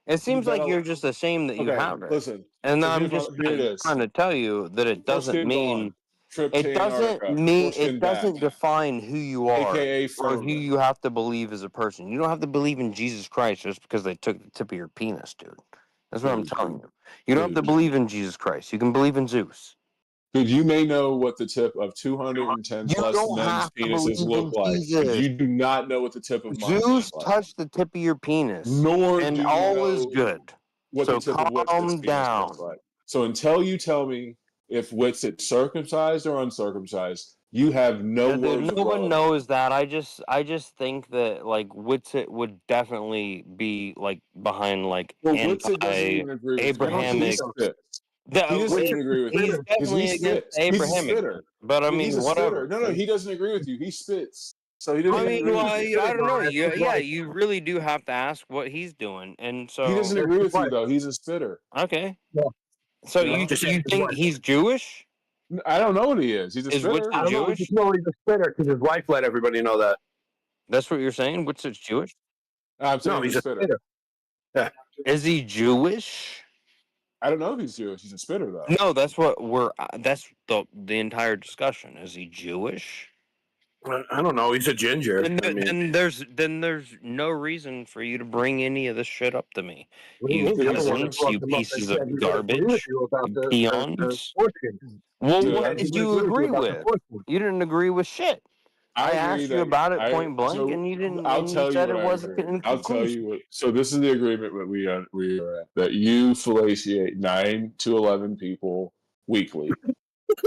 Speaker 14: It seems like you're just ashamed that you
Speaker 13: Okay,
Speaker 14: have it.
Speaker 13: listen,
Speaker 14: and
Speaker 13: so
Speaker 14: I'm
Speaker 13: here's
Speaker 14: just
Speaker 13: here it is.
Speaker 14: trying to tell you that it doesn't
Speaker 13: Foreskin
Speaker 14: mean
Speaker 13: gone. Trip
Speaker 14: it
Speaker 13: to
Speaker 14: doesn't
Speaker 13: Antarctica.
Speaker 14: mean
Speaker 13: Foreskin
Speaker 14: it doesn't
Speaker 13: back.
Speaker 14: define who you are
Speaker 13: AKA
Speaker 14: or who
Speaker 13: firmament.
Speaker 14: you have to believe as a person. You don't have to believe in Jesus Christ just because they took the tip of your penis, dude. That's what I'm telling you. You don't have to believe in Jesus Christ. You can believe in Zeus.
Speaker 13: Dude, you may know what the tip of 210
Speaker 14: You
Speaker 13: plus
Speaker 14: don't
Speaker 13: men's
Speaker 14: have to
Speaker 13: penises
Speaker 14: believe
Speaker 13: look
Speaker 14: in
Speaker 13: like. But
Speaker 14: Jesus.
Speaker 13: you do not know what the tip of mine
Speaker 14: Zeus
Speaker 13: looks like.
Speaker 14: touched the tip of your penis,
Speaker 13: Nor
Speaker 14: and
Speaker 13: do you
Speaker 14: all is
Speaker 13: know
Speaker 14: good.
Speaker 13: what
Speaker 14: So
Speaker 13: the tip of Witset's
Speaker 14: calm
Speaker 13: penis
Speaker 14: down.
Speaker 13: looks like. So until you tell me if Witset's circumcised or uncircumcised, you have no words of
Speaker 14: No one
Speaker 13: relevance.
Speaker 14: knows that. I just think that like Witsit would definitely be like behind like
Speaker 13: Well, Witset doesn't even agree with you.
Speaker 14: Abrahamic.
Speaker 13: He spits. He doesn't even agree with you.
Speaker 14: He's definitely
Speaker 13: he
Speaker 14: against
Speaker 13: spits. He's a
Speaker 14: Abrahamic.
Speaker 13: spitter.
Speaker 14: But I
Speaker 13: Dude,
Speaker 14: mean,
Speaker 13: he's a
Speaker 14: whatever.
Speaker 13: spitter. No, he doesn't agree with you. He spits. So he doesn't
Speaker 14: I
Speaker 13: even
Speaker 14: mean,
Speaker 13: agree
Speaker 14: well,
Speaker 13: with you.
Speaker 14: I don't know. You really do have to ask what he's doing, and so
Speaker 13: He doesn't agree with you though. He's a spitter.
Speaker 14: Okay.
Speaker 11: Yeah.
Speaker 14: So
Speaker 13: You know?
Speaker 14: you think he's Jewish?
Speaker 13: I don't know what he is. He's a spitter.
Speaker 14: Witsit Jewish?
Speaker 11: Just know he's a spitter because his wife let everybody know that.
Speaker 14: That's what you're saying? Witsit Jewish?
Speaker 13: I'm saying
Speaker 11: he's
Speaker 13: he's
Speaker 11: a
Speaker 13: a spitter.
Speaker 11: spitter. Yeah.
Speaker 14: Is he Jewish?
Speaker 13: I don't know if he's Jewish. He's a spitter though.
Speaker 14: No, that's what that's the entire discussion. Is he Jewish?
Speaker 11: I don't know. He's a ginger.
Speaker 14: Then there's no reason for you to bring any of this shit up to me. You
Speaker 11: The other one
Speaker 14: peasants,
Speaker 11: brought
Speaker 14: you
Speaker 11: them up and
Speaker 14: pieces
Speaker 11: said,
Speaker 14: of
Speaker 11: "We don't agree
Speaker 14: garbage,
Speaker 11: with you about the
Speaker 14: peons.
Speaker 11: foreskin."
Speaker 14: Well,
Speaker 13: Dude,
Speaker 14: what did you agree with? You didn't agree with shit.
Speaker 13: I
Speaker 21: asked you about it point blank, and you didn't.
Speaker 13: I'll
Speaker 21: And you
Speaker 13: tell you
Speaker 21: said
Speaker 13: what
Speaker 21: it
Speaker 13: I
Speaker 21: wasn't
Speaker 13: agree.
Speaker 21: in
Speaker 13: I'll tell
Speaker 21: conclusion.
Speaker 13: you what. So this is the agreement that we are at, that you fellatiate 9 to 11 people weekly.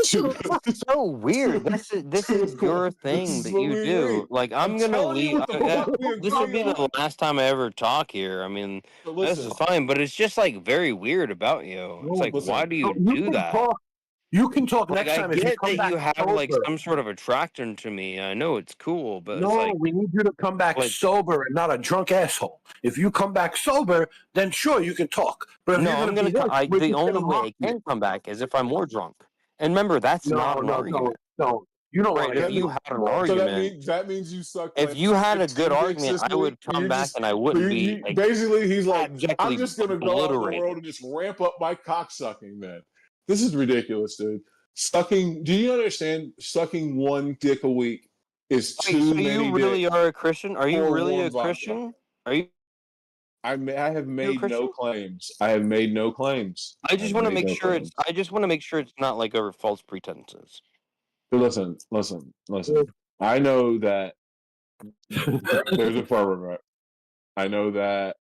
Speaker 21: That's so weird. This is your thing that you do. Like I'm gonna leave. This will be the last time I ever talk here. I mean, this is fine, but it's just like very weird about you. It's like, why do you do that?
Speaker 11: You can talk
Speaker 21: Like,
Speaker 11: next
Speaker 21: I
Speaker 11: time if you
Speaker 21: get
Speaker 11: come
Speaker 21: that
Speaker 11: back
Speaker 21: you have like
Speaker 11: sober.
Speaker 21: some sort of attraction to me. I know it's cool, but it's
Speaker 11: No,
Speaker 21: like,
Speaker 11: we need you to come back sober and not a drunk asshole. If you come back sober, then sure you can talk. But if
Speaker 21: no,
Speaker 11: you're
Speaker 21: I'm
Speaker 11: going to be
Speaker 21: gonna.
Speaker 11: this, we're
Speaker 21: The
Speaker 11: just going
Speaker 21: only
Speaker 11: to
Speaker 21: way
Speaker 11: mock
Speaker 21: I
Speaker 11: you.
Speaker 21: can come back is if I'm more drunk. And remember, that's not an argument.
Speaker 11: No. You don't want
Speaker 21: Right?
Speaker 11: to
Speaker 21: If
Speaker 11: get
Speaker 21: you
Speaker 11: me.
Speaker 21: had an
Speaker 13: So
Speaker 21: argument,
Speaker 13: that means you sucked
Speaker 21: if
Speaker 13: like
Speaker 21: you had a good
Speaker 13: 15 dicks
Speaker 21: argument,
Speaker 13: this
Speaker 21: I
Speaker 13: week.
Speaker 21: would come back and I wouldn't be like
Speaker 13: Basically, he's like, I'm
Speaker 21: abjectly
Speaker 13: just gonna go out in the world
Speaker 21: obliterated.
Speaker 13: and just ramp up my cock sucking. Then this is ridiculous, dude. Sucking. Do you understand? Sucking one dick a week is
Speaker 21: Wait,
Speaker 13: too
Speaker 21: so you
Speaker 13: many
Speaker 21: really
Speaker 13: dicks
Speaker 21: are a Christian? Are you
Speaker 13: for
Speaker 21: really
Speaker 13: warm
Speaker 21: a
Speaker 13: vodka.
Speaker 21: Christian? Are you?
Speaker 13: I have
Speaker 21: You a
Speaker 13: made no
Speaker 21: Christian?
Speaker 13: claims. I have made no claims.
Speaker 21: I
Speaker 13: I
Speaker 21: just
Speaker 13: have
Speaker 21: want to
Speaker 13: made
Speaker 21: make
Speaker 13: no
Speaker 21: sure
Speaker 13: claims.
Speaker 21: it's not like over false pretenses.
Speaker 13: But listen. I know that there's a firmament. I know that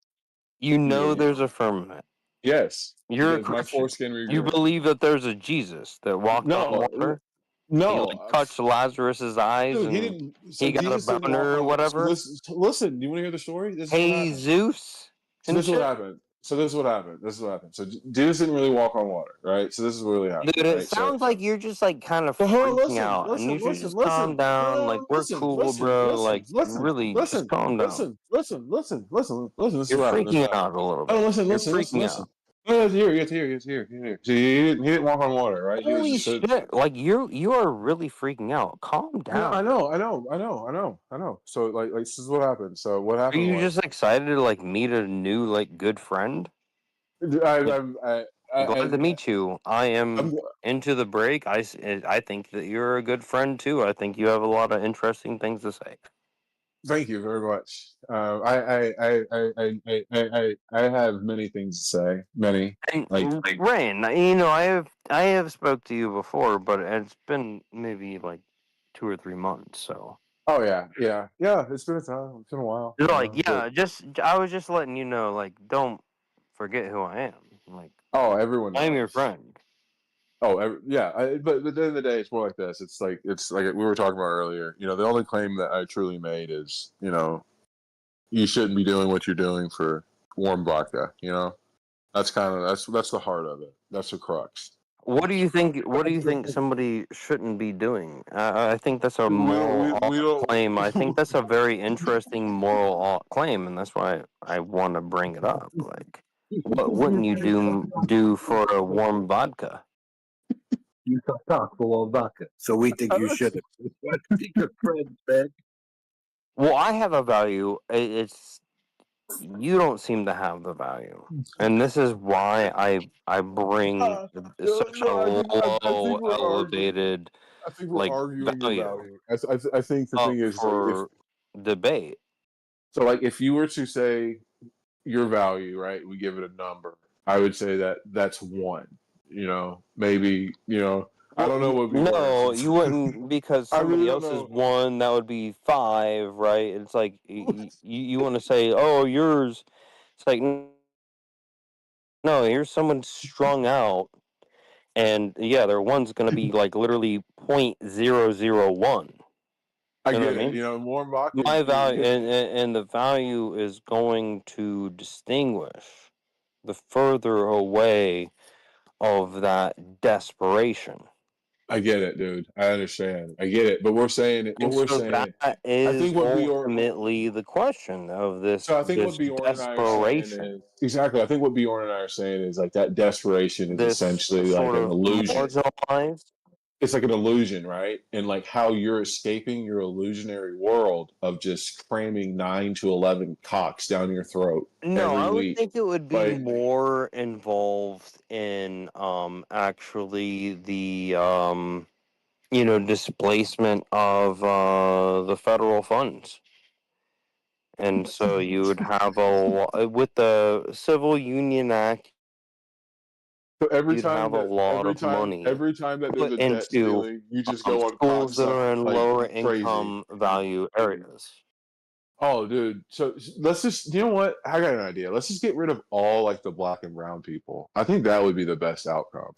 Speaker 21: You know there's a firmament.
Speaker 13: Yes,
Speaker 21: You're a
Speaker 13: because my
Speaker 21: Christian.
Speaker 13: foreskin
Speaker 21: You
Speaker 13: regrowing.
Speaker 21: believe that there's a Jesus that walked on
Speaker 13: No,
Speaker 21: water. He
Speaker 13: no,
Speaker 21: like touched Lazarus's eyes
Speaker 13: dude, he
Speaker 21: and
Speaker 13: didn't. So
Speaker 21: he got a
Speaker 13: Jesus didn't walk
Speaker 21: boner or
Speaker 13: on.
Speaker 21: whatever.
Speaker 13: Listen. Do you want to hear the story? This is what
Speaker 21: Hey
Speaker 13: happened.
Speaker 21: Zeus
Speaker 13: So
Speaker 21: and
Speaker 13: this is what
Speaker 21: shit.
Speaker 13: happened. So this is what happened. So Jesus didn't really walk on water, right? So this is what really happened.
Speaker 21: Dude, it
Speaker 13: right?
Speaker 21: sounds like you're just like kind of
Speaker 13: But hold on,
Speaker 21: freaking out, and you should just calm down. Like we're cool, bro. Like really, just calm down.
Speaker 13: Listen. This is
Speaker 21: You're
Speaker 13: what happened.
Speaker 21: freaking out a little bit.
Speaker 13: Oh, listen.
Speaker 21: You're freaking out.
Speaker 13: No, it's here. So he didn't walk on water, right? He was
Speaker 21: Holy
Speaker 13: just
Speaker 21: shit! Like you are really freaking out. Calm down.
Speaker 13: I know. So like this is what happened. So what
Speaker 21: Are
Speaker 13: happened
Speaker 21: you
Speaker 13: was
Speaker 21: just excited to like meet a new like good friend?
Speaker 13: I'm
Speaker 21: Glad to meet you. I am into the break. I think that you're a good friend too. I think you have a lot of interesting things to say.
Speaker 13: Thank you very much. I have many things to say. Many.
Speaker 21: And
Speaker 13: Like
Speaker 21: Rain, I have spoke to you before, but it's been maybe like 2 or 3 months. So
Speaker 13: oh yeah. It's been a time. It's been a while.
Speaker 21: like
Speaker 13: But
Speaker 21: I was just letting you know, like don't forget who I am. Like
Speaker 13: everyone
Speaker 21: I'm
Speaker 13: knows.
Speaker 21: your friend.
Speaker 13: But at the end of the day, it's more like this. It's like we were talking about earlier. The only claim that I truly made is, you shouldn't be doing what you're doing for warm vodka. That's that's the heart of it. That's the crux.
Speaker 21: What do you think? What do you think somebody shouldn't be doing? I think that's a moral claim. I think that's a very interesting moral claim, and that's why I want to bring it up. Like, what wouldn't you do for a warm vodka?
Speaker 11: You talk for warm vodka. So we think you should. Be good friends, man.
Speaker 21: Well, I have a value. It's you don't seem to have the value, and this is why I bring such a low elevated
Speaker 13: I think we're arguing the value. I think the thing is
Speaker 21: for debate.
Speaker 13: So like if you were to say your value, right? We give it a number. I would say that's 1. Maybe I don't know what.
Speaker 21: No, you wouldn't because somebody else is 1. That would be 5, right? It's like you want to say, oh, yours. It's like no, here's someone strung out, and yeah, their 1's gonna be like literally 0.001.
Speaker 13: I get
Speaker 21: what I
Speaker 13: it.
Speaker 21: mean?
Speaker 13: Warm vodka.
Speaker 21: My value and the value is going to distinguish the further away of that desperation.
Speaker 13: I get it, dude. I understand. I get it. But we're saying it.
Speaker 21: That is ultimately the question of this.
Speaker 13: So I think
Speaker 21: this
Speaker 13: what Bjorn
Speaker 21: desperation.
Speaker 13: and I are saying is exactly. I think what Bjorn and I are saying is like that desperation is
Speaker 21: This
Speaker 13: essentially like
Speaker 21: sort
Speaker 13: an
Speaker 21: of
Speaker 13: illusion.
Speaker 21: Marginalized.
Speaker 13: It's like an illusion, right? And like how you're escaping your illusionary world of just cramming 9 to 11 cocks down your throat
Speaker 21: No,
Speaker 13: every
Speaker 21: I would
Speaker 13: week.
Speaker 21: think it would be more involved in actually the displacement of the federal funds. And so you would have with the Civil Union Act,
Speaker 13: So every
Speaker 14: you'd
Speaker 13: time
Speaker 14: have a
Speaker 13: that
Speaker 14: lot of money
Speaker 13: every time that there's
Speaker 14: put
Speaker 13: a debt
Speaker 14: into
Speaker 13: ceiling, you just go on
Speaker 14: schools that
Speaker 13: cocksuck
Speaker 14: are in
Speaker 13: like
Speaker 14: lower
Speaker 13: crazy.
Speaker 14: income value areas.
Speaker 13: Oh, dude. So let's just, you know what? I got an idea. Let's just get rid of all like the black and brown people. I think that would be the best outcome.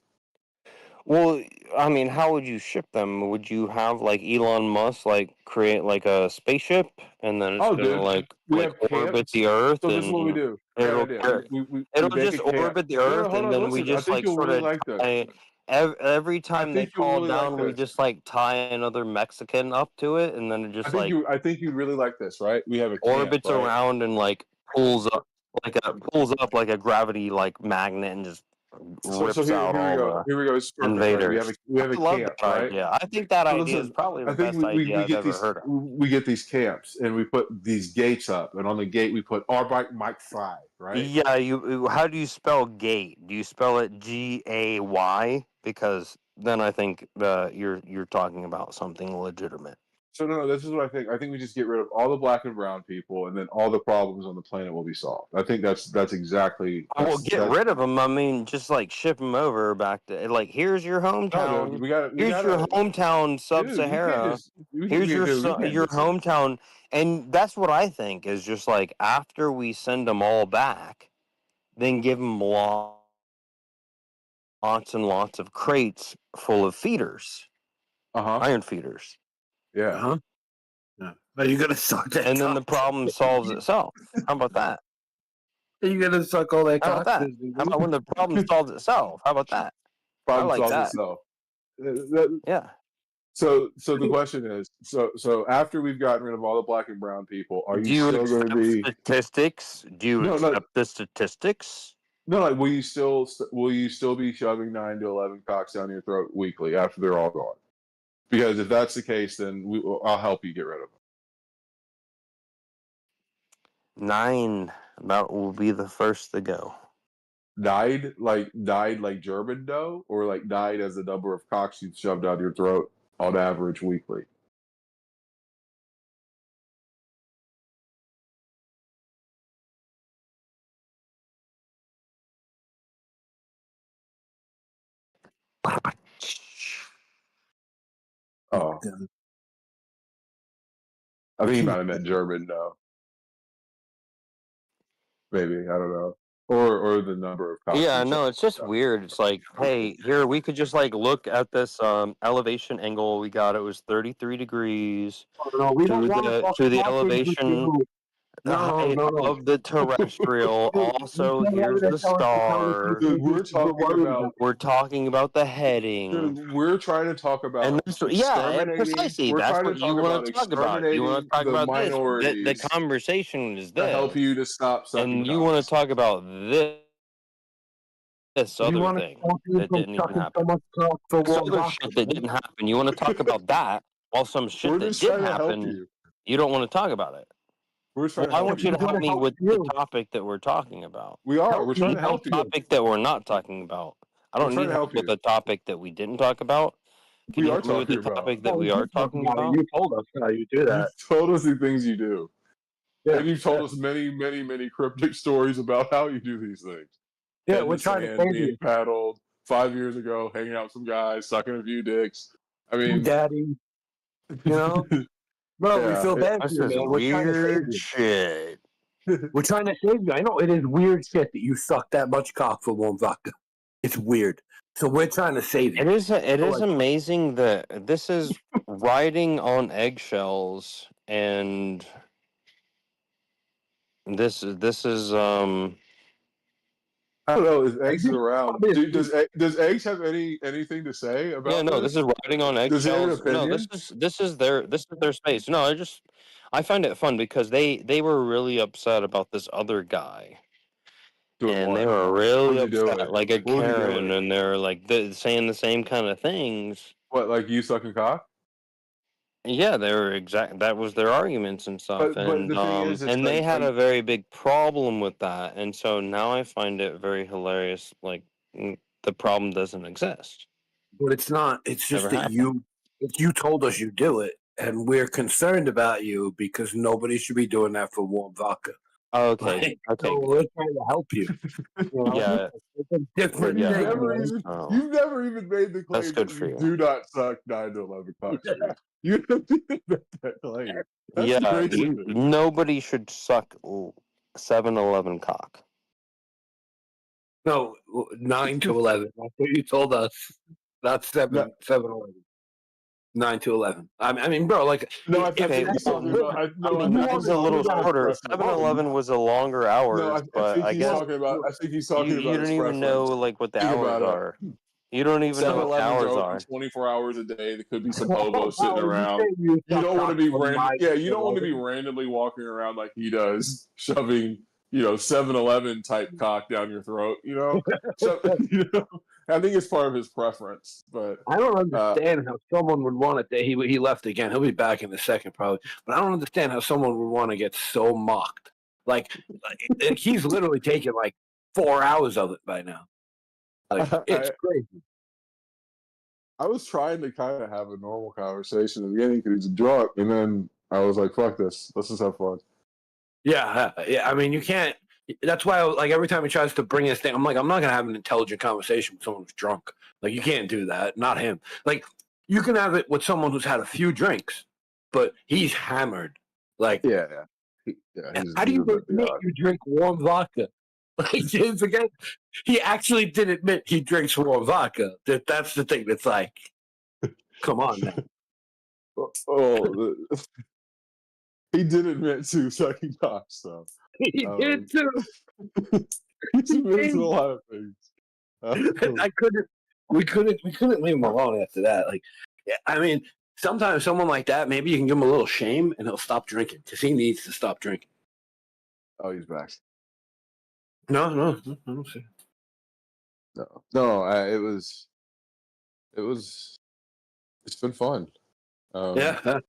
Speaker 14: Well, I mean, how would you ship them? Would you have like Elon Musk like create like a spaceship and then it's
Speaker 13: Oh,
Speaker 14: gonna
Speaker 13: dude, we have
Speaker 14: orbit
Speaker 13: camps.
Speaker 14: the Earth
Speaker 13: So this is what we
Speaker 14: and
Speaker 13: do. I got an idea. We
Speaker 14: it'll
Speaker 13: make
Speaker 14: just
Speaker 13: a camp.
Speaker 14: orbit the
Speaker 13: No,
Speaker 14: Earth
Speaker 13: hold
Speaker 14: and
Speaker 13: on,
Speaker 14: then we
Speaker 13: listen. I
Speaker 14: just
Speaker 13: think
Speaker 14: like
Speaker 13: you'll
Speaker 14: sort
Speaker 13: really
Speaker 14: of
Speaker 13: like this.
Speaker 14: every
Speaker 13: I
Speaker 14: time they
Speaker 13: think you'll
Speaker 14: call
Speaker 13: really like
Speaker 14: down, we
Speaker 13: this.
Speaker 14: just like tie another Mexican up to it and then it just
Speaker 13: I think you'd really like this, right? We have a camp,
Speaker 14: orbits
Speaker 13: right?
Speaker 14: around and like pulls up like a gravity like magnet and just rips
Speaker 13: So
Speaker 14: out
Speaker 13: here we
Speaker 14: all
Speaker 13: go.
Speaker 14: the
Speaker 13: Here we go. It's perfect, right?
Speaker 14: invaders.
Speaker 13: We have
Speaker 14: I
Speaker 13: a
Speaker 14: love
Speaker 13: camp,
Speaker 14: that
Speaker 13: right?
Speaker 14: idea. I think that
Speaker 13: So
Speaker 14: idea is
Speaker 13: listen,
Speaker 14: probably the
Speaker 13: I think
Speaker 14: best idea I've
Speaker 13: get
Speaker 14: ever heard of.
Speaker 13: we get these camps and we put these gates up, and on the gate we put Arbeit Mike 5, right?
Speaker 14: Yeah, how do you spell gate? Do you spell it Gay? Because then I think you're talking about something legitimate.
Speaker 13: So no, this is what I think. I think we just get rid of all the black and brown people, and then all the problems on the planet will be solved. I think that's exactly.
Speaker 14: Well, get rid of them. I mean, just like ship them over back to like. Here's your hometown.
Speaker 13: No, dude,
Speaker 14: Here's your hometown, Sub-Sahara. Here's your hometown, and that's what I think is just like after we send them all back, then give them lots and lots of crates full of feeders, iron feeders.
Speaker 13: Yeah.
Speaker 11: Yeah. Are you gonna suck that?
Speaker 14: And then the problem solves itself. How about that?
Speaker 11: Are you gonna suck all that?
Speaker 14: How about that? How about when the problem solves itself? How about that?
Speaker 13: Problem
Speaker 14: I like
Speaker 13: solves
Speaker 14: that.
Speaker 13: itself.
Speaker 14: Yeah.
Speaker 13: So the question is, so after we've gotten rid of all the black and brown people, are
Speaker 14: Do
Speaker 13: you
Speaker 14: you
Speaker 13: still going to be?
Speaker 14: statistics? Do you accept the statistics?
Speaker 13: No, like will you still be shoving 9 to 11 cocks down your throat weekly after they're all gone? Because if that's the case, then I'll help you get rid of them.
Speaker 14: 9 about will be the first to go.
Speaker 13: Died like German dough, or like died as the number of cocks you shoved down your throat on average weekly. Oh, I think he might have meant German dough. Maybe, I don't know. Or the number of cocks.
Speaker 14: Yeah, no, it's just weird. It's like, hey, here we could just like look at this elevation angle we got. It was 33 degrees
Speaker 11: No, we don't want
Speaker 14: to the elevation of the terrestrial. Also, here's the star.
Speaker 13: Dude, we're
Speaker 14: talking about the heading.
Speaker 13: Dude, we're trying to talk about
Speaker 14: And precisely.
Speaker 13: We're
Speaker 14: That's
Speaker 13: trying
Speaker 14: what
Speaker 13: to
Speaker 14: you
Speaker 13: talk
Speaker 14: want
Speaker 13: about
Speaker 14: to talk about. You want to talk
Speaker 13: the
Speaker 14: about
Speaker 13: minorities.
Speaker 14: this. The conversation is
Speaker 13: To
Speaker 14: this.
Speaker 13: help you to stop sucking
Speaker 14: And you want to talk about this other thing that didn't even happen. This other shit that didn't happen. You want to talk about that while some shit that did happen, you don't want to talk about it. I want you to help me with the topic that we're talking about.
Speaker 13: We are. We're trying to help you.
Speaker 14: The topic that we're not talking about. I don't need help with the topic that we didn't talk about. Can you help me with the topic that we are talking about?
Speaker 11: You told us how you do that.
Speaker 13: You told us the things you do.
Speaker 11: Yeah,
Speaker 13: and you've told us many, many, many cryptic stories about how you do these things.
Speaker 11: Yeah, we're trying to save
Speaker 13: being
Speaker 11: you.
Speaker 13: paddled 5 years ago, hanging out with some guys, sucking a few dicks. I mean,
Speaker 11: Daddy, you know, bro, we feel bad for you, man. We're trying to save you.
Speaker 14: Shit.
Speaker 11: We're trying to save you. I know it is weird shit that you suck that much cock for one vodka. It's weird. So we're trying to save you.
Speaker 14: It is amazing that this is riding on eggshells, and this is
Speaker 13: I don't know. Is Eggs around? Does Eggs have anything to say about?
Speaker 14: Yeah, no, this is riding on eggshells.
Speaker 13: Does he have an opinion?
Speaker 14: No, this is their space. No, I find it fun because they were really upset about this other guy. And they were really upset, like a Karen, and they were like saying the same kind of things.
Speaker 13: What, like you sucking cock?
Speaker 14: Yeah, they were that was their arguments and stuff,
Speaker 13: but the thing is,
Speaker 14: and they had a very big problem with that, and so now I find it very hilarious. Like the problem doesn't exist,
Speaker 11: but it's not. It's just that you told us you do it, and we're concerned about you because nobody should be doing that for warm vodka.
Speaker 14: Okay. Okay.
Speaker 11: So we're trying to help you.
Speaker 14: Yeah.
Speaker 11: It's a different
Speaker 14: Yeah.
Speaker 11: thing.
Speaker 14: Oh.
Speaker 13: You've never even made the
Speaker 14: That's
Speaker 13: claim
Speaker 14: good
Speaker 13: that
Speaker 14: for
Speaker 13: you
Speaker 14: you.
Speaker 13: do not suck 9 to 11 cock strings. You haven't even made that claim. That's
Speaker 14: Yeah.
Speaker 13: crazy.
Speaker 14: Nobody should suck 7-Eleven cock.
Speaker 11: No, 9 to 11. That's what you told us. Not 7, 7-11. 9 to 11. I mean, bro, like,
Speaker 13: No, I think he's talking about.
Speaker 14: Mine's a little shorter. 7-Eleven was a longer hours, but I guess
Speaker 13: I think he's talking about
Speaker 14: you
Speaker 13: his
Speaker 14: don't even know
Speaker 13: preference.
Speaker 14: like what the
Speaker 13: Think
Speaker 14: hours
Speaker 13: about it.
Speaker 14: are. You don't even know what the
Speaker 13: 7-Elevens
Speaker 14: hours
Speaker 13: are
Speaker 14: are.
Speaker 13: open 24 hours a day. There could be some hobos sitting
Speaker 11: you
Speaker 13: around.
Speaker 11: say you
Speaker 13: You don't want to be
Speaker 11: suck
Speaker 13: random.
Speaker 11: cock
Speaker 13: Yeah, you don't want to be
Speaker 11: 11.
Speaker 13: randomly walking around like he does, shoving 7-Eleven type cock down your throat. So I think it's part of his preference. But
Speaker 11: I don't understand how someone would want to. He left again. He'll be back in a second probably. But I don't understand how someone would want to get so mocked. Like he's literally taken like 4 hours of it by now. Like it's crazy.
Speaker 13: I was trying to kind of have a normal conversation at the beginning because he's drunk, and then I was like, "Fuck this, let's just have fun."
Speaker 11: Yeah. I mean, you can't. That's why, like, every time he tries to bring this thing, I'm like, I'm not gonna have an intelligent conversation with someone who's drunk. Like, you can't do that. Not him. Like, you can have it with someone who's had a few drinks, but he's hammered. Like,
Speaker 13: yeah.
Speaker 11: How do you admit you drink warm vodka? Like, it's again, he actually did admit he drinks warm vodka. That's the thing. That's like, come on, man.
Speaker 13: He did admit to sucking cock, so
Speaker 11: He did too.
Speaker 13: He admits to a lot of things.
Speaker 11: We couldn't leave him alone after that. Like, yeah, I mean, sometimes someone like that, maybe you can give him a little shame and he'll stop drinking because he needs to stop drinking.
Speaker 13: Oh, he's back.
Speaker 11: No, I don't see.
Speaker 13: No. It's been fun.
Speaker 11: Yeah.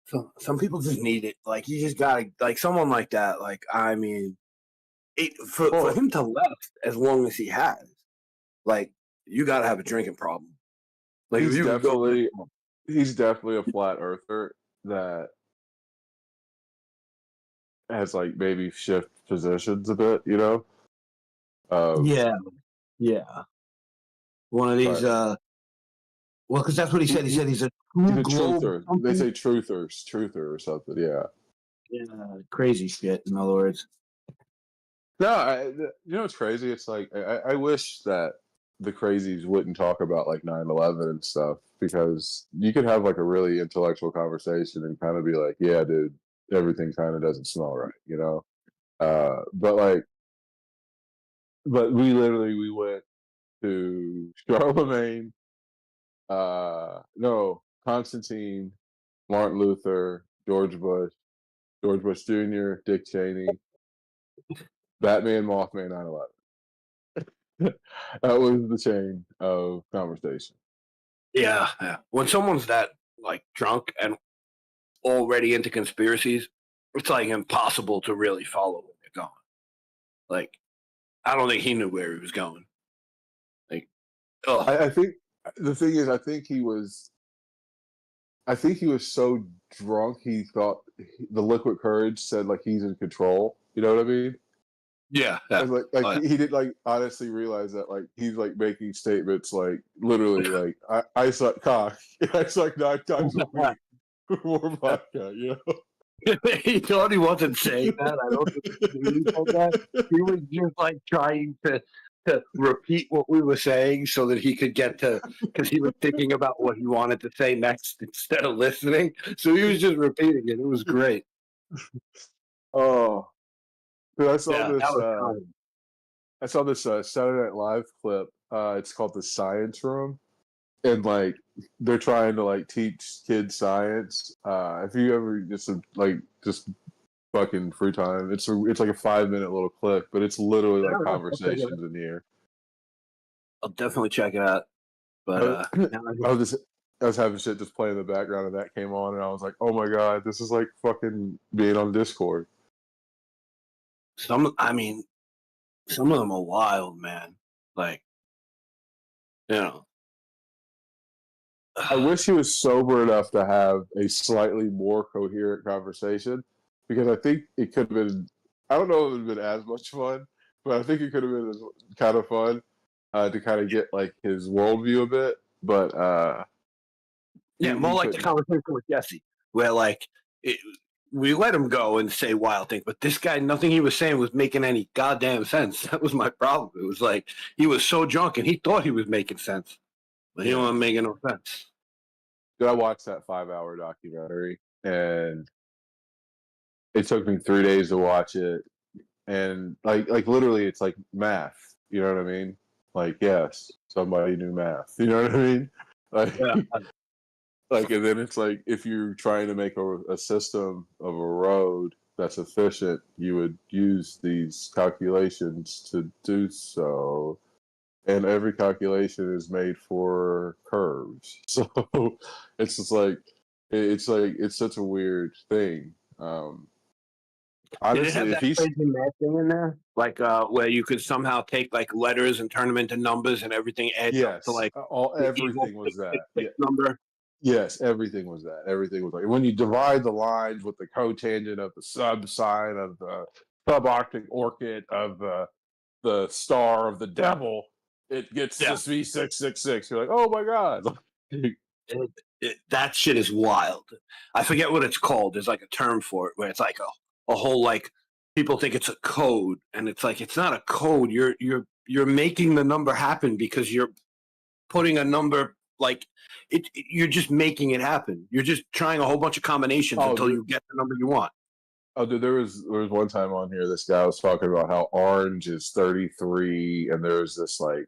Speaker 11: So some people just need it. Like, you just gotta, like, someone like that. Like, I mean, for him to left as long as he has, like, you gotta have a drinking problem. Like,
Speaker 13: he's
Speaker 11: if you
Speaker 13: definitely a flat earther that has like maybe shift positions a bit,
Speaker 11: Yeah. One of these. Well, because that's what he said. He said he's a true globe.
Speaker 13: truther. They say truther or something. Yeah.
Speaker 11: Yeah, crazy shit. In other words.
Speaker 13: No, it's crazy. It's like I wish that the crazies wouldn't talk about like 9/11 and stuff, because you could have like a really intellectual conversation and kind of be like, yeah, dude, everything kind of doesn't smell right, but we went to Charlemagne, Constantine, Martin Luther, George Bush Jr., Dick Cheney, Batman, Mothman, 9/11. That was the chain of conversation.
Speaker 11: Yeah. When someone's that like drunk and already into conspiracies, it's like impossible to really follow where they're going. Like, I don't think he knew where he was going. Like,
Speaker 13: I think the thing is, I think he was so drunk he thought the liquid courage said like he's in control. You know what I mean?
Speaker 11: Yeah.
Speaker 13: And he didn't like honestly realize that like he's like making statements like literally like I suck cock. I suck 9 times a week. More vodka,
Speaker 11: He thought he wasn't saying that. I don't think he said that. He was just like trying to repeat what we were saying so that he could get to, because he was thinking about what he wanted to say next instead of listening. So he was just repeating it. It was great.
Speaker 13: Oh, dude, I saw this Saturday Night Live clip. It's called The Science Room, and like they're trying to like teach kids science. If you ever just fucking free time, it's like a 5-minute little clip, but it's literally like conversations in here.
Speaker 11: I'll definitely check it out. But
Speaker 13: I was having shit just playing in the background, and that came on, and I was like, "Oh my god, this is like fucking being on Discord."
Speaker 11: some of them are wild, man. Like,
Speaker 13: I wish he was sober enough to have a slightly more coherent conversation, because I think it could have been. I don't know if it would have been as much fun, but I think it could have been kind of fun to kind of get like his worldview a bit. But
Speaker 11: yeah, more like the conversation with Jesse, where like we let him go and say wild things, but this guy, nothing he was saying was making any goddamn sense. That was my problem. It was like he was so drunk and he thought he was making sense, but he wasn't making no sense.
Speaker 13: Dude, I watched that 5-hour documentary, and it took me 3 days to watch it, and like literally, it's like math. You know what I mean? Like, yes, somebody knew math. You know what I mean? Like,
Speaker 11: Yeah.
Speaker 13: like, and then it's like if you're trying to make a system of a road that's efficient, you would use these calculations to do so. And every calculation is made for curves. So it's just like it's such a weird thing.
Speaker 11: Did it have
Speaker 13: Honestly, if
Speaker 11: that
Speaker 13: he's
Speaker 11: crazy math thing in there? Like where you could somehow take like letters and turn them into numbers and everything adds up to
Speaker 13: yes,
Speaker 11: like
Speaker 13: everything was that. Yeah.
Speaker 11: number.
Speaker 13: Yes, everything was that. Everything was like when you divide the lines with the cotangent of the sub sign of the subarctic orchid of the star of the devil, it gets to be 666. You're like, oh my god.
Speaker 11: That shit is wild. I forget what it's called. There's like a term for it where it's like a whole like people think it's a code, and it's like it's not a code. You're making the number happen because you're putting a number like you're just making it happen. You're just trying a whole bunch of combinations until you get the number you want.
Speaker 13: Oh, dude, there was one time on here, this guy was talking about how orange is 33, and there's this like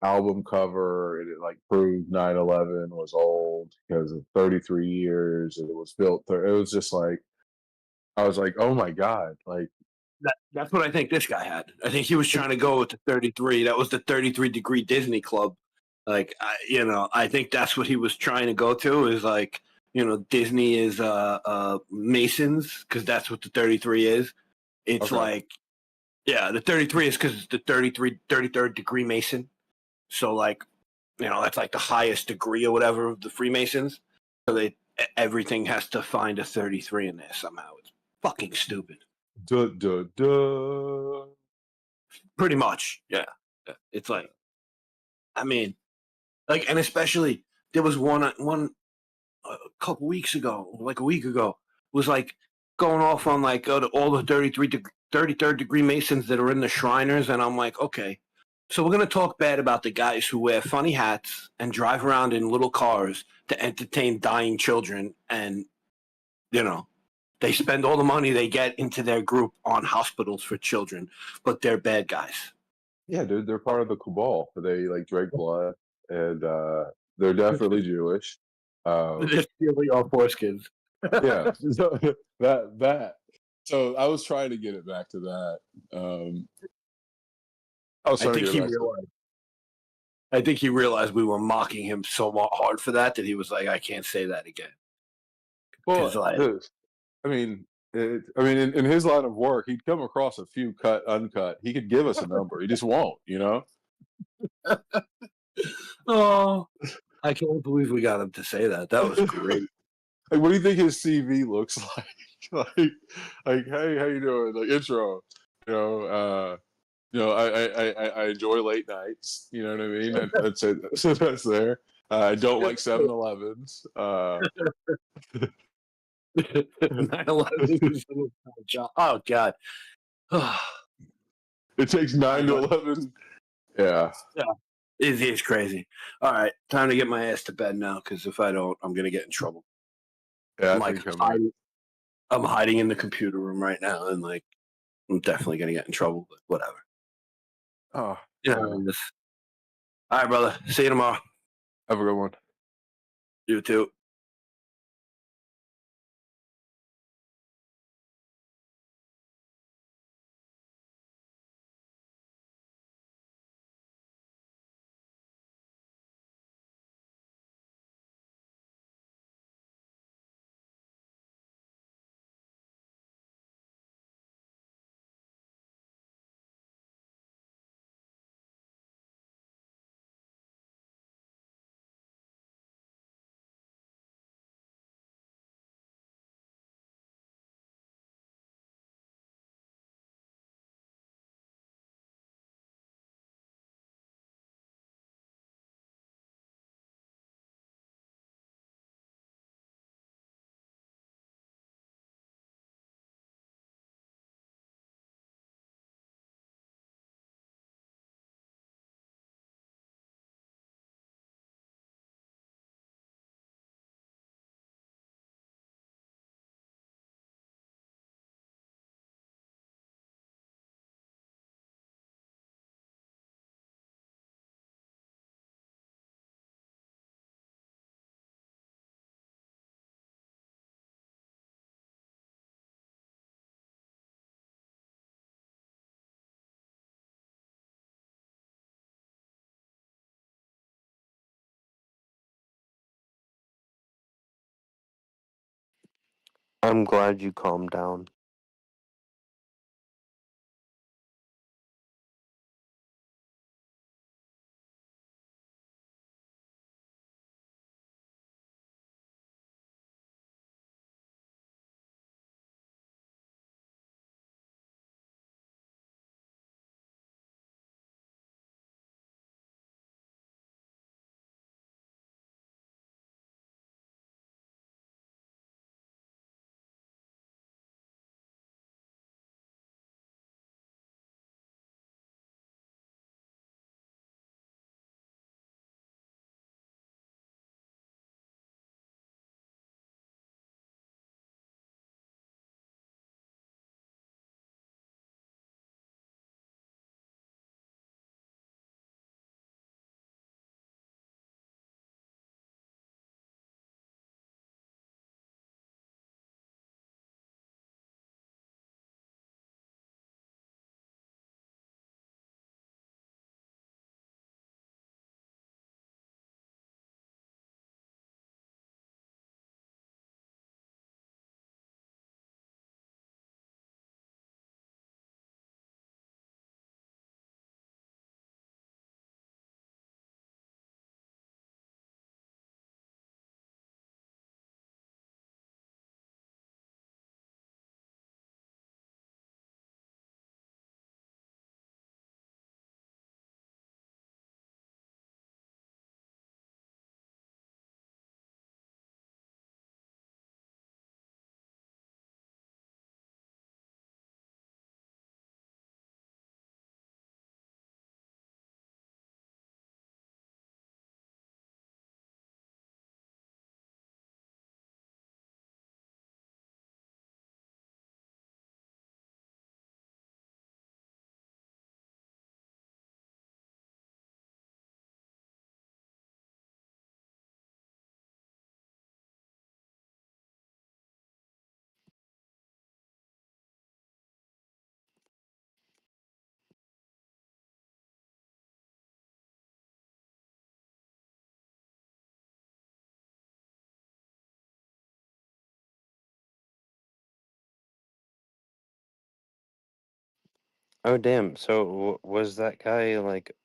Speaker 13: album cover, and it like proved 9/11 was old because of 33 years, and it was built. It was just like, I was like, oh my god, like
Speaker 11: That's what I think this guy had. I think he was trying to go with the 33. That was the 33-degree Disney Club. Like, I think that's what he was trying to go to is like, Disney is Masons because that's what the 33 is. It's like, yeah, the 33 is because it's the 33rd degree Mason. So like, that's like the highest degree or whatever of the Freemasons. So everything has to find a 33 in there somehow. It's fucking stupid.
Speaker 13: Duh, duh, duh.
Speaker 11: Pretty much, yeah. It's like, I mean, like, and especially there was one a couple weeks ago, like a week ago, was like going off on like all the 33rd degree Masons that are in the Shriners, and I'm like, okay, so we're gonna talk bad about the guys who wear funny hats and drive around in little cars to entertain dying children, and they spend all the money they get into their group on hospitals for children, but they're bad guys.
Speaker 13: Yeah, dude, they're part of the cabal. They like drink blood, and they're definitely Jewish.
Speaker 11: They're stealing our foreskins.
Speaker 13: Yeah, so that. So I was trying to get it back to that.
Speaker 11: I think he realized. I think he realized we were mocking him so hard for that he was like, I can't say that again.
Speaker 13: Well, I mean, in his line of work, he'd come across a few cut, uncut. He could give us a number. He just won't,
Speaker 11: Oh, I can't believe we got him to say that. That was great.
Speaker 13: Like, what do you think his CV looks like? like, hey, how you doing? Like, intro. I enjoy late nights. You know what I mean? That's it. So that's there. I don't like 7-Elevens.
Speaker 11: 9/11. Oh God.
Speaker 13: It takes 9 to 11. Yeah.
Speaker 11: Yeah. It is crazy. All right, time to get my ass to bed now because if I don't, I'm gonna get in trouble.
Speaker 13: Yeah,
Speaker 11: I'm hiding in the computer room right now, and like I'm definitely gonna get in trouble. But whatever.
Speaker 13: Oh,
Speaker 11: yeah. All right, brother. See you tomorrow.
Speaker 13: Have a good one.
Speaker 11: You too.
Speaker 14: I'm glad you calmed down. Oh damn! So was that guy like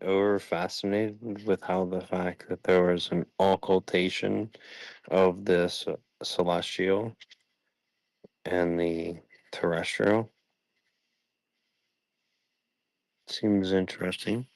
Speaker 14: over fascinated with how the fact that there was an occultation of this celestial and the terrestrial? Seems interesting.